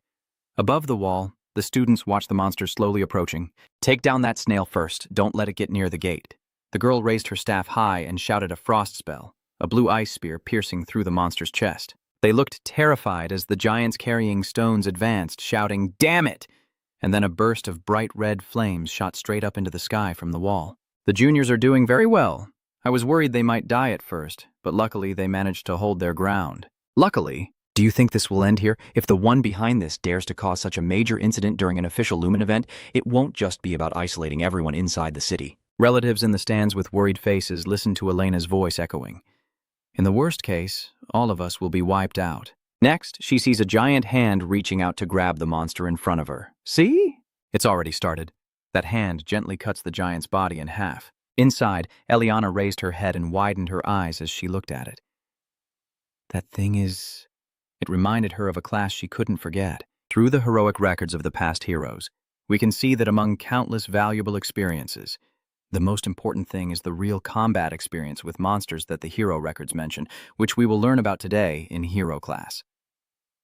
Above the wall, the students watch the monster slowly approaching. "Take down that snail first, don't let it get near the gate." The girl raised her staff high and shouted a frost spell, a blue ice spear piercing through the monster's chest. They looked terrified as the giants carrying stones advanced, shouting, "Damn it!" And then a burst of bright red flames shot straight up into the sky from the wall. The juniors are doing very well. I was worried they might die at first, but luckily they managed to hold their ground. Luckily? Do you think this will end here? If the one behind this dares to cause such a major incident during an official Lumen event, it won't just be about isolating everyone inside the city. Relatives in the stands with worried faces listened to Elena's voice echoing. In the worst case, all of us will be wiped out. Next, she sees a giant hand reaching out to grab the monster in front of her. See? It's already started. That hand gently cuts the giant's body in half. Inside, Eliana raised her head and widened her eyes as she looked at it. That thing is... It reminded her of a class she couldn't forget. Through the heroic records of the past heroes, we can see that among countless valuable experiences, the most important thing is the real combat experience with monsters that the hero records mention, which we will learn about today in Hero Class.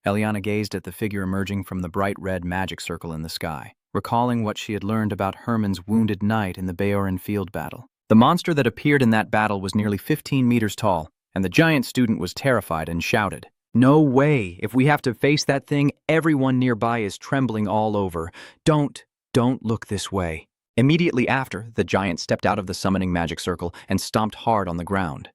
Eliana gazed at the figure emerging from the bright red magic circle in the sky, recalling what she had learned about Herman's wounded knight in the Bayoran field battle. The monster that appeared in that battle was nearly 15 meters tall, and the giant student was terrified and shouted, "No way! If we have to face that thing, everyone nearby is trembling all over. Don't look this way." Immediately after, the giant stepped out of the summoning magic circle and stomped hard on the ground.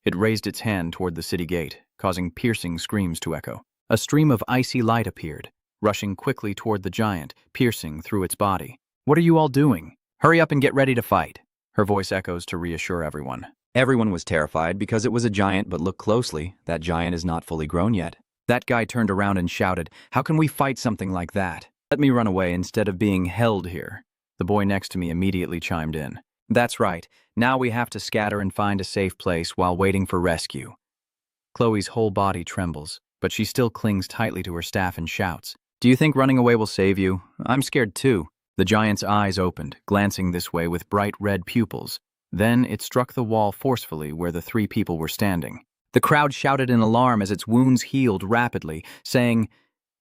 It raised its hand toward the city gate, causing piercing screams to echo. A stream of icy light appeared, rushing quickly toward the giant, piercing through its body. "What are you all doing? Hurry up and get ready to fight." Her voice echoes to reassure everyone. Everyone was terrified because it was a giant, but look closely, that giant is not fully grown yet. That guy turned around and shouted, "How can we fight something like that? Let me run away instead of being held here." The boy next to me immediately chimed in. "That's right. Now we have to scatter and find a safe place while waiting for rescue." Chloe's whole body trembles, but she still clings tightly to her staff and shouts, "Do you think running away will save you? I'm scared too." The giant's eyes opened, glancing this way with bright red pupils. Then it struck the wall forcefully where the 3 people were standing. The crowd shouted in alarm as its wounds healed rapidly, saying,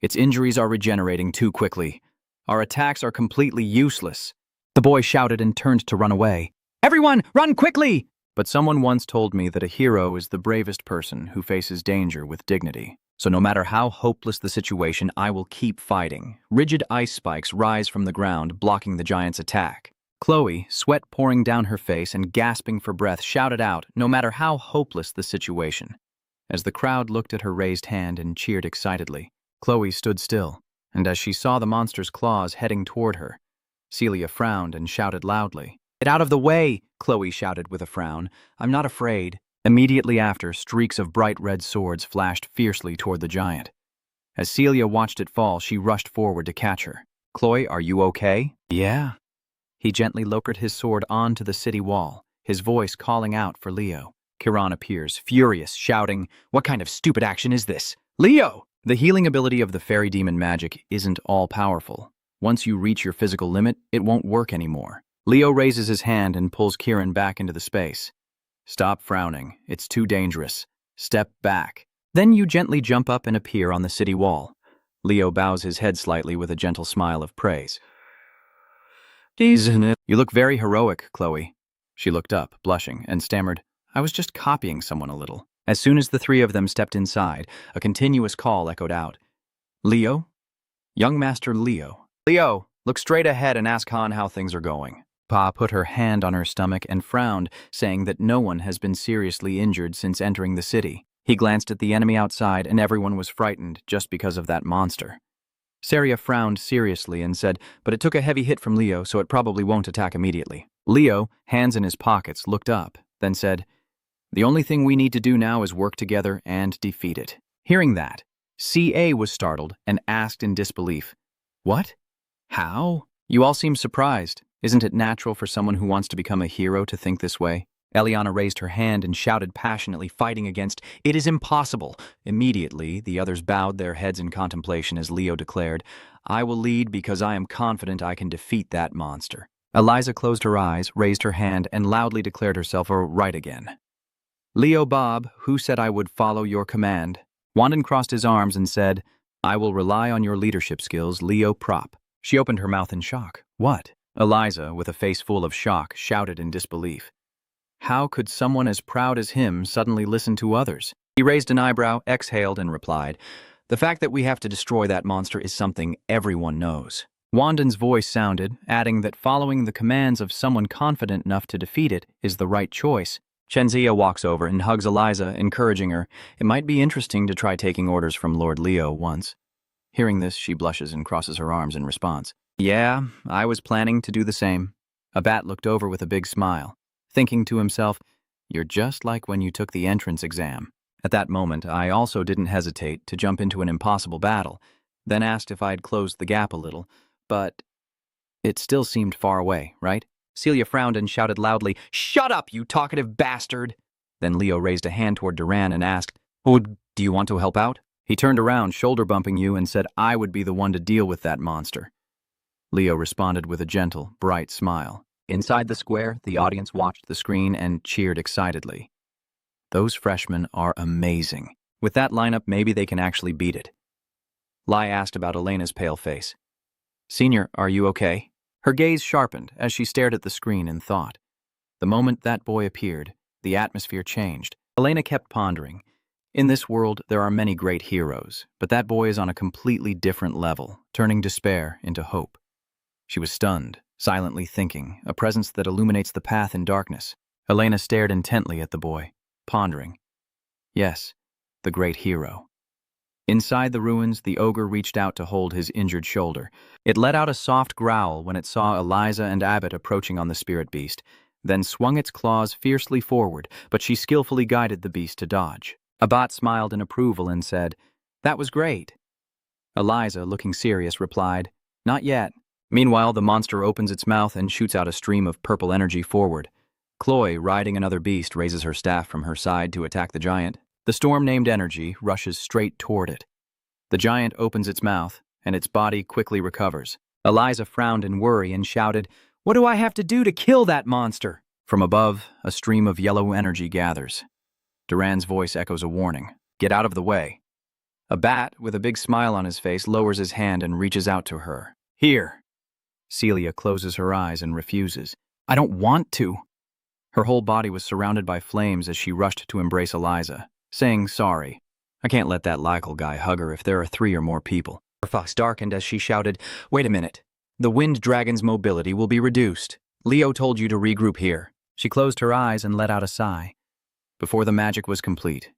"Its injuries are regenerating too quickly. Our attacks are completely useless." The boy shouted and turned to run away. "Everyone, run quickly!" But someone once told me that a hero is the bravest person who faces danger with dignity. So no matter how hopeless the situation, I will keep fighting. Rigid ice spikes rise from the ground, blocking the giant's attack. Chloe, sweat pouring down her face and gasping for breath, shouted out, no matter how hopeless the situation. As the crowd looked at her raised hand and cheered excitedly, Chloe stood still, and as she saw the monster's claws heading toward her, Celia frowned and shouted loudly. "Get out of the way!" Chloe shouted with a frown. "I'm not afraid." Immediately after, streaks of bright red swords flashed fiercely toward the giant. As Celia watched it fall, she rushed forward to catch her. "Chloe, are you okay?" "Yeah." He gently lowered his sword onto the city wall, his voice calling out for Leo. Kiran appears, furious, shouting, "What kind of stupid action is this? Leo!" The healing ability of the fairy demon magic isn't all-powerful. Once you reach your physical limit, it won't work anymore. Leo raises his hand and pulls Kiran back into the space. "Stop frowning. It's too dangerous. Step back." Then you gently jump up and appear on the city wall. Leo bows his head slightly with a gentle smile of praise. "Isn't it? You look very heroic, Chloe." She looked up, blushing, and stammered, "I was just copying someone a little." As soon as the 3 of them stepped inside, a continuous call echoed out. "Leo? Young Master Leo. Leo, look straight ahead and ask Han how things are going." Pa put her hand on her stomach and frowned, saying that no one has been seriously injured since entering the city. He glanced at the enemy outside, and everyone was frightened just because of that monster. Saria frowned seriously and said, but it took a heavy hit from Leo, so it probably won't attack immediately. Leo, hands in his pockets, looked up, then said, the only thing we need to do now is work together and defeat it. Hearing that, CA was startled and asked in disbelief, what? How? You all seem surprised. Isn't it natural for someone who wants to become a hero to think this way? Eliana raised her hand and shouted passionately, fighting against, it is impossible. Immediately, the others bowed their heads in contemplation as Leo declared, I will lead because I am confident I can defeat that monster. Eliza closed her eyes, raised her hand, and loudly declared herself a right again. Leo Bob, who said I would follow your command? Wandon crossed his arms and said, I will rely on your leadership skills, Leo Prop. She opened her mouth in shock. What? Eliza, with a face full of shock, shouted in disbelief. How could someone as proud as him suddenly listen to others? He raised an eyebrow, exhaled, and replied, the fact that we have to destroy that monster is something everyone knows. Wandon's voice sounded, adding that following the commands of someone confident enough to defeat it is the right choice. Chenzia walks over and hugs Eliza, encouraging her. It might be interesting to try taking orders from Lord Leo once. Hearing this, she blushes and crosses her arms in response. Yeah, I was planning to do the same. Abat looked over with a big smile, thinking to himself, you're just like when you took the entrance exam. At that moment, I also didn't hesitate to jump into an impossible battle, then asked if I'd closed the gap a little, but it still seemed far away, right? Celia frowned and shouted loudly, shut up, you talkative bastard! Then Leo raised a hand toward Duran and asked, oh, do you want to help out? He turned around, shoulder-bumping you, and said I would be the one to deal with that monster. Leo responded with a gentle, bright smile. Inside the square, the audience watched the screen and cheered excitedly. Those freshmen are amazing. With that lineup, maybe they can actually beat it. Lai asked about Elena's pale face. Senior, are you okay? Her gaze sharpened as she stared at the screen in thought. The moment that boy appeared, the atmosphere changed. Elena kept pondering. In this world, there are many great heroes, but that boy is on a completely different level, turning despair into hope. She was stunned, silently thinking, a presence that illuminates the path in darkness. Elena stared intently at the boy, pondering. Yes, the great hero. Inside the ruins, the ogre reached out to hold his injured shoulder. It let out a soft growl when it saw Eliza and Abbott approaching on the spirit beast, then swung its claws fiercely forward, but she skillfully guided the beast to dodge. Abbott smiled in approval and said, that was great. Eliza, looking serious, replied, not yet. Meanwhile, the monster opens its mouth and shoots out a stream of purple energy forward. Chloe, riding another beast, raises her staff from her side to attack the giant. The storm-named energy rushes straight toward it. The giant opens its mouth, and its body quickly recovers. Eliza frowned in worry and shouted, what do I have to do to kill that monster? From above, a stream of yellow energy gathers. Duran's voice echoes a warning. Get out of the way. A bat, with a big smile on his face, lowers his hand and reaches out to her. Here. Celia closes her eyes and refuses. I don't want to. Her whole body was surrounded by flames as she rushed to embrace Eliza, saying sorry. I can't let that Lycal guy hug her if there are 3 or more people. Her face darkened as she shouted, wait a minute. The wind dragon's mobility will be reduced. Leo told you to regroup here. She closed her eyes and let out a sigh. Before the magic was complete,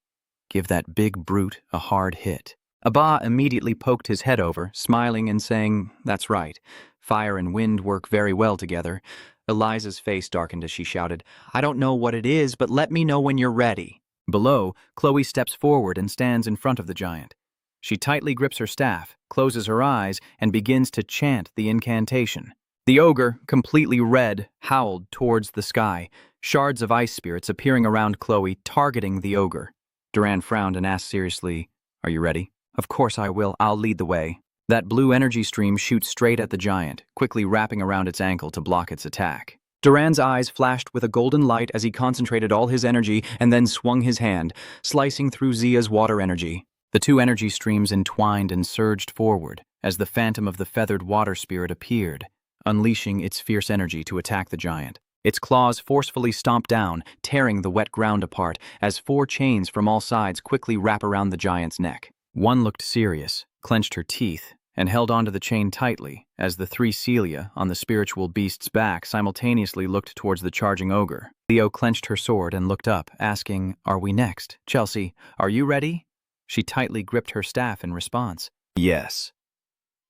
give that big brute a hard hit. Abba immediately poked his head over, smiling and saying, that's right. Fire and wind work very well together. Eliza's face darkened as she shouted, I don't know what it is, but let me know when you're ready. Below, Chloe steps forward and stands in front of the giant. She tightly grips her staff, closes her eyes, and begins to chant the incantation. The ogre, completely red, howled towards the sky, shards of ice spirits appearing around Chloe, targeting the ogre. Duran frowned and asked seriously, are you ready? Of course I will. I'll lead the way. That blue energy stream shoots straight at the giant, quickly wrapping around its ankle to block its attack. Duran's eyes flashed with a golden light as he concentrated all his energy and then swung his hand, slicing through Zia's water energy. The 2 energy streams entwined and surged forward as the phantom of the feathered water spirit appeared, unleashing its fierce energy to attack the giant. Its claws forcefully stomp down, tearing the wet ground apart as 4 chains from all sides quickly wrap around the giant's neck. One looked serious, clenched her teeth, and held onto the chain tightly as the three Celia on the spiritual beast's back simultaneously looked towards the charging ogre. Leo clenched her sword and looked up, asking, "Are we next? Chelsea, are you ready?" She tightly gripped her staff in response. "Yes."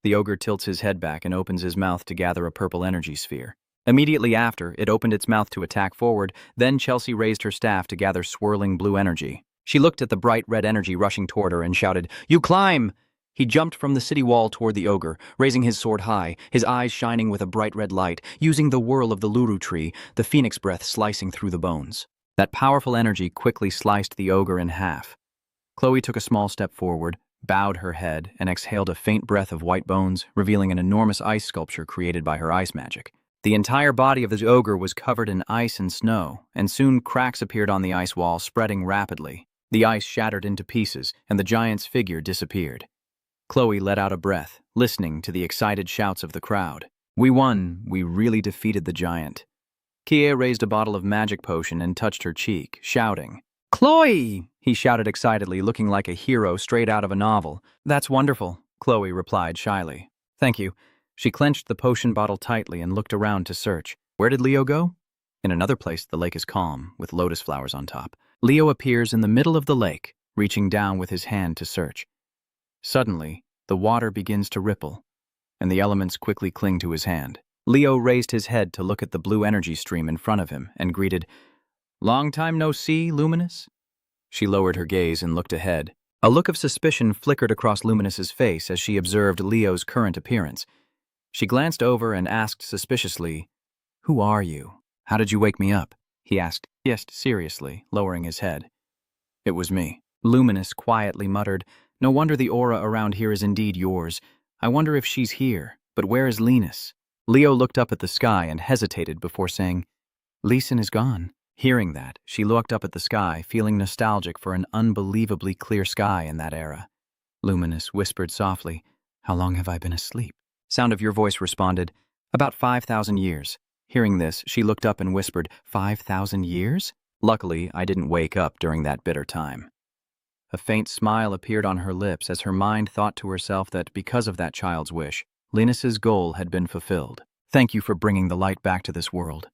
The ogre tilts his head back and opens his mouth to gather a purple energy sphere. Immediately after, it opened its mouth to attack forward, then Chelsea raised her staff to gather swirling blue energy. She looked at the bright red energy rushing toward her and shouted, "You climb!" He jumped from the city wall toward the ogre, raising his sword high, his eyes shining with a bright red light, using the whirl of the luru tree, the phoenix breath slicing through the bones. That powerful energy quickly sliced the ogre in half. Chloe took a small step forward, bowed her head, and exhaled a faint breath of white bones, revealing an enormous ice sculpture created by her ice magic. The entire body of the ogre was covered in ice and snow, and soon cracks appeared on the ice wall, spreading rapidly. The ice shattered into pieces, and the giant's figure disappeared. Chloe let out a breath, listening to the excited shouts of the crowd. "We won. We really defeated the giant." Kie raised a bottle of magic potion and touched her cheek, shouting, "Chloe!" he shouted excitedly, looking like a hero straight out of a novel. "That's wonderful," Chloe replied shyly. "Thank you." She clenched the potion bottle tightly and looked around to search. Where did Leo go? In another place, the lake is calm, with lotus flowers on top. Leo appears in the middle of the lake, reaching down with his hand to search. Suddenly, the water begins to ripple, and the elements quickly cling to his hand. Leo raised his head to look at the blue energy stream in front of him and greeted, "Long time no see, Luminous?" She lowered her gaze and looked ahead. A look of suspicion flickered across Luminous's face as she observed Leo's current appearance. She glanced over and asked suspiciously, "Who are you? How did you wake me up?" He asked, yes, seriously, lowering his head. "It was me." Luminous quietly muttered, "No wonder the aura around here is indeed yours. I wonder if she's here, but where is Linus?" Leo looked up at the sky and hesitated before saying, "Leeson is gone." Hearing that, she looked up at the sky, feeling nostalgic for an unbelievably clear sky in that era. Luminous whispered softly, "How long have I been asleep?" Sound of your voice responded, "About 5,000 years. Hearing this, she looked up and whispered, 5,000 years? Luckily, I didn't wake up during that bitter time. A faint smile appeared on her lips as her mind thought to herself that because of that child's wish, Linus's goal had been fulfilled. Thank you for bringing the light back to this world.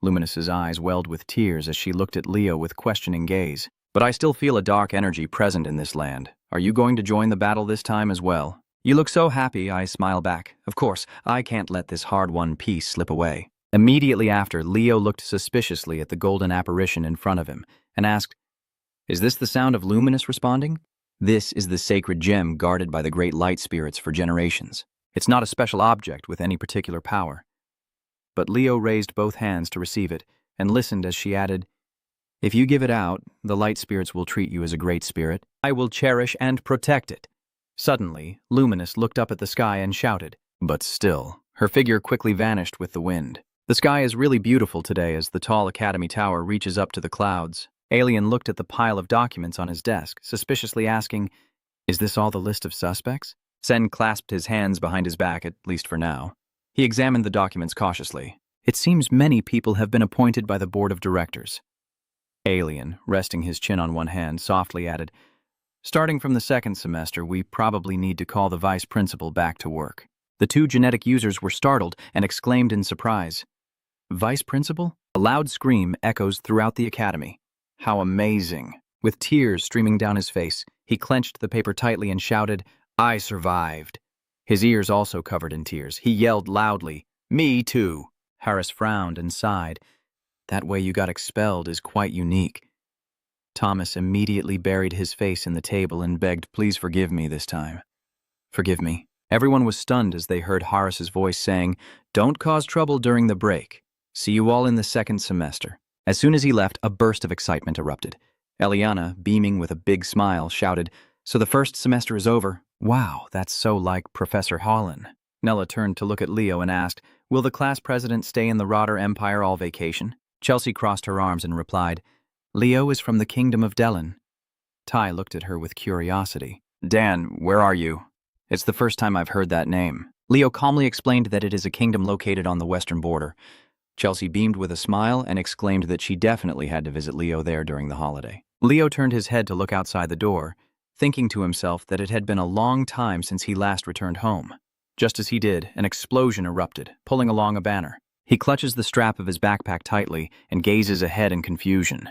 Luminous's eyes welled with tears as she looked at Leo with questioning gaze. But I still feel a dark energy present in this land. Are you going to join the battle this time as well? You look so happy, I smile back. Of course, I can't let this hard-won peace slip away. Immediately after, Leo looked suspiciously at the golden apparition in front of him and asked, "Is this the sound of Luminous responding?" This is the sacred gem guarded by the great light spirits for generations. It's not a special object with any particular power. But Leo raised both hands to receive it and listened as she added, "If you give it out, the light spirits will treat you as a great spirit. I will cherish and protect it." Suddenly, Luminous looked up at the sky and shouted, but still, her figure quickly vanished with the wind. The sky is really beautiful today as the tall academy tower reaches up to the clouds. Alien looked at the pile of documents on his desk, suspiciously asking, "Is this all the list of suspects?" Sen clasped his hands behind his back, at least for now. He examined the documents cautiously. "It seems many people have been appointed by the board of directors." Alien, resting his chin on one hand, softly added, "Starting from the second semester, we probably need to call the vice principal back to work." The two genetic users were startled and exclaimed in surprise, "Vice principal?" A loud scream echoes throughout the academy. How amazing! With tears streaming down his face, he clenched the paper tightly and shouted, "I survived." His ears also covered in tears. He yelled loudly, "Me too." Harris frowned and sighed. "That way you got expelled is quite unique." Thomas immediately buried his face in the table and begged, "Please forgive me this time." "Forgive me." Everyone was stunned as they heard Harris's voice saying, "Don't cause trouble during the break. See you all in the second semester." As soon as he left, a burst of excitement erupted. Eliana, beaming with a big smile, shouted, "So the first semester is over." "Wow, that's so like Professor Holland." Nella turned to look at Leo and asked, "Will the class president stay in the Rotter Empire all vacation?" Chelsea crossed her arms and replied, "Leo is from the kingdom of Dellen." Ty looked at her with curiosity. "Dan, where are you?" "It's the first time I've heard that name." Leo calmly explained that it is a kingdom located on the western border. Chelsea beamed with a smile and exclaimed that she definitely had to visit Leo there during the holiday. Leo turned his head to look outside the door, thinking to himself that it had been a long time since he last returned home. Just as he did, an explosion erupted, pulling along a banner. He clutches the strap of his backpack tightly and gazes ahead in confusion.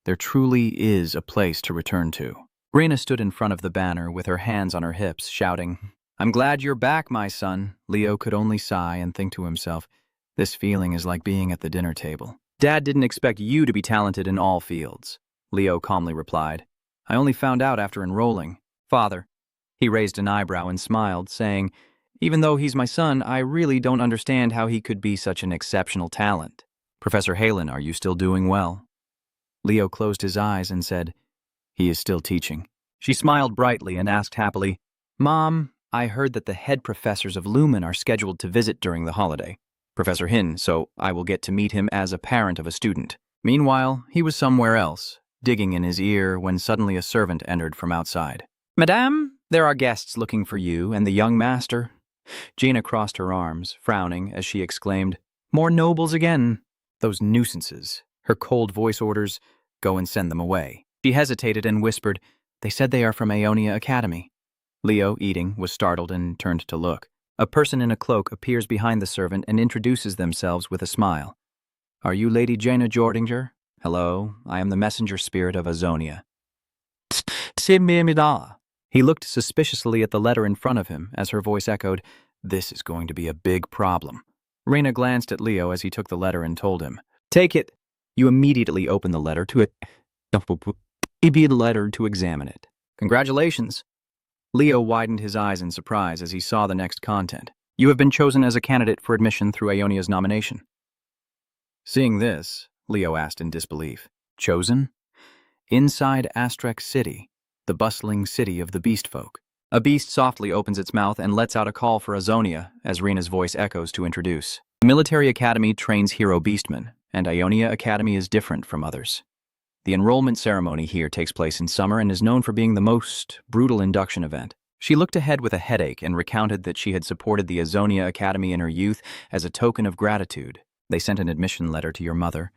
There truly is a place to return to. Rena stood in front of the banner with her hands on her hips, shouting, "I'm glad you're back, my son." Leo could only sigh and think to himself, this feeling is like being at the dinner table. "Dad didn't expect you to be talented in all fields," Leo calmly replied. "I only found out after enrolling." "Father." He raised an eyebrow and smiled, saying, "Even though he's my son, I really don't understand how he could be such an exceptional talent." "Professor Halen, are you still doing well?" Leo closed his eyes and said, "He is still teaching." She smiled brightly and asked happily, "Mom, I heard that the head professors of Lumen are scheduled to visit during the holiday. Professor Hin, so I will get to meet him as a parent of a student." Meanwhile, he was somewhere else, digging in his ear when suddenly a servant entered from outside. "Madame, there are guests looking for you and the young master." Gina crossed her arms, frowning as she exclaimed, "More nobles again." Those nuisances. Her cold voice orders, "Go and send them away." She hesitated and whispered, "They said they are from Aeonia Academy." Leo, eating, was startled and turned to look. A person in a cloak appears behind the servant and introduces themselves with a smile. "Are you Lady Jaina Jordinger?" "Hello, I am the messenger spirit of Azonia." He looked suspiciously at the letter in front of him as her voice echoed, "This is going to be a big problem." Rena glanced at Leo as he took the letter and told him, "Take it." You immediately open the letter to examine it. "Congratulations." Leo widened his eyes in surprise as he saw the next content. "You have been chosen as a candidate for admission through Aeonia's nomination." Seeing this, Leo asked in disbelief, "Chosen?" Inside Astrek City, the bustling city of the beast folk. A beast softly opens its mouth and lets out a call for Azonia as Rena's voice echoes to introduce. The military academy trains hero beastmen, and Aeonia Academy is different from others. The enrollment ceremony here takes place in summer and is known for being the most brutal induction event. She looked ahead with a headache and recounted that she had supported the Azonia Academy in her youth as a token of gratitude. "They sent an admission letter to your mother."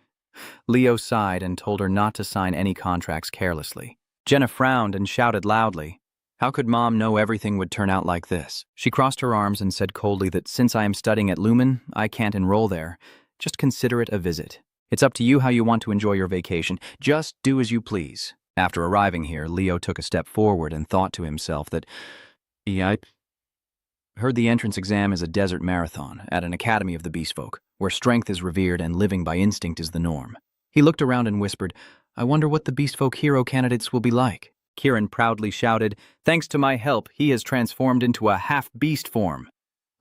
Leo sighed and told her not to sign any contracts carelessly. Jenna frowned and shouted loudly, "How could Mom know everything would turn out like this?" She crossed her arms and said coldly that since I am studying at Lumen, I can't enroll there. Just consider it a visit. It's up to you how you want to enjoy your vacation. Just do as you please. After arriving here, Leo took a step forward and thought to himself that, I heard the entrance exam is a desert marathon at an academy of the beastfolk, where strength is revered and living by instinct is the norm. He looked around and whispered, "I wonder what the beastfolk hero candidates will be like." Kieran proudly shouted, "Thanks to my help, he has transformed into a half-beast form."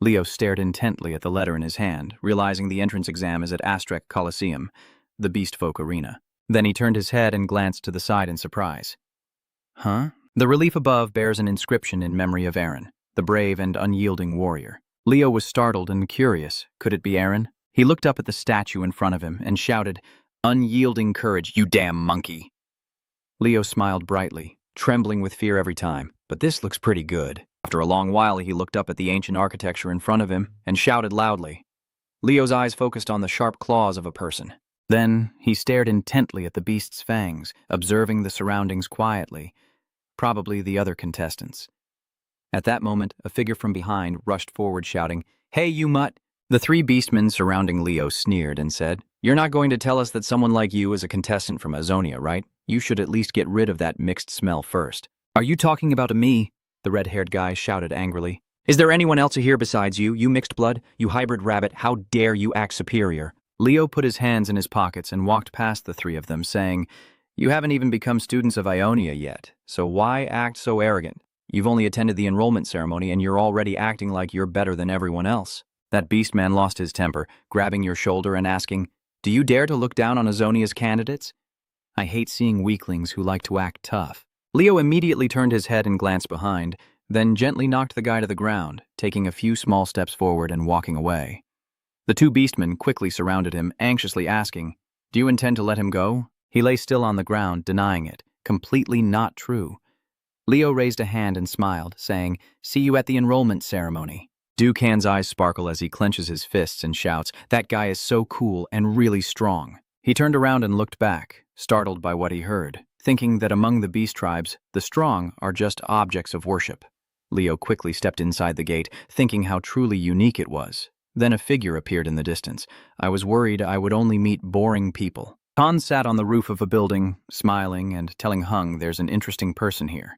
Leo stared intently at the letter in his hand, realizing the entrance exam is at Astrek Coliseum, the beastfolk arena. Then he turned his head and glanced to the side in surprise. "Huh?" The relief above bears an inscription in memory of Aaron, the brave and unyielding warrior. Leo was startled and curious. Could it be Aaron? He looked up at the statue in front of him and shouted, "Unyielding courage, you damn monkey." Leo smiled brightly, trembling with fear every time, but this looks pretty good. After a long while, he looked up at the ancient architecture in front of him and shouted loudly. Leo's eyes focused on the sharp claws of a person. Then he stared intently at the beast's fangs, observing the surroundings quietly, probably the other contestants. At that moment, a figure from behind rushed forward shouting, "Hey, you mutt!" The three beastmen surrounding Leo sneered and said, "You're not going to tell us that someone like you is a contestant from Azonia, right? You should at least get rid of that mixed smell first." "Are you talking about me?" the red-haired guy shouted angrily. "Is there anyone else here besides you, you mixed blood? You hybrid rabbit, how dare you act superior?" Leo put his hands in his pockets and walked past the three of them, saying, "You haven't even become students of Aeonia yet, so why act so arrogant? You've only attended the enrollment ceremony and you're already acting like you're better than everyone else." That beastman lost his temper, grabbing your shoulder and asking, "Do you dare to look down on Azonia's candidates?" "I hate seeing weaklings who like to act tough." Leo immediately turned his head and glanced behind, then gently knocked the guy to the ground, taking a few small steps forward and walking away. The two beastmen quickly surrounded him, anxiously asking, "Do you intend to let him go?" He lay still on the ground, denying it. Completely not true. Leo raised a hand and smiled, saying, "See you at the enrollment ceremony." Ducan's eyes sparkle as he clenches his fists and shouts, "That guy is so cool and really strong." He turned around and looked back, startled by what he heard. thinking that among the beast tribes, the strong are just objects of worship. Leo quickly stepped inside the gate, thinking how truly unique it was. Then a figure appeared in the distance. I was worried I would only meet boring people. Han sat on the roof of a building, smiling and telling Hung there's an interesting person here.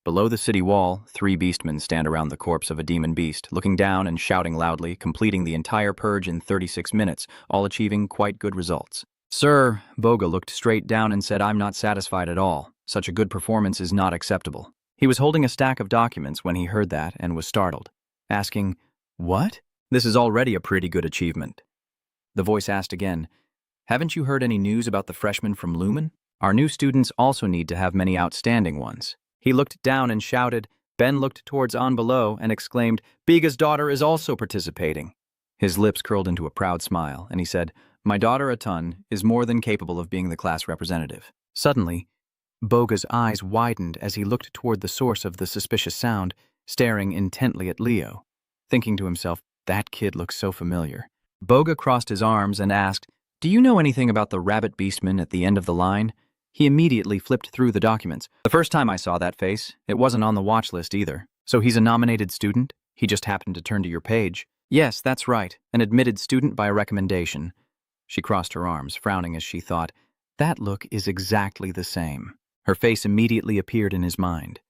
Below the city wall, 3 beastmen stand around the corpse of a demon beast, looking down and shouting loudly, completing the entire purge in 36 minutes, all achieving quite good results. Sir, Boga looked straight down and said, I'm not satisfied at all. Such a good performance is not acceptable. He was holding a stack of documents when he heard that and was startled, asking, What? This is already a pretty good achievement. The voice asked again, Haven't you heard any news about the freshmen from Lumen? Our new students also need to have many outstanding ones. He looked down and shouted. Ben looked towards on below and exclaimed, Biga's daughter is also participating. His lips curled into a proud smile, and he said, My daughter Atun is more than capable of being the class representative. Suddenly, Boga's eyes widened as he looked toward the source of the suspicious sound, staring intently at Leo, thinking to himself, that kid looks so familiar. Boga crossed his arms and asked, Do you know anything about the rabbit beastman at the end of the line? He immediately flipped through the documents. The first time I saw that face, it wasn't on the watch list either. So he's a nominated student? He just happened to turn to your page. Yes, that's right, an admitted student by recommendation. She crossed her arms, frowning as she thought, that look is exactly the same. Her face immediately appeared in his mind.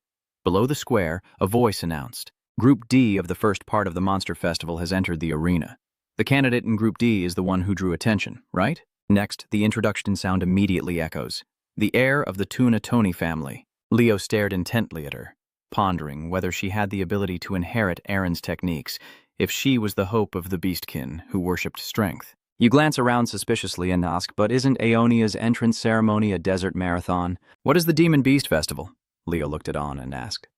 Below the square, a voice announced, Group D of the first part of the Monster Festival has entered the arena. The candidate in Group D is the one who drew attention, right? Next, the introduction sound immediately echoes. The heir of the Tuna Tony family. Leo stared intently at her, pondering whether she had the ability to inherit Aaron's techniques, if she was the hope of the beastkin who worshipped strength. You glance around suspiciously and ask, but isn't Aeonia's entrance ceremony a desert marathon? What is the Demon Beast Festival? Leo looked at On and asked.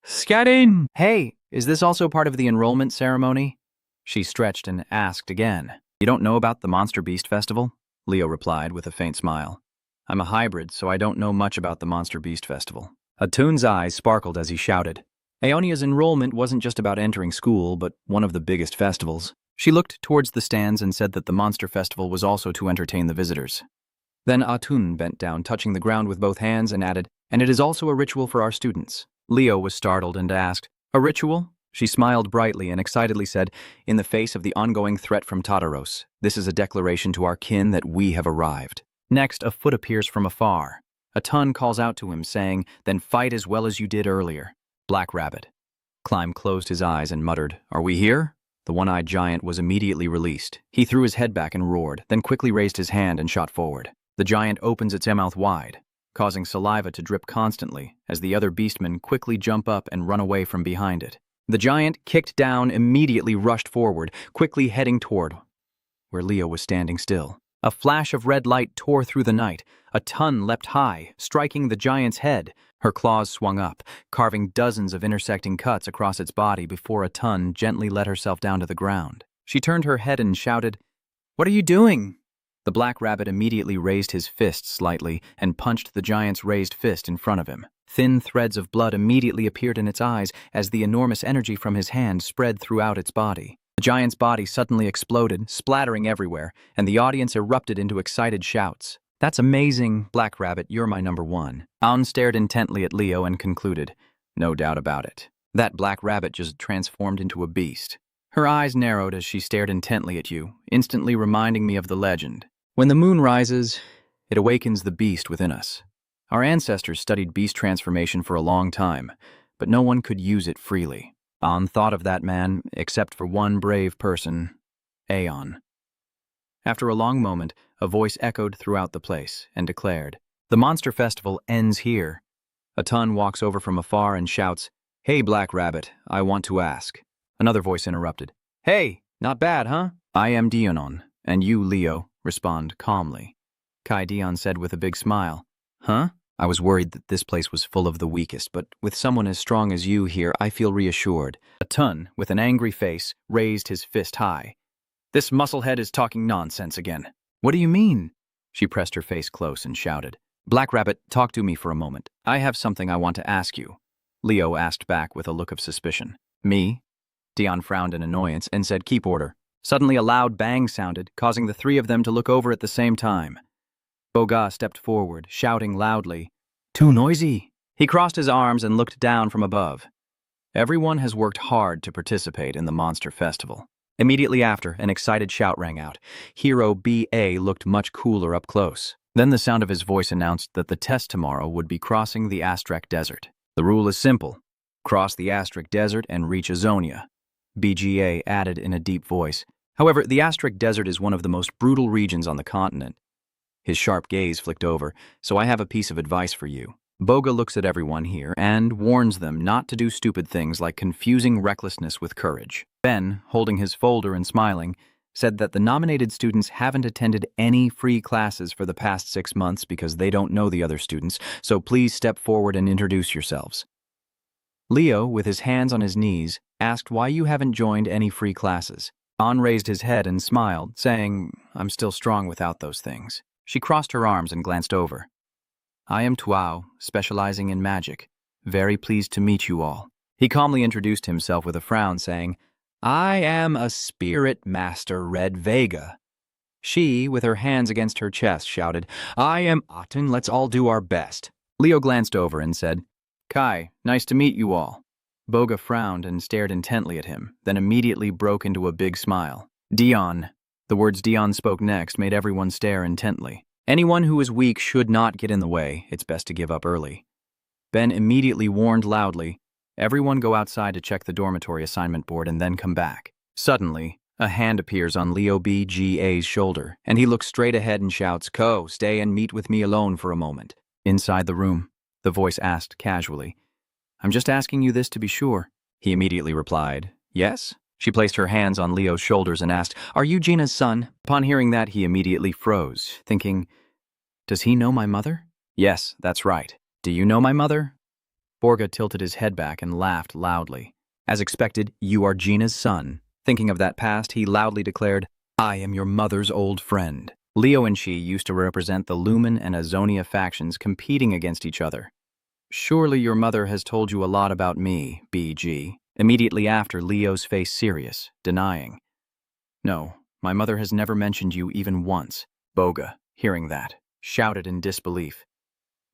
Scatting! Hey, is this also part of the enrollment ceremony? She stretched and asked again. You don't know about the Monster Beast Festival? Leo replied with a faint smile. I'm a hybrid, so I don't know much about the Monster Beast Festival. Atun's eyes sparkled as he shouted. Aeonia's enrollment wasn't just about entering school, but one of the biggest festivals. She looked towards the stands and said that the Monster Festival was also to entertain the visitors. Then Atun bent down, touching the ground with both hands, and added, And it is also a ritual for our students. Leo was startled and asked, A ritual? She smiled brightly and excitedly said, In the face of the ongoing threat from Tartaros, this is a declaration to our kin that we have arrived. Next, a foot appears from afar. Atun calls out to him, saying, Then fight as well as you did earlier. Black Rabbit. Climb closed his eyes and muttered, Are we here? The one-eyed giant was immediately released. He threw his head back and roared, then quickly raised his hand and shot forward. The giant opens its mouth wide, causing saliva to drip constantly as the other beastmen quickly jump up and run away from behind it. The giant, kicked down, immediately rushed forward, quickly heading toward where Leo was standing still. A flash of red light tore through the night. Atun leapt high, striking the giant's head. Her claws swung up, carving dozens of intersecting cuts across its body before Atun gently let herself down to the ground. She turned her head and shouted, What are you doing? The black rabbit immediately raised his fist slightly and punched the giant's raised fist in front of him. Thin threads of blood immediately appeared in its eyes as the enormous energy from his hand spread throughout its body. The giant's body suddenly exploded, splattering everywhere, and the audience erupted into excited shouts. That's amazing, Black Rabbit, you're my number one. Aun stared intently at Leo and concluded, No doubt about it. That Black Rabbit just transformed into a beast. Her eyes narrowed as she stared intently at you, instantly reminding me of the legend. When the moon rises, it awakens the beast within us. Our ancestors studied beast transformation for a long time, but no one could use it freely. Aun thought of that man, except for one brave person, Aeon. After a long moment, a voice echoed throughout the place and declared, The Monster Festival ends here. Atun walks over from afar and shouts, Hey, Black Rabbit, I want to ask. Another voice interrupted. Hey, not bad, huh? I am Dionon, and you, Leo, respond calmly. Kai Dion said with a big smile. Huh? I was worried that this place was full of the weakest, but with someone as strong as you here, I feel reassured. Atun, with an angry face, raised his fist high. This musclehead is talking nonsense again. What do you mean? She pressed her face close and shouted. Black Rabbit, talk to me for a moment. I have something I want to ask you. Leo asked back with a look of suspicion. Me? Dion frowned in annoyance and said, Keep order. Suddenly a loud bang sounded, causing the three of them to look over at the same time. Boga stepped forward, shouting loudly, "Too noisy!" He crossed his arms and looked down from above. Everyone has worked hard to participate in the Monster Festival. Immediately after, an excited shout rang out. Hero B.A. looked much cooler up close. Then the sound of his voice announced that the test tomorrow would be crossing the Astrak Desert. The rule is simple. Cross the Astrak Desert and reach Azonia. BGA added in a deep voice. However, the Astrak Desert is one of the most brutal regions on the continent. His sharp gaze flicked over, so I have a piece of advice for you. Boga looks at everyone here and warns them not to do stupid things like confusing recklessness with courage. Ben, holding his folder and smiling, said that the nominated students haven't attended any free classes for the past 6 months because they don't know the other students, so please step forward and introduce yourselves. Leo, with his hands on his knees, asked why you haven't joined any free classes. An raised his head and smiled, saying, "I'm still strong without those things." She crossed her arms and glanced over. "I am Tuao, specializing in magic. Very pleased to meet you all." He calmly introduced himself with a frown, saying, "I am a spirit master, Red Vega." She, with her hands against her chest, shouted, "I am Aten, let's all do our best." Leo glanced over and said, "Kai, nice to meet you all." Boga frowned and stared intently at him, then immediately broke into a big smile. "Dion." The words Dion spoke next made everyone stare intently. Anyone who is weak should not get in the way. It's best to give up early. Ben immediately warned loudly, "Everyone go outside to check the dormitory assignment board and then come back." Suddenly, a hand appears on Leo BGA's shoulder, and he looks straight ahead and shouts, "Ko, stay and meet with me alone for a moment." Inside the room, the voice asked casually, "I'm just asking you this to be sure." He immediately replied, "Yes?" She placed her hands on Leo's shoulders and asked, "Are you Gina's son?" Upon hearing that, he immediately froze, thinking, "Does he know my mother?" "Yes, that's right. Do you know my mother?" Borga tilted his head back and laughed loudly. As expected, "You are Gina's son." Thinking of that past, he loudly declared, "I am your mother's old friend." Leo and she used to represent the Lumen and Azonia factions competing against each other. "Surely your mother has told you a lot about me, BG." Immediately after, Leo's face serious, denying, "No, my mother has never mentioned you even once." Boga, hearing that, shouted in disbelief,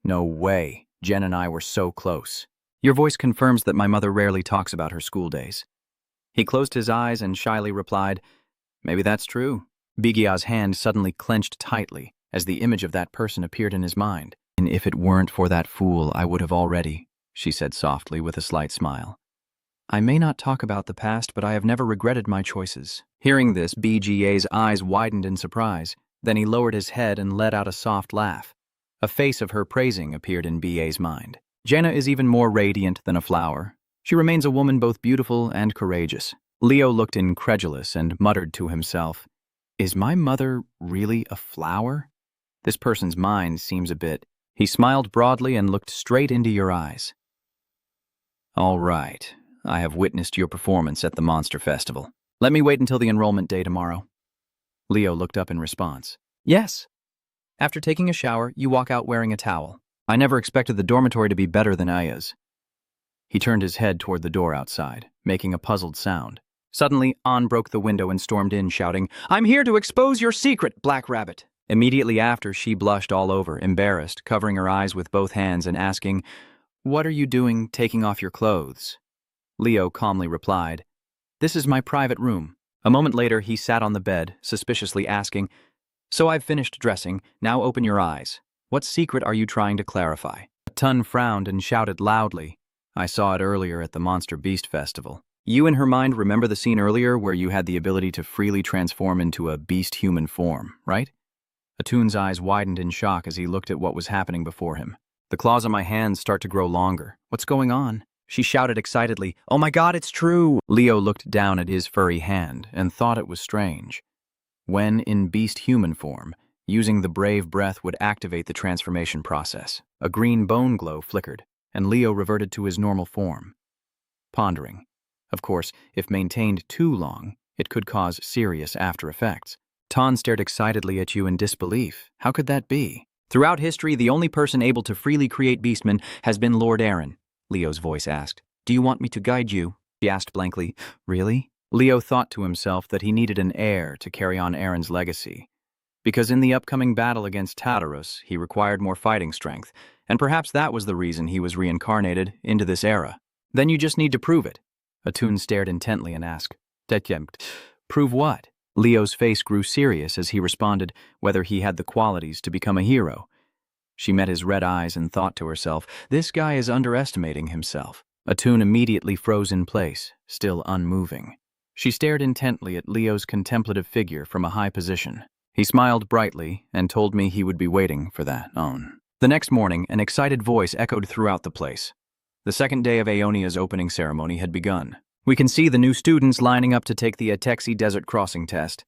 "No way, Jen and I were so close." "Your voice confirms that my mother rarely talks about her school days." He closed his eyes and shyly replied, "Maybe that's true." Bigia's hand suddenly clenched tightly as the image of that person appeared in his mind. "And if it weren't for that fool, I would have already," she said softly with a slight smile. "I may not talk about the past, but I have never regretted my choices." Hearing this, BGA's eyes widened in surprise. Then he lowered his head and let out a soft laugh. A face of her praising appeared in BA's mind. "Jenna is even more radiant than a flower. She remains a woman both beautiful and courageous." Leo looked incredulous and muttered to himself, "Is my mother really a flower? This person's mind seems a bit..." He smiled broadly and looked straight into your eyes. "All right. I have witnessed your performance at the Monster Festival. Let me wait until the enrollment day tomorrow." Leo looked up in response. "Yes. After taking a shower, you walk out wearing a towel. I never expected the dormitory to be better than Aya's." He turned his head toward the door outside, making a puzzled sound. Suddenly, An broke the window and stormed in, shouting, "I'm here to expose your secret, Black Rabbit." Immediately after, she blushed all over, embarrassed, covering her eyes with both hands and asking, "What are you doing taking off your clothes?" Leo calmly replied, "This is my private room." A moment later, he sat on the bed, suspiciously asking, "So I've finished dressing, now open your eyes. What secret are you trying to clarify?" Tun frowned and shouted loudly, "I saw it earlier at the Monster Beast Festival." You, in her mind, remember the scene earlier where you had the ability to freely transform into a beast-human form, right? Atun's eyes widened in shock as he looked at what was happening before him. "The claws on my hands start to grow longer. What's going on?" She shouted excitedly, "Oh my God, it's true!" Leo looked down at his furry hand and thought it was strange. When in beast-human form, using the brave breath would activate the transformation process. A green bone glow flickered, and Leo reverted to his normal form. Pondering. Of course, if maintained too long, it could cause serious after effects. Tan stared excitedly at you in disbelief. How could that be? "Throughout history, the only person able to freely create beastmen has been Lord Aaron," Leo's voice asked. "Do you want me to guide you?" She asked blankly. "Really?" Leo thought to himself that he needed an heir to carry on Aaron's legacy. Because in the upcoming battle against Tartarus, he required more fighting strength, and perhaps that was the reason he was reincarnated into this era. Then you just need to prove it. Atun stared intently and asked, Prove what? Leo's face grew serious as he responded whether he had the qualities to become a hero. She met his red eyes and thought to herself, this guy is underestimating himself. Atun immediately froze in place, still unmoving. She stared intently at Leo's contemplative figure from a high position. He smiled brightly and told me he would be waiting for that on. The next morning, an excited voice echoed throughout the place. The second day of Aeonia's opening ceremony had begun. We can see the new students lining up to take the Atexi Desert Crossing test.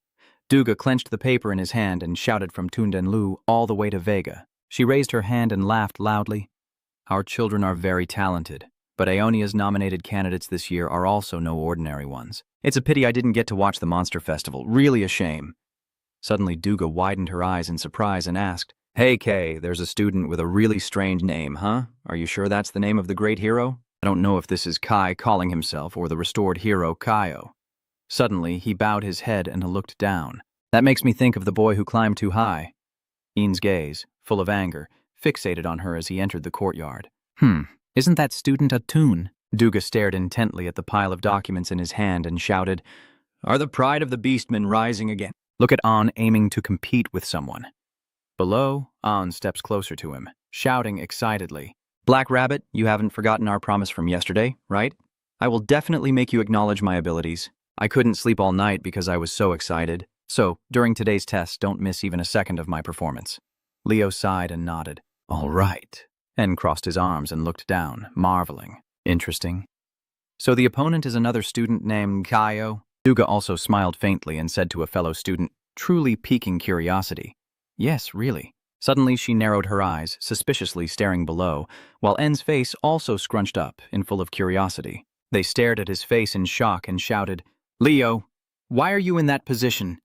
Duga clenched the paper in his hand and shouted from Tundenlu all the way to Vega. She raised her hand and laughed loudly. Our children are very talented, but Aeonia's nominated candidates this year are also no ordinary ones. It's a pity I didn't get to watch the Monster Festival. Really a shame. Suddenly, Duga widened her eyes in surprise and asked, Hey, Kay, there's a student with a really strange name, huh? Are you sure that's the name of the great hero? I don't know if this is Kai calling himself or the restored hero Kaio. Suddenly, he bowed his head and looked down. That makes me think of the boy who climbed too high. Ian's gaze, full of anger, fixated on her as he entered the courtyard. Isn't that student Atun? Duga stared intently at the pile of documents in his hand and shouted, Are the pride of the beastmen rising again? Look at An aiming to compete with someone. Below, An steps closer to him, shouting excitedly, Black Rabbit, you haven't forgotten our promise from yesterday, right? I will definitely make you acknowledge my abilities. I couldn't sleep all night because I was so excited. So, during today's test, don't miss even a second of my performance. Leo sighed and nodded. All right. And crossed his arms and looked down, marveling. Interesting. So the opponent is another student named Kaio? Duga also smiled faintly and said to a fellow student, truly piquing curiosity. Yes, really. Suddenly she narrowed her eyes, suspiciously staring below, while En's face also scrunched up, in full of curiosity. They stared at his face in shock and shouted, Leo, why are you in that position?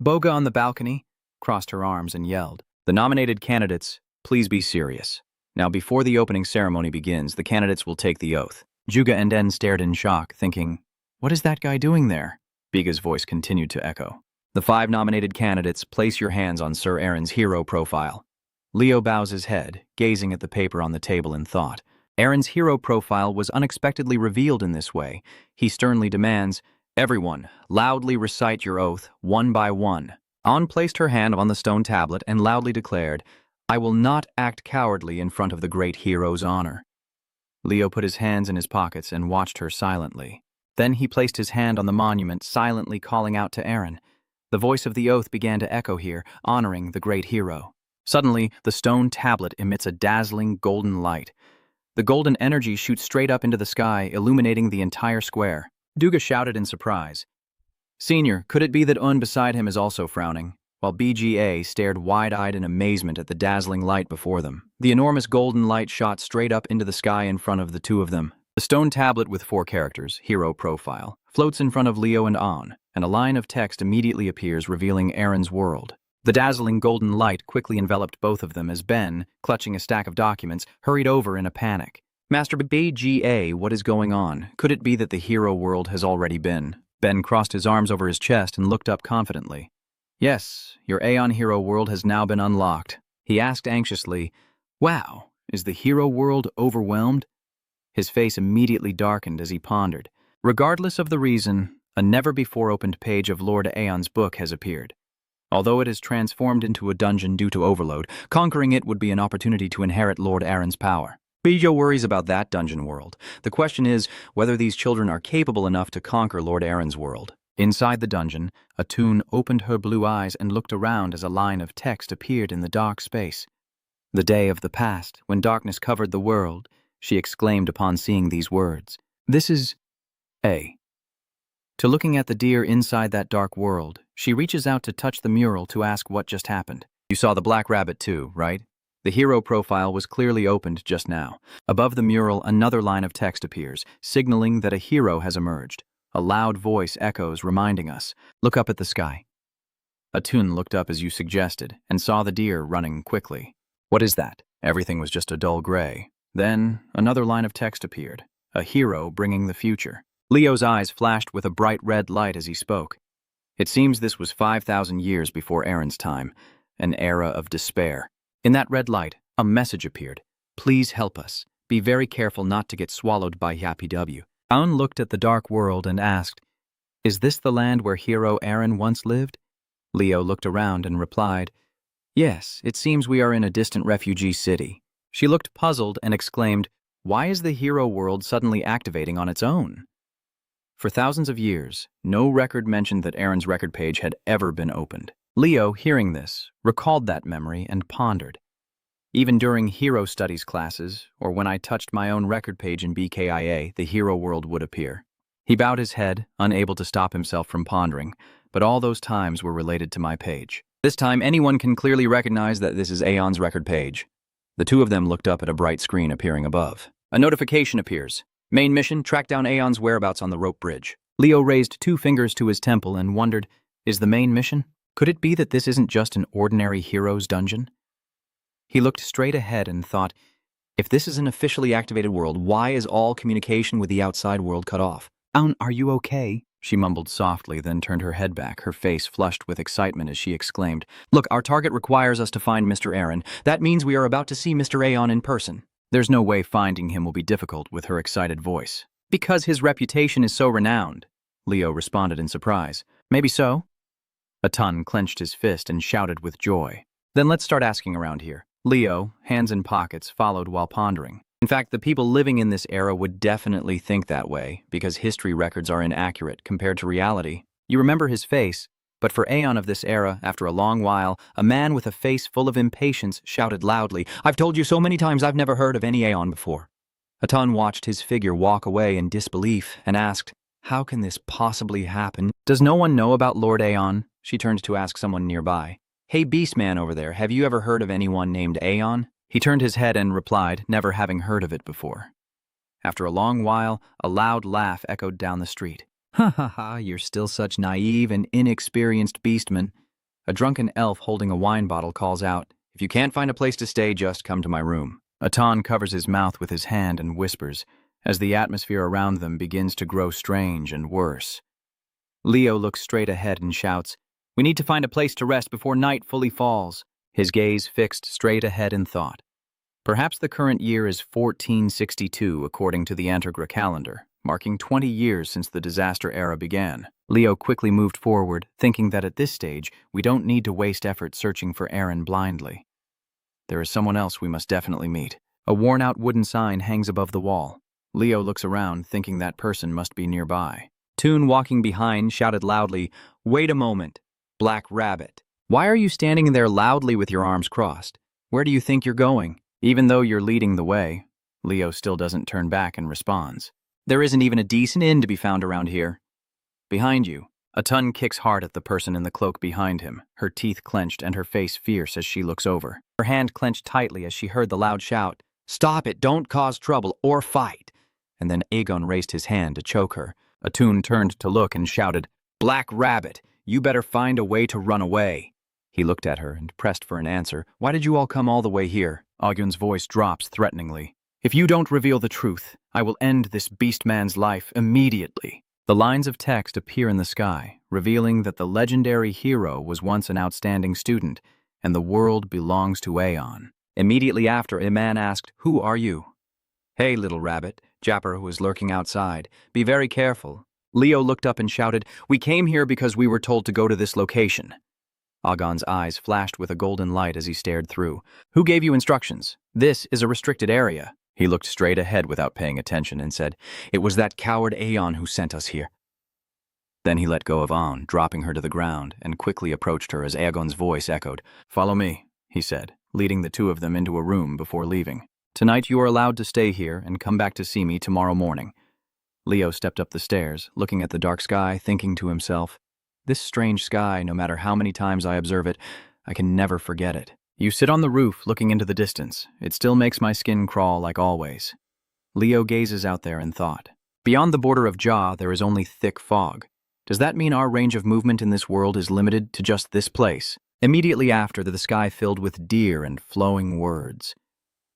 Boga on the balcony crossed her arms and yelled, The nominated candidates, please be serious. Now before the opening ceremony begins, the candidates will take the oath. Juga and En stared in shock, thinking, What is that guy doing there? Biga's voice continued to echo. The 5 nominated candidates, place your hands on Sir Aaron's hero profile. Leo bows his head, gazing at the paper on the table in thought. Aaron's hero profile was unexpectedly revealed in this way. He sternly demands, Everyone, loudly recite your oath, one by one. An placed her hand on the stone tablet and loudly declared, I will not act cowardly in front of the great hero's honor. Leo put his hands in his pockets and watched her silently. Then he placed his hand on the monument, silently calling out to Aaron. The voice of the oath began to echo here, honoring the great hero. Suddenly, the stone tablet emits a dazzling golden light. The golden energy shoots straight up into the sky, illuminating the entire square. Duga shouted in surprise. Senior, could it be that Un beside him is also frowning? While BGA stared wide-eyed in amazement at the dazzling light before them. The enormous golden light shot straight up into the sky in front of the two of them. The stone tablet with 4 characters, hero profile, floats in front of Leo and An, and a line of text immediately appears revealing Aaron's world. The dazzling golden light quickly enveloped both of them as Ben, clutching a stack of documents, hurried over in a panic. Master BGA, what is going on? Could it be that the hero world has already been? Ben crossed his arms over his chest and looked up confidently. Yes, your Aeon hero world has now been unlocked. He asked anxiously, Wow, is the hero world overwhelmed? His face immediately darkened as he pondered. Regardless of the reason, a never-before-opened page of Lord Aeon's book has appeared. Although it is transformed into a dungeon due to overload, conquering it would be an opportunity to inherit Lord Aaron's power. Bijo worries about that dungeon world. The question is whether these children are capable enough to conquer Lord Aaron's world. Inside the dungeon, Atun opened her blue eyes and looked around as a line of text appeared in the dark space. The day of the past, when darkness covered the world, she exclaimed upon seeing these words. This is A. To looking at the deer inside that dark world, she reaches out to touch the mural to ask what just happened. You saw the black rabbit too, right? The hero profile was clearly opened just now. Above the mural, another line of text appears, signaling that a hero has emerged. A loud voice echoes, reminding us, look up at the sky. Atun looked up as you suggested, and saw the deer running quickly. What is that? Everything was just a dull gray. Then, another line of text appeared, a hero bringing the future. Leo's eyes flashed with a bright red light as he spoke. It seems this was 5,000 years before Aaron's time, an era of despair. In that red light, a message appeared. Please help us. Be very careful not to get swallowed by Yappy W. Aun looked at the dark world and asked, "Is this the land where hero Aaron once lived?" Leo looked around and replied, "Yes, it seems we are in a distant refugee city." She looked puzzled and exclaimed, "Why is the hero world suddenly activating on its own?" For thousands of years, no record mentioned that Aaron's record page had ever been opened. Leo, hearing this, recalled that memory and pondered. Even during hero studies classes, or when I touched my own record page in BKIA, the hero world would appear. He bowed his head, unable to stop himself from pondering, but all those times were related to my page. This time, anyone can clearly recognize that this is Aeon's record page. The two of them looked up at a bright screen appearing above. A notification appears. Main mission, track down Aeon's whereabouts on the rope bridge. Leo raised 2 fingers to his temple and wondered, is the main mission? Could it be that this isn't just an ordinary hero's dungeon? He looked straight ahead and thought, if this is an officially activated world, why is all communication with the outside world cut off? Aun, are you okay? She mumbled softly, then turned her head back, her face flushed with excitement as she exclaimed, Look, our target requires us to find Mr. Aaron. That means we are about to see Mr. Aeon in person. There's no way finding him will be difficult, with her excited voice. Because his reputation is so renowned, Leo responded in surprise. Maybe so? Atun clenched his fist and shouted with joy. Then let's start asking around here. Leo, hands in pockets, followed while pondering. In fact, the people living in this era would definitely think that way, because history records are inaccurate compared to reality. You remember his face, but for Aeon of this era, after a long while, a man with a face full of impatience shouted loudly, I've told you so many times I've never heard of any Aeon before. Atun watched his figure walk away in disbelief and asked, How can this possibly happen? Does no one know about Lord Aeon? She turned to ask someone nearby. Hey, Beastman over there, have you ever heard of anyone named Aeon? He turned his head and replied, never having heard of it before. After a long while, a loud laugh echoed down the street. Ha ha ha, you're still such naive and inexperienced beastman. A drunken elf holding a wine bottle calls out, If you can't find a place to stay, just come to my room. Atun covers his mouth with his hand and whispers, as the atmosphere around them begins to grow strange and worse. Leo looks straight ahead and shouts, We need to find a place to rest before night fully falls. His gaze fixed straight ahead in thought. Perhaps the current year is 1462 according to the Antargra calendar, marking 20 years since the disaster era began. Leo quickly moved forward, thinking that at this stage, we don't need to waste effort searching for Aaron blindly. There is someone else we must definitely meet. A worn-out wooden sign hangs above the wall. Leo looks around, thinking that person must be nearby. Toon, walking behind, shouted loudly, Wait a moment, Black Rabbit. Why are you standing there loudly with your arms crossed? Where do you think you're going? Even though you're leading the way, Leo still doesn't turn back and responds. There isn't even a decent inn to be found around here. Behind you, Atun kicks hard at the person in the cloak behind him, her teeth clenched and her face fierce as she looks over. Her hand clenched tightly as she heard the loud shout, Stop it, don't cause trouble or fight. And then Aegon raised his hand to choke her. Atun turned to look and shouted, Black Rabbit, you better find a way to run away. He looked at her and pressed for an answer. Why did you all come all the way here? Aegon's voice drops threateningly. If you don't reveal the truth, I will end this beastman's life immediately. The lines of text appear in the sky, revealing that the legendary hero was once an outstanding student, and the world belongs to Aeon. Immediately after, a man asked, Who are you? Hey, little rabbit, Japper, who was lurking outside. Be very careful. Leo looked up and shouted, We came here because we were told to go to this location. Aegon's eyes flashed with a golden light as he stared through. Who gave you instructions? This is a restricted area. He looked straight ahead without paying attention and said, It was that coward Aeon who sent us here. Then he let go of Aun, dropping her to the ground, and quickly approached her as Aegon's voice echoed. Follow me, he said, leading the two of them into a room before leaving. Tonight you are allowed to stay here and come back to see me tomorrow morning. Leo stepped up the stairs, looking at the dark sky, thinking to himself, This strange sky, no matter how many times I observe it, I can never forget it. You sit on the roof looking into the distance. It still makes my skin crawl like always. Leo gazes out there in thought. Beyond the border of Jah, there is only thick fog. Does that mean our range of movement in this world is limited to just this place? Immediately after, the sky filled with deer and flowing words.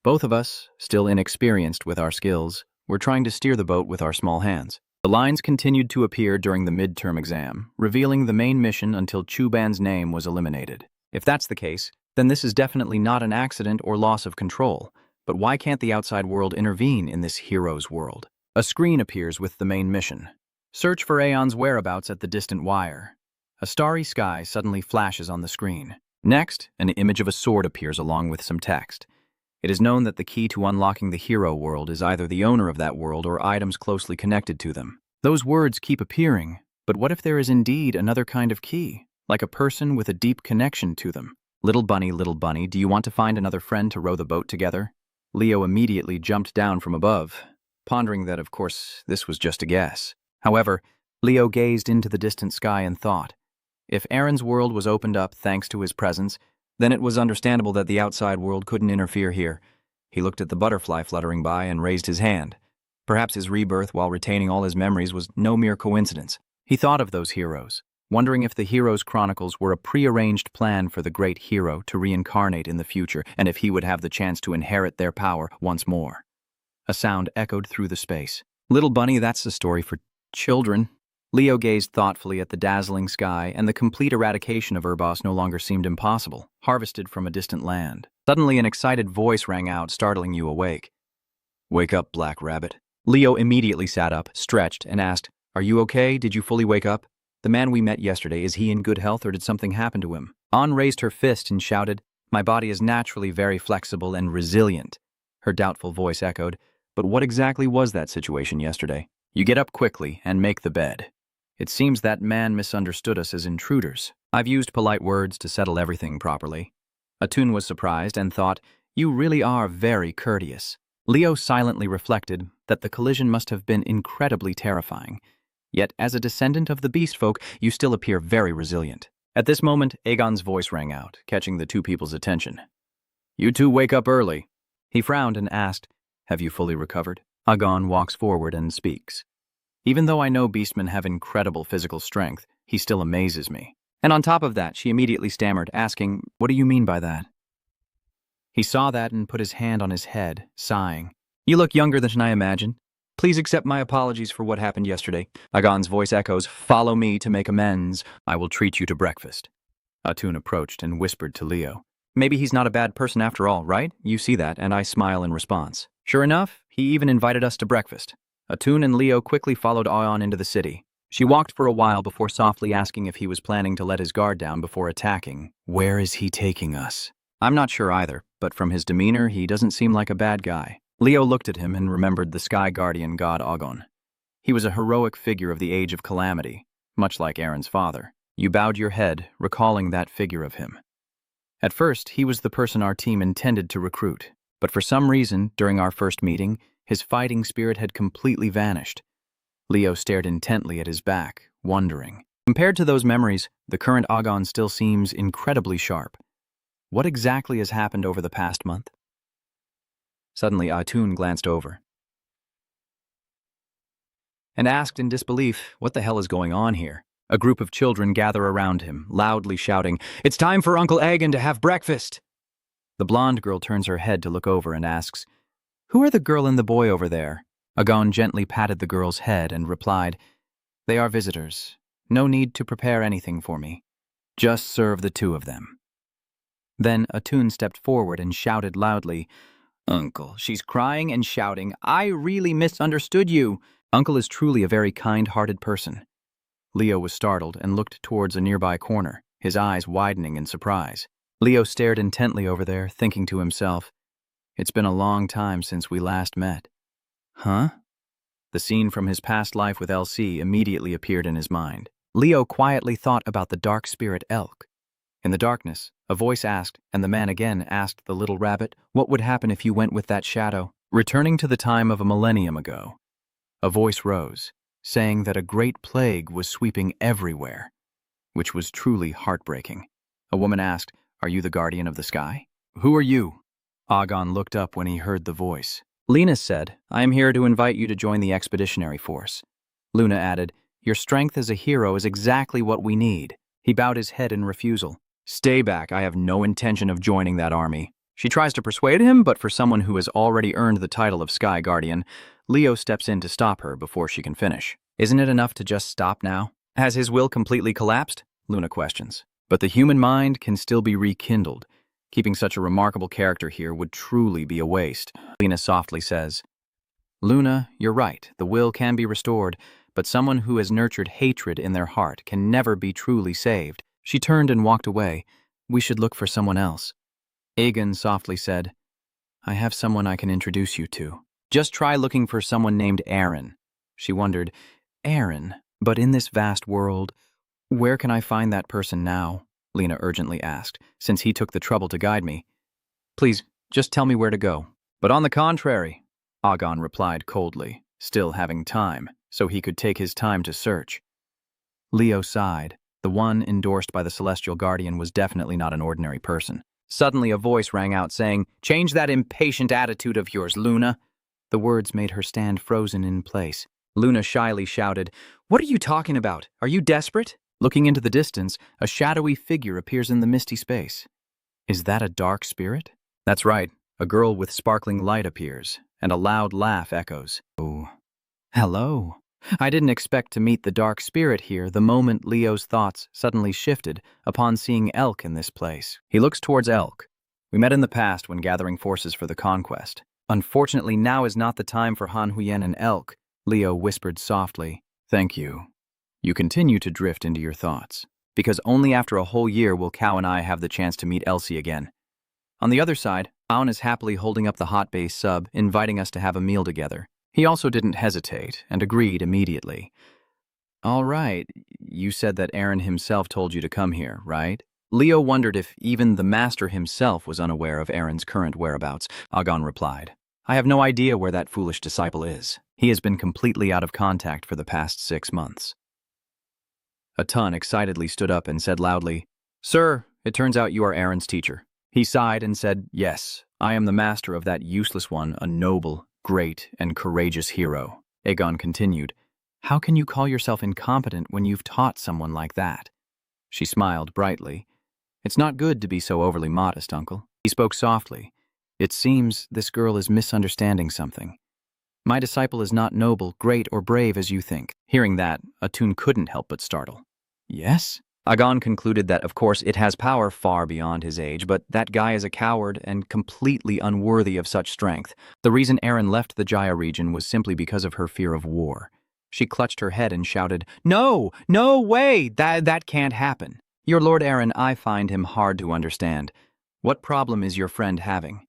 Both of us, still inexperienced with our skills, were trying to steer the boat with our small hands. The lines continued to appear during the midterm exam, revealing the main mission until Chuban's name was eliminated. If that's the case, then this is definitely not an accident or loss of control. But why can't the outside world intervene in this hero's world? A screen appears with the main mission. Search for Aeon's whereabouts at the distant wire. A starry sky suddenly flashes on the screen. Next, an image of a sword appears along with some text. It is known that the key to unlocking the hero world is either the owner of that world or items closely connected to them. Those words keep appearing, but what if there is indeed another kind of key, like a person with a deep connection to them? Little bunny, do you want to find another friend to row the boat together? Leo immediately jumped down from above, pondering that, of course, this was just a guess. However, Leo gazed into the distant sky and thought, if Aaron's world was opened up thanks to his presence, then it was understandable that the outside world couldn't interfere here. He looked at the butterfly fluttering by and raised his hand. Perhaps his rebirth while retaining all his memories was no mere coincidence. He thought of those heroes, wondering if the Heroes' Chronicles were a prearranged plan for the great hero to reincarnate in the future and if he would have the chance to inherit their power once more. A sound echoed through the space. Little bunny, that's a story for children. Leo gazed thoughtfully at the dazzling sky, and the complete eradication of Urbos no longer seemed impossible, harvested from a distant land. Suddenly an excited voice rang out, startling you awake. Wake up, Black Rabbit. Leo immediately sat up, stretched, and asked, Are you okay? Did you fully wake up? The man we met yesterday, is he in good health or did something happen to him? An raised her fist and shouted, My body is naturally very flexible and resilient. Her doubtful voice echoed, But what exactly was that situation yesterday? You get up quickly and make the bed. It seems that man misunderstood us as intruders. I've used polite words to settle everything properly. Atun was surprised and thought, You really are very courteous. Leo silently reflected that the collision must have been incredibly terrifying. Yet, as a descendant of the beast folk, you still appear very resilient. At this moment, Aegon's voice rang out, catching the two people's attention. You two wake up early. He frowned and asked, Have you fully recovered? Aegon walks forward and speaks. Even though I know beastmen have incredible physical strength, he still amazes me. And on top of that, she immediately stammered, asking, What do you mean by that? He saw that and put his hand on his head, sighing. You look younger than I imagined. Please accept my apologies for what happened yesterday. Aegon's voice echoes, Follow me to make amends. I will treat you to breakfast. Atun approached and whispered to Leo. Maybe he's not a bad person after all, right? You see that, and I smile in response. Sure enough, he even invited us to breakfast. Atun and Leo quickly followed Aeon into the city. She walked for a while before softly asking if he was planning to let his guard down before attacking. Where is he taking us? I'm not sure either, but from his demeanor, he doesn't seem like a bad guy. Leo looked at him and remembered the sky guardian god Aegon. He was a heroic figure of the Age of Calamity, much like Aaron's father. You bowed your head, recalling that figure of him. At first, he was the person our team intended to recruit, but for some reason, during our first meeting, his fighting spirit had completely vanished. Leo stared intently at his back, wondering. Compared to those memories, the current Aegon still seems incredibly sharp. What exactly has happened over the past month? Suddenly, Atun glanced over and asked in disbelief, What the hell is going on here? A group of children gather around him, loudly shouting, It's time for Uncle Aegon to have breakfast! The blonde girl turns her head to look over and asks, Who are the girl and the boy over there? Aegon gently patted the girl's head and replied, They are visitors. No need to prepare anything for me. Just serve the two of them. Then Atun stepped forward and shouted loudly, Uncle, she's crying and shouting, I really misunderstood you. Uncle is truly a very kind-hearted person. Leo was startled and looked towards a nearby corner, his eyes widening in surprise. Leo stared intently over there, thinking to himself, It's been a long time since we last met. Huh? The scene from his past life with LC immediately appeared in his mind. Leo quietly thought about the dark spirit elk. In the darkness, a voice asked, and the man again asked the little rabbit, What would happen if you went with that shadow? Returning to the time of a millennium ago, a voice rose, saying that a great plague was sweeping everywhere, which was truly heartbreaking. A woman asked, Are you the guardian of the sky? Who are you? Aegon looked up when he heard the voice. Lena said, I am here to invite you to join the expeditionary force. Luna added, Your strength as a hero is exactly what we need. He bowed his head in refusal. Stay back, I have no intention of joining that army. She tries to persuade him, but for someone who has already earned the title of Sky Guardian, Leo steps in to stop her before she can finish. Isn't it enough to just stop now? Has his will completely collapsed? Luna questions. But the human mind can still be rekindled. Keeping such a remarkable character here would truly be a waste. Lena softly says, Luna, you're right, the will can be restored, but someone who has nurtured hatred in their heart can never be truly saved. She turned and walked away. We should look for someone else. Aegon softly said, I have someone I can introduce you to. Just try looking for someone named Aaron. She wondered, Aaron? But in this vast world, where can I find that person now? Lena urgently asked, since he took the trouble to guide me. Please, just tell me where to go. But on the contrary, Aegon replied coldly, still having time, so he could take his time to search. Leo sighed. The one endorsed by the Celestial Guardian was definitely not an ordinary person. Suddenly a voice rang out saying, Change that impatient attitude of yours, Luna. The words made her stand frozen in place. Luna shyly shouted, What are you talking about? Are you desperate? Looking into the distance, a shadowy figure appears in the misty space. Is that a dark spirit? That's right. A girl with sparkling light appears, and a loud laugh echoes. Oh, hello. I didn't expect to meet the dark spirit here the moment Leo's thoughts suddenly shifted upon seeing Elk in this place. He looks towards Elk. We met in the past when gathering forces for the conquest. Unfortunately, now is not the time for Han Huyen and Elk, Leo whispered softly. Thank you. You continue to drift into your thoughts, because only after a whole year will Cow and I have the chance to meet Elsie again. On the other side, Aun is happily holding up the hot base sub, inviting us to have a meal together. He also didn't hesitate and agreed immediately. All right, you said that Aaron himself told you to come here, right? Leo wondered if even the master himself was unaware of Aaron's current whereabouts. Aegon replied, I have no idea where that foolish disciple is. He has been completely out of contact for the past 6 months. Atun excitedly stood up and said loudly, Sir, it turns out you are Aaron's teacher. He sighed and said, Yes, I am the master of that useless one, a noble, great, and courageous hero. Aegon continued, How can you call yourself incompetent when you've taught someone like that? She smiled brightly. It's not good to be so overly modest, Uncle. He spoke softly. It seems this girl is misunderstanding something. My disciple is not noble, great, or brave as you think. Hearing that, Atun couldn't help but startle. Yes? Aegon concluded that, of course, it has power far beyond his age, but that guy is a coward and completely unworthy of such strength. The reason Aaron left the Jaya region was simply because of her fear of war. She clutched her head and shouted, No! No way! That can't happen. Your Lord Aaron, I find him hard to understand. What problem is your friend having?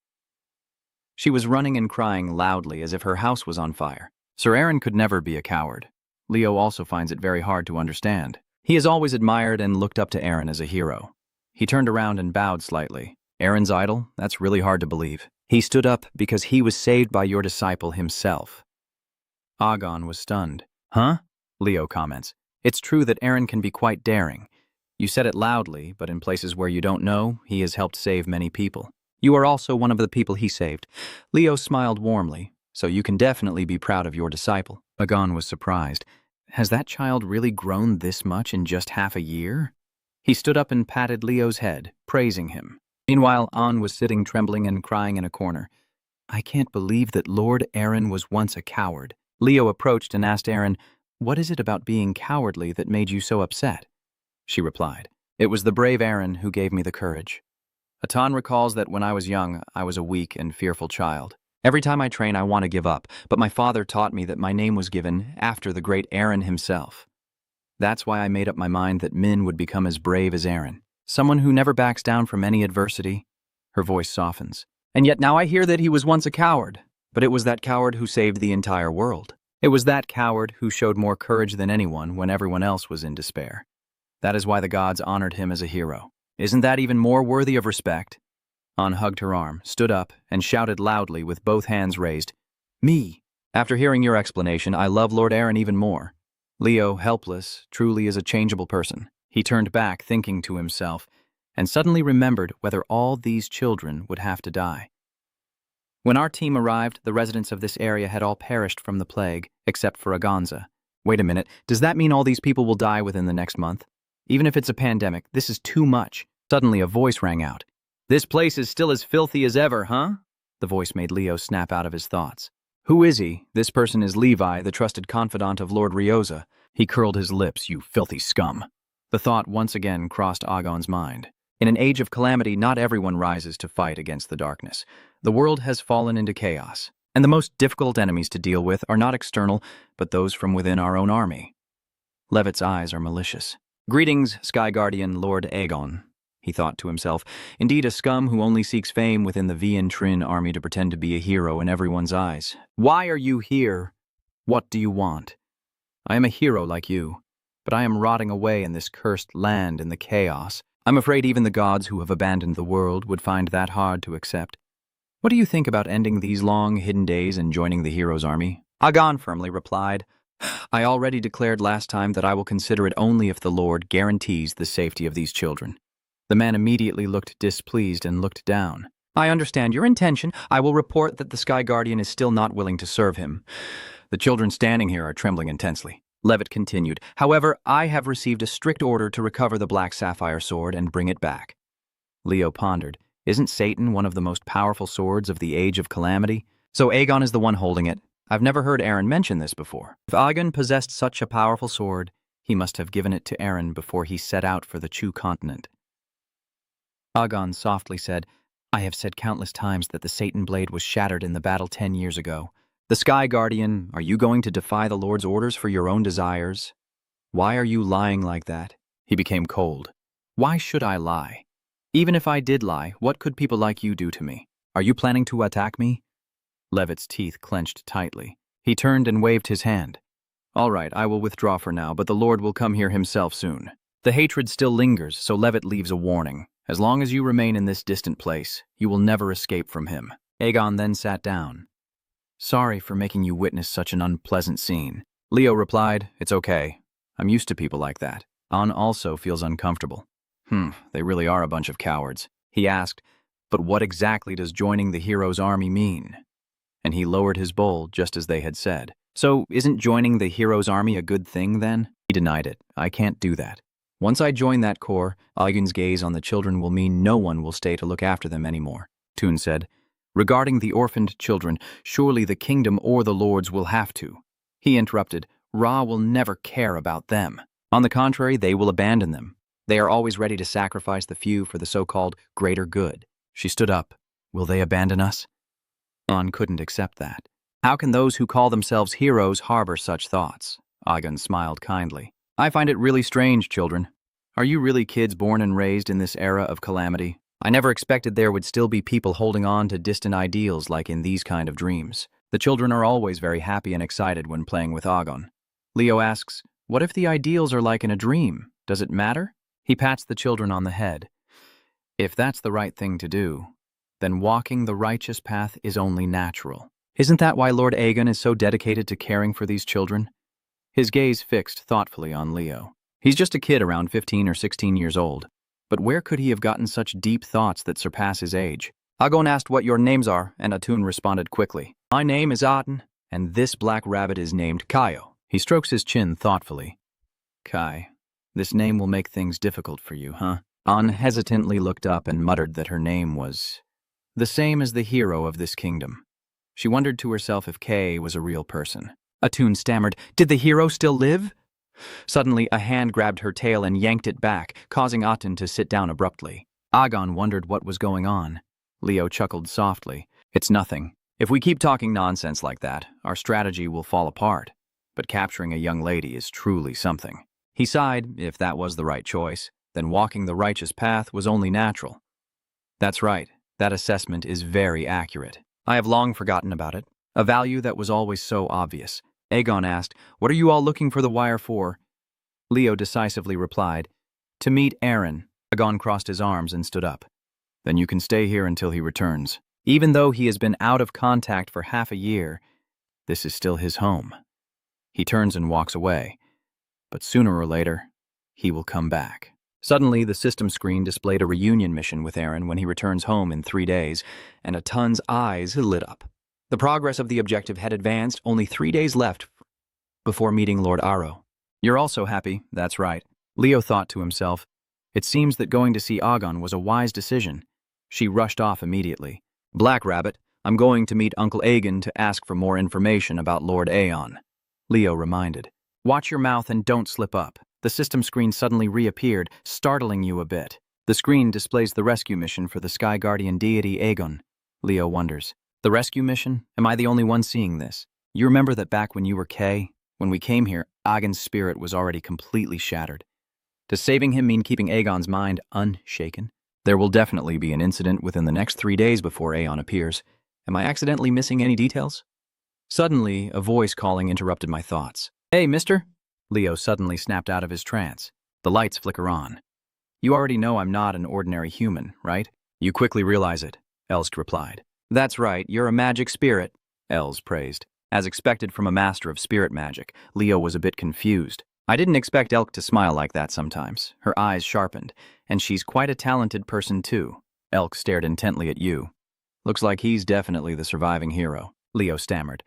She was running and crying loudly as if her house was on fire. Sir Aaron could never be a coward. Leo also finds it very hard to understand. He has always admired and looked up to Aaron as a hero. He turned around and bowed slightly. Aaron's idol? That's really hard to believe. He stood up because he was saved by your disciple himself. Aegon was stunned. Huh? Leo comments. It's true that Aaron can be quite daring. You said it loudly, but in places where you don't know, he has helped save many people. You are also one of the people he saved. Leo smiled warmly, so you can definitely be proud of your disciple. Aegon was surprised. Has that child really grown this much in just half a year? He stood up and patted Leo's head, praising him. Meanwhile, An was sitting trembling and crying in a corner. I can't believe that Lord Aaron was once a coward. Leo approached and asked Aaron, What is it about being cowardly that made you so upset? She replied, It was the brave Aaron who gave me the courage. Atan recalls that when I was young, I was a weak and fearful child. Every time I train, I want to give up, but my father taught me that my name was given after the great Aaron himself. That's why I made up my mind that Min would become as brave as Aaron, someone who never backs down from any adversity. Her voice softens. And yet now I hear that he was once a coward, but it was that coward who saved the entire world. It was that coward who showed more courage than anyone when everyone else was in despair. That is why the gods honored him as a hero. Isn't that even more worthy of respect? An hugged her arm, stood up, and shouted loudly with both hands raised, Me! After hearing your explanation, I love Lord Aaron even more. Leo, helpless, truly is a changeable person. He turned back, thinking to himself, and suddenly remembered whether all these children would have to die. When our team arrived, the residents of this area had all perished from the plague, except for Aganza. Wait a minute, does that mean all these people will die within the next month? Even if it's a pandemic, this is too much. Suddenly a voice rang out. This place is still as filthy as ever, huh? The voice made Leo snap out of his thoughts. Who is he? This person is Levi, the trusted confidant of Lord Ryoza. He curled his lips. You filthy scum. The thought once again crossed Agon's mind. In an age of calamity, not everyone rises to fight against the darkness. The world has fallen into chaos, and the most difficult enemies to deal with are not external, but those from within our own army. Levitt's eyes are malicious. Greetings, Sky Guardian Lord Aegon, he thought to himself. Indeed, a scum who only seeks fame within the Vian Trin army to pretend to be a hero in everyone's eyes. Why are you here? What do you want? I am a hero like you, but I am rotting away in this cursed land in the chaos. I'm afraid even the gods who have abandoned the world would find that hard to accept. What do you think about ending these long, hidden days and joining the hero's army? Agon firmly replied, I already declared last time that I will consider it only if the Lord guarantees the safety of these children. The man immediately looked displeased and looked down. I understand your intention. I will report that the Sky Guardian is still not willing to serve him. The children standing here are trembling intensely. Levitt continued, however, I have received a strict order to recover the Black Sapphire Sword and bring it back. Leo pondered, isn't Satan one of the most powerful swords of the Age of Calamity? So Aegon is the one holding it. I've never heard Eren mention this before. If Aegon possessed such a powerful sword, he must have given it to Eren before he set out for the Chu continent. Aegon softly said, I have said countless times that the Satan blade was shattered in the battle 10 years ago. The Sky Guardian, are you going to defy the Lord's orders for your own desires? Why are you lying like that? He became cold. Why should I lie? Even if I did lie, what could people like you do to me? Are you planning to attack me? Levitt's teeth clenched tightly. He turned and waved his hand. All right, I will withdraw for now, but the Lord will come here himself soon. The hatred still lingers, so Levitt leaves a warning. As long as you remain in this distant place, you will never escape from him. Aegon then sat down. Sorry for making you witness such an unpleasant scene. Leo replied, It's okay. I'm used to people like that. An also feels uncomfortable. They really are a bunch of cowards. He asked, But what exactly does joining the hero's army mean? And he lowered his bowl just as they had said. So, isn't joining the hero's army a good thing then? He denied it. I can't do that. Once I join that corps, Aegon's gaze on the children will mean no one will stay to look after them anymore. Toon said, Regarding the orphaned children, surely the kingdom or the lords will have to. He interrupted, Ra will never care about them. On the contrary, they will abandon them. They are always ready to sacrifice the few for the so-called greater good. She stood up. Will they abandon us? An couldn't accept that. How can those who call themselves heroes harbor such thoughts? Aegon smiled kindly. I find it really strange, children. Are you really kids born and raised in this era of calamity? I never expected there would still be people holding on to distant ideals like in these kind of dreams. The children are always very happy and excited when playing with Aegon. Leo asks, What if the ideals are like in a dream? Does it matter? He pats the children on the head. If that's the right thing to do, then walking the righteous path is only natural. Isn't that why Lord Aegon is so dedicated to caring for these children? His gaze fixed thoughtfully on Leo. He's just a kid around 15 or 16 years old. But where could he have gotten such deep thoughts that surpass his age? Aegon asked what your names are, and Atun responded quickly. My name is Aten, and this black rabbit is named Kaio. He strokes his chin thoughtfully. Kai, this name will make things difficult for you, huh? An hesitantly looked up and muttered that her name was the same as the hero of this kingdom. She wondered to herself if Kay was a real person. Atun stammered, Did the hero still live? Suddenly, a hand grabbed her tail and yanked it back, causing Aten to sit down abruptly. Aegon wondered what was going on. Leo chuckled softly. It's nothing. If we keep talking nonsense like that, our strategy will fall apart. But capturing a young lady is truly something. He sighed, if that was the right choice, then walking the righteous path was only natural. That's right. That assessment is very accurate. I have long forgotten about it. A value that was always so obvious. Aegon asked, What are you all looking for the wire for? Leo decisively replied, To meet Eren. Aegon crossed his arms and stood up. Then you can stay here until he returns. Even though he has been out of contact for half a year, this is still his home. He turns and walks away. But sooner or later, he will come back. Suddenly, the system screen displayed a reunion mission with Eren when he returns home in 3 days, and Atun's eyes lit up. The progress of the objective had advanced, only 3 days left before meeting Lord Aro. You're also happy, that's right. Leo thought to himself. It seems that going to see Aegon was a wise decision. She rushed off immediately. Black Rabbit, I'm going to meet Uncle Aegon to ask for more information about Lord Aeon, Leo reminded. Watch your mouth and don't slip up. The system screen suddenly reappeared, startling you a bit. The screen displays the rescue mission for the Sky Guardian deity Aegon. Leo wonders. The rescue mission? Am I the only one seeing this? You remember that back when you were K? When we came here, Aegon's spirit was already completely shattered. Does saving him mean keeping Aegon's mind unshaken? There will definitely be an incident within the next 3 days before Aeon appears. Am I accidentally missing any details? Suddenly, a voice calling interrupted my thoughts. Hey, mister? Leo suddenly snapped out of his trance. The lights flicker on. You already know I'm not an ordinary human, right? You quickly realize it, Elsk replied. That's right, you're a magic spirit, Els praised. As expected from a master of spirit magic, Leo was a bit confused. I didn't expect Elk to smile like that sometimes. Her eyes sharpened, and she's quite a talented person too. Elk stared intently at you. Looks like he's definitely the surviving hero, Leo stammered.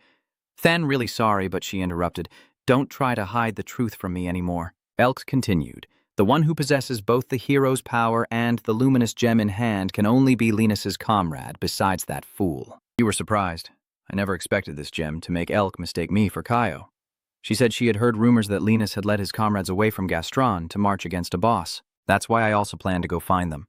Than really sorry, but she interrupted. Don't try to hide the truth from me anymore. Elk continued. The one who possesses both the hero's power and the luminous gem in hand can only be Linus's comrade, besides that fool. You were surprised. I never expected this gem to make Elk mistake me for Kaio. She said she had heard rumors that Linus had led his comrades away from Gastron to march against a boss. That's why I also planned to go find them.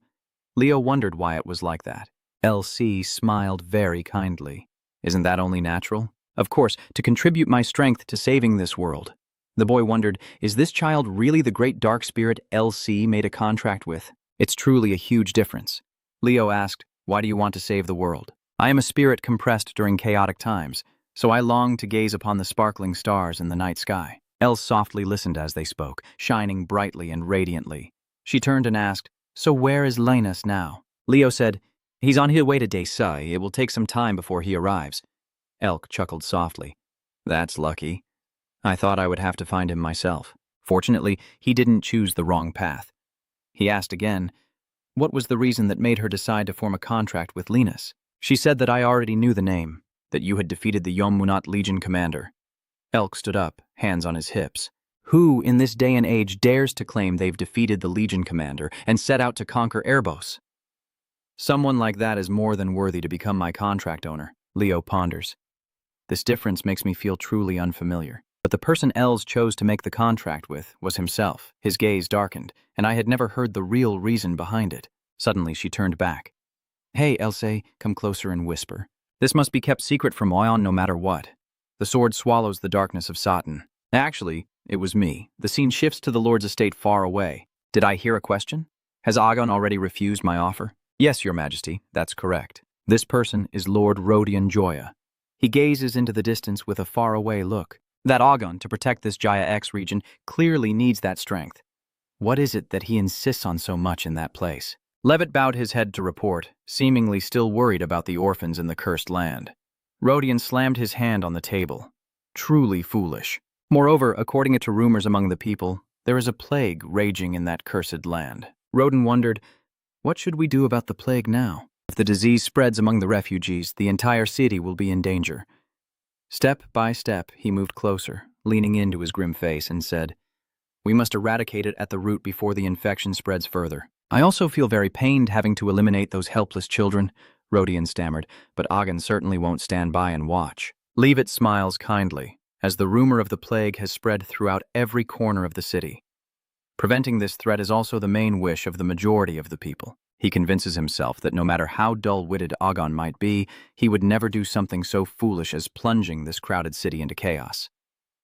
Leo wondered why it was like that. LC smiled very kindly. Isn't that only natural? Of course, to contribute my strength to saving this world. The boy wondered, is this child really the great dark spirit LC made a contract with? It's truly a huge difference. Leo asked, why do you want to save the world? I am a spirit compressed during chaotic times, so I long to gaze upon the sparkling stars in the night sky. Els softly listened as they spoke, shining brightly and radiantly. She turned and asked, so where is Linus now? Leo said, he's on his way to Desai. It will take some time before he arrives. Elk chuckled softly. That's lucky. I thought I would have to find him myself. Fortunately, he didn't choose the wrong path. He asked again, what was the reason that made her decide to form a contract with Linus? She said that I already knew the name, that you had defeated the Yom-Munat Legion commander. Elk stood up, hands on his hips. Who, in this day and age, dares to claim they've defeated the Legion commander and set out to conquer Erebos? Someone like that is more than worthy to become my contract owner, Leo ponders. This difference makes me feel truly unfamiliar. But the person Els chose to make the contract with was himself. His gaze darkened, and I had never heard the real reason behind it. Suddenly she turned back. Hey, Else, come closer and whisper. This must be kept secret from Oyon no matter what. The sword swallows the darkness of Satan. Actually, it was me. The scene shifts to the Lord's estate far away. Did I hear a question? Has Agon already refused my offer? Yes, Your Majesty, that's correct. This person is Lord Rodion Joya. He gazes into the distance with a faraway look. That Agon, to protect this Jaya X region, clearly needs that strength. What is it that he insists on so much in that place? Levitt bowed his head to report, seemingly still worried about the orphans in the cursed land. Rodion slammed his hand on the table. Truly foolish. Moreover, according to rumors among the people, there is a plague raging in that cursed land. Rodin wondered, what should we do about the plague now? If the disease spreads among the refugees, the entire city will be in danger. Step by step, he moved closer, leaning into his grim face, and said, we must eradicate it at the root before the infection spreads further. I also feel very pained having to eliminate those helpless children, Rodion stammered, but Agon certainly won't stand by and watch. Leavitt smiles kindly, as the rumor of the plague has spread throughout every corner of the city. Preventing this threat is also the main wish of the majority of the people. He convinces himself that no matter how dull-witted Agon might be, he would never do something so foolish as plunging this crowded city into chaos.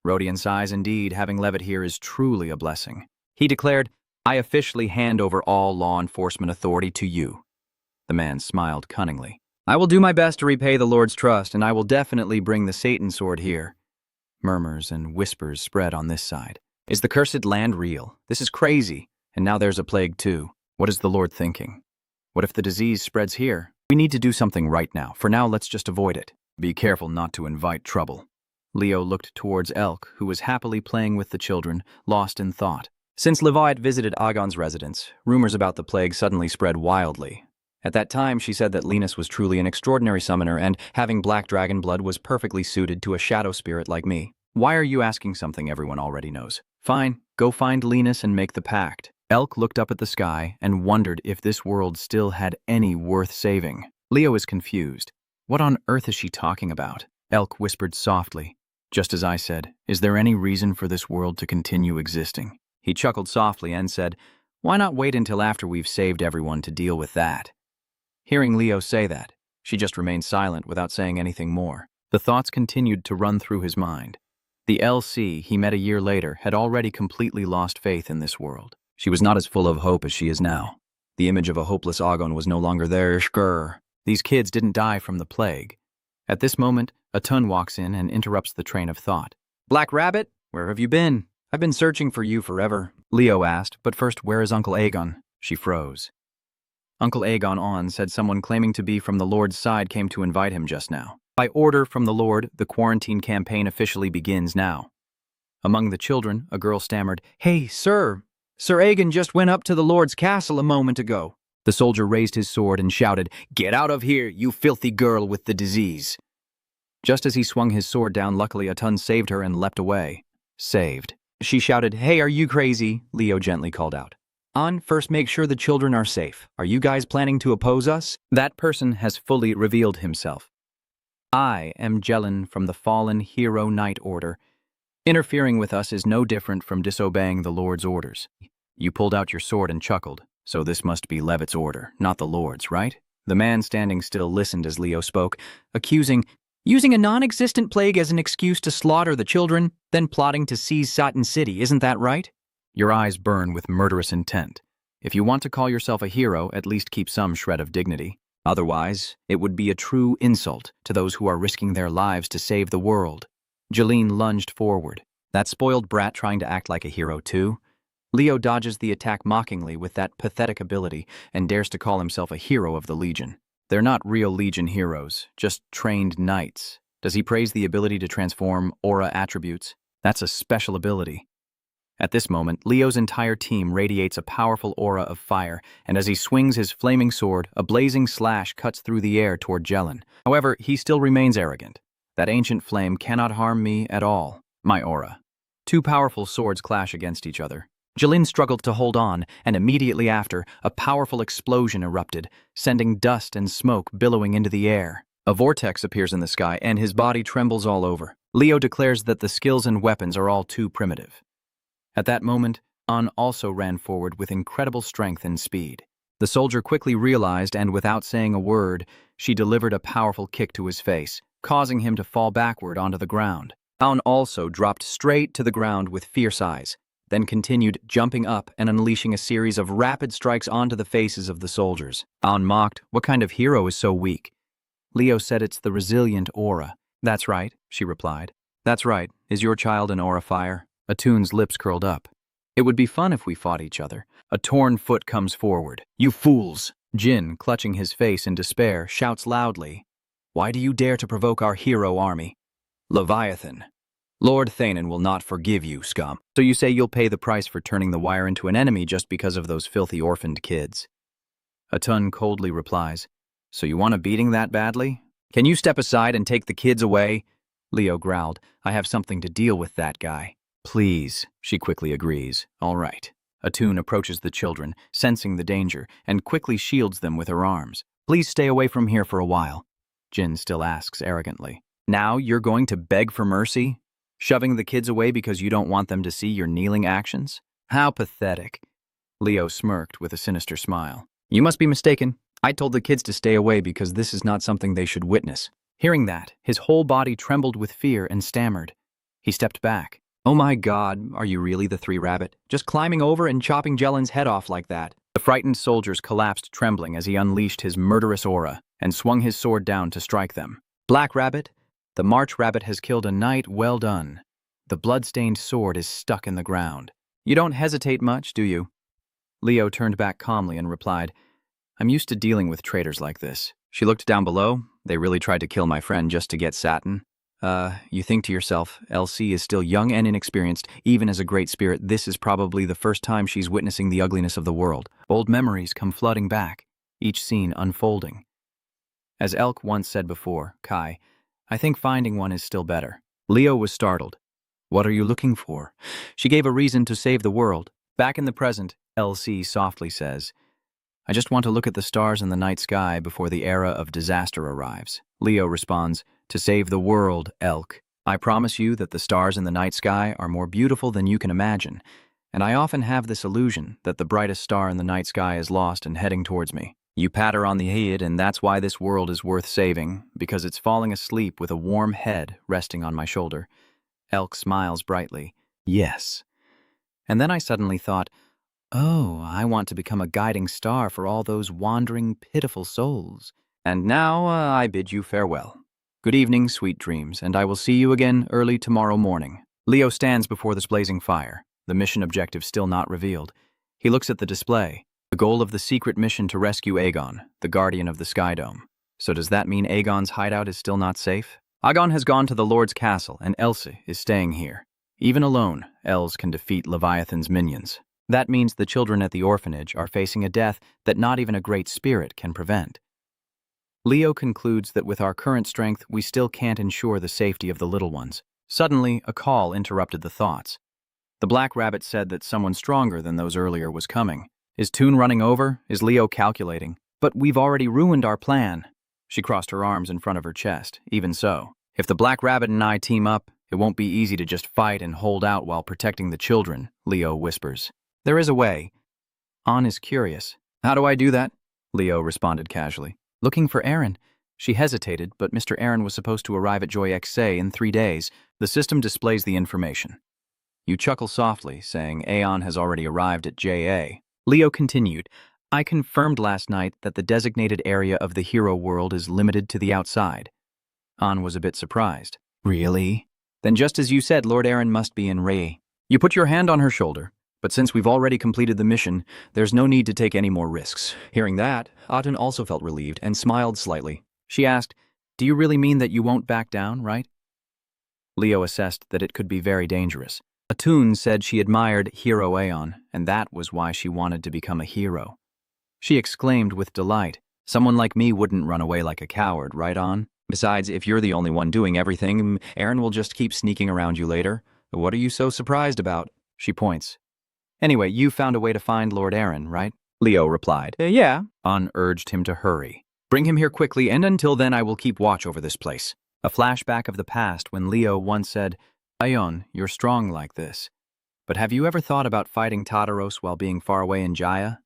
Rodion sighs indeed, having Levitt here is truly a blessing. He declared, I officially hand over all law enforcement authority to you. The man smiled cunningly. I will do my best to repay the Lord's trust, and I will definitely bring the Satan sword here. Murmurs and whispers spread on this side. Is the cursed land real? This is crazy. And now there's a plague too. What is the Lord thinking? What if the disease spreads here? We need to do something right now. For now, let's just avoid it. Be careful not to invite trouble. Leo looked towards Elk, who was happily playing with the children, lost in thought. Since Leviat visited Agon's residence, rumors about the plague suddenly spread wildly. At that time, she said that Linus was truly an extraordinary summoner and, having black dragon blood, was perfectly suited to a shadow spirit like me. Why are you asking something everyone already knows? Fine, go find Linus and make the pact. Elk looked up at the sky and wondered if this world still had any worth saving. Leo is confused. What on earth is she talking about? Elk whispered softly. Just as I said, is there any reason for this world to continue existing? He chuckled softly and said, why not wait until after we've saved everyone to deal with that? Hearing Leo say that, she just remained silent without saying anything more. The thoughts continued to run through his mind. The LC he met a year later had already completely lost faith in this world. She was not as full of hope as she is now. The image of a hopeless Agon was no longer there. These kids didn't die from the plague. At this moment, Atun walks in and interrupts the train of thought. Black Rabbit, where have you been? I've been searching for you forever, Leo asked, but first, where is Uncle Aegon? She froze. Uncle Aegon said someone claiming to be from the Lord's side came to invite him just now. By order from the Lord, the quarantine campaign officially begins now. Among the children, a girl stammered, Hey, sir! Sir Aegon just went up to the Lord's castle a moment ago. The soldier raised his sword and shouted, Get out of here, you filthy girl with the disease! Just as he swung his sword down, luckily Atun saved her and leapt away. Saved. She shouted, Hey, are you crazy? Leo gently called out. First make sure the children are safe. Are you guys planning to oppose us? That person has fully revealed himself. I am Jellin from the fallen Hero Knight Order. Interfering with us is no different from disobeying the Lord's orders. You pulled out your sword and chuckled, so this must be Levitt's order, not the Lord's, right? The man standing still listened as Leo spoke, accusing, using a non-existent plague as an excuse to slaughter the children, then plotting to seize Satin City, isn't that right? Your eyes burn with murderous intent. If you want to call yourself a hero, at least keep some shred of dignity. Otherwise, it would be a true insult to those who are risking their lives to save the world. Jeline lunged forward. That spoiled brat trying to act like a hero too? Leo dodges the attack mockingly with that pathetic ability and dares to call himself a hero of the Legion. They're not real Legion heroes, just trained knights. Does he praise the ability to transform aura attributes? That's a special ability. At this moment, Leo's entire team radiates a powerful aura of fire, and as he swings his flaming sword, a blazing slash cuts through the air toward Jellin. However, he still remains arrogant. That ancient flame cannot harm me at all. My aura. Two powerful swords clash against each other. Jellin struggled to hold on, and immediately after, a powerful explosion erupted, sending dust and smoke billowing into the air. A vortex appears in the sky, and his body trembles all over. Leo declares that the skills and weapons are all too primitive. At that moment, An also ran forward with incredible strength and speed. The soldier quickly realized, and without saying a word, she delivered a powerful kick to his face, causing him to fall backward onto the ground. An also dropped straight to the ground with fierce eyes, then continued jumping up and unleashing a series of rapid strikes onto the faces of the soldiers. An mocked, What kind of hero is so weak? Leo said it's the resilient aura. That's right, she replied. That's right. Is your child an aura fire? Atun's lips curled up. It would be fun if we fought each other. A torn foot comes forward. You fools! Jin, clutching his face in despair, shouts loudly. Why do you dare to provoke our hero army? Leviathan. Lord Thanon will not forgive you, scum. So you say you'll pay the price for turning the Wire into an enemy just because of those filthy orphaned kids? Atun coldly replies, So you want a beating that badly? Can you step aside and take the kids away? Leo growled, I have something to deal with that guy. Please, she quickly agrees. All right. Atun approaches the children, sensing the danger, and quickly shields them with her arms. Please stay away from here for a while. Jin still asks arrogantly. Now you're going to beg for mercy? Shoving the kids away because you don't want them to see your kneeling actions? How pathetic. Leo smirked with a sinister smile. You must be mistaken. I told the kids to stay away because this is not something they should witness. Hearing that, his whole body trembled with fear and stammered. He stepped back. Oh my God, are you really the Three Rabbit? Just climbing over and chopping Jellin's head off like that? The frightened soldiers collapsed trembling as he unleashed his murderous aura and swung his sword down to strike them. Black Rabbit, the March Rabbit has killed a knight well done. The blood-stained sword is stuck in the ground. You don't hesitate much, do you? Leo turned back calmly and replied, I'm used to dealing with traitors like this. She looked down below. They really tried to kill my friend just to get Satin. You think to yourself, LC is still young and inexperienced. Even as a great spirit, this is probably the first time she's witnessing the ugliness of the world. Old memories come flooding back, each scene unfolding. As Elk once said before, Kai, I think finding one is still better. Leo was startled. What are you looking for? She gave a reason to save the world. Back in the present, LC softly says, I just want to look at the stars in the night sky before the era of disaster arrives. Leo responds, to save the world, Elk. I promise you that the stars in the night sky are more beautiful than you can imagine, and I often have this illusion that the brightest star in the night sky is lost and heading towards me. You pat her on the head, and that's why this world is worth saving, because it's falling asleep with a warm head resting on my shoulder. Elk smiles brightly. Yes. And then I suddenly thought, oh, I want to become a guiding star for all those wandering, pitiful souls. And now I bid you farewell. Good evening, sweet dreams, and I will see you again early tomorrow morning. Leo stands before this blazing fire, the mission objective still not revealed. He looks at the display, the goal of the secret mission to rescue Aegon, the guardian of the Sky Dome. So does that mean Aegon's hideout is still not safe? Aegon has gone to the Lord's castle, and Elsa is staying here. Even alone, Els can defeat Leviathan's minions. That means the children at the orphanage are facing a death that not even a great spirit can prevent. Leo concludes that with our current strength, we still can't ensure the safety of the little ones. Suddenly, a call interrupted the thoughts. The Black Rabbit said that someone stronger than those earlier was coming. Is Toon running over? Is Leo calculating? But we've already ruined our plan. She crossed her arms in front of her chest. Even so, if the Black Rabbit and I team up, it won't be easy to just fight and hold out while protecting the children, Leo whispers. There is a way. An is curious. How do I do that? Leo responded casually. Looking for Aaron. She hesitated, but Mr. Aaron was supposed to arrive at Joy XA in 3 days. The system displays the information. You chuckle softly, saying Aeon has already arrived at JA. Leo continued, I confirmed last night that the designated area of the hero world is limited to the outside. An was a bit surprised. Really? Then just as you said, Lord Aaron must be in Ray. You put your hand on her shoulder, but since we've already completed the mission, there's no need to take any more risks. Hearing that, Aten also felt relieved and smiled slightly. She asked, do you really mean that you won't back down, right? Leo assessed that it could be very dangerous. Atun said she admired Hero Aeon, and that was why she wanted to become a hero. She exclaimed with delight, someone like me wouldn't run away like a coward, right on? Besides, if you're the only one doing everything, Aaron will just keep sneaking around you later. What are you so surprised about? She points. Anyway, you found a way to find Lord Aaron, right? Leo replied. Yeah. An urged him to hurry. Bring him here quickly, and until then I will keep watch over this place. A flashback of the past when Leo once said, Aeon, you're strong like this. But have you ever thought about fighting Tartaros while being far away in Jaya?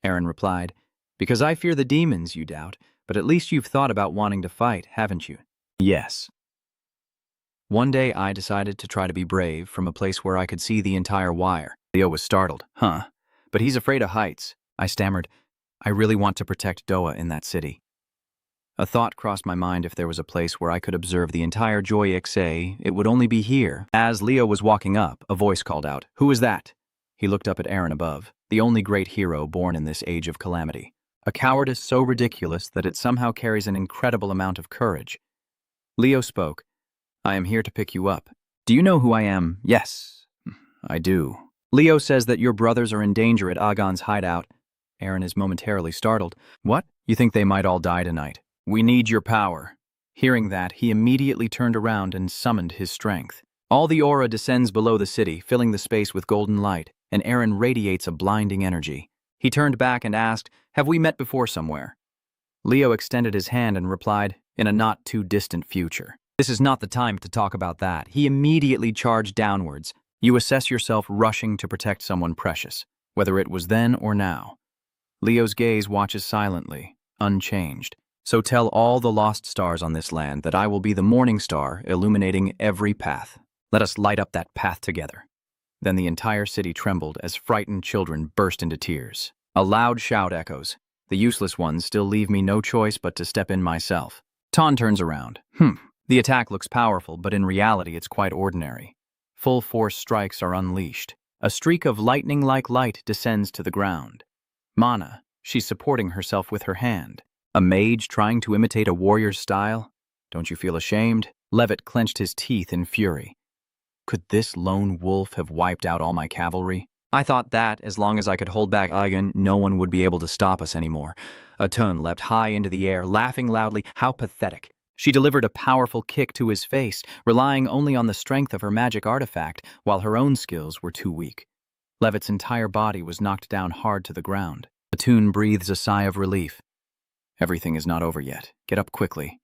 Aaron replied, because I fear the demons, you doubt, but at least you've thought about wanting to fight, haven't you? Yes. One day I decided to try to be brave from a place where I could see the entire wire. Leo was startled. Huh? But he's afraid of heights. I stammered, I really want to protect Doa in that city. A thought crossed my mind if there was a place where I could observe the entire Joy XA, it would only be here. As Leo was walking up, a voice called out, Who is that? He looked up at Aaron above, the only great hero born in this age of calamity. A cowardice so ridiculous that it somehow carries an incredible amount of courage. Leo spoke, I am here to pick you up. Do you know who I am? Yes, I do. Leo says that your brothers are in danger at Agon's hideout. Aaron is momentarily startled. What? You think they might all die tonight? We need your power. Hearing that, he immediately turned around and summoned his strength. All the aura descends below the city, filling the space with golden light, and Aaron radiates a blinding energy. He turned back and asked, Have we met before somewhere? Leo extended his hand and replied, In a not-too-distant future. This is not the time to talk about that. He immediately charged downwards. You assess yourself rushing to protect someone precious, whether it was then or now. Leo's gaze watches silently, unchanged. So tell all the lost stars on this land that I will be the morning star illuminating every path. Let us light up that path together. Then the entire city trembled as frightened children burst into tears. A loud shout echoes. The useless ones still leave me no choice but to step in myself. Ton turns around. The attack looks powerful, but in reality it's quite ordinary. Full force strikes are unleashed. A streak of lightning-like light descends to the ground. Mana, she's supporting herself with her hand. A mage trying to imitate a warrior's style? Don't you feel ashamed? Levitt clenched his teeth in fury. Could this lone wolf have wiped out all my cavalry? I thought that, as long as I could hold back Aegon, no one would be able to stop us anymore. Atun leapt high into the air, laughing loudly. How pathetic. She delivered a powerful kick to his face, relying only on the strength of her magic artifact, while her own skills were too weak. Levitt's entire body was knocked down hard to the ground. Atun breathes a sigh of relief. Everything is not over yet. Get up quickly.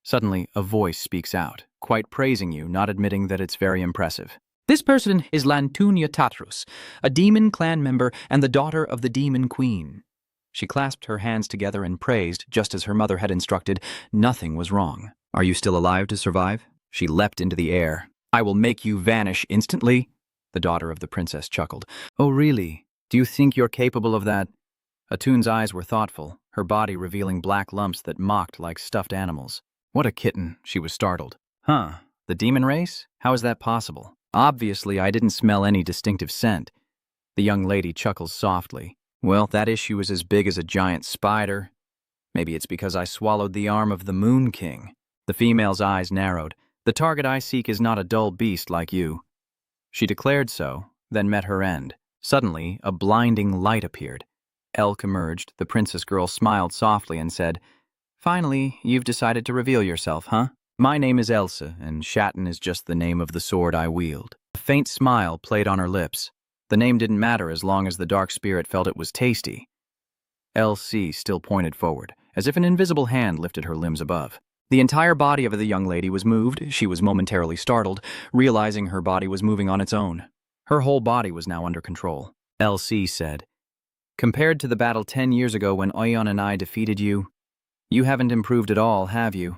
Suddenly, a voice speaks out, quite praising you, not admitting that it's very impressive. This person is Lantunia Tatrus, a demon clan member and the daughter of the demon queen. She clasped her hands together and praised, just as her mother had instructed. Nothing was wrong. Are you still alive to survive? She leapt into the air. I will make you vanish instantly. The daughter of the princess chuckled. Oh, really? Do you think you're capable of that? Atun's eyes were thoughtful, her body revealing black lumps that mocked like stuffed animals. What a kitten, she was startled. Huh, the demon race? How is that possible? Obviously, I didn't smell any distinctive scent. The young lady chuckles softly. Well, that issue is as big as a giant spider. Maybe it's because I swallowed the arm of the Moon King. The female's eyes narrowed. The target I seek is not a dull beast like you. She declared so, then met her end. Suddenly, a blinding light appeared. Elk emerged. The princess girl smiled softly and said, Finally, you've decided to reveal yourself, huh? My name is Elsa, and Shatten is just the name of the sword I wield. A faint smile played on her lips. The name didn't matter as long as the dark spirit felt it was tasty. LC still pointed forward, as if an invisible hand lifted her limbs above. The entire body of the young lady was moved. She was momentarily startled, realizing her body was moving on its own. Her whole body was now under control. LC said, Compared to the battle 10 years ago when Oyon and I defeated you, you haven't improved at all, have you?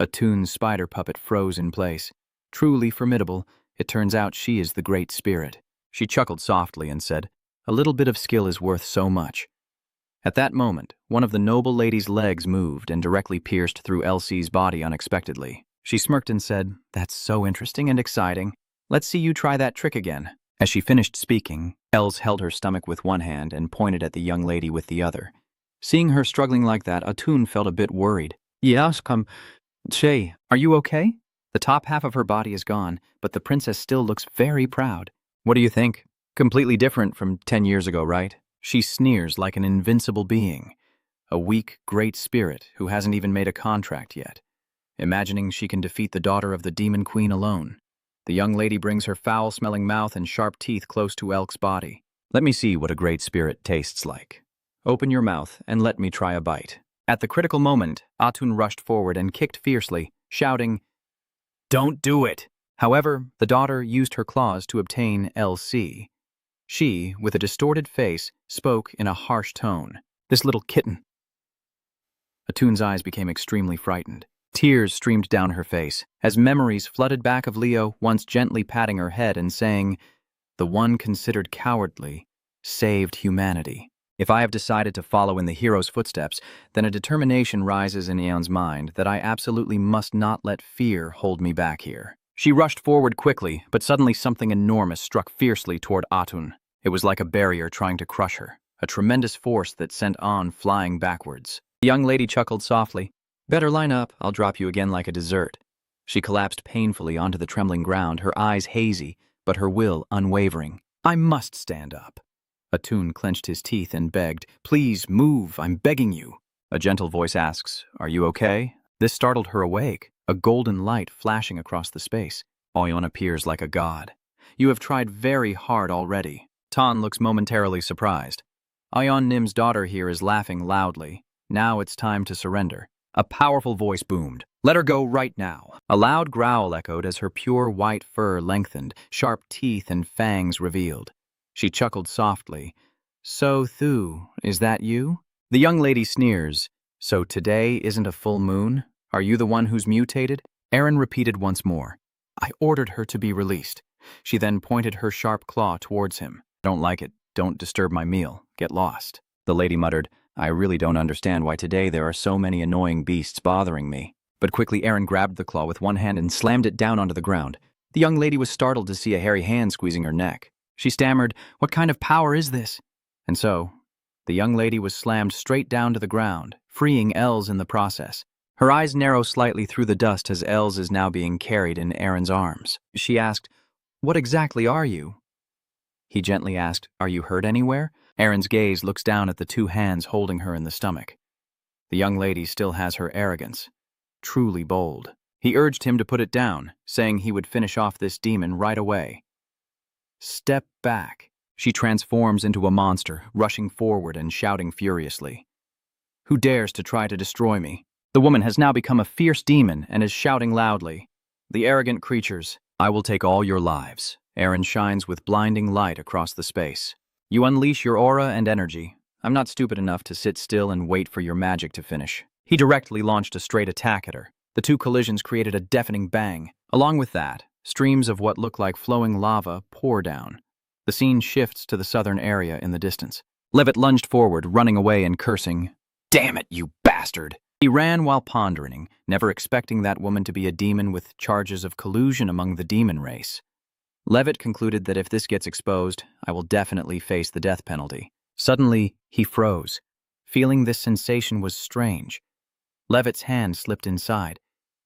Atun's spider puppet froze in place. Truly formidable, it turns out she is the Great Spirit. She chuckled softly and said, A little bit of skill is worth so much. At that moment, one of the noble lady's legs moved and directly pierced through Elsie's body unexpectedly. She smirked and said, That's so interesting and exciting. Let's see you try that trick again. As she finished speaking, Els held her stomach with one hand and pointed at the young lady with the other. Seeing her struggling like that, Atun felt a bit worried. Yes, come. Shay, are you okay? The top half of her body is gone, but the princess still looks very proud. What do you think? Completely different from 10 years ago, right? She sneers like an invincible being, a weak, great spirit who hasn't even made a contract yet, imagining she can defeat the daughter of the demon queen alone. The young lady brings her foul-smelling mouth and sharp teeth close to Elk's body. Let me see what a great spirit tastes like. Open your mouth and let me try a bite. At the critical moment, Atun rushed forward and kicked fiercely, shouting, Don't do it! However, the daughter used her claws to obtain LC. She, with a distorted face, spoke in a harsh tone. This little kitten. Atun's eyes became extremely frightened. Tears streamed down her face, as memories flooded back of Leo once gently patting her head and saying, The one considered cowardly saved humanity. If I have decided to follow in the hero's footsteps, then a determination rises in Aeon's mind that I absolutely must not let fear hold me back here. She rushed forward quickly, but suddenly something enormous struck fiercely toward Atun. It was like a barrier trying to crush her, a tremendous force that sent On flying backwards. The young lady chuckled softly. Better line up, I'll drop you again like a dessert. She collapsed painfully onto the trembling ground, her eyes hazy, but her will unwavering. I must stand up. Atun clenched his teeth and begged, Please move, I'm begging you. A gentle voice asks, Are you okay? This startled her awake, a golden light flashing across the space. Oyon appears like a god. You have tried very hard already. Tan looks momentarily surprised. Ayon Nim's daughter here is laughing loudly. Now it's time to surrender. A powerful voice boomed. Let her go right now. A loud growl echoed as her pure white fur lengthened, sharp teeth and fangs revealed. She chuckled softly. So, Thu, is that you? The young lady sneers. So today isn't a full moon? Are you the one who's mutated? Aaron repeated once more. I ordered her to be released. She then pointed her sharp claw towards him. Don't like it. Don't disturb my meal. Get lost. The lady muttered, I really don't understand why today there are so many annoying beasts bothering me. But quickly Aaron grabbed the claw with one hand and slammed it down onto the ground. The young lady was startled to see a hairy hand squeezing her neck. She stammered, What kind of power is this? And so, the young lady was slammed straight down to the ground, freeing Els in the process. Her eyes narrow slightly through the dust as Els is now being carried in Aaron's arms. She asked, What exactly are you? He gently asked, Are you hurt anywhere? Aaron's gaze looks down at the two hands holding her in the stomach. The young lady still has her arrogance. Truly bold. He urged him to put it down, saying he would finish off this demon right away. Step back. She transforms into a monster, rushing forward and shouting furiously. Who dares to try to destroy me? The woman has now become a fierce demon and is shouting loudly. The arrogant creatures, I will take all your lives. Aaron shines with blinding light across the space. You unleash your aura and energy. I'm not stupid enough to sit still and wait for your magic to finish. He directly launched a straight attack at her. The two collisions created a deafening bang. Along with that, streams of what looked like flowing lava pour down. The scene shifts to the southern area in the distance. Levitt lunged forward, running away and cursing, "Damn it, you bastard!" He ran while pondering, never expecting that woman to be a demon with charges of collusion among the demon race. Levitt concluded that if this gets exposed, I will definitely face the death penalty. Suddenly, he froze, feeling this sensation was strange. Levitt's hand slipped inside,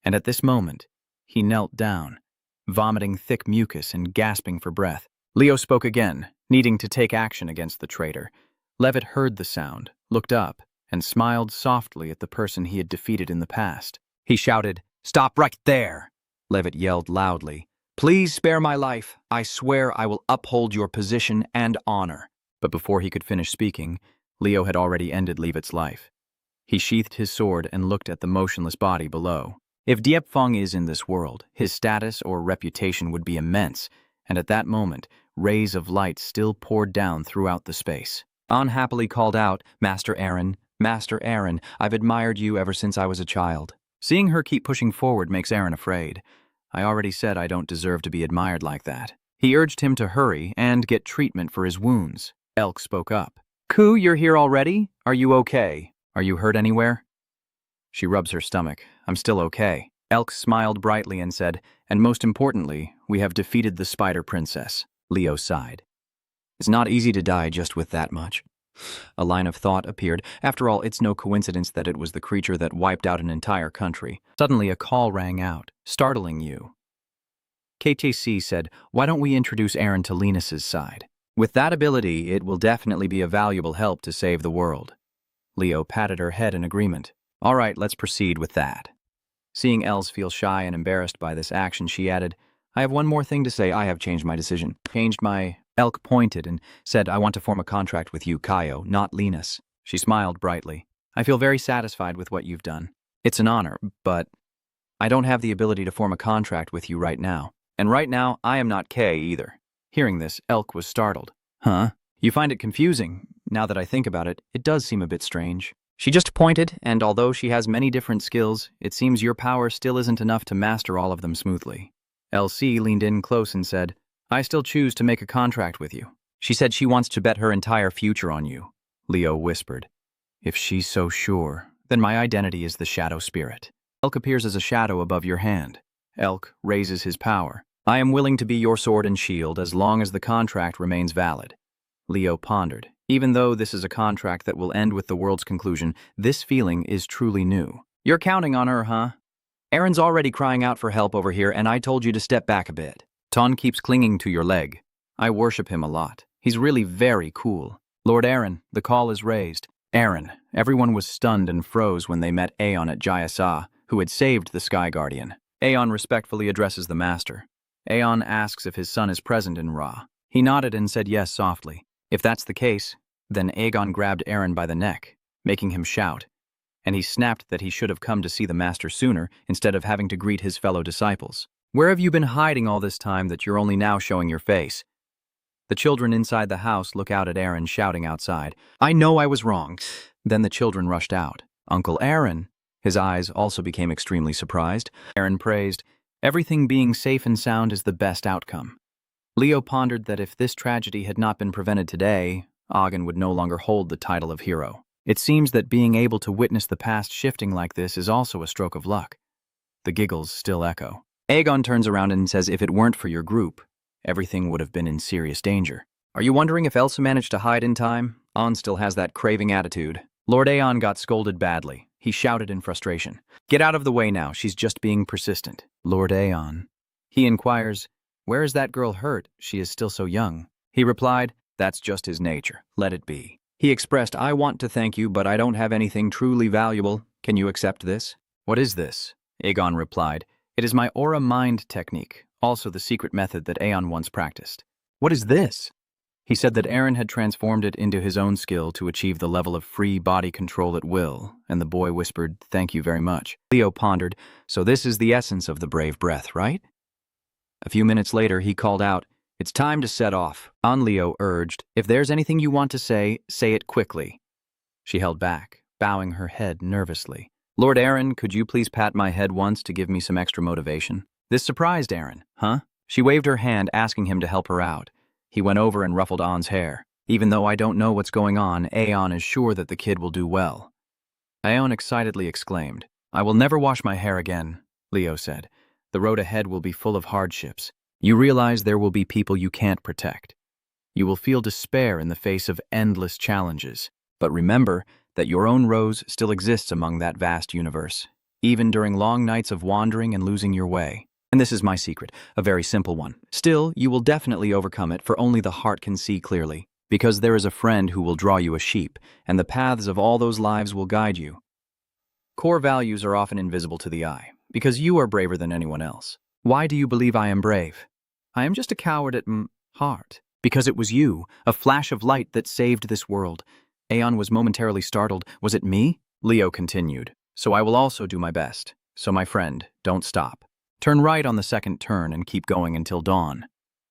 and at this moment, he knelt down, vomiting thick mucus and gasping for breath. Leo spoke again, needing to take action against the traitor. Levitt heard the sound, looked up, and smiled softly at the person he had defeated in the past. He shouted, "Stop right there!" Levitt yelled loudly, "Please spare my life. I swear I will uphold your position and honor." But before he could finish speaking, Leo had already ended Levitt's life. He sheathed his sword and looked at the motionless body below. If Diepfeng is in this world, his status or reputation would be immense, and at that moment, rays of light still poured down throughout the space. An happily called out, Master Aaron, I've admired you ever since I was a child." Seeing her keep pushing forward makes Aaron afraid. I already said I don't deserve to be admired like that. He urged him to hurry and get treatment for his wounds. Elk spoke up. "Ku, you're here already? Are you okay? Are you hurt anywhere?" She rubs her stomach. "I'm still okay." Elk smiled brightly and said, "And most importantly, we have defeated the Spider Princess." Leo sighed. It's not easy to die just with that much. A line of thought appeared. After all, it's no coincidence that it was the creature that wiped out an entire country. Suddenly a call rang out, startling you. KTC said, "Why don't we introduce Aaron to Linus's side? With that ability, it will definitely be a valuable help to save the world." Leo patted her head in agreement. "All right, let's proceed with that." Seeing Els feel shy and embarrassed by this action, she added, "I have one more thing to say. I have changed my decision. Elk pointed and said, "I want to form a contract with you, Kaio, not Linus." She smiled brightly. "I feel very satisfied with what you've done. It's an honor, but I don't have the ability to form a contract with you right now. And right now, I am not Kay either." Hearing this, Elk was startled. "Huh? You find it confusing? Now that I think about it, it does seem a bit strange." She just pointed, and although she has many different skills, it seems your power still isn't enough to master all of them smoothly. LC leaned in close and said, "I still choose to make a contract with you." She said she wants to bet her entire future on you. Leo whispered, "If she's so sure, then my identity is the shadow spirit." Elk appears as a shadow above your hand. Elk raises his power. "I am willing to be your sword and shield as long as the contract remains valid." Leo pondered. Even though this is a contract that will end with the world's conclusion, this feeling is truly new. "You're counting on her, huh? Aaron's already crying out for help over here, and I told you to step back a bit." "Ton keeps clinging to your leg. I worship him a lot. He's really very cool." "Lord Aaron, the call is raised." Aaron. Everyone was stunned and froze when they met Aeon at Jayasa, who had saved the Sky Guardian. Aeon respectfully addresses the master. Aeon asks if his son is present in Ra. He nodded and said yes softly. If that's the case, then Aegon grabbed Aaron by the neck, making him shout, and he snapped that he should have come to see the master sooner instead of having to greet his fellow disciples. "Where have you been hiding all this time that you're only now showing your face?" The children inside the house look out at Aaron shouting outside, "I know I was wrong." Then the children rushed out. "Uncle Aaron." His eyes also became extremely surprised. Aaron praised, "Everything being safe and sound is the best outcome." Leo pondered that if this tragedy had not been prevented today, Agen would no longer hold the title of hero. It seems that being able to witness the past shifting like this is also a stroke of luck. The giggles still echo. Aegon turns around and says if it weren't for your group, everything would have been in serious danger. "Are you wondering if Elsa managed to hide in time? On still has that craving attitude." Lord Aeon got scolded badly. He shouted in frustration, "Get out of the way now, she's just being persistent." Lord Aeon. He inquires, "Where is that girl hurt? She is still so young." He replied, "That's just his nature. Let it be." He expressed, "I want to thank you, but I don't have anything truly valuable. Can you accept this?" "What is this?" Aegon replied, "It is my aura mind technique, also the secret method that Aeon once practiced." "What is this?" He said that Aaron had transformed it into his own skill to achieve the level of free body control at will, and the boy whispered, "Thank you very much." Leo pondered, "So this is the essence of the brave breath, right?" A few minutes later, he called out, "It's time to set off." Leo urged, "If there's anything you want to say it quickly." She held back, bowing her head nervously. "Lord Aaron, could you please pat my head once to give me some extra motivation?" This surprised Aaron. "Huh?" She waved her hand, asking him to help her out. He went over and ruffled On's hair. "Even though I don't know what's going on, Aeon is sure that the kid will do well." Aeon excitedly exclaimed, "I will never wash my hair again," Leo said. "The road ahead will be full of hardships. You realize there will be people you can't protect. You will feel despair in the face of endless challenges. But remember that your own Rose still exists among that vast universe, even during long nights of wandering and losing your way. And this is my secret, a very simple one. Still, you will definitely overcome it, for only the heart can see clearly, because there is a friend who will draw you a sheep, and the paths of all those lives will guide you." Core values are often invisible to the eye, because you are braver than anyone else. Why do you believe I am brave? I am just a coward at heart. Because it was you, a flash of light that saved this world. Aeon was momentarily startled. "Was it me?" Leo continued. "So I will also do my best. So my friend, don't stop. Turn right on the second turn and keep going until dawn."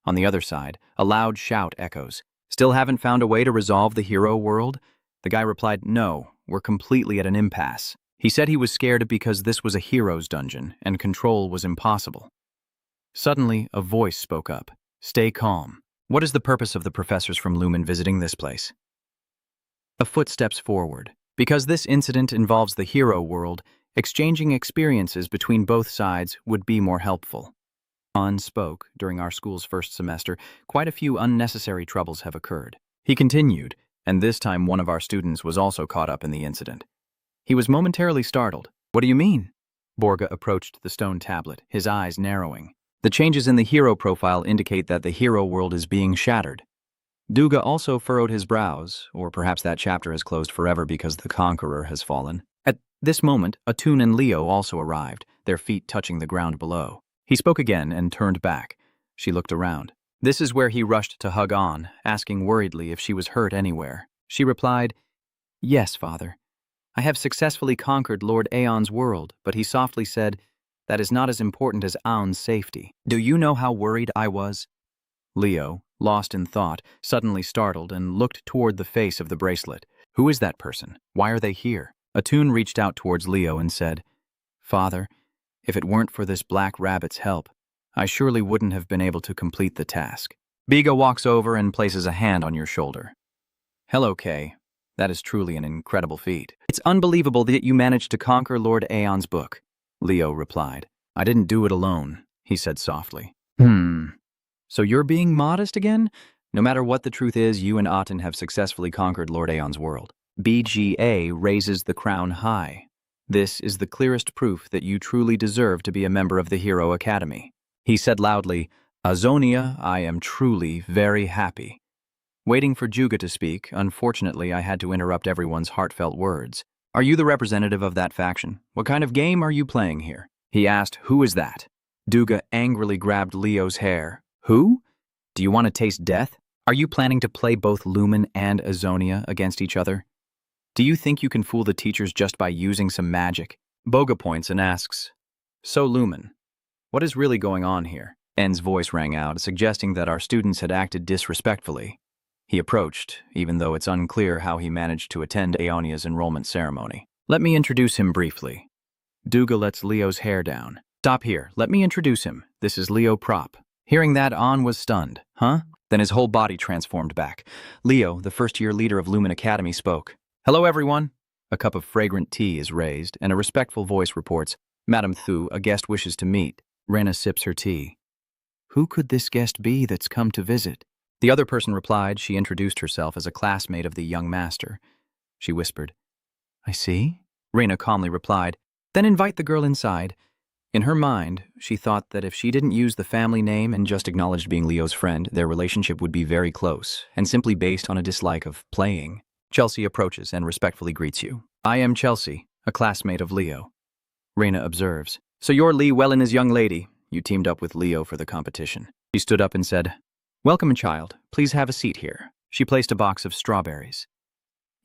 On the other side, a loud shout echoes. "Still haven't found a way to resolve the hero world?" The guy replied, "No, we're completely at an impasse." He said he was scared because this was a hero's dungeon and control was impossible. Suddenly, a voice spoke up. "Stay calm. What is the purpose of the professors from Lumen visiting this place?" A foot steps forward. Because this incident involves the hero world, exchanging experiences between both sides would be more helpful. On spoke, "During our school's first semester, quite a few unnecessary troubles have occurred." He continued, "And this time one of our students was also caught up in the incident." He was momentarily startled. "What do you mean?" Borga approached the stone tablet, his eyes narrowing. "The changes in the hero profile indicate that the hero world is being shattered." Duga also furrowed his brows, or perhaps that chapter has closed forever because the conqueror has fallen. At this moment, Atun and Leo also arrived, their feet touching the ground below. He spoke again and turned back. She looked around. This is where he rushed to hug On, asking worriedly if she was hurt anywhere. She replied, "Yes, Father. I have successfully conquered Lord Aeon's world," but he softly said, "That is not as important as Aon's safety. Do you know how worried I was?" Leo, lost in thought, suddenly startled and looked toward the face of the bracelet. "Who is that person? Why are they here?" Atun reached out towards Leo and said, "Father, if it weren't for this black rabbit's help, I surely wouldn't have been able to complete the task." Biga walks over and places a hand on your shoulder. "Hello, Kay. That is truly an incredible feat. It's unbelievable that you managed to conquer Lord Aeon's book," Leo replied. "I didn't do it alone," he said softly. So you're being modest again? No matter what the truth is, you and Aten have successfully conquered Lord Aeon's world. BGA raises the crown high. This is the clearest proof that you truly deserve to be a member of the Hero Academy. He said loudly, "Azonia, I am truly very happy." Waiting for Juga to speak, unfortunately I had to interrupt everyone's heartfelt words. "Are you the representative of that faction? What kind of game are you playing here?" He asked, "Who is that?" Duga angrily grabbed Leo's hair. "Who? Do you want to taste death? Are you planning to play both Lumen and Azonia against each other? Do you think you can fool the teachers just by using some magic?" Boga points and asks, "So Lumen, what is really going on here?" En's voice rang out, suggesting that our students had acted disrespectfully. He approached, even though it's unclear how he managed to attend Aonia's enrollment ceremony. "Let me introduce him briefly." Duga lets Leo's hair down. "Stop here. Let me introduce him. This is Leo Prop." Hearing that, On was stunned. "Huh?" Then his whole body transformed back. Leo, the first-year leader of Lumen Academy, spoke. "Hello, everyone." A cup of fragrant tea is raised, and a respectful voice reports, "Madame Thu, a guest wishes to meet." Rena sips her tea. "Who could this guest be that's come to visit?" The other person replied. She introduced herself as a classmate of the young master. She whispered, "I see." Rena calmly replied, "Then invite the girl inside." In her mind, she thought that if she didn't use the family name and just acknowledged being Leo's friend, their relationship would be very close, and simply based on a dislike of playing. Chelsea approaches and respectfully greets you. "I am Chelsea, a classmate of Leo." Rena observes, "So you're Lee Wellen, his young lady. You teamed up with Leo for the competition." She stood up and said, Welcome, child. Please have a seat here. She placed a box of strawberries.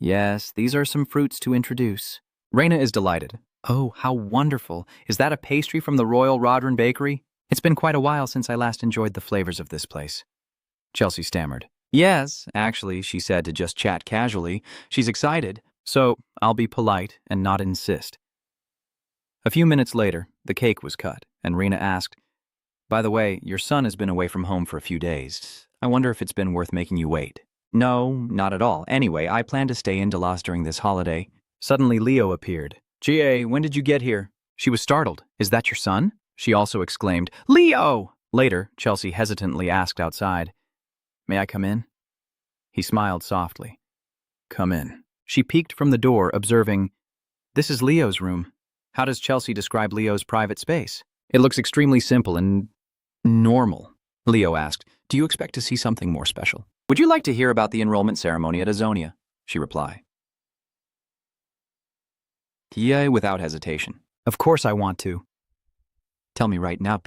Yes, these are some fruits to introduce. Raina is delighted. Oh, how wonderful. Is that a pastry from the Royal Rodron Bakery? It's been quite a while since I last enjoyed the flavors of this place. Chelsea stammered. Yes, actually, she said to just chat casually. She's excited, so I'll be polite and not insist. A few minutes later, the cake was cut, and Rena asked, "By the way, your son has been away from home for a few days. I wonder if it's been worth making you wait." "No, not at all. Anyway, I plan to stay in Delos during this holiday." Suddenly, Leo appeared. "Ga, when did you get here?" She was startled. "Is that your son?" She also exclaimed, "Leo!" Later, Chelsea hesitantly asked outside, "May I come in?" He smiled softly. "Come in." She peeked from the door, observing, "This is Leo's room." How does Chelsea describe Leo's private space? "It looks extremely simple and normal." Leo asked, "Do you expect to see something more special?" "Would you like to hear about the enrollment ceremony at Azonia?" she replied. Yeah, without hesitation. "Of course I want to." "Tell me right now,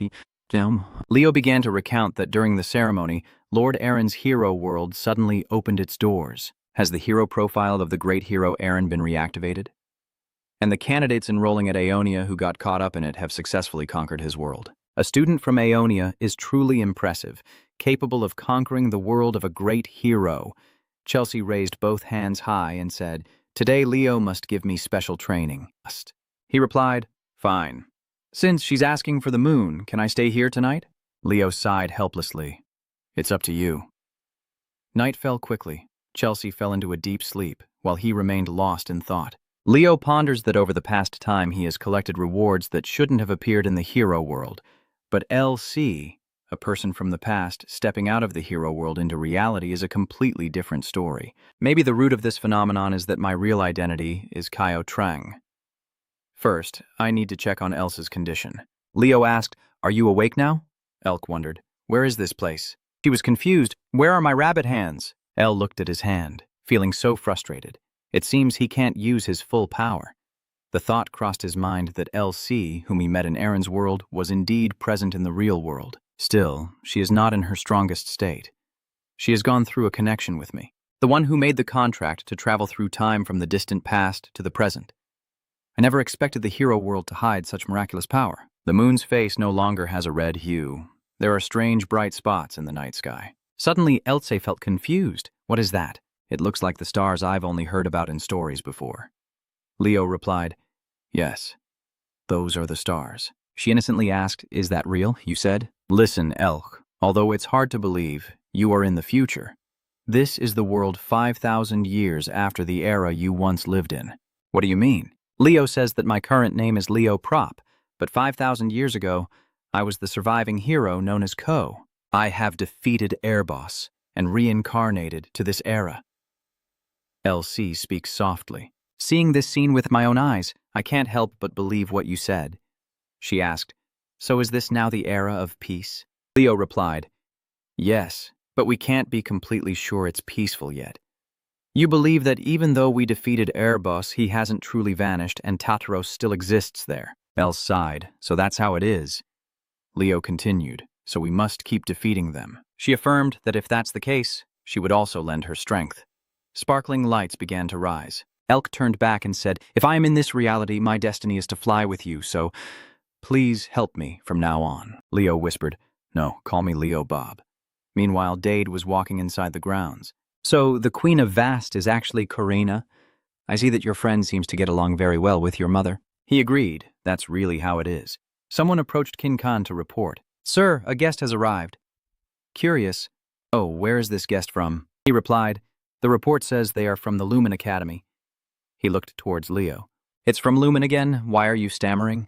Leo began to recount that during the ceremony, Lord Aaron's hero world suddenly opened its doors. Has the hero profile of the great hero Aaron been reactivated? And the candidates enrolling at Aeonia who got caught up in it have successfully conquered his world. A student from Aeonia is truly impressive, capable of conquering the world of a great hero. Chelsea raised both hands high and said, "Today Leo must give me special training." He replied, "Fine. Since she's asking for the moon, can I stay here tonight?" Leo sighed helplessly. "It's up to you." Night fell quickly. Chelsea fell into a deep sleep, while he remained lost in thought. Leo ponders that over the past time he has collected rewards that shouldn't have appeared in the hero world. But LC, a person from the past stepping out of the hero world into reality, is a completely different story. Maybe the root of this phenomenon is that my real identity is Kaio Trang. First, I need to check on Elsa's condition. Leo asked, "Are you awake now?" Elk wondered, "Where is this place?" She was confused. "Where are my rabbit hands?" El looked at his hand, feeling so frustrated. It seems he can't use his full power. The thought crossed his mind that LC, whom he met in Aaron's world, was indeed present in the real world. Still, she is not in her strongest state. She has gone through a connection with me, the one who made the contract to travel through time from the distant past to the present. I never expected the hero world to hide such miraculous power. The moon's face no longer has a red hue. There are strange bright spots in the night sky. Suddenly, Elsa felt confused. "What is that?" "It looks like the stars I've only heard about in stories before." Leo replied, "Yes, those are the stars." She innocently asked, "Is that real, you said?" "Listen, Elk, although it's hard to believe, you are in the future. This is the world 5,000 years after the era you once lived in." "What do you mean?" "Leo says that my current name is Leo Prop, but 5,000 years ago, I was the surviving hero known as Ko. I have defeated Airboss and reincarnated to this era." LC speaks softly. "Seeing this scene with my own eyes, I can't help but believe what you said." She asked, "So is this now the era of peace?" Leo replied, "Yes, but we can't be completely sure it's peaceful yet. You believe that even though we defeated Airboss, he hasn't truly vanished and Tatros still exists there." El sighed, "So that's how it is." Leo continued, "So we must keep defeating them." She affirmed that if that's the case, she would also lend her strength. Sparkling lights began to rise. Elk turned back and said, "If I am in this reality, my destiny is to fly with you, so please help me from now on." Leo whispered, "No, call me Leo Bob." Meanwhile, Dade was walking inside the grounds. "So the Queen of Vast is actually Karina? I see that your friend seems to get along very well with your mother." He agreed. That's really how it is. Someone approached Kin Khan to report. "Sir, a guest has arrived." Curious, "Oh, where is this guest from?" He replied, "The report says they are from the Lumen Academy." He looked towards Leo. "It's from Lumen again? Why are you stammering?"